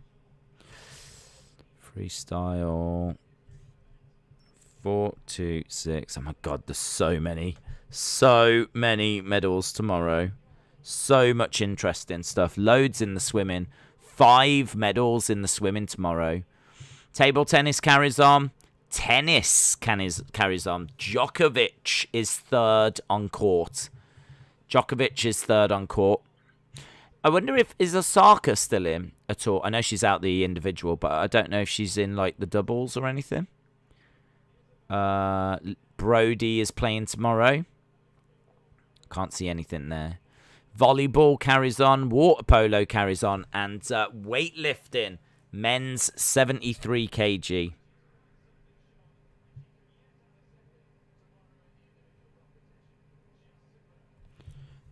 Freestyle. 4, 2, 6. Oh my God, there's so many medals tomorrow. So much interesting stuff. Loads in the swimming. 5 medals in the swimming tomorrow. Table tennis carries on. Tennis carries on. Djokovic is third on court. I wonder is Osaka still in at all? I know she's out the individual, but I don't know if she's in like the doubles or anything. Brody is playing tomorrow. Can't see anything there. Volleyball carries on. Water polo carries on. And weightlifting. Men's 73 kg.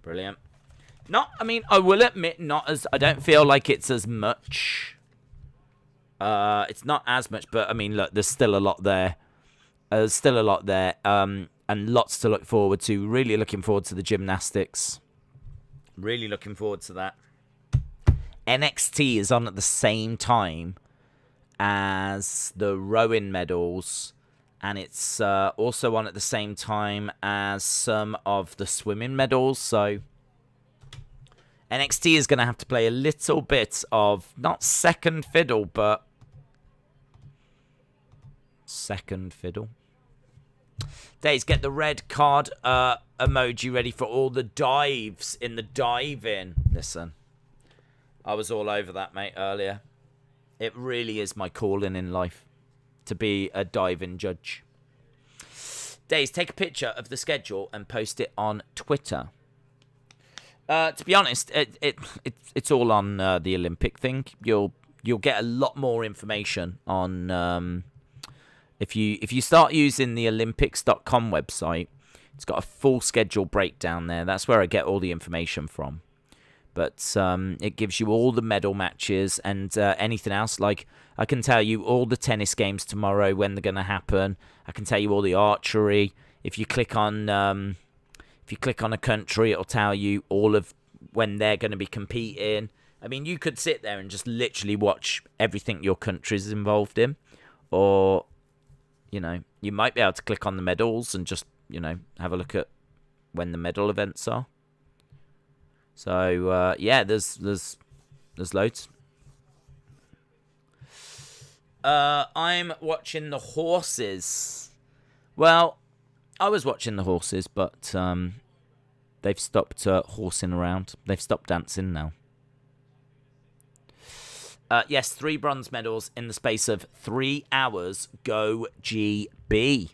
Brilliant. I mean, I will admit, not as. I don't feel like it's as much. It's not as much, but I mean, look, there's still a lot there. There's still a lot there, and lots to look forward to. Really looking forward to the gymnastics. Really looking forward to that. NXT is on at the same time as the rowing medals, and it's also on at the same time as some of the swimming medals. So NXT is going to have to play a little bit of, not second fiddle, but second fiddle. Days, get the red card emoji ready for all the dives in the dive-in. Listen, I was all over that, mate, earlier. It really is my calling in life to be a dive-in judge. Days, take a picture of the schedule and post it on Twitter. To be honest, it's all on the Olympic thing. You'll get a lot more information on if you start using the Olympics.com website. It's got a full schedule breakdown there. That's where I get all the information from. But it gives you all the medal matches and anything else. Like, I can tell you all the tennis games tomorrow, when they're going to happen. I can tell you all the archery. If you click on a country, it'll tell you all of when they're going to be competing. I mean, you could sit there and just literally watch everything your country's involved in. Or, you might be able to click on the medals and just, have a look at when the medal events are. So, yeah, there's loads. I'm watching the horses. Well, I was watching the horses, but they've stopped horsing around. They've stopped dancing now. Yes, 3 bronze medals in the space of 3 hours. Go GB.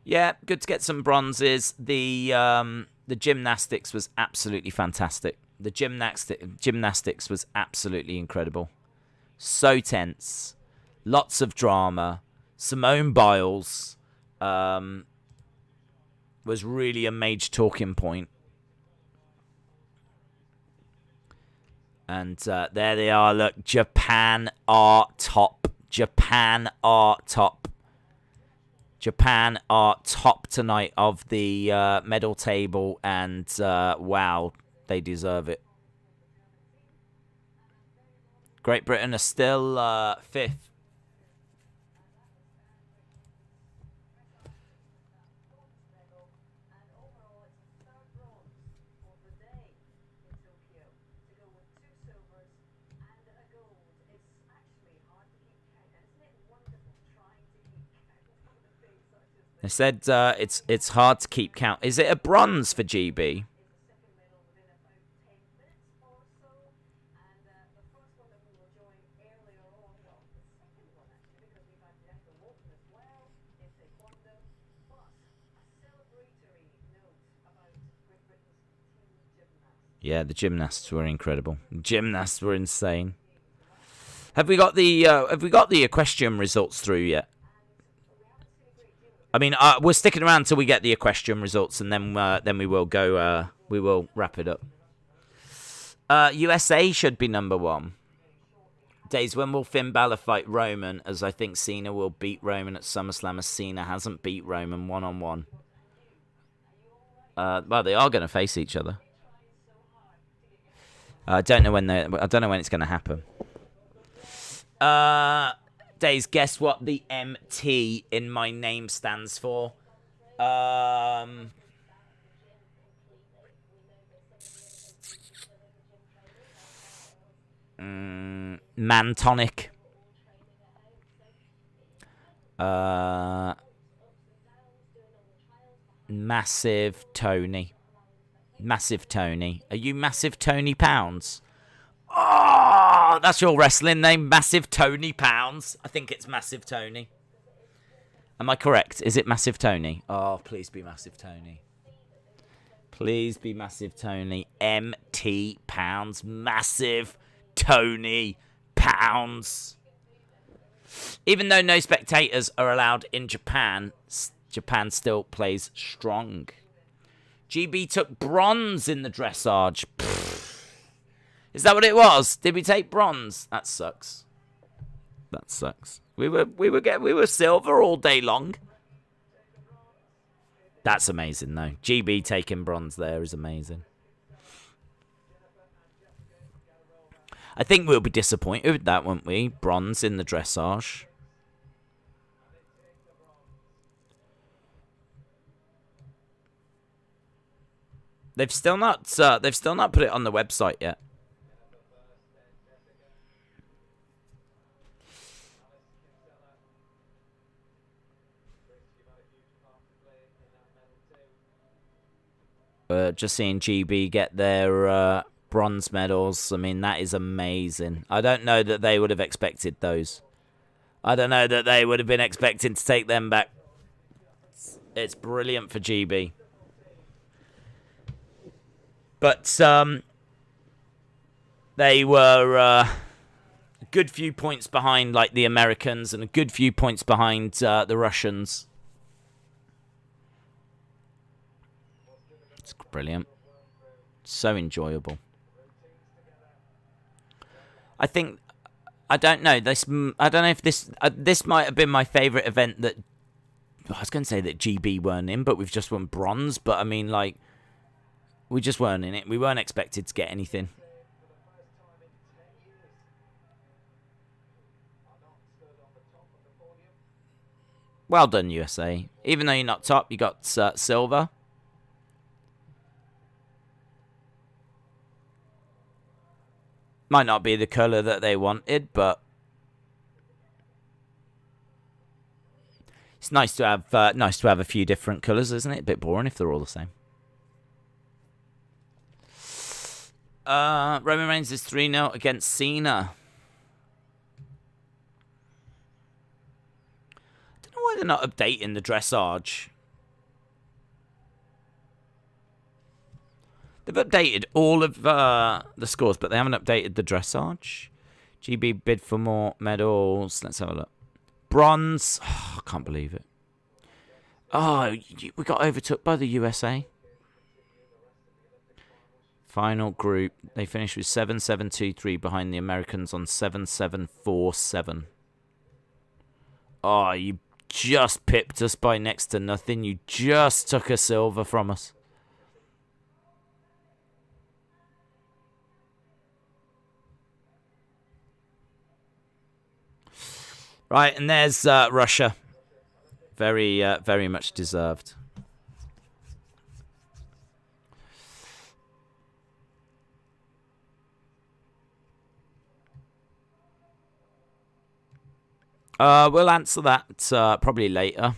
Yeah, good to get some bronzes. The gymnastics was absolutely fantastic. The gymnastics was absolutely incredible. So tense. Lots of drama. Simone Biles was really a major talking point. And there they are. Look, Japan are top. Japan are top. Japan are top tonight of the medal table. And, wow, they deserve it. Great Britain are still 5th. They said it's hard to keep count. Is it a bronze for GB? Yeah, the gymnasts were incredible. The gymnasts were insane. Have we got the equestrian results through yet? I mean, we're sticking around till we get the equestrian results, and then we will go. We will wrap it up. USA should be number 1. Days, when will Finn Balor fight Roman? As I think Cena will beat Roman at SummerSlam, as Cena hasn't beat Roman 1-on-1. Well, they are going to face each other. I don't know when it's going to happen. Days, guess what the MT in my name stands for? Mantonic. Massive Tony. Massive Tony. Are you Massive Tony Pounds? Oh, that's your wrestling name, Massive Tony Pounds. I think it's Massive Tony. Am I correct? Is it Massive Tony? Oh, please be Massive Tony. Please be Massive Tony. MT Pounds. Massive Tony Pounds. Even though no spectators are allowed in Japan, Japan still plays strong. GB took bronze in the dressage. Pfft. Is that what it was? Did we take bronze? That sucks. That sucks. We were silver all day long. That's amazing, though. GB taking bronze there is amazing. I think we'll be disappointed with that, won't we? Bronze in the dressage. They've still not put it on the website yet. Just seeing GB get their bronze medals. I mean, that is amazing. I don't know that they would have expected those. I don't know that they would have been expecting to take them back. It's brilliant for GB. But they were a good few points behind, like, the Americans and a good few points behind the Russians. It's brilliant. So enjoyable. I don't know if this might have been my favourite event that, I was going to say that GB weren't in, but we've just won bronze. But I mean, like, we just weren't in it. We weren't expected to get anything. Well done, USA. Even though you're not top, you got silver. Might not be the colour that they wanted, but it's nice to have a few different colours, isn't it? A bit boring if they're all the same. Roman Reigns is 3-0 against Cena. I don't know why they're not updating the dressage. They've updated all of the scores, but they haven't updated the dressage. GB bid for more medals. Let's have a look. Bronze. Oh, I can't believe it. Oh, we got overtook by the USA. Final group. They finished with 7-7-2-3 behind the Americans on 7-7-4-7. Oh, you just pipped us by next to nothing. You just took a silver from us. Right, and there's Russia. Very, very much deserved. We'll answer that probably later,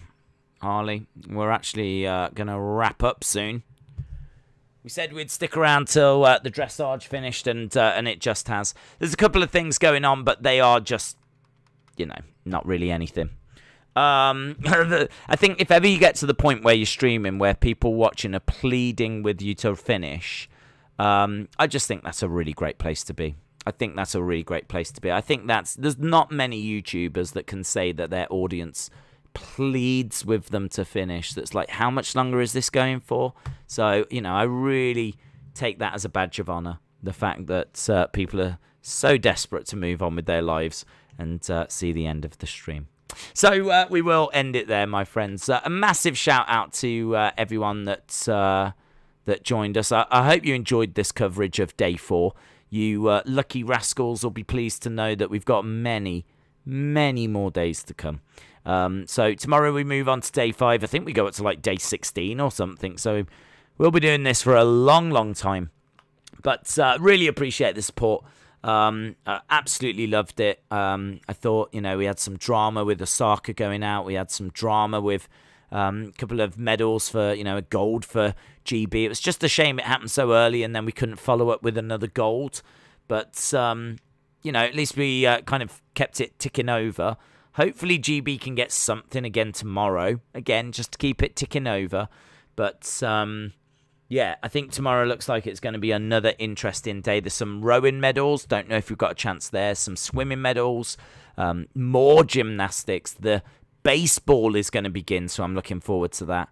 Harley. We're actually going to wrap up soon. We said we'd stick around till the dressage finished, and it just has. There's a couple of things going on, but they are just, you know, not really anything. I think if ever you get to the point where you're streaming, where people watching are pleading with you to finish, I just think that's a really great place to be. I think that's a really great place to be. I think there's not many YouTubers that can say that their audience pleads with them to finish. That's like, how much longer is this going for? So, you know, I really take that as a badge of honor. The fact that people are so desperate to move on with their lives and see the end of the stream. So we will end it there, my friends. A massive shout out to everyone that joined us. I hope you enjoyed this coverage of day 4. You lucky rascals will be pleased to know that we've got many, many more days to come. So tomorrow we move on to day 5. I think we go up to like day 16 or something. So we'll be doing this for a long, long time. But really appreciate the support. I absolutely loved it. I thought, you know, we had some drama with Osaka going out. We had some drama with a couple of medals for, you know, a gold for GB. It was just a shame it happened so early and then we couldn't follow up with another gold. But, you know, at least we kind of kept it ticking over. Hopefully GB can get something again tomorrow. Again, just to keep it ticking over. But, yeah, I think tomorrow looks like it's going to be another interesting day. There's some rowing medals. Don't know if we've got a chance there. Some swimming medals. More gymnastics. The baseball is going to begin, so I'm looking forward to that.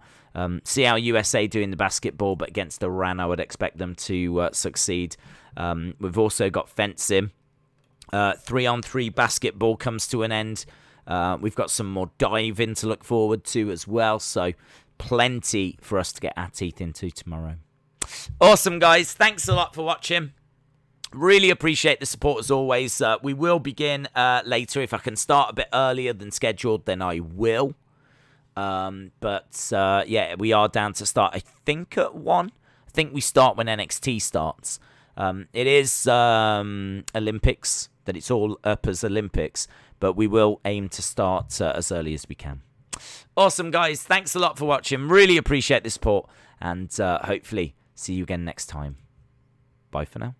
See how USA do in the basketball, but against Iran, I would expect them to succeed. We've also got fencing. 3-on-3 basketball comes to an end. We've got some more diving to look forward to as well, so plenty for us to get our teeth into tomorrow. Awesome, guys. Thanks a lot for watching. Really appreciate the support as always. We will begin later. If I can start a bit earlier than scheduled, then I will. Yeah, we are down to start, I think, at 1. I think we start when NXT starts. It is Olympics, that it's all up as Olympics, but we will aim to start as early as we can. Awesome, guys. Thanks a lot for watching. Really appreciate the support, and hopefully see you again next time. Bye for now.